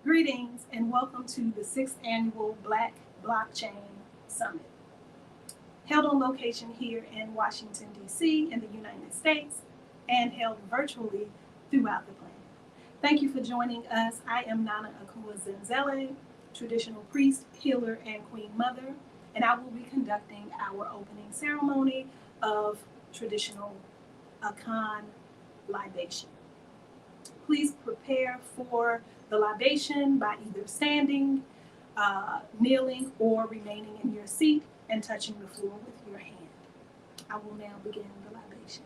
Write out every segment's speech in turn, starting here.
Greetings and welcome to the 6th Annual Black BlockChain Summit, held on location here in Washington, D.C. in the United States and held virtually throughout the planet. Thank you for joining us. I am Nana Akua Zenzele, traditional priest, healer, and queen mother, and I will be conducting our opening ceremony of traditional Akan libation. Please prepare for the libation by either standing, kneeling, or remaining in your seat and touching the floor with your hand. I will now begin the libation.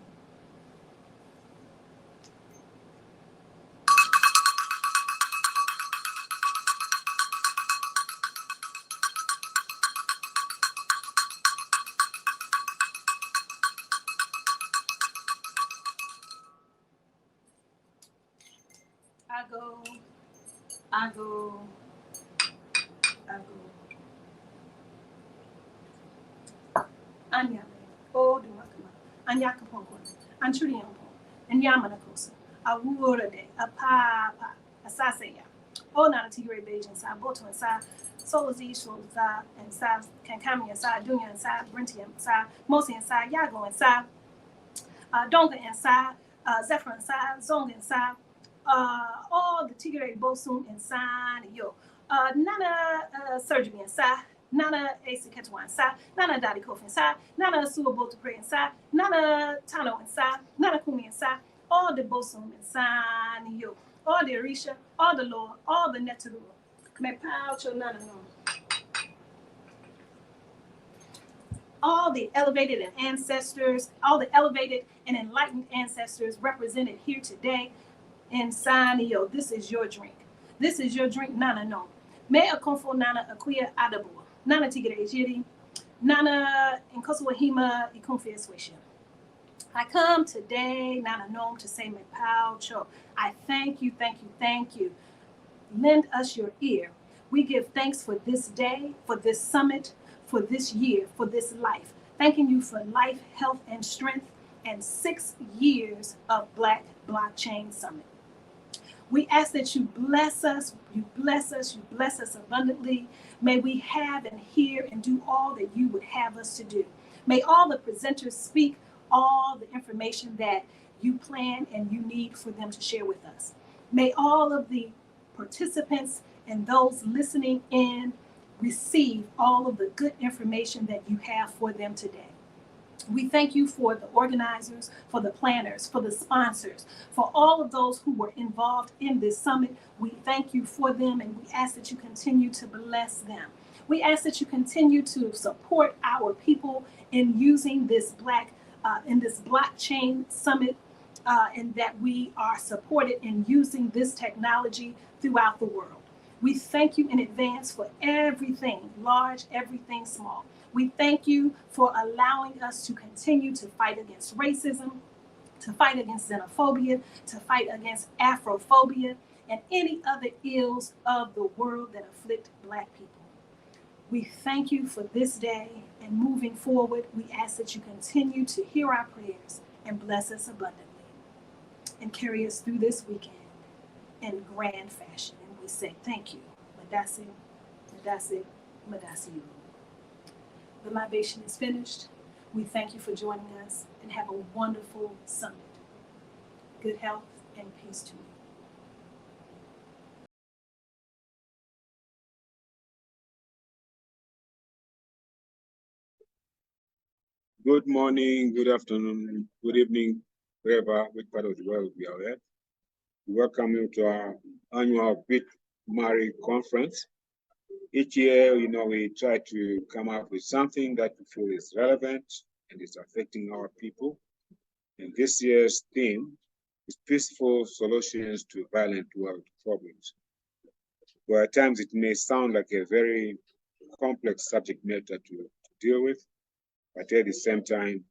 I go. Anyame, O Dumakama, Anyakapoko, Anchuriampo, and Yamanakosa, Awurade, Apapa, Asaseya, O Nana Tigre Beijing, Sa Boto and Sa, Solazi, Sa, and Sa, Kankami and Sa, Dunya and Sa, Brinty and Sa, Mosi and Sa, Yago and Sa, Donga and Sa, Zephyr and Sa, Zong and Sa, all the Tigre Bosun and San, Yo, Nana Surgery and Sa, Nana Asa Ketwan Sa, Nana Daddy Kofi Sa, Nana Suabo to pray and Sa, Nana Tano and Sa, Nana Kumi and Sa, all the Bosun and San, Yo, all the Arisha, all the Lord, all the Neturu. Me pouch or Nana no. All the elevated and ancestors, all the elevated and enlightened ancestors represented here today in Sanio. This is your drink. This is your drink, Nana no. Me a konfo Nana Akuya Adabu. Nana Tigre Jiri. Nana Inkoswahima Ikunfi Swishim. I come today, Nana Nom, to say me pow cho. I thank you, thank you, thank you. Lend us your ear. We give thanks for this day, for this summit, for this year, for this life. Thanking you for life, health, and strength, and 6 years of Black BlockChain Summit. We ask that you bless us, you bless us, you bless us abundantly. May we have and hear and do all that you would have us to do. May all the presenters speak all the information that you plan and you need for them to share with us. May all of the participants and those listening in receive all of the good information that you have for them today. We thank you for the organizers, for the planners, for the sponsors, for all of those who were involved in this summit. We thank you for them, and we ask that you continue to bless them. We ask that you continue to support our people in using this BlockChain Summit, and that we are supported in using this technology throughout the world. We thank you in advance for everything, large, everything small. We thank you for allowing us to continue to fight against racism, to fight against xenophobia, to fight against Afrophobia, and any other ills of the world that afflict Black people. We thank you for this day, and moving forward, we ask that you continue to hear our prayers and bless us abundantly and carry us through this weekend in grand fashion. And we say thank you. Madasi, Madasi, Madasi. The libation is finished. We thank you for joining us and have a wonderful summit. Good health and peace to you. Good morning, good afternoon, good evening, wherever, which part of the world we are at. Welcome you to our annual Big Mari conference. Each year, we try to come up with something that we feel is relevant and is affecting our people. And this year's theme is peaceful solutions to violent world problems. Well, at times it may sound like a very complex subject matter to deal with, but at the same time,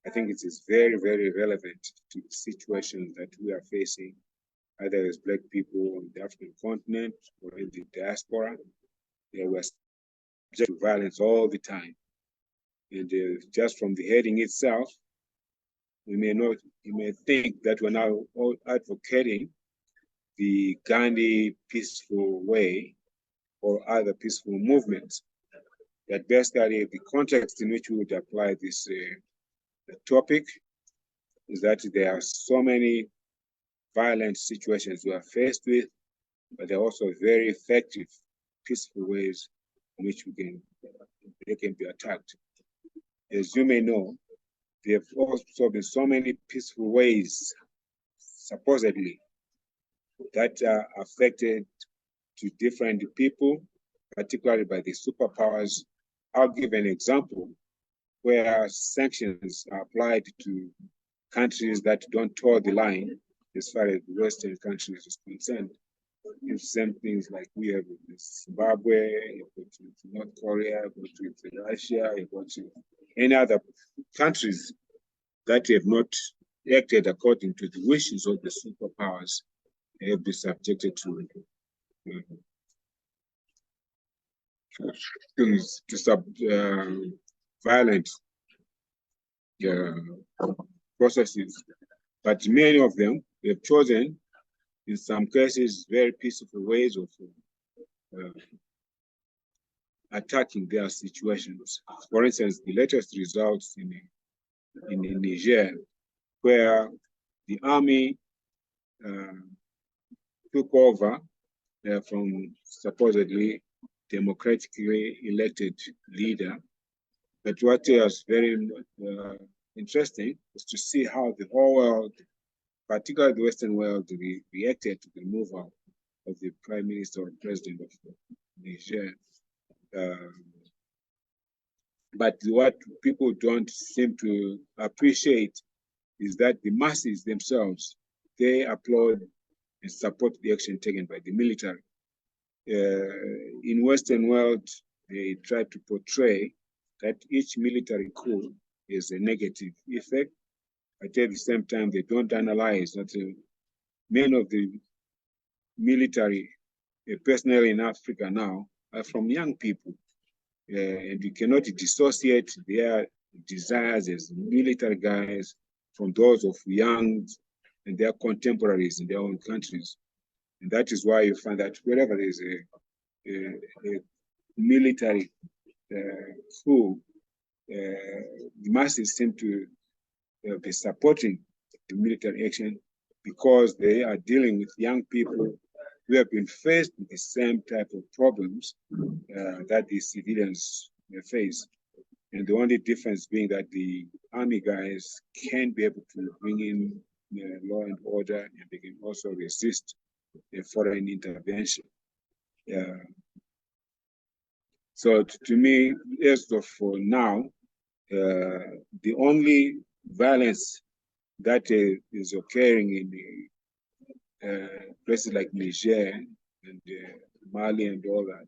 I think it is very, very relevant to the situation that we are facing either as Black people on the African continent or in the diaspora. They were subject to violence all the time. And just from the heading itself, you may think that we're now all advocating the Gandhi peaceful way or other peaceful movements. That basically the context in which we would apply this topic is that there are so many violent situations we are faced with, but there are also very effective, peaceful ways in which they can be attacked. As you may know, there have also been so many peaceful ways, supposedly, that are affected to different people, particularly by the superpowers. I'll give an example where sanctions are applied to countries that don't toe the line as far as the Western countries is concerned. The same things like we have in Zimbabwe, you go to North Korea, you go to Russia, you go to any other countries that have not acted according to the wishes of the superpowers. They have been subjected to violent processes. But many of them have chosen, in some cases, very peaceful ways of attacking their situations. For instance, the latest results in Niger, where the army took over from supposedly democratically elected leader. But what was very interesting is to see how the whole world, particularly the Western world, reacted to the removal of the Prime Minister or President of Niger. But what people don't seem to appreciate is that the masses themselves, they applaud and support the action taken by the military. In Western world, they try to portray that each military coup is a negative effect, but at the same time, they don't analyze that many of the military personnel in Africa now are from young people. And you cannot dissociate their desires as military guys from those of young and their contemporaries in their own countries. And that is why you find that wherever there is a military coup, the masses seem to be supporting the military action because they are dealing with young people who have been faced with the same type of problems that the civilians face. And the only difference being that the army guys can be able to bring in law and order, and they can also resist a foreign intervention. So to me, as of now, the only violence that is occurring in places like Niger and Mali and all that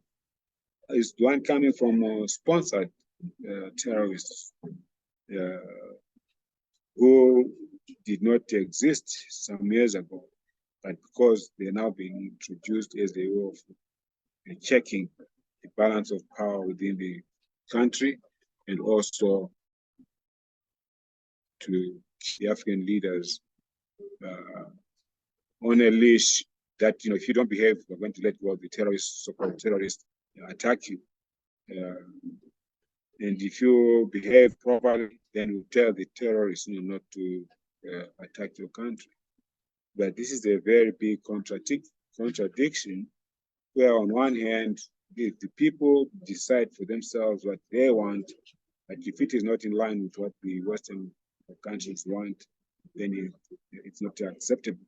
is the one coming from sponsored terrorists who did not exist some years ago, but because they're now being introduced as a way of checking the balance of power within the country, and also to the African leaders on a leash that, if you don't behave, we're going to let go of the terrorists, so-called terrorists, attack you. And if you behave properly, then you tell the terrorists not to attack your country. But this is a very big contradiction, where on one hand, the people decide for themselves what they want, but if it is not in line with what the Western countries want, then it's not acceptable.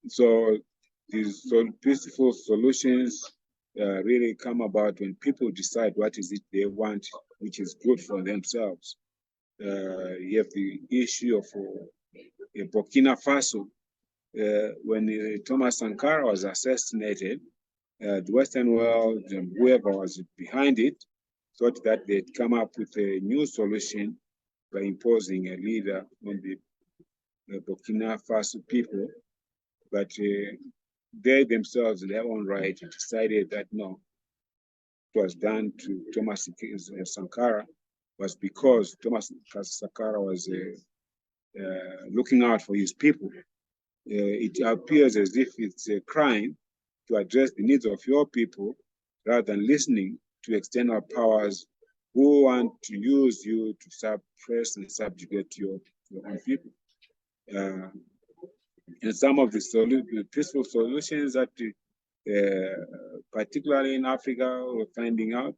So these peaceful solutions really come about when people decide what is it they want, which is good for themselves. You have the issue of Burkina Faso. When Thomas Sankara was assassinated, the Western world and whoever was behind it thought that they'd come up with a new solution by imposing a leader on the Burkina Faso people, but they themselves, in their own right, decided that no, it was done to Thomas Sankara was because Thomas Sankara was looking out for his people. It appears as if it's a crime to address the needs of your people rather than listening to external powers who want to use you to suppress and subjugate your own people. And some of the peaceful solutions that, particularly in Africa, we're finding out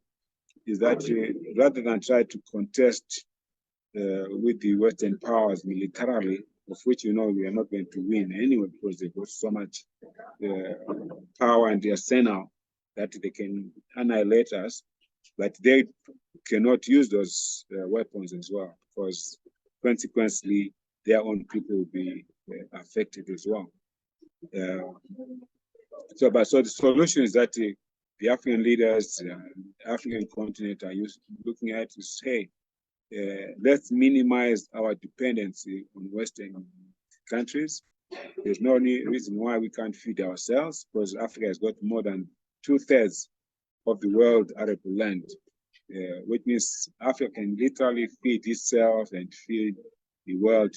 is that rather than try to contest with the Western powers militarily, of which we are not going to win anyway because they've got so much power and arsenal that they can annihilate us, but they cannot use those weapons as well because consequently their own people will be affected as well. So the solution is that the African leaders, the African continent are looking at is, hey, let's minimize our dependency on Western countries. There's no reason why we can't feed ourselves because Africa has got more than 2/3 of the world arable land, which means Africa can literally feed itself and feed the world,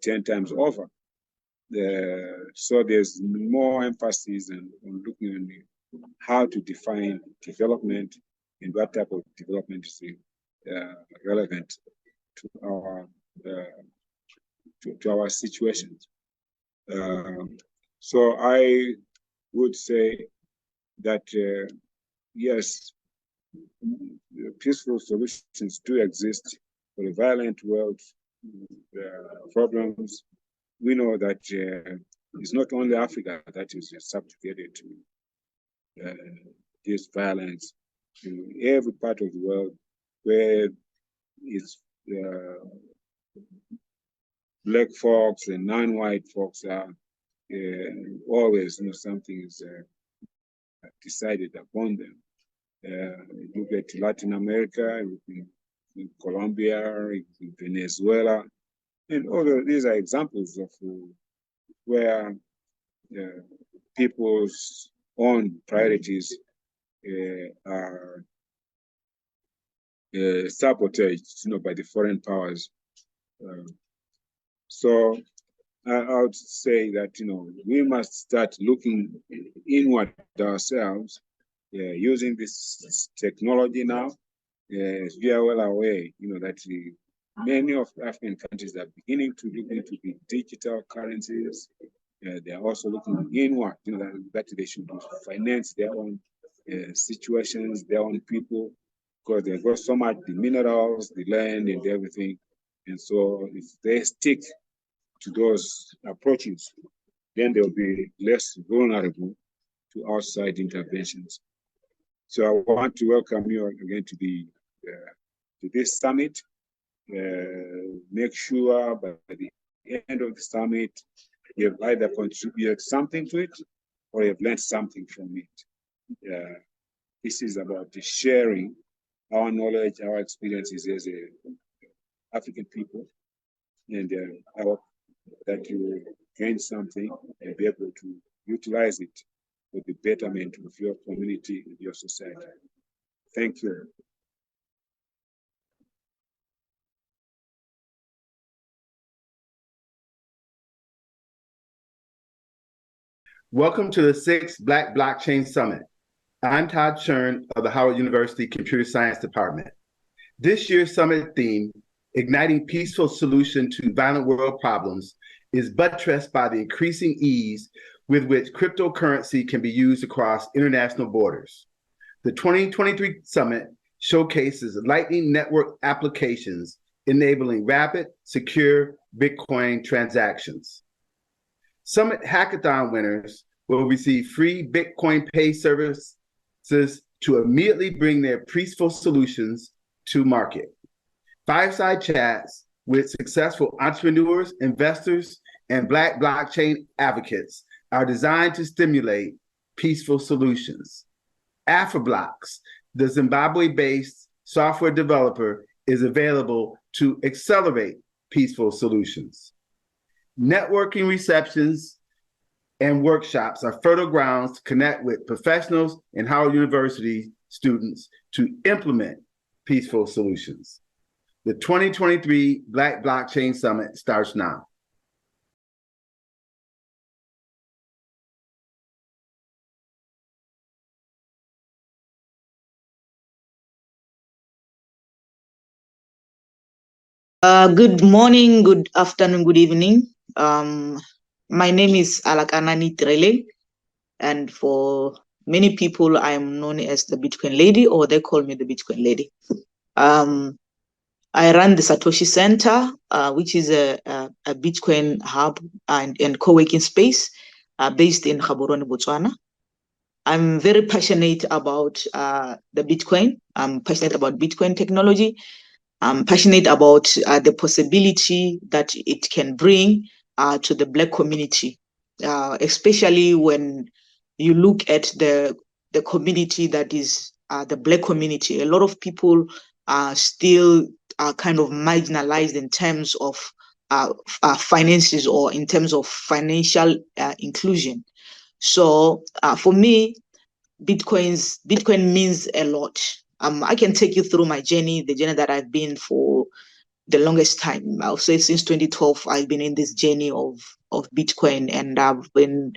10 times over. So there's more emphasis on looking on how to define development and what type of development is relevant to our situations. So I would say that yes, peaceful solutions do exist for a violent world problems. We know that it's not only Africa that is subjugated to this violence. In every part of the world where it's black folks and non-white folks are always, something is decided upon them. Look at Latin America, in Colombia, in Venezuela, and all these are examples of where people's own priorities are sabotaged, by the foreign powers. So I would say that we must start looking inward ourselves, using this technology now. We are well aware, that many of African countries are beginning to look into the digital currencies. They are also looking inward, that they should finance their own situations, their own people, because they've got so much, the minerals, the land, and everything. And so if they stick to those approaches, then they'll be less vulnerable to outside interventions. So I want to welcome you again to this summit. Make sure by the end of the summit, you have either contributed something to it or you have learned something from it. This is about sharing our knowledge, our experiences as African people, and I hope that you gain something and be able to utilize it for the betterment of your community and your society. Thank you. Welcome to the 6th Black Blockchain Summit. I'm Todd Shern of the Howard University Computer Science Department. This year's summit theme, Igniting Peaceful Solution to Violent World Problems, is buttressed by the increasing ease with which cryptocurrency can be used across international borders. The 2023 summit showcases Lightning Network applications enabling rapid, secure Bitcoin transactions. Summit Hackathon winners will receive free Bitcoin Pay services to immediately bring their peaceful solutions to market. Fireside chats with successful entrepreneurs, investors, and Black blockchain advocates are designed to stimulate peaceful solutions. AfriBlocks, the Zimbabwe-based software developer, is available to accelerate peaceful solutions. Networking receptions and workshops are fertile grounds to connect with professionals and Howard University students to implement peaceful solutions. The 2023 Black Blockchain Summit starts now. Good morning, good afternoon, good evening. My name is Alakanani Trele, and for many people, I am known as the Bitcoin Lady, or they call me the Bitcoin Lady. I run the Satoshi Center, which is a Bitcoin hub and co-working space based in Gaborone, Botswana. I'm very passionate about the Bitcoin. I'm passionate about Bitcoin technology. I'm passionate about the possibility that it can bring to the Black community, especially when you look at the community that is the Black community. A lot of people are still kind of marginalized in terms of finances or in terms of financial inclusion. So for me, Bitcoin means a lot. I can take you through my journey, the journey that I've been for the longest time. I'll say since 2012, I've been in this journey of Bitcoin, and I've been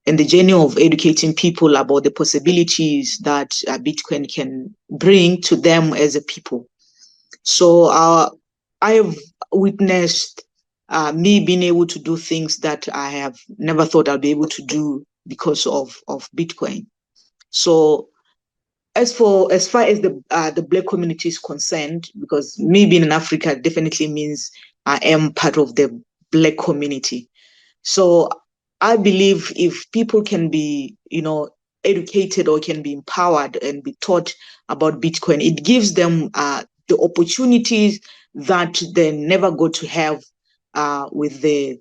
in the journey of educating people about the possibilities that Bitcoin can bring to them as a people. So I have witnessed me being able to do things that I have never thought I'll be able to do because of Bitcoin. So as far as the Black community is concerned, because me being in Africa definitely means I am part of the Black community. So I believe if people can be, educated or can be empowered and be taught about Bitcoin, it gives them the opportunities that they never got to have with the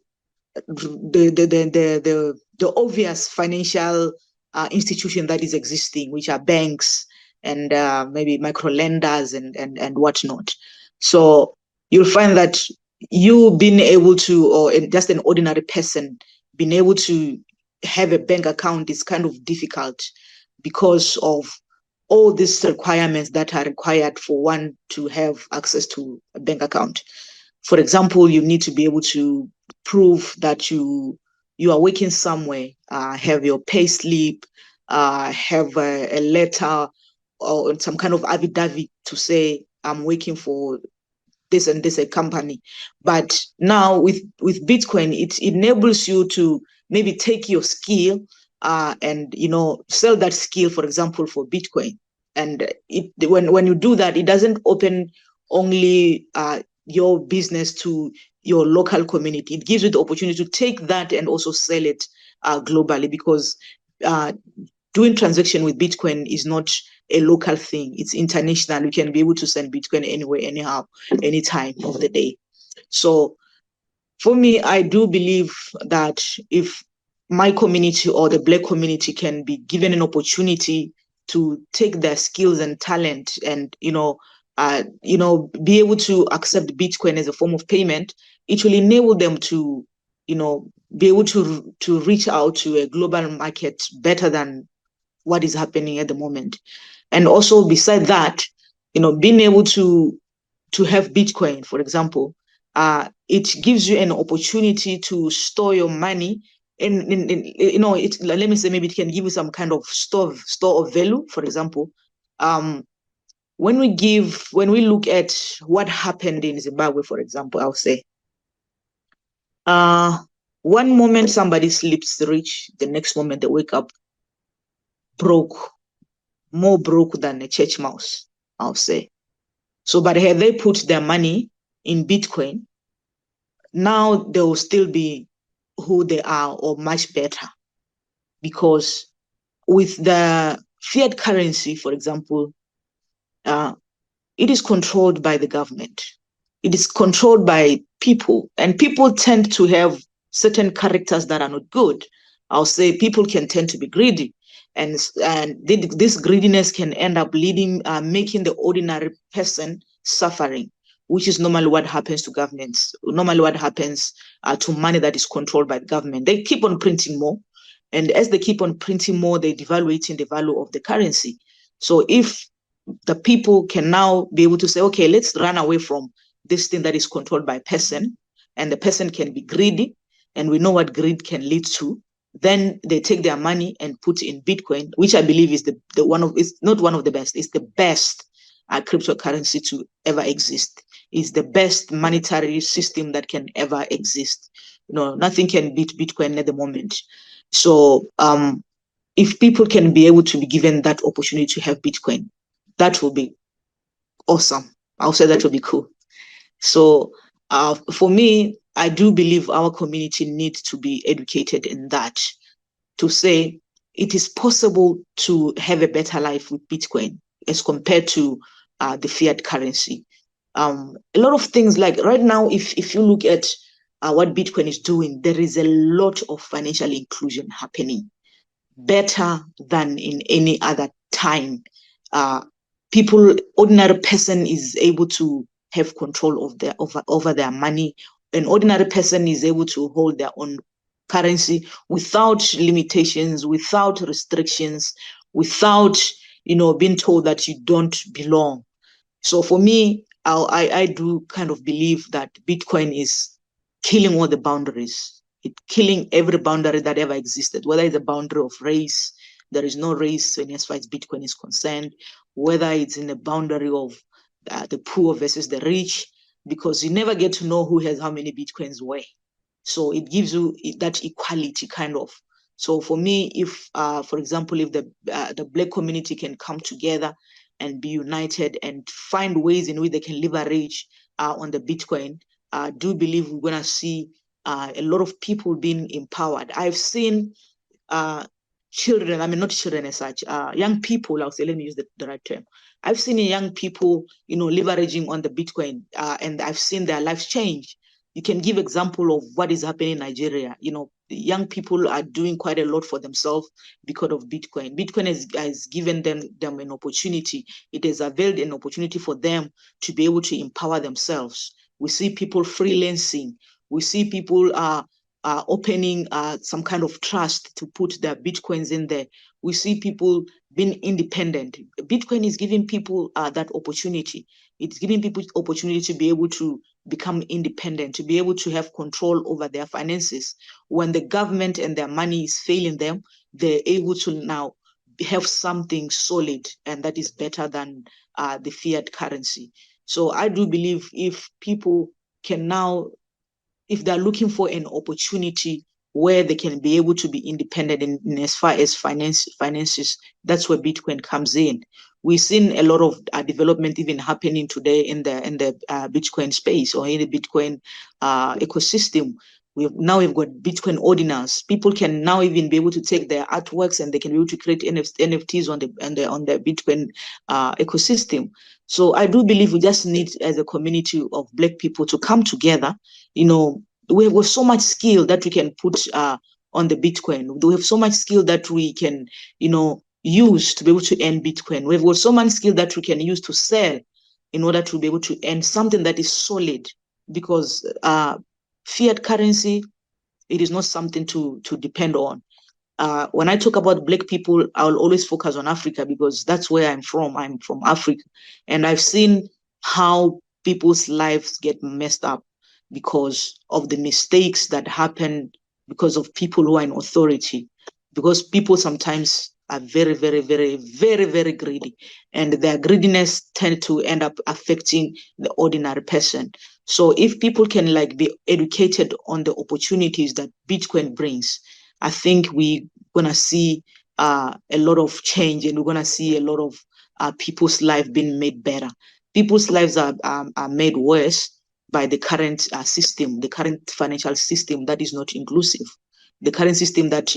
obvious financial institution that is existing, which are banks and maybe micro lenders and whatnot. So you'll find that you being able to, or just an ordinary person being able to have a bank account is kind of difficult because of all these requirements that are required for one to have access to a bank account. For example, you need to be able to prove that you are working somewhere, have your pay slip, have a letter or some kind of affidavit to say I'm working for this and this a company. But now with Bitcoin, it enables you to maybe take your skill and sell that skill, for example, for Bitcoin. And when you do that, it doesn't open only your business to your local community. It gives you the opportunity to take that and also sell it globally, because doing transaction with Bitcoin is not a local thing. It's international. You can be able to send Bitcoin anywhere, anyhow, any time of the day. So for me, I do believe that if my community or the Black community can be given an opportunity to take their skills and talent and be able to accept Bitcoin as a form of payment, it will enable them to be able to reach out to a global market better than what is happening at the moment. And also beside that, being able to have Bitcoin, for example, it gives you an opportunity to store your money let me say maybe it can give you some kind of store of value. For example, when we look at what happened in Zimbabwe, for example, I'll say, one moment somebody sleeps rich, the next moment they wake up broke, more broke than a church mouse, I'll say. So, but had they put their money in Bitcoin, now they will still be who they are or much better, because with the fiat currency, for example, it is controlled by the government. It is controlled by people, and people tend to have certain characters that are not good. I'll say people can tend to be greedy, and this greediness can end up making the ordinary person suffering, which is normally what happens to governments, normally what happens to money that is controlled by the government. They keep on printing more. And as they keep on printing more, they're devaluating the value of the currency. So if the people can now be able to say, okay, let's run away from this thing that is controlled by a person, and the person can be greedy, and we know what greed can lead to, then they take their money and put in Bitcoin, which I believe is it's not one of the best, it's the best cryptocurrency to ever exist. It's the best monetary system that can ever exist. Nothing can beat Bitcoin at the moment. So if people can be able to be given that opportunity to have Bitcoin, that will be awesome. I'll say that will be cool. So for me, I do believe our community needs to be educated in that, to say it is possible to have a better life with Bitcoin as compared to the fiat currency. A lot of things, like right now, if you look at what Bitcoin is doing, there is a lot of financial inclusion happening, better than in any other time. Ordinary person is able to have control of over their money. An ordinary person is able to hold their own currency without limitations, without restrictions, without being told that you don't belong. So for me, I do kind of believe that Bitcoin is killing all the boundaries. It's killing every boundary that ever existed, whether it's a boundary of race. There is no race as far as Bitcoin is concerned, whether it's in the boundary of the poor versus the rich, because you never get to know who has how many Bitcoins where. So it gives you that equality kind of. So for me, if, for example, if the Black community can come together and be united and find ways in which they can leverage on the Bitcoin, I do believe we're going to see a lot of people being empowered. I've seen children, I mean, not children as such, young people, I'll say, let me use the right term. I've seen young people, leveraging on the Bitcoin, and I've seen their lives change. You can give example of what is happening in Nigeria. Young people are doing quite a lot for themselves because of Bitcoin. Bitcoin has given them an opportunity. It has availed an opportunity for them to be able to empower themselves. We see people freelancing. We see people opening some kind of trust to put their Bitcoins in there. We see people being independent. Bitcoin is giving people that opportunity. It's giving people opportunity to be able to become independent, to be able to have control over their finances. When the government and their money is failing them, they're able to now have something solid, and that is better than the fiat currency. So I do believe if people can now, if they're looking for an opportunity where they can be able to be independent in as far as finances, that's where Bitcoin comes in. We've seen a lot of development even happening today in the Bitcoin space, or in the Bitcoin ecosystem. We've got Bitcoin ordinals. People can now even be able to take their artworks and they can be able to create NFTs on the Bitcoin ecosystem. So I do believe we just need, as a community of Black people, to come together. We have so much skill that we can put on the Bitcoin. We have so much skill that we can, use to be able to earn Bitcoin. We've got so much skill that we can use to sell in order to be able to earn something that is solid, because fiat currency, it is not something to depend on. When I talk about Black people, I'll always focus on Africa, because that's where I'm from. I'm from Africa. And I've seen how people's lives get messed up because of the mistakes that happen because of people who are in authority. Because people sometimes are very, very, very, very, very greedy. And their greediness tend to end up affecting the ordinary person. So if people can be educated on the opportunities that Bitcoin brings, I think we're going to see a lot of change, and we're going to see a lot of people's lives being made better. People's lives are made worse by the current system, the current financial system that is not inclusive. The current system that,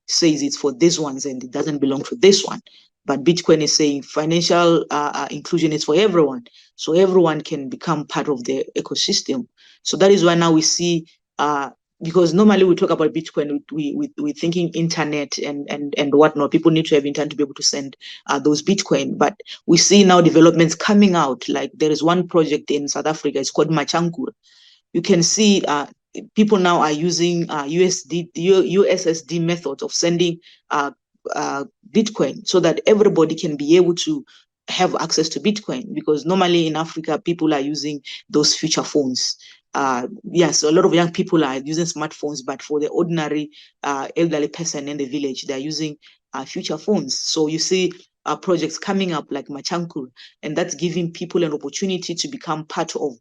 says it's for these ones and it doesn't belong to this one. But Bitcoin is saying financial inclusion is for everyone. So everyone can become part of the ecosystem. So that is why now we see because normally we talk about Bitcoin, we're thinking internet and whatnot. People need to have internet to be able to send those Bitcoin. But we see now developments coming out. Like there is one project in South Africa, it's called Machankura. You can see people now are using USSD methods of sending Bitcoin so that everybody can be able to have access to Bitcoin, because normally in Africa, people are using those feature phones. Yes, a lot of young people are using smartphones, but for the ordinary elderly person in the village, they're using feature phones. So you see projects coming up like Machankur, and that's giving people an opportunity to become part of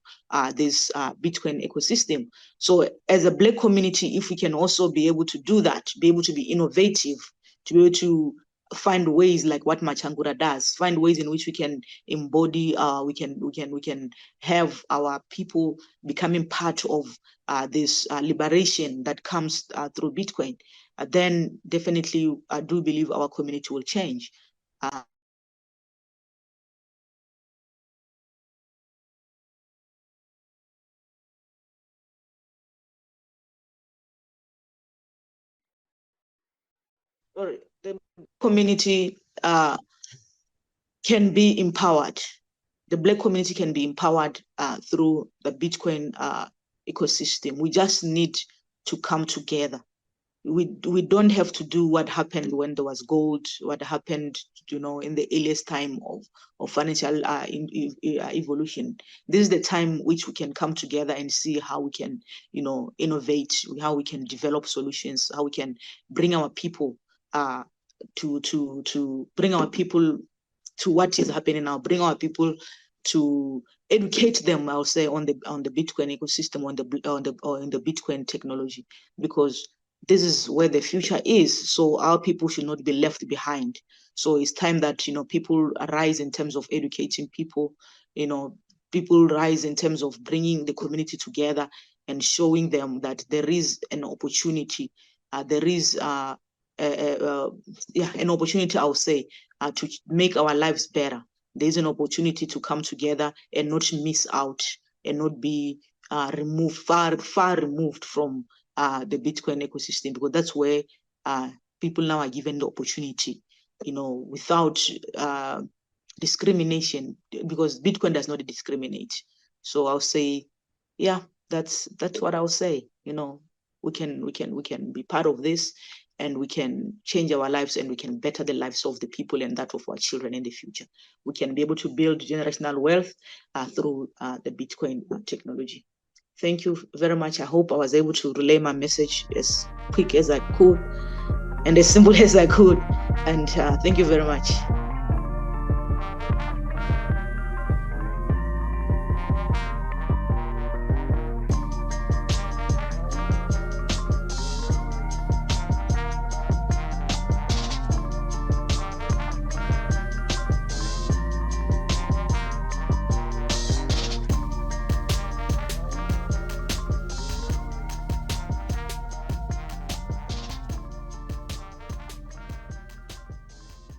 this Bitcoin ecosystem. So as a Black community, if we can also be able to do that, be able to be innovative, to be able to find ways like what Machangura does, find ways in which we can embody, we can have our people becoming part of this liberation that comes through Bitcoin, then definitely I do believe our community will change. The community can be empowered. The Black community can be empowered through the Bitcoin ecosystem. We just need to come together. We don't have to do what happened when there was gold, what happened, in the earliest time of financial evolution. This is the time which we can come together and see how we can, innovate, how we can develop solutions, how we can bring our people to bring our people to what is happening now, bring our people to educate them, I'll say, on the Bitcoin ecosystem, or in the Bitcoin technology, because this is where the future is. So our people should not be left behind. So it's time that people rise in terms of educating people. People rise in terms of bringing the community together and showing them that there is an opportunity. There is an opportunity, I'll say, to make our lives better. There's an opportunity to come together and not miss out and not be far removed from the Bitcoin ecosystem, because that's where people now are given the opportunity, without discrimination, because Bitcoin does not discriminate. So I'll say, yeah, that's what I'll say. We can be part of this, and we can change our lives, and we can better the lives of the people and that of our children in the future. We can be able to build generational wealth through the Bitcoin technology. Thank you very much. I hope I was able to relay my message as quick as I could and as simple as I could. And thank you very much.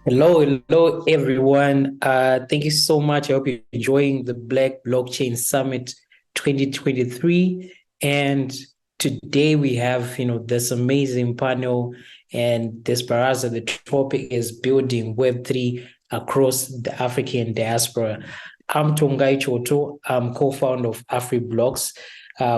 Hello, everyone. Thank you so much. I hope you're enjoying the Black Blockchain Summit 2023. And today we have, this amazing panel, and Diaspora. The topic is building Web3 across the African diaspora. I'm Tongai Choto. I'm co-founder of AfriBlocks,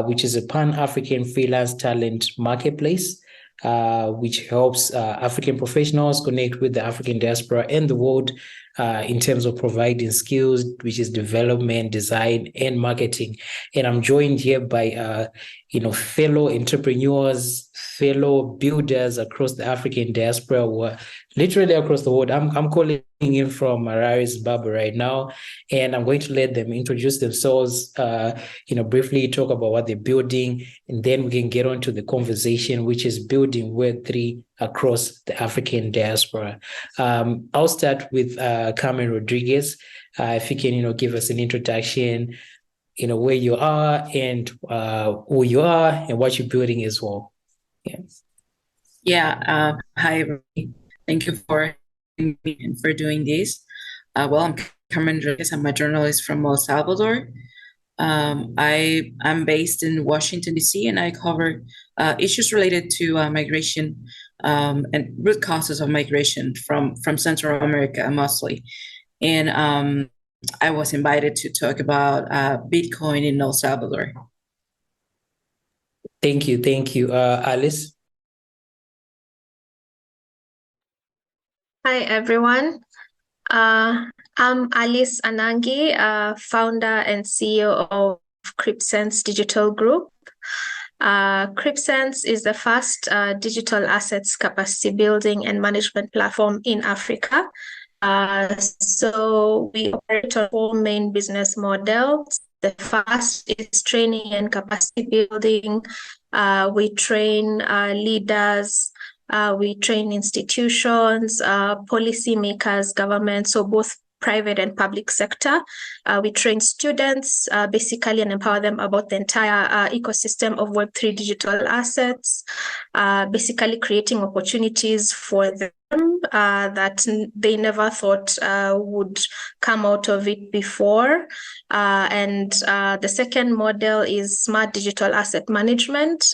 which is a Pan-African freelance talent marketplace, which helps African professionals connect with the African diaspora and the world in terms of providing skills, which is development, design, and marketing. And I'm joined here by fellow entrepreneurs, fellow builders across the African diaspora, or literally across the world. I'm calling in from Harare, Zimbabwe right now, and I'm going to let them introduce themselves, briefly talk about what they're building, and then we can get on to the conversation, which is building Web3 across the African diaspora. I'll start with Carmen Rodriguez. If you can, give us an introduction, where you are and who you are and what you're building as well. Yeah. Hi, everybody. Thank you for having me and for doing this. Well, I'm Carmen Rodriguez. I'm a journalist from El Salvador. I'm based in Washington, D.C., and I cover issues related to migration and root causes of migration from Central America mostly. And I was invited to talk about Bitcoin in El Salvador. Thank you. Alice? Hi, everyone. I'm Alice Anangi, founder and CEO of CryptSense Digital Group. CryptSense is the first digital assets capacity building and management platform in Africa. So we operate on 4 main business models. The first is training and capacity building. We train leaders, we train institutions, policymakers, government, so both private and public sector. We train students basically and empower them about the entire ecosystem of Web3 digital assets, basically creating opportunities for them that they never thought would come out of it before. And the second model is smart digital asset management.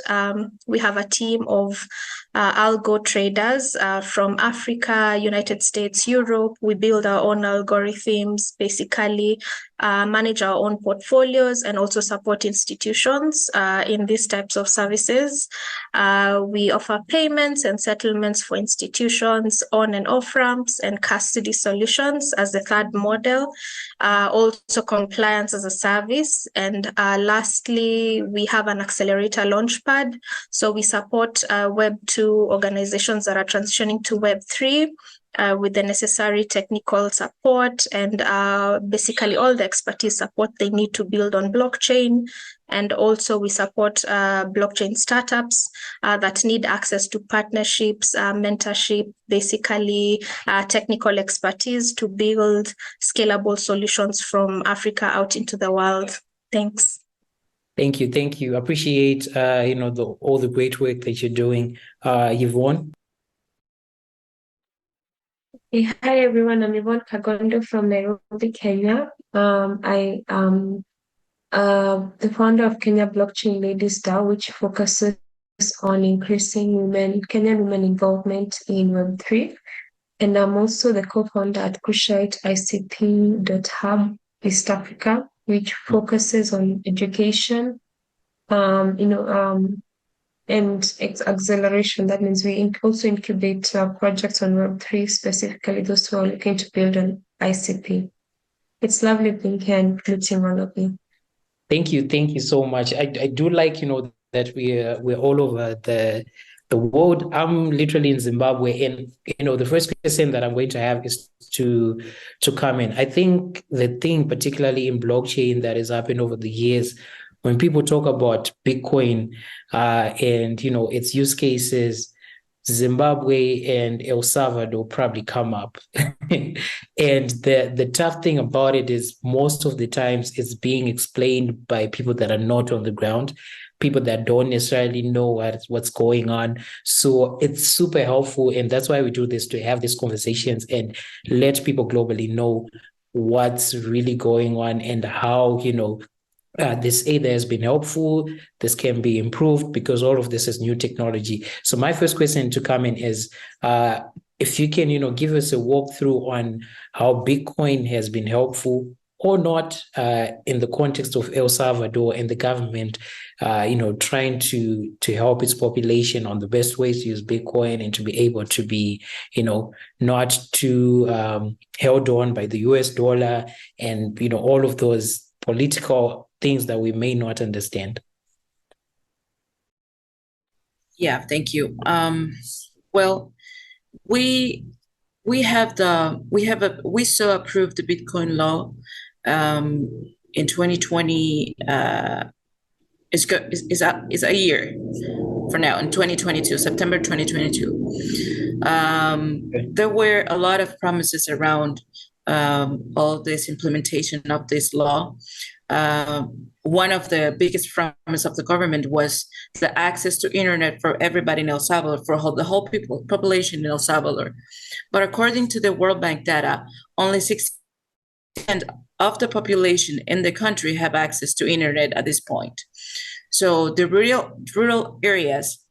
We have a team of algo traders from Africa, United States, Europe. We build our own algorithms, basically manage our own portfolios and also support institutions in these types of services. We offer payments and settlements for institutions, on and off ramps, and custody solutions as the third model. Also compliance as a service. And lastly, we have an accelerator launchpad. So we support Web2 organizations that are transitioning to Web3 with the necessary technical support and basically all the expertise support they need to build on blockchain. And also we support blockchain startups that need access to partnerships, mentorship, basically technical expertise to build scalable solutions from Africa out into the world. Thanks. Thank you. Appreciate all the great work that you're doing. Yvonne? Hey, hi everyone, I'm Yvonne Kagondo from Nairobi, Kenya. I am the founder of Kenya Blockchain Ladies DAO, which focuses on increasing Kenyan women involvement in Web3. And I'm also the co-founder at Kushite ICP.hub East Africa, which focuses on education, and acceleration. That means we also incubate projects on Web3, specifically those who are looking to build an ICP. It's lovely being here and meeting all of you. Thank you so much. I do like that we're all over the world. I'm literally in Zimbabwe, and the first question that I'm going to have is to come in. I think the thing, particularly in blockchain, that has happened over the years, when people talk about Bitcoin and its use cases, Zimbabwe and El Salvador probably come up. And the tough thing about it is most of the times it's being explained by people that are not on the ground, people that don't necessarily know what's going on. So it's super helpful. And that's why we do this, to have these conversations and let people globally know what's really going on and how, this either has been helpful, this can be improved, because all of this is new technology. So my first question to come in is, if you can, give us a walkthrough on how Bitcoin has been helpful or not in the context of El Salvador and the government, trying to help its population on the best ways to use Bitcoin and to be able to be, not too held on by the US dollar and, all of those political things that we may not understand. Yeah, thank you. Well, we saw approved the Bitcoin law in 2020. Is a year for now, in 2022, September 2022. There were a lot of promises around all this implementation of this law. One of the biggest promises of the government was the access to internet for everybody in El Salvador, for the whole population in El Salvador. But according to the World Bank data, only 6% of the population in the country have access to internet at this point. So the rural areas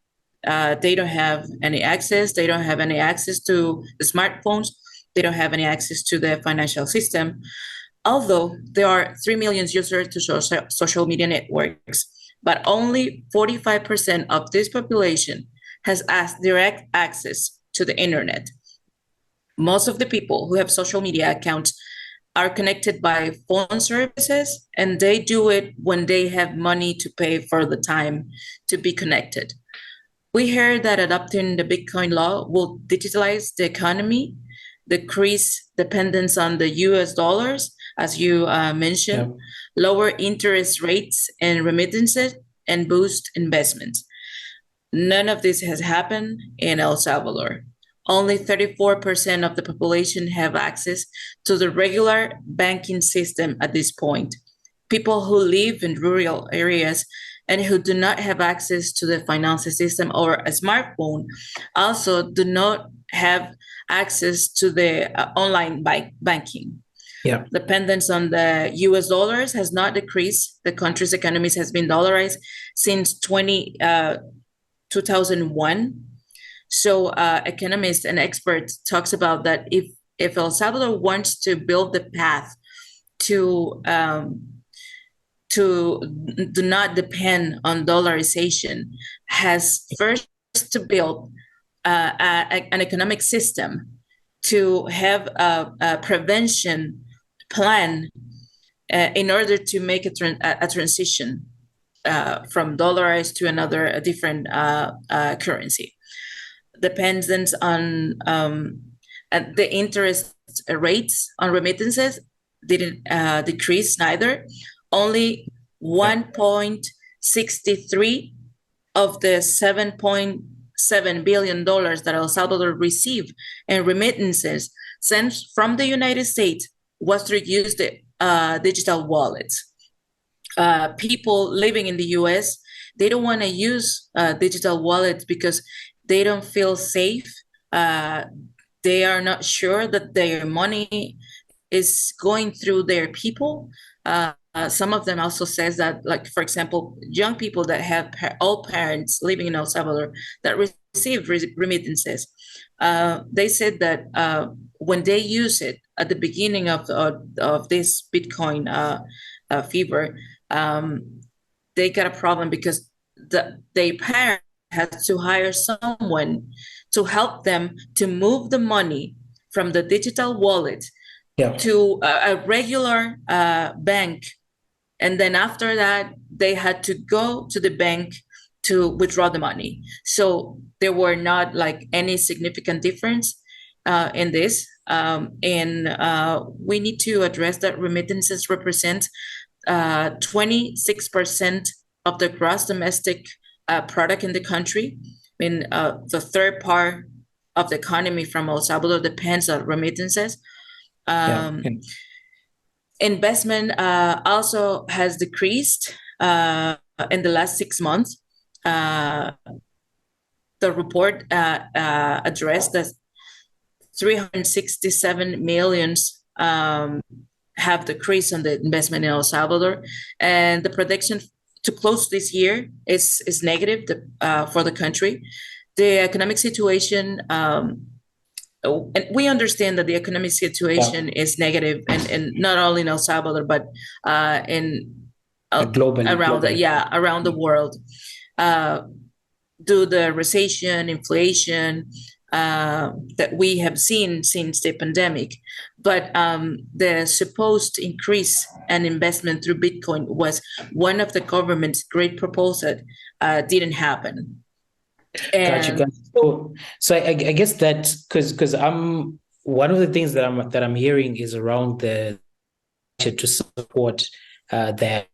They don't have any access. They don't have any access to the smartphones. They don't have any access to the financial system. Although there are 3 million users to social media networks, but only 45% of this population has direct access to the internet. Most of the people who have social media accounts are connected by phone services, and they do it when they have money to pay for the time to be connected. We heard that adopting the Bitcoin law will digitalize the economy, decrease dependence on the US dollars, as you mentioned, lower interest rates and remittances, and boost investments. None of this has happened in El Salvador. Only 34% of the population have access to the regular banking system at this point. People who live in rural areas and who do not have access to the financial system or a smartphone also do not have access to the online banking. Yeah. Dependence on the US dollars has not decreased. The country's economy has been dollarized since 2001. So economists and experts talks about that if El Salvador wants to build the path to do not depend on dollarization, has first to build an economic system to have a prevention plan in order to make a transition from dollarized to a different currency. Dependence on the interest rates on remittances didn't decrease neither. Only 1.63 of the $7.7 billion that El Salvador received in remittances sent from the United States was to use the digital wallets. People living in the US, they don't want to use digital wallets because they don't feel safe. They are not sure that their money is going through their people. Some of them also says that, like, for example, young people that have old parents living in El Salvador that receive remittances, they said that when they use it at the beginning of this Bitcoin fever, they got a problem because their parents had to hire someone to help them to move the money from the digital wallet to a regular bank. And then after that, they had to go to the bank to withdraw the money. So there were not like any significant difference in this. And we need to address that remittances represent 26% of the gross domestic product in the country. I mean, the third part of the economy from El Salvador depends on remittances. Investment also has decreased in the last 6 months. The report addressed that 367 millions have decreased on the investment in El Salvador, and the prediction to close this year is negative for the country. The economic situation, and we understand that the economic situation is negative, and not only in El Salvador, but globally, around the world, due to the recession, inflation that we have seen since the pandemic. But the supposed increase in investment through Bitcoin was one of the government's great proposals. Didn't happen. Gotcha. So I guess that because I'm one of the things that I'm hearing is around the to support the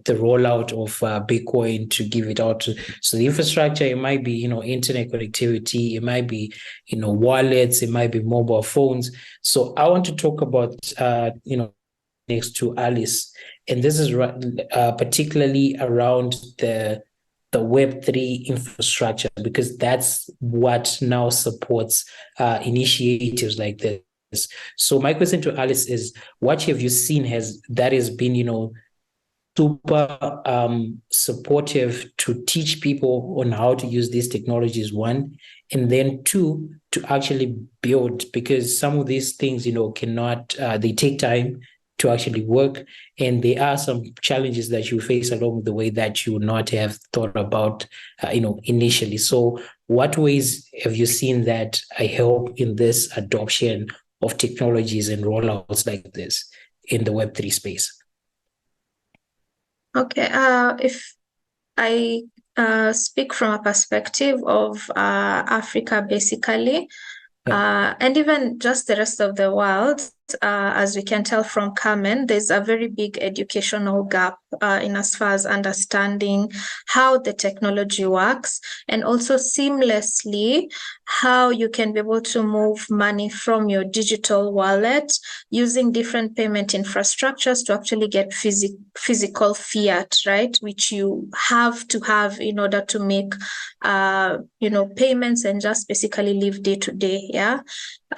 rollout of Bitcoin, to give it out so the infrastructure, it might be internet connectivity, it might be wallets, it might be mobile phones. So I want to talk about next to Alice, and this is particularly around the Web3 infrastructure, because that's what now supports initiatives like this. So my question to Alice is, what have you seen has been super supportive to teach people on how to use these technologies, one, and then two, to actually build, because some of these things, cannot, they take time to actually work, and there are some challenges that you face along the way that you would not have thought about, initially. So what ways have you seen that help in this adoption of technologies and rollouts like this in the Web3 space? Okay, if I speak from a perspective of Africa, basically, and even just the rest of the world, as we can tell from Carmen, there's a very big educational gap in as far as understanding how the technology works, and also seamlessly how you can be able to move money from your digital wallet using different payment infrastructures to actually get physical fiat, right? Which you have to have in order to make, payments and just basically live day to day. Yeah.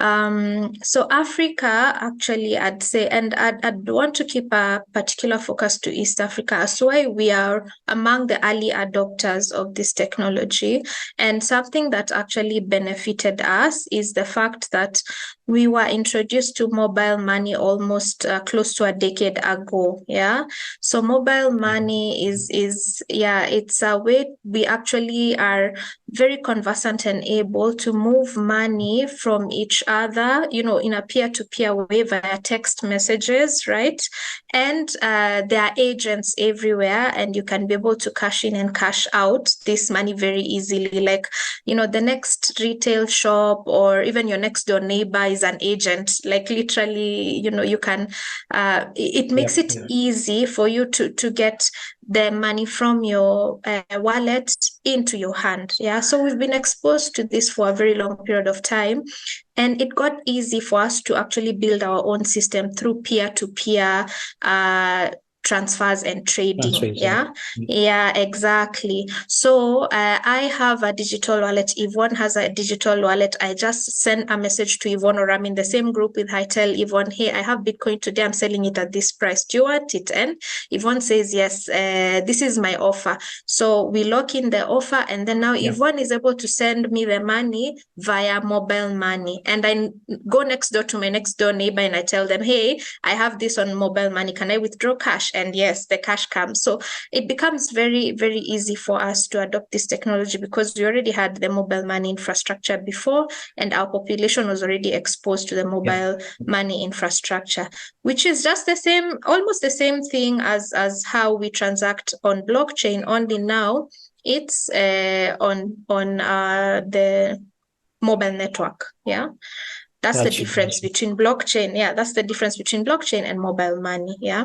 So Africa, actually, I'd say, and I'd want to keep a particular focus to East Africa, as why we are among the early adopters of this technology. And something that actually benefited us is the fact that we were introduced to mobile money almost close to a decade ago. Yeah. So mobile money is it's a way we actually are very conversant and able to move money from each other, in a peer-to-peer way via text messages, right? And there are agents everywhere, and you can be able to cash in and cash out this money very easily. Like, the next retail shop or even your next door neighbor is an agent. Like, literally, you can, it makes it easy for you to get the money from your wallet into your hand. Yeah. So we've been exposed to this for a very long period of time. And it got easy for us to actually build our own system through peer-to-peer transfers and trading. Yeah, exactly. So I have a digital wallet. Yvonne has a digital wallet. I just send a message to Yvonne, or I'm in the same group with her. I tell Yvonne, hey, I have Bitcoin today. I'm selling it at this price. Do you want it? And Yvonne says, yes, this is my offer. So we lock in the offer, and then now Yvonne is able to send me the money via mobile money. And I go next door to my next door neighbor and I tell them, hey, I have this on mobile money. Can I withdraw cash? And yes, the cash comes. So it becomes very, very easy for us to adopt this technology because we already had the mobile money infrastructure before, and our population was already exposed to the mobile money infrastructure, which is just the same, almost the same thing as how we transact on blockchain. Only now it's on the mobile network. Yeah. That's the difference between blockchain. Yeah, that's the difference between blockchain and mobile money. Yeah.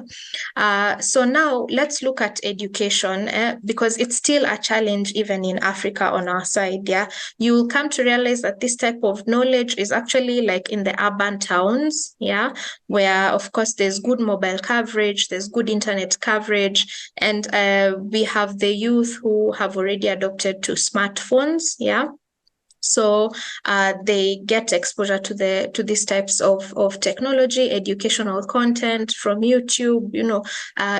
So now let's look at education because it's still a challenge even in Africa on our side. Yeah. You will come to realize that this type of knowledge is actually like in the urban towns. Yeah. Where, of course, there's good mobile coverage, there's good internet coverage, and we have the youth who have already adopted to smartphones. Yeah. So they get exposure to these types of technology, educational content from YouTube,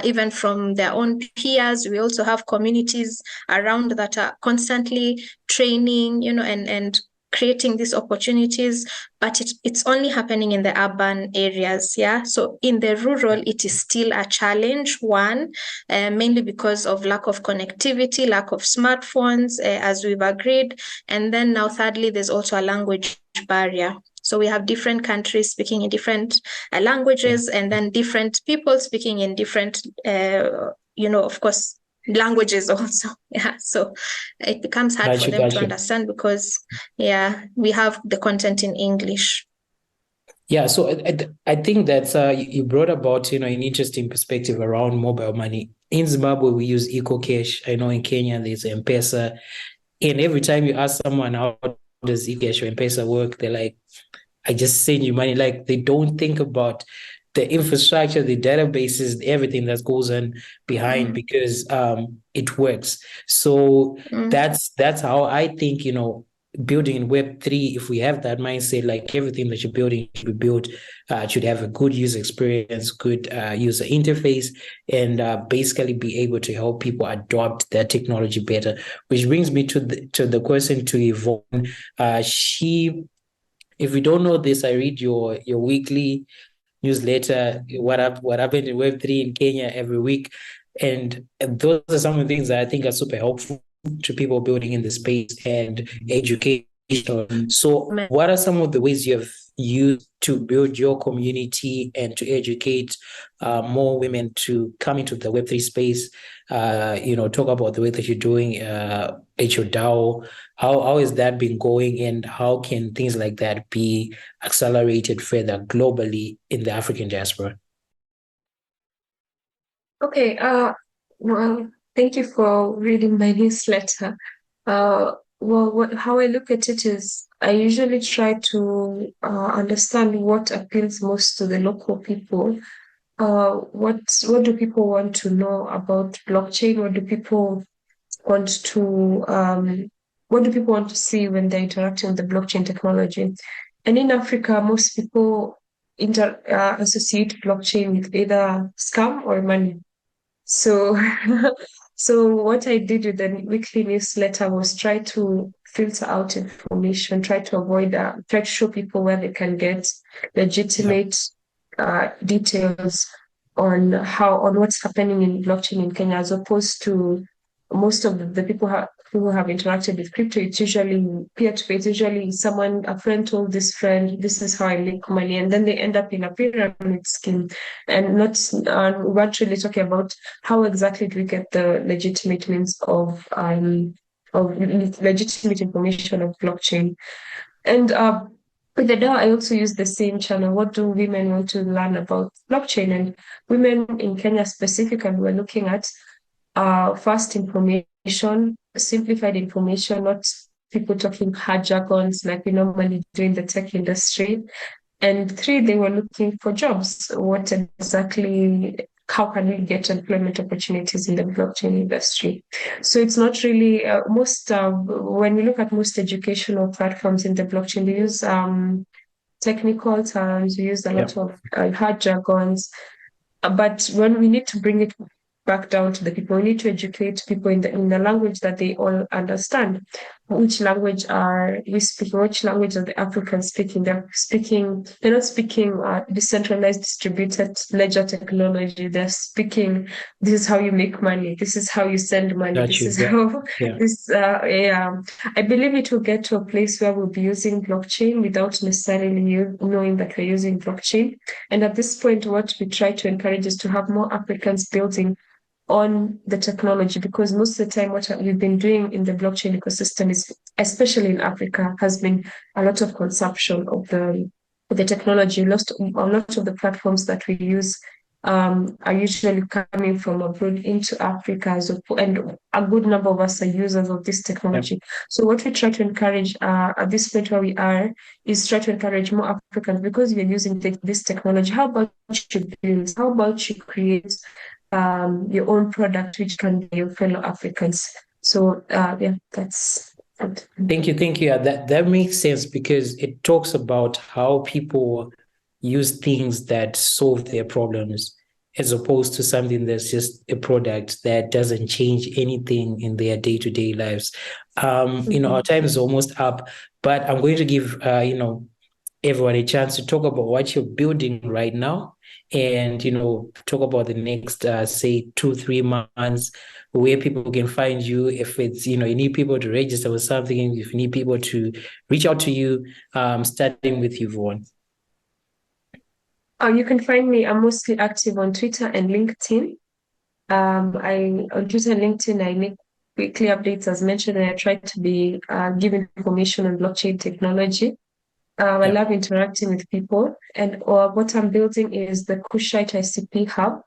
even from their own peers. We also have communities around that are constantly training, and creating these opportunities, but it's only happening in the urban areas. Yeah. So in the rural, it is still a challenge, one, mainly because of lack of connectivity, lack of smartphones, as we've agreed. And then now, thirdly, there's also a language barrier. So we have different countries speaking in different languages, and then different people speaking in different, of course, languages also. Yeah. So it becomes hard for them to understand because, we have the content in English. Yeah. So I think that's, you brought about, an interesting perspective around mobile money. In Zimbabwe, we use EcoCash. I know in Kenya, there's M-Pesa. And every time you ask someone, how does EcoCash or M-Pesa work? They're like, I just send you money. Like, they don't think about the infrastructure, the databases, everything that goes on behind because it works. So that's how I think, building in Web3, if we have that mindset, like everything that you're building should be built, should have a good user experience, good user interface, and basically be able to help people adopt that technology better. Which brings me to the question to Yvonne. If you don't know this, I read your weekly newsletter, what happened in Web3 in Kenya every week. And those are some of the things that I think are super helpful to people building in the space and education. So what are some of the ways you have used to build your community and to educate more women to come into the Web3 space? Talk about the way that you're doing at your DAO. How has that been going, and how can things like that be accelerated further globally in the African diaspora? Okay, well, thank you for reading my newsletter. How I look at it is I usually try to understand what appeals most to the local people. What do people want to know about blockchain? What do people want to see when they're interacting with the blockchain technology? And in Africa, most people associate blockchain with either scam or money. So, so what I did with the weekly newsletter was try to filter out information, try to show people where they can get legitimate details on what's happening in blockchain in Kenya, as opposed to most of the people who have interacted with crypto. It's usually peer-to-peer. It's usually a friend told this friend, this is how I make money, and then they end up in a pyramid scheme, and we're actually talking about how exactly do we get the legitimate means of legitimate information of blockchain. And with the DAO, I also use the same channel. What do women want to learn about blockchain? And women in Kenya specifically, we're looking at fast information, simplified information, not people talking hard jargons like we normally do in the tech industry. And 3, they were looking for jobs. How can we get employment opportunities in the blockchain industry? So it's not really when we look at most educational platforms in the blockchain, we use technical terms, we use a lot of hard jargons. But when we need to bring it back down to the people, we need to educate people in the language that they all understand. Which language are we speaking? Which language are the Africans speaking? They're not speaking decentralized distributed ledger technology. They're speaking, this is how you make money, this is how you send money, I believe it will get to a place where we'll be using blockchain without necessarily knowing that we're using blockchain. And at this point, what we try to encourage is to have more Africans building on the technology, because most of the time what we've been doing in the blockchain ecosystem is, especially in Africa, has been a lot of consumption of the technology. A lot of the platforms that we use are usually coming from abroad into Africa, and a good number of us are users of this technology. So what we try to encourage at this point where we are is try to encourage more Africans, because we are using this technology. How about you build? How about you create your own product, which can be your fellow Africans? So that's it. Thank you. That makes sense, because it talks about how people use things that solve their problems, as opposed to something that's just a product that doesn't change anything in their day-to-day lives. Our time is almost up, but I'm going to give everyone a chance to talk about what you're building right now, and talk about the next say 2-3 months, where people can find you. If it's you need people to register with something, if you need people to reach out to you, starting with you, Yvonne. You can find me. I'm mostly active on Twitter and LinkedIn. On Twitter and LinkedIn, I make weekly updates, as mentioned, and I try to be giving information on blockchain technology. I love interacting with people, and what I'm building is the Kushite ICP Hub.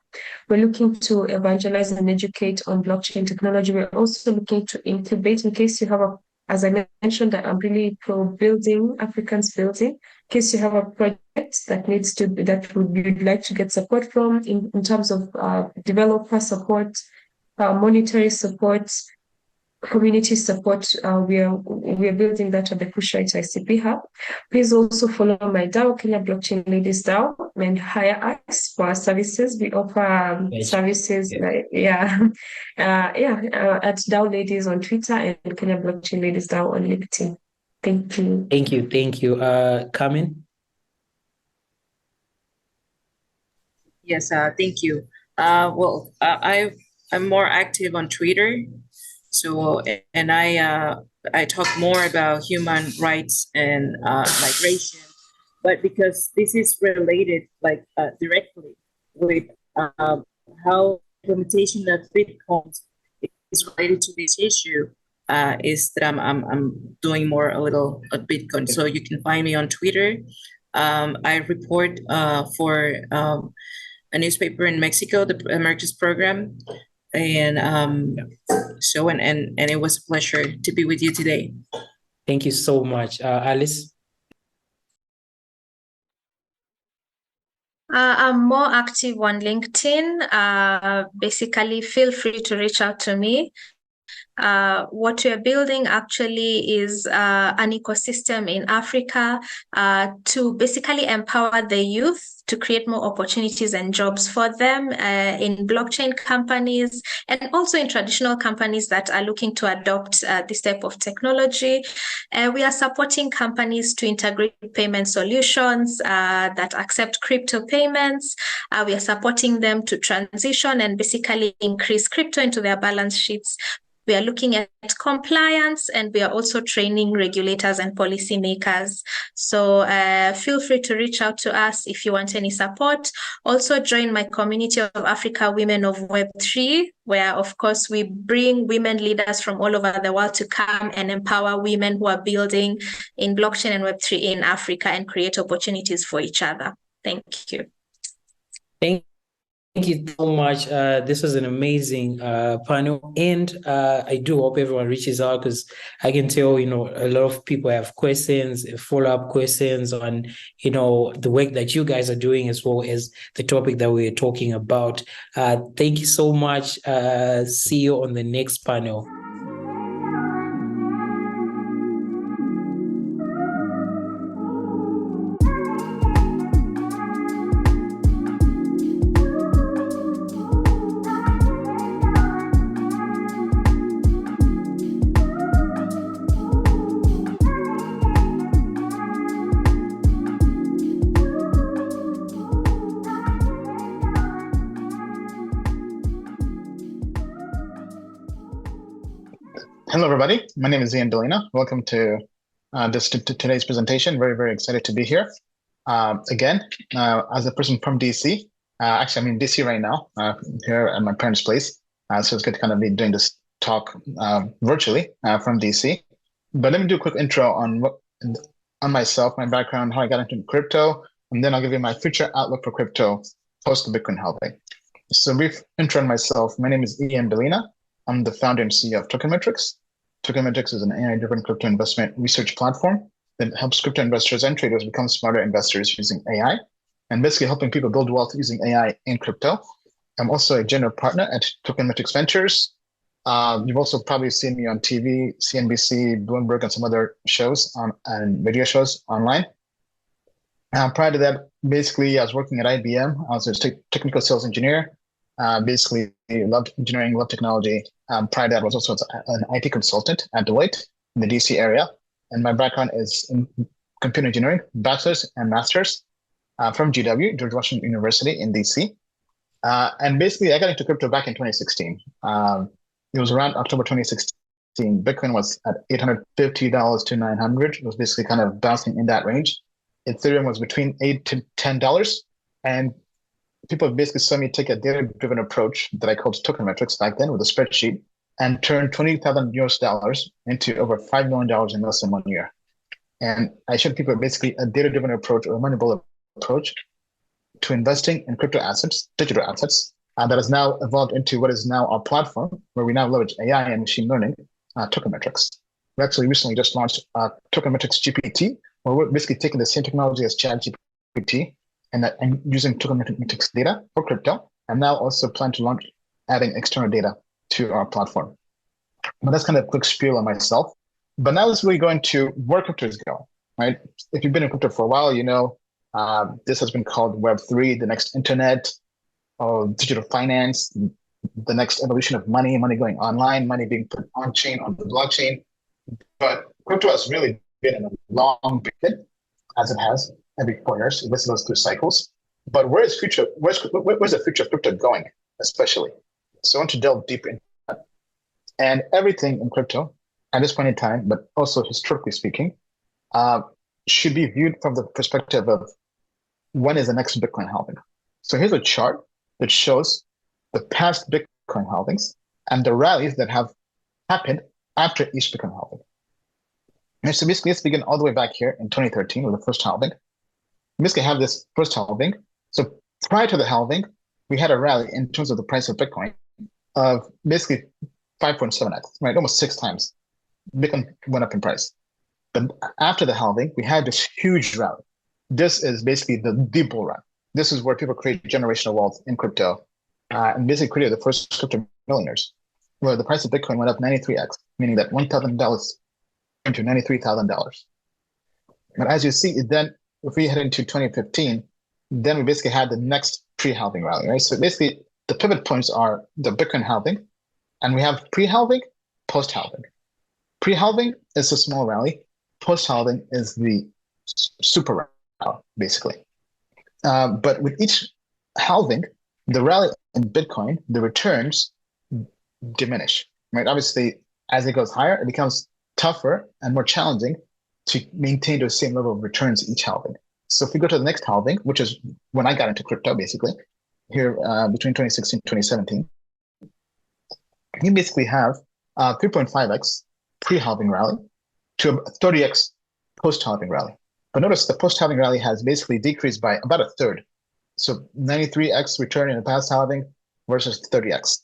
We're looking to evangelize and educate on blockchain technology. We're also looking to incubate, in case you have as I mentioned, that I'm really pro building, Africans building. In case you have a project that you'd like to get support from in terms of developer support, monetary support, community support. We are building that at the Pushright ICP Hub. Please also follow my DAO, Kenya Blockchain Ladies DAO, and hire us for our services. We offer services at DAO Ladies on Twitter and Kenya Blockchain Ladies DAO on LinkedIn. Thank you. Thank you. Carmen? Yes, thank you. I'm more active on Twitter. So, and I talk more about human rights and migration, but because this is related directly with how implementation of Bitcoin is related to this issue, is that I'm doing more a little of Bitcoin. So you can find me on Twitter. I report for a newspaper in Mexico, the Americas program. And and it was a pleasure to be with you today. Thank you so much. Alice? I'm more active on LinkedIn. Basically, feel free to reach out to me. What we're building actually is an ecosystem in Africa to basically empower the youth to create more opportunities and jobs for them in blockchain companies and also in traditional companies that are looking to adopt this type of technology. We are supporting companies to integrate payment solutions that accept crypto payments. We are supporting them to transition and basically increase crypto into their balance sheets. We are looking at compliance, and we are also training regulators and policymakers. So feel free to reach out to us if you want any support. Also join my community of Africa Women of Web3, where of course we bring women leaders from all over the world to come and empower women who are building in blockchain and Web3 in Africa and create opportunities for each other. Thank you. Thank you so much. This was an amazing panel, and I do hope everyone reaches out, because I can tell, a lot of people have questions, follow-up questions on, the work that you guys are doing, as well as the topic that we're talking about. Thank you so much. See you on the next panel. Hello, everybody. My name is Ian Delina. Welcome to today's presentation. Very, very excited to be here. Again, as a person from DC, actually, I'm in DC right now, here at my parents' place. So it's good to kind of be doing this talk virtually from DC. But let me do a quick intro on myself, my background, how I got into crypto, and then I'll give you my future outlook for crypto post the Bitcoin halving. So brief intro on myself. My name is Ian Delina. I'm the founder and CEO of Tokenmetrics. Tokenmetrics is an AI-driven crypto investment research platform that helps crypto investors and traders become smarter investors using AI, and basically helping people build wealth using AI in crypto. I'm also a general partner at Tokenmetrics Ventures. You've also probably seen me on TV, CNBC, Bloomberg, and some other shows and video shows online. Prior to that, basically, I was working at IBM. I was a technical sales engineer. Basically, loved engineering, loved technology. Prior to that, I was also an IT consultant at Deloitte in the DC area. And my background is in computer engineering, bachelor's and master's from GW, George Washington University in DC. And basically, I got into crypto back in 2016. It was around October 2016. Bitcoin was at $850 to $900. It was basically kind of bouncing in that range. Ethereum was between $8 to $10. And people basically saw me take a data-driven approach that I called Tokenmetrics back then with a spreadsheet and turn $20,000 into over $5 million in less than 1 year. And I showed people basically a data-driven approach or a Moneyball approach to investing in crypto assets, digital assets, that has now evolved into what is now our platform, where we now leverage AI and machine learning, Tokenmetrics. We actually recently just launched Tokenmetrics GPT, where we're basically taking the same technology as ChatGPT and using Tokenmetrics data for crypto, and now also plan to launch adding external data to our platform. But that's kind of a quick spiel on myself. But now let's really go into where crypto is going, right? If you've been in crypto for a while, you know this has been called Web3, the next internet, or digital finance, the next evolution of money going online, money being put on chain, on the blockchain. But crypto has really been in a long period, as it has every 4 years. It goes through cycles. But where's the future of crypto going, especially? So I want to delve deep into that. And everything in crypto at this point in time, but also historically speaking, should be viewed from the perspective of when is the next Bitcoin halving. So here's a chart that shows the past Bitcoin halvings and the rallies that have happened after each Bitcoin halving. And so basically, let's begin all the way back here in 2013 with the first halving. We basically have this first halving. So prior to the halving, we had a rally in terms of the price of Bitcoin of basically 5.7x, right? Almost 6 times. Bitcoin went up in price. But after the halving, we had this huge rally. This is basically the bull run. This is where people create generational wealth in crypto and basically created the first crypto millionaires, where the price of Bitcoin went up 93x, meaning that $1,000 into $93,000. But as you see, then if we head into 2015, then we basically had the next pre-halving rally, right? So basically, the pivot points are the Bitcoin halving, and we have pre-halving, post-halving. Pre-halving is a small rally. Post-halving is the super rally, basically. But with each halving, the rally in Bitcoin, the returns diminish, right? Obviously, as it goes higher, it becomes tougher and more challenging to maintain the same level of returns each halving. So if we go to the next halving, which is when I got into crypto, basically, here between 2016 and 2017, you basically have 3.5x pre-halving rally to a 30x post-halving rally. But notice the post-halving rally has basically decreased by about a third. So 93x return in the past halving versus 30x.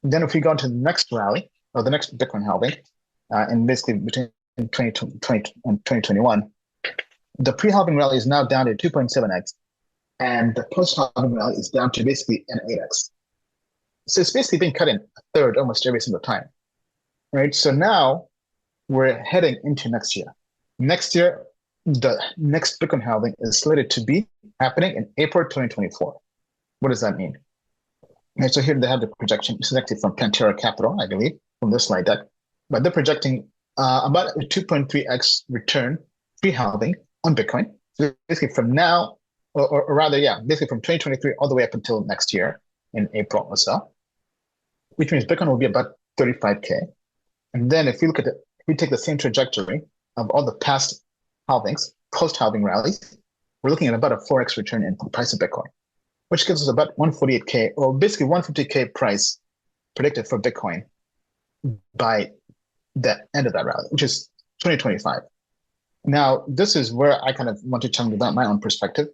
Then if we go into the next rally, or the next Bitcoin halving, and basically between 2020 and 2021, the pre-halving rally is now down to 2.7x, and the post-halving rally is down to basically an 8x. So it's basically been cut in a third almost every single time, right? So now we're heading into next year. Next year, the next Bitcoin halving is slated to be happening in April 2024. What does that mean? And so here they have the projection. This is actually from Pantera Capital, I believe, from this slide deck. But they're projecting about a 2.3x return pre-halving on Bitcoin. So basically from now, or rather, basically from 2023 all the way up until next year in April or so, which means Bitcoin will be about 35K. And then if you look at if we take the same trajectory of all the past halvings, post-halving rallies, we're looking at about a 4x return in the price of Bitcoin, which gives us about 148K or basically 150K price predicted for Bitcoin by the end of that rally, which is 2025. Now, this is where I kind of want to challenge about my own perspective.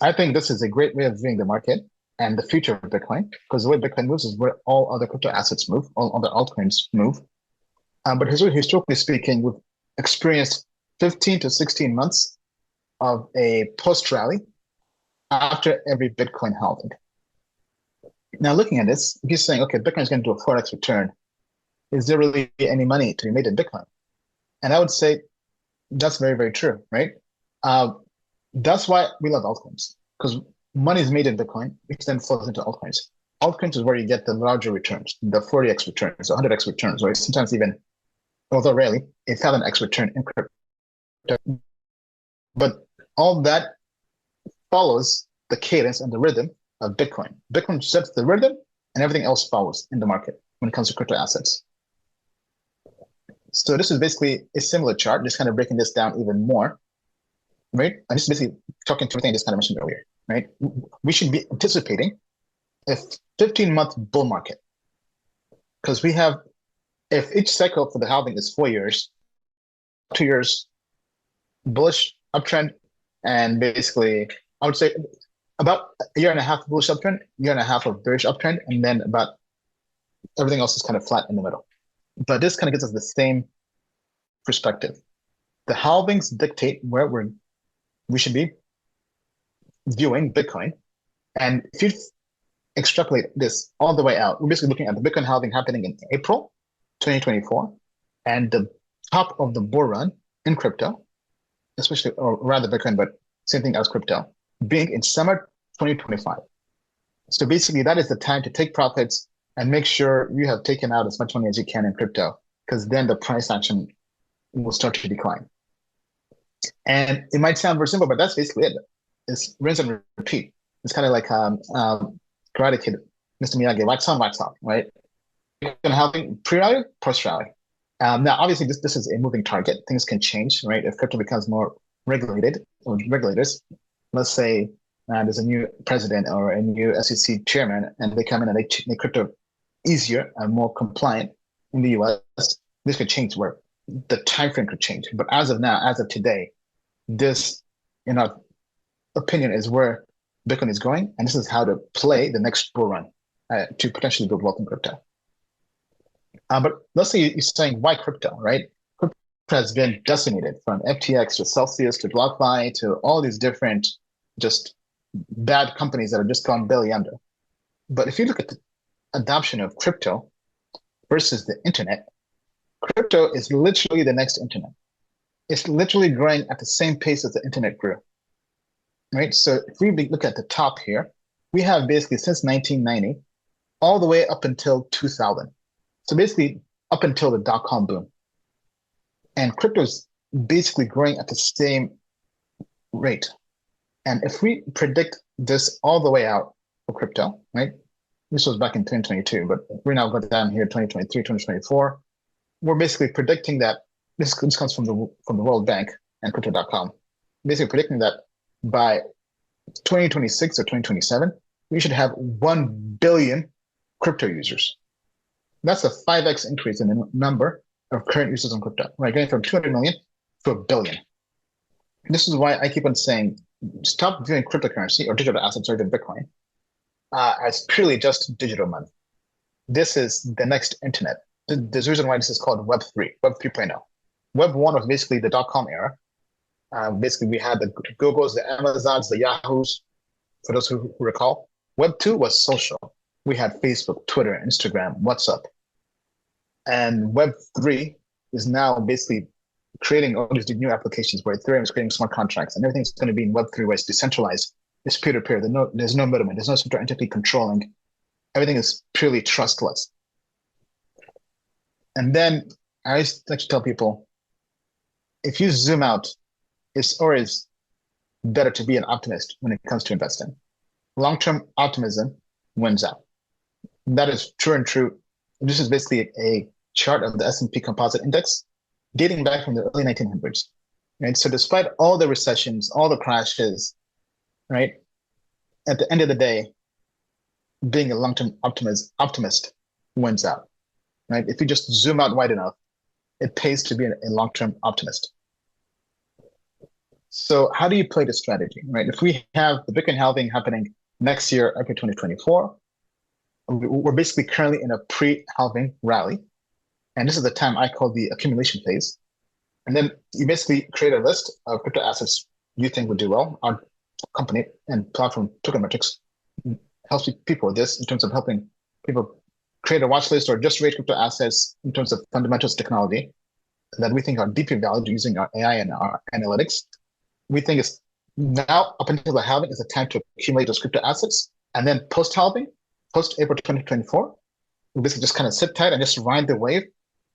I think this is a great way of viewing the market and the future of Bitcoin, because the way Bitcoin moves is where all other crypto assets move, all other altcoins move. But historically speaking, we've experienced 15 to 16 months of a post-rally after every Bitcoin halving. Now, looking at this, if you're saying, okay, Bitcoin is going to do a 4x return, is there really any money to be made in Bitcoin? And I would say that's very, very true, right? That's why we love altcoins, because money is made in Bitcoin, which then flows into altcoins. Altcoins is where you get the larger returns, the 40x returns, 100x returns, or sometimes even, although rarely, a 1000x return in crypto. But all that follows the cadence and the rhythm of Bitcoin. Bitcoin sets the rhythm and everything else follows in the market when it comes to crypto assets. So this is basically a similar chart, just kind of breaking this down even more, right? I'm just basically talking to everything I just kind of mentioned earlier, right? We should be anticipating a 15-month bull market, because we have, if each cycle for the halving is 4 years, 2 years bullish uptrend, and basically I would say about a year and a half bullish uptrend, year and a half of bearish uptrend, and then about everything else is kind of flat in the middle. But this kind of gives us the same perspective. The halvings dictate where we should be viewing Bitcoin. And if you extrapolate this all the way out, we're basically looking at the Bitcoin halving happening in April 2024, and the top of the bull run in crypto, especially, or rather Bitcoin, but same thing as crypto, being in summer 2025. So basically, that is the time to take profits and make sure you have taken out as much money as you can in crypto, because then the price action will start to decline. And it might sound very simple, but that's basically it. It's rinse and repeat. It's kind of like Karate Kid, Mr. Miyagi, wax on, wax off, right? You're gonna have pre-rally, post-rally. Now, obviously, this is a moving target. Things can change, right? If crypto becomes more regulated, or regulators, let's say there's a new president or a new SEC chairman, and they come in and they make crypto easier and more compliant in the US, this could change where the time frame could change. But as of now, as of today, this, in our opinion, is where Bitcoin is going, and this is how to play the next bull run to potentially build wealth in crypto. But let's say you're saying, why crypto, right? Crypto has been decimated from FTX to Celsius to BlockFi to all these different just bad companies that have just gone belly under. But if you look at the adoption of crypto versus the internet, crypto is literally the next internet. It's literally growing at the same pace as the internet grew, right? So if we look at the top here, we have basically since 1990, all the way up until 2000. So basically up until the dot-com boom. And crypto is basically growing at the same rate. And if we predict this all the way out for crypto, right? This was back in 2022, but we're now going down here 2023, 2024. We're basically predicting that this comes from the World Bank and crypto.com. Basically predicting that by 2026 or 2027, we should have 1 billion crypto users. That's a 5x increase in the number of current users on crypto, right? Going from 200 million to 1 billion. This is why I keep on saying, stop viewing cryptocurrency or digital assets or even Bitcoin as purely just digital money. This is the next internet. There's a reason why this is called Web 3, Web 3.0. Web 1 was basically the dot-com era. Basically, we had the Googles, the Amazons, the Yahoos, for those who recall. Web 2 was social. We had Facebook, Twitter, Instagram, WhatsApp. And Web 3 is now basically creating all these new applications where Ethereum is creating smart contracts, and everything's going to be in Web 3 where it's decentralized. It's peer-to-peer. There's no middleman. There's no central entity controlling. Everything is purely trustless. And then I always like to tell people, if you zoom out, it's always better to be an optimist when it comes to investing. Long-term optimism wins out. That is true and true. This is basically a chart of the S&P Composite Index dating back from the early 1900s. Right? So despite all the recessions, all the crashes, right, at the end of the day, being a long-term optimist wins out. Right? If you just zoom out wide enough, it pays to be a long-term optimist. So how do you play the strategy, right? If we have the Bitcoin halving happening next year, April 2024, we're basically currently in a pre-halving rally. And this is the time I call the accumulation phase. And then you basically create a list of crypto assets you think would do well. Our company and platform Tokenmetrics helps people with this in terms of helping people create a watch list or just rate crypto assets in terms of fundamentals technology that we think are deeply valued using our AI and our analytics. We think it's now up until the halving is the time to accumulate those crypto assets. And then post-halving, post-April 2024, we basically just kind of sit tight and just ride the wave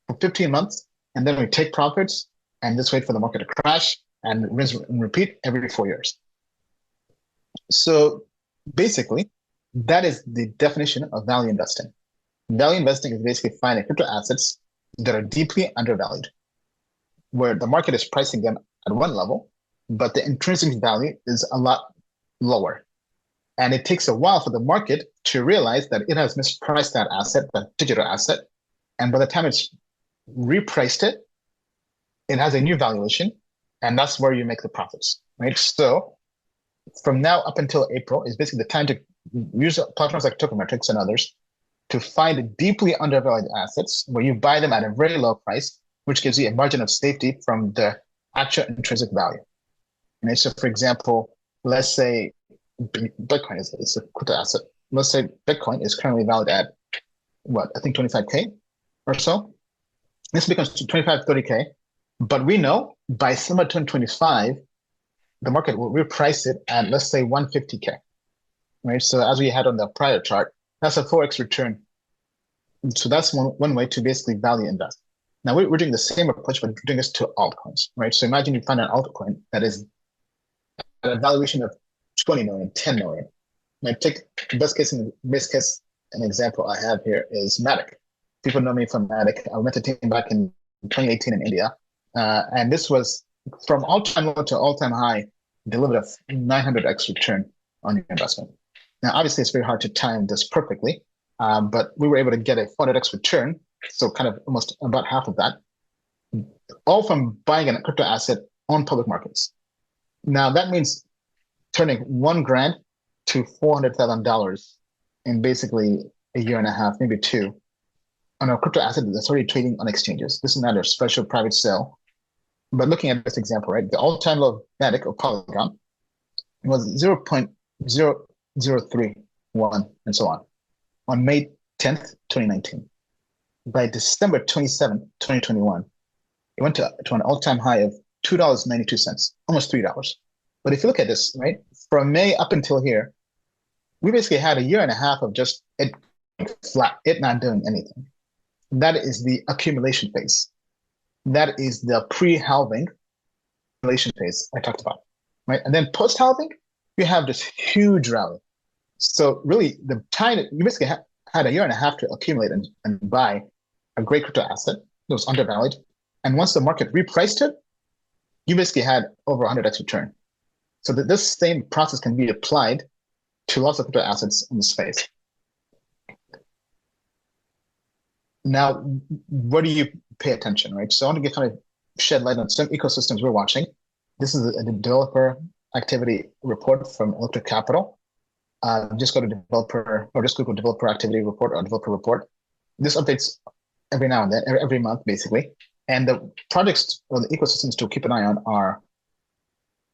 for 15 months. And then we take profits and just wait for the market to crash and rinse and repeat every 4 years. So basically, that is the definition of value investing. Value investing is basically finding crypto assets that are deeply undervalued, where the market is pricing them at one level, but the intrinsic value is a lot lower. And it takes a while for the market to realize that it has mispriced that asset, that digital asset. And by the time it's repriced it, it has a new valuation, and that's where you make the profits, right? So from now up until April is basically the time to use platforms like Tokenmetrics and others to find deeply undervalued assets where you buy them at a very low price, which gives you a margin of safety from the actual intrinsic value. And so, for example, let's say Bitcoin is a crypto asset. Let's say Bitcoin is currently valued at what, I think 25K or so. This becomes 25, 30K. But we know by summer 2025, the market will reprice it at, let's say, 150K, right? So as we had on the prior chart, that's a 4x return. So that's one way to basically value invest. Now we're doing the same approach, but we're doing this to altcoins, right? So imagine you find an altcoin that is at a valuation of 20 million, 10 million. Now take the best case and best case, an example I have here is Matic. People know me from Matic. I went to team back in 2018 in India. And this was from all-time low to all-time high, delivered a 900x return on your investment. Now, obviously, it's very hard to time this perfectly, but we were able to get a 400x return, so kind of almost about half of that, all from buying a crypto asset on public markets. Now, that means turning $1,000 to $400,000 in basically a year and a half, maybe two, on a crypto asset that's already trading on exchanges. This is not a special private sale. But looking at this example, right, the all-time low of Matic or Polygon was 0.0031 and so on May 10th, 2019. By December 27th, 2021, it went to an all-time high of $2.92, almost $3. But if you look at this, right, from May up until here, we basically had a year and a half of just it flat, it not doing anything. That is the accumulation phase. That is the pre-halving accumulation phase I talked about, right? And then post-halving, you have this huge rally. So really, the time you basically had a year and a half to accumulate and buy a great crypto asset that was undervalued. And once the market repriced it, you basically had over 100x return. So that this same process can be applied to lots of crypto assets in the space. Now, what do you pay attention, right? So I want to kind of shed light on some ecosystems we're watching. This is a developer activity report from Electric Capital. Just go to developer, or just Google developer activity report or developer report. This updates every now and then, every month, basically. And the projects or the ecosystems to keep an eye on are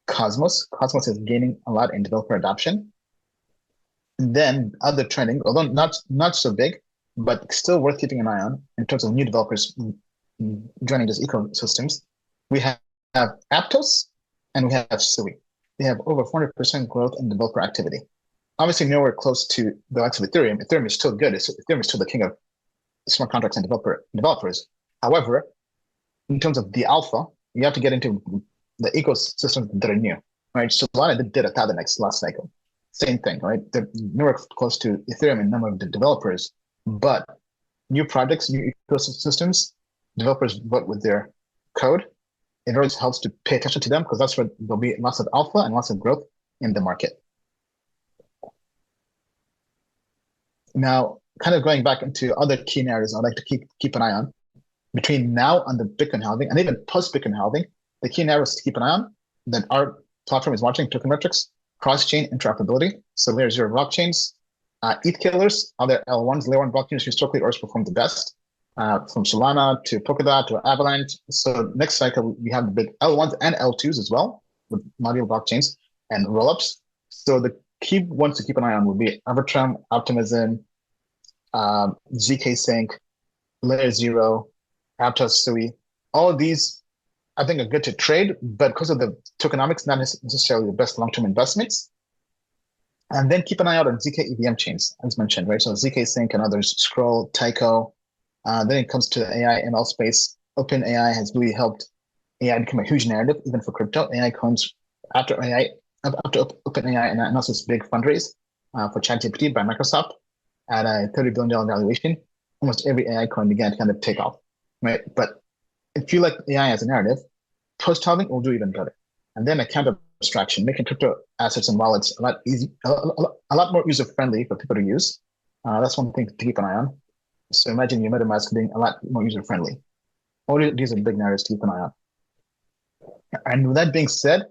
Cosmos. Cosmos is gaining a lot in developer adoption. And then other trending, although not so big, but still worth keeping an eye on in terms of new developers joining these ecosystems. We have Aptos and we have Sui. They have over 400% growth in developer activity. Obviously, nowhere close to the likes of Ethereum. Ethereum is still good. Ethereum is still the king of smart contracts and developers. However, in terms of the alpha, you have to get into the ecosystems that are new, right? Solana did 1,000x last cycle. Same thing, right? They're nowhere close to Ethereum in number of the developers, but new projects, new ecosystems, developers vote with their code. It always helps to pay attention to them because that's where there'll be lots of alpha and lots of growth in the market. Now, kind of going back into other key narratives I'd like to keep an eye on. Between now and the Bitcoin halving, and even post-Bitcoin halving, the key narratives to keep an eye on that our platform is watching, Tokenmetrics, cross-chain interoperability, so layer 0 blockchains, ETH killers, other L1s, layer 1 blockchains historically always perform the best, from Solana to Polkadot to Avalanche. So next cycle, we have the big L1s and L2s as well, with module blockchains and rollups. So the key ones to keep an eye on would be Arbitrum, Optimism, ZK Sync, Layer 0, Aptos, Sui. All of these, I think, are good to trade, but because of the tokenomics, not necessarily the best long-term investments. And then keep an eye out on ZK EVM chains, as mentioned, right? So ZK Sync and others, Scroll, Tyco. Then it comes to the AI ML space. OpenAI has really helped AI become a huge narrative, even for crypto. AI coins after OpenAI announced this big fundraise for ChatGPT by Microsoft at a $30 billion valuation. Almost every AI coin began to kind of take off, right? But if you like AI as a narrative, post-halving will do even better. And then account abstraction, making crypto assets and wallets a lot more user-friendly for people to use. That's one thing to keep an eye on. So imagine your MetaMask being a lot more user-friendly. All these are big narratives to keep an eye on. And with that being said,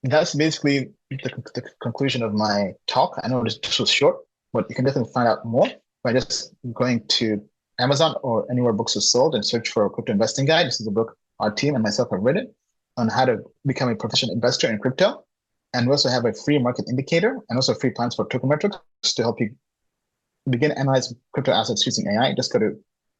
that's basically the conclusion of my talk. I know this was short, but you can definitely find out more by just going to Amazon or anywhere books are sold and search for a crypto investing guide. This is a book our team and myself have written on how to become a proficient investor in crypto. And we also have a free market indicator and also free plans for Tokenmetrics to help you begin analyzing crypto assets using AI. Just go to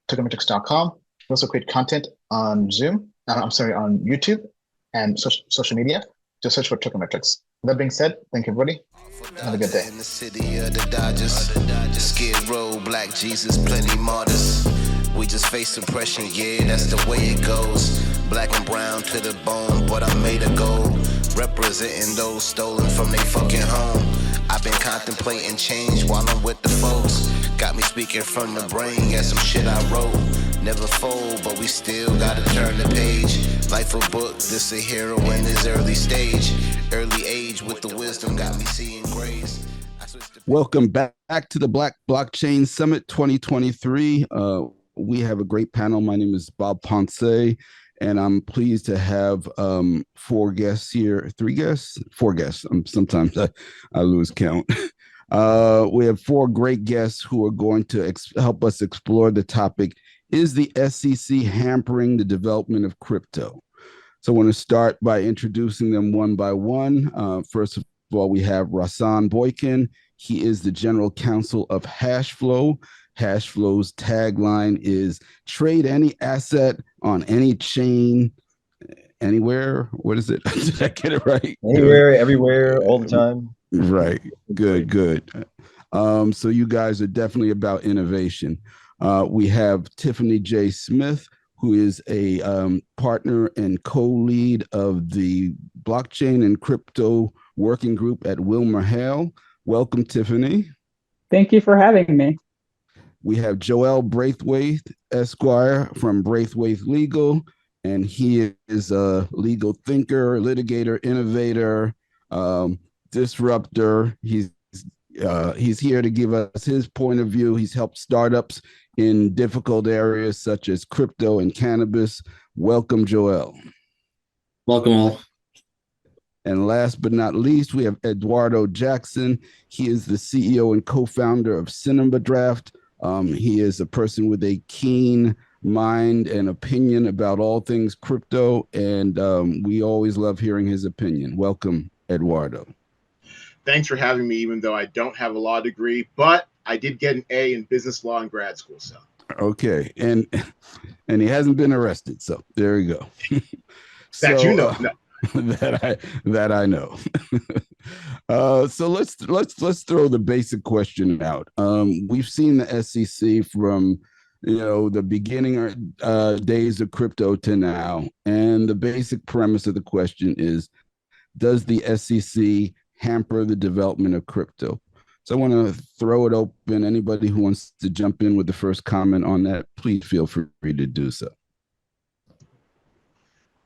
tokenmetrics.com We also create content on Zoom. I'm sorry, on YouTube and social media. Just search for Tokenmetrics. With that being said, thank you, everybody. Have a good day. In the city of the Dodgers, Skid Row, Black Jesus, plenty martyrs. We just face oppression, yeah, that's the way it goes. Black and brown to the bone, but I'm made of gold. Representing those stolen from their fucking home. I've been contemplating change while I'm with the folks. Got me speaking from the brain, yeah, some shit I wrote. Never fold, but we still gotta turn the page. Life a book, this a hero in his early stage. Early age with the wisdom got me seeing grace. Welcome back to the Black Blockchain Summit 2023. We have a great panel. My name is Bob Ponce, and I'm pleased to have four guests here. Four guests. Sometimes I lose count. We have four great guests who are going to help us explore the topic, is the SEC hampering the development of crypto? So I want to start by introducing them one by one. First of all, we have Rasan Boykin. He is the general counsel of Hashflow. Hashflow's tagline is trade any asset on any chain, anywhere. What is it? Did I get it right? Anywhere, everywhere, all the time. Right. Good. So you guys are definitely about innovation. We have Tiffany J. Smith, who is a partner and co-lead of the blockchain and crypto working group at WilmerHale. Welcome, Tiffany. Thank you for having me. We have Joel Braithwaite, Esquire from Braithwaite Legal, and he is a legal thinker, litigator, innovator, disruptor. He's here to give us his point of view. He's helped startups in difficult areas such as crypto and cannabis. Welcome, Joel. Welcome all. And last but not least, we have Eduardo Jackson. He is the CEO and co-founder of Cinema Draft. He is a person with a keen mind and opinion about all things crypto, and we always love hearing his opinion. Welcome, Eduardo. Thanks for having me, even though I don't have a law degree, but I did get an A in business law in grad school. So okay, and he hasn't been arrested, so there you go. That you know, no. that I know. So let's throw the basic question out. We've seen the SEC from the beginning days of crypto to now, and the basic premise of the question is, does the SEC hamper the development of crypto? So I want to throw it open. Anybody who wants to jump in with the first comment on that, please feel free to do so.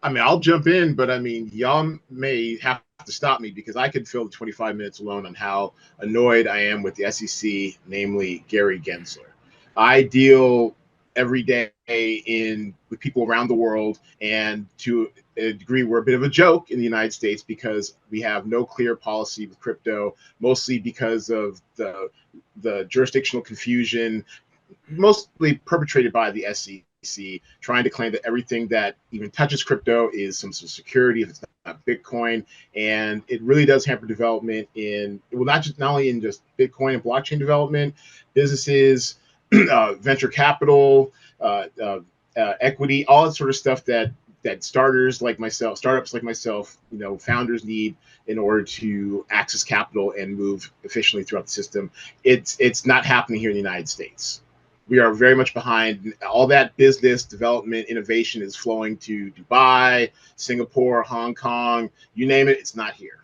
I mean, I'll jump in, but I mean, y'all may have to stop me because I could fill the 25 minutes alone on how annoyed I am with the SEC, namely Gary Gensler. I deal every day with people around the world, and to a degree, we're a bit of a joke in the United States because we have no clear policy with crypto, mostly because of the jurisdictional confusion, mostly perpetrated by the SEC, trying to claim that everything that even touches crypto is some sort of security if it's not Bitcoin. And it really does hamper development not only in just Bitcoin and blockchain development, businesses, venture capital, equity, all that sort of stuff that startups like myself, founders need in order to access capital and move efficiently throughout the system. It's not happening here in the United States. We are very much behind. All that business development innovation is flowing to Dubai, Singapore, Hong Kong, you name it, it's not here.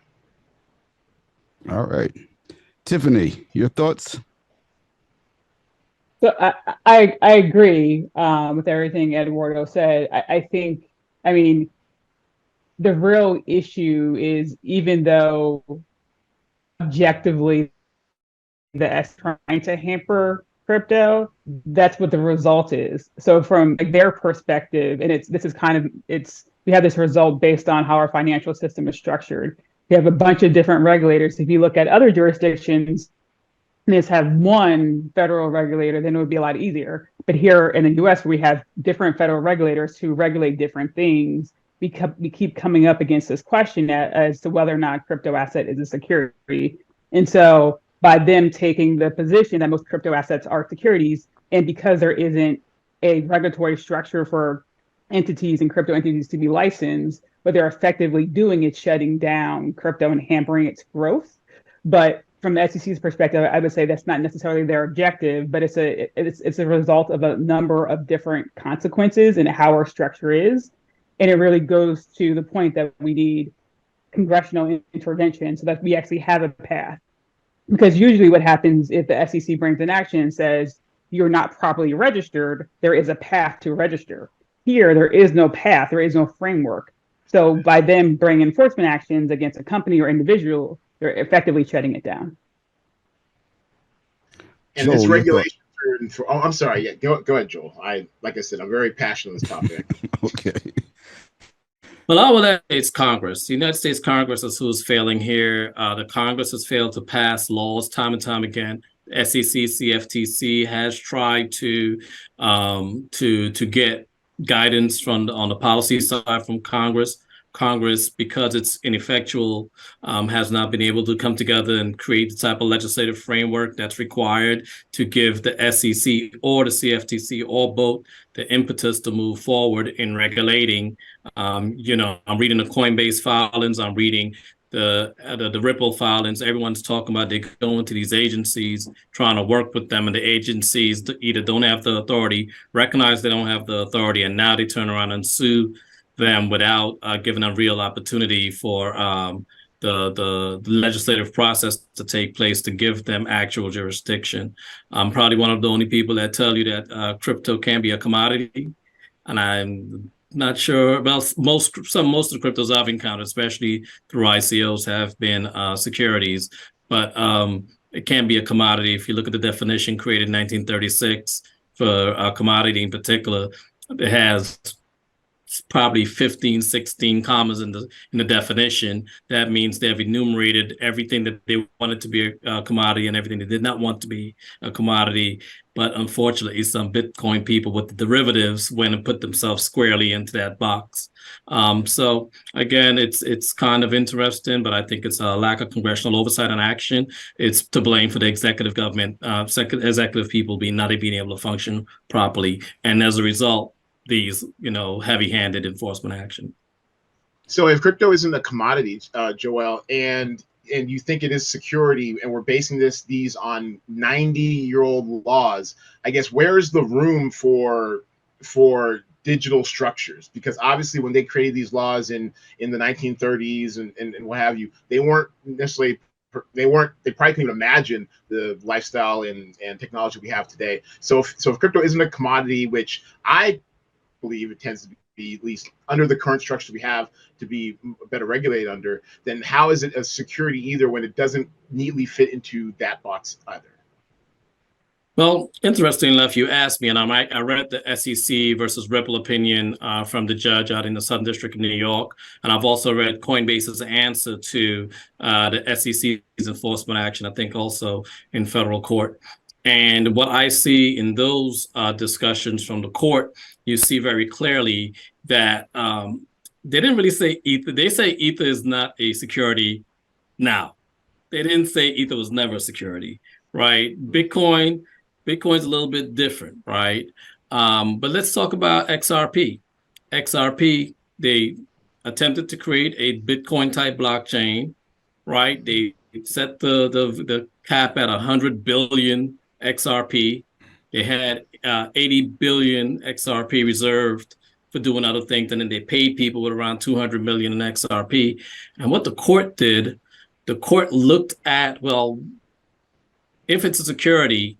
All right. Tiffany, your thoughts? So I agree with everything Eduardo said. I think, the real issue is, even though objectively the S trying to hamper crypto, that's what the result is. So from their perspective, and we have this result based on how our financial system is structured. We have a bunch of different regulators. If you look at other jurisdictions, just have one federal regulator, then it would be a lot easier. But here in the US, we have different federal regulators who regulate different things. We keep coming up against this question as to whether or not crypto asset is a security. And so by them taking the position that most crypto assets are securities, and because there isn't a regulatory structure for entities and crypto entities to be licensed. What they're effectively doing is shutting down crypto and hampering its growth. But from the SEC's perspective, I would say that's not necessarily their objective, but it's a result of a number of different consequences in how our structure is. And it really goes to the point that we need congressional intervention so that we actually have a path. Because usually what happens if the SEC brings an action and says you're not properly registered, there is a path to register. Here, there is no path, there is no framework. So by them bringing enforcement actions against a company or individual, they're effectively shutting it down. And Joel, this your regulation oh, I'm sorry. Yeah, go ahead, Joel. Like I said, I'm very passionate on this topic. Okay. Well, I would say it's Congress. The United States Congress is who's failing here. The Congress has failed to pass laws time and time again. SEC, CFTC has tried to get guidance on the policy side from Congress. Congress, because it's ineffectual, has not been able to come together and create the type of legislative framework that's required to give the SEC or the CFTC or both the impetus to move forward in regulating. I'm reading the Coinbase filings, I'm reading the Ripple filings. Everyone's talking about they go into these agencies trying to work with them, and the agencies either don't have the authority, recognize they don't have the authority, and now they turn around and sue them without giving them real opportunity for the legislative process to take place to give them actual jurisdiction. I'm probably one of the only people that tell you that crypto can be a commodity, and I'm not sure. Well, most of the cryptos I've encountered, especially through ICOs, have been securities, but it can be a commodity. If you look at the definition created in 1936 for a commodity in particular, it has probably 15, 16 commas in the definition. That means they've enumerated everything that they wanted to be a commodity and everything they did not want to be a commodity. But unfortunately, some Bitcoin people with the derivatives went and put themselves squarely into that box. So again, it's kind of interesting, but I think it's a lack of congressional oversight and action. It's to blame for the executive government, executive people not being able to function properly. And as a result, these, heavy-handed enforcement action. So if crypto isn't a commodity, Joel, and you think it is security, and we're basing these on 90-year-old laws, I guess where's the room for digital structures? Because obviously when they created these laws in the 1930s and what have you, they probably couldn't even imagine the lifestyle and technology we have today. So if crypto isn't a commodity, which I believe it tends to be, at least under the current structure we have, to be better regulated under, then how is it a security either when it doesn't neatly fit into that box either? Well, interesting enough, you asked me, and I read the SEC versus Ripple opinion from the judge out in the Southern District of New York, and I've also read Coinbase's answer to the SEC's enforcement action, I think also in federal court. And what I see in those discussions from the court, you see very clearly that they didn't really say Ether. They say Ether is not a security now. They didn't say Ether was never a security, right? Bitcoin's a little bit different, right? But let's talk about XRP. XRP, they attempted to create a Bitcoin-type blockchain, right? They set the cap at 100 billion XRP. They had 80 billion XRP reserved for doing other things, and then they paid people with around 200 million in XRP. And what the court did, the court looked at, well, if it's a security,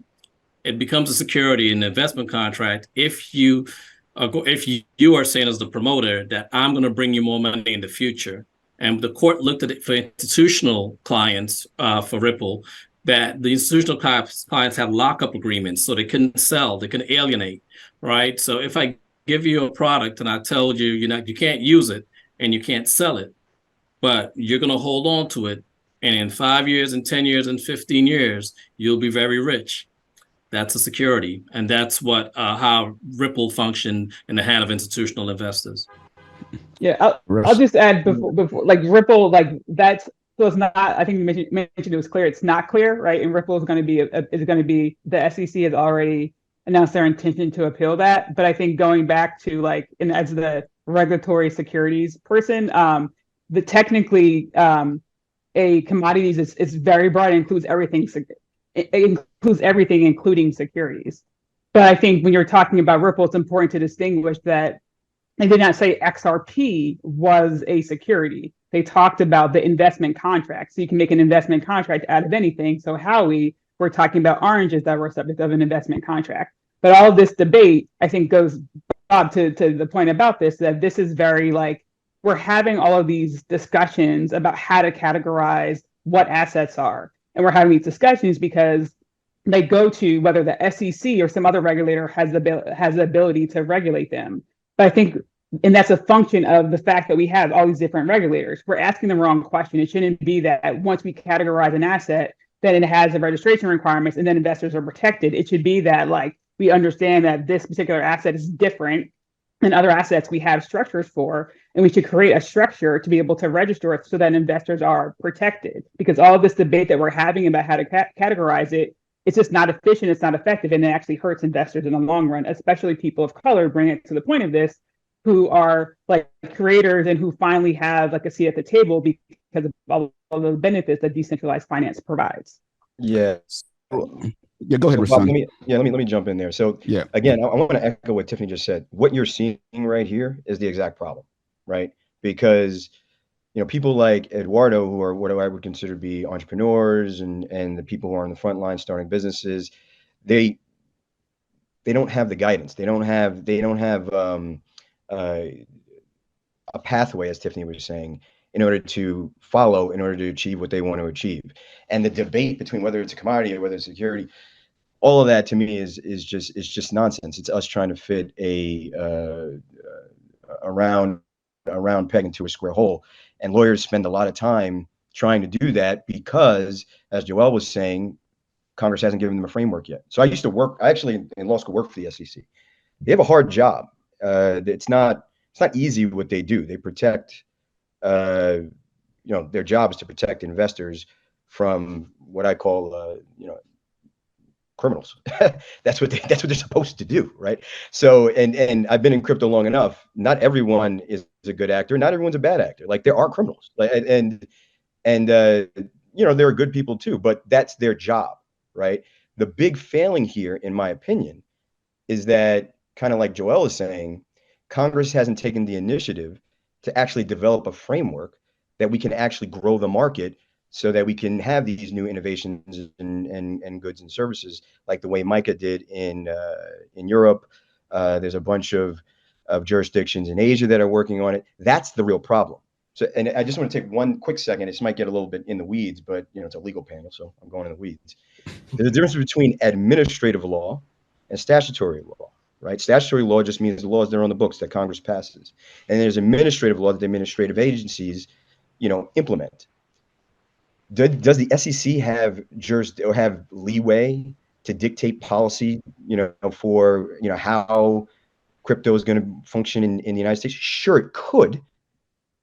it becomes a security in the investment contract if you are saying as the promoter that I'm going to bring you more money in the future. And the court looked at it for institutional clients for Ripple, that the institutional clients have lockup agreements, so they couldn't sell, they can alienate, right? So if I give you a product and I tell you you can't use it and you can't sell it, but you're going to hold on to it, and in 5 years and 10 years and 15 years, you'll be very rich. That's a security, and that's what how Ripple functioned in the hand of institutional investors. Yeah, I'll just add before like Ripple, like that's. So it's not. I think you mentioned it was clear. It's not clear, right? And Ripple is going to be the SEC has already announced their intention to appeal that. But I think going back to like, and as the regulatory securities person, the technically a commodities is very broad. It includes everything. It includes everything, including securities. But I think when you're talking about Ripple, it's important to distinguish that they did not say XRP was a security. They talked about the investment contract. So you can make an investment contract out of anything. So Howie, we're talking about oranges that were subject of an investment contract. But all of this debate, I think, goes, Bob, to the point about this, that this is very like, we're having all of these discussions about how to categorize what assets are. And we're having these discussions because they go to whether the SEC or some other regulator has the ability to regulate them. But I think, and that's a function of the fact that we have all these different regulators. We're asking the wrong question. It shouldn't be that once we categorize an asset, then it has the registration requirements and then investors are protected. It should be that like we understand that this particular asset is different than other assets we have structures for, and we should create a structure to be able to register it so that investors are protected. Because all of this debate that we're having about how to categorize it, it's just not efficient, it's not effective, and it actually hurts investors in the long run, especially people of color, bring it to the point of this, who are like creators and who finally have like a seat at the table because of all of the benefits that decentralized finance provides. Yes. Yeah, go ahead, Bob, Rasan. let me jump in there. So yeah, again, I want to echo what Tiffany just said. What you're seeing right here is the exact problem, right? Because people like Eduardo, who are what I would consider to be entrepreneurs and the people who are on the front line starting businesses, they don't have the guidance. They don't have a pathway, as Tiffany was saying, in order to follow, in order to achieve what they want to achieve. And the debate between whether it's a commodity or whether it's security, all of that to me is just nonsense. It's us trying to fit a round peg into a square hole. And lawyers spend a lot of time trying to do that because, as Joel was saying, Congress hasn't given them a framework yet. So I actually in law school worked for the SEC. They have a hard job. It's not easy what they do. They protect, their job is to protect investors from what I call, criminals. That's what they're supposed to do, right? So, and I've been in crypto long enough. Not everyone is a good actor. Not everyone's a bad actor. Like there are criminals, and there are good people too. But that's their job, right? The big failing here, in my opinion, is that kind of like Joel is saying, Congress hasn't taken the initiative to actually develop a framework that we can actually grow the market so that we can have these new innovations and goods and services like the way MiCA did in Europe. There's a bunch of jurisdictions in Asia that are working on it. That's the real problem. So, and I just want to take one quick second. This might get a little bit in the weeds, but it's a legal panel, so I'm going in the weeds. There's a difference between administrative law and statutory law, right? Statutory law just means the laws that are on the books that Congress passes. And there's administrative law that the administrative agencies, implement. Does the SEC have have leeway to dictate policy, for how crypto is going to function in the United States? Sure, it could,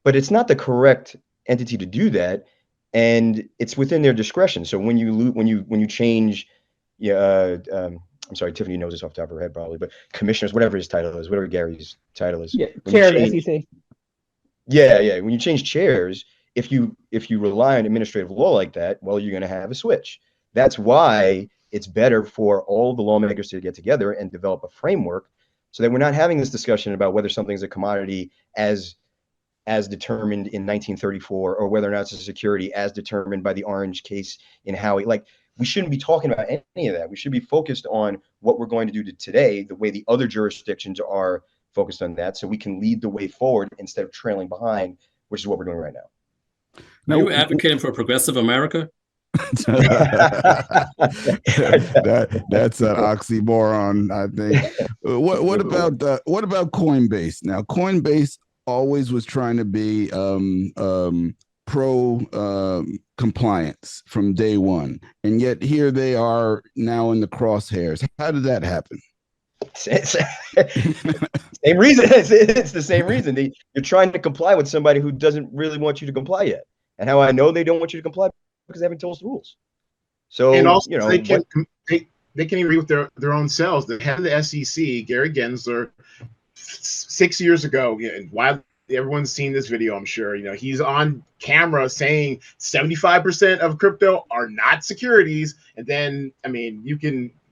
but it's not the correct entity to do that, and it's within their discretion. So when you change, I'm sorry, Tiffany knows this off the top of her head probably, but commissioners, whatever his title is, whatever Gary's title is, chair of the SEC. Yeah. When you change chairs, if you rely on administrative law like that, well, you're going to have a switch. That's why it's better for all the lawmakers to get together and develop a framework so that we're not having this discussion about whether something's a commodity as determined in 1934 or whether or not it's a security as determined by the Orange case in Howie. Like, we shouldn't be talking about any of that. We should be focused on what we're going to do today, the way the other jurisdictions are focused on that, so we can lead the way forward instead of trailing behind, which is what we're doing right now. Are you advocating for progressive America? That's an oxymoron, I think. What about Coinbase? Now, Coinbase always was trying to be pro compliance from day one, and yet here they are now in the crosshairs. How did that happen? Same reason. It's the same reason. You're trying to comply with somebody who doesn't really want you to comply yet. And how I know they don't want you to comply? Because they haven't told us the rules. So, and also they can't even read with their own selves. The head of the SEC, Gary Gensler, 6 years ago, and why everyone's seen this video, I'm sure, he's on camera saying 75% of crypto are not securities. And then, I mean,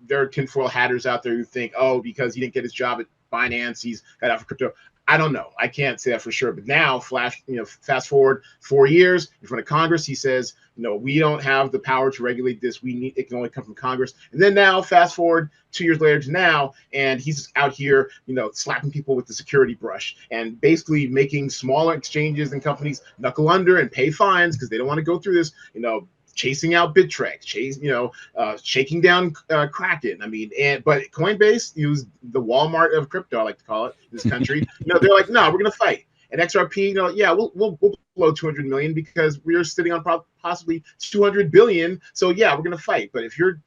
there are tinfoil hatters out there who think, oh, because he didn't get his job at Binance, he's got out for crypto. I don't know. I can't say that for sure. But now, fast forward 4 years in front of Congress, he says, we don't have the power to regulate this. It can only come from Congress. And then now, fast forward 2 years later to now, and he's out here, slapping people with the security brush and basically making smaller exchanges and companies knuckle under and pay fines because they don't want to go through this, chasing out Bittrex, shaking down Kraken. I mean, but Coinbase, who's the Walmart of crypto, I like to call it, in this country, they're like, no, we're gonna fight. And XRP, we'll blow 200 million because we're sitting on possibly 200 billion. So yeah, we're gonna fight. But if you're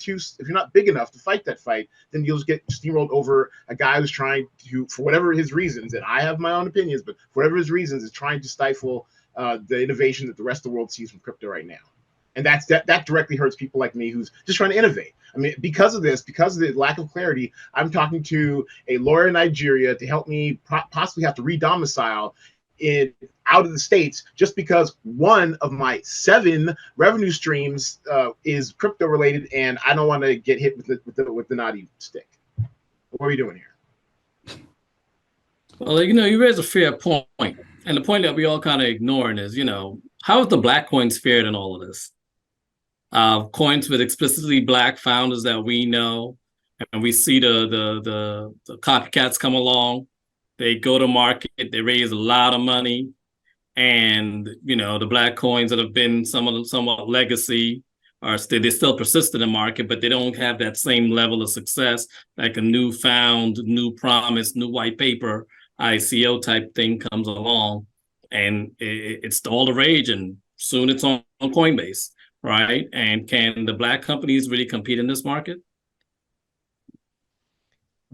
not big enough to fight that fight, then you'll just get steamrolled over a guy who's trying to, for whatever his reasons, and I have my own opinions, but for whatever his reasons, is trying to stifle the innovation that the rest of the world sees from crypto right now. And that directly hurts people like me who's just trying to innovate. I mean, because of the lack of clarity, I'm talking to a lawyer in Nigeria to help me possibly have to re-domicile out of the States just because one of my 7 revenue streams is crypto related, and I don't want to get hit with the naughty stick. What are we doing here? Well, you raise a fair point. And the point that we all kind of ignoring is, how is the Black coin fared in all of this? Coins with explicitly Black founders that we know, and we see the copycats come along. They go to market, they raise a lot of money, and the Black coins that have been somewhat legacy they still persist in the market, but they don't have that same level of success like a new promise, new white paper ICO type thing comes along, and it's all the rage, and soon it's on Coinbase. Right. And can the Black companies really compete in this market?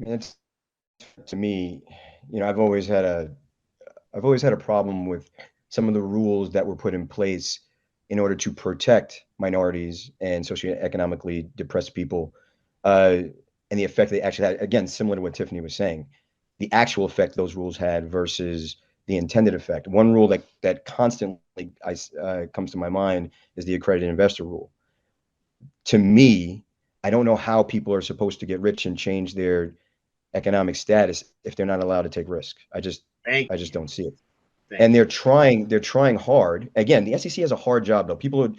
To me, I've always had a problem with some of the rules that were put in place in order to protect minorities and socioeconomically depressed people, and the effect they actually had, again, similar to what Tiffany was saying, the actual effect those rules had versus the intended effect. One rule that constantly comes to my mind is the accredited investor rule. To me, I don't know how people are supposed to get rich and change their economic status if they're not allowed to take risk. I just don't see it. And they're trying hard. Again, the SEC has a hard job though. People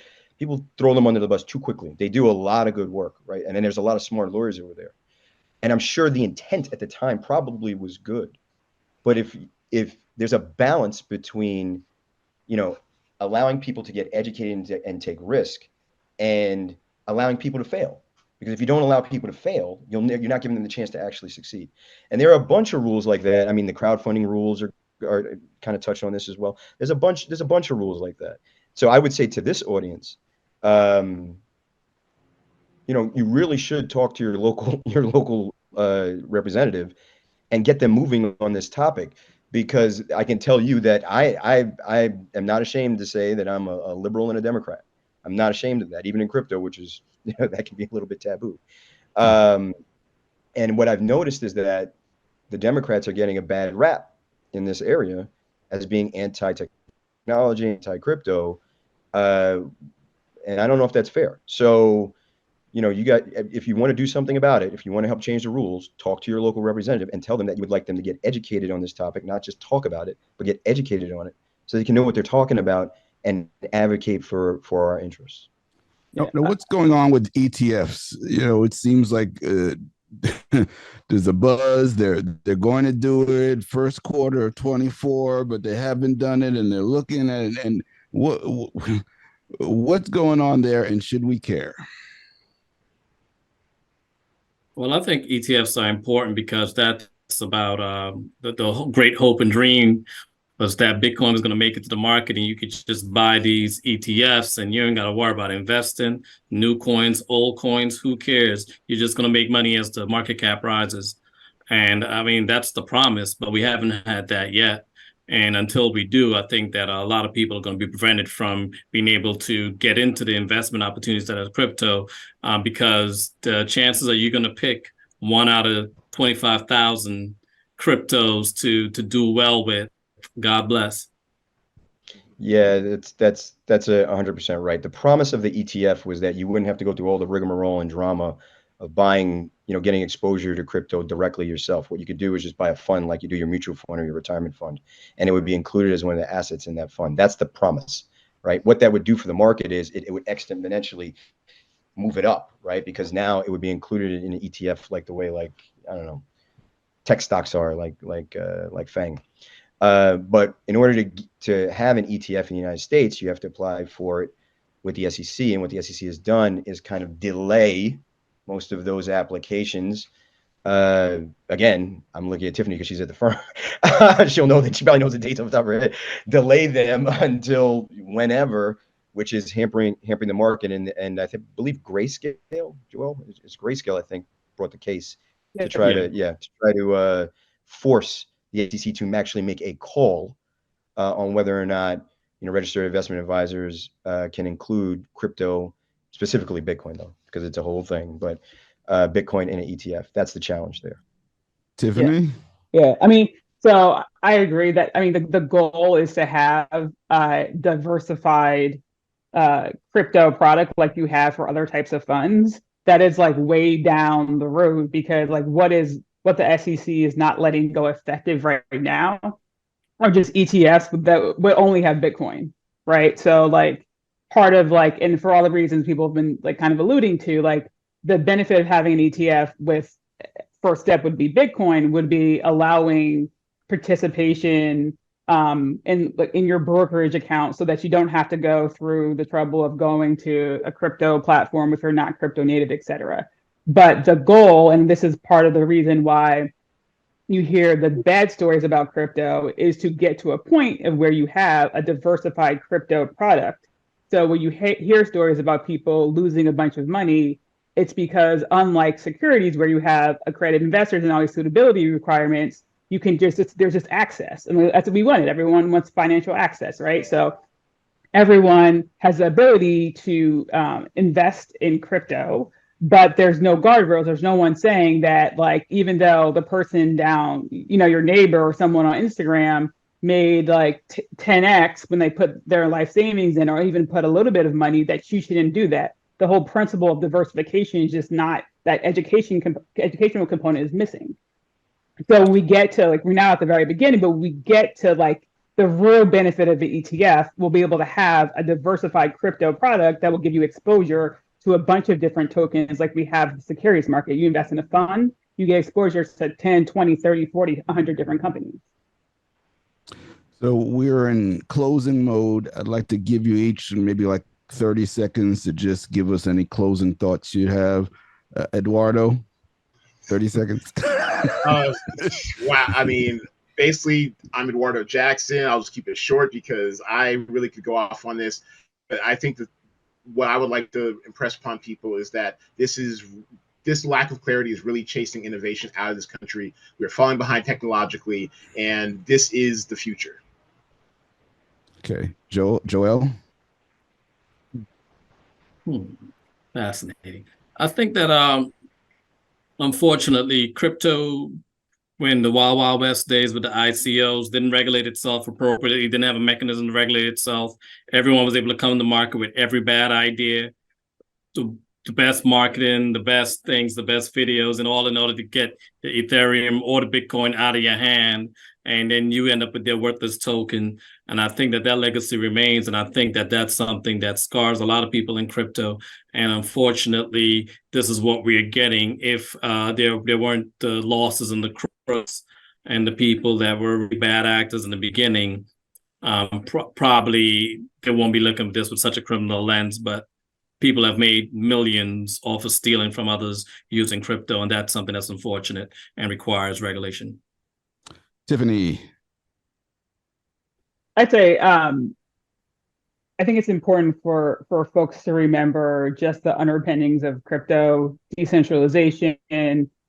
throw them under the bus too quickly. They do a lot of good work, right? And then there's a lot of smart lawyers over there. And I'm sure the intent at the time probably was good. But if there's a balance between, allowing people to get educated and take risk and allowing people to fail. Because if you don't allow people to fail, you're not giving them the chance to actually succeed. And there are a bunch of rules like that. I mean, the crowdfunding rules are kind of touched on this as well. There's a bunch of rules like that. So I would say to this audience, you really should talk to your local representative and get them moving on this topic. Because I can tell you that I am not ashamed to say that I'm a liberal and a Democrat. I'm not ashamed of that, even in crypto, which is that can be a little bit taboo. And what I've noticed is that the Democrats are getting a bad rap in this area as being anti-technology, anti-crypto, and I don't know if that's fair. So, if you want to do something about it, if you want to help change the rules, talk to your local representative and tell them that you would like them to get educated on this topic, not just talk about it, but get educated on it so they can know what they're talking about and advocate for our interests. Now, what's going on with ETFs? It seems like there's a buzz. They're going to do it first quarter of 24, but they haven't done it, and they're looking at it. And what's going on there, and should we care? Well, I think ETFs are important because that's about the great hope and dream was that Bitcoin was going to make it to the market and you could just buy these ETFs and you ain't got to worry about investing, new coins, old coins, who cares? You're just going to make money as the market cap rises. And I mean, that's the promise, but we haven't had that yet. And until we do, I think that a lot of people are going to be prevented from being able to get into the investment opportunities that are crypto, because the chances are you're going to pick one out of 25,000 cryptos to do well with. God bless. Yeah, that's 100% right. The promise of the ETF was that you wouldn't have to go through all the rigmarole and drama of buying, getting exposure to crypto directly yourself. What you could do is just buy a fund like you do your mutual fund or your retirement fund, and it would be included as one of the assets in that fund. That's the promise, right? What that would do for the market is it would exponentially move it up, right? Because now it would be included in an ETF like the way, like, I don't know, tech stocks are, like FANG. But in order to have an ETF in the United States, you have to apply for it with the SEC. And what the SEC has done is kind of delay most of those applications. Again, I'm looking at Tiffany because she's at the firm. She'll know that she probably knows the dates off the top of her head. Delay them until whenever, which is hampering the market. And I believe Grayscale, Joel, it's Grayscale, I think, brought the case to try to force the SEC to actually make a call on whether or not registered investment advisors can include crypto, specifically Bitcoin, though, because it's a whole thing. But Bitcoin in an ETF, that's the challenge there. Tiffany? Yeah. I mean, so I agree that, I mean, the goal is to have diversified crypto product like you have for other types of funds. That is like way down the road, because like what the SEC is not letting go effective right now are just ETFs that would only have Bitcoin, right? So like part of like, and for all the reasons people have been like kind of alluding to, like the benefit of having an ETF with first step would be Bitcoin, would be allowing participation in your brokerage account, so that you don't have to go through the trouble of going to a crypto platform if you're not crypto native, et cetera. But the goal, and this is part of the reason why you hear the bad stories about crypto, is to get to a point of where you have a diversified crypto product. So when you hear stories about people losing a bunch of money, it's because unlike securities where you have accredited investors and all these suitability requirements, you can there's just access. And that's what we wanted. Everyone wants financial access, right? So everyone has the ability to invest in crypto, but there's no guardrails. There's no one saying that, like, even though the person down, your neighbor or someone on Instagram made like 10x when they put their life savings in, or even put a little bit of money, that you shouldn't do that. The whole principle of diversification is just not, that educational component is missing. So we get to, like, we're now at the very beginning, but we get to like the real benefit of the ETF. We'll be able to have a diversified crypto product that will give you exposure to a bunch of different tokens, like we have the securities market. You invest in a fund, you get exposure to 10, 20, 30, 40, 100 different companies. So we're in closing mode. I'd like to give you each maybe like 30 seconds to just give us any closing thoughts you have. Eduardo, 30 seconds. Wow. I mean, basically, I'm Eduardo Jackson. I'll just keep it short because I really could go off on this. But I think that what I would like to impress upon people is that this lack of clarity is really chasing innovation out of this country. We're falling behind technologically, and this is the future. Okay. Joel? Fascinating. I think that unfortunately, crypto, when the Wild Wild West days with the ICOs, didn't regulate itself appropriately, didn't have a mechanism to regulate itself. Everyone was able to come to market with every bad idea, the best marketing, the best things, the best videos, and all in order to get the Ethereum or the Bitcoin out of your hand. And then you end up with their worthless token. And I think that legacy remains. And I think that that's something that scars a lot of people in crypto. And unfortunately, this is what we are getting if there weren't the losses and the crooks and the people that were really bad actors in the beginning. Probably they won't be looking at this with such a criminal lens, but people have made millions off of stealing from others using crypto. And that's something that's unfortunate and requires regulation. Tiffany. I'd say I think it's important for folks to remember just the underpinnings of crypto, decentralization,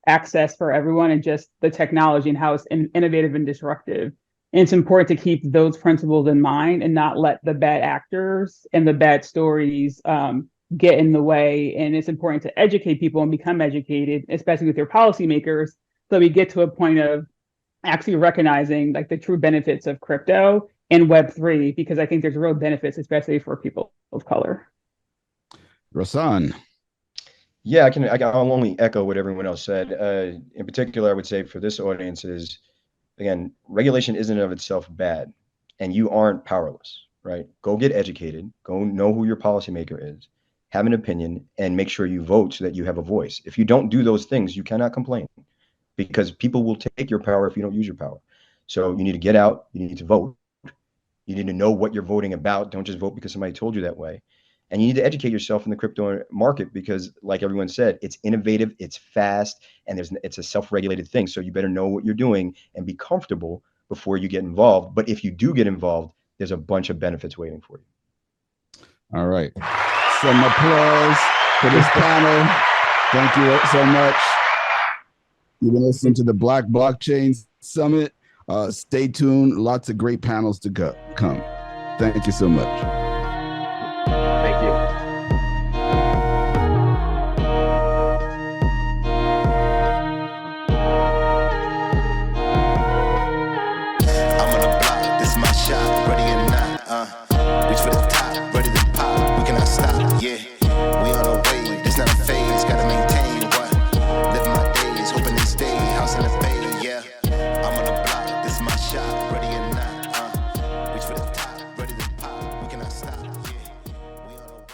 access for everyone, and just the technology and how it's innovative and disruptive. And it's important to keep those principles in mind and not let the bad actors and the bad stories get in the way. And it's important to educate people and become educated, especially with your policymakers, so we get to a point of actually recognizing like the true benefits of crypto and Web3, because I think there's real benefits, especially for people of color. Rasan. Yeah, I'll only echo what everyone else said. In particular, I would say for this audience is, again, regulation isn't of itself bad, and you aren't powerless, right? Go get educated, go know who your policymaker is, have an opinion, and make sure you vote so that you have a voice. If you don't do those things, you cannot complain, because people will take your power if you don't use your power. So you need to get out, you need to vote, you need to know what you're voting about. Don't just vote because somebody told you that way. And you need to educate yourself in the crypto market, because like everyone said, it's innovative, it's fast, and it's a self-regulated thing. So you better know what you're doing and be comfortable before you get involved. But if you do get involved, there's a bunch of benefits waiting for you. All right. Some applause for this panel. Thank you so much. You've been listening to the Black Blockchain Summit. Stay tuned. Lots of great panels to come. Thank you so much. Thank you. I'm on the block, this is my shot, ready or not, reach for the top, ready to pop, we cannot stop, yeah, we on our way, it's not a phase, gotta maintain what, live my days, hoping to stay, house in the bay, yeah, I'm on the block, this is my shot, ready or not, reach for the top, ready to pop, we cannot stop, yeah, we on our way.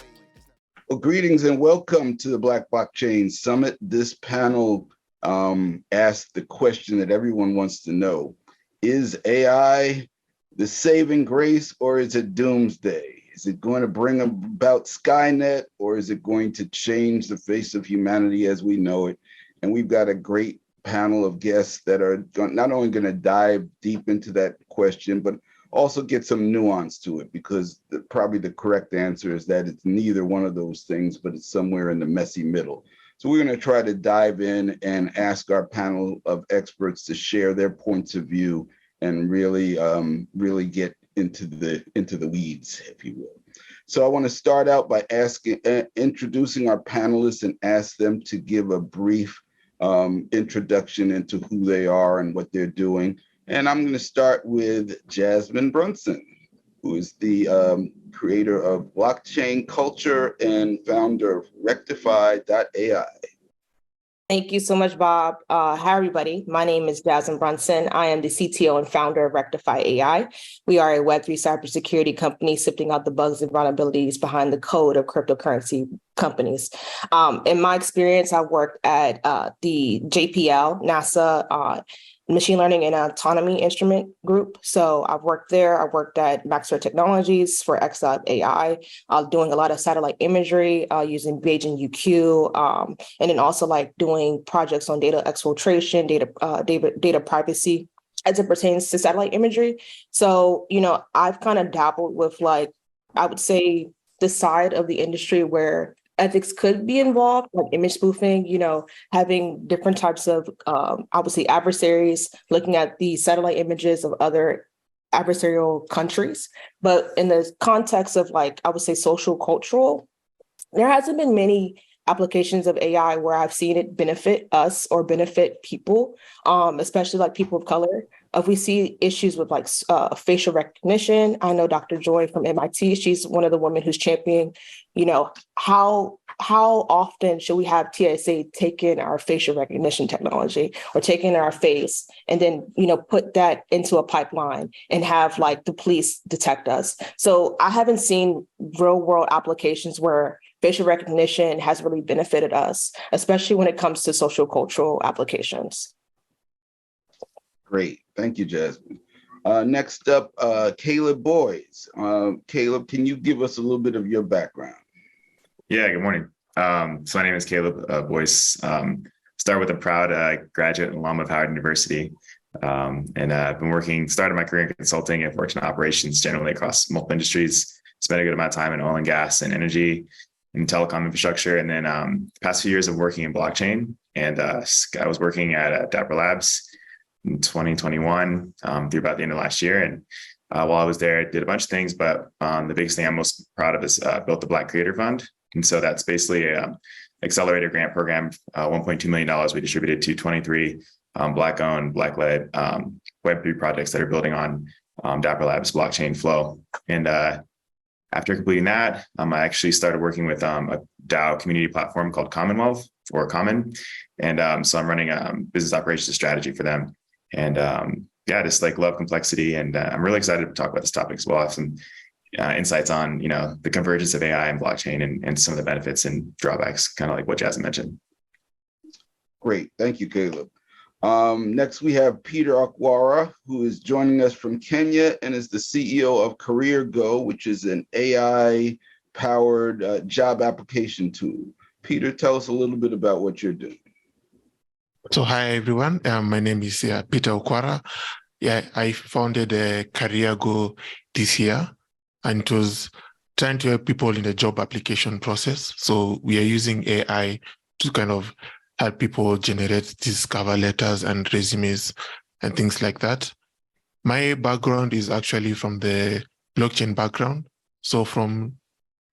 Well, greetings and welcome to the Black Blockchain Summit. This panel asked the question that everyone wants to know. Is AI the saving grace, or is it doomsday? Is it going to bring about Skynet, or is it going to change the face of humanity as we know it? And we've got a great panel of guests that are not only going to dive deep into that question, but also get some nuance to it, because probably the correct answer is that it's neither one of those things, but it's somewhere in the messy middle. So we're going to try to dive in and ask our panel of experts to share their points of view and really get into the weeds, if you will. So I want to start out by introducing our panelists and ask them to give a brief introduction into who they are and what they're doing. And I'm going to start with Jasmine Brunson, who is the creator of BlockChain Culture and founder of Rectify.ai. Thank you so much, Bob. Hi, everybody. My name is Jasmine Brunson. I am the CTO and founder of Rectify AI. We are a Web3 cybersecurity company sifting out the bugs and vulnerabilities behind the code of cryptocurrency companies. In my experience, I've worked at the JPL, NASA, Machine Learning and Autonomy Instrument Group. So I've worked there. I worked at Maxwell Technologies for AI, doing a lot of satellite imagery using Bayesian UQ, and then also like doing projects on data exfiltration, data privacy as it pertains to satellite imagery. So, I've kind of dabbled with like, I would say the side of the industry where ethics could be involved, like image spoofing, having different types of, obviously, adversaries, looking at the satellite images of other adversarial countries. But in the context of like, I would say social cultural, there hasn't been many applications of AI where I've seen it benefit us or benefit people, especially like people of color. If we see issues with like facial recognition, I know Dr. Joy from MIT, she's one of the women who's championing, how often should we have TSA take in our facial recognition technology or take in our face and then, put that into a pipeline and have like the police detect us. So I haven't seen real world applications where facial recognition has really benefited us, especially when it comes to social cultural applications. Great. Thank you, Jasmine. Next up, Caleb Boyes. Caleb, can you give us a little bit of your background? Yeah, good morning. So my name is Caleb Boyce. Start with a proud graduate and alum of Howard University. And I've been started my career in consulting. I've worked in operations generally across multiple industries, spent a good amount of time in oil and gas and energy and telecom infrastructure. And then the past few years of working in blockchain. And I was working at Dapper Labs, in 2021 through about the end of last year. And while I was there, I did a bunch of things, but the biggest thing I'm most proud of is built the Black Creator Fund. And so that's basically an accelerator grant program, $1.2 million we distributed to 23 Black-owned, Black-led Web3 projects that are building on Dapper Labs blockchain flow. And after completing that, I actually started working with a DAO community platform called Commonwealth, or Common. And so I'm running business operations strategy for them. And yeah, just like love complexity. And I'm really excited to talk about this topic as well. I have some insights on, the convergence of AI and blockchain and some of the benefits and drawbacks, kind of like what Jasmine mentioned. Great. Thank you, Caleb. Next, we have Peter Akwara, who is joining us from Kenya and is the CEO of CareerGo, which is an AI-powered job application tool. Peter, tell us a little bit about what you're doing. So hi, everyone. My name is Peter Akwara. Yeah, I founded CareerGo this year, and it was trying to help people in the job application process. So we are using AI to kind of help people generate these cover letters and resumes and things like that. My background is actually from the blockchain background. So from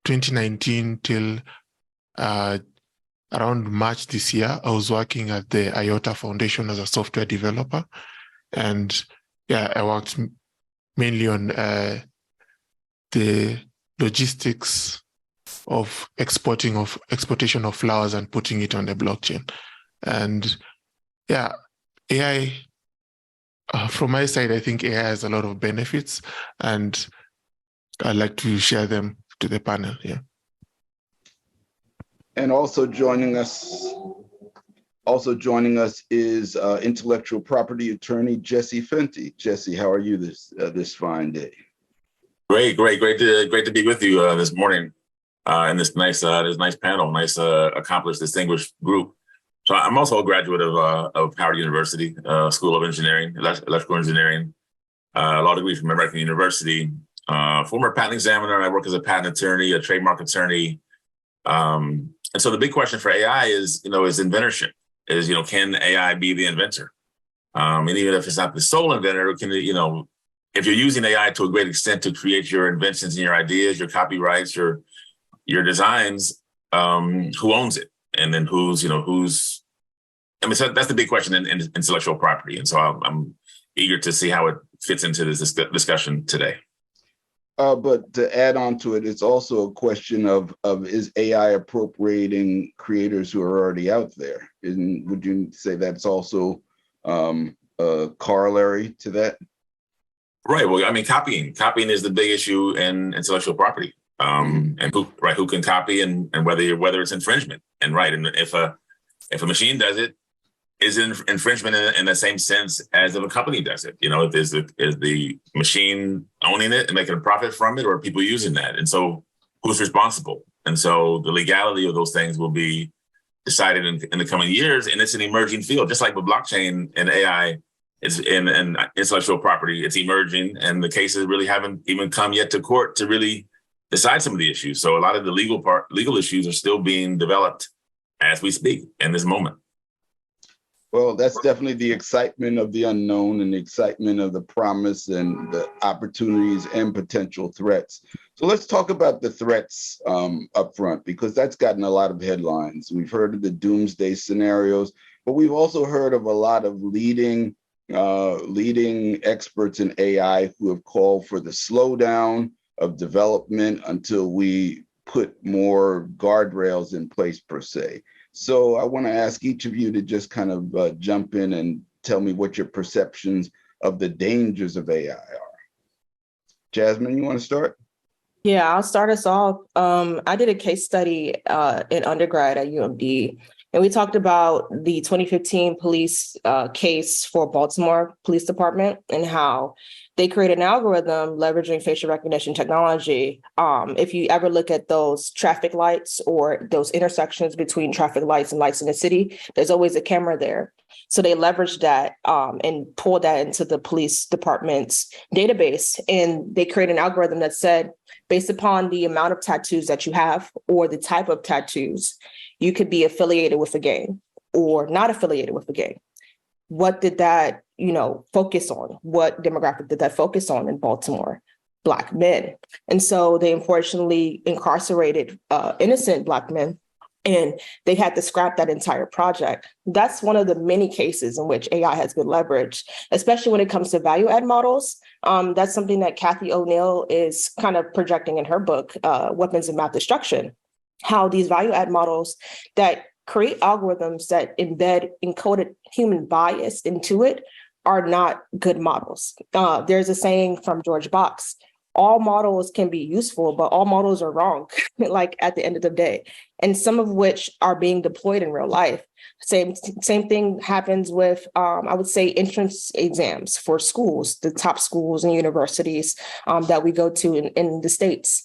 2019 till around March this year, I was working at the IOTA Foundation as a software developer. And yeah, I worked mainly on the logistics of exportation of flowers and putting it on the blockchain. And yeah, AI, from my side, I think AI has a lot of benefits, and I'd like to share them to the panel here. And also joining us is intellectual property attorney Jesse Fenty. Jesse, how are you this fine day? Great to be with you this morning in this nice panel, accomplished, distinguished group. So I'm also a graduate of Howard University School of Engineering, Electrical Engineering, law degree from American University. Former patent examiner. I work as a patent attorney, a trademark attorney. And so the big question for AI is inventorship. Can AI be the inventor? And even if it's not the sole inventor, can it, if you're using AI to a great extent to create your inventions and your ideas, your copyrights, your designs, who owns it? And then so that's the big question in intellectual property. And so I'm eager to see how it fits into this discussion today. But to add on to it, it's also a question of is AI appropriating creators who are already out there? Would you say that's also a corollary to that? Right. Well, I mean, copying is the big issue in intellectual property, and who can copy and whether it's infringement. And if a machine does it, is it infringement in the same sense as if a company does it? Is the machine owning it and making a profit from it, or are people using that? And so who's responsible? And so the legality of those things will be decided in the coming years. And it's an emerging field, just like with blockchain and AI, it's in intellectual property, it's emerging, and the cases really haven't even come yet to court to really decide some of the issues. So a lot of the legal issues are still being developed as we speak in this moment. Well, that's definitely the excitement of the unknown and the excitement of the promise and the opportunities and potential threats. So let's talk about the threats up front, because that's gotten a lot of headlines. We've heard of the doomsday scenarios, but we've also heard of a lot of leading experts in AI who have called for the slowdown of development until we put more guardrails in place, per se. So I want to ask each of you to just kind of jump in and tell me what your perceptions of the dangers of AI are. Jasmine, you want to start? Yeah, I'll start us off. I did a case study in undergrad at UMD, and we talked about the 2015 police case for Baltimore Police Department and how they created an algorithm leveraging facial recognition technology. If you ever look at those traffic lights or those intersections between traffic lights and lights in the city, there's always a camera there. So they leveraged that and pulled that into the police department's database. And they created an algorithm that said, based upon the amount of tattoos that you have or the type of tattoos, you could be affiliated with a gang or not affiliated with a gang. what did that, focus on? What demographic did that focus on in Baltimore? Black men. And so they unfortunately incarcerated innocent Black men, and they had to scrap that entire project. That's one of the many cases in which AI has been leveraged, especially when it comes to value add models. That's something that Kathy O'Neill is kind of projecting in her book, Weapons of Math Destruction, how these value add models that create algorithms that embed encoded human bias into it are not good models. There's a saying from George Box: all models can be useful, but all models are wrong, like at the end of the day, and some of which are being deployed in real life. Same thing happens with, I would say, entrance exams for schools, the top schools and universities that we go to in the States.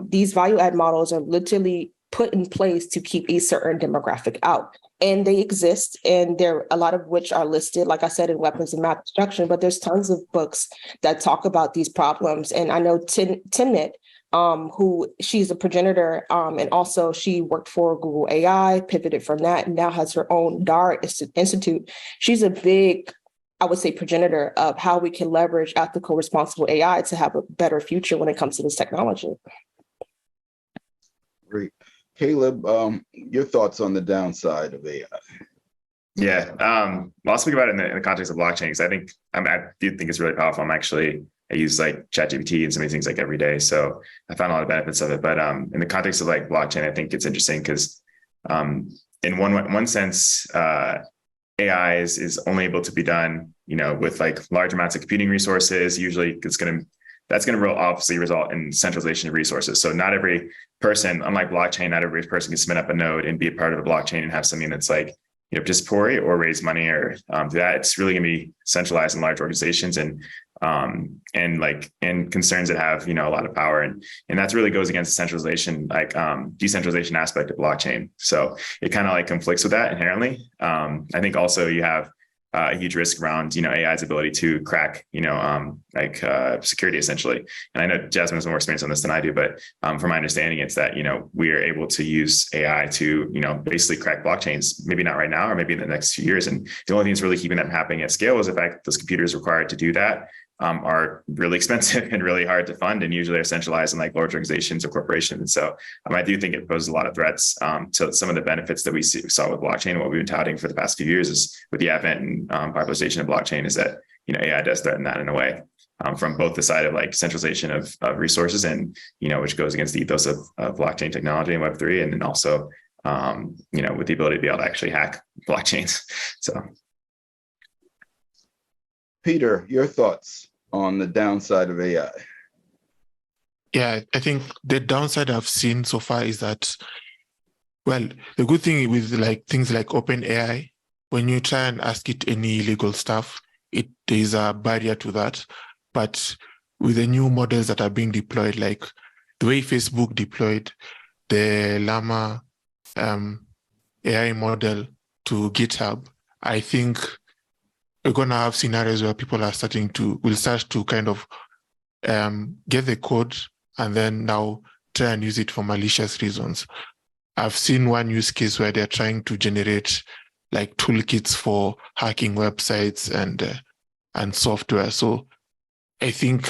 These value add models are literally put in place to keep a certain demographic out. And they exist, and there a lot of which are listed, like I said, in Weapons of Math Destruction, but there's tons of books that talk about these problems. And I know Timnit, who she's a progenitor, and also she worked for Google AI, pivoted from that, and now has her own DAR Institute. She's a big, I would say, progenitor of how we can leverage ethical, responsible AI to have a better future when it comes to this technology. Great. Caleb, your thoughts on the downside of AI? Yeah, I'll speak about it in the context of blockchain, because I do think it's really powerful. I use like ChatGPT and some of these things like every day, so I found a lot of benefits of it. But in the context of like blockchain, I think it's interesting because in one sense, AI is only able to be done, with like large amounts of computing resources. Usually, that's going to obviously result in centralization of resources. So not every person, unlike blockchain, not every person can spin up a node and be a part of a blockchain and have something that's like, participatory or raise money or do that. It's really going to be centralized in large organizations and concerns that have, a lot of power. And that really goes against the centralization, decentralization aspect of blockchain. So it kind of like conflicts with that inherently. I think also you have a huge risk around, AI's ability to crack, security essentially. And I know Jasmine has more experience on this than I do, but from my understanding, it's that, we are able to use AI to, basically crack blockchains, maybe not right now, or maybe in the next few years. And the only thing that's really keeping that happening at scale is the fact that those computers required to do that are really expensive and really hard to fund, and usually are centralized in like large organizations or corporations. And so I do think it poses a lot of threats to some of the benefits that we saw with blockchain. And what we've been touting for the past few years is with the advent and popularization of blockchain is that, AI does threaten that in a way from both the side of like centralization of resources and, which goes against the ethos of blockchain technology and Web3. And then also, with the ability to be able to actually hack blockchains. So. Peter, your thoughts on the downside of AI? Yeah, I think the downside I've seen so far is that, well, the good thing with like things like OpenAI, when you try and ask it any illegal stuff, there's a barrier to that. But with the new models that are being deployed, like the way Facebook deployed the Llama AI model to GitHub, I think we're going to have scenarios where people will start to kind of get the code and then now try and use it for malicious reasons. I've seen one use case where they're trying to generate like toolkits for hacking websites and software. So I think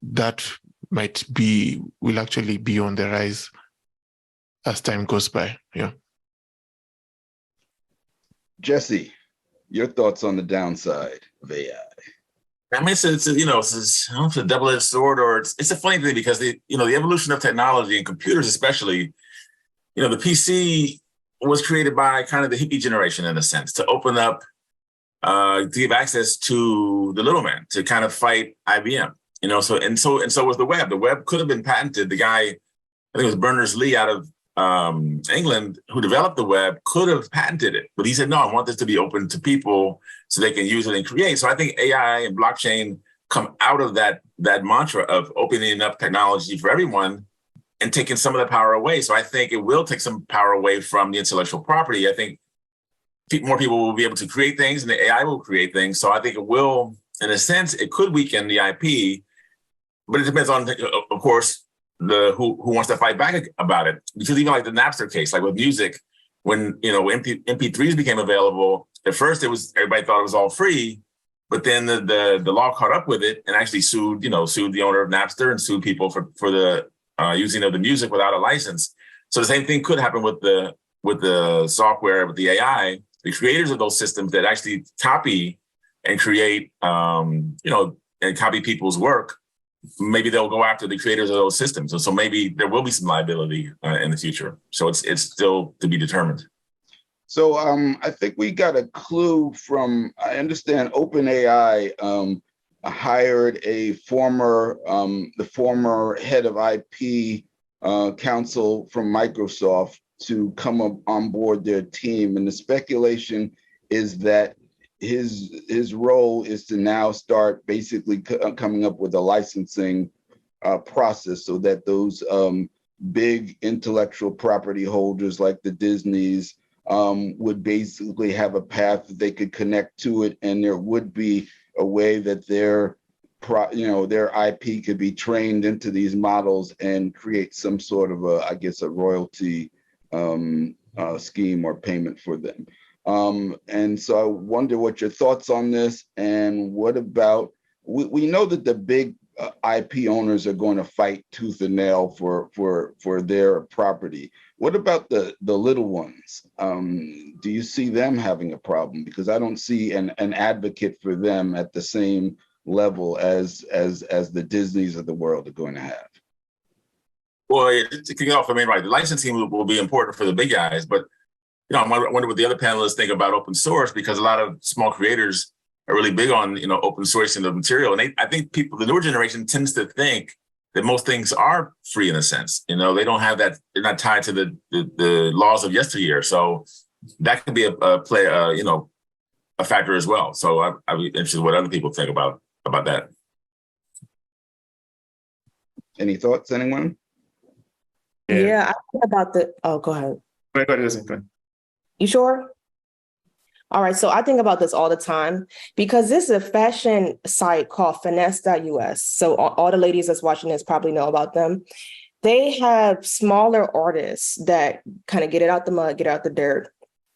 that will actually be on the rise as time goes by. Yeah. Jesse, your thoughts on the downside of AI? I mean, it's a double-edged sword, or it's a funny thing because the evolution of technology and computers, especially, the PC was created by kind of the hippie generation in a sense to open up, to give access to the little man to kind of fight IBM. So was the web. The web could have been patented. The guy, I think it was Berners-Lee out of England, who developed the web, could have patented it, but he said, no, I want this to be open to people so they can use it and create. So I think AI and blockchain come out of that mantra of opening up technology for everyone and taking some of the power away. So I think it will take some power away from the intellectual property. I think more people will be able to create things and the AI will create things. So I think it will, in a sense, it could weaken the IP, but it depends on, of course, who wants to fight back about it. Because even like the Napster case, like with music, when MP3s became available, at first everybody thought it was all free, but then the law caught up with it and actually sued the owner of Napster and sued people for the using of the music without a license. So the same thing could happen with the software, with the AI. The creators of those systems that actually copy and create, and copy people's work, maybe they'll go after the creators of those systems. And so maybe there will be some liability in the future. So it's still to be determined. So I think we got a clue from, I understand OpenAI hired a the former head of IP counsel from Microsoft to come up on board their team. And the speculation is that his role is to now start basically coming up with a licensing process so that those big intellectual property holders like the Disneys would basically have a path that they could connect to it, and there would be a way that their IP could be trained into these models and create some sort of a royalty scheme or payment for them. And so I wonder what your thoughts on this, and what about, we know that the big IP owners are going to fight tooth and nail for their property. What about the little ones? Do you see them having a problem? Because I don't see an advocate for them at the same level as the Disneys of the world are going to have. Well, to kick off, right, the licensing will be important for the big guys, but I wonder what the other panelists think about open source, because a lot of small creators are really big on open sourcing the material, and I think the newer generation tends to think that most things are free in a sense. They don't have that; they're not tied to the laws of yesteryear. So that could be a factor as well. So I'd be interested in what other people think about that. Any thoughts, anyone? Yeah, I think about go ahead. Go ahead. You sure? All right, so I think about this all the time because this is a fashion site called finesse.us. So all the ladies that's watching this probably know about them. They have smaller artists that kind of get it out the mud, get out the dirt.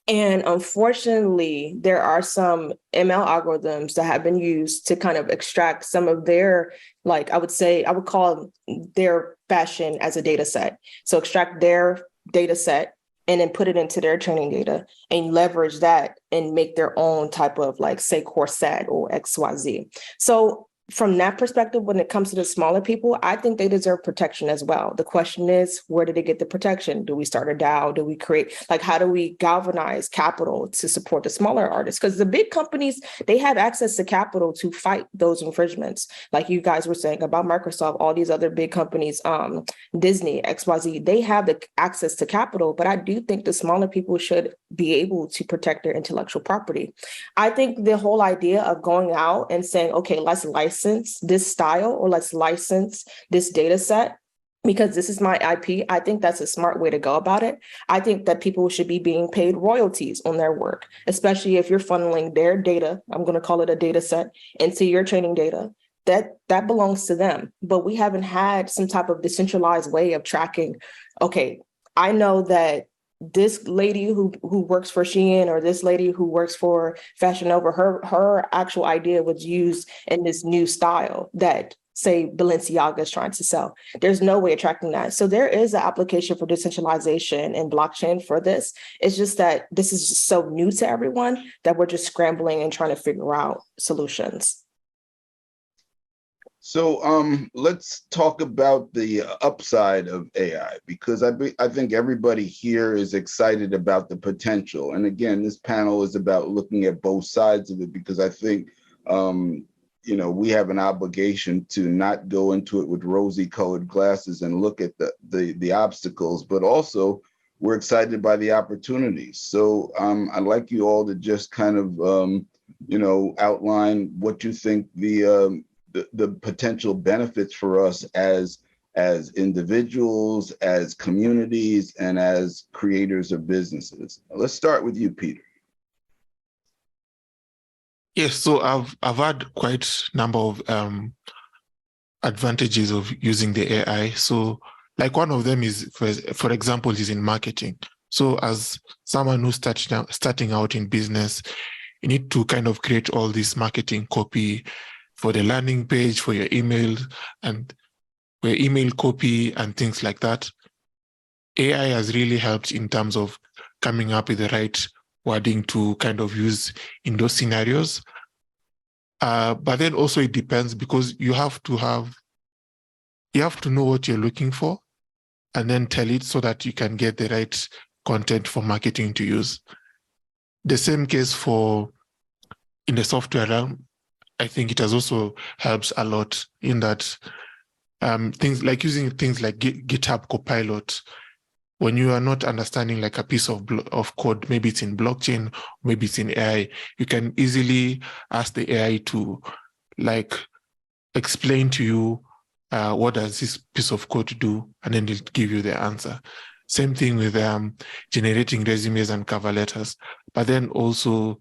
And unfortunately, there are some ML algorithms that have been used to kind of extract some of their, I would call their fashion as a data set. So extract their data set and then put it into their training data and leverage that and make their own type of say corset or XYZ. So from that perspective, when it comes to the smaller people, I think they deserve protection as well. The question is, where do they get the protection? Do we start a DAO? Do we create, how do we galvanize capital to support the smaller artists? Because the big companies, they have access to capital to fight those infringements. Like you guys were saying about Microsoft, all these other big companies, Disney, XYZ, they have the access to capital, but I do think the smaller people should be able to protect their intellectual property. I think the whole idea of going out and saying, okay, let's license this style or let's license this data set because this is my IP, I think that's a smart way to go about it. I think that people should be being paid royalties on their work, especially if you're funneling their data, I'm going to call it a data set, into your training data. That belongs to them. But we haven't had some type of decentralized way of tracking, okay, I know that this lady who works for Shein or this lady who works for Fashion Nova, her actual idea was used in this new style that, say, Balenciaga is trying to sell. There's no way of tracking that. So there is an application for decentralization in blockchain for this. It's just that this is just so new to everyone that we're just scrambling and trying to figure out solutions. So let's talk about the upside of AI, because I think everybody here is excited about the potential. And again, this panel is about looking at both sides of it, because I think we have an obligation to not go into it with rosy-colored glasses and look at the obstacles, but also we're excited by the opportunities. So I'd like you all to just kind of outline what you think the potential benefits for us as individuals, as communities, and as creators of businesses. Let's start with you, Peter. Yes, so I've had quite a number of advantages of using the AI. So one of them is, for example, is in marketing. So as someone who's starting out in business, you need to kind of create all this marketing copy for the landing page, for your email and for your email copy and things like that. AI has really helped in terms of coming up with the right wording to kind of use in those scenarios. But then also it depends, because you have to know what you're looking for and then tell it so that you can get the right content for marketing to use. The same case in the software realm. I think it has also helped a lot in that things like using things like GitHub Copilot. When you are not understanding like a piece of code, maybe it's in blockchain, maybe it's in AI, you can easily ask the AI to like explain to you what does this piece of code do, and then it'll give you the answer. Same thing with generating resumes and cover letters. But then also,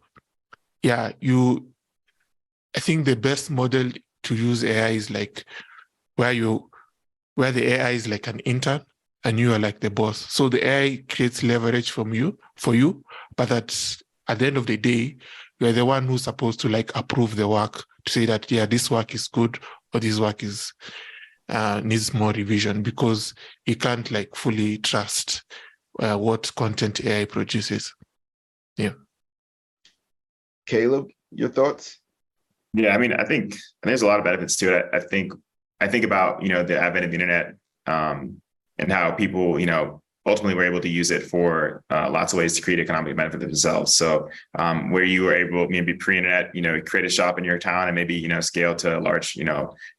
I think the best model to use AI is like where the AI is like an intern and you are like the boss. So the AI creates leverage for you, but at the end of the day, you're the one who's supposed to like approve the work, to say that, yeah, this work is good or this work is needs more revision, because you can't like fully trust what content AI produces. Yeah. Caleb, your thoughts? Yeah, I mean, I think there's a lot of benefits to it. I think about, the advent of the internet and how people, ultimately were able to use it for lots of ways to create economic benefit themselves. So where you were able, maybe pre-internet, create a shop in your town and maybe, scale to a large,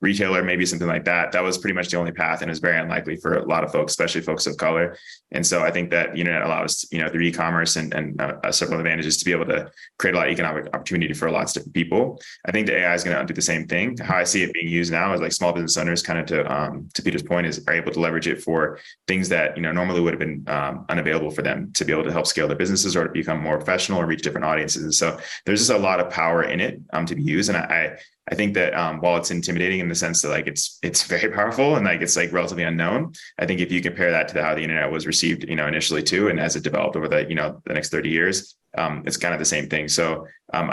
retailer, maybe something like that. That was pretty much the only path, and it was very unlikely for a lot of folks, especially folks of color. And so I think that the internet allows, through e-commerce and several advantages to be able to create a lot of economic opportunity for lots of different people. I think the AI is going to do the same thing. How I see it being used now is like small business owners, kind of to Peter's point, are able to leverage it for things that, normally would have been unavailable for them to be able to help scale their businesses or to become more professional or reach different audiences. And so there's just a lot of power in it to be used. And I think that while it's intimidating in the sense that like it's very powerful and like it's like relatively unknown, I think if you compare that to how the internet was received, initially too, and as it developed over the next 30 years, it's kind of the same thing. So I'm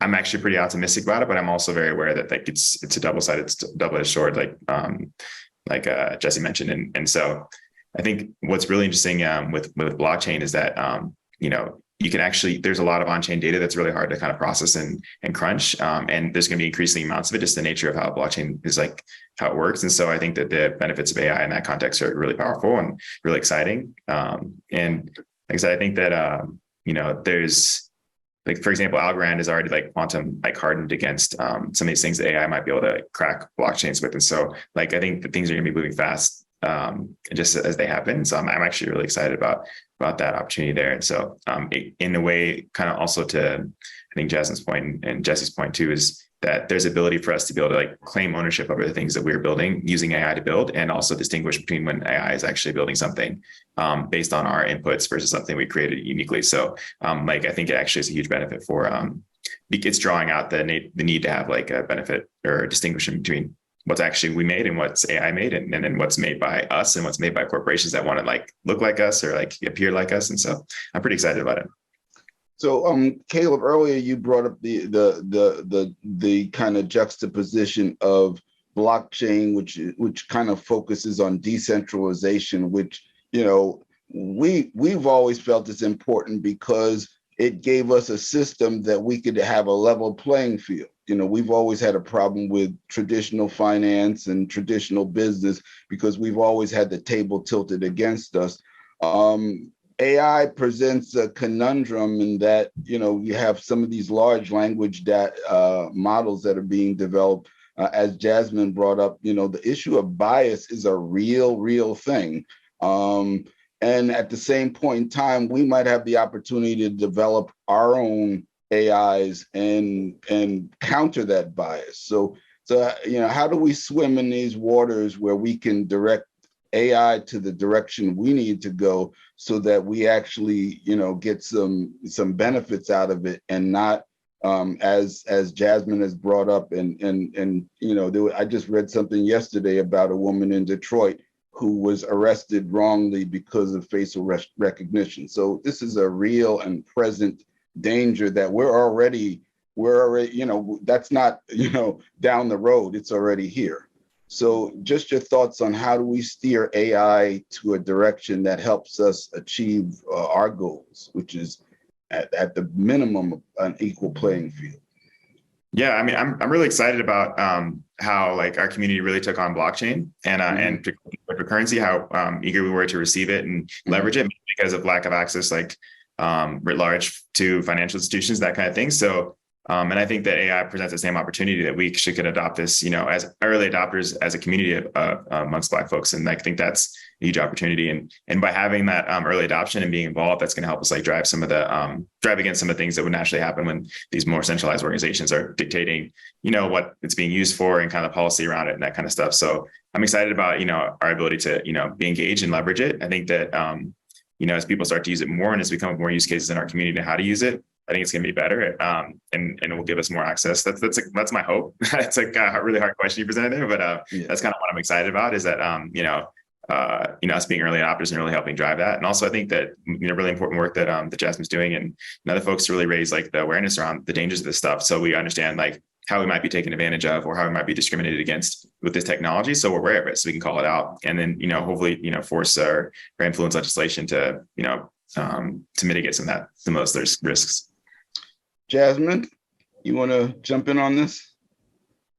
actually pretty optimistic about it, but I'm also very aware that like it's a double-edged sword, like Jesse mentioned. And so I think what's really interesting with blockchain is that, you can actually, there's a lot of on-chain data that's really hard to kind of process and crunch. And there's going to be increasing amounts of it, just the nature of how blockchain is, like how it works. And so I think that the benefits of AI in that context are really powerful and really exciting. And like I said, I think that, there's, like, for example, Algorand is already like quantum like hardened against some of these things that AI might be able to crack blockchains with. And so like, I think that things are going to be moving fast just as they happen. So I'm actually really excited about that opportunity there. And so in a way, kind of also to, I think Jasmine's point and Jesse's point too, is that there's ability for us to be able to like claim ownership over the things that we're building using AI to build, and also distinguish between when AI is actually building something based on our inputs versus something we created uniquely. So I think it actually is a huge benefit for it's drawing out the need to have like a benefit or distinguishing between what's actually we made and what's AI made, and then what's made by us and what's made by corporations that want to like look like us or like appear like us. And so I'm pretty excited about it. So, Caleb, earlier you brought up the kind of juxtaposition of blockchain, which kind of focuses on decentralization, which we've always felt is important because it gave us a system that we could have a level playing field. We've always had a problem with traditional finance and traditional business because we've always had the table tilted against us. AI presents a conundrum in that, you have some of these large language models that are being developed. As Jasmine brought up, the issue of bias is a real thing. And at the same point in time, we might have the opportunity to develop our own AIs and counter that bias. So how do we swim in these waters where we can direct AI to the direction we need to go so that we actually, get some benefits out of it, and not as Jasmine has brought up and I just read something yesterday about a woman in Detroit who was arrested wrongly because of facial recognition. So this is a real and present danger that we're already, that's not, down the road, it's already here. So just your thoughts on how do we steer AI to a direction that helps us achieve our goals, which is at the minimum an equal playing field. Yeah, I mean, I'm really excited about how like our community really took on blockchain and cryptocurrency, how eager we were to receive it and leverage it because of lack of access, like writ large to financial institutions, that kind of thing. So, and I think that AI presents the same opportunity that we could adopt this, as early adopters as a community amongst Black folks. And I think that's a huge opportunity. And by having that early adoption and being involved, that's going to help us like drive some of the drive against some of the things that would naturally happen when these more centralized organizations are dictating, what it's being used for and kind of policy around it and that kind of stuff. So I'm excited about, our ability to, be engaged and leverage it. I think that, as people start to use it more and as we come up with more use cases in our community to how to use it, I think it's going to be better, and it will give us more access. That's my hope. It's like a really hard question you presented there, but that's kind of what I'm excited about. Is that us being early adopters and really helping drive that, and also I think that really important work that that Jasmine's doing and other folks to really raise like the awareness around the dangers of this stuff, so we understand like how we might be taken advantage of or how we might be discriminated against with this technology, so we're aware of it, so we can call it out, and then hopefully force or influence legislation to mitigate some of those risks. Jasmine, you want to jump in on this?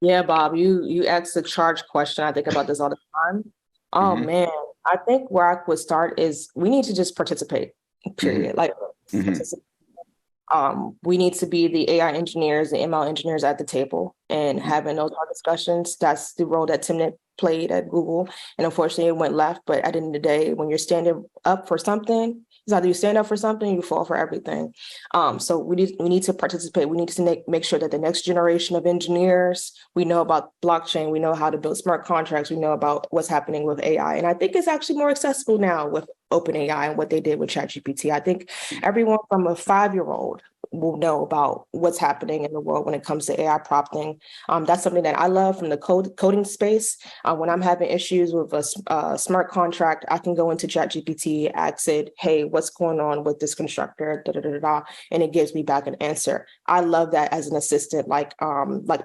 Yeah, Bob, you asked the charge question. I think about this all the time. Oh man, I think where I would start is we need to just participate, period. Like participate. We need to be the AI engineers, the ML engineers at the table and having those hard discussions. That's the role that Timnit played at Google. And unfortunately it went left. But at the end of the day, when you're standing up for something, it's either you stand up for something or you fall for everything. So we need to participate. We need to make sure that the next generation of engineers, we know about blockchain, we know how to build smart contracts, we know about what's happening with AI. And I think it's actually more accessible now with OpenAI and what they did with ChatGPT. I think everyone from a 5-year-old will know about what's happening in the world when it comes to AI prompting. That's something that I love from the coding space. When I'm having issues with a smart contract, I can go into ChatGPT, ask it, hey, what's going on with this constructor, and it gives me back an answer. I love that as an assistant, like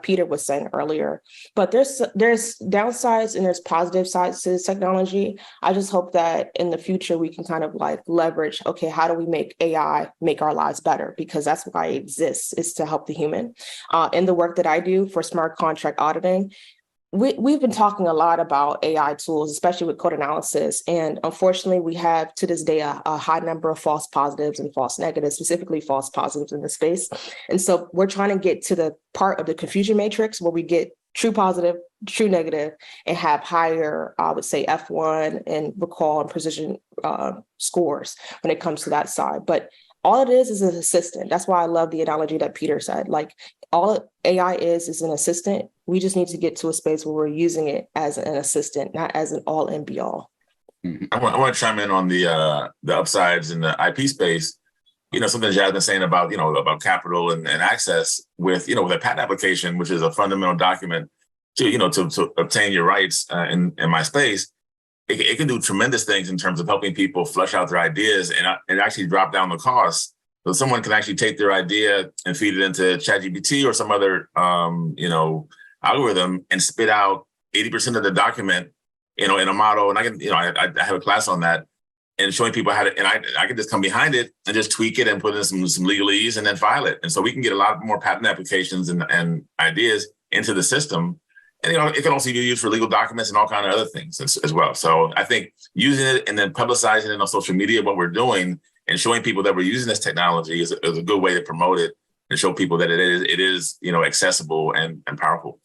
Peter was saying earlier. But there's downsides and there's positive sides to this technology. I just hope that in the future we can kind of like leverage, okay, how do we make AI make our lives better? Because that's why it exists, is to help the human. In the work that I do for smart contract auditing, we've been talking a lot about AI tools, especially with code analysis. And unfortunately, we have to this day a high number of false positives and false negatives, specifically false positives in the space. And so we're trying to get to the part of the confusion matrix where we get true positive, true negative, and have higher, I would say, F1 and recall and precision scores when it comes to that side. But all it is an assistant. That's why I love the analogy that Peter said. Like all AI is an assistant. We just need to get to a space where we're using it as an assistant, not as an all and be all. I want to chime in on the upsides in the IP space. Something Jazz been saying about about capital and access with with a patent application, which is a fundamental document to obtain your rights in my space. It can do tremendous things in terms of helping people flesh out their ideas and actually drop down the costs. So someone can actually take their idea and feed it into ChatGPT or some other algorithm and spit out 80% of the document, in a model. And I can, I have a class on that and showing people how to, and I can just come behind it and just tweak it and put in some legalese and then file it. And so we can get a lot more patent applications and ideas into the system. And it can also be used for legal documents and all kinds of other things as well. So I think using it and then publicizing it on social media, what we're doing, and showing people that we're using this technology is a good way to promote it and show people that it is accessible and powerful.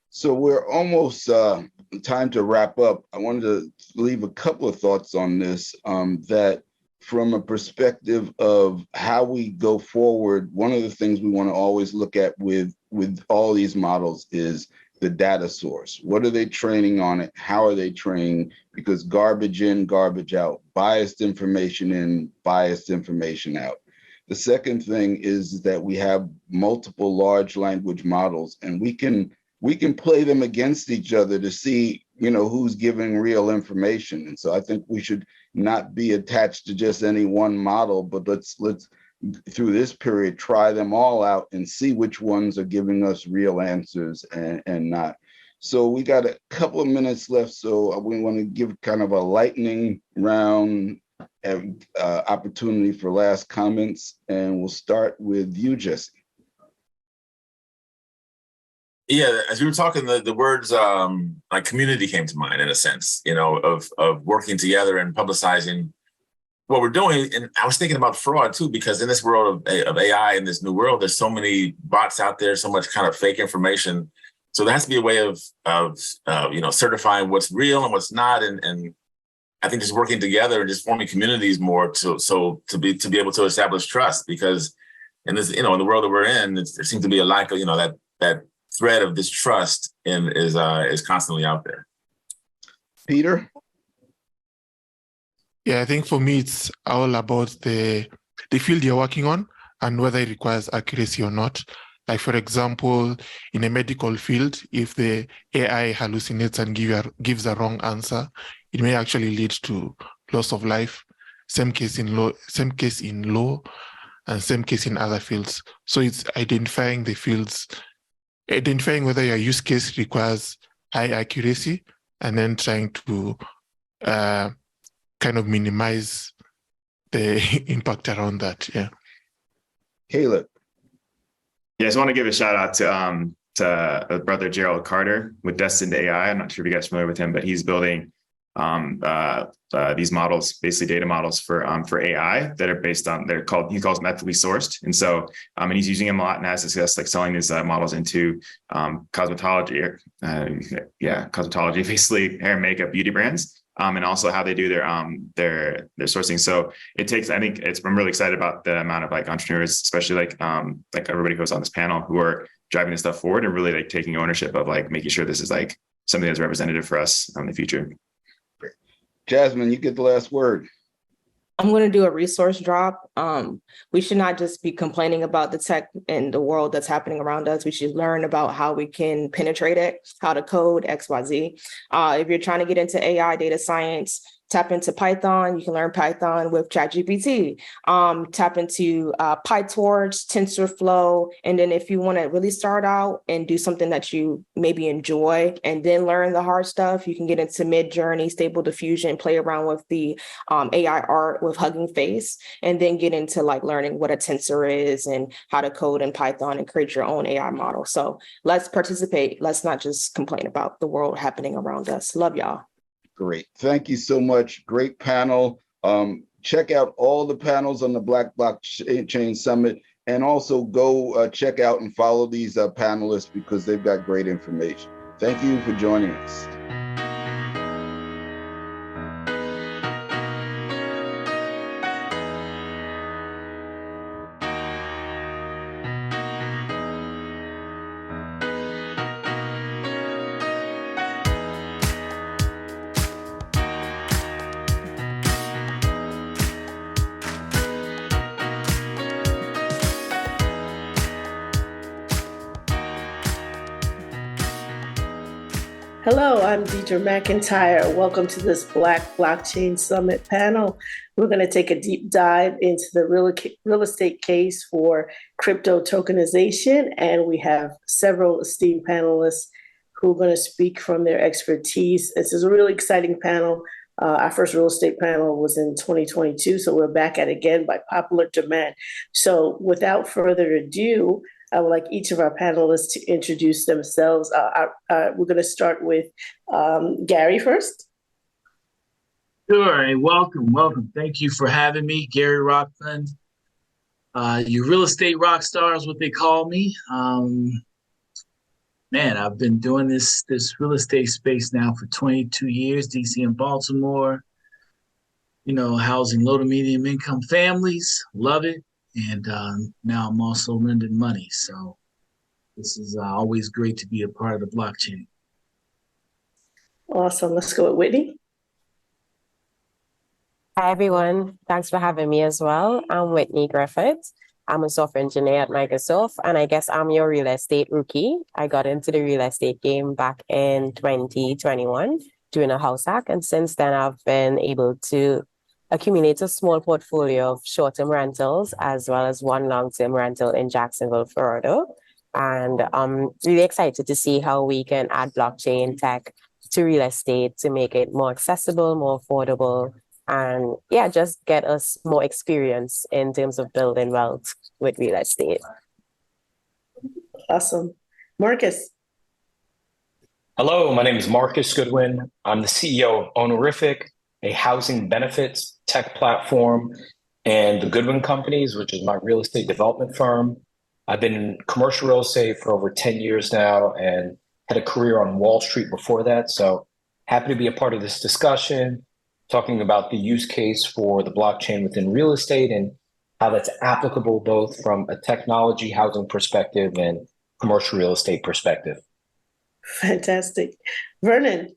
So we're almost time to wrap up. I wanted to leave a couple of thoughts on this, that from a perspective of how we go forward, one of the things we want to always look at with all these models is the data source. What are they training on it? How are they training? Because garbage in, garbage out, biased information in, biased information out. The second thing is that we have multiple large language models, and we can play them against each other to see, who's giving real information. And so I think we should not be attached to just any one model, but let's through this period, try them all out and see which ones are giving us real answers and not. So we got a couple of minutes left, so we want to give kind of a lightning round opportunity for last comments, and we'll start with you, Jesse. Yeah, as we were talking, the words like community came to mind in a sense, of working together and publicizing what we're doing. And I was thinking about fraud too, because in this world of AI, in this new world, there's so many bots out there, so much kind of fake information. So there has to be a way of certifying what's real and what's not, and I think just working together and just forming communities more to be able to establish trust, because in this in the world that we're in, there seems to be a lack of that thread of distrust is constantly out there. Peter? Yeah, I think for me, it's all about the field you're working on and whether it requires accuracy or not. Like, for example, in a medical field, if the AI hallucinates and gives a wrong answer, it may actually lead to loss of life. Same case in law, and same case in other fields. So it's identifying the fields, identifying whether your use case requires high accuracy, and then trying to kind of minimize the impact around that. Yeah. Caleb. Yeah, I just want to give a shout out to brother Gerald Carter with Destined AI. I'm not sure if you guys are familiar with him, but he's building these models, basically data models for AI that are based on, he calls them ethically sourced. And so, and he's using them a lot and has success like selling these models into cosmetology, cosmetology, basically hair and makeup beauty brands. And also how they do their sourcing. So it takes, I think I'm really excited about the amount of like entrepreneurs, especially like everybody who's on this panel, who are driving this stuff forward and really like taking ownership of like making sure this is like something that's representative for us in the future. Great. Jasmine, you get the last word. I'm going to do a resource drop. We should not just be complaining about the tech and the world that's happening around us. We should learn about how we can penetrate it, how to code XYZ. If you're trying to get into AI, data science, tap into Python. You can learn Python with ChatGPT. Tap into PyTorch, TensorFlow. And then if you want to really start out and do something that you maybe enjoy and then learn the hard stuff, you can get into Midjourney, Stable Diffusion, play around with the AI art with Hugging Face, and then get into like learning what a tensor is and how to code in Python and create your own AI model. So let's participate. Let's not just complain about the world happening around us. Love y'all. Great. Thank you so much. Great panel. Check out all the panels on the Black Blockchain Summit, and also go check out and follow these panelists because they've got great information. Thank you for joining us. Hello, I'm Deidre McIntyre. Welcome to this Black Blockchain Summit panel. We're going to take a deep dive into the real estate case for crypto tokenization, and we have several esteemed panelists who are going to speak from their expertise. This is a really exciting panel. Our first real estate panel was in 2022, so we're back at it again by popular demand. So without further ado, I would like each of our panelists to introduce themselves. We're going to start with Gary first. Sure, and welcome. Thank you for having me, Gary Rockland. You real estate rock star is what they call me. Man, I've been doing this real estate space now for 22 years, DC and Baltimore. Housing low to medium income families, love it. And now I'm also lending money. So this is always great to be a part of the blockchain. Awesome. Let's go with Whitney. Hi, everyone. Thanks for having me as well. I'm Whitney Griffith. I'm a software engineer at Microsoft, and I guess I'm your real estate rookie. I got into the real estate game back in 2021 doing a house hack. And since then, I've been able to accumulates a small portfolio of short-term rentals as well as one long-term rental in Jacksonville, Florida. And I'm really excited to see how we can add blockchain tech to real estate to make it more accessible, more affordable, and yeah, just get us more experience in terms of building wealth with real estate. Awesome. Marcus. Hello, my name is Marcus Goodwin. I'm the CEO of Honorific, a housing benefits tech platform, and the Goodwin Companies, which is my real estate development firm. I've been in commercial real estate for over 10 years now and had a career on Wall Street before that. So happy to be a part of this discussion, talking about the use case for the blockchain within real estate and how that's applicable both from a technology housing perspective and commercial real estate perspective. Fantastic. Vernon.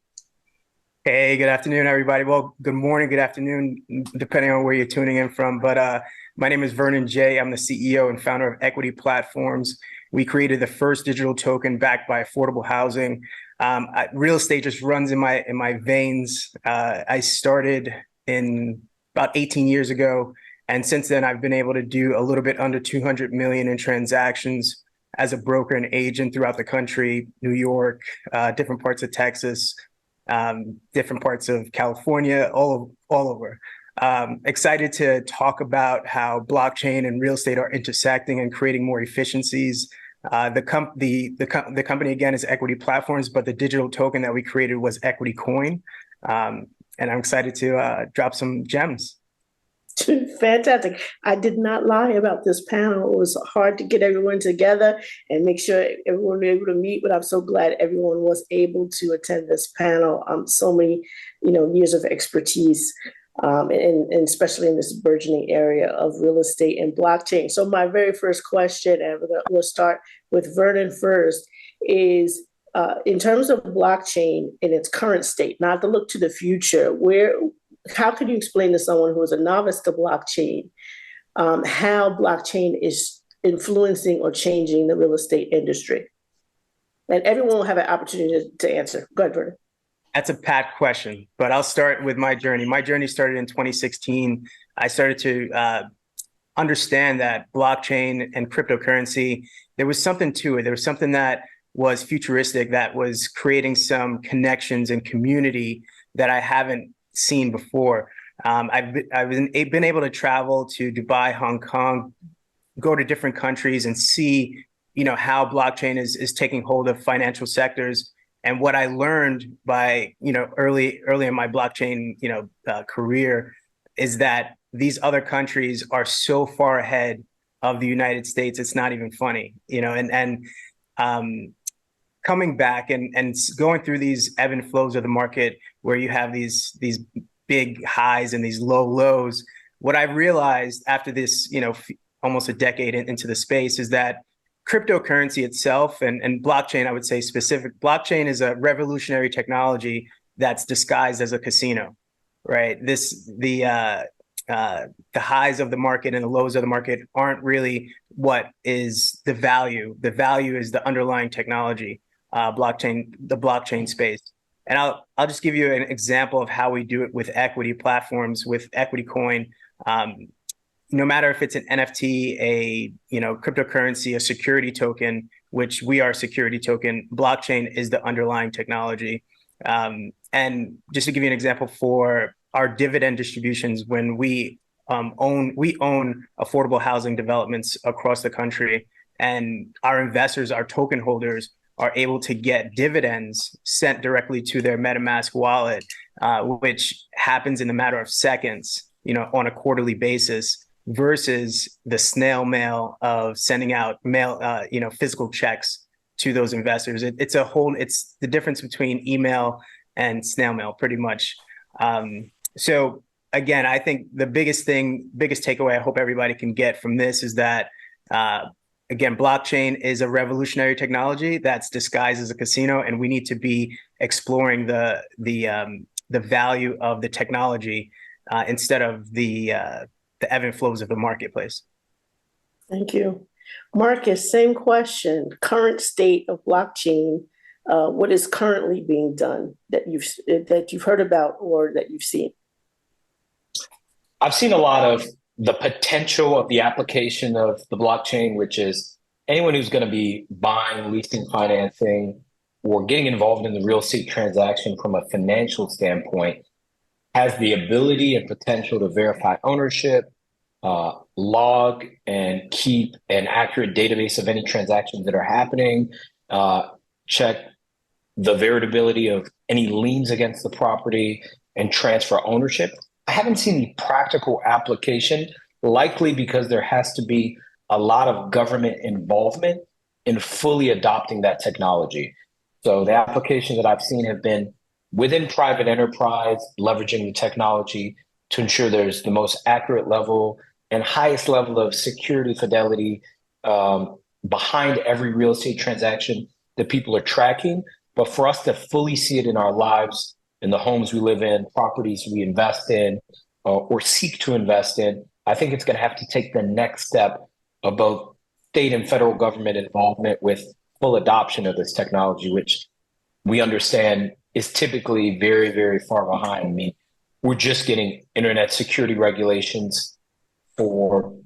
Hey, good afternoon, everybody. Well, good morning, good afternoon, depending on where you're tuning in from. But my name is Vernon J. I'm the CEO and founder of Equity Platforms. We created the first digital token backed by affordable housing. Real estate just runs in my veins. I started in about 18 years ago, and since then I've been able to do a little bit under 200 million in transactions as a broker and agent throughout the country, New York, different parts of Texas, different parts of California, all over. Excited to talk about how blockchain and real estate are intersecting and creating more efficiencies. The company again is Equity Platforms, but the digital token that we created was Equity Coin, and I'm excited to drop some gems. Fantastic. I did not lie about this panel. It was hard to get everyone together and make sure everyone was able to meet, but I'm so glad everyone was able to attend this panel. So many, years of expertise, and especially in this burgeoning area of real estate and blockchain. So my very first question, and we'll start with Vernon first, is in terms of blockchain in its current state, not to look to the future, how could you explain to someone who is a novice to blockchain how blockchain is influencing or changing the real estate industry? And everyone will have an opportunity to answer. Go ahead, Vernon. That's a packed question, but I'll start with my journey. My journey started in 2016. I started to understand that blockchain and cryptocurrency, there was something to it. There was something that was futuristic, that was creating some connections and community that I haven't seen before. I've been able to travel to Dubai, Hong Kong, go to different countries and see, how blockchain is taking hold of financial sectors. And what I learned by, early in my blockchain, career is that these other countries are so far ahead of the United States. It's not even funny, coming back and going through these ebb and flows of the market where you have these big highs and these low lows. What I realized after this, almost a decade into the space is that cryptocurrency itself and blockchain, I would say specific, blockchain is a revolutionary technology that's disguised as a casino, right? The highs of the market and the lows of the market aren't really what is the value. The value is the underlying technology, the blockchain space. And I'll just give you an example of how we do it with Equity Platforms, with Equity Coin. No matter if it's an NFT, a cryptocurrency, a security token, which we are a security token, blockchain is the underlying technology. And just to give you an example for our dividend distributions, when we own affordable housing developments across the country, and our investors, our token holders, are able to get dividends sent directly to their MetaMask wallet, which happens in a matter of seconds, on a quarterly basis, versus the snail mail of sending out physical checks to those investors. It's the difference between email and snail mail, pretty much. So again, I think the biggest takeaway I hope everybody can get from this is that, again, blockchain is a revolutionary technology that's disguised as a casino, and we need to be exploring the value of the technology instead of the ebb and flows of the marketplace. Thank you. Marcus, same question. Current state of blockchain, what is currently being done that you've heard about or that you've seen? I've seen a lot of the potential of the application of the blockchain, which is anyone who's going to be buying, leasing, financing, or getting involved in the real estate transaction from a financial standpoint has the ability and potential to verify ownership, log and keep an accurate database of any transactions that are happening, check the veritability of any liens against the property, and transfer ownership. I haven't seen the practical application, likely because there has to be a lot of government involvement in fully adopting that technology. So the applications that I've seen have been within private enterprise, leveraging the technology to ensure there's the most accurate level and highest level of security fidelity behind every real estate transaction that people are tracking. But for us to fully see it in our lives, in the homes we live in, properties we invest in, or seek to invest in, I think it's going to have to take the next step of both state and federal government involvement with full adoption of this technology, which we understand is typically very, very far behind. I mean, we're just getting internet security regulations for,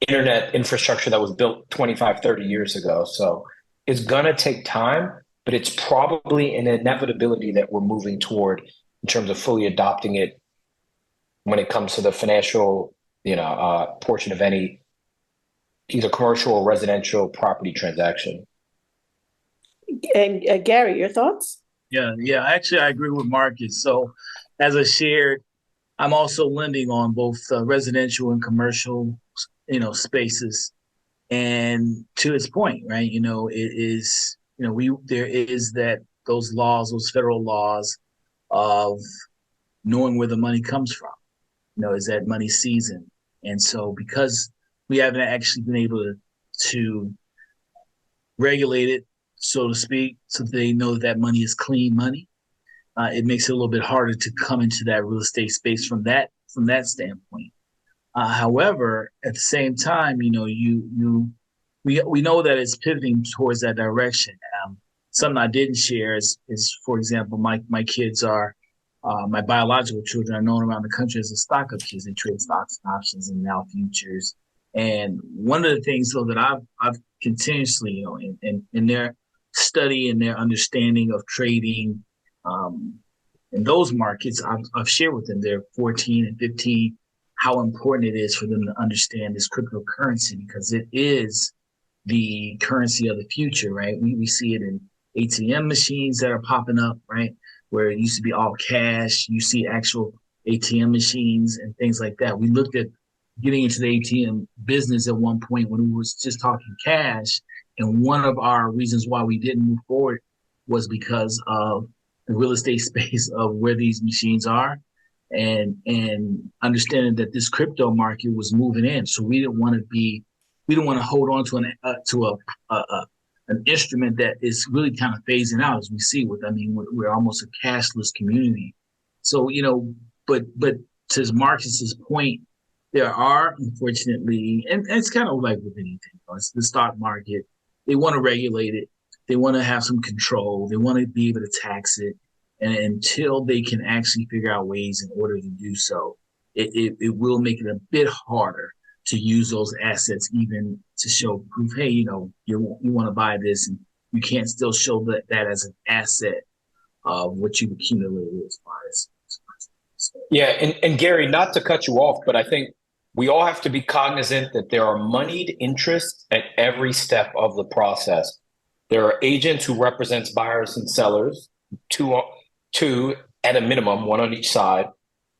internet infrastructure that was built 25, 30 years ago. So it's going to take time, but it's probably an inevitability that we're moving toward in terms of fully adopting it when it comes to the financial, portion of any either commercial or residential property transaction. And Gary, your thoughts? Yeah. Actually, I agree with Marcus. So, as I shared, I'm also lending on both residential and commercial, spaces. And to his point, right? It is, there is those laws, those federal laws of knowing where the money comes from. Is that money seasoned? And so, because we haven't actually been able to regulate it, so to speak, so they know that money is clean money. It makes it a little bit harder to come into that real estate space from that standpoint. However, at the same time, we know that it's pivoting towards that direction. Something I didn't share is for example, my kids are my biological children are known around the country as the stock up kids. They trade stocks and options and now futures. And one of the things though that I've continuously, in their study and their understanding of trading in those markets, I've shared with them, they're 14 and 15, how important it is for them to understand this cryptocurrency, because it is the currency of the future, right? We see it in ATM machines that are popping up, right? Where it used to be all cash. You see actual ATM machines and things like that. We looked at getting into the ATM business at one point when we was just talking cash. And one of our reasons why we didn't move forward was because of the real estate space of where these machines are and understanding that this crypto market was moving in. So we didn't want to hold on to an instrument that is really kind of phasing out, as we see we're almost a cashless community. So, but to Marcus's point, there are, unfortunately, and it's kind of like with anything, it's the stock market. They want to regulate it. They want to have some control. They want to be able to tax it. And until they can actually figure out ways in order to do so, it will make it a bit harder to use those assets, even to show proof, hey, you want to buy this, and you can't still show that as an asset of what you've accumulated as far as. Yeah, and Gary, not to cut you off, but I think we all have to be cognizant that there are moneyed interests at every step of the process. There are agents who represents buyers and sellers, two at a minimum, one on each side.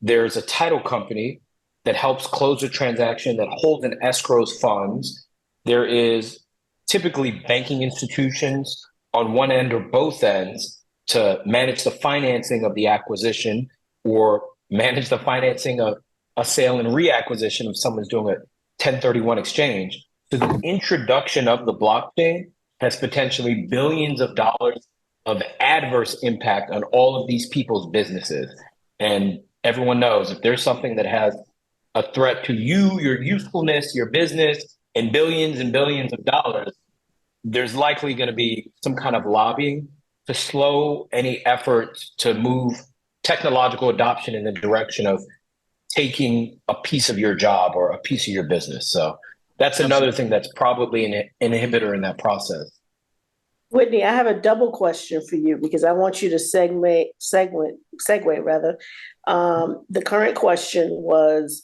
There's a title company that helps close a transaction, that holds and escrows funds. There is typically banking institutions on one end or both ends to manage the financing of the acquisition or manage the financing of a sale and reacquisition if someone's doing a 1031 exchange. So the introduction of the blockchain has potentially billions of dollars of adverse impact on all of these people's businesses. And everyone knows if there's something that has a threat to you, your usefulness, your business, and billions of dollars, there's likely going to be some kind of lobbying to slow any efforts to move technological adoption in the direction of taking a piece of your job or a piece of your business. So that's another thing that's probably an inhibitor in that process. Whitney, I have a double question for you because I want you to segue rather. The current question was,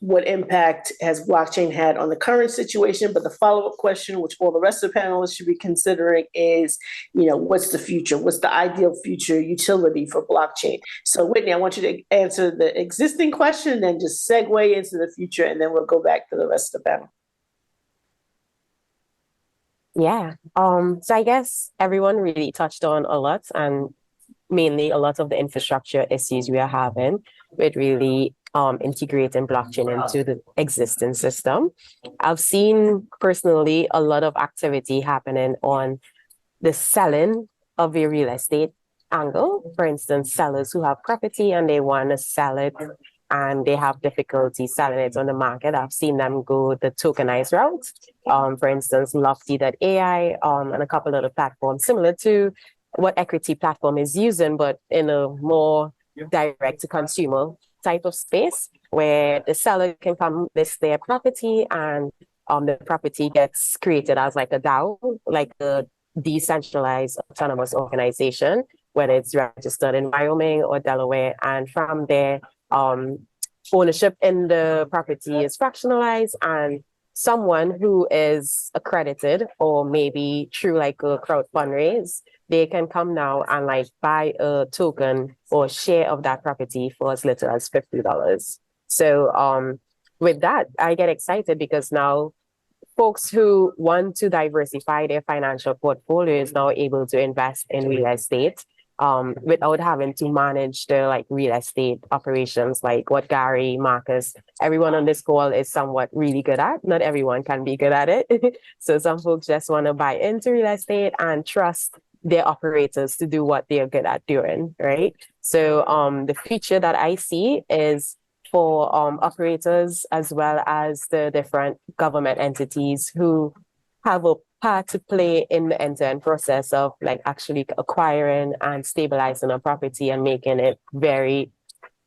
what impact has blockchain had on the current situation? But the follow-up question, which all the rest of the panelists should be considering, is, what's the future? What's the ideal future utility for blockchain? So Whitney, I want you to answer the existing question, then just segue into the future, and then we'll go back to the rest of the panel. Yeah. So I guess everyone really touched on a lot, and mainly a lot of the infrastructure issues we are having with really integrating blockchain into the existing system. I've seen personally a lot of activity happening on the selling of a real estate angle. For instance, sellers who have property and they want to sell it and they have difficulty selling it on the market. I've seen them go the tokenized route. For instance, Lofty.ai and a couple other platforms similar to what Equity Platform is using, but in a more direct to consumer type of space where the seller can come list their property and the property gets created as like a DAO, like a decentralized autonomous organization, whether it's registered in Wyoming or Delaware. And from there, ownership in the property is fractionalized, and someone who is accredited or maybe through like a crowd fundraise, they can come now and like buy a token or share of that property for as little as $50. So with that, I get excited because now folks who want to diversify their financial portfolio is now able to invest in real estate without having to manage the like real estate operations, like what Gary, Marcus, everyone on this call is somewhat really good at. Not everyone can be good at it. So some folks just want to buy into real estate and trust their operators to do what they're good at doing, right? So the future that I see is for operators as well as the different government entities who have a part to play in the end-to-end process of like actually acquiring and stabilizing a property and making it very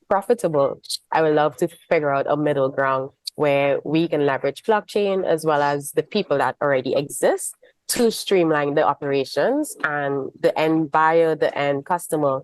profitable. I would love to figure out a middle ground where we can leverage blockchain as well as the people that already exist to streamline the operations, and the end buyer, the end customer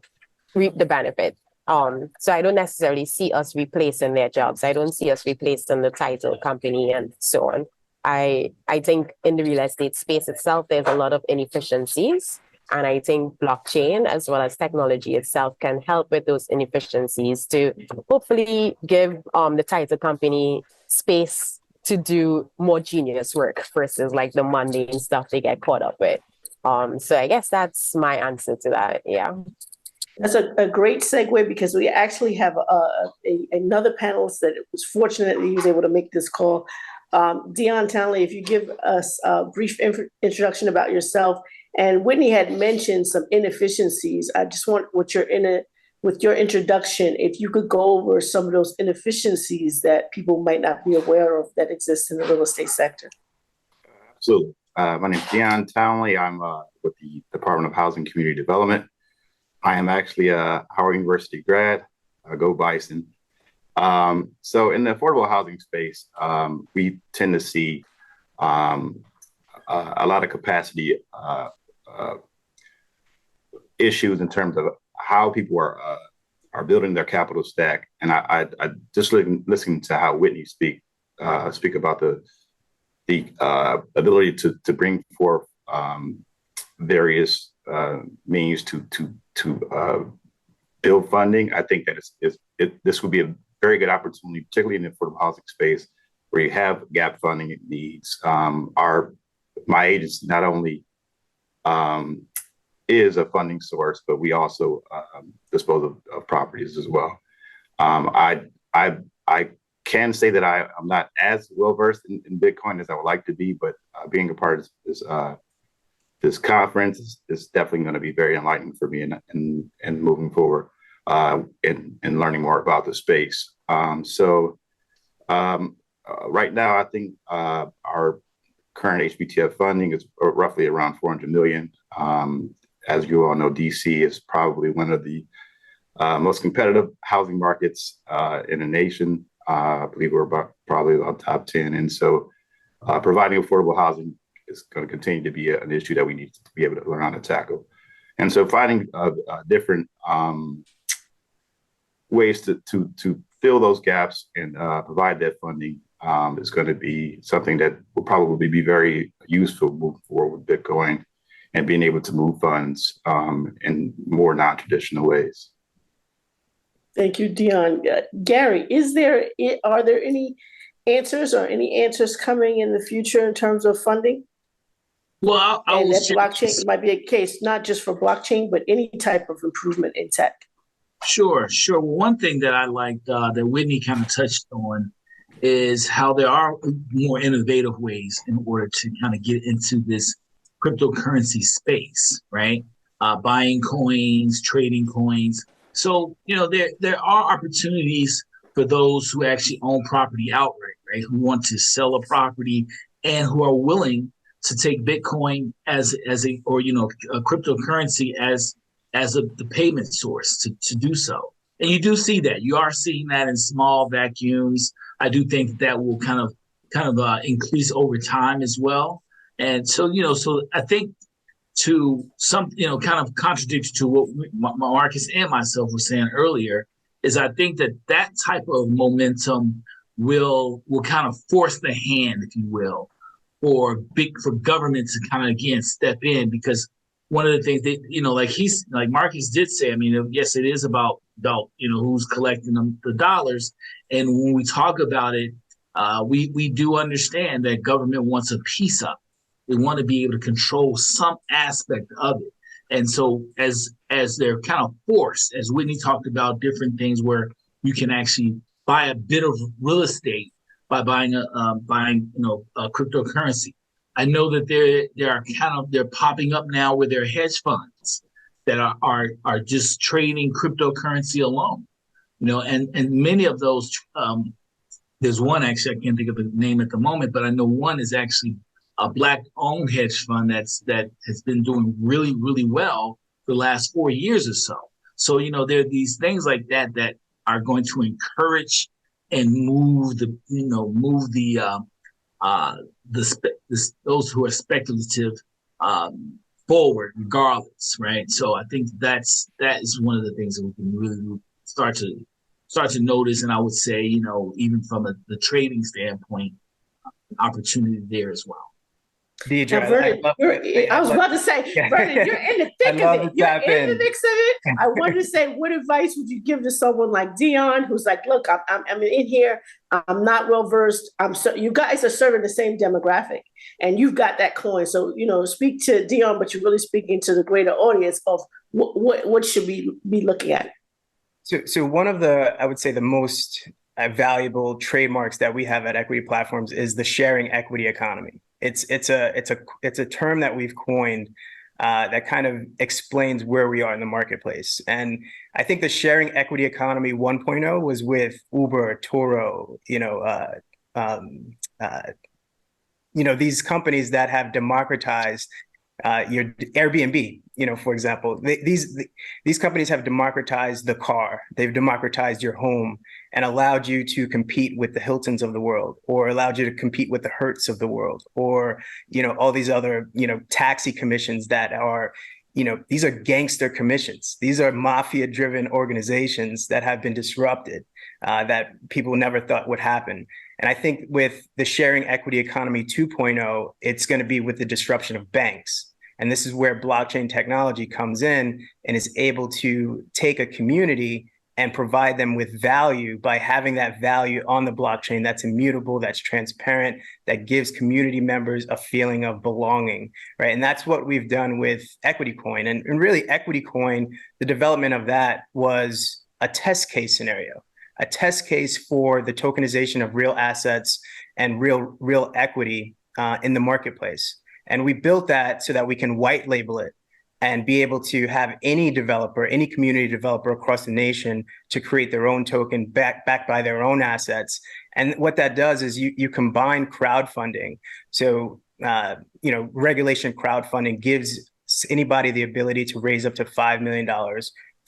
reap the benefit. So I don't necessarily see us replacing their jobs. I don't see us replacing the title company and so on. I think in the real estate space itself, there's a lot of inefficiencies. And I think blockchain as well as technology itself can help with those inefficiencies to hopefully give the title company space to do more genius work versus like the mundane stuff they get caught up with. So I guess that's my answer to that. Yeah. That's a great segue because we actually have another panelist that was fortunate that he was able to make this call. Dion Townley, if you give us a brief introduction about yourself. And Whitney had mentioned some inefficiencies. I just want with your introduction, if you could go over some of those inefficiencies that people might not be aware of that exist in the real estate sector. Absolutely. My name is Dion Townley. I'm with the Department of Housing and Community Development. I am actually a Howard University grad. Go Bison. So in the affordable housing space, we tend to see a lot of capacity issues in terms of how people are building their capital stack. And I just listening to how Whitney speak about the ability to bring forth various means to build funding. I think that this would be a very good opportunity, particularly in the affordable housing space, where you have gap funding needs. My agency not only is a funding source, but we also dispose of properties as well. I can say that I'm not as well versed in Bitcoin as I would like to be, but being a part of this conference is definitely going to be very enlightening for me and moving forward and learning more about the space. So right now, I think our current HBTF funding is roughly around $400 million. As you all know, DC is probably one of the most competitive housing markets in the nation. I believe we're probably about top 10. And so providing affordable housing is going to continue to be an issue that we need to be able to learn how to tackle. And so finding different ways to fill those gaps and provide that funding is going to be something that will probably be very useful moving forward with Bitcoin and being able to move funds in more non-traditional ways. Thank you, Dion. Gary, are there any answers coming in the future in terms of funding? Well, and that blockchain might be a case not just for blockchain, but any type of improvement in tech. Sure. One thing that I liked that Whitney kind of touched on is how there are more innovative ways in order to kind of get into this cryptocurrency space, right? Buying coins, trading coins. So, there are opportunities for those who actually own property outright, right? Who want to sell a property and who are willing to take Bitcoin as a cryptocurrency as the payment source to do so. And you do see that. You are seeing that in small vacuums. I do think that will kind of increase over time as well. And so, so I think to some, kind of contradictory to what Marcus and myself were saying earlier, is I think that type of momentum will kind of force the hand, if you will, for government to kind of again step in, because one of the things that like Marcus did say, I mean, yes, it is about who's collecting the dollars, and when we talk about it, we do understand that government wants a piece of it. They want to be able to control some aspect of it, and so as they're kind of forced, as Whitney talked about, different things where you can actually buy a bit of real estate by buying a cryptocurrency. I know that they're popping up now with their hedge funds that are just trading cryptocurrency alone, and many of those. There's one, actually, I can't think of the name at the moment, but I know one is actually a Black-owned hedge fund that has been doing really, really well for the last 4 years or so. So there are these things like that are going to encourage and move those who are speculative forward, regardless, right? So I think that is one of the things that we can really start to notice, and I would say, even from the trading standpoint, an opportunity there as well. Deidre, Vernon, I was about to say, Vernon, you're in the thick of it. You're in the mix of it. I wanted to say, what advice would you give to someone like Dion, who's like, look, I'm in here. I'm not well versed. You guys are serving the same demographic, and you've got that coin. So, speak to Dion, but you're really speaking to the greater audience of what should we be looking at. So one of I would say the most valuable trademarks that we have at Equity Platforms is the sharing equity economy. It's a term that we've coined that kind of explains where we are in the marketplace. And I think the sharing equity economy 1.0 was with Uber, Turo, these companies that have democratized your Airbnb, for example. These companies have democratized the car. They've democratized your home and allowed you to compete with the Hiltons of the world, or allowed you to compete with the Hertz of the world, or all these other taxi commissions that are these are gangster commissions. These are mafia-driven organizations that have been disrupted, that people never thought would happen. And I think with the sharing equity economy 2.0, it's going to be with the disruption of banks. And this is where blockchain technology comes in and is able to take a community and provide them with value by having that value on the blockchain that's immutable, that's transparent, that gives community members a feeling of belonging, right? And that's what we've done with Equity Coin. And really, Equity Coin, the development of that was a test case scenario, a test case for the tokenization of real assets and real equity in the marketplace. And we built that so that we can white label it and be able to have any developer, any community developer across the nation to create their own token backed by their own assets. And what that does is you combine crowdfunding. So, regulation crowdfunding gives anybody the ability to raise up to $5 million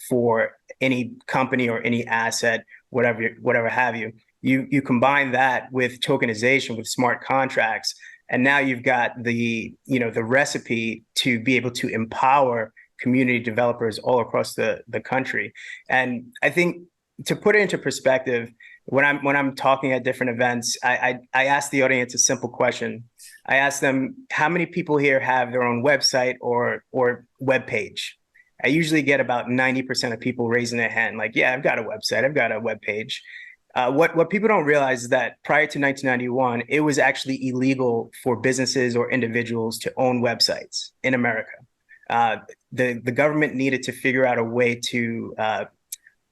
for any company or any asset, whatever have you. You combine that with tokenization, with smart contracts, and now you've got the recipe to be able to empower community developers all across the country. And I think, to put it into perspective, when I'm talking at different events, I ask the audience a simple question. I ask them, how many people here have their own website or web page? I usually get about 90% of people raising their hand, like, yeah, I've got a website, I've got a web page. What people don't realize is that prior to 1991, it was actually illegal for businesses or individuals to own websites in America. The government needed to figure out a way to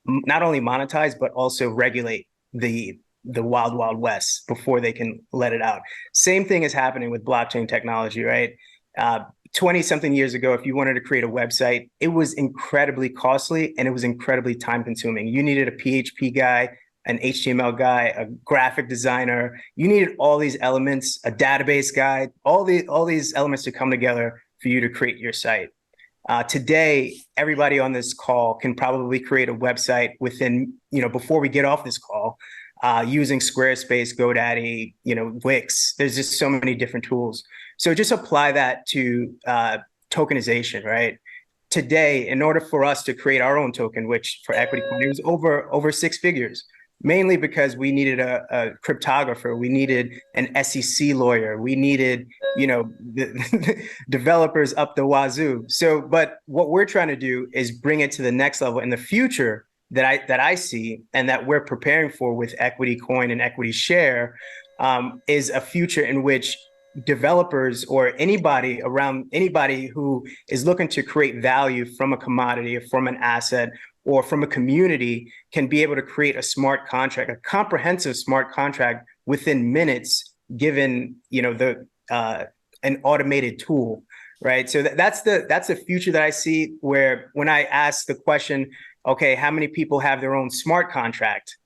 not only monetize, but also regulate the wild, wild west before they can let it out. Same thing is happening with blockchain technology, right? 20-something years ago, if you wanted to create a website, it was incredibly costly and it was incredibly time consuming. You needed a PHP guy, an HTML guy, a graphic designer. You needed all these elements, a database guy, all these elements to come together for you to create your site. Today, everybody on this call can probably create a website within, before we get off this call, using Squarespace, GoDaddy, Wix. There's just so many different tools. So just apply that to tokenization, right? Today, in order for us to create our own token, which for equity coin, it was over 6 figures, mainly because we needed a cryptographer, we needed an SEC lawyer, we needed, the developers up the wazoo. So, but what we're trying to do is bring it to the next level in the future that I see and that we're preparing for with equity coin and equity share, is a future in which developers or anybody who is looking to create value from a commodity or from an asset or from a community can be able to create a smart contract, a comprehensive smart contract within minutes, given an automated tool, right? So that's the future that I see, where when I ask the question, okay, how many people have their own smart contract?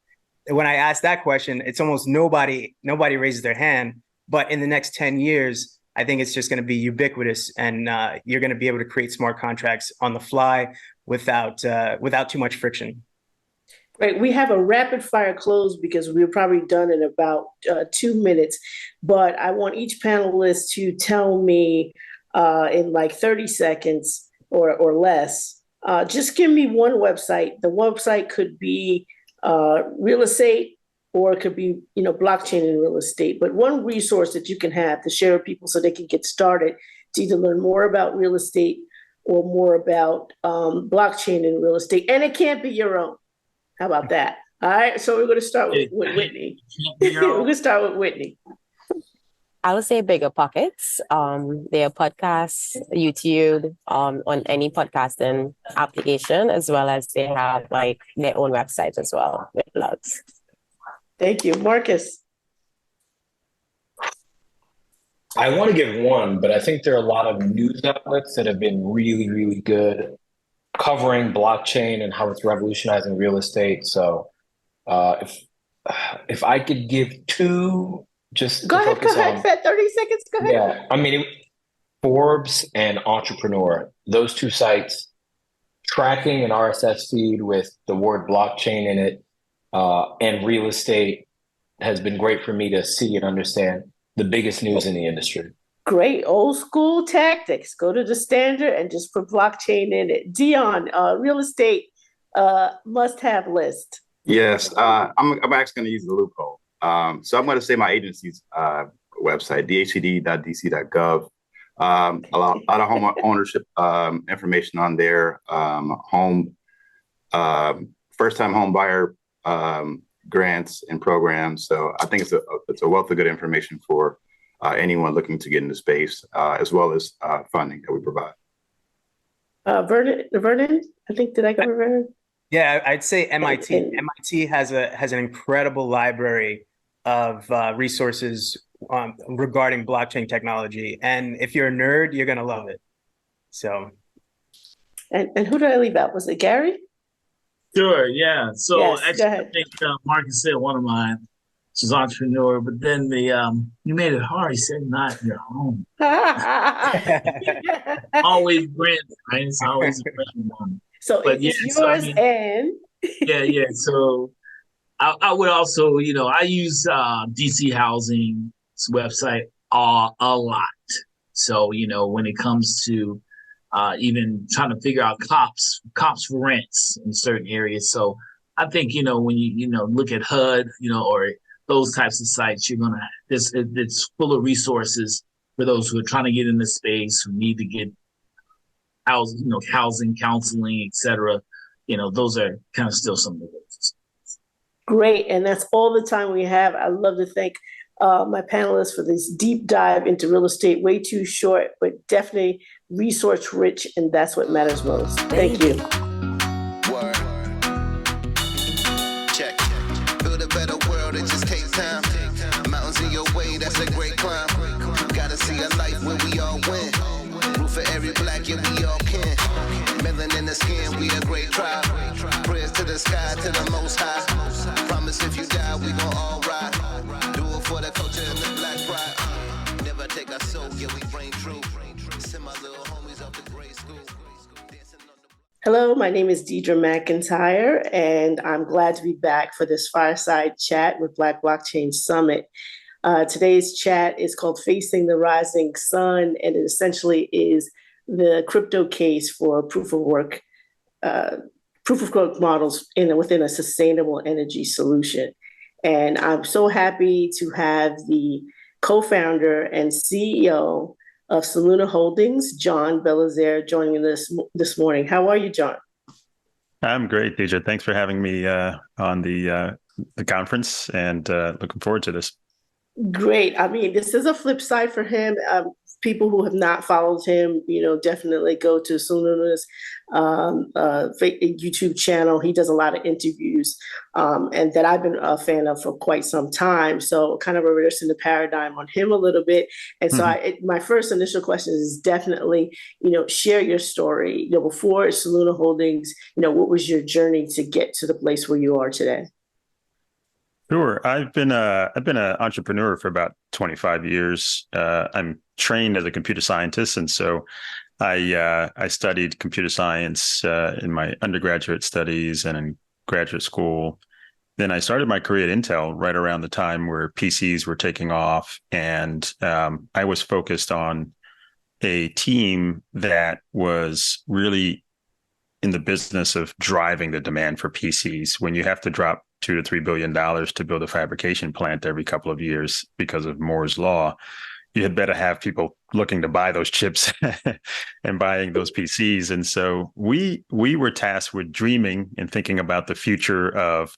When I ask that question, it's almost nobody raises their hand. But in the next 10 years, I think it's just going to be ubiquitous, and you're going to be able to create smart contracts on the fly without too much friction. Great. We have a rapid fire close because we're probably done in about 2 minutes. But I want each panelist to tell me in like 30 seconds or less, just give me one website. The website could be real estate, or it could be, blockchain and real estate, but one resource that you can have to share with people so they can get started to either learn more about real estate or more about blockchain and real estate. And it can't be your own. How about that? All right. So we're going to start with Whitney. We're going to start with Whitney. I would say Bigger Pockets. Their podcasts, YouTube, on any podcasting application, as well as they have like their own website as well with blogs. Thank you. Marcus. I want to give one, but I think there are a lot of news outlets that have been really, really good covering blockchain and how it's revolutionizing real estate. So if I could give two, just go ahead, 30 seconds, go ahead. Yeah, I mean, Forbes and Entrepreneur, those two sites, tracking an RSS feed with the word blockchain in it, and real estate has been great for me to see and understand the biggest news in the industry. Great. Old school tactics. Go to the standard and just put blockchain in it. Dion, real estate must-have list. Yes, I'm actually going to use the loophole. So I'm going to say my agency's website, dhcd.dc.gov. A lot of home ownership information on there. First-time home buyer grants and programs. So I think it's a wealth of good information for anyone looking to get into space, as well as funding that we provide. Vernon, I think, did I cover Vernon? Yeah, I'd say MIT. MIT has an incredible library of resources regarding blockchain technology, and if you're a nerd, you're gonna love it. So, and who did I leave out? Was it Gary? Sure, yeah. So yes, actually, I think Marcus said one of mine, which is Entrepreneur, but then you made it hard. He said not your home. Always brand, right? It's always a brand one. So But yeah, it's so I yours mean, and yeah. So I would also, I use DC Housing's website a lot. So, when it comes to even trying to figure out comps for rents in certain areas. So I think, when you look at HUD, or those types of sites, you're gonna it's full of resources for those who are trying to get in the space, who need to get housing, counseling, etc. Those are kind of still some of the ways. great. And that's all the time we have. I love to thank my panelists for this deep dive into real estate. Way too short, but definitely resource rich. And that's what matters most. Thank you. Word. Check. Build a better world, it just takes time. Mountains in your way, that's a great climb. Gotta see a life where we all win. Root for every black, yeah, we all can. Melanin in the skin, we a great tribe. Prayers to the sky, to the most high. Promise if you die, we gon' all ride. Do it for the culture and the black pride. Never take our soul, yeah, we reign true. Send my little homies up to grade school. Hello, my name is Deidre McIntyre, and I'm glad to be back for this fireside chat with Black Blockchain Summit. Today's chat is called Facing the Rising Sun, and it essentially is the crypto case for proof of work models within a sustainable energy solution. And I'm so happy to have the co-founder and CEO of Soluna Holdings, John Belizaire, joining us this morning. How are you, John? I'm great, Deidre. Thanks for having me on the conference, and looking forward to this. Great. I mean, this is a flip side for him. People who have not followed him, definitely go to Soluna's YouTube channel. He does a lot of interviews, and that I've been a fan of for quite some time. So kind of reversing the paradigm on him a little bit. And so my first initial question is definitely, share your story. Before Soluna Holdings, what was your journey to get to the place where you are today? Sure. I've been an entrepreneur for about 25 years. I'm trained as a computer scientist, and so I studied computer science in my undergraduate studies and in graduate school. Then I started my career at Intel right around the time where PCs were taking off, and I was focused on a team that was really in the business of driving the demand for PCs. When you have to drop $2 to $3 billion to build a fabrication plant every couple of years because of Moore's law, you had better have people looking to buy those chips and buying those PCs. And so we were tasked with dreaming and thinking about the future of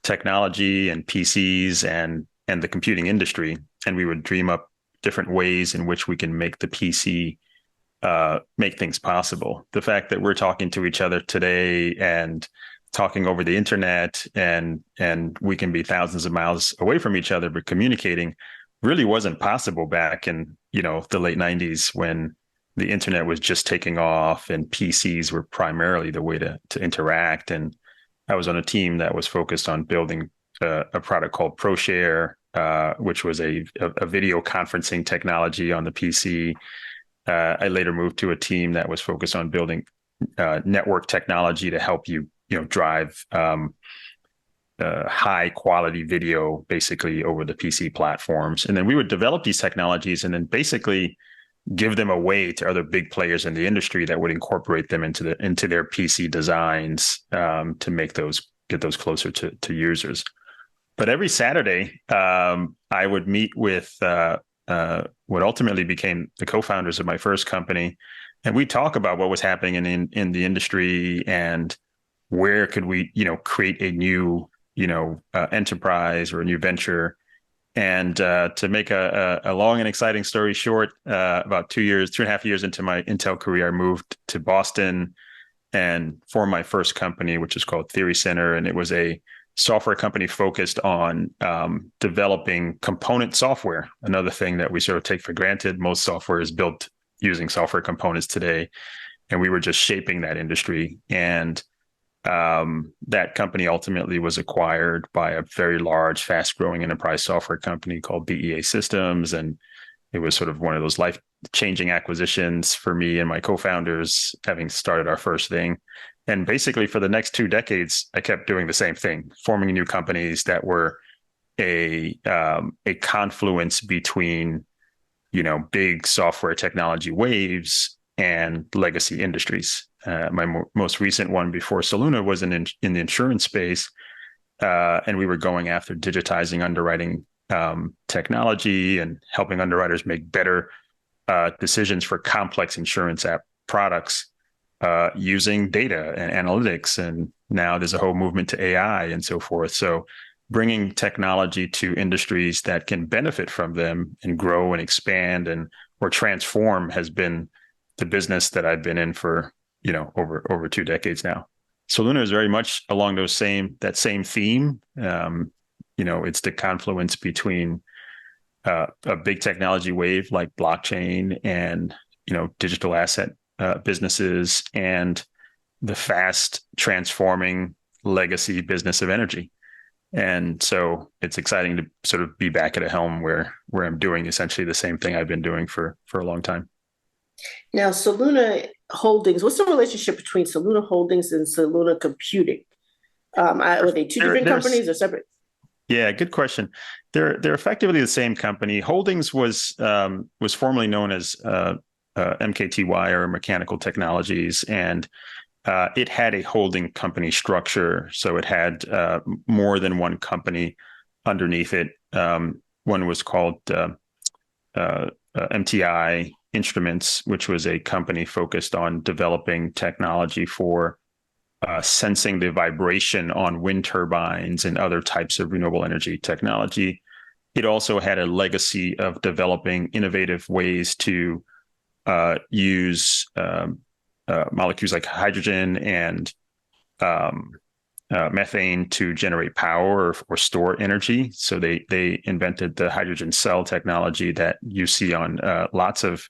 technology and PCs and the computing industry. And we would dream up different ways in which we can make the PC make things possible. The fact that we're talking to each other today and talking over the internet and we can be thousands of miles away from each other, but communicating really wasn't possible back in, the late 90s when the internet was just taking off and PCs were primarily the way to interact. And I was on a team that was focused on building a product called ProShare, which was a video conferencing technology on the PC. I later moved to a team that was focused on building network technology to help you, drive high quality video basically over the PC platforms. And then we would develop these technologies and then basically give them away to other big players in the industry that would incorporate them into their PC designs to get those closer to users. But every Saturday, I would meet with what ultimately became the co-founders of my first company, and we talk about what was happening in the industry and where could we, create a new, enterprise or a new venture. And to make a long and exciting story short, about 2.5 years into my Intel career, I moved to Boston and formed my first company, which is called Theory Center. And it was a software company focused on developing component software. Another thing that we sort of take for granted. Most software is built using software components today. And we were just shaping that industry. And that company ultimately was acquired by a very large, fast-growing enterprise software company called BEA Systems. And it was sort of one of those life-changing acquisitions for me and my co-founders, having started our first thing. And basically for the next 2 decades, I kept doing the same thing, forming new companies that were a confluence between, big software technology waves and legacy industries. My most recent one before Soluna was in the insurance space, and we were going after digitizing underwriting technology and helping underwriters make better decisions for complex insurance app products using data and analytics. And now there's a whole movement to AI and so forth. So bringing technology to industries that can benefit from them and grow and expand or transform has been the business that I've been in for, over 2 decades now. Soluna is very much along that same theme. It's the confluence between a big technology wave like blockchain and, digital asset businesses and the fast transforming legacy business of energy. And so it's exciting to sort of be back at a helm where I'm doing essentially the same thing I've been doing for a long time. Now, Soluna Holdings, what's the relationship between Soluna Holdings and Soluna Computing? Are they two different companies or separate? Yeah, good question. They're effectively the same company. Holdings was formerly known as MKTY, or Mechanical Technologies, and it had a holding company structure. So it had more than one company underneath it. One was called MTI Instruments, which was a company focused on developing technology for sensing the vibration on wind turbines and other types of renewable energy technology. It also had a legacy of developing innovative ways to use molecules like hydrogen and methane to generate power or store energy. So they invented the hydrogen cell technology that you see on lots of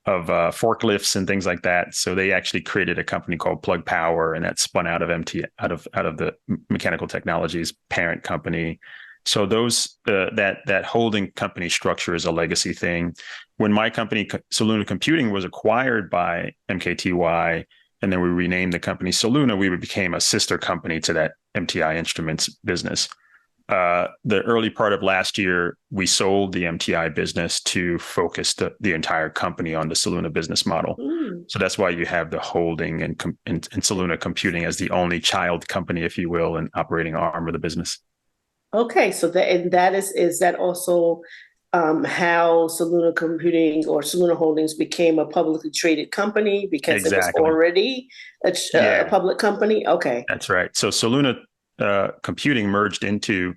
forklifts and things like that. So they actually created a company called Plug Power, and that spun out of out of the Mechanical Technologies parent company. So that holding company structure is a legacy thing. When my company Soluna Computing was acquired by MKTY, and then we renamed the company Soluna, we became a sister company to that MTI Instruments business. The early part of last year, we sold the MTI business to focus the entire company on the Soluna business model. So that's why you have the holding and Soluna Computing as the only child company, if you will, and operating arm of the business. Okay, so that is that also how Soluna Computing or Soluna Holdings became a publicly traded company because it was already a public company? Okay. That's right. So Soluna Computing merged into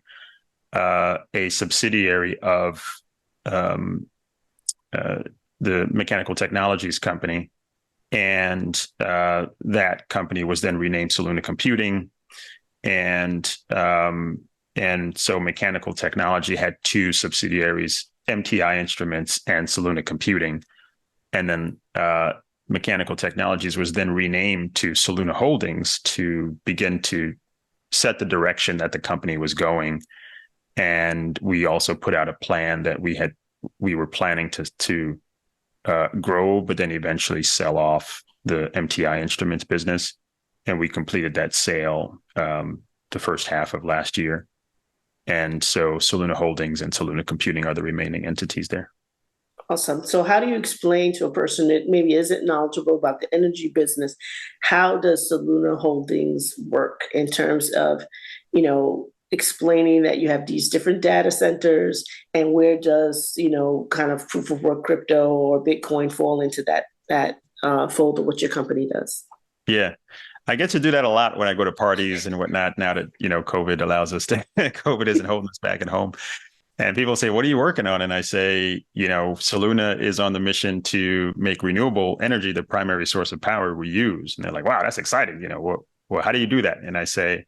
a subsidiary of the Mechanical Technologies company, and that company was then renamed Soluna Computing, and so Mechanical Technology had two subsidiaries, MTI Instruments and Soluna Computing. And then Mechanical Technologies was then renamed to Soluna Holdings to begin to set the direction that the company was going. And we also put out a plan that we were planning to grow, but then eventually sell off the MTI Instruments business. And we completed that sale the first half of last year. And so Soluna Holdings and Soluna Computing are the remaining entities there. Awesome. So how do you explain to a person that maybe isn't knowledgeable about the energy business, how does Soluna Holdings work in terms of, explaining that you have these different data centers, and where does, kind of proof of work crypto or Bitcoin fall into that fold of what your company does? Yeah. I get to do that a lot when I go to parties and whatnot. Now that, COVID allows us to, COVID isn't holding us back at home. And people say, what are you working on? And I say, Soluna is on the mission to make renewable energy the primary source of power we use. And they're like, wow, that's exciting. Well, how do you do that? And I say,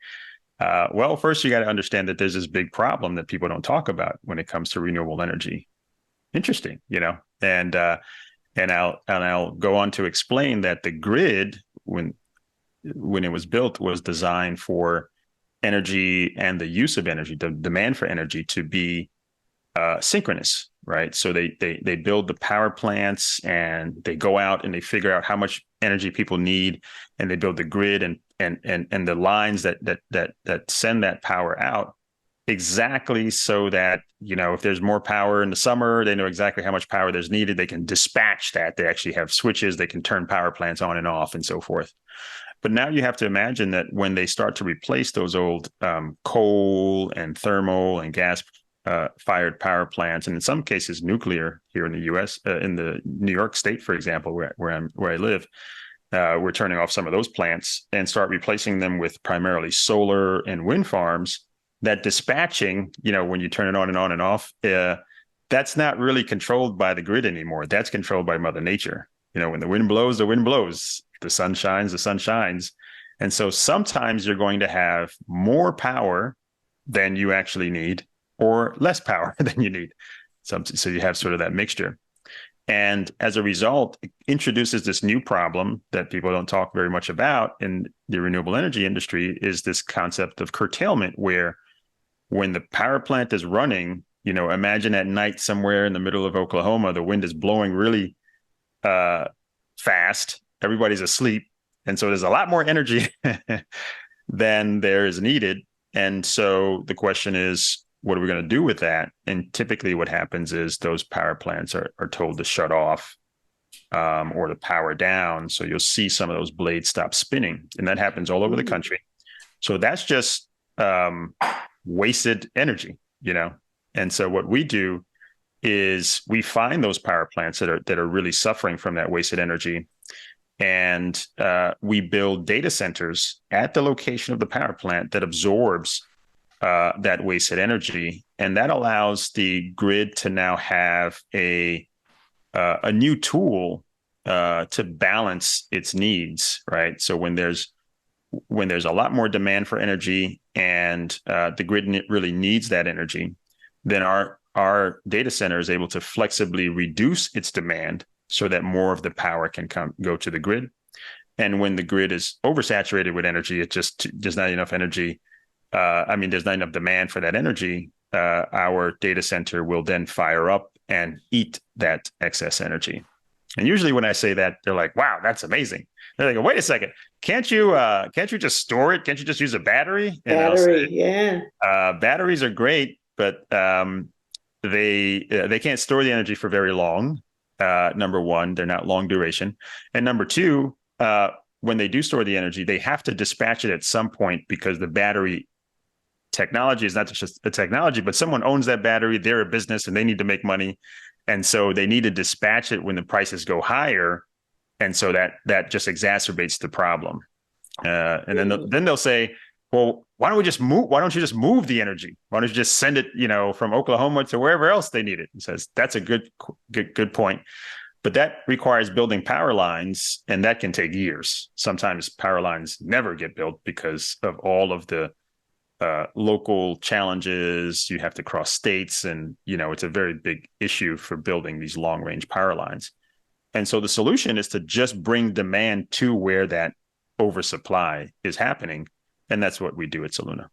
well, first you got to understand that there's this big problem that people don't talk about when it comes to renewable energy. Interesting, and I'll go on to explain that the grid, when it was built, was designed for energy and the use of energy, the demand for energy, to be synchronous. right? So they build the power plants and they go out and they figure out how much energy people need, and they build the grid and the lines that send that power out exactly so that, if there's more power in the summer, they know exactly how much power there's needed. They can dispatch that. They actually have switches. They can turn power plants on and off and so forth. But now you have to imagine that when they start to replace those old coal and thermal and gas fired power plants, and in some cases nuclear here in the U.S., in the New York State, for example, where I live, we're turning off some of those plants and start replacing them with primarily solar and wind farms. That dispatching, when you turn it on and off, that's not really controlled by the grid anymore. That's controlled by Mother Nature. When the wind blows, the wind blows. The sun shines, the sun shines. And so sometimes you're going to have more power than you actually need, or less power than you need. So you have sort of that mixture. And as a result, it introduces this new problem that people don't talk very much about in the renewable energy industry, is this concept of curtailment, where when the power plant is running, imagine at night somewhere in the middle of Oklahoma, the wind is blowing really fast. Everybody's asleep. And so there's a lot more energy than there is needed. And so the question is, what are we going to do with that? And typically what happens is those power plants are told to shut off or to power down. So you'll see some of those blades stop spinning. And that happens all over the country. So that's just wasted energy, And so what we do is we find those power plants that are really suffering from that wasted energy. And we build data centers at the location of the power plant that absorbs that wasted energy. And that allows the grid to now have a new tool to balance its needs, right? So when there's a lot more demand for energy and the grid really needs that energy, then our data center is able to flexibly reduce its demand so that more of the power can go to the grid. And when the grid is oversaturated with energy, there's not enough energy. There's not enough demand for that energy. Our data center will then fire up and eat that excess energy. And usually when I say that, they're like, wow, that's amazing. They're like, wait a second, can't you just store it? Can't you just use a battery? Battery, yeah. Batteries are great, but they can't store the energy for very long. Number one, they're not long duration. And number two, when they do store the energy, they have to dispatch it at some point, because the battery technology is not just a technology, but someone owns that battery. They're a business and they need to make money. And so they need to dispatch it when the prices go higher. And so that just exacerbates the problem. And then they'll say, well, why don't you just move the energy? Why don't you just send it, from Oklahoma to wherever else they need it? He says, that's a good point. But that requires building power lines, and that can take years. Sometimes power lines never get built because of all of the local challenges. You have to cross states, and it's a very big issue for building these long-range power lines. And so the solution is to just bring demand to where that oversupply is happening, and that's what we do at Soluna.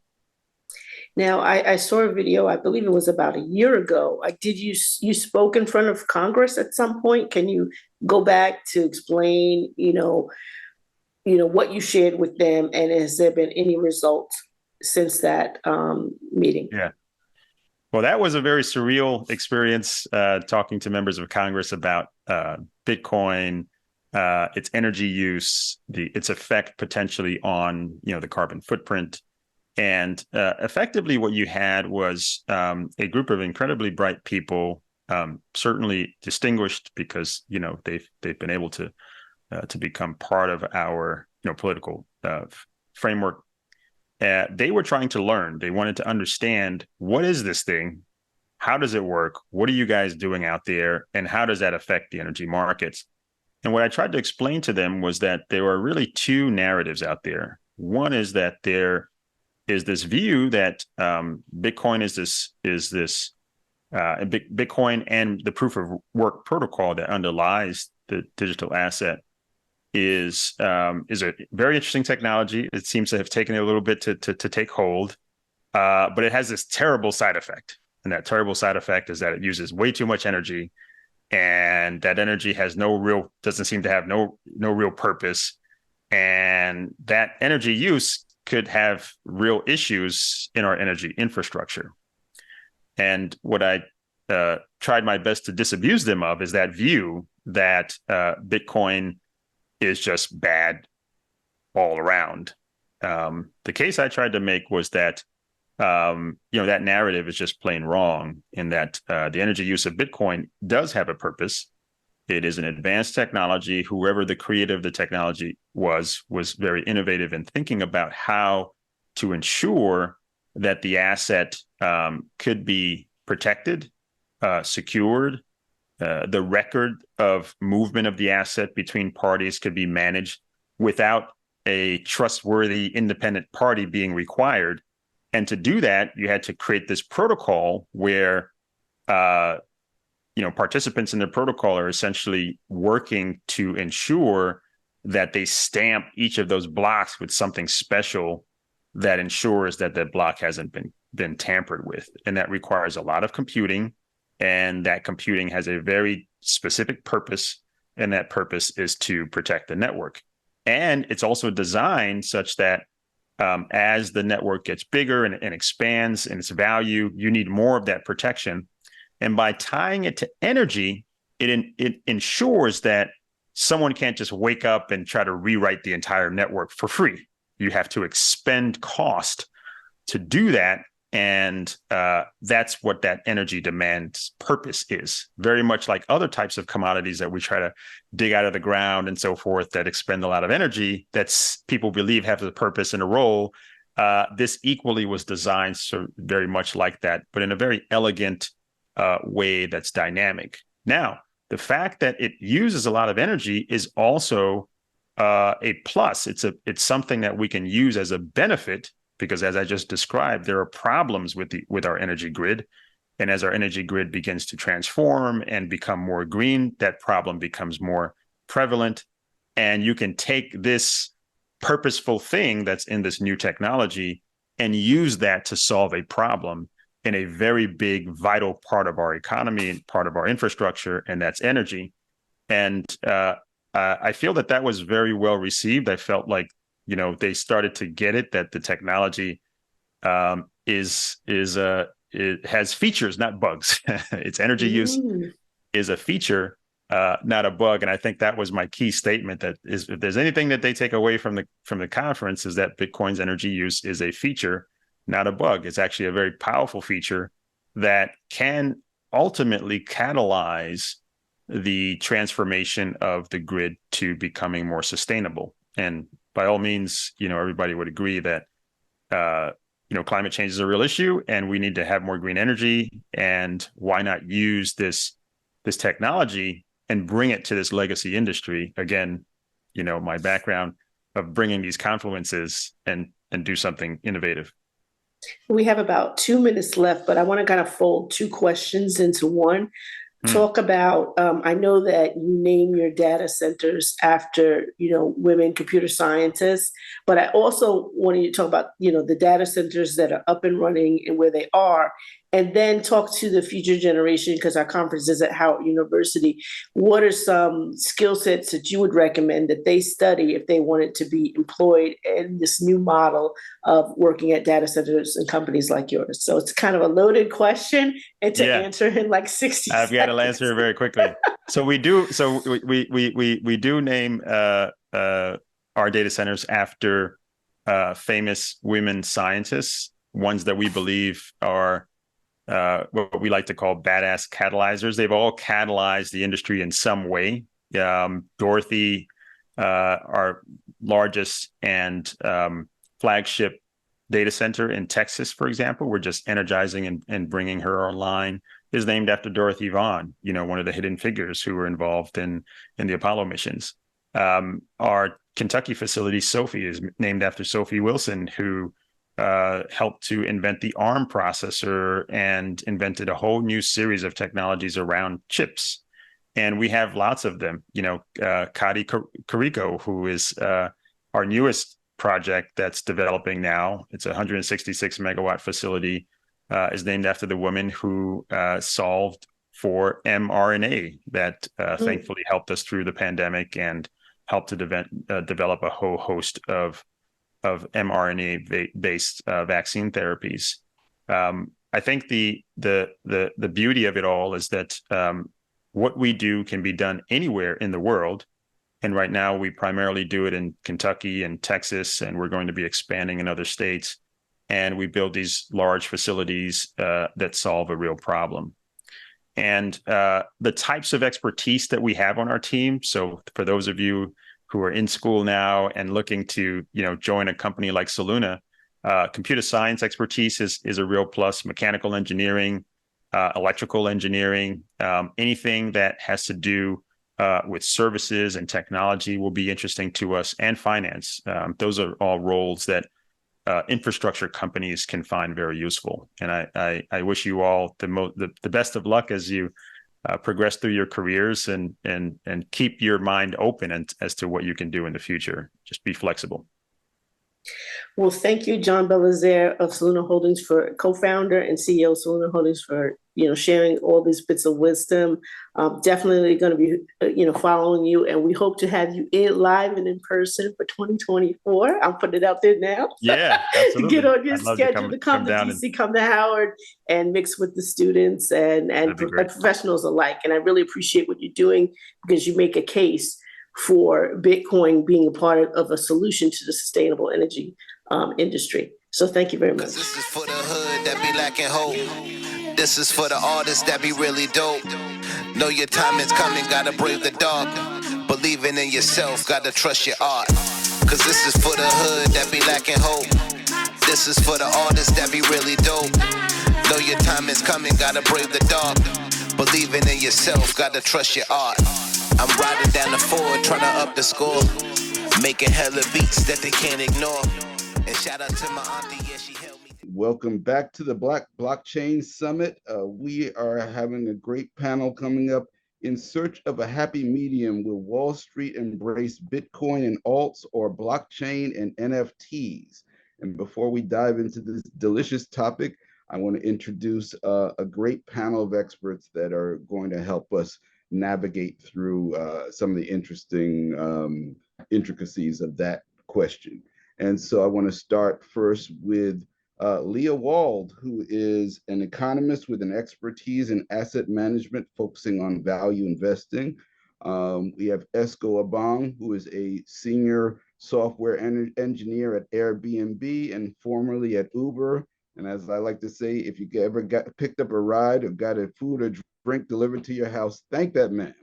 Now, I saw a video, I believe it was about a year ago. Did you spoke in front of Congress at some point? Can you go back to explain, what you shared with them, and has there been any results since that meeting? Yeah. Well, that was a very surreal experience, talking to members of Congress about Bitcoin, its energy use, its effect potentially on, the carbon footprint. And effectively what you had was a group of incredibly bright people, certainly distinguished because, they've been able to become part of our, political framework. They were trying to learn. They wanted to understand, what is this thing? How does it work? What are you guys doing out there? And how does that affect the energy markets? And what I tried to explain to them was that there are really two narratives out there. One is that there is this view that Bitcoin Bitcoin and the proof of work protocol that underlies the digital asset is a very interesting technology. It seems to have taken a little bit to take hold, but it has this terrible side effect, And that terrible side effect is that it uses way too much energy, and that energy has doesn't seem to have no real purpose. And that energy use could have real issues in our energy infrastructure. And what I tried my best to disabuse them of is that view that Bitcoin is just bad all around. The case I tried to make was that that narrative is just plain wrong, in that the energy use of Bitcoin does have a purpose. It is an advanced technology. Whoever the creator of the technology was very innovative in thinking about how to ensure that the asset could be protected, secured. The record of movement of the asset between parties could be managed without a trustworthy independent party being required. And to do that, you had to create this protocol where participants in the protocol are essentially working to ensure that they stamp each of those blocks with something special that ensures that that block hasn't been tampered with. And that requires a lot of computing, and that computing has a very specific purpose, and that purpose is to protect the network. And it's also designed such that as the network gets bigger and expands in its value, you need more of that protection. And by tying it to energy, it ensures that someone can't just wake up and try to rewrite the entire network for free. You have to expend cost to do that. And that's what that energy demand's purpose is. Very much like other types of commodities that we try to dig out of the ground and so forth that expend a lot of energy, that's people believe have a purpose and a role. This equally was designed so very much like that, but in a very elegant way that's dynamic. Now, the fact that it uses a lot of energy is also a plus. It's something that we can use as a benefit, because as I just described, there are problems with our energy grid. And as our energy grid begins to transform and become more green, that problem becomes more prevalent. And you can take this purposeful thing that's in this new technology and use that to solve a problem in a very big, vital part of our economy and part of our infrastructure, and that's energy. And I feel that was very well received. I felt like they started to get it, that the technology it has features, not bugs. Its energy use is a feature, not a bug. And I think that was my key statement, that is, if there's anything that they take away from the conference, is that Bitcoin's energy use is a feature, not a bug. It's actually a very powerful feature that can ultimately catalyze the transformation of the grid to becoming more sustainable. And by all means, everybody would agree that, climate change is a real issue and we need to have more green energy. And why not use this technology and bring it to this legacy industry? Again, my background of bringing these confluences and do something innovative. We have about 2 minutes left, but I want to kind of fold two questions into one. Talk about, I know that you name your data centers after, women computer scientists, but I also wanted you to talk about, the data centers that are up and running and where they are, and then talk to the future generation, because our conference is at Howard University. What are some skill sets that you would recommend that they study if they wanted to be employed in this new model of working at data centers and companies like yours? So it's kind of a loaded question, and to answer in like 60 seconds. I've got to answer it very quickly. So we do name our data centers after famous women scientists, ones that we believe are what we like to call badass catalyzers. They've all catalyzed the industry in some way. Dorothy, our largest and flagship data center in Texas, for example, we're just energizing and bringing her online, is named after Dorothy Vaughan, one of the hidden figures who were involved in the Apollo missions. Our Kentucky facility, Sophie, is named after Sophie Wilson, who helped to invent the ARM processor and invented a whole new series of technologies around chips. And we have lots of them. Kadi Kariko, who is our newest project that's developing now. It's a 166 megawatt facility is named after the woman who solved for mRNA that thankfully helped us through the pandemic and helped to develop a whole host of mRNA-based vaccine therapies. I think the beauty of it all is that what we do can be done anywhere in the world. And right now we primarily do it in Kentucky and Texas, and we're going to be expanding in other states. And we build these large facilities that solve a real problem. And the types of expertise that we have on our team. So for those of you who are in school now and looking to, join a company like Soluna, computer science expertise is a real plus. Mechanical engineering, electrical engineering, anything that has to do with services and technology will be interesting to us, and finance. Those are all roles that infrastructure companies can find very useful. And I wish you all the best of luck as you progress through your careers, and keep your mind open as to what you can do in the future. Just be flexible. Well, thank you, John Belazaire of Soluna Holdings, for co-founder and CEO of Soluna Holdings, for sharing all these bits of wisdom. Definitely going to be following you, and we hope to have you live and in person for 2024. I'll put it out there now. Yeah, absolutely. To get on your schedule to come to DC, come to Howard, and mix with the students and professionals alike. And I really appreciate what you're doing, because you make a case for Bitcoin being a part of a solution to the sustainable energy industry. So thank you very much. This is for the hood that be lacking hope. This is for the artists that be really dope. Know your time is coming, gotta brave the dark. Believing in yourself, gotta trust your art. Cause this is for the hood that be lacking hope. This is for the artists that be really dope. Know your time is coming, gotta brave the dark. Believing in yourself, gotta trust your art. I'm riding down the Ford, trying to up the score. Making hella beats that they can't ignore. And shout out to my auntie, yeah, she helped me. Welcome back to the BlockChain Summit. We are having a great panel coming up. In search of a happy medium, will Wall Street embrace Bitcoin and alts, or blockchain and NFTs? And before we dive into this delicious topic, I want to introduce a great panel of experts that are going to help us navigate through some of the interesting intricacies of that question. And so I want to start first with Leah Wald, who is an economist with an expertise in asset management, focusing on value investing. We have Esco Abang, who is a senior software engineer at Airbnb and formerly at Uber. And as I like to say, if you ever picked up a ride or got a food or drink delivered to your house, thank that man.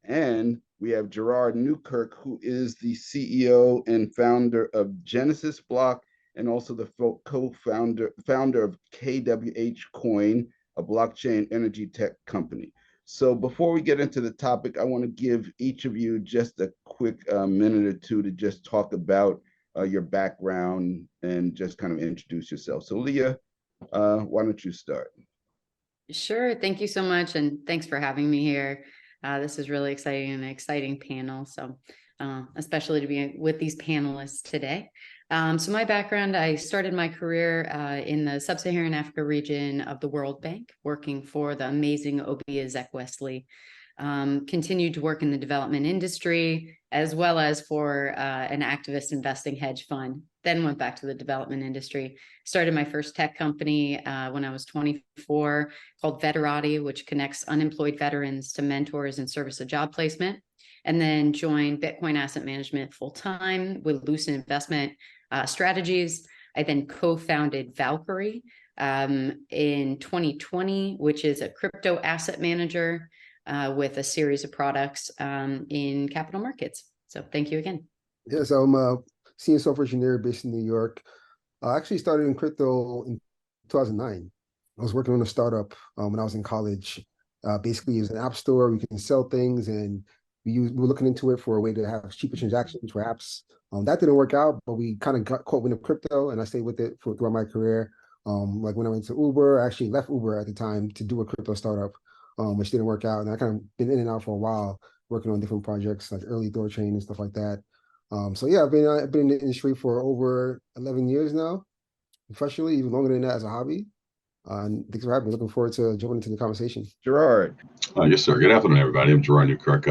And we have Gerard Newkirk, who is the CEO and founder of Genesis Block, and also the co-founder of KWH Coin, a blockchain energy tech company. So before we get into the topic, I want to give each of you just a quick minute or two to just talk about your background and just kind of introduce yourself. So Leah, why don't you start? Sure. Thank you so much. And thanks for having me here. This is really exciting, and an exciting panel. So especially to be with these panelists today. So my background, I started my career in the sub-Saharan Africa region of the World Bank, working for the amazing Obia Zek-Wesley. Continued to work in the development industry, as well as for an activist investing hedge fund. Then went back to the development industry. Started my first tech company when I was 24, called Veterati, which connects unemployed veterans to mentors in service of job placement. And then joined Bitcoin Asset Management full-time with Lucent Investment Strategies. I then co-founded Valkyrie in 2020, which is a crypto asset manager with a series of products in capital markets. So thank you again. Yes, I'm a senior software engineer based in New York. I actually started in crypto in 2009. I was working on a startup when I was in college. Basically, it was an app store. We can sell things, and we were looking into it for a way to have cheaper transactions for apps. That didn't work out, but we kind of got caught with crypto, and I stayed with it throughout my career. Like when I went to Uber, I actually left Uber at the time to do a crypto startup, which didn't work out. And I kind of been in and out for a while, working on different projects like early door train and stuff like that. So yeah, I've been in the industry for over 11 years now, professionally, even longer than that as a hobby. And thanks for having me. Looking forward to jumping into the conversation. Gerard. Yes, sir. Good afternoon, everybody. I'm Gerard Newkirk.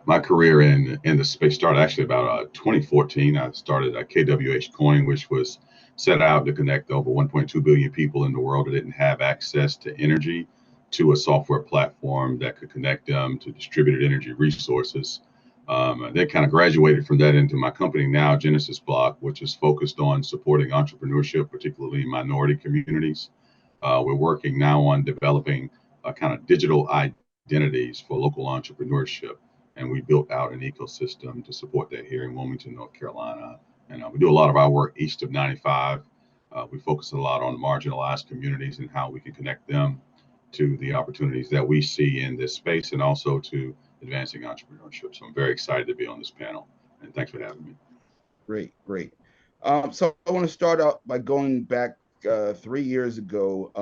My career in the space started actually about 2014. I started at KWH Coin, which was set out to connect over 1.2 billion people in the world that didn't have access to energy to a software platform that could connect them to distributed energy resources. Then kind of graduated from that into my company now, Genesis Block, which is focused on supporting entrepreneurship, particularly in minority communities. We're working now on developing kind of digital identities for local entrepreneurship. And we built out an ecosystem to support that here in Wilmington, North Carolina. And we do a lot of our work east of 95. We focus a lot on marginalized communities and how we can connect them to the opportunities that we see in this space and also to advancing entrepreneurship. So I'm very excited to be on this panel. And thanks for having me. Great, great. So I want to start out by going back 3 years ago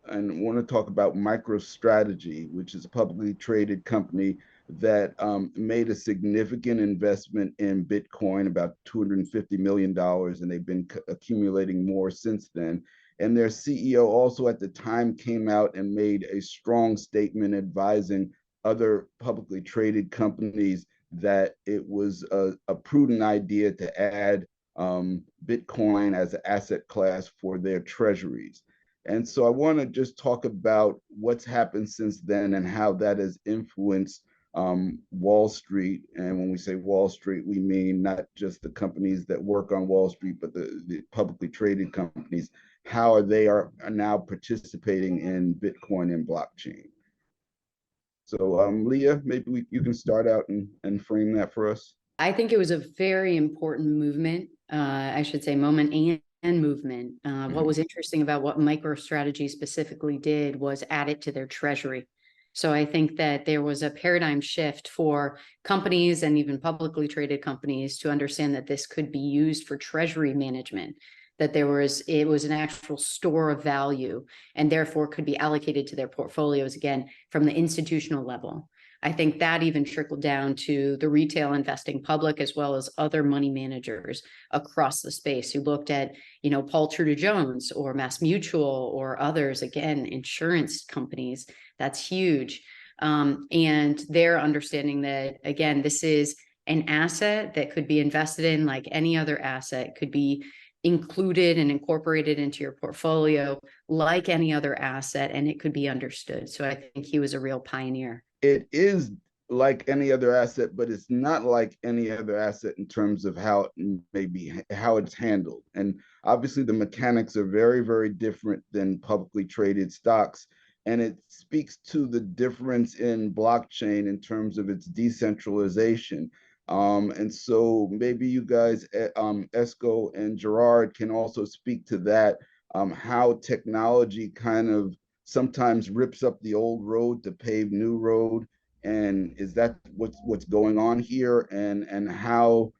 and want to talk about MicroStrategy, which is a publicly traded company that made a significant investment in Bitcoin, about $250 million, and they've been accumulating more since then. And their CEO also at the time came out and made a strong statement advising other publicly traded companies that it was a prudent idea to add Bitcoin as an asset class for their treasuries. And so I want to just talk about what's happened since then and how that has influenced Wall Street. And when we say Wall Street, we mean not just the companies that work on Wall Street, but the publicly traded companies, how they are now participating in Bitcoin and blockchain. So Leah, maybe you can start out and frame that for us. I think it was a very important movement, I should say moment and movement. What was interesting about what MicroStrategy specifically did was add it to their treasury. So I think that there was a paradigm shift for companies and even publicly traded companies to understand that this could be used for treasury management, that it was an actual store of value and therefore could be allocated to their portfolios again from the institutional level. I think that even trickled down to the retail investing public as well as other money managers across the space who looked at, Paul Tudor Jones or Mass Mutual or others, again, insurance companies. That's huge. And they're understanding that, again, this is an asset that could be invested in like any other asset, could be included and incorporated into your portfolio like any other asset, and it could be understood. So I think he was a real pioneer. It is like any other asset, but it's not like any other asset in terms of how it's handled. And obviously the mechanics are very, very different than publicly traded stocks. And it speaks to the difference in blockchain in terms of its decentralization. And so maybe you guys, Esco and Gerard, can also speak to that, how technology kind of sometimes rips up the old road to pave new road. And is that what's going on here? And how,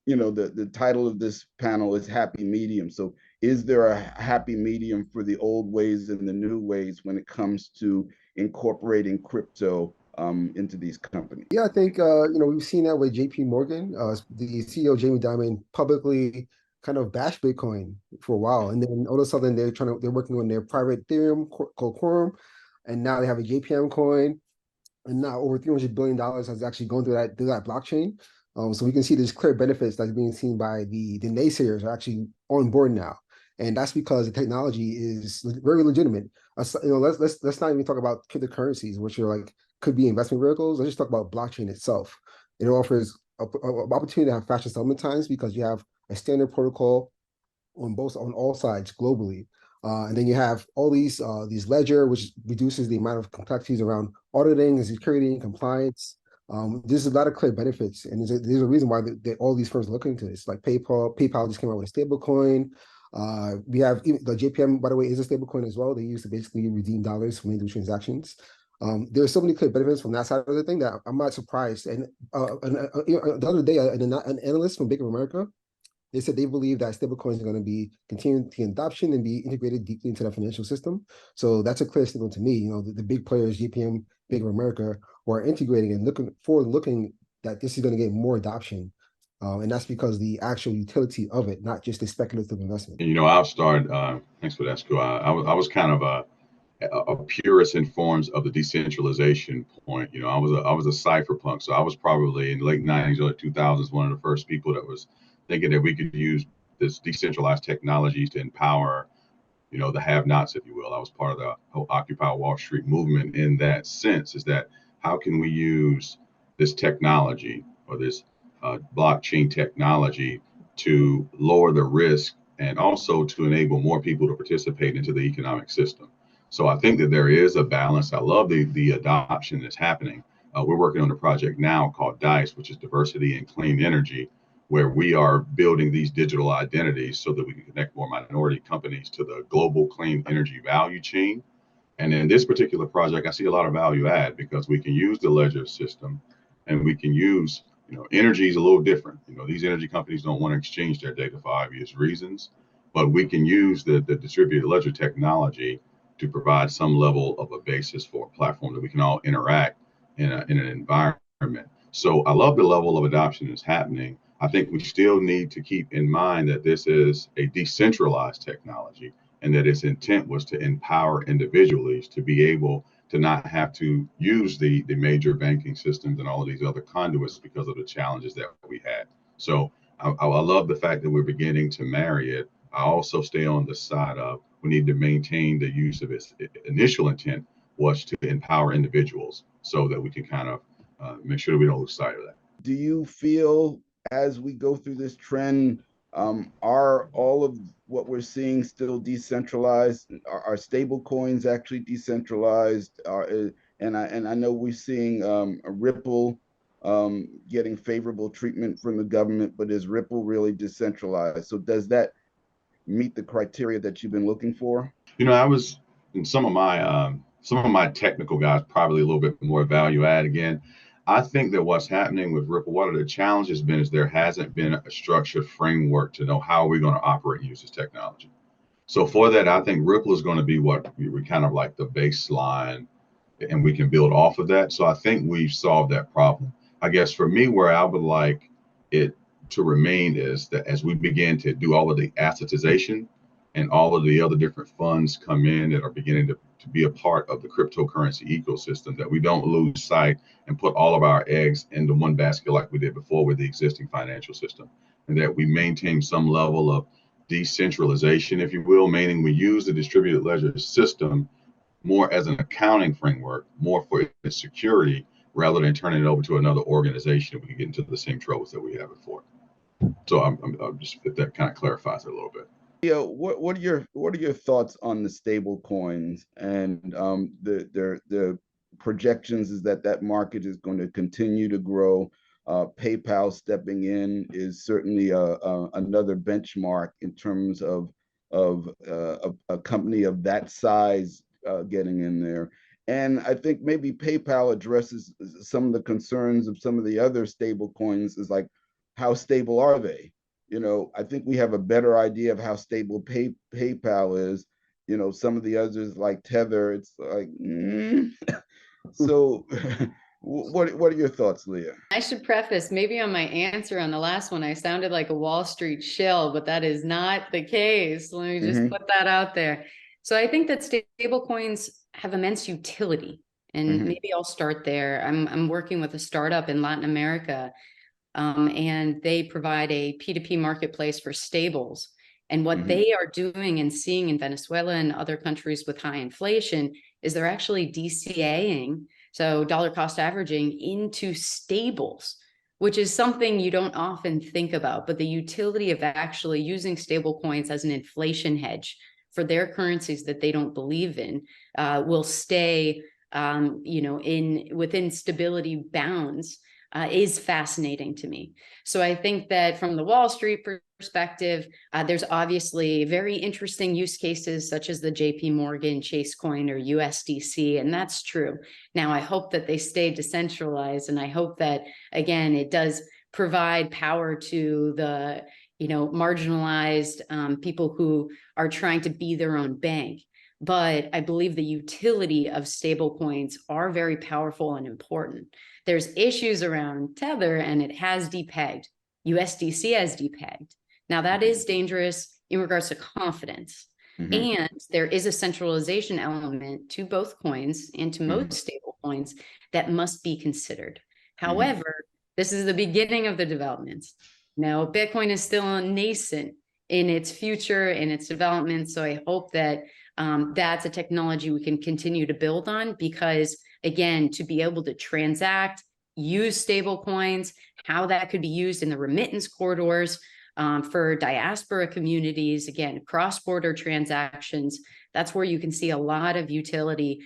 the title of this panel is Happy Medium. So is there a happy medium for the old ways and the new ways when it comes to incorporating crypto into these companies? Yeah, I think, we've seen that with JP Morgan. The CEO, Jamie Dimon, publicly kind of bashed Bitcoin for a while. And then all of a sudden they're working on their private Ethereum called Quorum. And now they have a JPM coin. And now over $300 billion has actually gone through that blockchain. So we can see there's clear benefits that's being seen by the naysayers are actually on board now. And that's because the technology is very legitimate. Let's not even talk about cryptocurrencies, which are could be investment vehicles. Let's just talk about blockchain itself. It offers an opportunity to have faster settlement times because you have a standard protocol on all sides globally. And then you have all these ledger, which reduces the amount of complexities around auditing and security and compliance. There's a lot of clear benefits, and there's a reason why all these firms are looking into this. Like PayPal just came out with a stable coin. We have the JPM, by the way, is a stable coin as well. They use to basically redeem dollars when they do transactions. There are so many clear benefits from that side of the thing that I'm not surprised. And the other day, an analyst from Bank of America, they said they believe that stablecoins are going to be continuing to adoption and be integrated deeply into the financial system. So that's a clear signal to me. The big players, JPM, Bank of America, who are integrating and looking that this is going to get more adoption. And that's because the actual utility of it, not just a speculative investment. I'll start. Thanks for that, Stu. I was kind of a purist in forms of the decentralization point. You know, I was a cypherpunk, so I was probably in the late 90s, early 2000s, one of the first people that was thinking that we could use this decentralized technologies to empower, you know, the have-nots, if you will. I was part of the whole Occupy Wall Street movement in that sense, is that how can we use this technology or this blockchain technology to lower the risk and also to enable more people to participate into the economic system. So I think that there is a balance. I love the adoption that's happening. We're working on a project now called DICE, which is Diversity and Clean Energy, where we are building these digital identities so that we can connect more minority companies to the global clean energy value chain. And in this particular project, I see a lot of value add because we can use the ledger system and we can use, you know, energy is a little different. You know, these energy companies don't want to exchange their data for obvious reasons, but we can use the distributed ledger technology to provide some level of a basis for a platform that we can all interact in an environment. So I love the level of adoption that's happening. I think we still need to keep in mind that this is a decentralized technology and that its intent was to empower individuals to be able to not have to use the major banking systems and all of these other conduits because of the challenges that we had. So I love the fact that we're beginning to marry it. I also stay on the side of we need to maintain the use of its initial intent was to empower individuals so that we can kind of make sure that we don't lose sight of that. Do you feel as we go through this trend, are all of what we're seeing still decentralized? Are stable coins actually decentralized? And I know we're seeing a Ripple getting favorable treatment from the government, but is Ripple really decentralized? So does that meet the criteria that you've been looking for? You know, I was in some of my technical guys probably a little bit more value add again. I think that what's happening with Ripple, one of the challenges been is there hasn't been a structured framework to know how we're going to operate and use this technology. So for that, I think Ripple is going to be what we kind of like the baseline, and we can build off of that. So I think we've solved that problem. I guess for me, where I would like it to remain is that as we begin to do all of the assetization and all of the other different funds come in that are beginning to be a part of the cryptocurrency ecosystem, that we don't lose sight and put all of our eggs into one basket like we did before with the existing financial system, and that we maintain some level of decentralization, if you will, meaning we use the distributed ledger system more as an accounting framework, more for its security, rather than turning it over to another organization. We can get into the same troubles that we had before. So I'm just, if that kind of clarifies it a little bit. Yeah, what are your thoughts on the stable coins and the projections is that market is going to continue to grow. PayPal stepping in is certainly another benchmark in terms of a company of that size getting in there. And I think maybe PayPal addresses some of the concerns of some of the other stable coins, is like, how stable are they? You know, I think we have a better idea of how stable PayPal is. You know, some of the others like Tether, it's like, So what are your thoughts, Leah? I should preface, maybe on my answer on the last one, I sounded like a Wall Street shill, but that is not the case. Let me just put that out there. So I think that stable coins have immense utility, and maybe I'll start there. I'm working with a startup in Latin America, and they provide a P2P marketplace for stables. And what they are doing and seeing in Venezuela and other countries with high inflation is they're actually DCAing, so dollar cost averaging, into stables, which is something you don't often think about. But the utility of actually using stable coins as an inflation hedge for their currencies that they don't believe in will stay, within stability bounds. Is fascinating to me. So I think that from the Wall Street perspective, there's obviously very interesting use cases such as the JP Morgan Chase coin or USDC, and that's true. Now, I hope that they stay decentralized, and I hope that, again, it does provide power to the marginalized people who are trying to be their own bank. But I believe the utility of stable coins are very powerful and important. There's issues around Tether, and it has depegged. USDC has depegged. Now, that is dangerous in regards to confidence. And there is a centralization element to both coins and to most stable coins that must be considered. However, this is the beginning of the developments. Now, Bitcoin is still nascent in its future, in its development. So I hope that that's a technology we can continue to build on, because again, to be able to transact, use stable coins, how that could be used in the remittance corridors, for diaspora communities, again, cross-border transactions, that's where you can see a lot of utility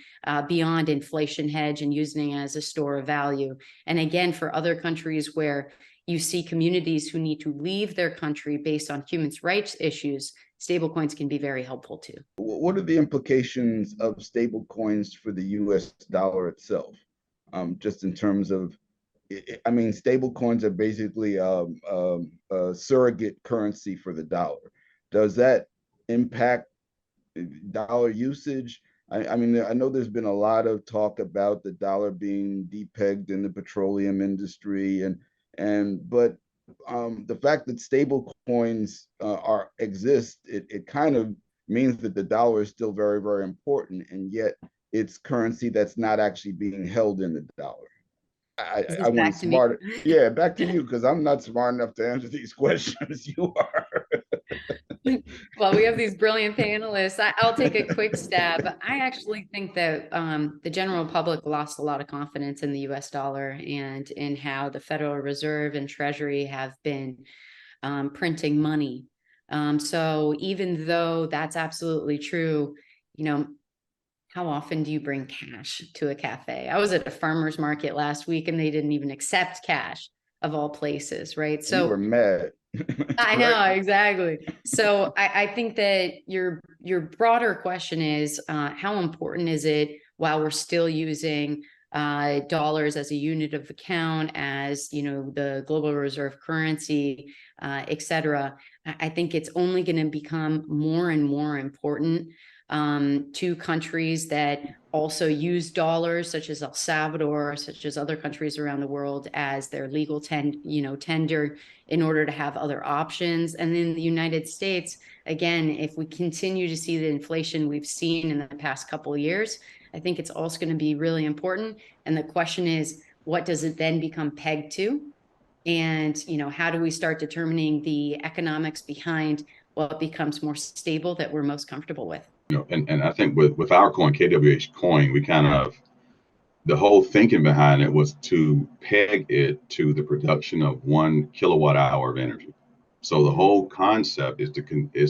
beyond inflation hedge and using it as a store of value. And again, for other countries where you see communities who need to leave their country based on human rights issues, stablecoins can be very helpful too. What are the implications of stablecoins for the US dollar itself? Just in terms of, I mean, stable coins are basically a surrogate currency for the dollar. Does that impact dollar usage? I mean, I know there's been a lot of talk about the dollar being depegged in the petroleum industry, but the fact that stable coins exist, it kind of means that the dollar is still very, very important, and yet it's currency that's not actually being held in the dollar. I want smart. Yeah, back to you, because I'm not smart enough to answer these questions. You are. Well, we have these brilliant panelists. I'll take a quick stab. I actually think that the general public lost a lot of confidence in the US dollar and in how the Federal Reserve and Treasury have been printing money. So even though that's absolutely true, you know, how often do you bring cash to a cafe? I was at a farmer's market last week and they didn't even accept cash, of all places, right? So you were mad. I know, exactly. So I think that your broader question is how important is it, while we're still using dollars as a unit of account, as you know, the global reserve currency, et cetera. I think it's only going to become more and more important to countries that also use dollars, such as El Salvador, such as other countries around the world, as their legal tender in order to have other options. And in the United States, again, if we continue to see the inflation we've seen in the past couple of years, I think it's also going to be really important. And the question is, what does it then become pegged to? And, you know, how do we start determining the economics behind what becomes more stable that we're most comfortable with? You know, and I think with our coin, KWH coin, we kind of, the whole thinking behind it was to peg it to the production of 1 kilowatt hour of energy. So the whole concept is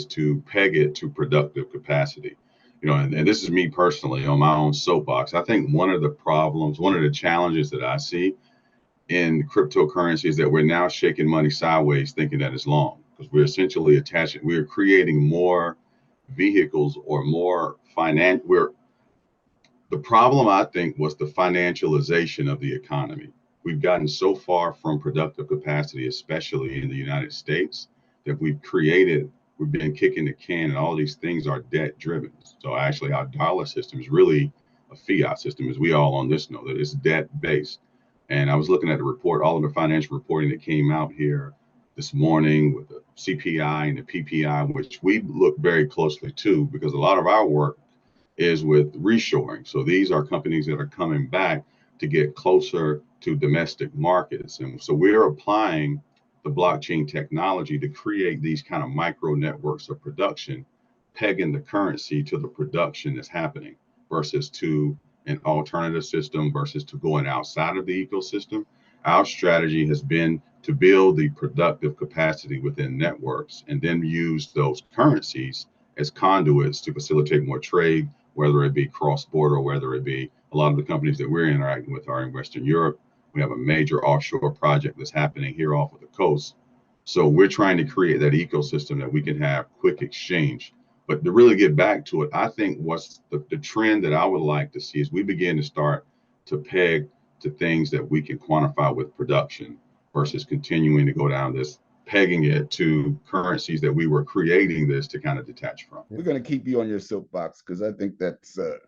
to peg it to productive capacity. You know, and this is me personally on my own soapbox. I think one of the problems, one of the challenges that I see in cryptocurrency is that we're now shaking money sideways, thinking that it's long, because we're essentially attaching, we're creating more vehicles or more the problem, I think, was the financialization of the economy. We've gotten so far from productive capacity, especially in the United States, that we've been kicking the can, and all these things are debt driven. So actually our dollar system is really a fiat system, as we all on this know, that it's debt based. And I was looking at the report, all of the financial reporting that came out here this morning with the CPI and the PPI, which we look very closely to, because a lot of our work is with reshoring. So these are companies that are coming back to get closer to domestic markets. And so we're applying the blockchain technology to create these kind of micro networks of production, pegging the currency to the production that's happening versus to an alternative system versus to going outside of the ecosystem. Our strategy has been to build the productive capacity within networks and then use those currencies as conduits to facilitate more trade, whether it be cross-border or whether it be a lot of the companies that we're interacting with are in Western Europe. We have a major offshore project that's happening here off of the coast. So we're trying to create that ecosystem that we can have quick exchange. But to really get back to it, I think what's the trend that I would like to see is we begin to start to peg to things that we can quantify with production versus continuing to go down this pegging it to currencies that we were creating this to kind of detach from. We're going to keep you on your soapbox, because I think that's the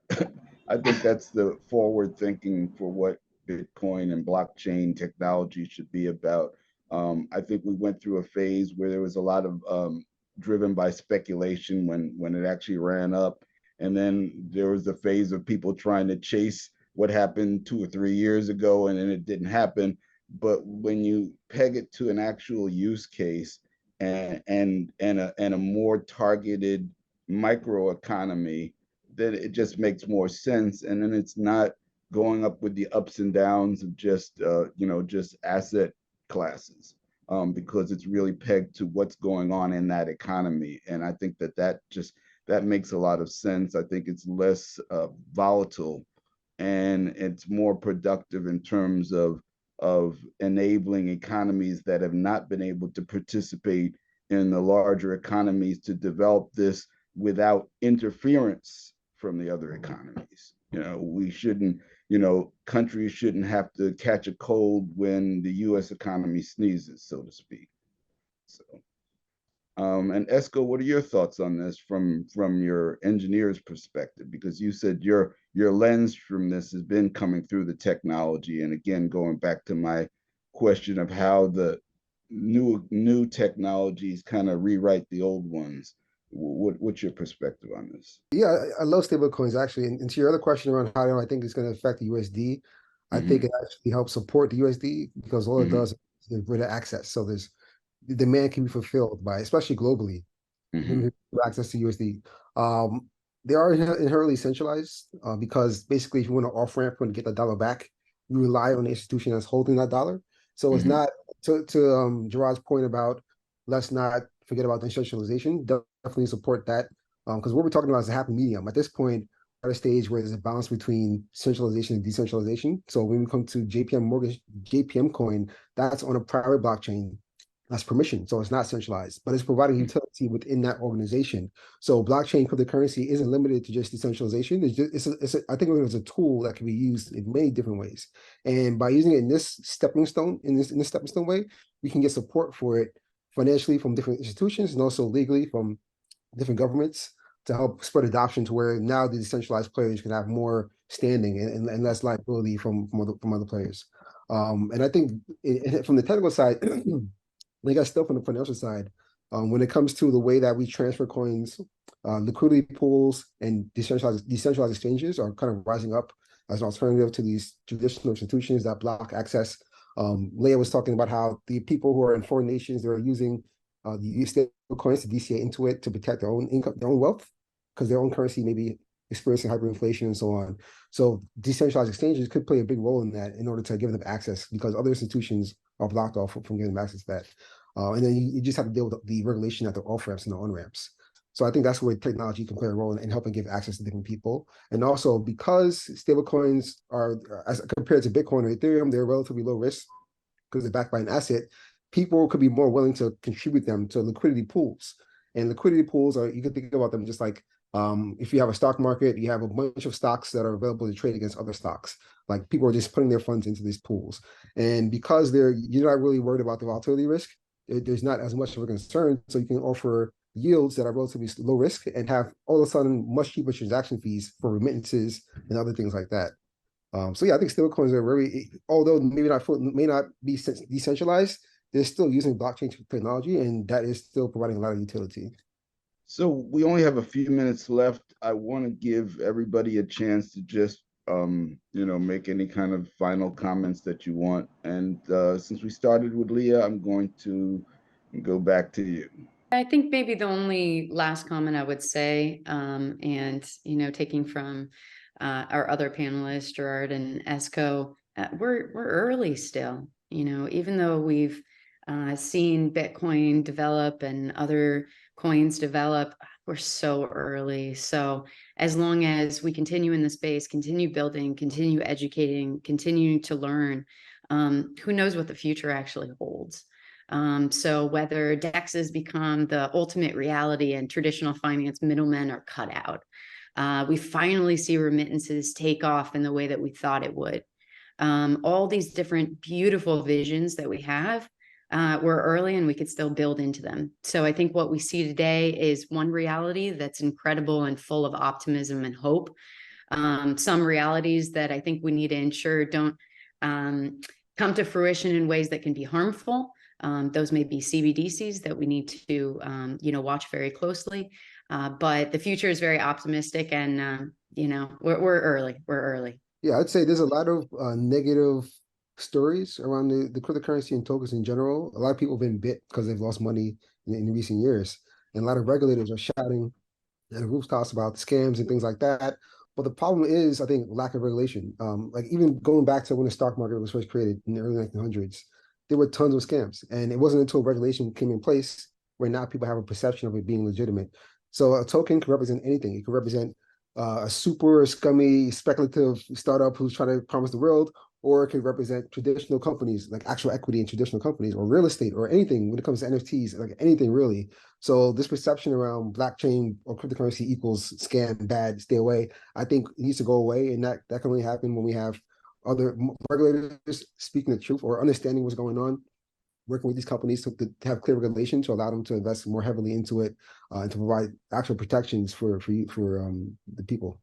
forward thinking for what Bitcoin and blockchain technology should be about. I think we went through a phase where there was a lot of driven by speculation when it actually ran up. And then there was the phase of people trying to chase what happened 2 or 3 years ago, and then it didn't happen. But when you peg it to an actual use case and a more targeted microeconomy, then it just makes more sense. And then it's not going up with the ups and downs of just just asset classes, because it's really pegged to what's going on in that economy. And I think that makes a lot of sense. I think it's less volatile, and it's more productive in terms of enabling economies that have not been able to participate in the larger economies to develop this without interference from the other economies. We shouldn't, countries shouldn't have to catch a cold when the US economy sneezes, so to speak. So, and Esco, what are your thoughts on this from your engineer's perspective? Because you said your lens from this has been coming through the technology. And again, going back to my question of how the new technologies kind of rewrite the old ones. What's your perspective on this? Yeah, I love stablecoins actually. And to your other question around how I think it's going to affect the USD, I think it actually helps support the USD, because all it does is greater access. So the demand can be fulfilled by, especially globally, access to USD. They are inherently centralized because basically, if you want to off ramp and get the dollar back, you rely on the institution that's holding that dollar. So it's not to Gerard's point about let's not forget about decentralization. Definitely support that, because what we're talking about is a happy medium. At this point, at a stage where there's a balance between centralization and decentralization. So when we come to JPM coin, that's on a private blockchain. That's permission, so it's not centralized, but it's providing utility within that organization. So blockchain cryptocurrency isn't limited to just decentralization. I think it's a tool that can be used in many different ways. And by using it in this stepping stone way, we can get support for it financially from different institutions and also legally from different governments to help spread adoption to where now the decentralized players can have more standing and less liability from other players. And I think from the technical side. Like I still from the financial side, when it comes to the way that we transfer coins, liquidity pools and decentralized exchanges are kind of rising up as an alternative to these traditional institutions that block access. Leah was talking about how the people who are in foreign nations, they're using the stable coins to DCA into it to protect their own income, their own wealth, because their own currency may be experiencing hyperinflation and so on. So decentralized exchanges could play a big role in that in order to give them access, because other institutions are blocked off from giving them access to that. And then you just have to deal with the regulation at the off ramps and the on ramps. So I think that's where technology can play a role in helping give access to different people. And also because stablecoins are, as compared to Bitcoin or Ethereum, they're relatively low risk because they're backed by an asset. People could be more willing to contribute them to liquidity pools. And liquidity pools are, you can think about them just like if you have a stock market, you have a bunch of stocks that are available to trade against other stocks. Like people are just putting their funds into these pools. And because you're not really worried about the volatility risk, there's not as much of a concern. So you can offer yields that are relatively low risk and have all of a sudden much cheaper transaction fees for remittances and other things like that. So yeah, I think stablecoins are very, although may not be decentralized, they're still using blockchain technology, and that is still providing a lot of utility. So we only have a few minutes left. I want to give everybody a chance to just make any kind of final comments that you want. And since we started with Leah, I'm going to go back to you. I think maybe the only last comment I would say, and taking from our other panelists, Gerard and Esco, we're early still. Even though we've seen Bitcoin develop and other coins develop, we're so early. So as long as we continue in the space, continue building, continue educating, continue to learn, who knows what the future actually holds. So whether DEXs become the ultimate reality and traditional finance middlemen are cut out, we finally see remittances take off in the way that we thought it would. All these different beautiful visions that we have, we're early and we could still build into them. So I think what we see today is one reality that's incredible and full of optimism and hope. Some realities that I think we need to ensure don't come to fruition in ways that can be harmful. Those may be CBDCs that we need to, watch very closely. But the future is very optimistic, and we're early. We're early. Yeah, I'd say there's a lot of negative stories around the cryptocurrency and tokens in general. A lot of people have been bit because they've lost money in recent years, and a lot of regulators are shouting at the rooftops about scams and things like that. But the problem is, I think, lack of regulation. Like even going back to when the stock market was first created in the early 1900s, there were tons of scams, and it wasn't until regulation came in place where now people have a perception of it being legitimate. So a token can represent anything. It can represent a super scummy speculative startup who's trying to promise the world, or it can represent traditional companies like actual equity in traditional companies or real estate or anything when it comes to NFTs, like anything really. So this perception around blockchain or cryptocurrency equals scam, bad, stay away, I think it needs to go away. And that can only happen when we have other regulators speaking the truth or understanding what's going on, working with these companies to have clear regulation to allow them to invest more heavily into it and to provide actual protections for the people.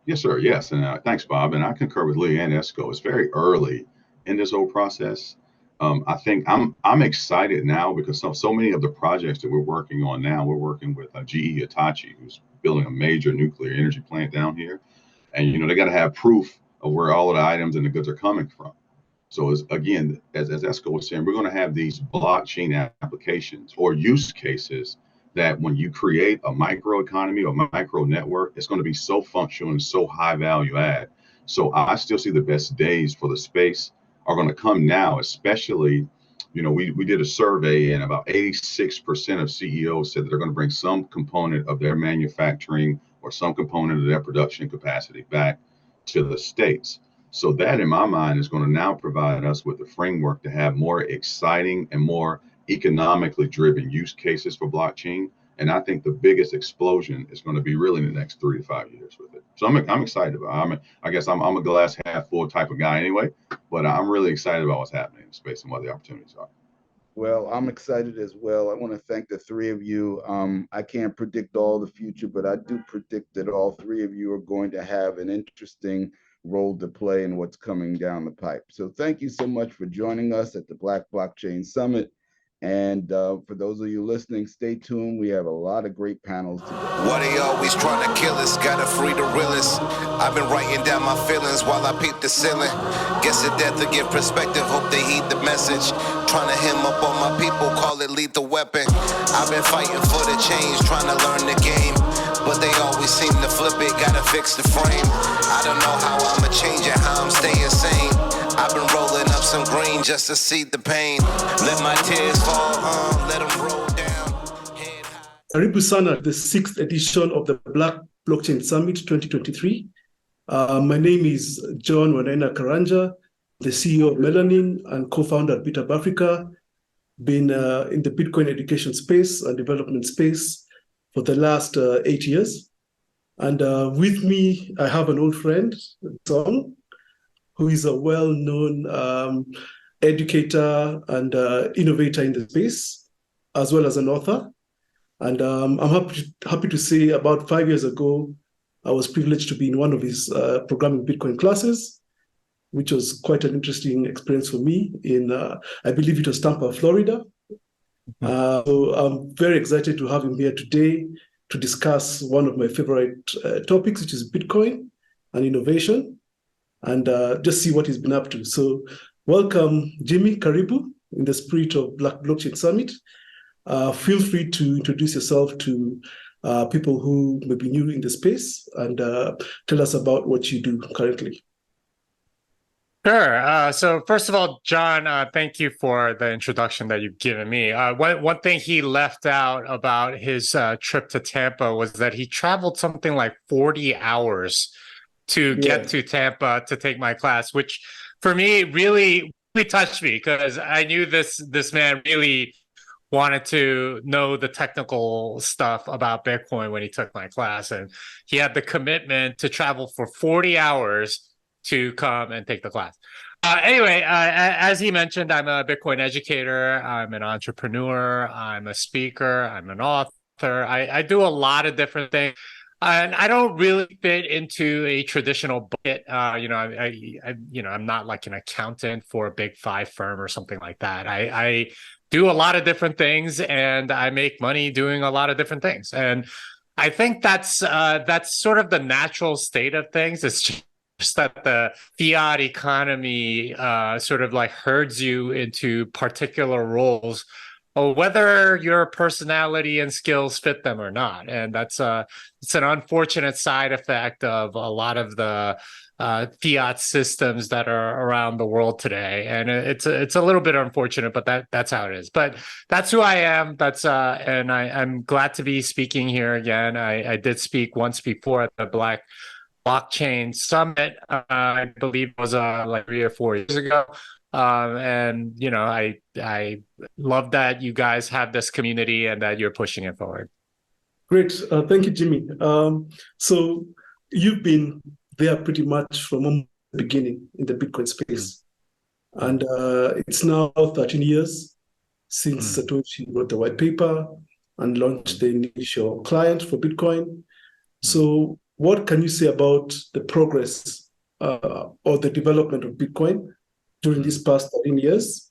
Yes, sir. Yes. And thanks, Bob. And I concur with Lee and Esco. It's very early in this whole process. I think I'm excited now because so many of the projects that we're working on now, we're working with GE Hitachi, who's building a major nuclear energy plant down here. And, they got to have proof of where all of the items and the goods are coming from. So as Esco was saying, we're going to have these blockchain applications or use cases that when you create a micro economy or micro network, it's going to be so functional and so high value add. So I still see the best days for the space are going to come now, especially, we did a survey and about 86% of CEOs said that they're going to bring some component of their manufacturing or some component of their production capacity back to the States. So that in my mind is going to now provide us with the framework to have more exciting and more economically driven use cases for blockchain. And I think the biggest explosion is going to be really in the next 3 to 5 years with it. So I'm excited about it. I guess I'm a glass half full type of guy anyway, but I'm really excited about what's happening in space and what the opportunities are. Well, I'm excited as well. I want to thank the three of you. I can't predict all the future, but I do predict that all three of you are going to have an interesting role to play in what's coming down the pipe. So thank you so much for joining us at the Black Blockchain Summit. And for those of you listening, stay tuned. We have a lot of great panels today. Why they always trying to kill us? Gotta free the realest. I've been writing down my feelings while I peep the ceiling. Guess the death to give perspective. Hope they heed the message. Trying to hem up on my people, call it lethal weapon. I've been fighting for the change, trying to learn the game. But they always seem to flip it, gotta fix the frame. I don't know how I'ma change it, how I'm staying sane. I've been rolling up some green just to see the pain. Let my tears fall, let them roll down. Karibu sana, the 6th edition of the Black Blockchain Summit 2023. My name is John Wanaina Karanja, the CEO of Melanin and co-founder at BitUp Africa. Been in the Bitcoin education space and development space for the last 8 years. And with me, I have an old friend, Tom, who is a well-known educator and innovator in the space, as well as an author. And I'm happy to say about 5 years ago, I was privileged to be in one of his programming Bitcoin classes, which was quite an interesting experience for me in, I believe it was Tampa, Florida. So I'm very excited to have him here today to discuss one of my favorite topics, which is Bitcoin and innovation, and just see what he's been up to. So welcome, Jimmy. Karibu in the spirit of Black Blockchain Summit. Feel free to introduce yourself to people who may be new in the space and tell us about what you do currently. Sure. So first of all, John, thank you for the introduction that you've given me. One thing he left out about his trip to Tampa was that he traveled something like 40 hours to get to Tampa to take my class, which for me really touched me because I knew this man really wanted to know the technical stuff about Bitcoin when he took my class. And he had the commitment to travel for 40 hours to come and take the class. Anyway, as he mentioned, I'm a Bitcoin educator. I'm an entrepreneur. I'm a speaker. I'm an author. I do a lot of different things. And I don't really fit into a traditional bucket. I'm not like an accountant for a big five firm or something like that. I do a lot of different things, and I make money doing a lot of different things. And I think that's sort of the natural state of things. It's just that the fiat economy sort of like herds you into particular roles, or whether your personality and skills fit them or not. And it's an unfortunate side effect of a lot of the fiat systems that are around the world today. And it's a little bit unfortunate, but that's how it is. But that's who I am. And I'm glad to be speaking here again. I did speak once before at the BlockChain Summit. I believe it was like 3 or 4 years ago. And I love that you guys have this community and that you're pushing it forward. Great. Thank you, Jimmy. So you've been there pretty much from the beginning in the Bitcoin space. And it's now 13 years since Satoshi wrote the white paper and launched the initial client for Bitcoin. So what can you say about the progress or the development of Bitcoin during these past 13 years,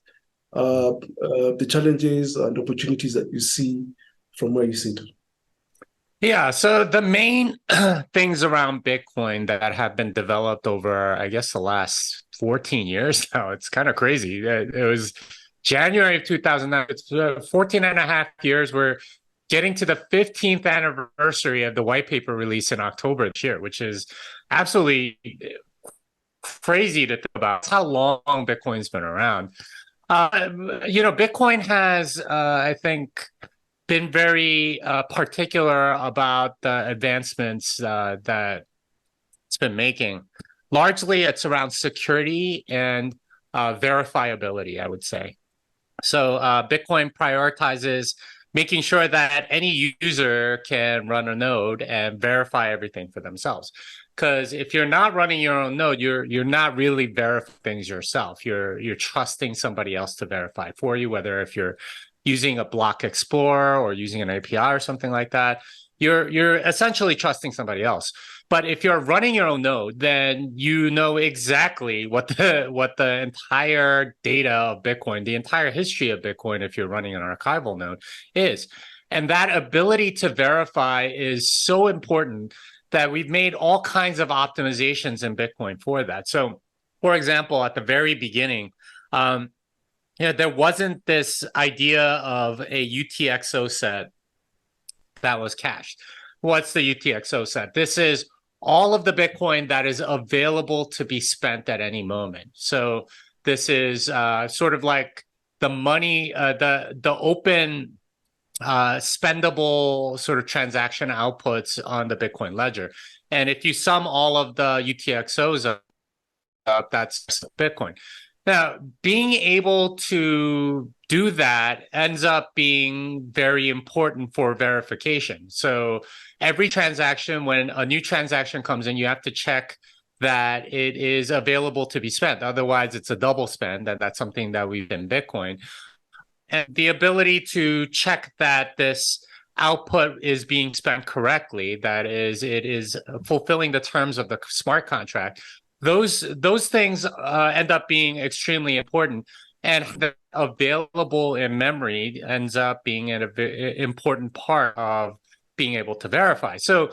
the challenges and opportunities that you see from where you sit? Yeah, so the main things around Bitcoin that have been developed over, I guess, the last 14 years now, it's kind of crazy. It was January of 2009. It's 14 and a half years. We're getting to the 15th anniversary of the white paper release in October this year, which is absolutely crazy to think about. That's how long Bitcoin's been around. Bitcoin has, I think, been very particular about the advancements that it's been making. Largely, it's around security and verifiability, I would say. So Bitcoin prioritizes making sure that any user can run a node and verify everything for themselves. Because if you're not running your own node, you're not really verifying things yourself. You're trusting somebody else to verify for you, whether if you're using a block explorer or using an API or something like that, you're essentially trusting somebody else. But if you're running your own node, then you know exactly what the entire data of Bitcoin, the entire history of Bitcoin, if you're running an archival node, is. And that ability to verify is so important that we've made all kinds of optimizations in Bitcoin for that. So, for example, at the very beginning, there wasn't this idea of a UTXO set that was cached. What's the UTXO set? This is all of the Bitcoin that is available to be spent at any moment. So this is sort of like the money, the open spendable sort of transaction outputs on the Bitcoin ledger. And if you sum all of the UTXOs up, that's Bitcoin. Now, being able to do that ends up being very important for verification. So every transaction, when a new transaction comes in, you have to check that it is available to be spent. Otherwise, it's a double spend, and that's something that we've in Bitcoin. And the ability to check that this output is being spent correctly, that is, it is fulfilling the terms of the smart contract, those things end up being extremely important, and the available in memory ends up being an important part of being able to verify. So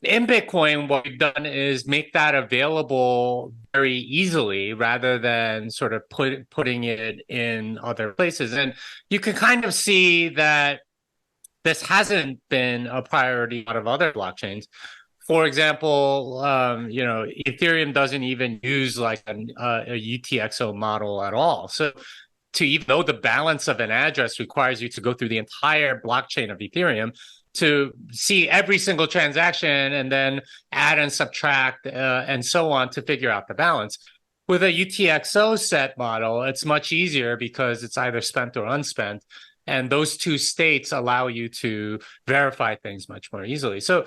in Bitcoin, what we've done is make that available very easily rather than sort of putting it in other places. And you can kind of see that this hasn't been a priority out of other blockchains. For example, Ethereum doesn't even use like a UTXO model at all. So to even know the balance of an address requires you to go through the entire blockchain of Ethereum to see every single transaction and then add and subtract and so on to figure out the balance. With a UTXO set model, it's much easier because it's either spent or unspent. And those two states allow you to verify things much more easily. So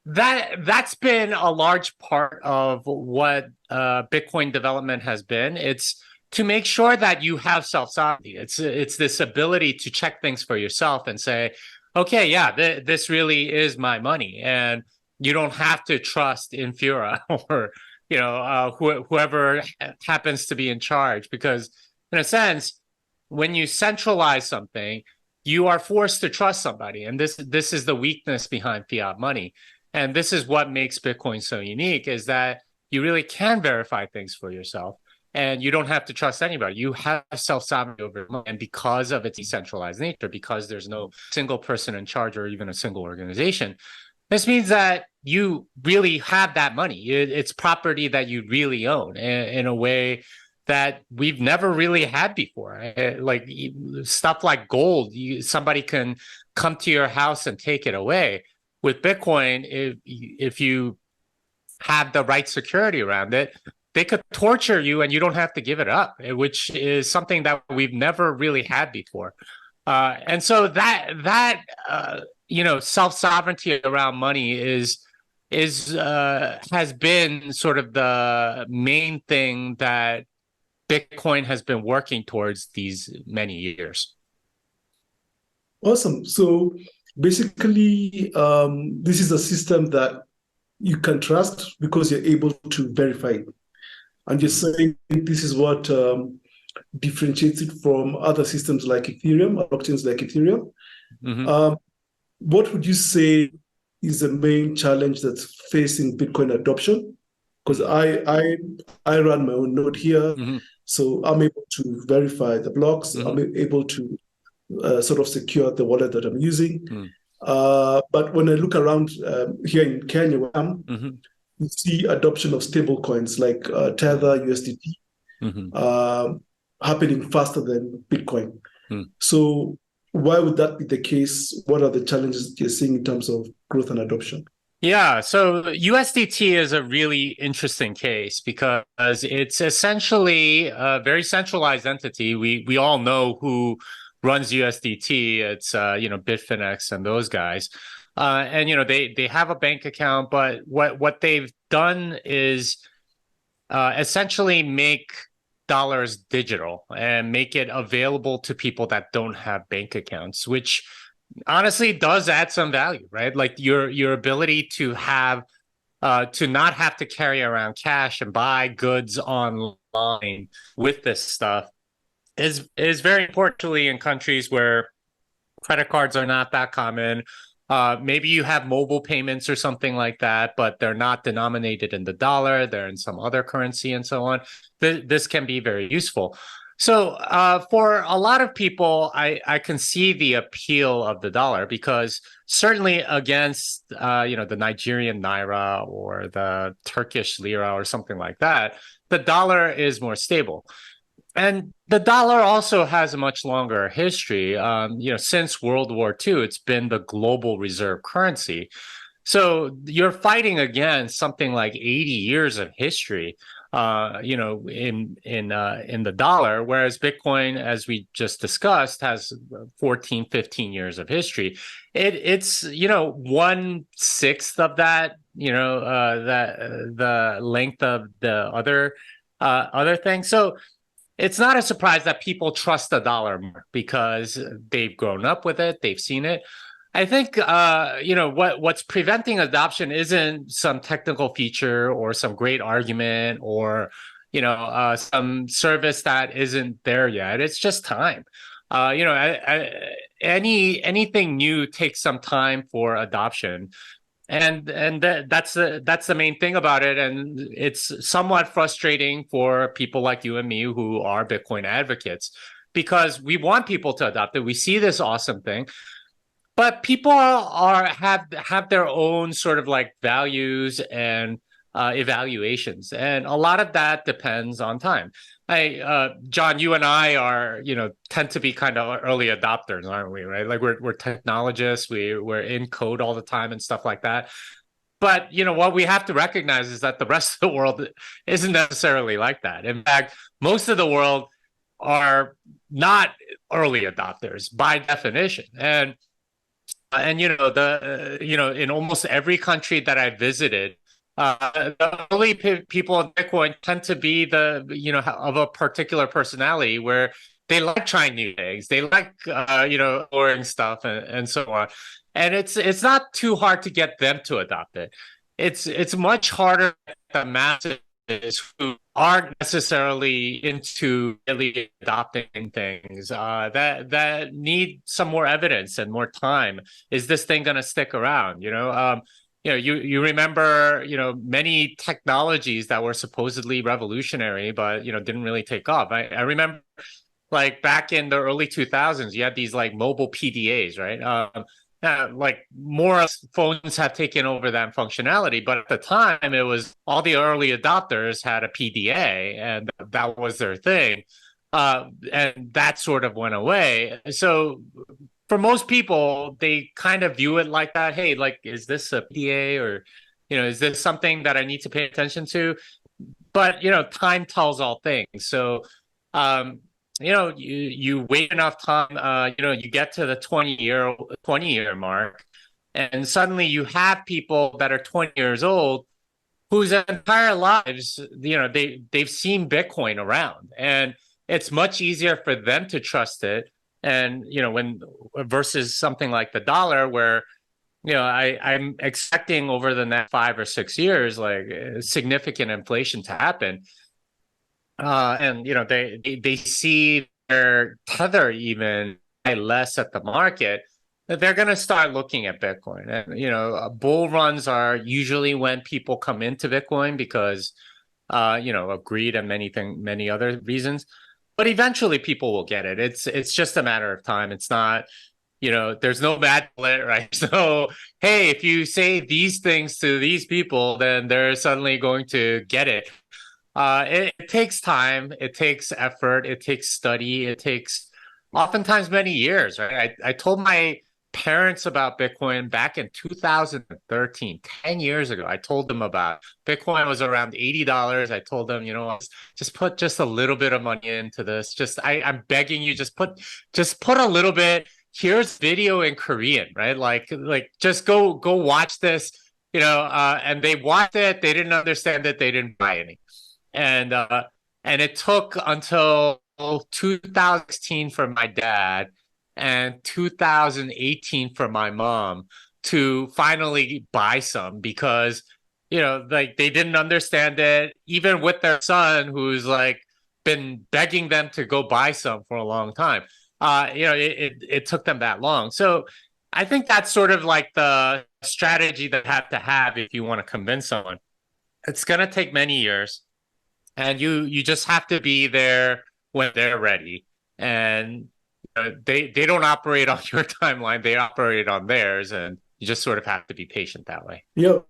that's been a large part of what Bitcoin development has been. It's to make sure that you have self-sovereignty. It's this ability to check things for yourself and say, okay, yeah, this really is my money. And you don't have to trust Infura or whoever happens to be in charge, because in a sense, when you centralize something, you are forced to trust somebody, and this is the weakness behind fiat money, and this is what makes Bitcoin so unique, is that you really can verify things for yourself, and you don't have to trust anybody. You have self-sovereignty over money, and because of its decentralized nature, because there's no single person in charge or even a single organization, this means that you really have that money. It's property that you really own in a way that we've never really had before. Like stuff like gold, somebody can come to your house and take it away. With Bitcoin, if you have the right security around it, they could torture you and you don't have to give it up, which is something that we've never really had before. And so that self-sovereignty around money has been sort of the main thing that Bitcoin has been working towards these many years. Awesome. So basically, this is a system that you can trust because you're able to verify it. And you're saying this is what differentiates it from other systems like Ethereum, blockchains like Ethereum. Mm-hmm. What would you say is the main challenge that's facing Bitcoin adoption? Because I run my own node here, mm-hmm. so I'm able to verify the blocks. Mm-hmm. I'm able to sort of secure the wallet that I'm using. Mm. But when I look around here in Kenya, where I'm, mm-hmm. you see adoption of stable coins like Tether, USDT, mm-hmm. Happening faster than Bitcoin. Mm. So why would that be the case? What are the challenges that you're seeing in terms of growth and adoption? Yeah, so USDT is a really interesting case because it's essentially a very centralized entity. We all know who runs USDT. It's Bitfinex and those guys, and they have a bank account. But what they've done is essentially make dollars digital and make it available to people that don't have bank accounts, which honestly does add some value, right? Like your ability to have to not have to carry around cash and buy goods online with this stuff is very important in countries where credit cards are not that common. Maybe you have mobile payments or something like that, but they're not denominated in the dollar, they're in some other currency and so on. This can be very useful. So for a lot of people, I can see the appeal of the dollar because certainly against the Nigerian naira or the Turkish lira or something like that, the dollar is more stable. And the dollar also has a much longer history. Since World War II, it's been the global reserve currency. So you're fighting against something like 80 years of history. In the dollar, whereas Bitcoin, as we just discussed, has 14, 15 years of history. It's 1/6 of that, the length of the other thing. So it's not a surprise that people trust the dollar more because they've grown up with it, they've seen it. I think what's preventing adoption isn't some technical feature or some great argument or some service that isn't there yet. It's just time. Anything new takes some time for adoption, and that's the main thing about it. And it's somewhat frustrating for people like you and me who are Bitcoin advocates because we want people to adopt it. We see this awesome thing. But people have their own sort of like values and evaluations, and a lot of that depends on time. John, you and I tend to be kind of early adopters, aren't we? Right? Like we're technologists, we're in code all the time and stuff like that. But what we have to recognize is that the rest of the world isn't necessarily like that. In fact, most of the world are not early adopters by definition, and in almost every country that I visited, the early people in Bitcoin tend to be of a particular personality where they like trying new things. They like exploring stuff and so on. And it's not too hard to get them to adopt it. It's much harder at the masses who aren't necessarily into really adopting things that need some more evidence and more time. Is this thing going to stick around? You remember many technologies that were supposedly revolutionary, but didn't really take off. I remember like back in the early 2000s, you had these like mobile PDAs, right? Like more phones have taken over that functionality, but at the time it was all the early adopters had a PDA and that was their thing. And that sort of went away. So for most people, they kind of view it like that. Hey, like, is this a PDA or, is this something that I need to pay attention to? But, time tells all things. So, you wait enough time, you get to the 20-year mark, and suddenly you have people that are 20 years old whose entire lives, they've seen Bitcoin around, and it's much easier for them to trust it. And, when versus something like the dollar where, I'm expecting over the next 5 or 6 years, like significant inflation to happen. And they see their tether even less at the market, that they're going to start looking at Bitcoin. And bull runs are usually when people come into Bitcoin because of greed and many other reasons. But eventually people will get it. It's just a matter of time. It's not, there's no bad bullet, right? So hey, if you say these things to these people, then they're suddenly going to get it. It takes time, it takes effort, it takes study, it takes oftentimes many years, right? I told my parents about Bitcoin back in 2013, 10 years ago. I told them about Bitcoin was around $80. I told them, just put just a little bit of money into this. I'm begging you, just put a little bit. Here's video in Korean, right? Like just go watch this, and they watched it. They didn't understand it. They didn't buy any. And it took until 2016 for my dad and 2018 for my mom to finally buy some because, like they didn't understand it, even with their son who's like been begging them to go buy some for a long time. It took them that long. So I think that's sort of like the strategy that you have to have if you want to convince someone. It's going to take many years. And you just have to be there when they're ready. And they don't operate on your timeline. They operate on theirs. And you just sort of have to be patient that way. Yeah,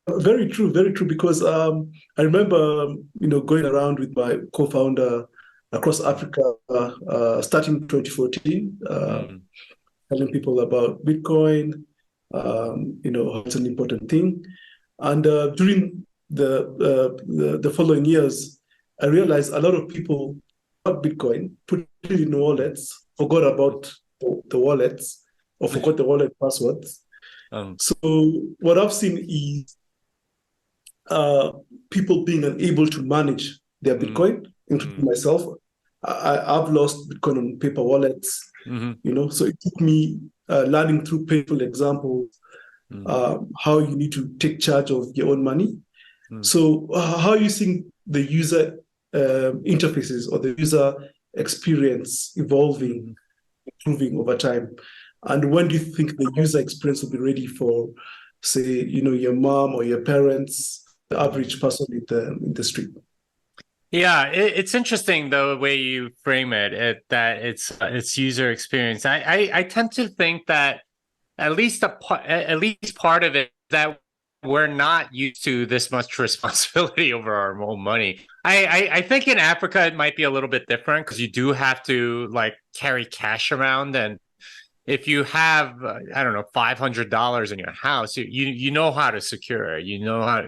very true, very true. Because I remember, going around with my co-founder across Africa, starting 2014, telling people about Bitcoin, it's an important thing. And during the following years, I realized a lot of people bought Bitcoin, put it in wallets, forgot about the wallets, or forgot the wallet passwords. So what I've seen is people being unable to manage their Bitcoin, including myself. I've lost Bitcoin on paper wallets, so it took me learning through painful examples how you need to take charge of your own money. So how are you seeing the user interfaces or the user experience evolving, improving over time? And when do you think the user experience will be ready for, say, your mom or your parents, the average person in the street? Yeah, it's interesting the way you frame it, that it's user experience. I tend to think that at least part of it that we're not used to this much responsibility over our own money. I think in Africa it might be a little bit different because you do have to like carry cash around, and if you have I don't know $500 in your house, you know how to secure it. You know how to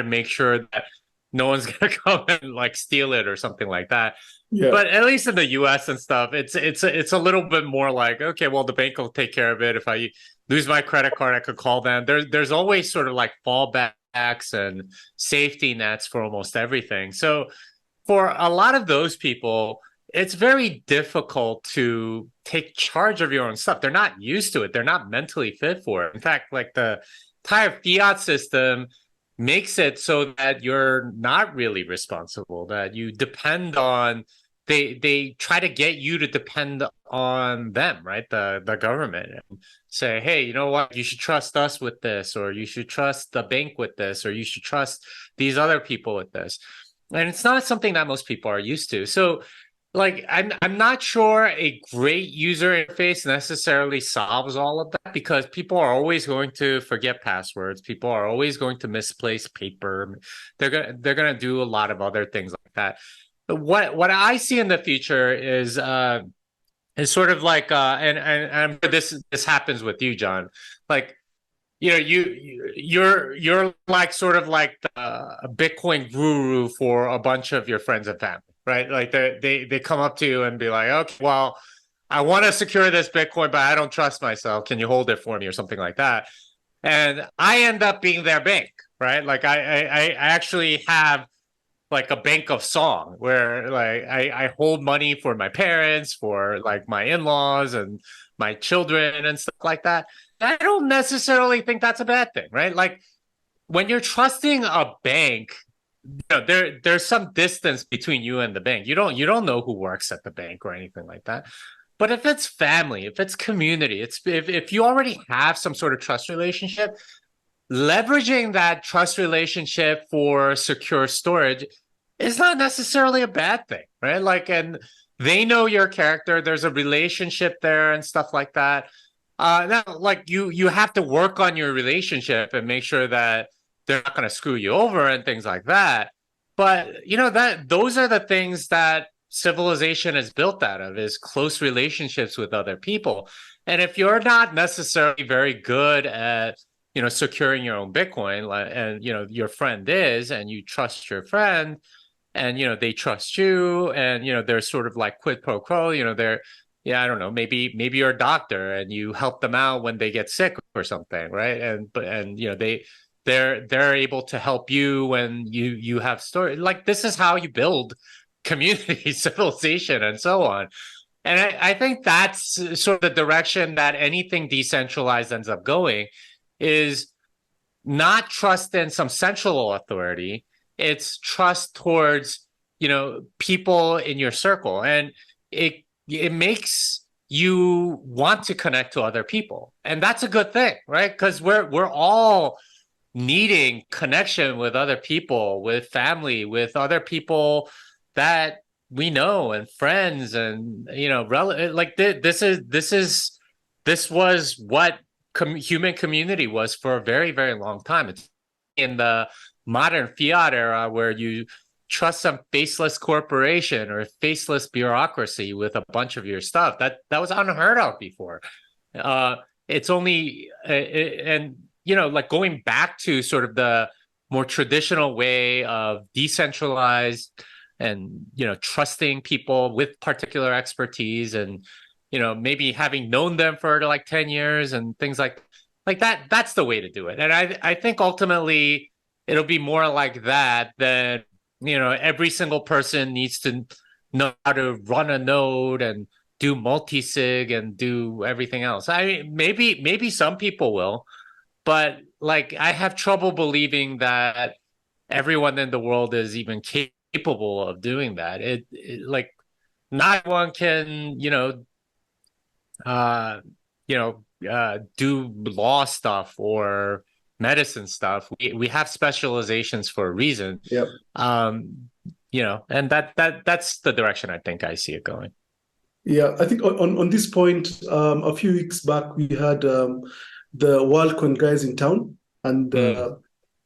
make sure that no one's gonna come and like steal it or something like that. Yeah. But at least in the US and stuff, it's a little bit more like, okay, well, the bank will take care of it. If I lose my credit card, I could call them. There's always sort of like fallbacks and safety nets for almost everything. So for a lot of those people, it's very difficult to take charge of your own stuff. They're not used to it. They're not mentally fit for it. In fact, like the entire fiat system makes it so that you're not really responsible, that you depend on, they try to get you to depend on them, right? The government, and say, hey, you know what, you should trust us with this, or you should trust the bank with this, or you should trust these other people with this. And it's not something that most people are used to. So like, I'm not sure a great user interface necessarily solves all of that, because people are always going to forget passwords. People are always going to misplace paper. They're gonna do a lot of other things like that. But what I see in the future is sort of like and this happens with you, John. Like, you know, you're like sort of like a Bitcoin guru for a bunch of your friends and family, right? Like they come up to you and be like, okay, well, I want to secure this Bitcoin, but I don't trust myself. Can you hold it for me, or something like that? And I end up being their bank, right? Like I actually have like a bank of song where like I hold money for my parents, for like my in-laws and my children and stuff like that. I don't necessarily think that's a bad thing, right? Like, when you're trusting a bank, you know, there's some distance between you and the bank. You don't know who works at the bank or anything like that. But if it's family, if it's community, if you already have some sort of trust relationship, leveraging that trust relationship for secure storage is not necessarily a bad thing, right? Like, and they know your character, there's a relationship there and stuff like that. Now, like, you have to work on your relationship and make sure that they're not going to screw you over and things like that. But, you know, those are the things that civilization is built out of, is close relationships with other people. And if you're not necessarily very good at, you know, securing your own Bitcoin, and, you know, your friend is, and you trust your friend, and, you know, they trust you, and, you know, they're sort of like quid pro quo, you know, I don't know, maybe you're a doctor and you help them out when they get sick or something, right? And you know, they're able to help you when you have story. Like, this is how you build community, civilization, and so on. And I think that's sort of the direction that anything decentralized ends up going, is not trust in some central authority. It's trust towards, you know, people in your circle. And it makes you want to connect to other people. And that's a good thing, right? Because we're all needing connection with other people, with family, with other people that we know, and friends, and, you know, like this was what human community was for a very, very long time. It's in the modern fiat era where you trust some faceless corporation or faceless bureaucracy with a bunch of your stuff. That was unheard of before. It's only and, you know, like, going back to sort of the more traditional way of decentralized and, you know, trusting people with particular expertise, and, you know, maybe having known them for like 10 years and things like that. That's the way to do it. And I think ultimately it'll be more like that than, you know, every single person needs to know how to run a node and do multi-sig and do everything else. I mean, maybe some people will, but like, I have trouble believing that everyone in the world is even capable of doing that. It like, not everyone can, do law stuff or medicine stuff. We have specializations for a reason. Yep. And that's the direction I think I see it going. Yeah, I think on this point, a few weeks back we had the WorldCoin guys in town, and there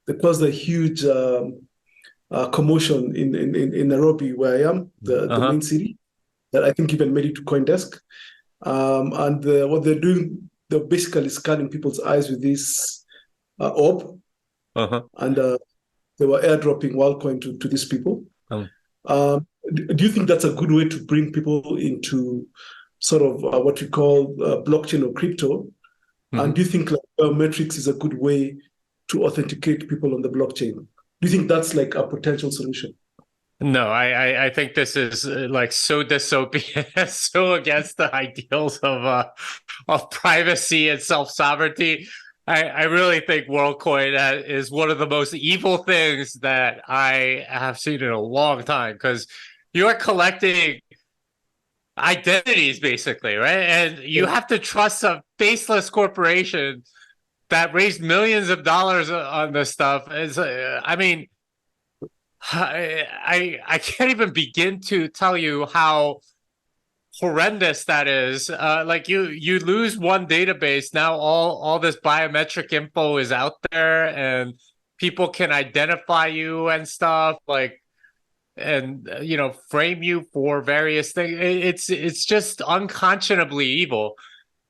was a huge commotion in Nairobi, where I am, the main city, that I think even made it to CoinDesk. And what they're doing, they're basically scanning people's eyes with this orb, and they were airdropping WorldCoin to these people. Do you think that's a good way to bring people into sort of what we call blockchain or crypto? And do you think like biometrics is a good way to authenticate people on the blockchain? Do you think that's like a potential solution? No, I think this is like so dystopian, so against the ideals of privacy and self-sovereignty. I really think WorldCoin is one of the most evil things that I have seen in a long time, because you are collecting identities basically, right? And you have to trust a faceless corporation that raised millions of dollars on this stuff. I mean, I can't even begin to tell you how horrendous that is. Like you lose one database, now all this biometric info is out there, and people can identify you and stuff, like, and frame you for various things. It's just unconscionably evil.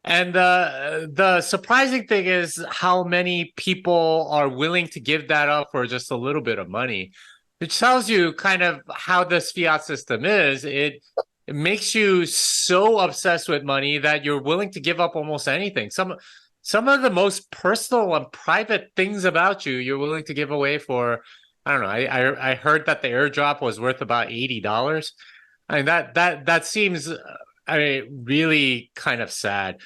And the surprising thing is how many people are willing to give that up for just a little bit of money, which tells you kind of how this fiat system is. It makes you so obsessed with money that you're willing to give up almost anything. Some of the most personal and private things about you, you're willing to give away for, I don't know. I heard that the airdrop was worth about $80. I mean, that seems, I mean, really kind of sad.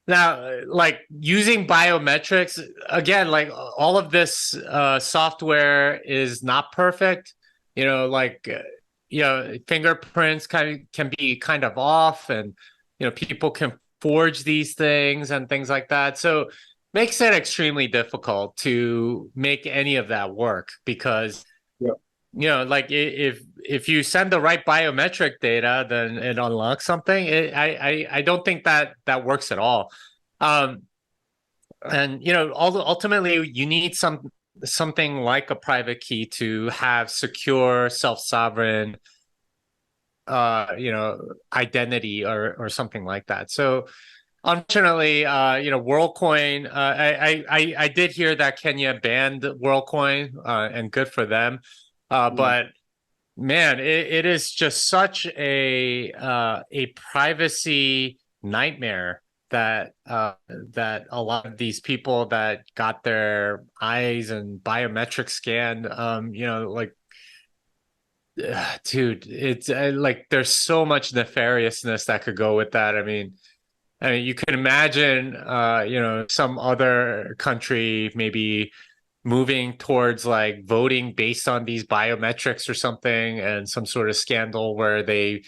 Now, like using biometrics, again, like all of this software is not perfect. Fingerprints can be kind of off, and people can forge these things and things like that. So makes it extremely difficult to make any of that work, because like if you send the right biometric data, then it unlocks something. I don't think that works at all. And ultimately you need something like a private key to have secure, self-sovereign identity or something like that. So unfortunately, WorldCoin, I did hear that Kenya banned WorldCoin, and good for them. But man, it is just such a privacy nightmare that a lot of these people that got their eyes and biometric scanned, dude, it's like there's so much nefariousness that could go with that. I mean, you can imagine, some other country maybe moving towards like voting based on these biometrics or something, and some sort of scandal where they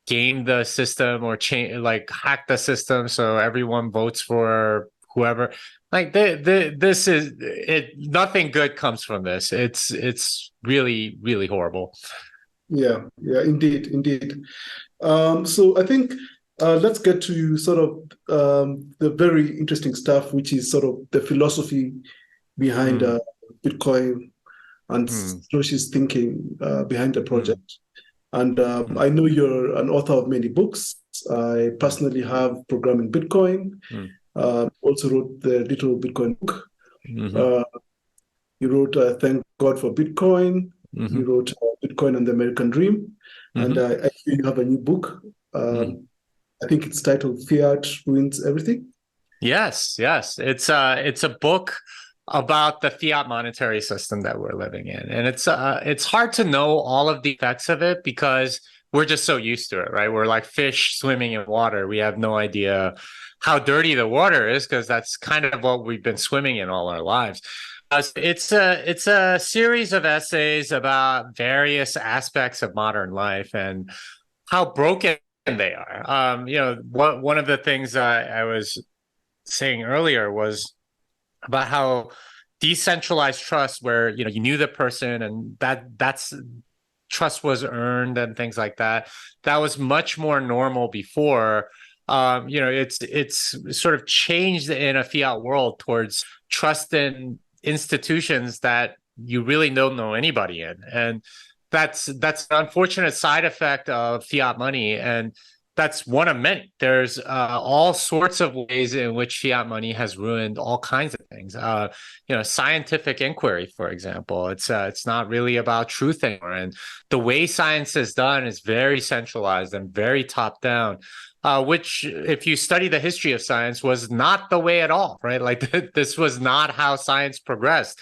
game the system or hack the system so everyone votes for whoever. Like this is it. Nothing good comes from this. It's really, really horrible. Yeah, indeed. So I think let's get to sort of the very interesting stuff, which is sort of the philosophy behind Bitcoin and Satoshi's thinking behind the project. And I know you're an author of many books. I personally have Programming Bitcoin. Also wrote the Little Bitcoin book. You wrote Thank God for Bitcoin. You wrote Bitcoin and the American Dream. And I hear you have a new book. I think it's titled Fiat Ruins Everything. Yes. It's a book about the fiat monetary system that we're living in. And it's hard to know all of the effects of it because we're just so used to it, right? We're like fish swimming in water. We have no idea how dirty the water is because that's kind of what we've been swimming in all our lives. It's a series of essays about various aspects of modern life and how broken they are. One of the things I was saying earlier was about how decentralized trust, where you knew the person and that's trust was earned and things like that, that was much more normal before. It's sort of changed in a fiat world towards trust in institutions that you really don't know anybody in, and that's an unfortunate side effect of fiat money, and that's one of many. There's all sorts of ways in which fiat money has ruined all kinds of things. Scientific inquiry, for example, it's not really about truth anymore, and the way science is done is very centralized and very top down. Which, if you study the history of science, was not the way at all, right? Like this was not how science progressed.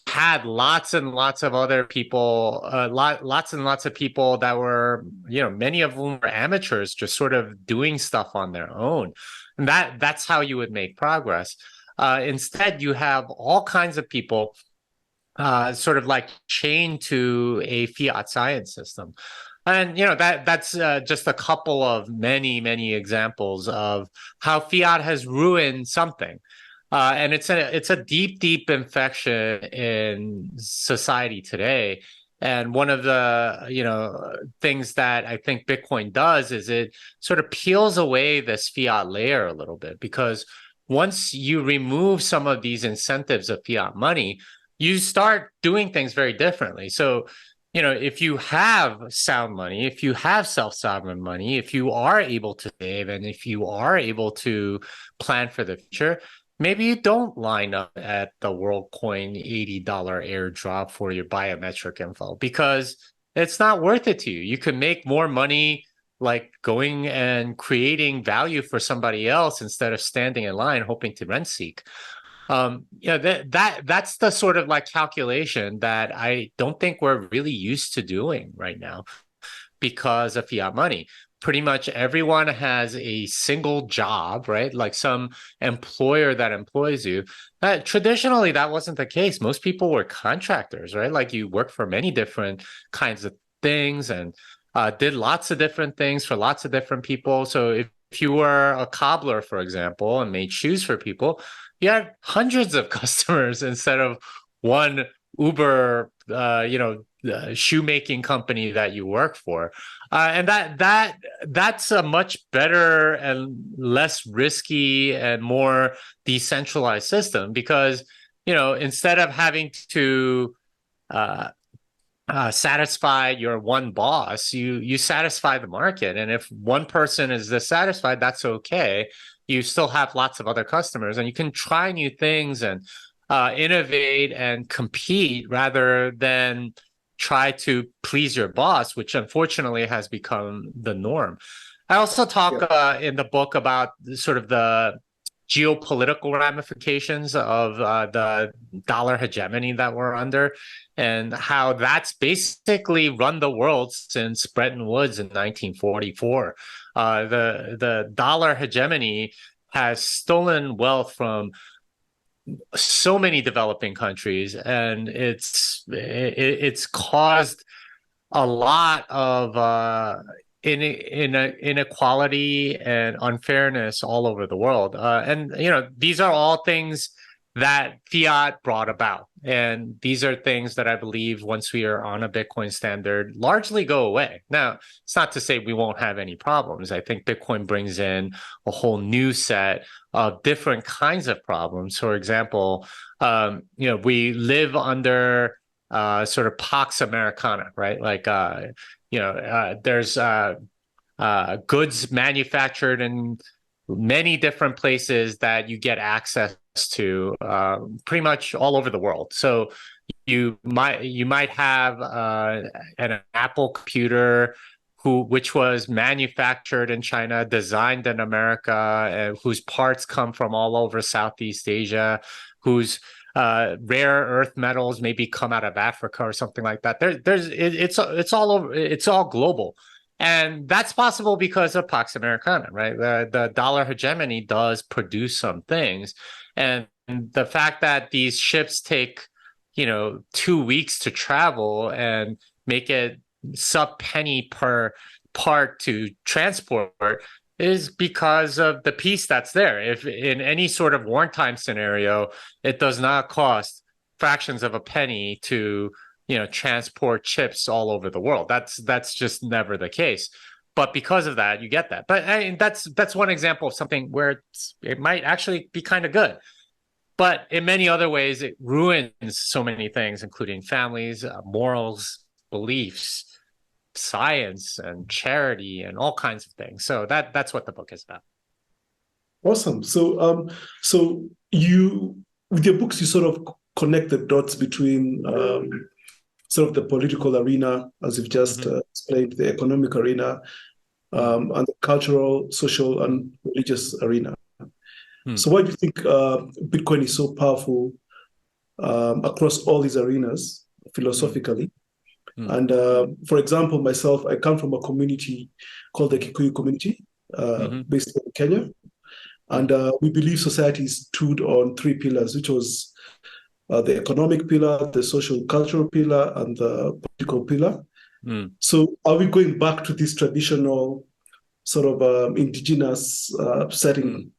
had lots and lots of other people, lots and lots of people that were, many of them were amateurs, just sort of doing stuff on their own. And that's how you would make progress. Instead, you have all kinds of people sort of like chained to a fiat science system. And that's just a couple of many examples of how fiat has ruined something. And it's a deep infection in society today. And one of the things that I think Bitcoin does is it sort of peels away this fiat layer a little bit, because once you remove some of these incentives of fiat money, you start doing things very differently. So, if you have sound money, if you have self-sovereign money, if you are able to save, and if you are able to plan for the future, maybe you don't line up at the WorldCoin $80 airdrop for your biometric info, because it's not worth it to you. You can make more money like going and creating value for somebody else instead of standing in line hoping to rent seek. That's the sort of like calculation that I don't think we're really used to doing right now because of fiat money. Pretty much everyone has a single job, right? Like some employer that employs you. Traditionally, that wasn't the case. Most people were contractors, right? Like you worked for many different kinds of things and did lots of different things for lots of different people. So if you were a cobbler, for example, and made shoes for people, you had hundreds of customers instead of one Uber, shoemaking company that you work for. And that's a much better and less risky and more decentralized system, because, instead of having to satisfy your one boss, you satisfy the market. And if one person is dissatisfied, that's okay. You still have lots of other customers, and you can try new things and innovate and compete rather than try to please your boss, which unfortunately has become the norm. I also talk in the book about sort of the geopolitical ramifications of the dollar hegemony that we're under, and how that's basically run the world since Bretton Woods in 1944. The dollar hegemony has stolen wealth from so many developing countries, and it's caused a lot of inequality and unfairness all over the world. And these are all things that fiat brought about. And these are things that I believe once we are on a Bitcoin standard largely go away. Now, it's not to say we won't have any problems. I think Bitcoin brings in a whole new set of different kinds of problems. For example, we live under sort of Pax Americana, right? Like, there's goods manufactured in many different places that you get access to pretty much all over the world. So you might have an Apple computer which was manufactured in China, designed in America, whose parts come from all over Southeast Asia, whose rare earth metals maybe come out of Africa or something like that. It's all over. It's all global. And that's possible because of Pax Americana, right? The dollar hegemony does produce some things. And the fact that these ships take, 2 weeks to travel and make it sub-penny per part to transport is because of the peace that's there. If in any sort of wartime scenario, it does not cost fractions of a penny to transport chips all over the world. That's just never the case. But because of that, you get that. But that's one example of something where it might actually be kind of good. But in many other ways, it ruins so many things, including families, morals, beliefs, science, and charity, and all kinds of things. So that's what the book is about. Awesome. So you, with your books, you sort of connect the dots between sort of the political arena, as you've just explained, the economic arena, and the cultural, social, and religious arena. So why do you think Bitcoin is so powerful across all these arenas philosophically. And for example, myself, I come from a community called the Kikuyu community, based in Kenya. And we believe society is stood on three pillars, which was the economic pillar, the social cultural pillar, and the political pillar. So are we going back to this traditional sort of indigenous setting?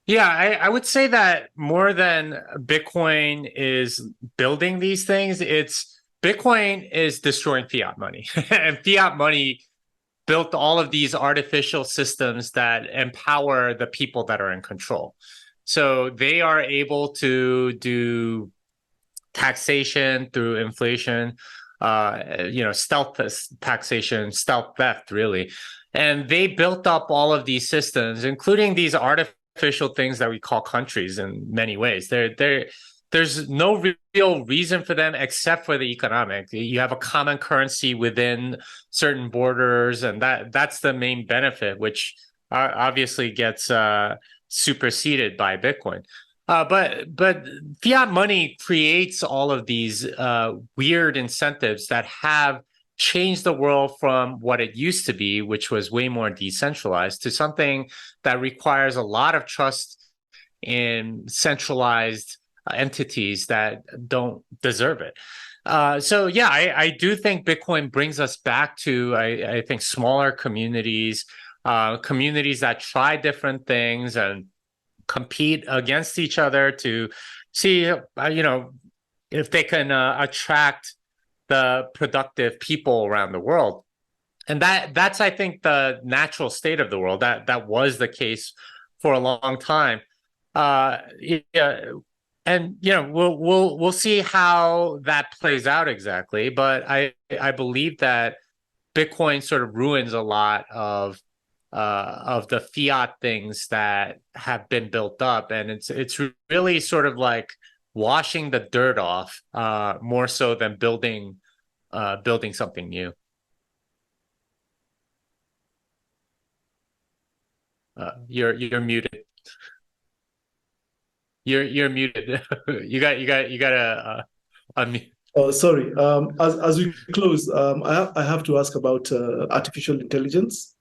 Yeah, I would say that more than Bitcoin is building these things, it's Bitcoin is destroying fiat money. And fiat money built all of these artificial systems that empower the people that are in control. So they are able to do taxation through inflation, stealth taxation, stealth theft, really. And they built up all of these systems, including these artificial things that we call countries in many ways. There's no real reason for them except for the economic. You have a common currency within certain borders, and that's the main benefit, which obviously gets superseded by Bitcoin. But fiat money creates all of these weird incentives that have changed the world from what it used to be, which was way more decentralized, to something that requires a lot of trust in centralized entities that don't deserve it. So yeah, I do think Bitcoin brings us back to, I think, smaller communities, communities that try different things and compete against each other to see, if they can attract the productive people around the world. And that's, I think, the natural state of the world. That was the case for a long time. And we'll see how that plays out exactly. But I believe that Bitcoin sort of ruins a lot of the fiat things that have been built up, and it's really sort of like washing the dirt off, more so than building something new. You're muted. You're muted. you got to unmute. Oh, sorry. As we close, I have to ask about artificial intelligence.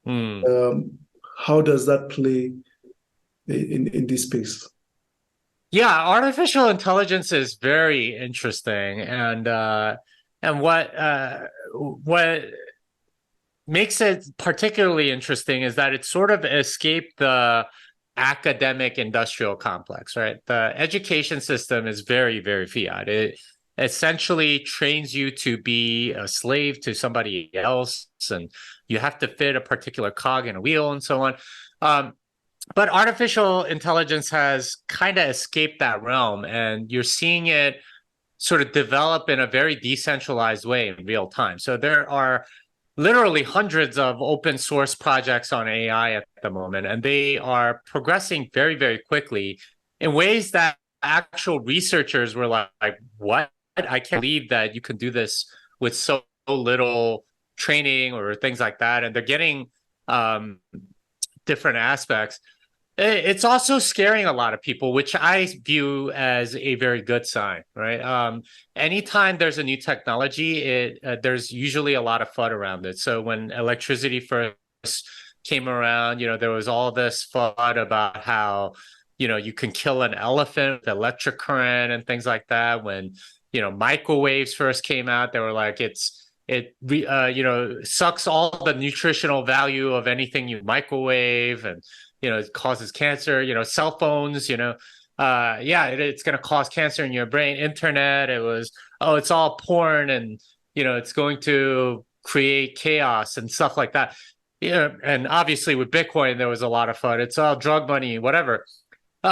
How does that play in this space? Yeah, artificial intelligence is very interesting, and what makes it particularly interesting is that it sort of escaped the academic industrial complex, right? The education system is very, very fiat. It essentially trains you to be a slave to somebody else, and you have to fit a particular cog in a wheel and so on. But artificial intelligence has kind of escaped that realm, and you're seeing it sort of develop in a very decentralized way in real time. So there are literally hundreds of open source projects on AI at the moment, and they are progressing very, very quickly in ways that actual researchers were like, what? I can't believe that you can do this with so little training or things like that. And they're getting different aspects. It's also scaring a lot of people, which I view as a very good sign, right? Anytime there's a new technology, there's usually a lot of FUD around it. So when electricity first came around, there was all this FUD about how, you can kill an elephant with electric current and things like that. When, microwaves first came out, they were like, it sucks all the nutritional value of anything you microwave, and it causes cancer. Cell phones, it's going to cause cancer in your brain. Internet, it's all porn, and it's going to create chaos and stuff like that. And obviously with Bitcoin there was a lot of fun. It's all drug money, whatever.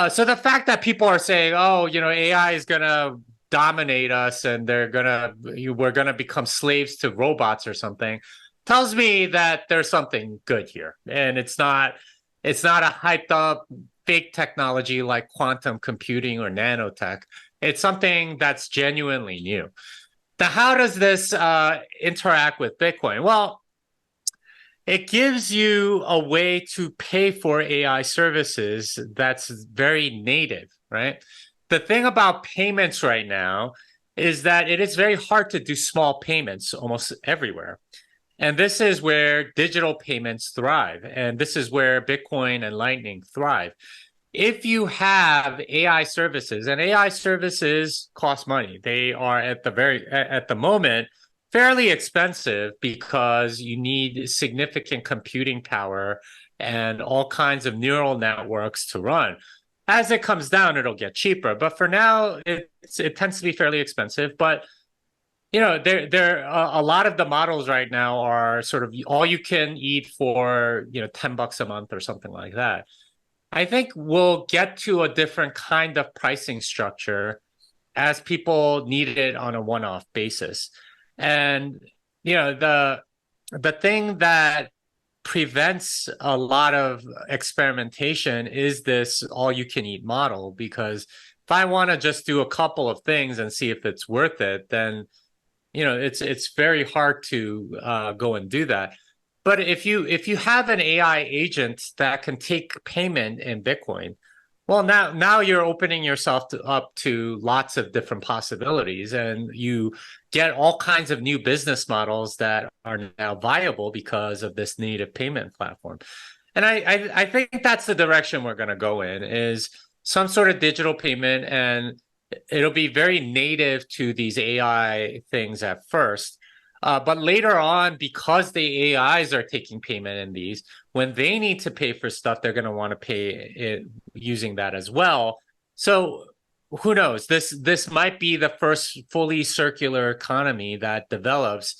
So the fact that people are saying, AI is going to dominate us and we're going to become slaves to robots or something, tells me that there's something good here. And it's not a hyped up fake technology like quantum computing or nanotech. It's something that's genuinely new. Now, how does this interact with Bitcoin? Well, it gives you a way to pay for AI services that's very native, right? the thing about payments right now is that it is very hard to do small payments almost everywhere. And this is where digital payments thrive. And this is where Bitcoin and Lightning thrive. If you have AI services, and AI services cost money, they are at the moment fairly expensive because you need significant computing power and all kinds of neural networks to run. As it comes down, it'll get cheaper. But for now, it tends to be fairly expensive. But you know, a lot of the models right now are sort of all you can eat for, you know, $10 a month or something like that. I think we'll get to a different kind of pricing structure as people need it on a one-off basis. And, you know, the thing that prevents a lot of experimentation is this all-you-can-eat model, because if I want to just do a couple of things and see if it's worth it, then you know, it's very hard to go and do that. But if you have an AI agent that can take payment in Bitcoin, well, now you're opening yourself up to lots of different possibilities, and you get all kinds of new business models that are now viable because of this native payment platform. And I think that's the direction we're going to go in, is some sort of digital payment, and it'll be very native to these AI things at first. But later on, because the AIs are taking payment in these, when they need to pay for stuff, they're going to want to pay it using that as well. So who knows? This might be the first fully circular economy that develops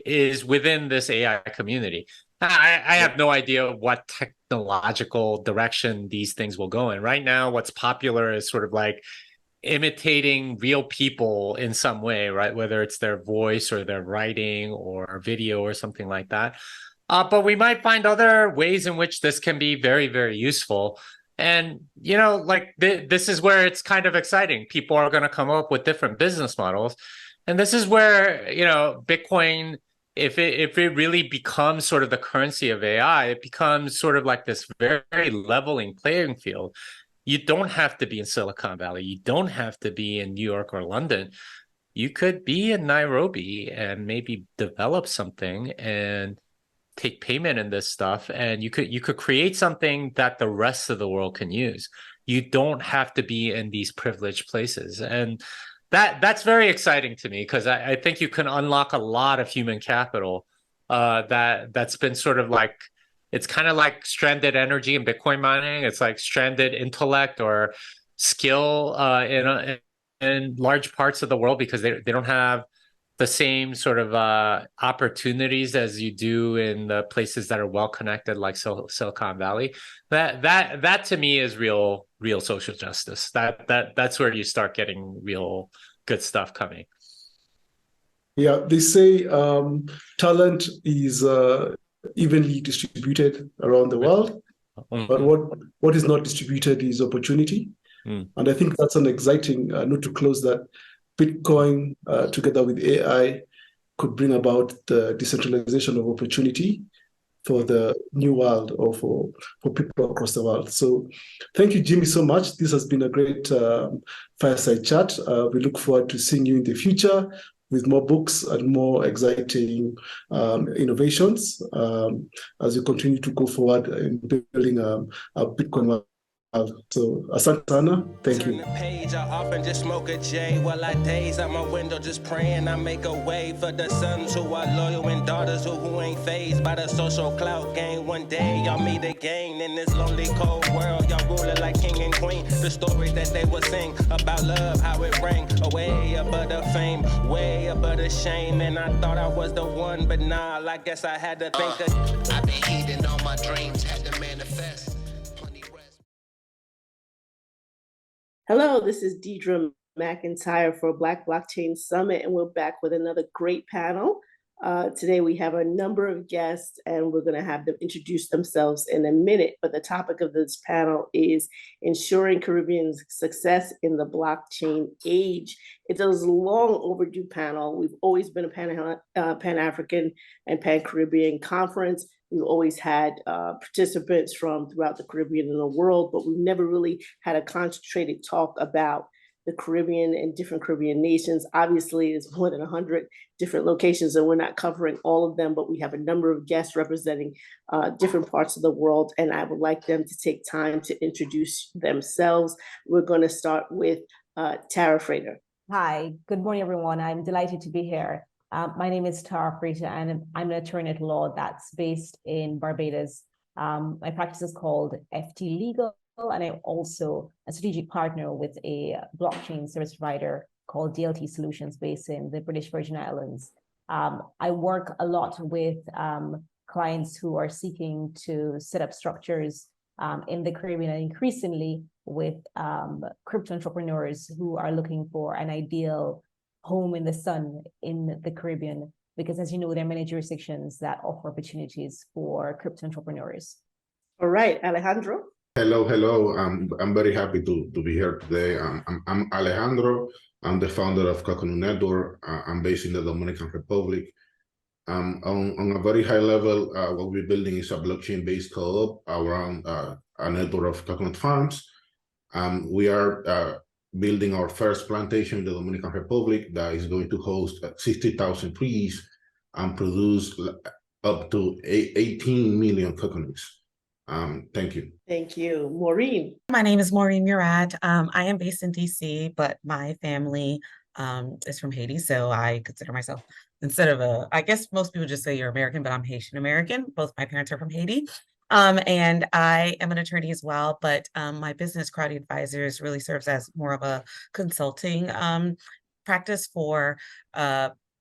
is within this AI community. I have no idea what technological direction these things will go in. Right now, what's popular is sort of like imitating real people in some way, right? Whether it's their voice or their writing or video or something like that. But we might find other ways in which this can be very, very useful. And, you know, like this is where it's kind of exciting. People are going to come up with different business models. And this is where, you know, Bitcoin, if it really becomes sort of the currency of AI, it becomes sort of like this very leveling playing field. You don't have to be in Silicon Valley. You don't have to be in New York or London. You could be in Nairobi and maybe develop something and take payment in this stuff. And you could create something that the rest of the world can use. You don't have to be in these privileged places. And that's very exciting to me, because I think you can unlock a lot of human capital that's been sort of like, it's kind of like stranded energy in Bitcoin mining. It's like stranded intellect or skill in large parts of the world, because they don't have the same sort of opportunities as you do in the places that are well connected, like Silicon Valley. That to me is real social justice. That's where you start getting real good stuff coming. Yeah, they say talent is evenly distributed around the world, but what is not distributed is opportunity. And I think that's an exciting note to close, that Bitcoin together with AI could bring about the decentralization of opportunity for the new world, or for people across the world. So thank you, Jimmy, so much. This has been a great fireside chat. We look forward to seeing you in the future with more books and more exciting innovations as you continue to go forward in building a Bitcoin world. So, asante sana. Thank you. Page, I often just smoke a J while I daze out my window, just praying I make a way for the sons who are loyal and daughters who ain't fazed by the social clout game. One day y'all meet again in this lonely cold world. Y'all ruling like king and queen. The story that they would sing about love, how it rang away above the fame, way above the shame. And I thought I was the one, but nah, I guess I had to think that I've been heeding all my dreams, had to manifest. Hello, this is Deidre McIntyre for Black Blockchain Summit, and we're back with another great panel. Today we have a number of guests, and we're going to have them introduce themselves in a minute. But the topic of this panel is ensuring Caribbean's success in the blockchain age. It's a long overdue panel. We've always been a Pan-African and Pan-Caribbean conference. We've always had participants from throughout the Caribbean and the world, but we've never really had a concentrated talk about the Caribbean and different Caribbean nations. Obviously, there's more than 100 different locations, and we're not covering all of them, but we have a number of guests representing different parts of the world, and I would like them to take time to introduce themselves. We're going to start with Tara Frater. Hi, good morning, everyone. I'm delighted to be here. My name is Tara Frater, and I'm an attorney at law that's based in Barbados. My practice is called FT Legal, and I'm also a strategic partner with a blockchain service provider called DLT Solutions based in the British Virgin Islands. I work a lot with clients who are seeking to set up structures in the Caribbean, and increasingly with crypto entrepreneurs who are looking for an ideal home in the sun in the Caribbean, because as you know, there are many jurisdictions that offer opportunities for crypto entrepreneurs. All right, Alejandro. Hello. I'm very happy to be here today. I'm Alejandro. I'm the founder of Coconut Network. I'm based in the Dominican Republic. On a very high level, what we're building is a blockchain-based co-op around a network of coconut farms. We are building our first plantation in the Dominican Republic that is going to host 60,000 trees and produce up to 18 million coconuts. Thank you. Thank you. Maureen. My name is Maureen Murad. I am based in DC, but my family is from Haiti. So I consider myself, instead of I guess most people just say you're American, but I'm Haitian American. Both my parents are from Haiti. And I am an attorney as well, but my business, Crowdy Advisors, really serves as more of a consulting practice for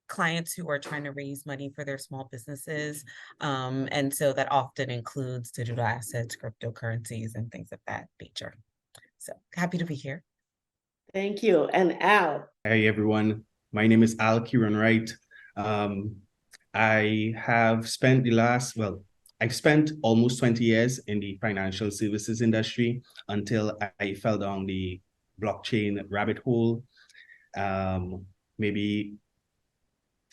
clients who are trying to raise money for their small businesses. And so that often includes digital assets, cryptocurrencies, and things of that nature. So happy to be here. Thank you. And Al. Hey, everyone. My name is Al Kieran Wright. I have spent I've spent almost 20 years in the financial services industry until I fell down the blockchain rabbit hole. Maybe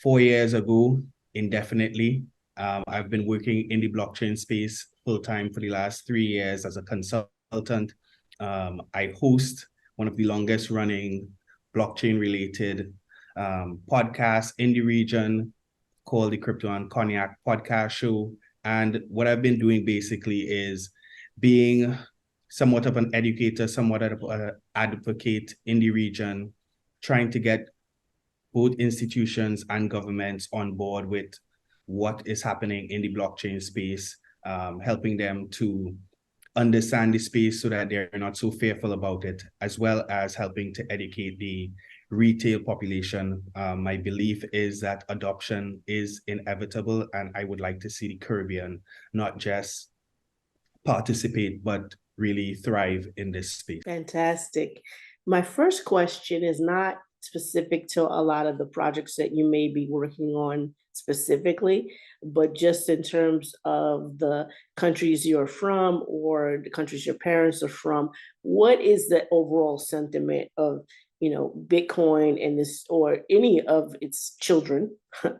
4 years ago, indefinitely. I've been working in the blockchain space full-time for the last 3 years as a consultant. I host one of the longest running blockchain-related podcasts in the region called the Crypto and Cognac Podcast Show. And what I've been doing basically is being somewhat of an educator, somewhat of an advocate in the region, trying to get both institutions and governments on board with what is happening in the blockchain space, helping them to understand the space so that they're not so fearful about it, as well as helping to educate the retail population. My belief is that adoption is inevitable, and I would like to see the Caribbean not just participate, but really thrive in this space. Fantastic. My first question is not specific to a lot of the projects that you may be working on specifically, but just in terms of the countries you're from or the countries your parents are from, what is the overall sentiment of Bitcoin and this, or any of its children,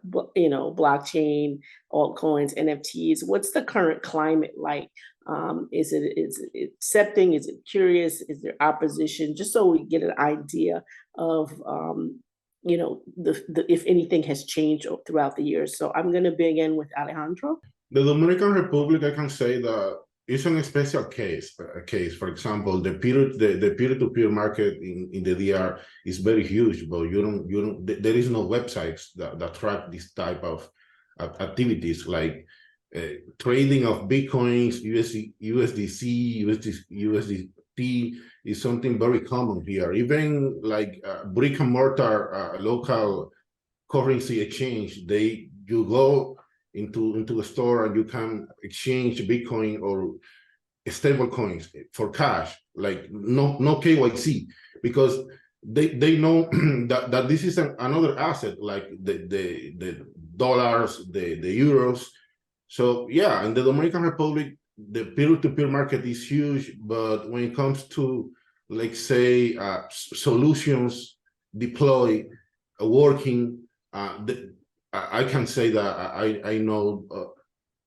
blockchain, altcoins, NFTs? What's the current climate like? Is it accepting? Is it curious? Is there opposition? Just so we get an idea of, if anything has changed throughout the years. So I'm going to begin with Alejandro. The Dominican Republic, I can say that it's a special case. For example, the peer-to-peer market in the DR is very huge, but there is no websites that track this type of activities, like trading of Bitcoins, USDC, USDT is something very common here. Even like brick and mortar local currency exchange, you go into the store and you can exchange Bitcoin or stable coins for cash, like no KYC, because they know that this is another asset, like the dollars, the euros. So yeah, in the Dominican Republic, the peer-to-peer market is huge, but when it comes to, like, say, solutions deploy, working, I can say that I know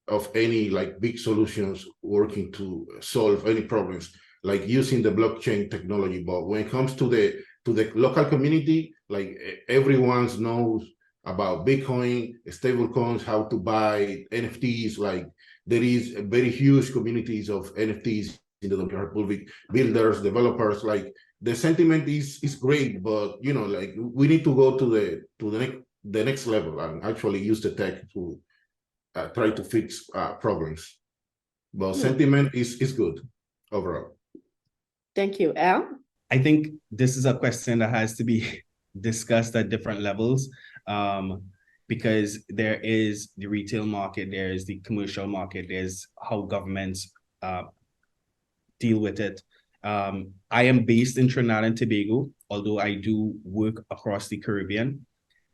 of any like big solutions working to solve any problems, like using the blockchain technology. But when it comes to the to the local community. Like everyone knows about Bitcoin, stable coins, how to buy NFTs. Like there is a very huge communities of NFTs in the Dominican Republic, builders, developers. Like the sentiment is great, but you know, like we need to go to the next level and actually use the tech to try to fix problems. But sentiment is good overall. Thank you. Al? I think this is a question that has to be discussed at different levels, because there is the retail market, there is the commercial market, there's how governments deal with it. I am based in Trinidad and Tobago, although I do work across the Caribbean.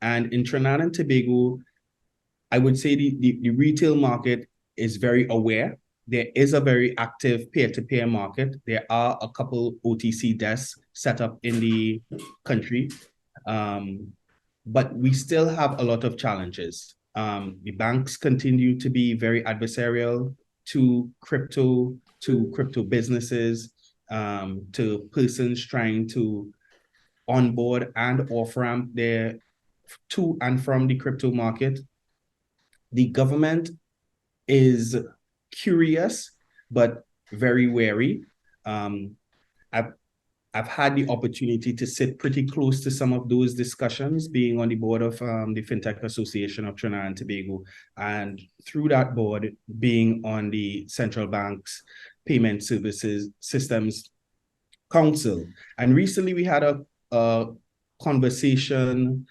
And in Trinidad and Tobago, I would say the retail market is very aware. There is a very active peer-to-peer market. There are a couple OTC desks set up in the country, but we still have a lot of challenges. The banks continue to be very adversarial to crypto businesses, to persons trying to onboard and off-ramp their to and from the crypto market. The government is curious, but very wary. I've had the opportunity to sit pretty close to some of those discussions, being on the board of the FinTech Association of Trinidad and Tobago, and through that board, being on the Central Bank's Payment Services Systems Council. And recently we had a conversation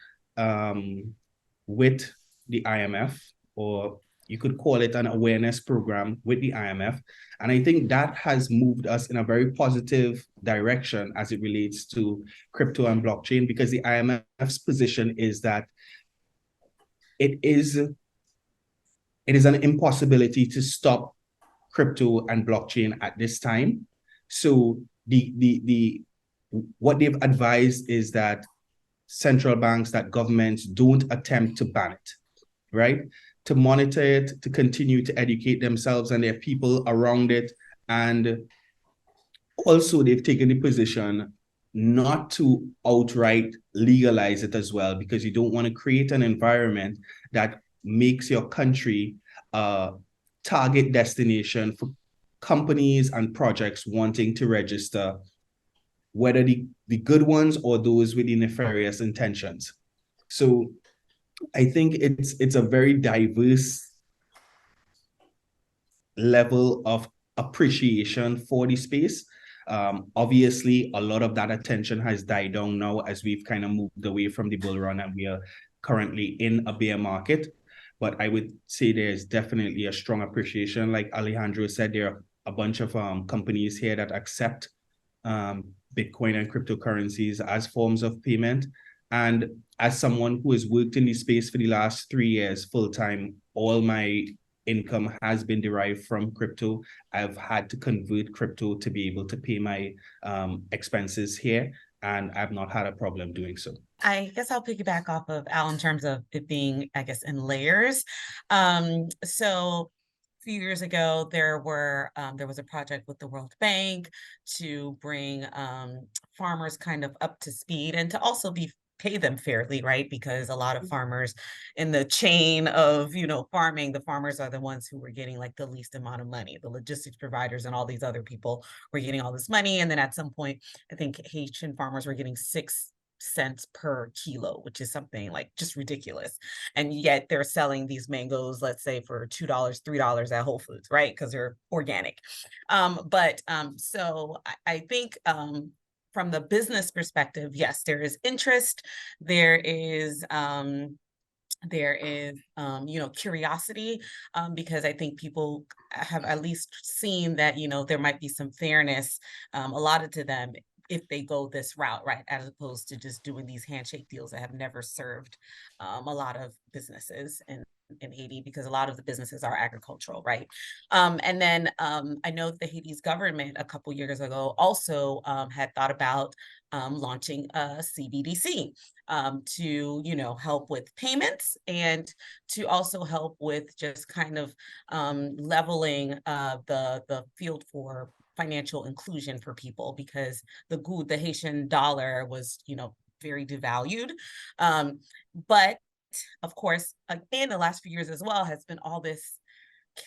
with the IMF, or you could call it an awareness program with the IMF. And I think that has moved us in a very positive direction as it relates to crypto and blockchain, because the IMF's position is that it is an impossibility to stop crypto and blockchain at this time. So what they've advised is that central banks, that governments don't attempt to ban it, right? To monitor it, to continue to educate themselves and their people around it. And also they've taken the position not to outright legalize it as well, because you don't want to create an environment that makes your country a target destination for companies and projects wanting to register, whether the good ones or those with the nefarious intentions. So I think it's a very diverse level of appreciation for the space. Obviously, a lot of that attention has died down now as we've kind of moved away from the bull run and we are currently in a bear market. But I would say there's definitely a strong appreciation. Like Alejandro said, there are a bunch of companies here that accept Bitcoin and cryptocurrencies as forms of payment. And as someone who has worked in the space for the last 3 years full-time, all my income has been derived from crypto. I've had to convert crypto to be able to pay my expenses here, and I've not had a problem doing so. I guess I'll piggyback off of Al in terms of it being, I guess, in layers. So a few years ago, there was a project with the World Bank to bring farmers kind of up to speed and to also pay them fairly, right? Because a lot of farmers in the chain of, farming, the farmers are the ones who were getting like the least amount of money. The logistics providers and all these other people were getting all this money. And then at some point, I think Haitian farmers were getting 6 cents per kilo, which is something like just ridiculous. And yet they're selling these mangoes, let's say for $2, $3 at Whole Foods, right? Because they're organic. So I think from the business perspective, yes, there is interest. There is curiosity, because I think people have at least seen that, there might be some fairness allotted to them if they go this route, right? As opposed to just doing these handshake deals that have never served a lot of businesses in Haiti, because a lot of the businesses are agricultural, right? And then I know the Haiti's government a couple years ago also had thought about launching a CBDC to, help with payments and to also help with just kind of leveling the field for financial inclusion for people, because the Haitian dollar was, very devalued. But of course, in the last few years as well, has been all this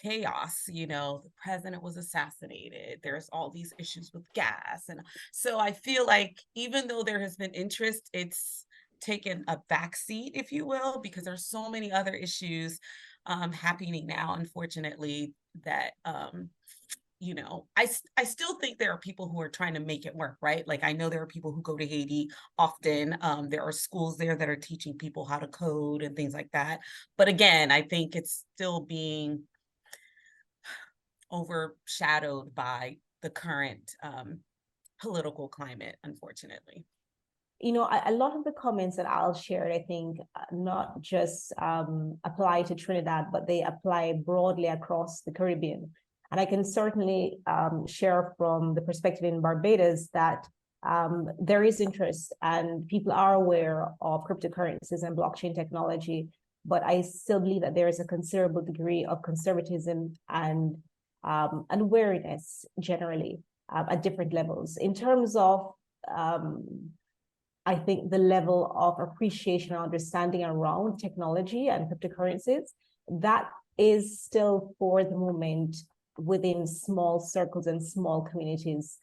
chaos. The president was assassinated. There's all these issues with gas. And so I feel like even though there has been interest, it's taken a backseat, if you will, because there's so many other issues happening now, unfortunately, that I still think there are people who are trying to make it work, right? Like, I know there are people who go to Haiti often. There are schools there that are teaching people how to code and things like that. But again, I think it's still being overshadowed by the current political climate, unfortunately. A lot of the comments that Al shared, I think, not just apply to Trinidad, but they apply broadly across the Caribbean. And I can certainly share from the perspective in Barbados that there is interest and people are aware of cryptocurrencies and blockchain technology, but I still believe that there is a considerable degree of conservatism and awareness generally at different levels. In terms of, I think, the level of appreciation and understanding around technology and cryptocurrencies, that is still for the moment within small circles and small communities,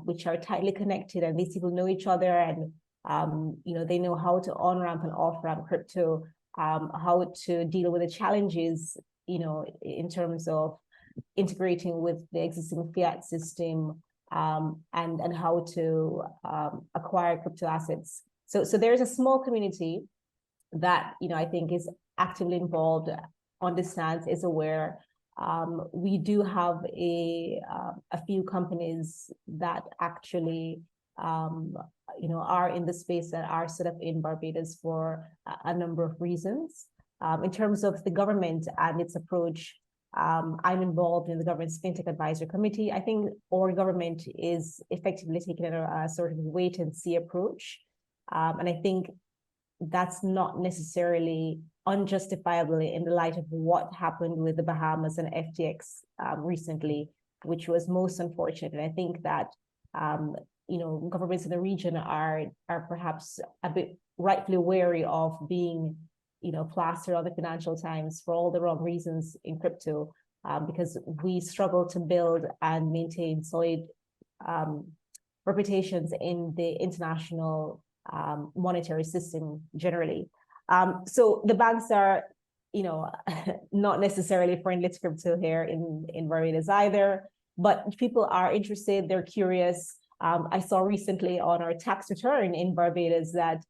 which are tightly connected, and these people know each other, and they know how to on-ramp and off-ramp crypto, how to deal with the challenges, in terms of integrating with the existing fiat system, and how to acquire crypto assets. So there's a small community that I think is actively involved, understands, is aware. We do have a few companies that actually are in the space that are set up in Barbados for a number of reasons. In terms of the government and its approach, I'm involved in the government's FinTech Advisory Committee. I think our government is effectively taking a sort of wait and see approach. And I think that's not necessarily unjustifiably in the light of what happened with the Bahamas and FTX recently, which was most unfortunate. And I think that governments in the region are perhaps a bit rightfully wary of being plastered on the Financial Times for all the wrong reasons in crypto, because we struggle to build and maintain solid reputations in the international monetary system generally. So the banks are, not necessarily friendly to crypto here in Barbados either, but people are interested, they're curious. I saw recently on our tax return in Barbados that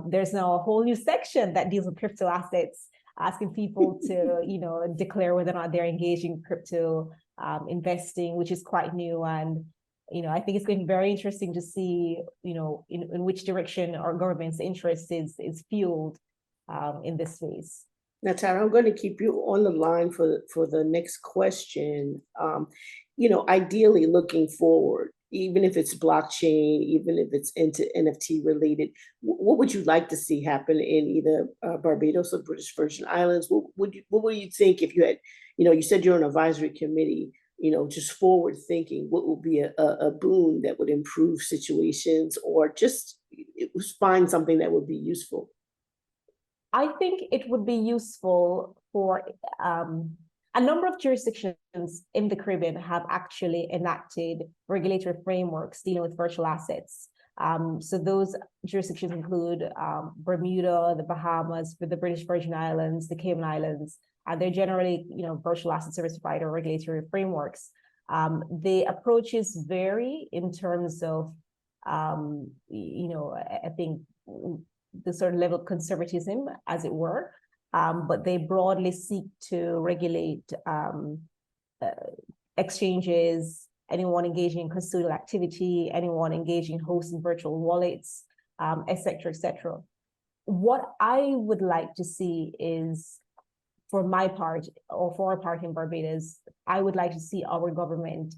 there's now a whole new section that deals with crypto assets, asking people to, declare whether or not they're engaging in crypto investing, which is quite new. And, I think it's going to be very interesting to see, in which direction our government's interest is fueled in this space. Now, Tara, I'm going to keep you on the line for the next question. Ideally looking forward, even if it's blockchain, even if it's into NFT related, what would you like to see happen in either Barbados or British Virgin Islands? What would you think if you had, you said you're on an advisory committee, just forward thinking, what would be a boon that would improve situations, or just find something that would be useful? I think it would be useful for a number of jurisdictions in the Caribbean have actually enacted regulatory frameworks dealing with virtual assets. So those jurisdictions include Bermuda, the Bahamas, the British Virgin Islands, the Cayman Islands, and they're generally, virtual asset service provider regulatory frameworks. The approaches vary in terms of, I think, the sort of level of conservatism, as it were. But they broadly seek to regulate exchanges, anyone engaging in custodial activity, anyone engaging in hosting virtual wallets, et cetera, et cetera. What I would like to see is, for my part, or for our part in Barbados, I would like to see our government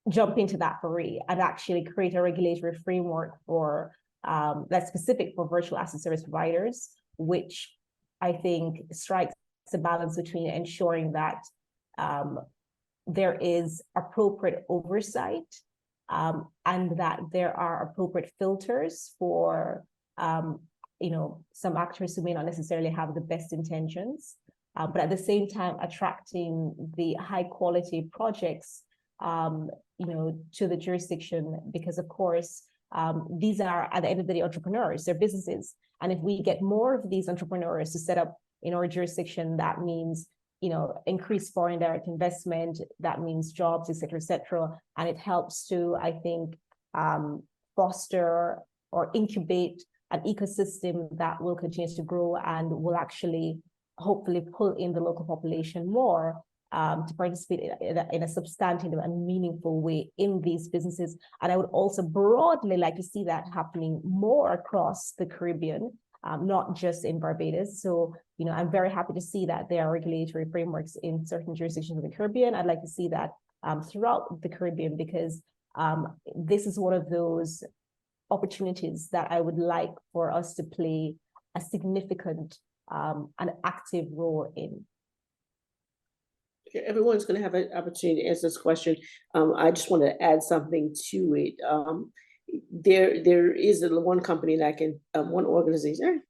jump into that foray and actually create a regulatory framework for that's specific for virtual asset service providers, which I think strikes a balance between ensuring that there is appropriate oversight, and that there are appropriate filters for some actors who may not necessarily have the best intentions, but at the same time attracting the high quality projects to the jurisdiction, because of course these are, at the end of the day, entrepreneurs, they're businesses. And if we get more of these entrepreneurs to set up in our jurisdiction, that means increased foreign direct investment, that means jobs, et cetera, and it helps to, I think, foster or incubate an ecosystem that will continue to grow and will actually hopefully pull in the local population more to participate in a substantive and meaningful way in these businesses. And I would also broadly like to see that happening more across the Caribbean, not just in Barbados. So, I'm very happy to see that there are regulatory frameworks in certain jurisdictions of the Caribbean. I'd like to see that throughout the Caribbean, because this is one of those opportunities that I would like for us to play a significant and active role in. Everyone's going to have an opportunity to answer this question. I just want to add something to it. There is one company that I can, one organization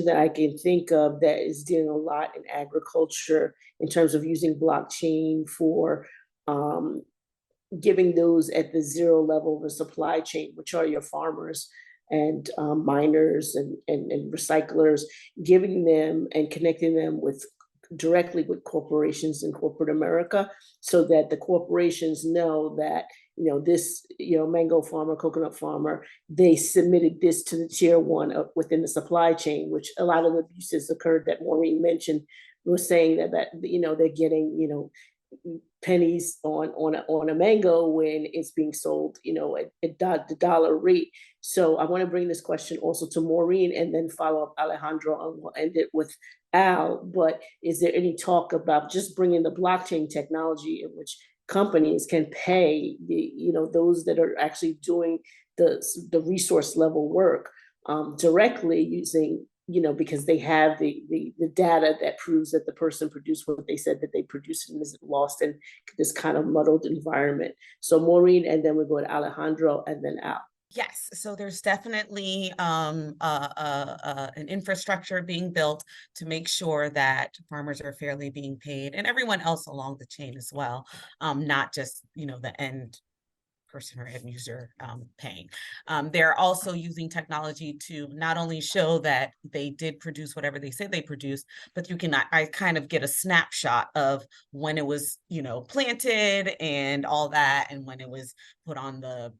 that I can think of that is doing a lot in agriculture in terms of using blockchain for giving those at the zero level of the supply chain, which are your farmers and miners and recyclers, giving them and connecting them directly with corporations in corporate America, so that the corporations know that this mango farmer, coconut farmer, they submitted this to the tier one within the supply chain, which a lot of the abuses occurred that Maureen mentioned. Was saying that they're getting pennies on a mango when it's being sold at the dollar rate. So I want to bring this question also to Maureen and then follow up Alejandro, and we'll end it with Al. But is there any talk about just bringing the blockchain technology in which companies can pay those that are actually doing the resource level work directly using because they have the data that proves that the person produced what they said that they produced and isn't lost in this kind of muddled environment. So Maureen, and then we go to Alejandro and then Al. Yes, so there's definitely an infrastructure being built to make sure that farmers are fairly being paid, and everyone else along the chain as well, not just the end person or end user paying. They're also using technology to not only show that they did produce whatever they said they produced, but you can I kind of get a snapshot of when it was planted and all that, and when it was put on the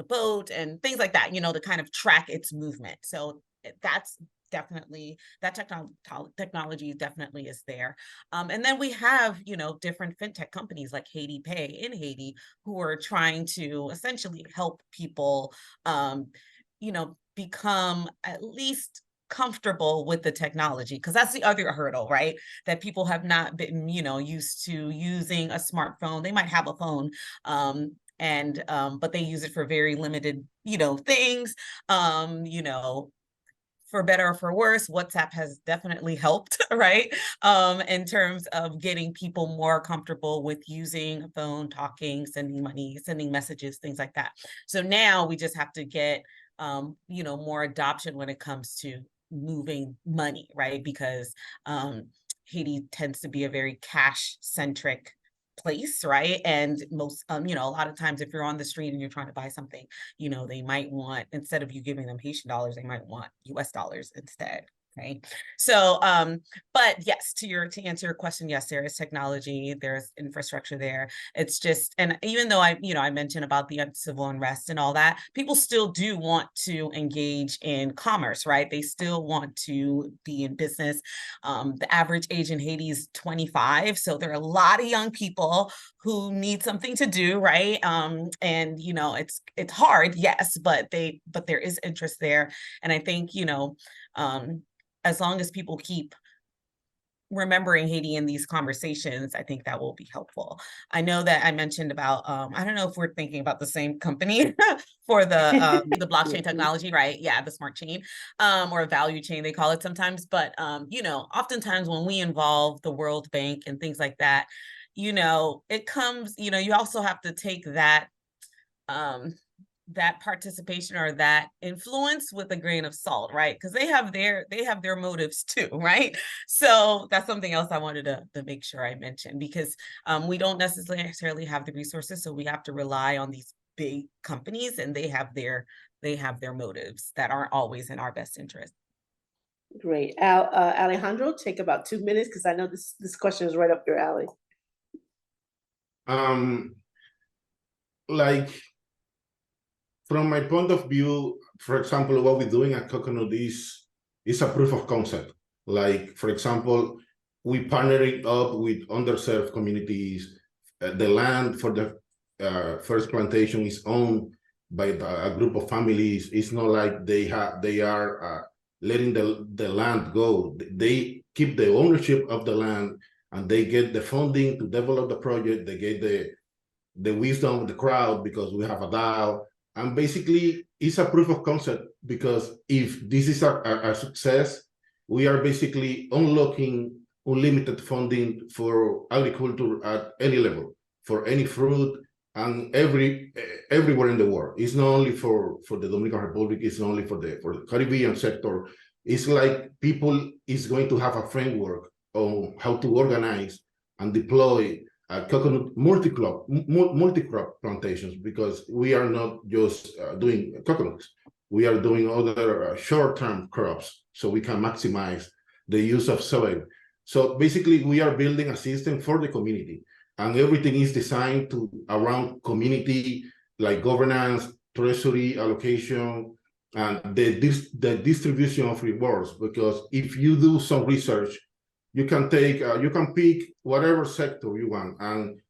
boat and things like that, to kind of track its movement. So that's definitely, that technology definitely is there. And then we have, different fintech companies like Haiti Pay in Haiti, who are trying to essentially help people, become at least comfortable with the technology, because that's the other hurdle, right? That people have not been, used to using a smartphone. They might have a phone, but they use it for very limited, things, for better or for worse. WhatsApp has definitely helped, right? In terms of getting people more comfortable with using a phone, talking, sending money, sending messages, things like that. So now we just have to get, more adoption when it comes to moving money, right? Because Haiti tends to be a very cash-centric place, right? And most, a lot of times if you're on the street and you're trying to buy something, they might want, instead of you giving them Haitian dollars, they might want US dollars instead. Right. So, but yes, to answer your question, yes, there is technology, there's infrastructure there. It's just, and even though I mentioned about the civil unrest and all that, people still do want to engage in commerce, right? They still want to be in business. The average age in Haiti is 25. So there are a lot of young people who need something to do, right? And it's hard, yes, but there is interest there. And I think, as long as people keep remembering Haiti in these conversations, I think that will be helpful. I know that I mentioned about, I don't know if we're thinking about the same company for the blockchain technology, right? Yeah, the smart chain, or value chain, they call it sometimes. But, you know, oftentimes when we involve the World Bank and things like that, you know, it comes, you know, you also have to take that, that participation or that influence with a grain of salt, right? Because they have their motives too, right? So that's something else I wanted to make sure I mentioned, because we don't necessarily have the resources, so we have to rely on these big companies, and they have their motives that aren't always in our best interest. Great. Alejandro, take about 2 minutes, because I know this question is right up your alley. Like, from my point of view, for example, what we're doing at Coconut is a proof of concept. Like, for example, we partnering up with underserved communities. The land for the first plantation is owned by a group of families. It's not like they are letting the land go. They keep the ownership of the land, and they get the funding to develop the project. They get the wisdom of the crowd, because we have a DAO. And basically, it's a proof of concept, because if this is a success, we are basically unlocking unlimited funding for agriculture at any level, for any fruit, and everywhere in the world. It's not only for the Dominican Republic, it's not only for the Caribbean sector. It's like people is going to have a framework on how to organize and deploy coconut multi-crop plantations, because we are not just doing coconuts. We are doing other short-term crops, so we can maximize the use of soil. So basically, we are building a system for the community, and everything is designed around community, like governance, treasury, allocation, and the distribution of rewards. Because if you do some research, you can pick whatever sector you want, and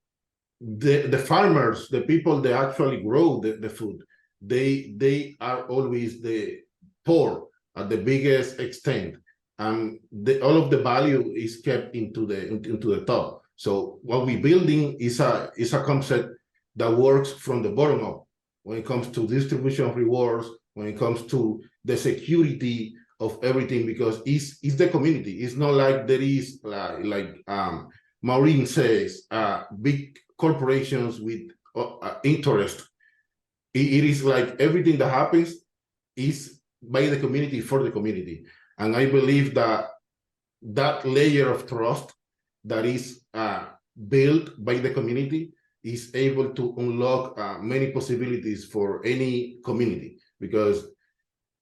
the farmers, the people that actually grow the food, they are always the poor at the biggest extent, and all of the value is kept into the top. So what we're building is a concept that works from the bottom up when it comes to distribution of rewards, when it comes to the security of everything, because it's the community. It's not like there is like Maureen says, big corporations with interest. It is like everything that happens is by the community, for the community. And I believe that layer of trust that is built by the community is able to unlock many possibilities for any community, because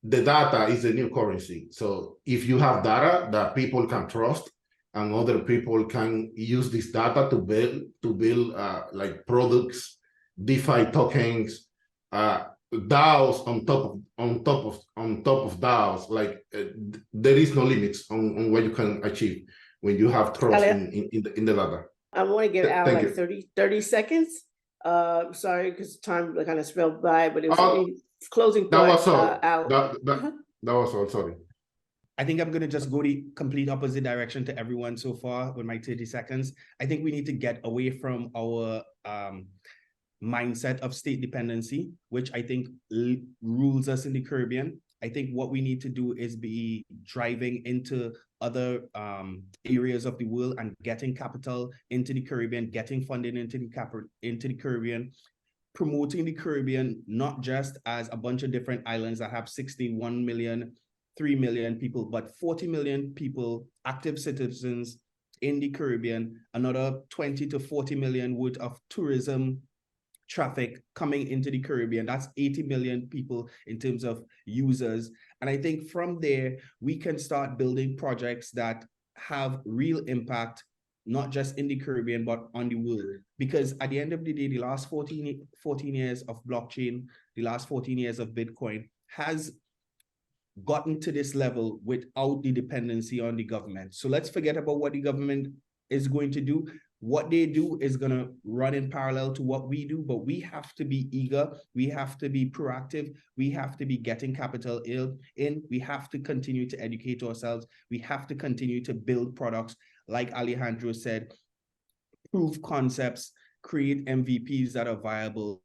the data is the new currency. So if you have data that people can trust, and other people can use this data to build like products, DeFi tokens, DAOs on top of DAOs, like there is no limits on what you can achieve when you have trust in the data. I want to give Al Thank like you. 30 seconds. Sorry, because time kind of spelled by, but it was closing thoughts. Al. That was all. Sorry. I think I'm going to just go the complete opposite direction to everyone so far with my 30 seconds. I think we need to get away from our mindset of state dependency, which I think rules us in the Caribbean. I think what we need to do is be driving into other areas of the world and getting capital into the Caribbean, getting funding into the Caribbean, promoting the Caribbean, not just as a bunch of different islands that have 61 million, 3 million people, but 40 million people, active citizens in the Caribbean, another 20 to 40 million worth of tourism traffic coming into the Caribbean. That's 80 million people in terms of users. And I think from there, we can start building projects that have real impact, not just in the Caribbean, but on the world. Because at the end of the day, the last 14 years of blockchain, the last 14 years of Bitcoin has gotten to this level without the dependency on the government. So let's forget about what the government is going to do. what they do is going to run in parallel to what we do, but we have to be eager. We have to be proactive. We have to be getting capital in. We have to continue to educate ourselves. We have to continue to build products, like Alejandro said, prove concepts, create MVPs that are viable,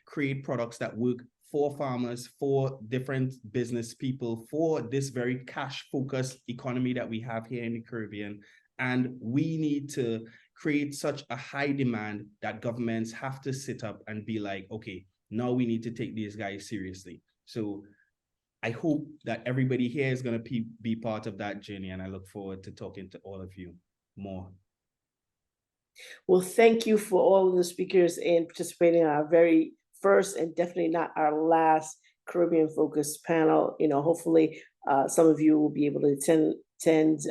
create products that work for farmers, for different business people, for this very cash-focused economy that we have here in the Caribbean. And we need to create such a high demand that governments have to sit up and be like, okay, now we need to take these guys seriously. So I hope that everybody here is going to be part of that journey, and I look forward to talking to all of you more. Well, thank you for all of the speakers and participating in our very first and definitely not our last Caribbean focused panel. You know, hopefully some of you will be able to attend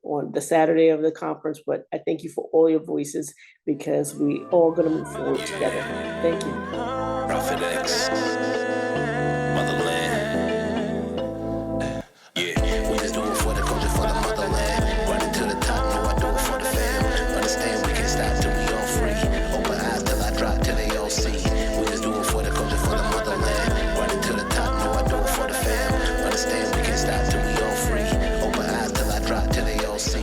on the Saturday of the conference, but I thank you for all your voices because we all going to move forward together. Thank you. Prophet X, motherland. Yeah, we just do it for the culture, for the motherland. Running to the top, no, I do it for the fam. Understand we can't stop till we all free. Open eyes till I drop till they all see. We just do it for the culture, for the motherland. Running to the top, no, I do it for the fam. Understand we can't stop till we all free. Open eyes till I drop till they all see.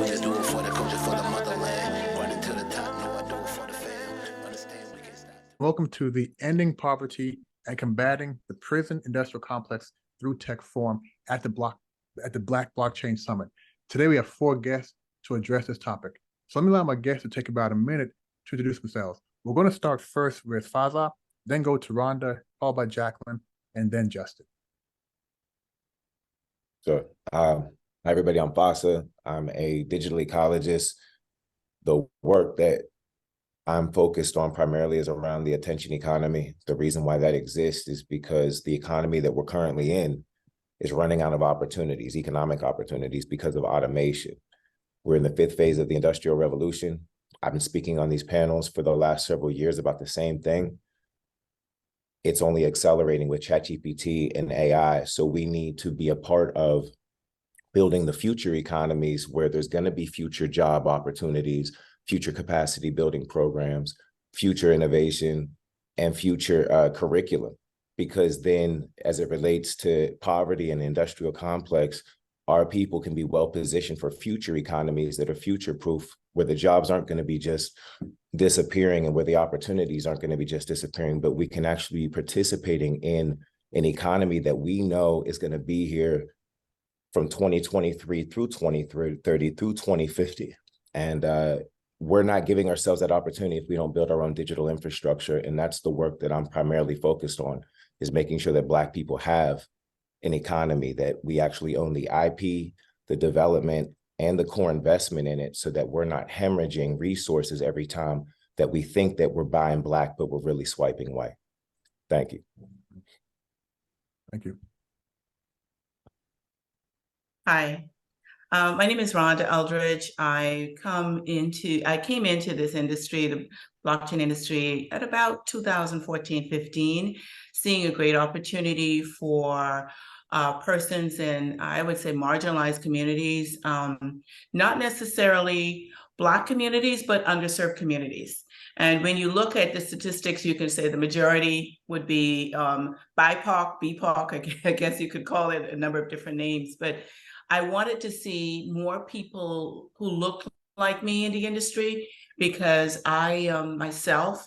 We just do it for the culture, for the motherland. Running to the top, no, I do it for the fam. Understand we can't stop. Welcome to the Ending Poverty and Combating the Prison Industrial Complex Through Tech Forum at the Black BlockChain Summit. Today we have 4 guests to address this topic. So let me allow my guests to take about a minute to introduce themselves. We're going to start first with Faza, then go to Rhonda, followed by Jacqueline, and then Justin. Sure. Hi, everybody. I'm Faza. I'm a digital ecologist. The work that I'm focused on primarily is around the attention economy. The reason why that exists is because the economy that we're currently in is running out of opportunities, economic opportunities, because of automation. We're in the 5th phase of the Industrial Revolution. I've been speaking on these panels for the last several years about the same thing. It's only accelerating with ChatGPT and AI. So we need to be a part of building the future economies where there's going to be future job opportunities, future capacity building programs, future innovation, and future curriculum. Because then as it relates to poverty and the industrial complex, our people can be well positioned for future economies that are future proof, where the jobs aren't going to be just disappearing and where the opportunities aren't going to be just disappearing, but we can actually be participating in an economy that we know is going to be here from 2023 through 2030 through 2050. And we're not giving ourselves that opportunity if we don't build our own digital infrastructure. And that's the work that I'm primarily focused on, is making sure that Black people have an economy, that we actually own the IP, the development, and the core investment in it, so that we're not hemorrhaging resources every time that we think that we're buying Black, but we're really swiping white. Thank you. Thank you. Hi, my name is Rhonda Eldridge. I came into this industry, the blockchain industry, at about 2014-15, seeing a great opportunity for persons in, I would say, marginalized communities, not necessarily Black communities, but underserved communities. And when you look at the statistics, you can say the majority would be BIPOC, BPOC, I guess you could call it a number of different names. But I wanted to see more people who looked like me in the industry, because I myself,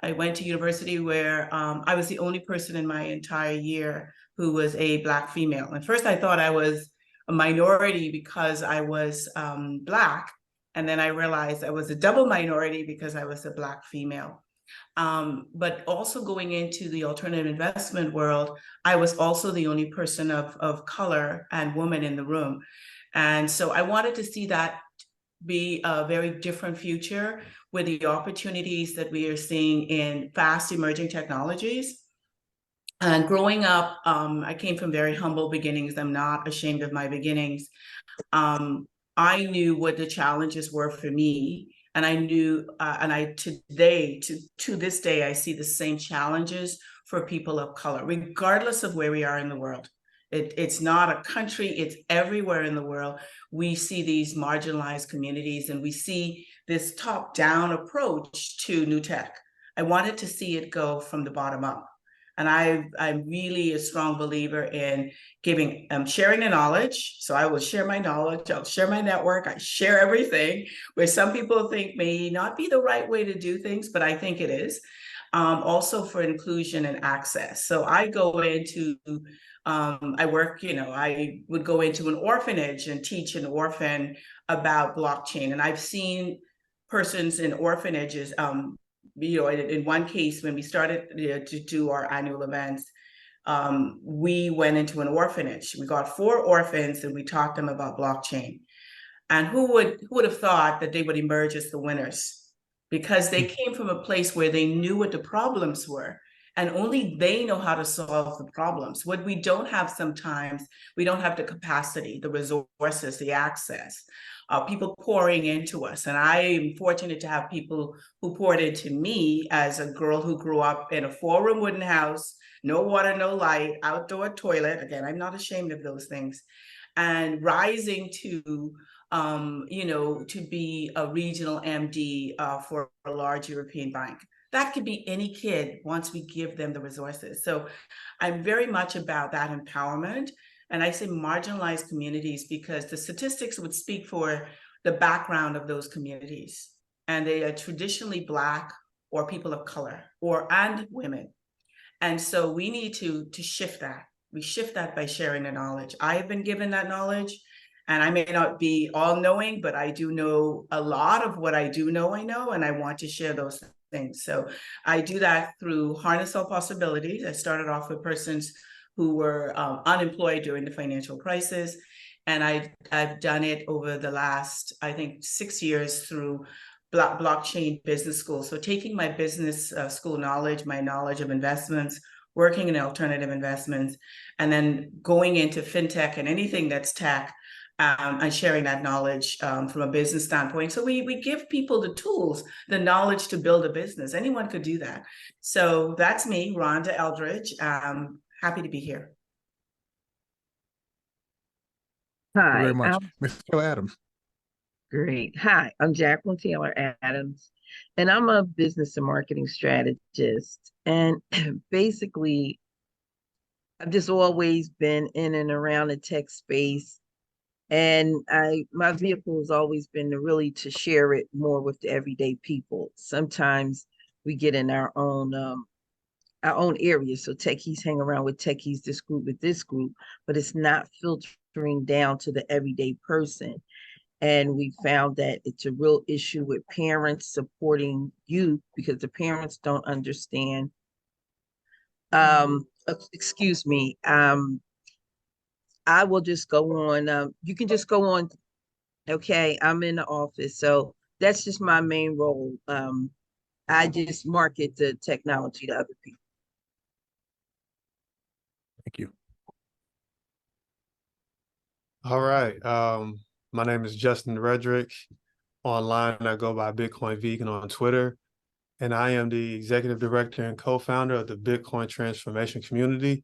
I went to university where I was the only person in my entire year who was a Black female. And first I thought I was a minority because I was Black. And then I realized I was a double minority because I was a Black female. But also going into the alternative investment world, I was also the only person of color and woman in the room. And so I wanted to see that be a very different future with the opportunities that we are seeing in fast emerging technologies. And growing up, I came from very humble beginnings. I'm not ashamed of my beginnings. I knew what the challenges were for me. And I knew, to this day, I see the same challenges for people of color, regardless of where we are in the world. It's not a country, it's everywhere in the world. We see these marginalized communities and we see this top-down approach to new tech. I wanted to see it go from the bottom up. And I'm really a strong believer in sharing the knowledge. So I will share my knowledge, I'll share my network, I share everything, where some people think may not be the right way to do things, but I think it is. Also for inclusion and access. So I go into, I would go into an orphanage and teach an orphan about blockchain. And I've seen persons in orphanages, in one case, when we started to do our annual events, we went into an orphanage. We got 4 orphans and we taught them about blockchain. And who would have thought that they would emerge as the winners? Because they came from a place where they knew what the problems were, and only they know how to solve the problems. What we don't have sometimes, we don't have the capacity, the resources, the access, people pouring into us. And I am fortunate to have people who poured into me as a girl who grew up in a 4-room wooden house, no water, no light, outdoor toilet. Again, I'm not ashamed of those things. And rising to to be a regional MD for a large European bank. That could be any kid once we give them the resources. So I'm very much about that empowerment. And I say marginalized communities because the statistics would speak for the background of those communities. And they are traditionally Black or people of color and women. And so we need to shift that. We shift that by sharing the knowledge. I have been given that knowledge. And I may not be all knowing, but I do know a lot of what I do know, and I want to share those things. So I do that through Harness All Possibilities. I started off with persons who were unemployed during the financial crisis. And I've done it over the last, I think, 6 years through BlockChain Business School. So taking my business school knowledge, my knowledge of investments, working in alternative investments, and then going into fintech and anything that's tech, and sharing that knowledge from a business standpoint. So we give people the tools, the knowledge to build a business. Anyone could do that. So that's me, Rhonda Eldridge. Happy to be here. Thank you Hi, very much. Mr. Taylor Adams. Great. Hi, I'm Jacqueline Taylor Adams, and I'm a business and marketing strategist. And basically, I've just always been in and around the tech space. And my vehicle has always been to share it more with the everyday people. Sometimes we get in our own area. So techies hang around with techies, this group with this group, but it's not filtering down to the everyday person. And we found that it's a real issue with parents supporting youth because the parents don't understand. Excuse me. I will just go on. You can just go on. Okay, I'm in the office. So that's just my main role. I just market the technology to other people. Thank you. All right. My name is Justin Redrick. Online, I go by Bitcoin Vegan on Twitter. And I am the executive director and co-founder of the Bitcoin Transformation Community.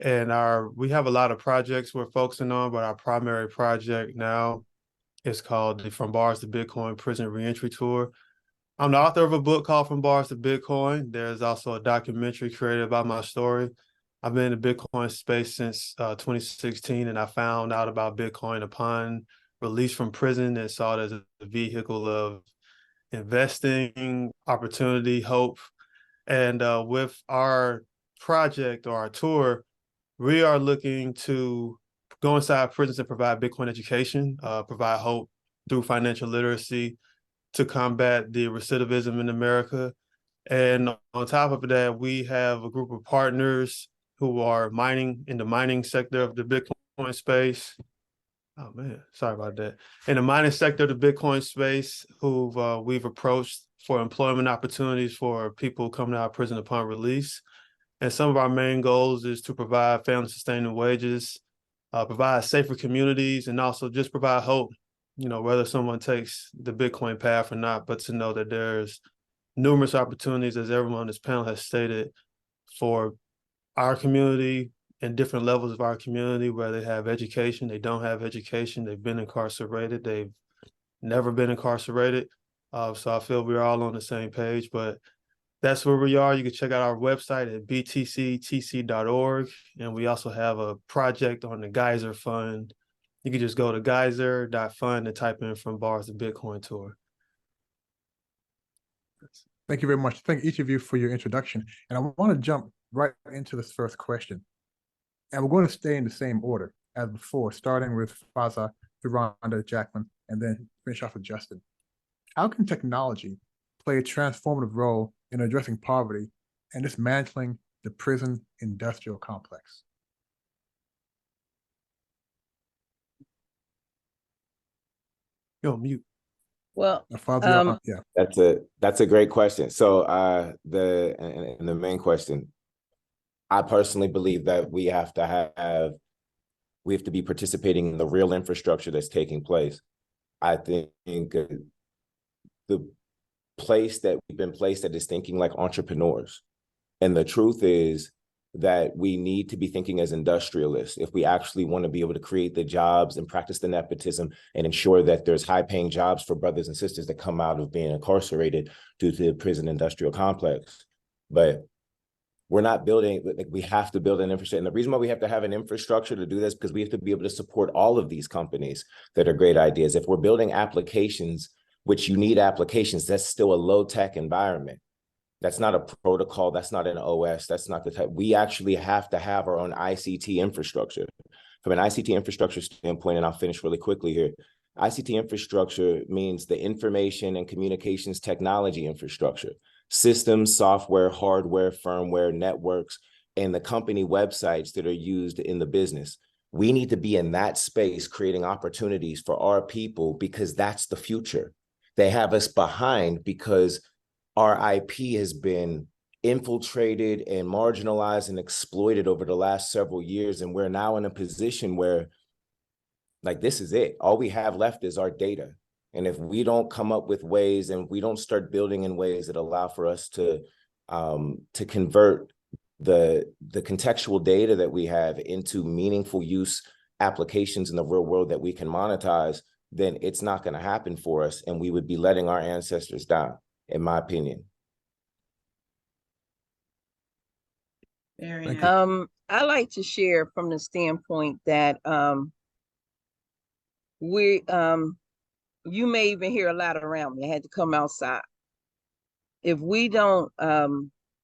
And we have a lot of projects we're focusing on, but our primary project now is called the From Bars to Bitcoin Prison Reentry Tour. I'm the author of a book called From Bars to Bitcoin. There's also a documentary created about my story. I've been in the Bitcoin space since 2016, and I found out about Bitcoin upon release from prison and saw it as a vehicle of investing, opportunity, hope. And with our project or our tour, we are looking to go inside prisons and provide Bitcoin education, provide hope through financial literacy to combat the recidivism in America. And on top of that, we have a group of partners who are mining in the mining sector of the Bitcoin space. Oh man, sorry about that. In the mining sector of the Bitcoin space, who we've approached for employment opportunities for people coming out of prison upon release. And some of our main goals is to provide family-sustaining wages, provide safer communities, and also just provide hope, whether someone takes the Bitcoin path or not, but to know that there's numerous opportunities, as everyone on this panel has stated, for our community, in different levels of our community, where they have education, they don't have education, they've been incarcerated, they've never been incarcerated. So I feel we're all on the same page, but that's where we are. You can check out our website at btctc.org. And we also have a project on the Geyser Fund. You can just go to geyser.fund and type in From Bars to Bitcoin Tour. Thank you very much. Thank each of you for your introduction. And I want to jump right into this first question. And we're going to stay in the same order as before, starting with Faza, Rhonda, Jacqueline, and then finish off with Justin. How can technology play a transformative role in addressing poverty and dismantling the prison industrial complex? You're on mute. Well, yeah, that's a great question. So the main question, I personally believe that we have to be participating in the real infrastructure that's taking place. I think the place that we've been placed at is thinking like entrepreneurs. And the truth is that we need to be thinking as industrialists if we actually want to be able to create the jobs and practice the nepotism and ensure that there's high-paying jobs for brothers and sisters that come out of being incarcerated due to the prison industrial complex. But we're not building, like, we have to build an infrastructure. And the reason why we have to have an infrastructure to do this, because we have to be able to support all of these companies that are great ideas. If we're building applications, which you need applications, that's still a low-tech environment. That's not a protocol. That's not an OS. That's not the type. We actually have to have our own ICT infrastructure. From an ICT infrastructure standpoint, and I'll finish really quickly here, ICT infrastructure means the information and communications technology infrastructure, systems, software, hardware, firmware, networks, and the company websites that are used in the business. We need to be in that space creating opportunities for our people, because that's the future. They have us behind because our IP has been infiltrated and marginalized and exploited over the last several years. And we're now in a position where, like, this is it. All we have left is our data. And if we don't come up with ways and we don't start building in ways that allow for us to convert the contextual data that we have into meaningful use applications in the real world that we can monetize, then it's not going to happen for us. And we would be letting our ancestors down, in my opinion. Very nice. I like to share from the standpoint that you may even hear a lot around me. I had to come outside. If we don't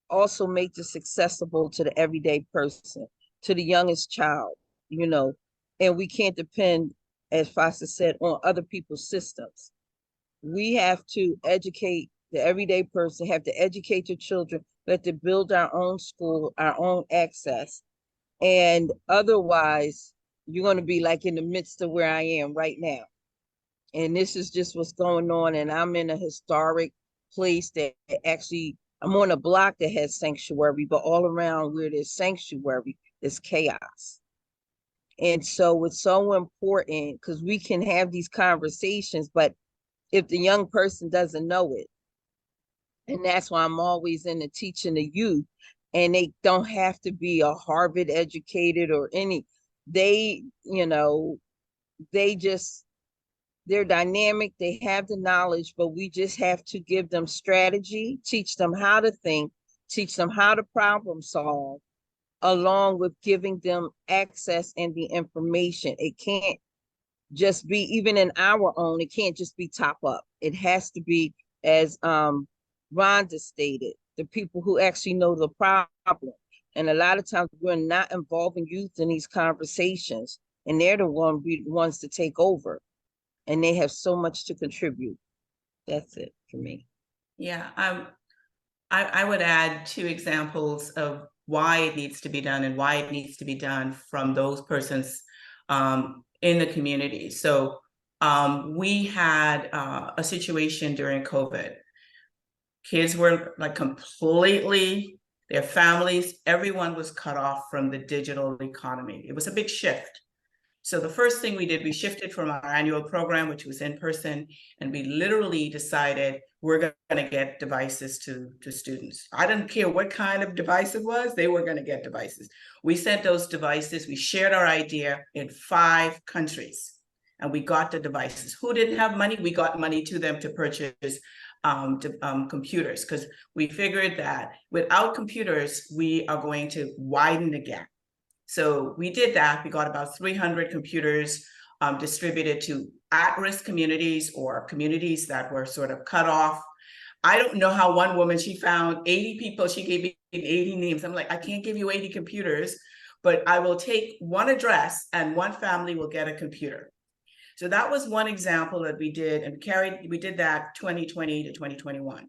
also make this accessible to the everyday person, to the youngest child, and we can't depend, as Foster said, on other people's systems. We have to educate the everyday person, have to educate your children, let them build our own school, our own access. And otherwise, you're going to be like in the midst of where I am right now. And this is just what's going on. And I'm in a historic place that actually, I'm on a block that has sanctuary, but all around where there's sanctuary, there's chaos. And so it's so important, because we can have these conversations, but if the young person doesn't know it, and that's why I'm always into teaching the youth, and they don't have to be a Harvard educated or they're dynamic, they have the knowledge, but we just have to give them strategy, teach them how to think, teach them how to problem solve, along with giving them access and the information. It can't just be, even in our own, it can't just be top up. It has to be, as Rhonda stated, the people who actually know the problem. And a lot of times we're not involving youth in these conversations, and they're the ones to take over. And they have so much to contribute. That's it for me. Yeah, I would add 2 examples of why it needs to be done and why it needs to be done from those persons in the community. So we had a situation during COVID. Kids were like completely, their families, everyone was cut off from the digital economy. It was a big shift. So the first thing we did, we shifted from our annual program, which was in person, and we literally decided we're going to get devices to students. I didn't care what kind of device it was, they were going to get devices. We sent those devices, we shared our idea in 5 countries, and we got the devices. Who didn't have money? We got money to them to purchase computers, because we figured that without computers, we are going to widen the gap. So we did that. We got about 300 computers distributed to at-risk communities or communities that were sort of cut off. I don't know how one woman, she found 80 people, she gave me 80 names. I'm like, I can't give you 80 computers, but I will take one address and one family will get a computer. So that was one example that we did, and we did that 2020 to 2021.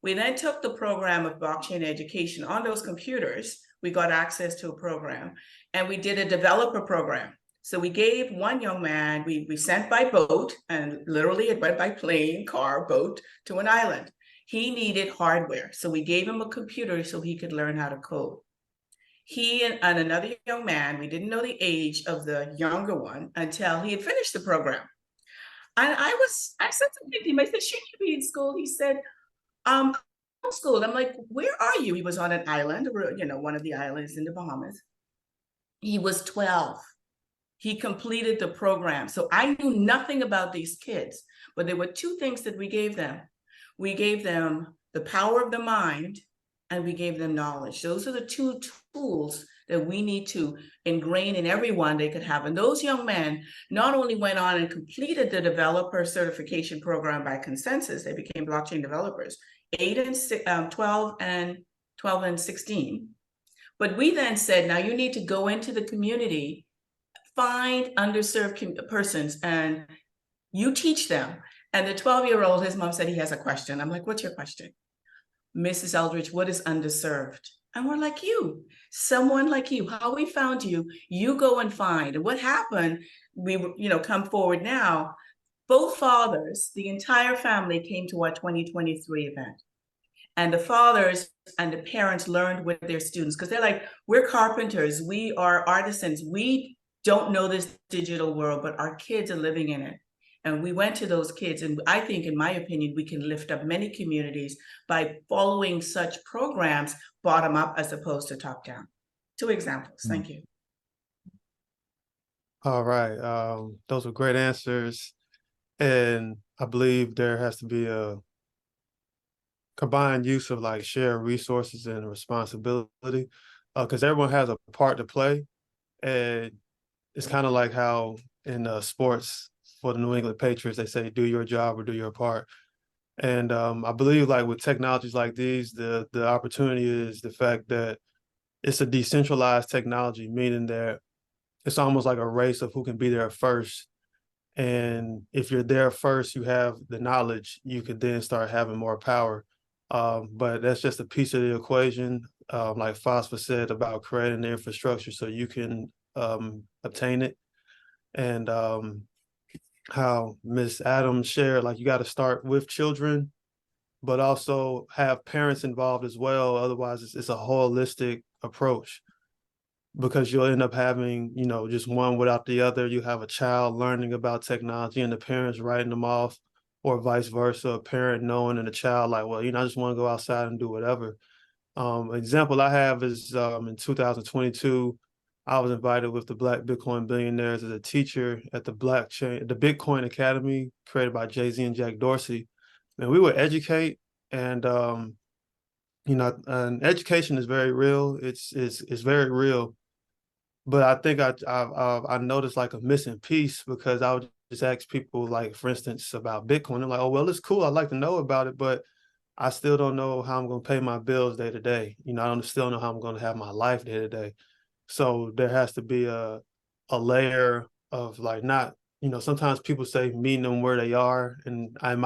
We then took the program of blockchain education on those computers. We got access to a program, and we did a developer program. So we gave one young man, we sent by boat, and literally it went by plane, car, boat to an island. He needed hardware. So we gave him a computer so he could learn how to code. He and another young man, we didn't know the age of the younger one until he had finished the program. And I said something to him, I said, shouldn't you be in school? He said, homeschooled. I'm like, where are you? He was on an island, one of the islands in the Bahamas. He was 12. He completed the program. So I knew nothing about these kids, but there were 2 things that we gave them. We gave them the power of the mind, and we gave them knowledge. Those are the 2 tools that we need to ingrain in everyone they could have. And those young men not only went on and completed the developer certification program by consensus, they became blockchain developers, 12 and 16. But we then said, now you need to go into the community, find underserved persons, and you teach them. And the 12-year-old, his mom said he has a question. I'm like, what's your question? Mrs. Eldridge, what is underserved? And we're like, you, someone like you, how we found you, you go and find. And what happened, we come forward now, both fathers, the entire family came to our 2023 event. And the fathers and the parents learned with their students, because they're like, we're carpenters, we are artisans, we don't know this digital world, but our kids are living in it. And we went to those kids, and I think, in my opinion, we can lift up many communities by following such programs bottom up as opposed to top down. 2 examples. Thank you. All right. Those were great answers. And I believe there has to be a combined use of like shared resources and responsibility, because everyone has a part to play. And it's kind of like how in sports, for the New England Patriots, they say, do your job or do your part. And I believe like with technologies like these, the opportunity is the fact that it's a decentralized technology, meaning that it's almost like a race of who can be there first. And if you're there first, you have the knowledge, you could then start having more power. But that's just a piece of the equation, like Fosfa said, about creating the infrastructure so you can obtain it. And how Ms. Adams shared, like you got to start with children, but also have parents involved as well. Otherwise, it's a holistic approach, because you'll end up having, just one without the other. You have a child learning about technology and the parents writing them off, or vice versa, a parent knowing and a child like, well, I just want to go outside and do whatever. Example I have is in 2022, I was invited with the Black Bitcoin Billionaires as a teacher at the Bitcoin Academy created by Jay-Z and Jack Dorsey. And we would educate, and and education is very real. It's very real. But I think I noticed like a missing piece, because I would just ask people, like, for instance, about Bitcoin. They're like, oh, well, it's cool, I'd like to know about it, but I still don't know how I'm going to pay my bills day to day. I still know how I'm going to have my life day to day. So there has to be a layer of like, not, sometimes people say meeting them where they are. And I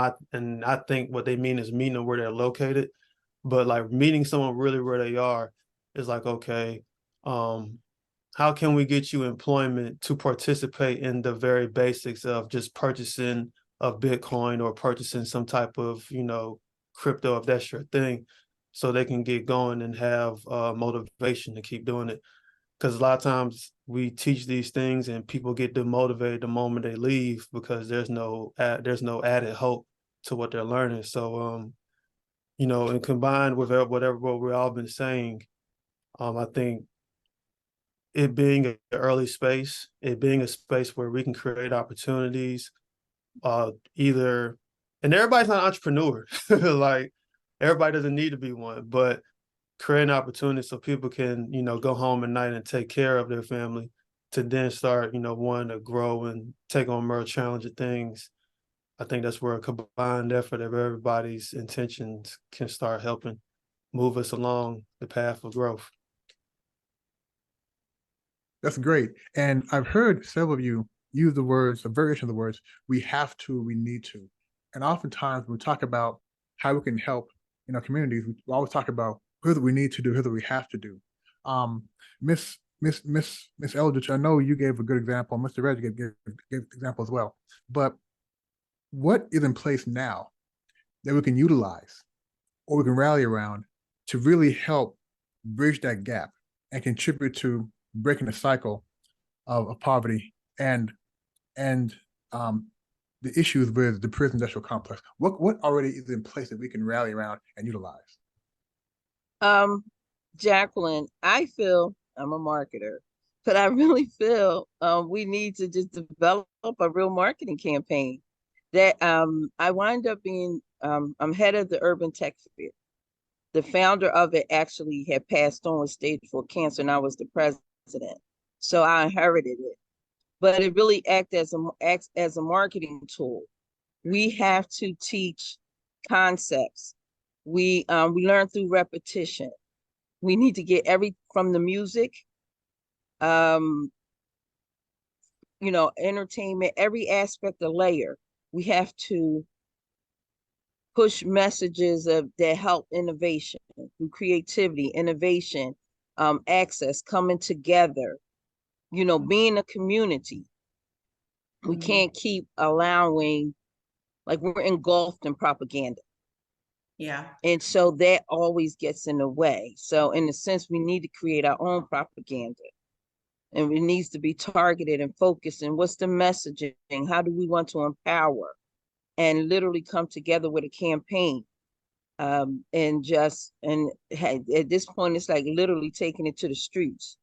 think what they mean is meeting them where they're located. But like meeting someone really where they are is like, okay, how can we get you employment to participate in the very basics of just purchasing of Bitcoin or purchasing some type of, crypto, if that's your thing, so they can get going and have motivation to keep doing it. because a lot of times we teach these things and people get demotivated the moment they leave because there's no added hope to what they're learning. So, you know, and combined with what we've all been saying, I think it being an early space, it being a space where we can create opportunities, either, and everybody's not an entrepreneur, like everybody doesn't need to be one, but creating opportunities so people can, you know, go home at night and take care of their family to then start, you know, wanting to grow and take on more challenging things. I think that's where a combined effort of everybody's intentions can start helping move us along the path of growth. That's great. And I've heard several of you use the words, a variation of the words, we have to, we need to. And oftentimes when we talk about how we can help in our communities, we always talk about here's what we need to do, here's what we have to do. Miss Eldridge, I know you gave a good example. Mr. Reggie gave an example as well. But what is in place now that we can utilize or we can rally around to really help bridge that gap and contribute to breaking the cycle of poverty and the issues with the prison industrial complex? What already is in place that we can rally around and utilize? Jacqueline, I feel I'm a marketer, but I really feel we need to just develop a real marketing campaign. That I wind up being I'm head of the Urban Tech Fair. The founder of it actually had passed on with stage 4 cancer, and I was the president. So I inherited it. But it really acts as a marketing tool. We have to teach concepts. We learn through repetition. We need to get from the music, you know, entertainment, every aspect of layer. We have to push messages that help innovation through creativity, innovation, access, coming together, you know, being a community. We can't keep allowing, like, we're engulfed in propaganda. Yeah. And so that always gets in the way. So in a sense, we need to create our own propaganda. And it needs to be targeted and focused. And what's the messaging? How do we want to empower? And literally come together with a campaign. And at this point, it's like literally taking it to the streets.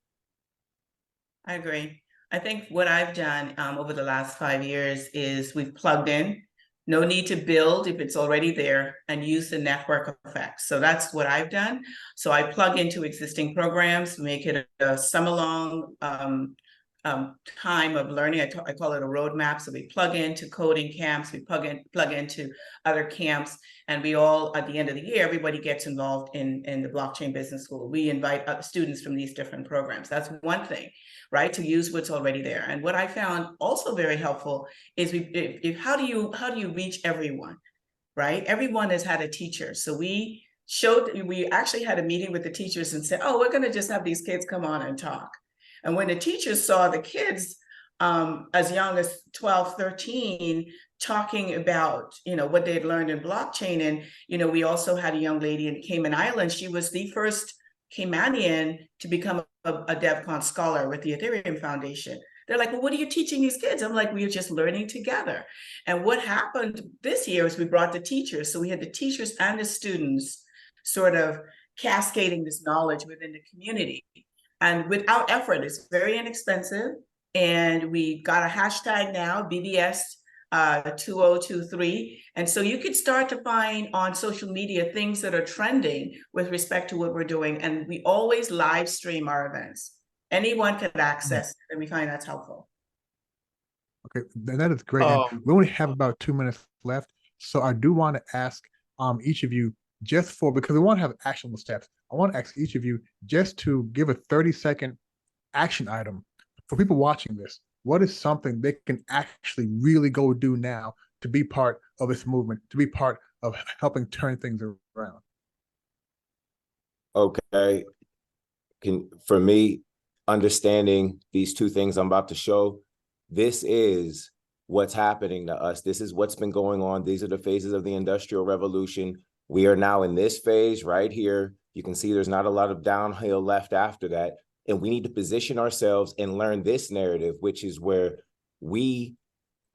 I agree. I think what I've done over the last 5 years is we've plugged in. No need to build if it's already there, and use the network effect. So that's what I've done. So I plug into existing programs, make it a summer-long time of learning. I call it a roadmap. So we plug into coding camps, we plug into other camps, and we all, at the end of the year, everybody gets involved in the blockchain business school. We invite students from these different programs. That's one thing, right? To use what's already there. And what I found also very helpful is how do you reach everyone, right? Everyone has had a teacher. So we actually had a meeting with the teachers and said, oh, we're going to just have these kids come on and talk. And when the teachers saw the kids as young as 12, 13, talking about, you know, what they'd learned in blockchain. And, you know, we also had a young lady in Cayman Islands. She was the first Caymanian to become a DevCon scholar with the Ethereum Foundation. They're like, well, what are you teaching these kids? I'm like, we're just learning together. And what happened this year is we brought the teachers. So we had the teachers and the students sort of cascading this knowledge within the community. And without effort, it's very inexpensive. And we got a hashtag now, BBS 2023. And so you could start to find on social media things that are trending with respect to what we're doing. And we always live stream our events. Anyone can access, and we find that's helpful. Okay, that is great. And we only have about 2 minutes left. So I do want to ask each of you, because we want to have actionable steps, I want to ask each of you just to give a 30-second action item for people watching this. What is something they can actually really go do now to be part of this movement, to be part of helping turn things around? Okay. For me, understanding these two things I'm about to show, this is what's happening to us. This is what's been going on. These are the phases of the Industrial Revolution. We are now in this phase right here. You can see there's not a lot of downhill left after that. And we need to position ourselves and learn this narrative, which is where we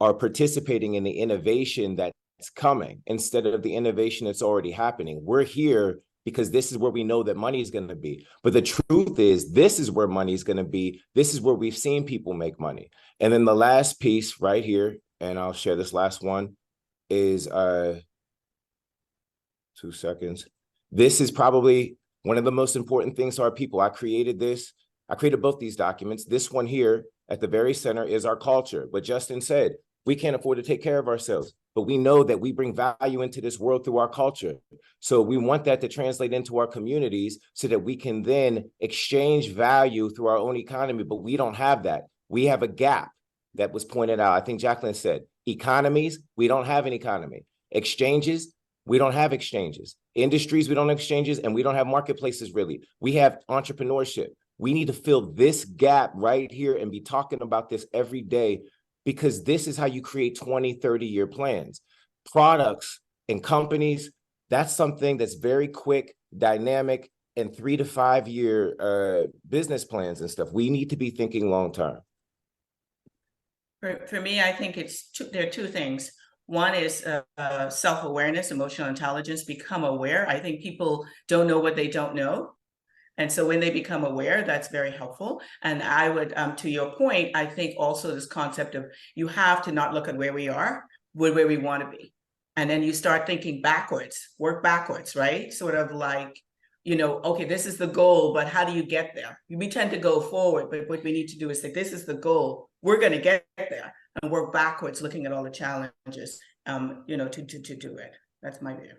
are participating in the innovation that's coming instead of the innovation that's already happening. We're here because this is where we know that money is going to be. But the truth is, this is where money is going to be. This is where we've seen people make money. And then the last piece right here, and I'll share this last one, is 2 seconds. This is probably one of the most important things to our people. I created this. I created both these documents. This one here at the very center is our culture. But Justin said, we can't afford to take care of ourselves, but we know that we bring value into this world through our culture. So we want that to translate into our communities so that we can then exchange value through our own economy, but we don't have that. We have a gap that was pointed out. I think Jacqueline said, economies, we don't have an economy. Exchanges, we don't have exchanges. Industries, we don't have exchanges, and we don't have marketplaces really. We have entrepreneurship. We need to fill this gap right here and be talking about this every day, because this is how you create 20, 30-year plans. Products and companies, that's something that's very quick, dynamic, and 3 to 5 year business plans and stuff. We need to be thinking long-term. For me, I think there are two things. One is self-awareness, emotional intelligence, become aware. I think people don't know what they don't know. And so when they become aware, that's very helpful. And I would, to your point, I think also this concept of you have to not look at where we are, but where we want to be. And then you start thinking backwards, work backwards, right? Sort of like, okay, this is the goal, but how do you get there? We tend to go forward, but what we need to do is say, this is the goal. We're going to get there and work backwards, looking at all the challenges, to do it. That's my view.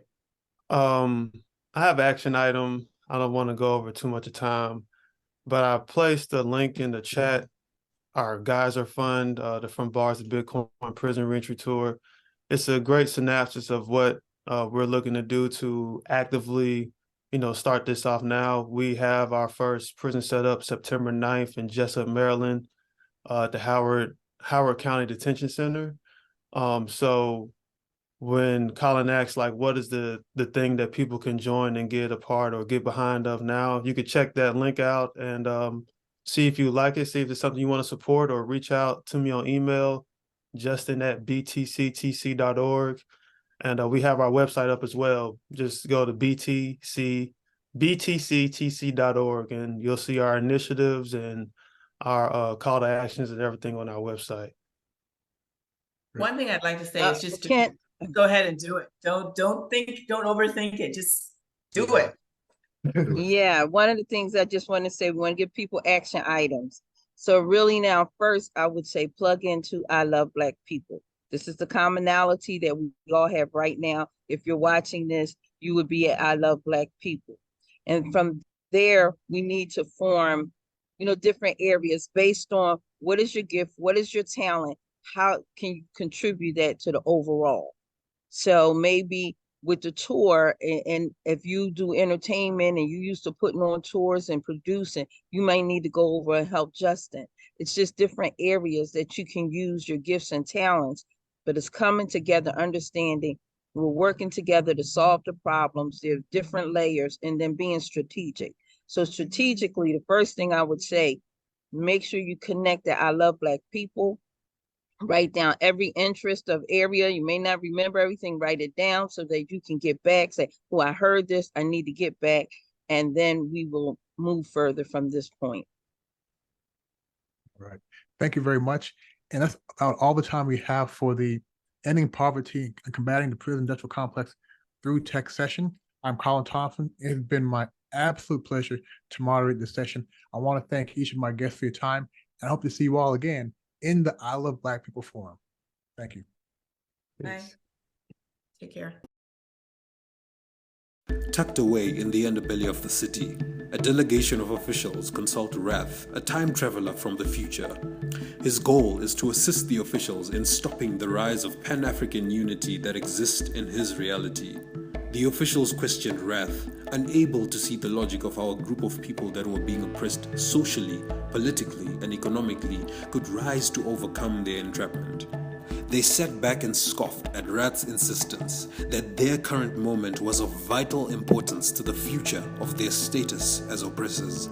I have action item. I don't want to go over too much of time, but I placed the link in the chat. Our Geyser Fund, the From Bars to Bitcoin Prison Reentry Tour. It's a great synopsis of what we're looking to do to actively, start this off now. We have our first prison set up September 9th in Jessup, Maryland, at the Howard County Detention Center. So when Colin asks, like, what is the thing that people can join and get a part or get behind of now, you could check that link out and see if you like it, see if it's something you want to support, or reach out to me on email, justin@btctc.org. And we have our website up as well. Just go to btctc.org and you'll see our initiatives and our call to actions and everything on our website. One thing I'd like to say is just to go ahead and do it. Don't overthink it. Just do it. Yeah, one of the things I just want to say, we want to give people action items. So really now, first, I would say plug into I Love Black People. This is the commonality that we all have right now. If you're watching this, you would be at I Love Black People. And from there, we need to form, different areas based on what is your gift, what is your talent, how can you contribute that to the overall. So maybe with the tour, and if you do entertainment and you used to putting on tours and producing, you might need to go over and help Justin. It's just different areas that you can use your gifts and talents, but it's coming together, understanding we're working together to solve the problems. There are different layers, and then being strategic. So strategically, the first thing I would say, make sure you connect that I Love Black People. Write down every interest of area. You may not remember everything. Write it down so that you can get back. Say, oh, I heard this. I need to get back. And then we will move further from this point. All right. Thank you very much. And that's about all the time we have for the Ending Poverty and Combating the Prison Industrial Complex Through Tech session. I'm Colin Thompson. It has been my absolute pleasure to moderate this session. I want to thank each of my guests for your time, and I hope to see you all again in the I Love Black People Forum. Thank you. Bye. Take care. Tucked away in the underbelly of the city, a delegation of officials consult Rath, a time traveler from the future. His goal is to assist the officials in stopping the rise of Pan-African unity that exists in his reality. The officials questioned Rath, unable to see the logic of how a group of people that were being oppressed socially, politically, and economically could rise to overcome their entrapment. They sat back and scoffed at Rath's insistence that their current moment was of vital importance to the future of their status as oppressors.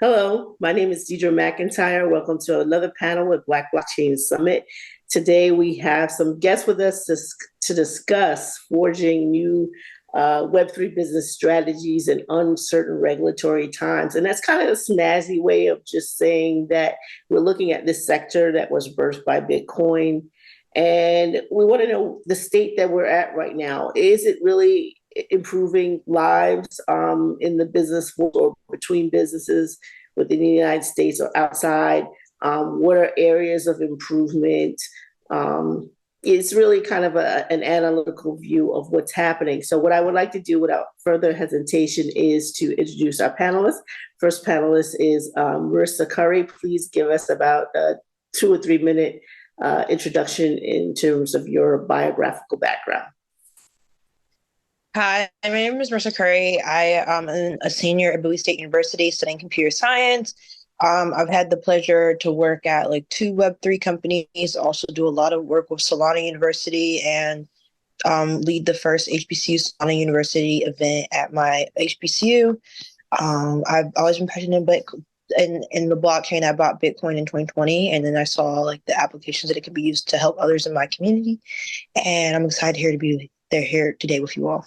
Hello, my name is Deidre McIntyre. Welcome to another panel with Black Blockchain Summit. Today we have some guests with us to discuss forging new Web3 business strategies in uncertain regulatory times. And that's kind of a snazzy way of just saying that we're looking at this sector that was birthed by Bitcoin. And we want to know the state that we're at right now. Is it really improving lives in the business world or between businesses within the United States or outside? What are areas of improvement? It's really kind of an analytical view of what's happening. So what I would like to do without further hesitation is to introduce our panelists. First panelist is Marissa Curry. Please give us about a 2 or 3 minute introduction in terms of your biographical background. Hi, my name is Marissa Curry. I am a senior at Bowie State University studying computer science. I've had the pleasure to work at like 2 Web3 companies, also do a lot of work with Solana University and lead the first HBCU Solana University event at my HBCU. I've always been passionate in the blockchain. I bought Bitcoin in 2020, and then I saw like the applications that it could be used to help others in my community. And I'm excited to be here today with you all.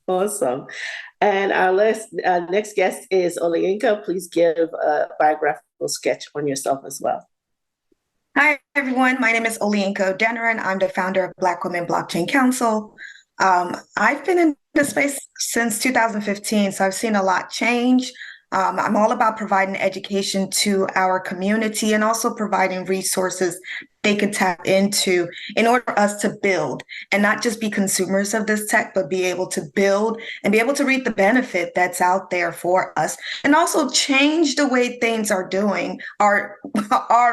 Awesome. And our next guest is Olayinka. Please give a biographical sketch on yourself as well. Hi, everyone. My name is Olayinka Danaran. I'm the founder of Black Women Blockchain Council. I've been in this space since 2015, so I've seen a lot change. I'm all about providing education to our community and also providing resources they can tap into in order for us to build and not just be consumers of this tech, but be able to build and be able to reap the benefit that's out there for us and also change the way things are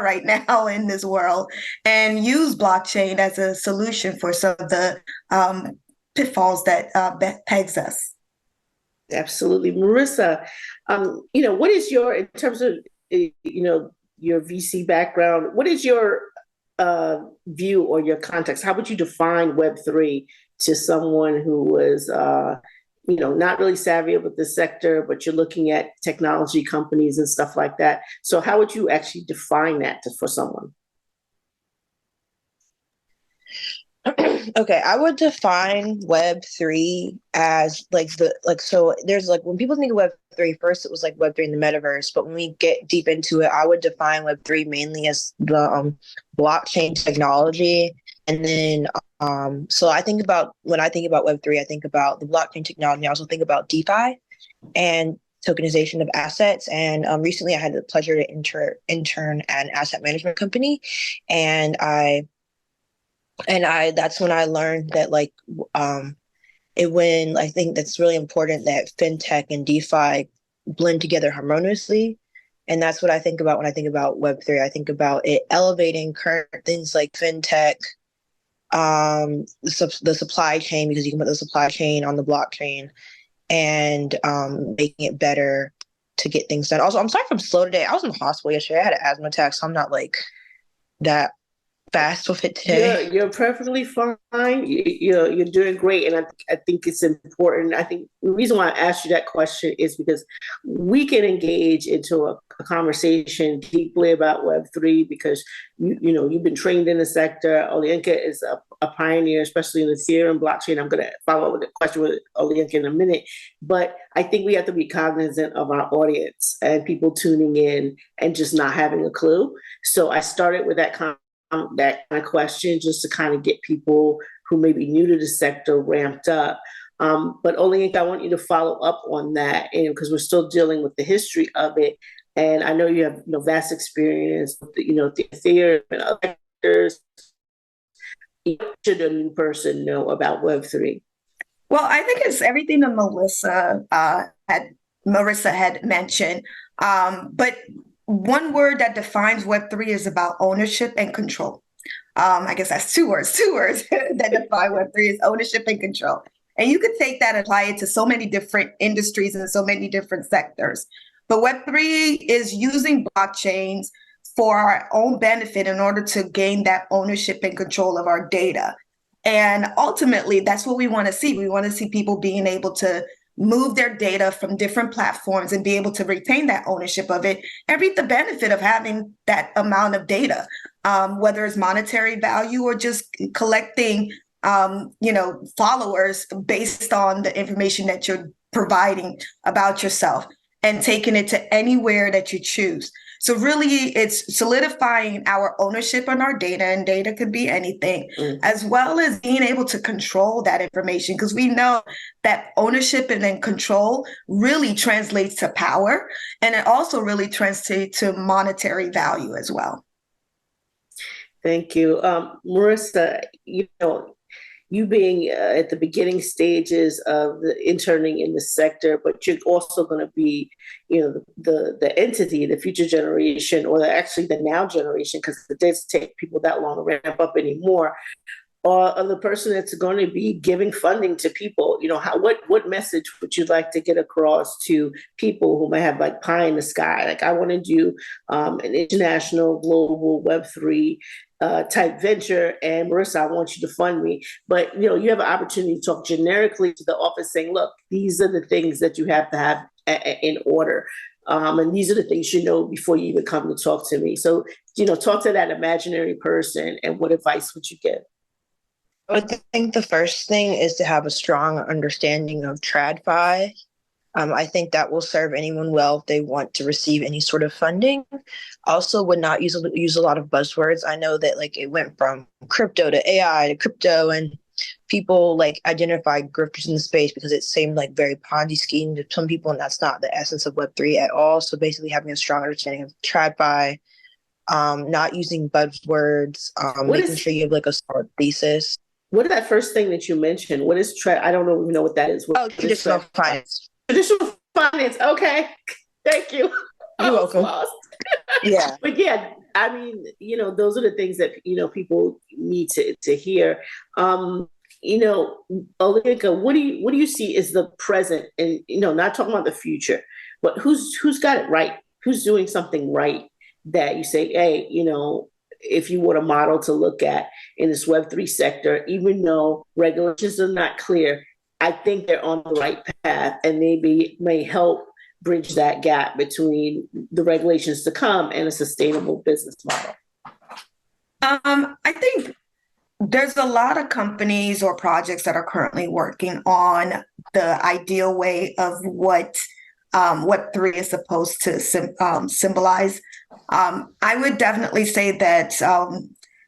right now in this world and use blockchain as a solution for some of the pitfalls that pegs us. Absolutely. Marissa, what is in terms of, your VC background, what is your view or your context? How would you define Web3 to someone who was, not really savvy with the sector, but you're looking at technology companies and stuff like that? So how would you actually define that for someone? Okay, I would define Web3 as so there's when people think of Web3, first it was like Web3 in the metaverse, but when we get deep into it, I would define Web3 mainly as the blockchain technology. And then so when I think about Web3, I think about the blockchain technology. I also think about DeFi and tokenization of assets. And recently I had the pleasure to intern at an asset management company, and that's when I learned that I think that's really important that fintech and DeFi blend together harmoniously. And that's what I think about when I think about Web3. I think about it elevating current things like fintech, the supply chain, because you can put the supply chain on the blockchain, and making it better to get things done. Also, I'm sorry if I'm slow today. I was in the hospital yesterday. I had an asthma attack, so I'm not that fast with it today. You're perfectly fine. You're doing great, and I think it's important. I think the reason why I asked you that question is because we can engage into a conversation deeply about Web3 because you've been trained in the sector. Olayinka is a pioneer, especially in the Ethereum blockchain. I'm going to follow up with a question with Olayinka in a minute, but I think we have to be cognizant of our audience and people tuning in and just not having a clue. So I started with that kind of question just to kind of get people who may be new to the sector ramped up. But Olayinka, I want you to follow up on that, because we're still dealing with the history of it. And I know you have vast experience with the Ethereum and other sectors. What should a new person know about Web3? Well, I think it's everything that Marissa had mentioned. But one word that defines Web3 is about ownership and control. I guess that's two words that define Web3 is ownership and control. And you could take that and apply it to so many different industries and so many different sectors. But Web3 is using blockchains for our own benefit in order to gain that ownership and control of our data. And ultimately, that's what we want to see. We want to see people being able to move their data from different platforms and be able to retain that ownership of it and reap the benefit of having that amount of data, whether it's monetary value or just collecting, followers based on the information that you're providing about yourself and taking it to anywhere that you choose. So really, it's solidifying our ownership on our data, and data could be anything, as well as being able to control that information, because we know that ownership and then control really translates to power, and it also really translates to monetary value as well. Thank you. Marissa, you being at the beginning stages of the interning in the sector, but you're also going to be, the entity, the future generation, or actually the now generation, because it does take people that long to ramp up anymore, or the person that's going to be giving funding to people. What message would you like to get across to people who might have like pie in the sky? Like, I want to do an international global Web3 type venture, and Marissa, I want you to fund me. But you have an opportunity to talk generically to the office, saying, look, these are the things that you have to have in order, and these are the things you know before you even come to talk to me. So talk to that imaginary person, and what advice would you give? I think the first thing is to have a strong understanding of TradFi. I think that will serve anyone well if they want to receive any sort of funding. Also, would not use a lot of buzzwords. I know that it went from crypto to AI to crypto, and people identify grifters in the space because it seemed like very Ponzi scheme to some people, and that's not the essence of Web3 at all. So basically, having a strong understanding of TradFi, not using buzzwords, making sure you have a solid thesis. What is that first thing that you mentioned? What is I don't even know what that is. Traditional finance. Traditional finance. Okay. Thank you. You're welcome. Yeah. But yeah, I mean, those are the things that, people need to hear. Olenka, what do you see is the present, and, not talking about the future, but who's got it right? Who's doing something right that you say, hey, if you want a model to look at in this Web3 sector, even though regulations are not clear, I think they're on the right path, and maybe may help bridge that gap between the regulations to come and a sustainable business model. I think there's a lot of companies or projects that are currently working on the ideal way of what Web3 is supposed to symbolize. I would definitely say that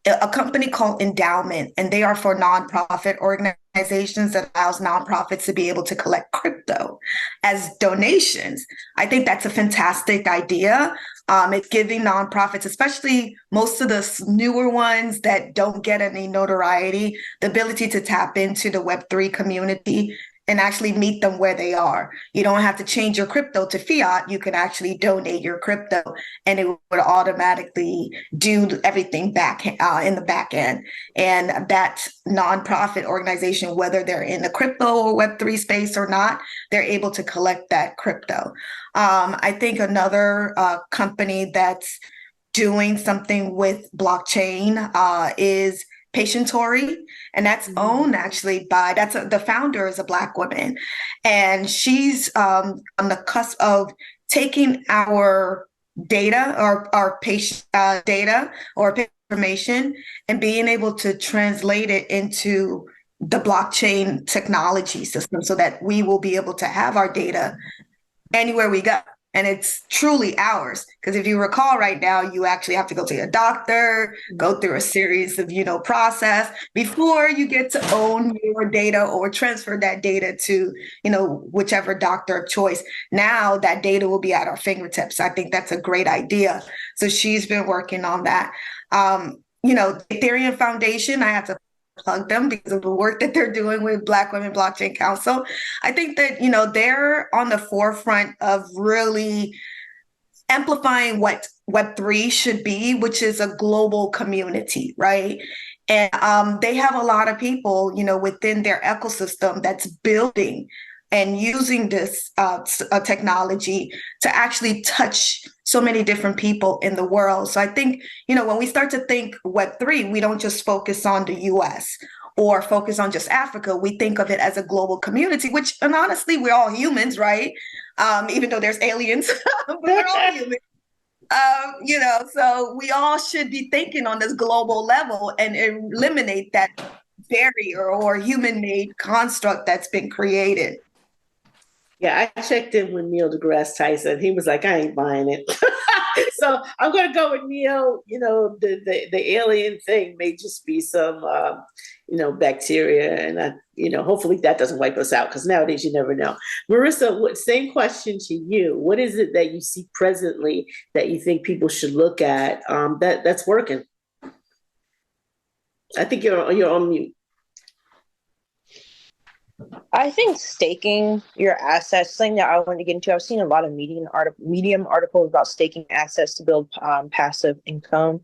a company called Endowment, and they are for nonprofit organizations that allows nonprofits to be able to collect crypto as donations. I think that's a fantastic idea. It's giving nonprofits, especially most of the newer ones that don't get any notoriety, the ability to tap into the Web3 community and actually meet them where they are. You don't have to change your crypto to fiat. You can actually donate your crypto, and it would automatically do everything back in the back end. And that nonprofit organization, whether they're in the crypto or Web3 space or not, they're able to collect that crypto. I think another company that's doing something with blockchain is Patientory, and that's owned actually by the founder is a Black woman, and she's on the cusp of taking our data or our patient data or information and being able to translate it into the blockchain technology system so that we will be able to have our data anywhere we go. And it's truly ours. Because if you recall right now, you actually have to go to your doctor, go through a series of, process before you get to own your data or transfer that data to, whichever doctor of choice. Now that data will be at our fingertips. I think that's a great idea. So she's been working on that. Ethereum Foundation, I have to plug them because of the work that they're doing with Black Women Blockchain Council. I think that, they're on the forefront of really amplifying what Web3 should be, which is a global community, right? And they have a lot of people, within their ecosystem that's building and using this technology to actually touch so many different people in the world. So I think, when we start to think Web3, we don't just focus on the US or focus on just Africa. We think of it as a global community, which, and honestly, we're all humans, right? Even though there's aliens, but we're all humans. So we all should be thinking on this global level and eliminate that barrier or human-made construct that's been created. Yeah, I checked in with Neil deGrasse Tyson. He was like, I ain't buying it. So I'm going to go with Neil. The alien thing may just be some, bacteria. And, hopefully that doesn't wipe us out, because nowadays you never know. Marissa, same question to you. What is it that you see presently that you think people should look at that's working? I think you're on mute. I think staking your assets, something that I want to get into. I've seen a lot of Medium articles about staking assets to build passive income.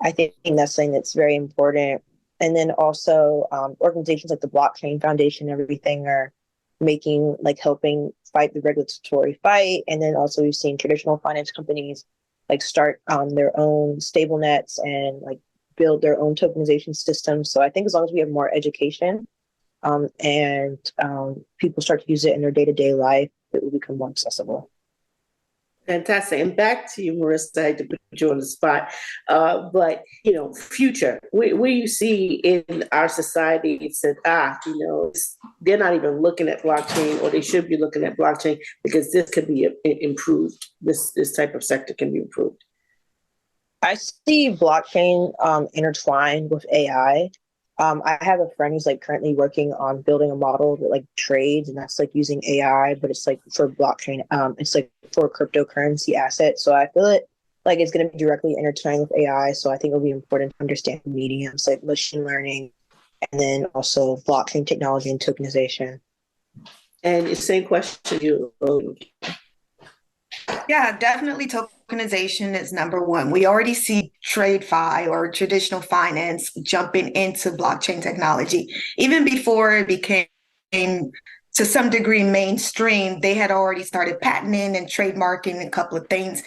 I think that's something that's very important. And then also organizations like the BlockChain Foundation and everything are helping fight the regulatory fight. And then also we've seen traditional finance companies start their own stable nets and build their own tokenization systems. So I think as long as we have more education, and people start to use it in their day-to-day life, it will become more accessible. Fantastic. And back to you, Marissa. I had to put you on the spot. But future, where you see in our society, it said, they're not even looking at blockchain, or they should be looking at blockchain because this could be improved. This type of sector can be improved. I see blockchain intertwined with AI. I have a friend who's currently working on building a model that trades, and that's using AI, but it's for blockchain. It's for cryptocurrency assets. So I feel it's going to be directly intertwined with AI. So I think it'll be important to understand mediums like machine learning, and then also blockchain technology and tokenization. And the same question to you. Yeah, definitely tokenization is number one. We already see TradeFi or traditional finance jumping into blockchain technology. Even before it became, to some degree, mainstream, they had already started patenting and trademarking a couple of things,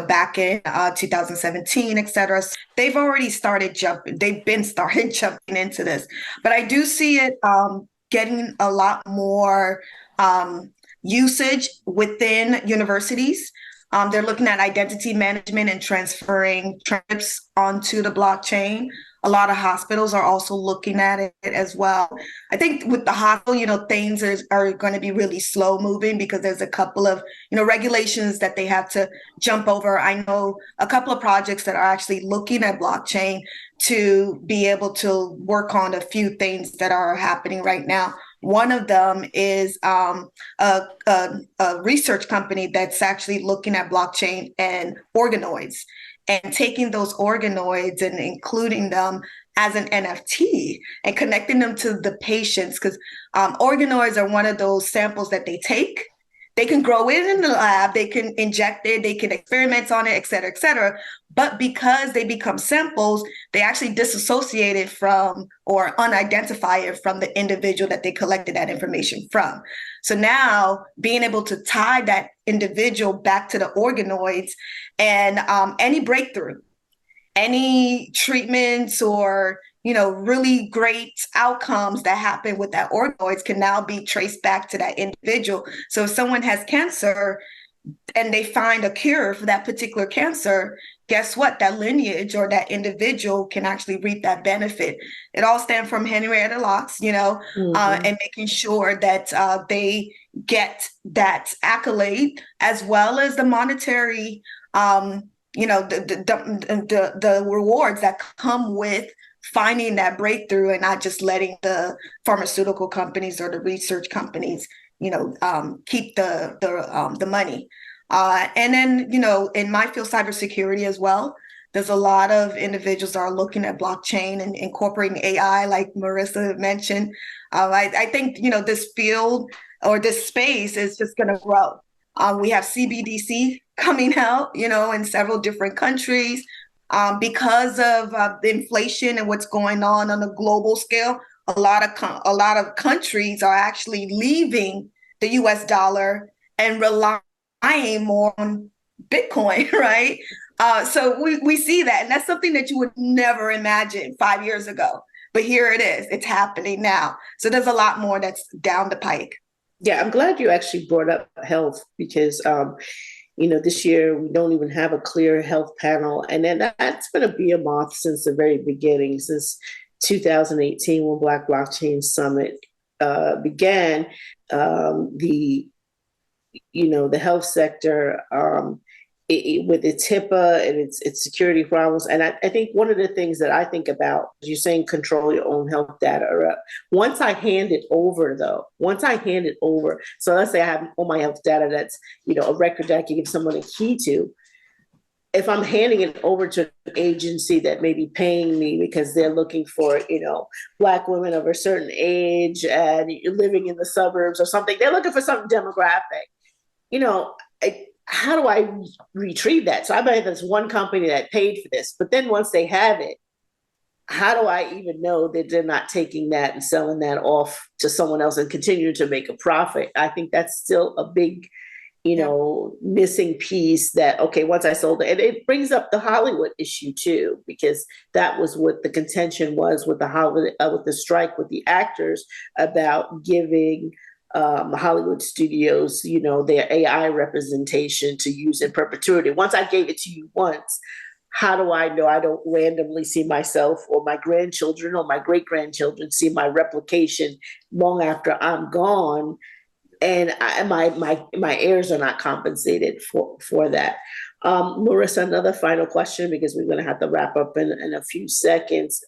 back in 2017, et cetera. So they've already started jumping into this. But I do see it getting a lot more usage within universities. They're looking at identity management and transferring trips onto the blockchain. A lot of hospitals are also looking at it as well. I think with the hospital, things are going to be really slow moving because there's a couple of, regulations that they have to jump over. I know a couple of projects that are actually looking at blockchain to be able to work on a few things that are happening right now. One of them is a research company that's actually looking at blockchain and organoids, and taking those organoids and including them as an NFT and connecting them to the patients, because organoids are one of those samples that they take. They can grow it in the lab, they can inject it, they can experiment on it, et cetera, et cetera. But because they become samples, they actually disassociate it from or unidentify it from the individual that they collected that information from. So now being able to tie that individual back to the organoids, and any breakthrough, any treatments or really great outcomes that happen with that organoids can now be traced back to that individual. So if someone has cancer and they find a cure for that particular cancer, guess what? That lineage or that individual can actually reap that benefit. It all stems from Henrietta Lacks, and making sure that they get that accolade as well as the monetary, the rewards that come with finding that breakthrough, and not just letting the pharmaceutical companies or the research companies, keep the money. And then, in my field, cybersecurity as well, there's a lot of individuals that are looking at blockchain and incorporating AI, like Marissa mentioned. I think, this field or this space is just going to grow. We have CBDC coming out, in several different countries. Because of the inflation and what's going on a global scale, a lot of countries are actually leaving the US dollar and relying more on Bitcoin, right? So we see that, and that's something that you would never imagine 5 years ago. but here it is. It's happening now. So there's a lot more that's down the pike. Yeah, I'm glad you actually brought up health because, this year we don't even have a clear health panel. And then that's been a behemoth since the very beginning, since 2018 when Black Blockchain Summit began. The health sector, with its HIPAA and its security problems. And I think one of the things that I think about, you're saying control your own health data. Once I hand it over, so let's say I have all my health data that's, a record that I can give someone a key to. If I'm handing it over to an agency that may be paying me because they're looking for, Black women of a certain age and living in the suburbs or something, they're looking for something demographic, how do I retrieve that? So I bet there's one company that paid for this, but then once they have it, how do I even know that they're not taking that and selling that off to someone else and continuing to make a profit? I think that's still a big, missing piece that, okay, once I sold it, and it brings up the Hollywood issue too, because that was what the contention was with with the strike with the actors about giving Hollywood studios, their AI representation to use in perpetuity. Once I gave it to you once, how do I know I don't randomly see myself or my grandchildren or my great-grandchildren see my replication long after I'm gone, and my heirs are not compensated for that? Marissa, another final question, because we're going to have to wrap up in a few seconds.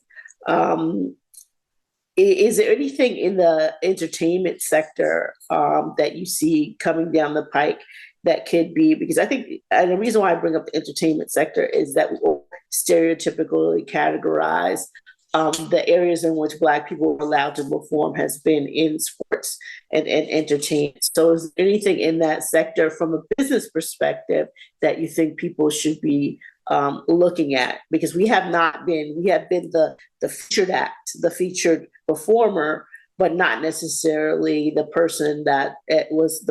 Is there anything in the entertainment sector that you see coming down the pike that could be, because I think, and the reason why I bring up the entertainment sector is that we will stereotypically categorize the areas in which Black people are allowed to perform has been in sports and entertainment. So is there anything in that sector from a business perspective that you think people should be looking at? Because we have been the featured act, the featured performer, but not necessarily the person that was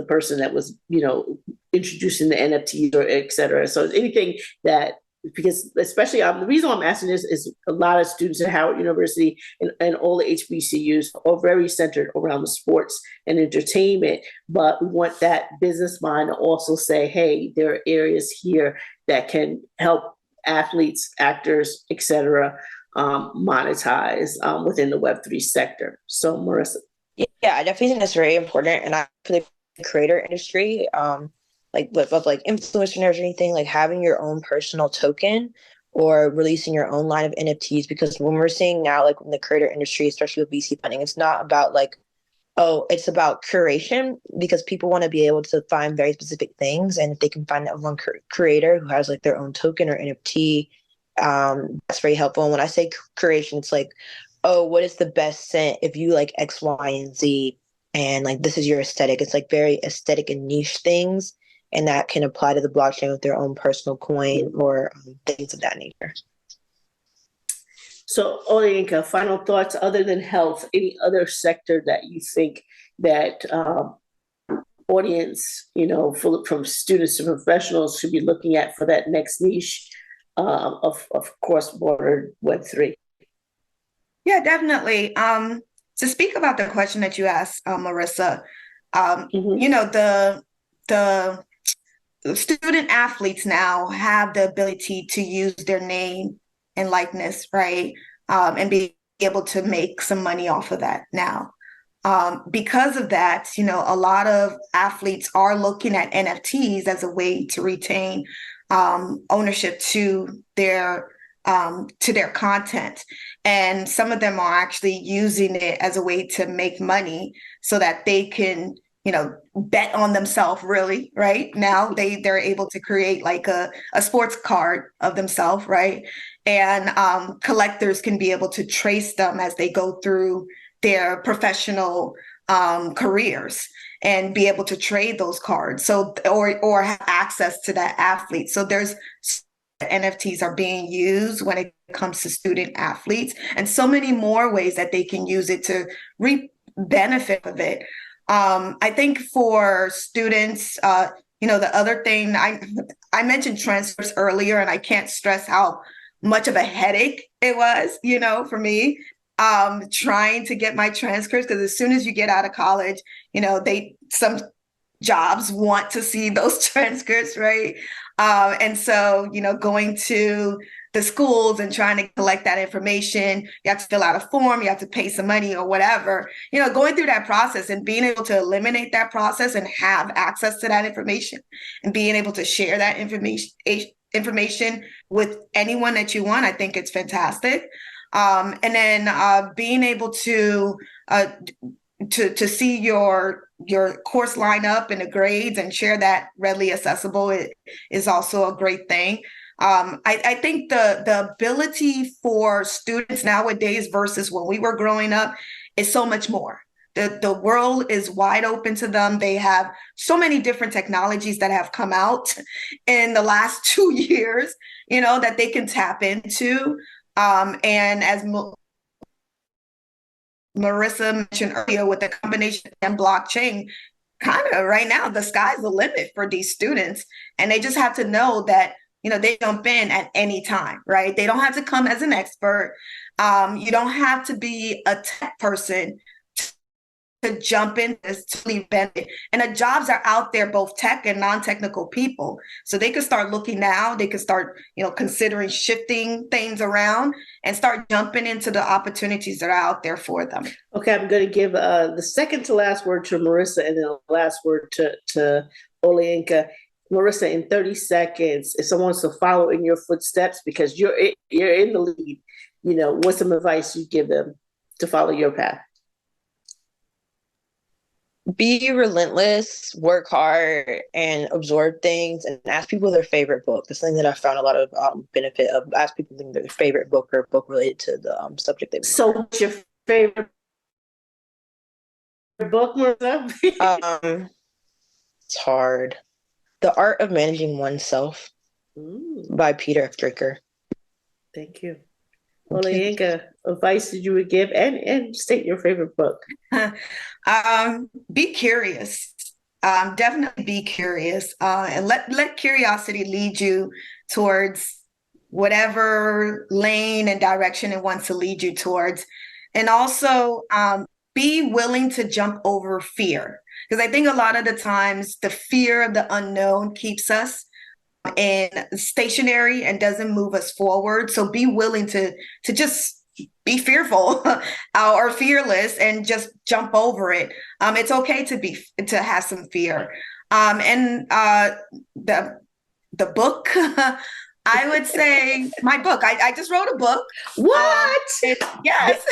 introducing the NFTs or et cetera. So anything that, because especially the reason I'm asking this is a lot of students at Howard University and all the HBCUs are very centered around the sports and entertainment, but we want that business mind to also say, hey, there are areas here that can help athletes, actors, et cetera, monetize within the Web3 sector. So Marissa. Yeah, I definitely think that's very important. And for the creator industry, like influencers or anything, like having your own personal token or releasing your own line of NFTs, because when we're seeing now, like in the creator industry, especially with VC funding, it's not about it's about curation, because people want to be able to find very specific things. And if they can find that one creator who has like their own token or NFT, that's very helpful. And when I say curation, it's like, oh, what is the best scent if you like X, Y, and Z, and like this is your aesthetic. It's like very aesthetic and niche things, and that can apply to the blockchain with their own personal coin or things of that nature. So Olayinka, final thoughts other than health, any other sector that you think that audience, from students to professionals should be looking at for that next niche of cross-border Web3? Yeah, definitely. To speak about the question that you asked, Marissa, the student athletes now have the ability to use their name and likeness, right? And be able to make some money off of that now. Because of that, a lot of athletes are looking at NFTs as a way to retain ownership to their content. And some of them are actually using it as a way to make money so that they can, bet on themselves, really, right? Now they're able to create like a sports card of themselves, right? And collectors can be able to trace them as they go through their professional careers and be able to trade those cards. So, or have access to that athlete. So there's NFTs are being used when it comes to student athletes, and so many more ways that they can use it to reap benefit of it. I think for students, the other thing I mentioned transcripts earlier, and I can't stress how much of a headache it was, for me, trying to get my transcripts, because as soon as you get out of college, some jobs want to see those transcripts, right? And so, going to the schools and trying to collect that information, you have to fill out a form, you have to pay some money or whatever, going through that process and being able to eliminate that process and have access to that information and being able to share that information with anyone that you want, I think it's fantastic. And then being able to see your course lineup and the grades and share that readily accessible is also a great thing. I think the ability for students nowadays versus when we were growing up is so much more. The world is wide open to them. They have so many different technologies that have come out in the last 2 years, that they can tap into. And as Marissa mentioned earlier, with the combination and blockchain, kind of right now, the sky's the limit for these students. And they just have to know that, they jump in at any time, right? They don't have to come as an expert. You don't have to be a tech person to jump in to leave benefit. And the jobs are out there, both tech and non-technical people. So they could start looking now, they could start, considering shifting things around and start jumping into the opportunities that are out there for them. Okay, I'm going to give the second to last word to Marissa and then the last word to Olayinka. Marissa, in 30 seconds, if someone wants to follow in your footsteps, because you're in the lead, what's some advice you give them to follow your path? Be relentless, work hard, and absorb things, and ask people their favorite book. That's something that I found a lot of benefit of. Ask people their favorite book or book related to the subject they. So, what's your favorite book, Marissa? It's hard. The Art of Managing Oneself by Peter F. Drucker. Thank you. Olayinka, advice that you would give and state your favorite book. Be curious. Definitely be curious. And let curiosity lead you towards whatever lane and direction it wants to lead you towards. And also be willing to jump over fear. Because I think a lot of the times the fear of the unknown keeps us in stationary and doesn't move us forward. So be willing to just be fearful or fearless and just jump over it. It's okay to have some fear. And the book, I would say my book. I just wrote a book. What? Yes.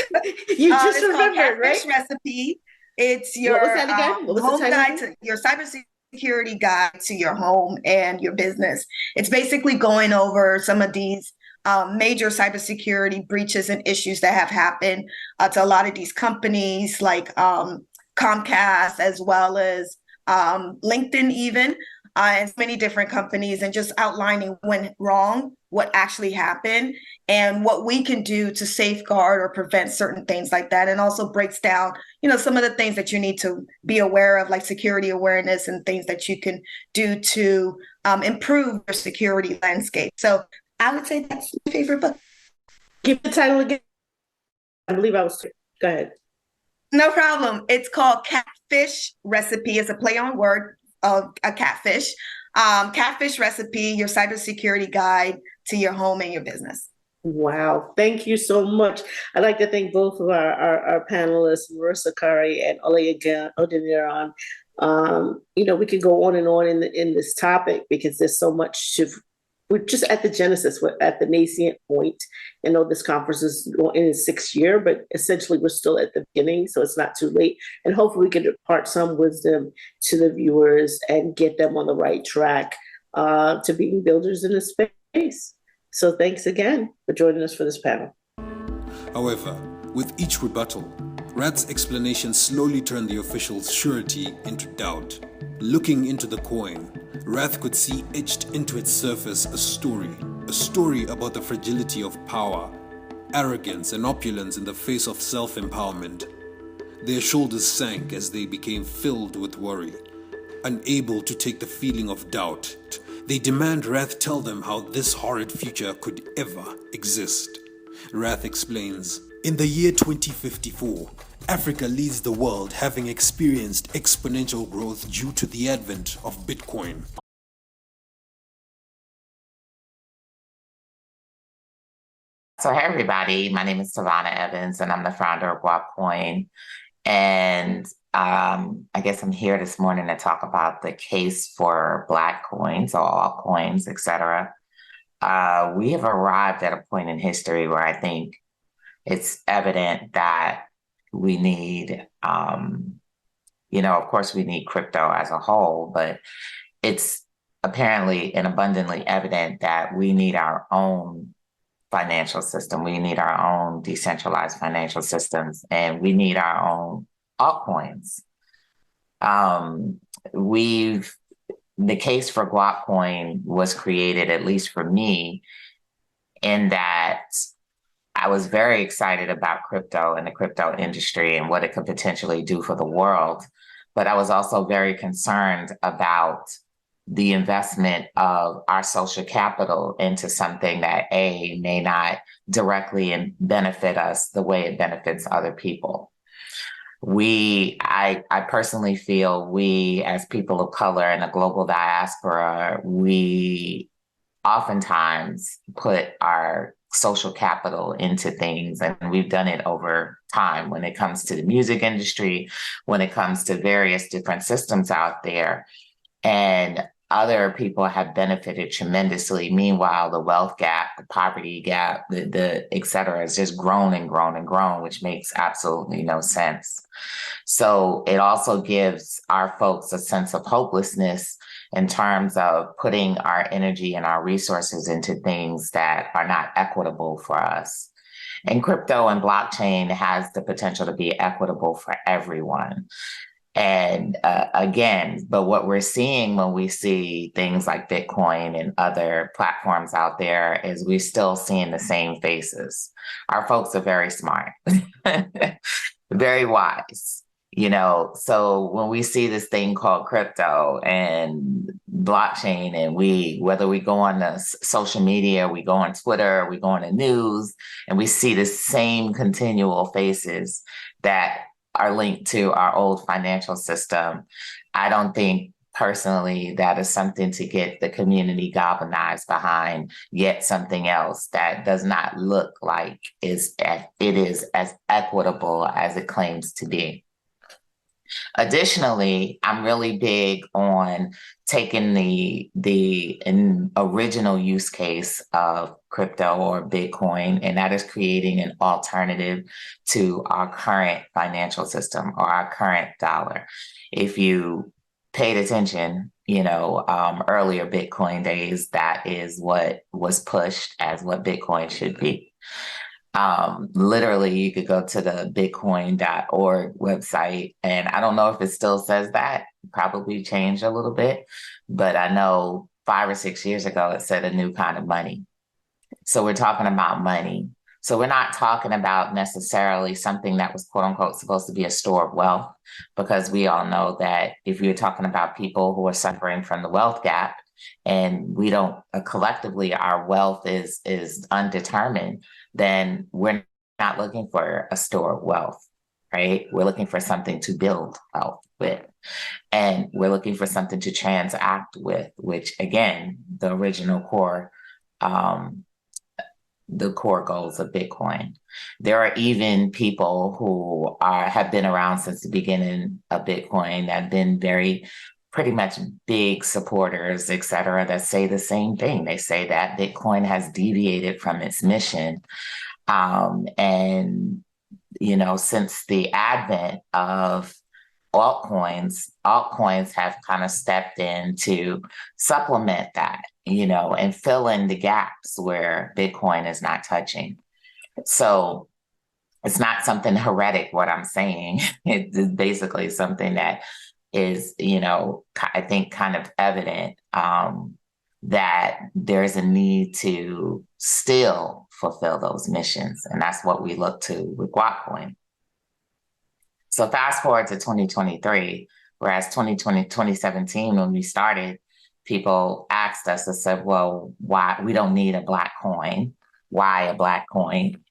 You just remembered, right? Recipe. It's your what was that again? What was home the guide to your cybersecurity guide to your home and your business. It's basically going over some of these major cybersecurity breaches and issues that have happened to a lot of these companies like Comcast, as well as LinkedIn even, and many different companies, and just outlining what went wrong, what actually happened, and what we can do to safeguard or prevent certain things like that. And also breaks down, some of the things that you need to be aware of, like security awareness and things that you can do to improve your security landscape. So I would say that's my favorite book. Give the title again. I believe I was. Go ahead. No problem. It's called Catfish Recipe. It's a play on word of a catfish. Catfish Recipe, your cybersecurity guide to your home and your business. Wow. Thank you so much. I'd like to thank both of our panelists, Marissa Curry and Olayinka Odeniran. We could go on and on in this topic because there's so much we're just at the genesis, we're at the nascent point. I know this conference is in its 6th year, but essentially we're still at the beginning, so it's not too late. And hopefully we can impart some wisdom to the viewers and get them on the right track to being builders in this space. So thanks again for joining us for this panel. However, with each rebuttal, Rad's explanation slowly turned the official's surety into doubt. Looking into the coin, Rath could see etched into its surface a story about the fragility of power, arrogance and opulence in the face of self-empowerment. Their shoulders sank as they became filled with worry. Unable to take the feeling of doubt, they demand Rath tell them how this horrid future could ever exist. Rath explains, In the year 2054, Africa leads the world, having experienced exponential growth due to the advent of Bitcoin. So hey everybody, my name is Savannah Evans and I'm the founder of BlockChain. And I guess I'm here this morning to talk about the case for Black coins or altcoins, etc. We have arrived at a point in history where I think it's evident that we need, of course we need crypto as a whole, but it's apparently and abundantly evident that we need our own financial system. We need our own decentralized financial systems, and we need our own altcoins. The case for BlockChain was created, at least for me, in that I was very excited about crypto and the crypto industry and what it could potentially do for the world. But I was also very concerned about the investment of our social capital into something that may not directly benefit us the way it benefits other people. I personally feel we as people of color in a global diaspora, we oftentimes put our social capital into things, and we've done it over time when it comes to the music industry, when it comes to various different systems out there. And other people have benefited tremendously. Meanwhile, the wealth gap, the poverty gap, the et cetera, has just grown and grown and grown, which makes absolutely no sense. So it also gives our folks a sense of hopelessness in terms of putting our energy and our resources into things that are not equitable for us. And crypto and blockchain has the potential to be equitable for everyone. And but what we're seeing when we see things like Bitcoin and other platforms out there is we're still seeing the same faces. Our folks are very smart, very wise, so when we see this thing called crypto and blockchain, and whether we go on the social media, we go on Twitter, we go on the news, and we see the same continual faces that are linked to our old financial system, I don't think personally that is something to get the community galvanized behind, yet something else that does not look like it is as equitable as it claims to be. Additionally, I'm really big on taking the original use case of crypto or Bitcoin, and that is creating an alternative to our current financial system or our current dollar. If you paid attention, earlier Bitcoin days, that is what was pushed as what Bitcoin should be. Literally, you could go to the bitcoin.org website, and I don't know if it still says that, probably changed a little bit, but I know 5 or 6 years ago, it said a new kind of money. So we're talking about money. So we're not talking about necessarily something that was quote unquote supposed to be a store of wealth, because we all know that if you're talking about people who are suffering from the wealth gap, and we don't collectively, our wealth is undetermined, then we're not looking for a store of wealth, right? We're looking for something to build wealth with. And we're looking for something to transact with, which again, the original core, the core goals of Bitcoin. There are even people who have been around since the beginning of Bitcoin that have been pretty much big supporters, et cetera, that say the same thing. They say that Bitcoin has deviated from its mission. Since the advent of altcoins have kind of stepped in to supplement that, and fill in the gaps where Bitcoin is not touching. So it's not something heretic, what I'm saying. It's basically something that is, I think kind of evident that there's a need to still fulfill those missions. And that's what we look to with BlockChain. So fast forward to 2023, whereas 2017, when we started, people asked us, said, well, why we don't need a black coin. Why a black coin?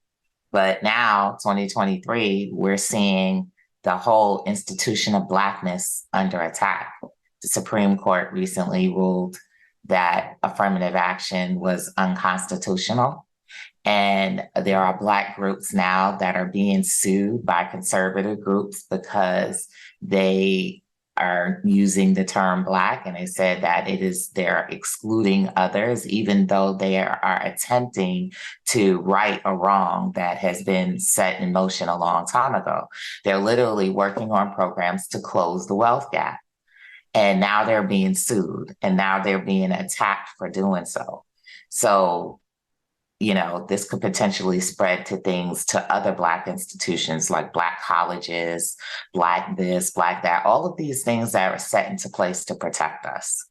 But now, 2023, we're seeing the whole institution of Blackness under attack. The Supreme Court recently ruled that affirmative action was unconstitutional. And there are Black groups now that are being sued by conservative groups because they are using the term Black, and they said that they're excluding others, even though they are attempting to right a wrong that has been set in motion a long time ago. They're literally working on programs to close the wealth gap. And now they're being sued, and now they're being attacked for doing so. So, this could potentially spread to other Black institutions like Black colleges, Black this, Black that, all of these things that are set into place to protect us.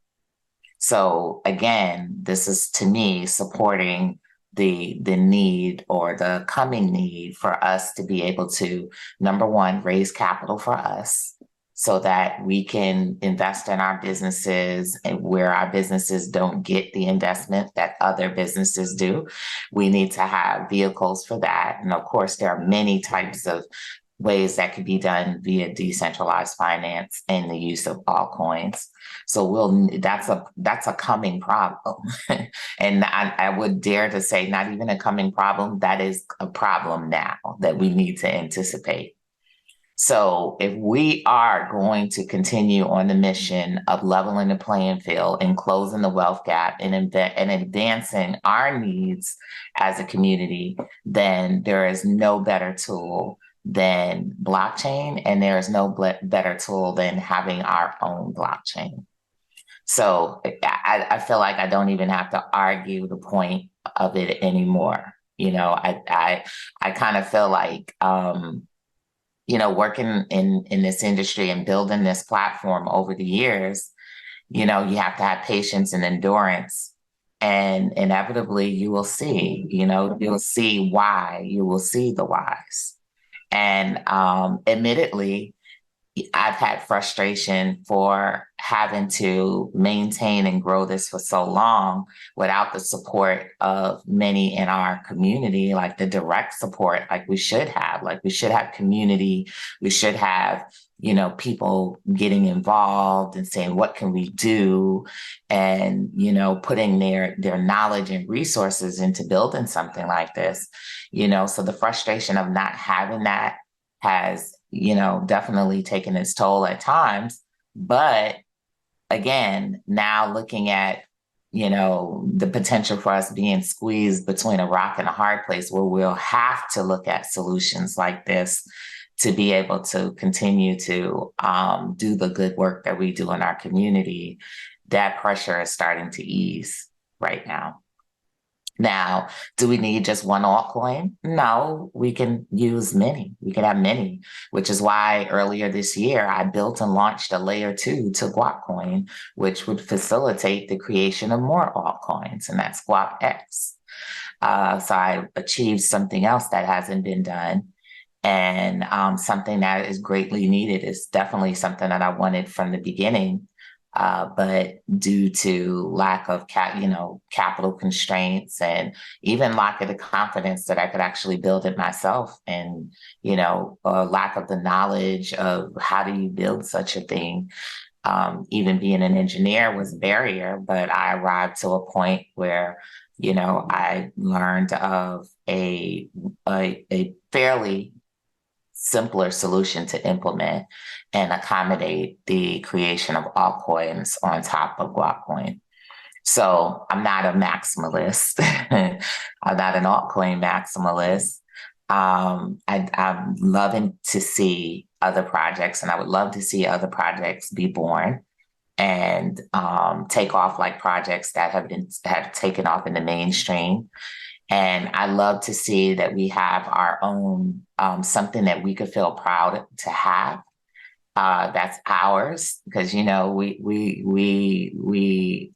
So again, this is, to me, supporting the need or the coming need for us to be able to, number one, raise capital for us, so that we can invest in our businesses, and where our businesses don't get the investment that other businesses do. We need to have vehicles for that. And of course, there are many types of ways that could be done via decentralized finance and the use of altcoins. So that's a coming problem. And I would dare to say not even a coming problem, that is a problem now that we need to anticipate. So if we are going to continue on the mission of leveling the playing field and closing the wealth gap and advancing our needs as a community, then there is no better tool than blockchain, and there is no better tool than having our own blockchain. So I feel like I don't even have to argue the point of it anymore. I kind of feel like, working in this industry and building this platform over the years, you have to have patience and endurance, and inevitably you will see, you'll see why, you will see the whys. And admittedly, I've had frustration for having to maintain and grow this for so long without the support of many in our community, like the direct support, like we should have. Like we should have community, we should have, people getting involved and saying, what can we do? And, putting their knowledge and resources into building something like this, so the frustration of not having that has, definitely taken its toll at times. But again, now looking at, the potential for us being squeezed between a rock and a hard place, where we'll have to look at solutions like this to be able to continue to do the good work that we do in our community, that pressure is starting to ease right now. Now, do we need just one altcoin? No, we can use many. We can have many, which is why earlier this year, I built and launched a layer 2 to GuapCoin, which would facilitate the creation of more altcoins, and that's GuapX. So I achieved something else that hasn't been done, and something that is greatly needed. Is definitely something that I wanted from the beginning. But due to lack of capital constraints, and even lack of the confidence that I could actually build it myself, and lack of the knowledge of how do you build such a thing, even being an engineer was a barrier. But I arrived to a point where I learned of a fairly simpler solution to implement and accommodate the creation of altcoins on top of GuapCoin. So I'm not a maximalist. I'm not an altcoin maximalist. I'm loving to see other projects, and I would love to see other projects be born and take off like projects that have taken off in the mainstream. And I love to see that we have our own, something that we could feel proud to have. That's ours, because we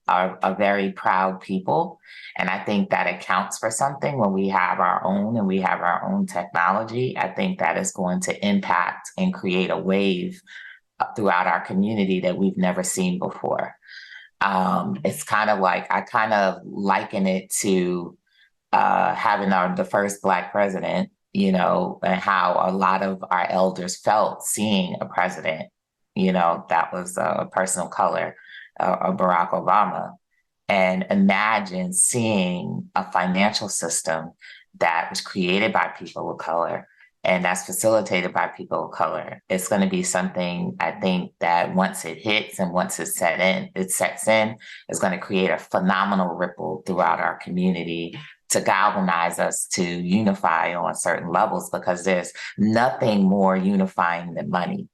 are a very proud people, and I think that it counts for something when we have our own and we have our own technology. I think that is going to impact and create a wave throughout our community that we've never seen before. It's kind of like, I kind of liken it to having the first Black president, and how a lot of our elders felt seeing a president, that was a person of color, Barack Obama. And imagine seeing a financial system that was created by people of color and that's facilitated by people of color. It's going to be something, I think, that once it hits and once it sets in, is going to create a phenomenal ripple throughout our community to galvanize us to unify on certain levels, because there's nothing more unifying than money.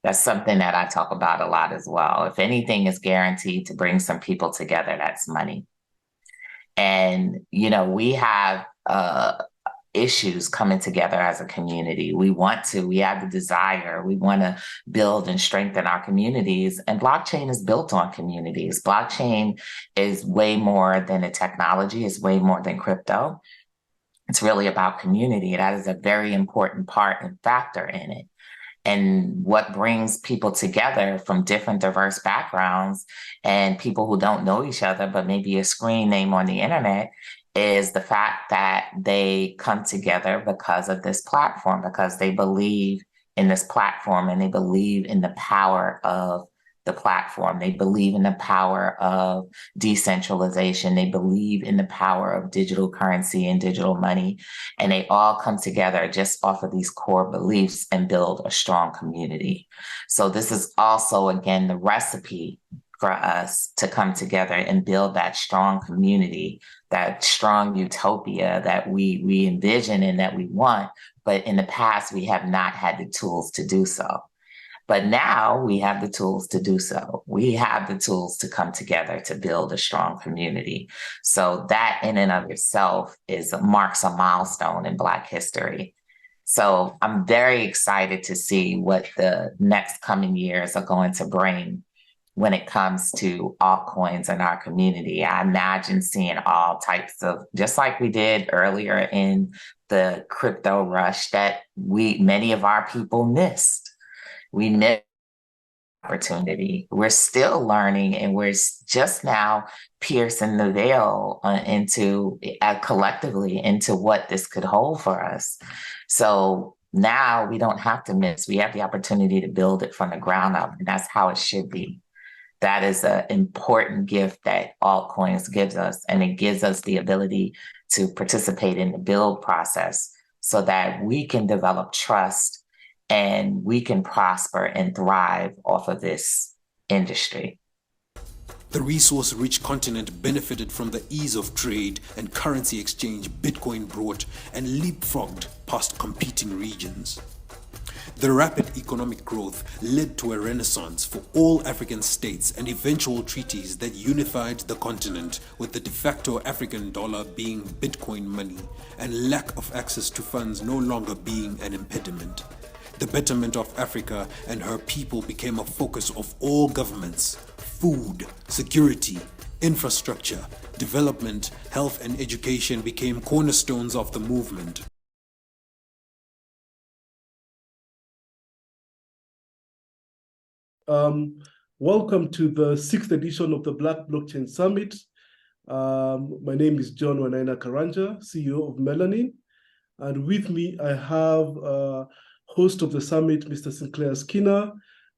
That's something that I talk about a lot as well. If anything is guaranteed to bring some people together, that's money. And, we have issues coming together as a community. We have the desire, we want to build and strengthen our communities. And blockchain is built on communities. Blockchain is way more than a technology, it's way more than crypto. It's really about community. That is a very important part and factor in it. And what brings people together from different diverse backgrounds and people who don't know each other, but maybe a screen name on the internet, is the fact that they come together because of this platform, because they believe in this platform and they believe in the power of the platform. They believe in the power of decentralization. They believe in the power of digital currency and digital money. And they all come together just off of these core beliefs and build a strong community. So this is also, again, the recipe for us to come together and build that strong community, that strong utopia that we envision and that we want. But in the past, we have not had the tools to do so. But now we have the tools to do so. We have the tools to come together to build a strong community. So that in and of itself marks a milestone in Black history. So I'm very excited to see what the next coming years are going to bring when it comes to altcoins in our community. I imagine seeing all types of, just like we did earlier in the crypto rush that many of our people missed. We missed opportunity. We're still learning, and we're just now piercing the veil into collectively into what this could hold for us. So now we don't have to miss. We have the opportunity to build it from the ground up, and that's how it should be. That is an important gift that altcoins gives us, and it gives us the ability to participate in the build process so that we can develop trust and we can prosper and thrive off of this industry. The resource-rich continent benefited from the ease of trade and currency exchange Bitcoin brought and leapfrogged past competing regions. The rapid economic growth led to a renaissance for all African states and eventual treaties that unified the continent, with the de facto African dollar being Bitcoin money and lack of access to funds no longer being an impediment. The betterment of Africa and her people became a focus of all governments. Food, security, infrastructure, development, health, and education became cornerstones of the movement. Welcome to the 6th edition of the Black Blockchain Summit. My name is John Wanaina Karanja, CEO of Melanin. And with me, I have host of the summit, Mr. Sinclair Skinner,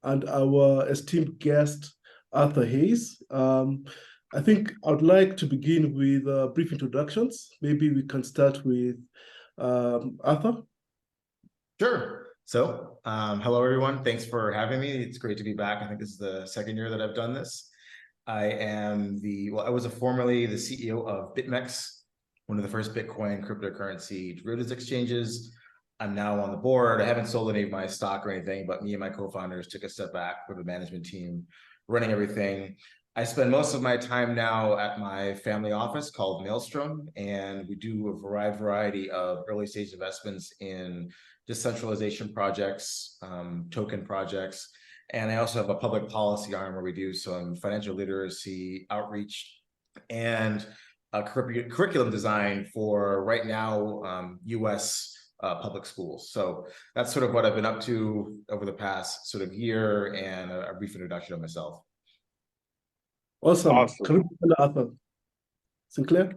and our esteemed guest, Arthur Hayes. I think I'd like to begin with brief introductions. Maybe we can start with Arthur. Sure. So, hello everyone. Thanks for having me. It's great to be back. I think this is the second year that I've done this. I am I was formerly the CEO of BitMEX, one of the first Bitcoin cryptocurrency derivatives exchanges. I'm now on the board. I haven't sold any of my stock or anything, but me and my co-founders took a step back with the management team running everything. I spend most of my time now at my family office called Maelstrom, and we do a variety of early stage investments in decentralization projects, token projects, and I also have a public policy arm where we do some financial literacy outreach and curriculum design for right now US public schools. So that's sort of what I've been up to over the past sort of year, and a brief introduction of myself. Awesome. Can we go to Arthur? Sinclair?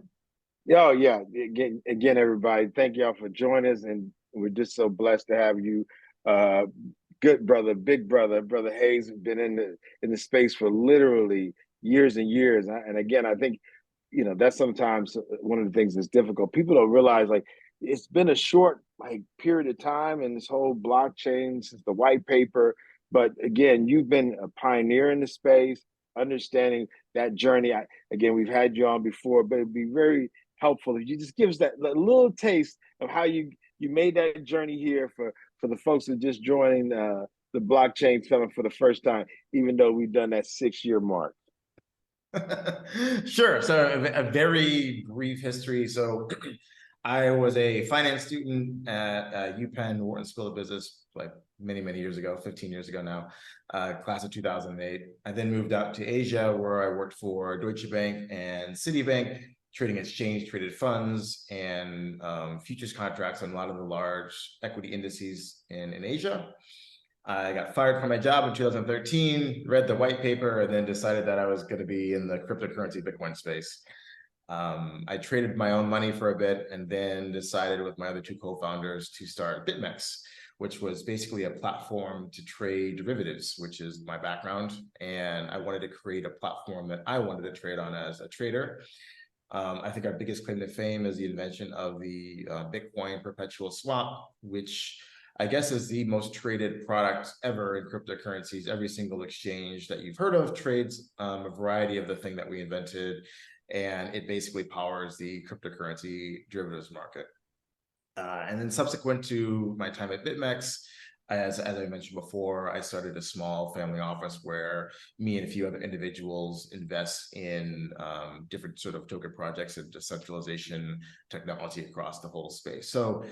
Oh yeah, again, everybody, thank y'all for joining us, and we're just so blessed to have you, uh, good brother, big brother, brother Hayes, has been in the space for literally years and years. And again, I think that's sometimes one of the things that's difficult. People don't realize like it's been a short like period of time in this whole blockchain since the white paper, but again, you've been a pioneer in the space, understanding that journey. Again, we've had you on before, but it'd be very helpful if you just give us that little taste of how you made that journey here for the folks that just joined the blockchain summit for the first time, even though we've done that 6-year mark. Sure. So a very brief history. So I was a finance student at UPenn, Wharton School of Business, like many, many years ago, 15 years ago now, class of 2008. I then moved out to Asia, where I worked for Deutsche Bank and Citibank, trading exchange traded funds and futures contracts on a lot of the large equity indices in Asia. I got fired from my job in 2013, read the white paper, and then decided that I was going to be in the cryptocurrency Bitcoin space. I traded my own money for a bit and then decided with my other two co-founders to start BitMEX, which was basically a platform to trade derivatives, which is my background. And I wanted to create a platform that I wanted to trade on as a trader. I think our biggest claim to fame is the invention of the Bitcoin perpetual swap, which I guess is the most traded product ever in cryptocurrencies. Every single exchange that you've heard of trades a variety of the thing that we invented, and it basically powers the cryptocurrency derivatives market. And then subsequent to my time at BitMEX, as I mentioned before, I started a small family office where me and a few other individuals invest in different sort of token projects and decentralization technology across the whole space. So,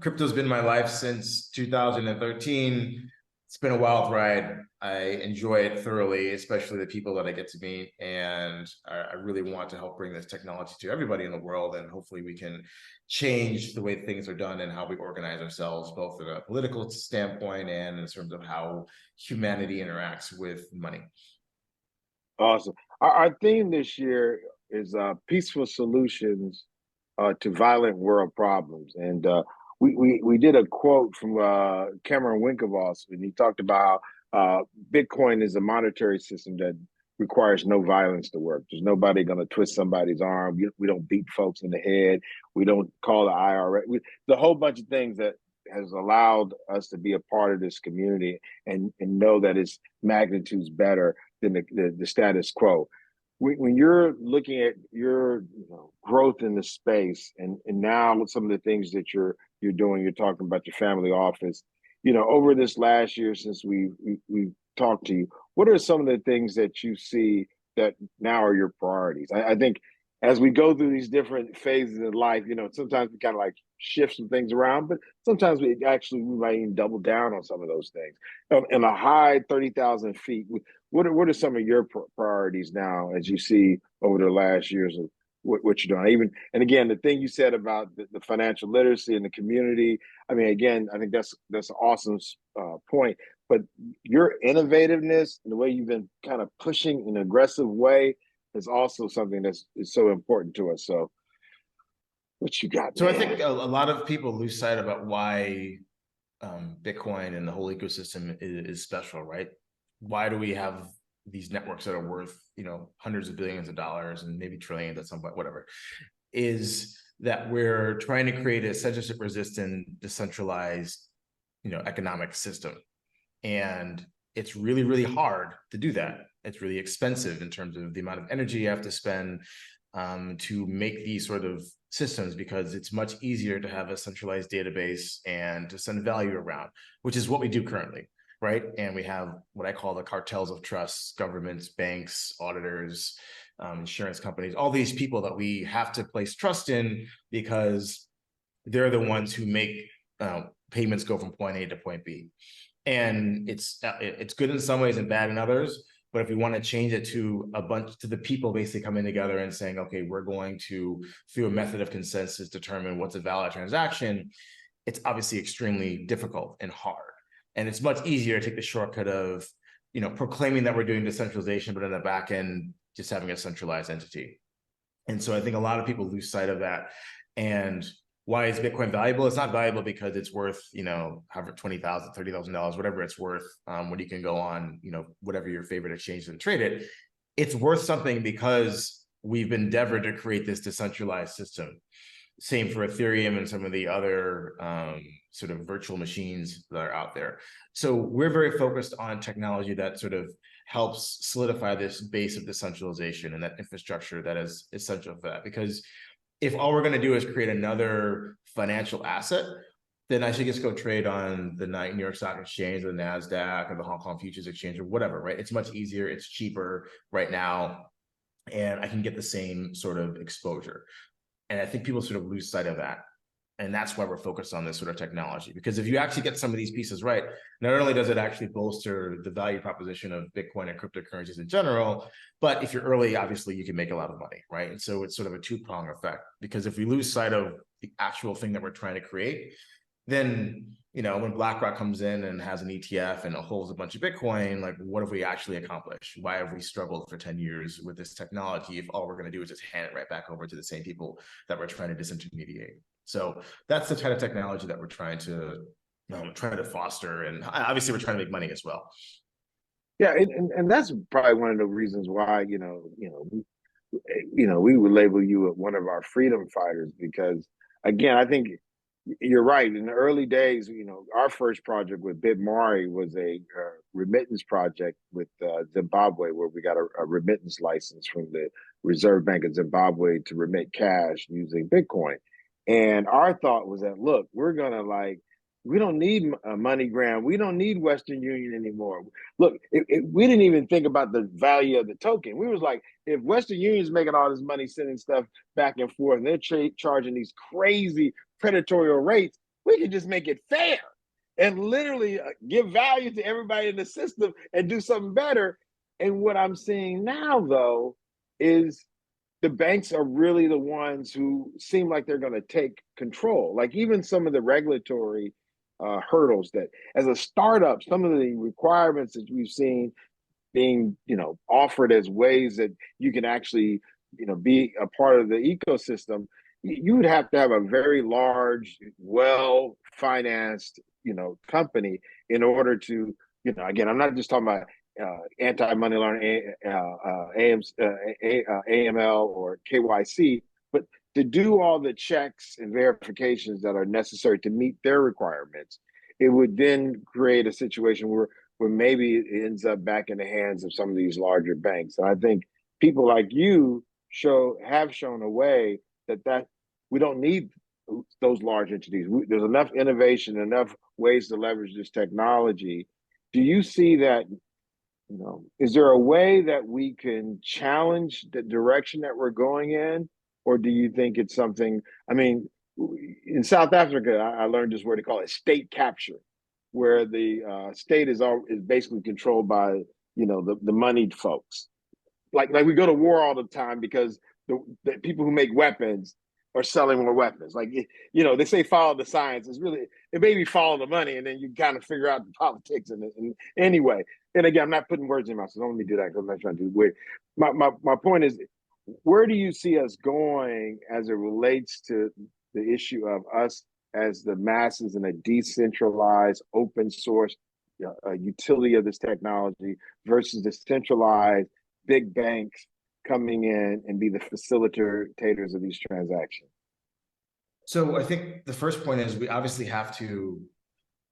crypto's been my life since 2013. It's been a wild ride. I enjoy it thoroughly, especially the people that I get to meet. And I really want to help bring this technology to everybody in the world. And hopefully we can change the way things are done and how we organize ourselves, both from a political standpoint and in terms of how humanity interacts with money. Awesome. Our theme this year is peaceful solutions to violent world problems. And we did a quote from Cameron Winklevoss, and he talked about Bitcoin is a monetary system that requires no violence to work. There's nobody going to twist somebody's arm. We don't beat folks in the head. We don't call the IRS. The whole bunch of things that has allowed us to be a part of this community and know that its magnitude's better than the status quo. When you're looking at your growth in the space and now with some of the things that you're doing, you're talking about your family office, over this last year since we've talked to you, what are some of the things that you see that now are your priorities? I think as we go through these different phases in life, sometimes we kind of like shift some things around, but sometimes we might even double down on some of those things. In a high 30,000 feet, what are some of your priorities now as you see over the last years of what you're doing? And again, the thing you said about the financial literacy in the community, I mean, again, I think that's an awesome point. But your innovativeness and the way you've been kind of pushing in an aggressive way is also something that's so important to us. So what you got? So man? I think a lot of people lose sight about why Bitcoin and the whole ecosystem is special, right? Why do we have these networks that are worth, hundreds of billions of dollars and maybe trillions at some point, whatever, is that we're trying to create a censorship resistant, decentralized, economic system. And it's really, really hard to do that. It's really expensive in terms of the amount of energy you have to spend to make these sort of systems, because it's much easier to have a centralized database and to send value around, which is what we do currently, right? And we have what I call the cartels of trust: governments, banks, auditors, insurance companies, all these people that we have to place trust in because they're the ones who make payments go from point A to point B. And it's good in some ways and bad in others. But if we want to change it to the people basically coming together and saying, okay, we're going to, through a method of consensus, determine what's a valid transaction, it's obviously extremely difficult and hard. And it's much easier to take the shortcut of, proclaiming that we're doing decentralization, but in the back end, just having a centralized entity. And so I think a lot of people lose sight of that. And why is Bitcoin valuable? It's not valuable because it's worth, however, $20,000, $30,000, whatever it's worth, when you can go on, whatever your favorite exchange and trade it. It's worth something because we've endeavored to create this decentralized system. Same for Ethereum and some of the other sort of virtual machines that are out there. So we're very focused on technology that sort of helps solidify this base of decentralization and that infrastructure that is essential for that. Because if all we're going to do is create another financial asset, then I should just go trade on the New York Stock Exchange or the NASDAQ or the Hong Kong Futures Exchange or whatever, right? It's much easier. It's cheaper right now, and I can get the same sort of exposure. And I think people sort of lose sight of that. And that's why we're focused on this sort of technology. Because if you actually get some of these pieces right, not only does it actually bolster the value proposition of Bitcoin and cryptocurrencies in general, but if you're early, obviously you can make a lot of money, right? And so it's sort of a two-pronged effect. Because if we lose sight of the actual thing that we're trying to create, then, when BlackRock comes in and has an ETF and holds a bunch of Bitcoin, like, what have we actually accomplished? Why have we struggled for 10 years with this technology if all we're going to do is just hand it right back over to the same people that we're trying to disintermediate? So that's the kind of technology that we're trying to foster, and obviously we're trying to make money as well. Yeah, and that's probably one of the reasons why we would label you one of our freedom fighters, because again, I think you're right. In the early days, our first project with BitMari was a remittance project with Zimbabwe, where we got a remittance license from the Reserve Bank of Zimbabwe to remit cash using Bitcoin. And our thought was that, look, we're going to we don't need MoneyGram. We don't need Western Union anymore. Look, we didn't even think about the value of the token. We was like, if Western Union's making all this money sending stuff back and forth, and they're charging these crazy predatory rates, we can just make it fair and literally give value to everybody in the system and do something better. And what I'm seeing now, though, is the banks are really the ones who seem like they're going to take control. Like even some of the regulatory hurdles that, as a startup, some of the requirements that we've seen being, offered as ways that you can actually, be a part of the ecosystem, you would have to have a very large, well-financed, company in order to, again, I'm not just talking about anti-money laundering, AML or KYC, but to do all the checks and verifications that are necessary to meet their requirements. It would then create a situation where maybe it ends up back in the hands of some of these larger banks. And I think people like you have shown a way that we don't need those large entities. There's enough innovation, enough ways to leverage this technology. Do you see that? Is there a way that we can challenge the direction that we're going in? Or do you think it's something, in South Africa, I learned this word, they call it state capture, where the state is basically controlled by, the moneyed folks. Like we go to war all the time because the people who make weapons are selling more weapons. Like, they say follow the science. It may be follow the money, and then you kind of figure out the politics. And anyway, and again, I'm not putting words in my mouth, so don't let me do that because I'm not trying to do weird. My point is, where do you see us going as it relates to the issue of us as the masses in a decentralized, open source utility of this technology versus the centralized big banks coming in and be the facilitators of these transactions? So I think the first point is we obviously have to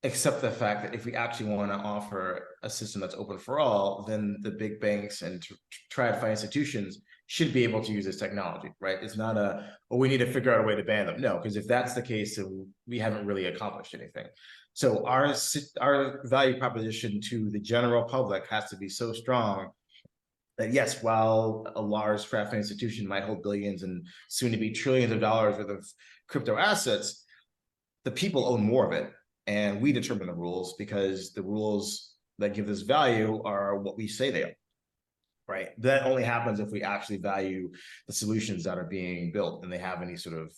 accept the fact that if we actually want to offer a system that's open for all, then the big banks and TradFi institutions should be able to use this technology, right? It's not we need to figure out a way to ban them. No, because if that's the case, then we haven't really accomplished anything. So our value proposition to the general public has to be so strong that yes, while a large TradFi institution might hold billions and soon to be trillions of dollars worth of crypto assets, the people own more of it. And we determine the rules because the rules that give this value are what we say they are, right? That only happens if we actually value the solutions that are being built and they have any sort of,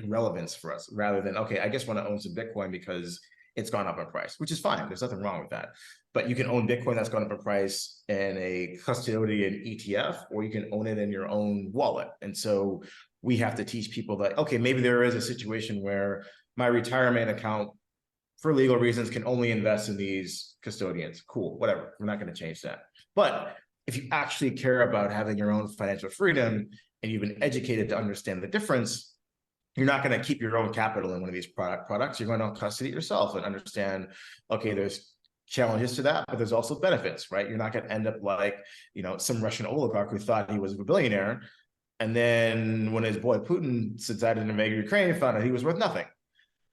relevance for us, rather than, okay, I just want to own some Bitcoin because it's gone up in price, which is fine. There's nothing wrong with that. But you can own Bitcoin that's gone up in price in a custodian ETF, or you can own it in your own wallet. And so we have to teach people that, okay, maybe there is a situation where my retirement account, for legal reasons, can only invest in these custodians. Cool, whatever. We're not going to change that. But if you actually care about having your own financial freedom and you've been educated to understand the difference, you're not going to keep your own capital in one of these products. You're going to custody it yourself and understand, okay, there's challenges to that, but there's also benefits, right? You're not going to end up like, some Russian oligarch who thought he was a billionaire. And then when his boy Putin decided to invade Ukraine, found out he was worth nothing.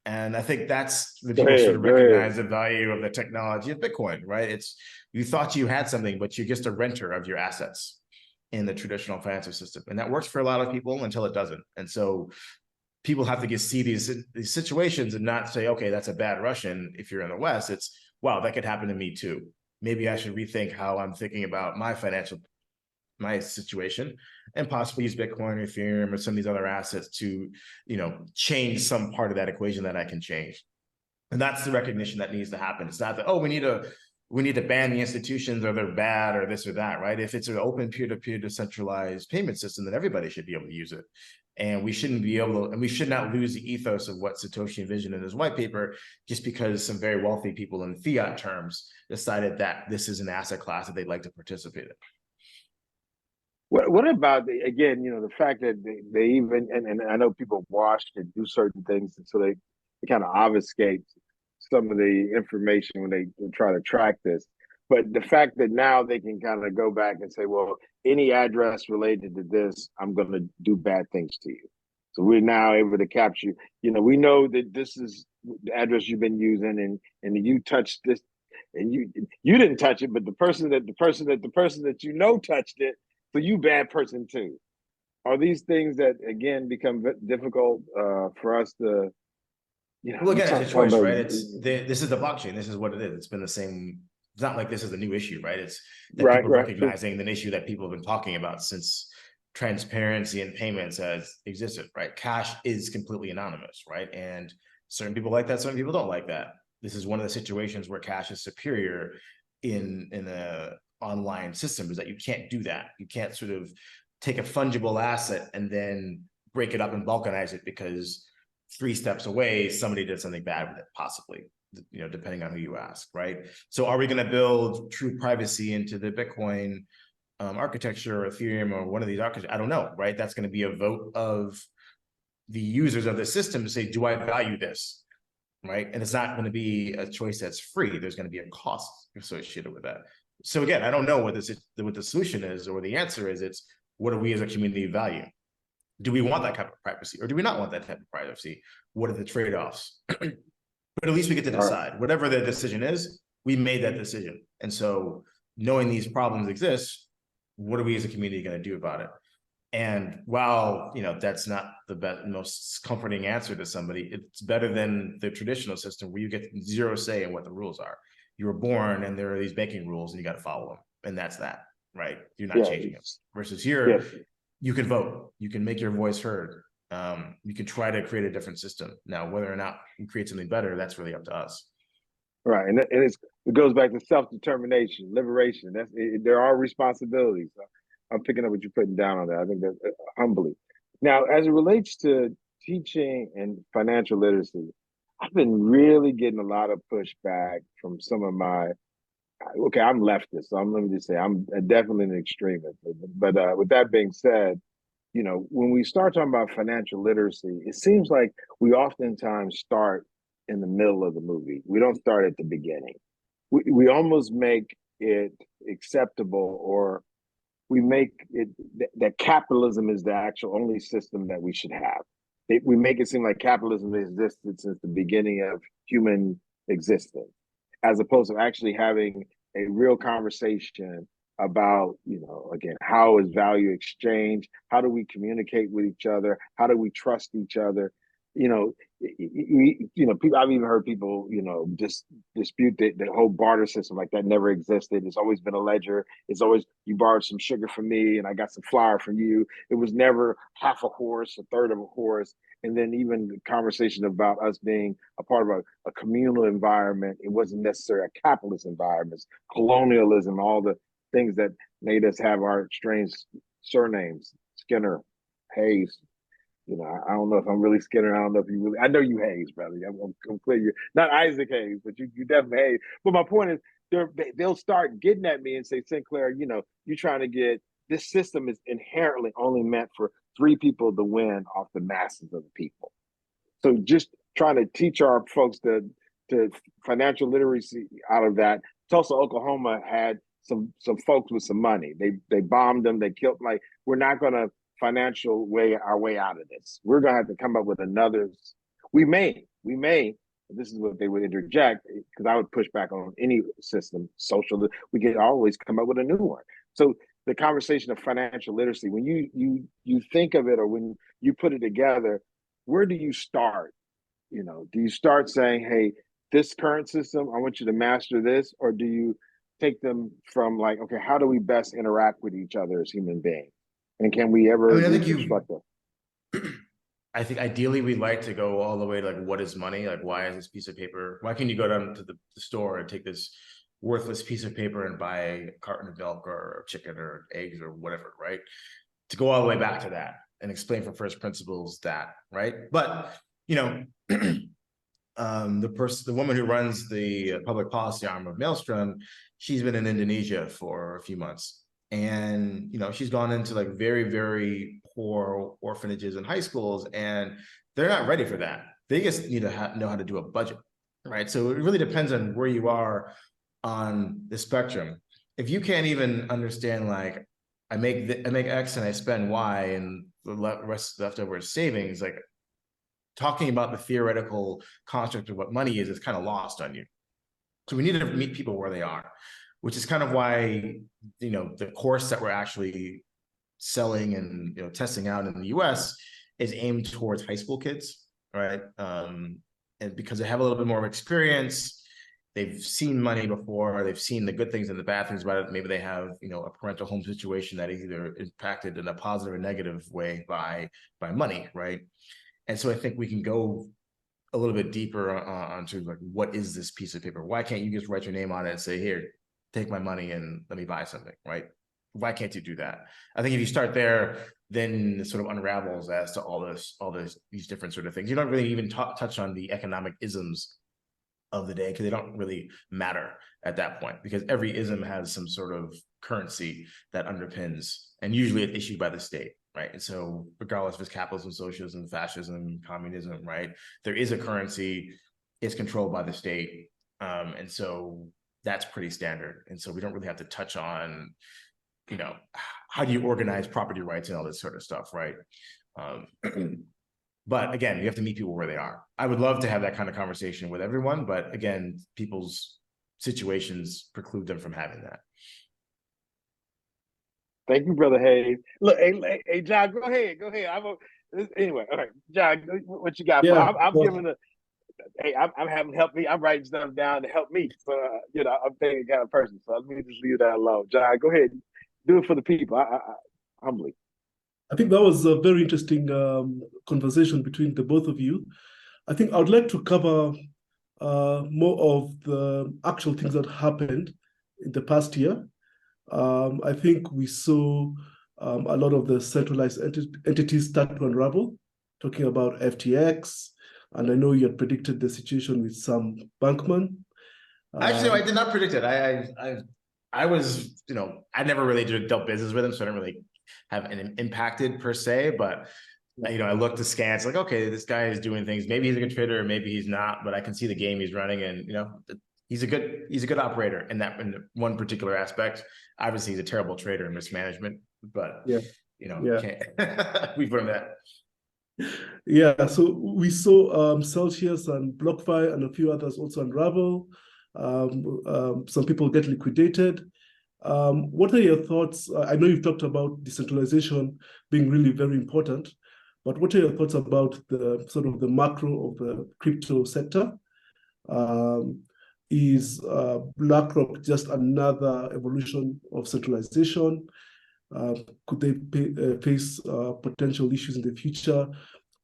And I think that's the people sort of recognize the value of the technology of Bitcoin, right? You thought you had something, but you're just a renter of your assets in the traditional financial system. And that works for a lot of people until it doesn't. And so people have to see these situations and not say, okay, that's a bad Russian. If you're in the West, it's, wow, that could happen to me too. Maybe I should rethink how I'm thinking about my situation, and possibly use Bitcoin or Ethereum or some of these other assets to, change some part of that equation that I can change. And that's the recognition that needs to happen. It's not that, oh, we need to ban the institutions or they're bad or this or that, right? If it's an open peer-to-peer decentralized payment system, then everybody should be able to use it. And we shouldn't be able to, and we should not lose the ethos of what Satoshi envisioned in his white paper just because some very wealthy people in fiat terms decided that this is an asset class that they'd like to participate in. What about the fact that they even, and I know people wash and do certain things, and so they kind of obfuscate some of the information when they try to track this. But the fact that now they can kind of go back and say, well, any address related to this, I'm going to do bad things to you. So we're now able to capture, we know that this is the address you've been using, and you touched this, and you didn't touch it, but the person that touched it. So you bad person too. Are these things that again become difficult for us to, Well, again, it's a choice, right? This is the blockchain. This is what it is. It's been the same. It's not like this is a new issue, right? It's that people recognizing an issue that people have been talking about since transparency and payments has existed, right? Cash is completely anonymous, right? And certain people like that, certain people don't like that. This is one of the situations where cash is superior in a online system, is that you can't do that. You can't sort of take a fungible asset and then break it up and balkanize it because 3 steps away, somebody did something bad with it, possibly, depending on who you ask, right? So are we going to build true privacy into the Bitcoin architecture or Ethereum or one of these architectures? I don't know, right? That's going to be a vote of the users of the system to say, do I value this, right? And it's not going to be a choice that's free. There's going to be a cost associated with that. So again, I don't know what the solution is or the answer is. It's what do we as a community value? Do we want that type of privacy or do we not want that type of privacy? What are the trade-offs? But at least we get to decide. Whatever the decision is, we made that decision. And so knowing these problems exist, what are we as a community going to do about it? And while that's not the most comforting answer to somebody, it's better than the traditional system where you get zero say in what the rules are. You were born and there are these banking rules and you got to follow them. And that's that, right? You're not changing them. Versus here, you can vote. You can make your voice heard. You can try to create a different system. Now, whether or not you create something better, that's really up to us. Right. And it goes back to self-determination, liberation. There are responsibilities. I'm picking up what you're putting down on that. I think that humbly. Now, as it relates to teaching and financial literacy, I've been really getting a lot of pushback from some of my, I'm leftist, so let me just say I'm definitely an extremist. But with that being said, when we start talking about financial literacy, it seems like we oftentimes start in the middle of the movie. We don't start at the beginning. We almost make it acceptable, or we make it that capitalism is the actual only system that we should have. We make it seem like capitalism has existed since the beginning of human existence, as opposed to actually having a real conversation about, again, how is value exchanged? How do we communicate with each other? How do we trust each other? People. I've even heard people, just dispute the whole barter system, like that never existed. It's always been a ledger. It's always you borrowed some sugar from me, and I got some flour from you. It was never half a horse, a third of a horse. And then even the conversation about us being a part of a communal environment. It wasn't necessarily a capitalist environment. Colonialism, all the things that made us have our strange surnames, Skinner, Hayes. You know, I don't know if I'm really Skinner. I don't know if you really. I know you Hayes, brother. I'm clear you're not Isaac Hayes, but you definitely Hayes. But my point is, they'll start getting at me and say, Sinclair, you know, you're trying to get this system is inherently only meant for 3 people to win off the masses of the people. So just trying to teach our folks to financial literacy out of that. Tulsa, Oklahoma had some folks with some money. They bombed them. They killed. Like, we're not going to financial our way out of this. We're going to have to come up with another. We may. This is what they would interject, because I would push back on any system, social. We can always come up with a new one. So the conversation of financial literacy, when you think of it, or when you put it together, where do you start? You know, do you start saying, hey, this current system, I want you to master this, or do you take them from like, okay, how do we best interact with each other as human beings? And can we ever reconstruct it? I think ideally we'd like to go all the way to like, what is money? Like, why is this piece of paper? Why can you go down to the store and take this worthless piece of paper and buy a carton of milk or chicken or eggs or whatever, right? To go all the way back to that and explain from first principles that, right? But, you know, the woman who runs the public policy arm of Maelstrom, she's been in Indonesia for a few months. And, you know, she's gone into like very, very poor orphanages and high schools, and they're not ready for that. They just need to know how to do a budget, right? So it really depends on where you are on the spectrum. If you can't even understand, like, I make X and I spend Y, and the rest leftover is savings, like talking about the theoretical construct of what money is kind of lost on you. So we need to meet people where they are, which is kind of why, you know, the course that we're actually selling and, you know, testing out in the US is aimed towards high school kids, right? And because they have a little bit more of experience, they've seen money before, they've seen the good things and the bad things about it. Maybe they have, you know, a parental home situation that is either impacted in a positive or negative way by money, right? And so I think we can go a little bit deeper onto like, what is this piece of paper? Why can't you just write your name on it and say, here, take my money and let me buy something, right? Why can't you do that? I think if you start there, then it sort of unravels as to these different sort of things. You don't really even touch on the economic isms of the day, because they don't really matter at that point, because every ism has some sort of currency that underpins, and usually it's issued by the state, right? And so regardless if it's capitalism, socialism, fascism, communism, right? There is a currency, it's controlled by the state. And so that's pretty standard. And so we don't really have to touch on, you know, how do you organize property rights and all this sort of stuff, right? But again, you have to meet people where they are. I would love to have that kind of conversation with everyone, but again, people's situations preclude them from having that. Thank you, Brother Hayes. Look, hey, John, go ahead. Anyway, all right, John, what you got? Yeah, I'm giving a. Hey, I'm having help me. I'm writing stuff down to help me. So, you know, I'm being kind of person. So let me just leave that alone. John, go ahead. Do it for the people. I humbly. I think that was a very interesting conversation between the both of you. I think I would like to cover more of the actual things that happened in the past year. I think we saw a lot of the centralized entities start to unravel, talking about FTX. And I know you had predicted the situation with Sam Bankman. Actually, no, I did not predict it. I was, you know, I never really dealt business with him, so I didn't really have an impacted per se. But, you know, I looked askance, like, okay, this guy is doing things. Maybe he's a good trader, maybe he's not. But I can see the game he's running, and, you know, he's a good operator in one particular aspect. Obviously, he's a terrible trader in mismanagement, but you know, we've learned that. Yeah, so we saw Celsius and BlockFi and a few others also unravel. Some people get liquidated. What are your thoughts? I know you've talked about decentralization being really very important, but what are your thoughts about the sort of the macro of the crypto sector? Is BlackRock just another evolution of centralization? Could they face potential issues in the future?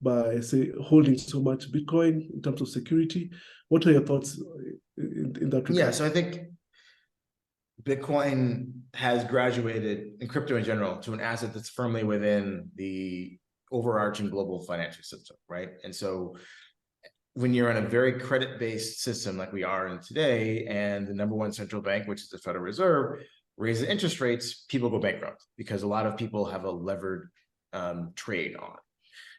by, say, holding so much Bitcoin in terms of security. What are your thoughts in that regard? Yeah, so I think Bitcoin has graduated, in crypto in general, to an asset that's firmly within the overarching global financial system, right? And so when you're in a very credit-based system like we are in today, and the number one central bank, which is the Federal Reserve, raises interest rates, people go bankrupt because a lot of people have a levered trade on.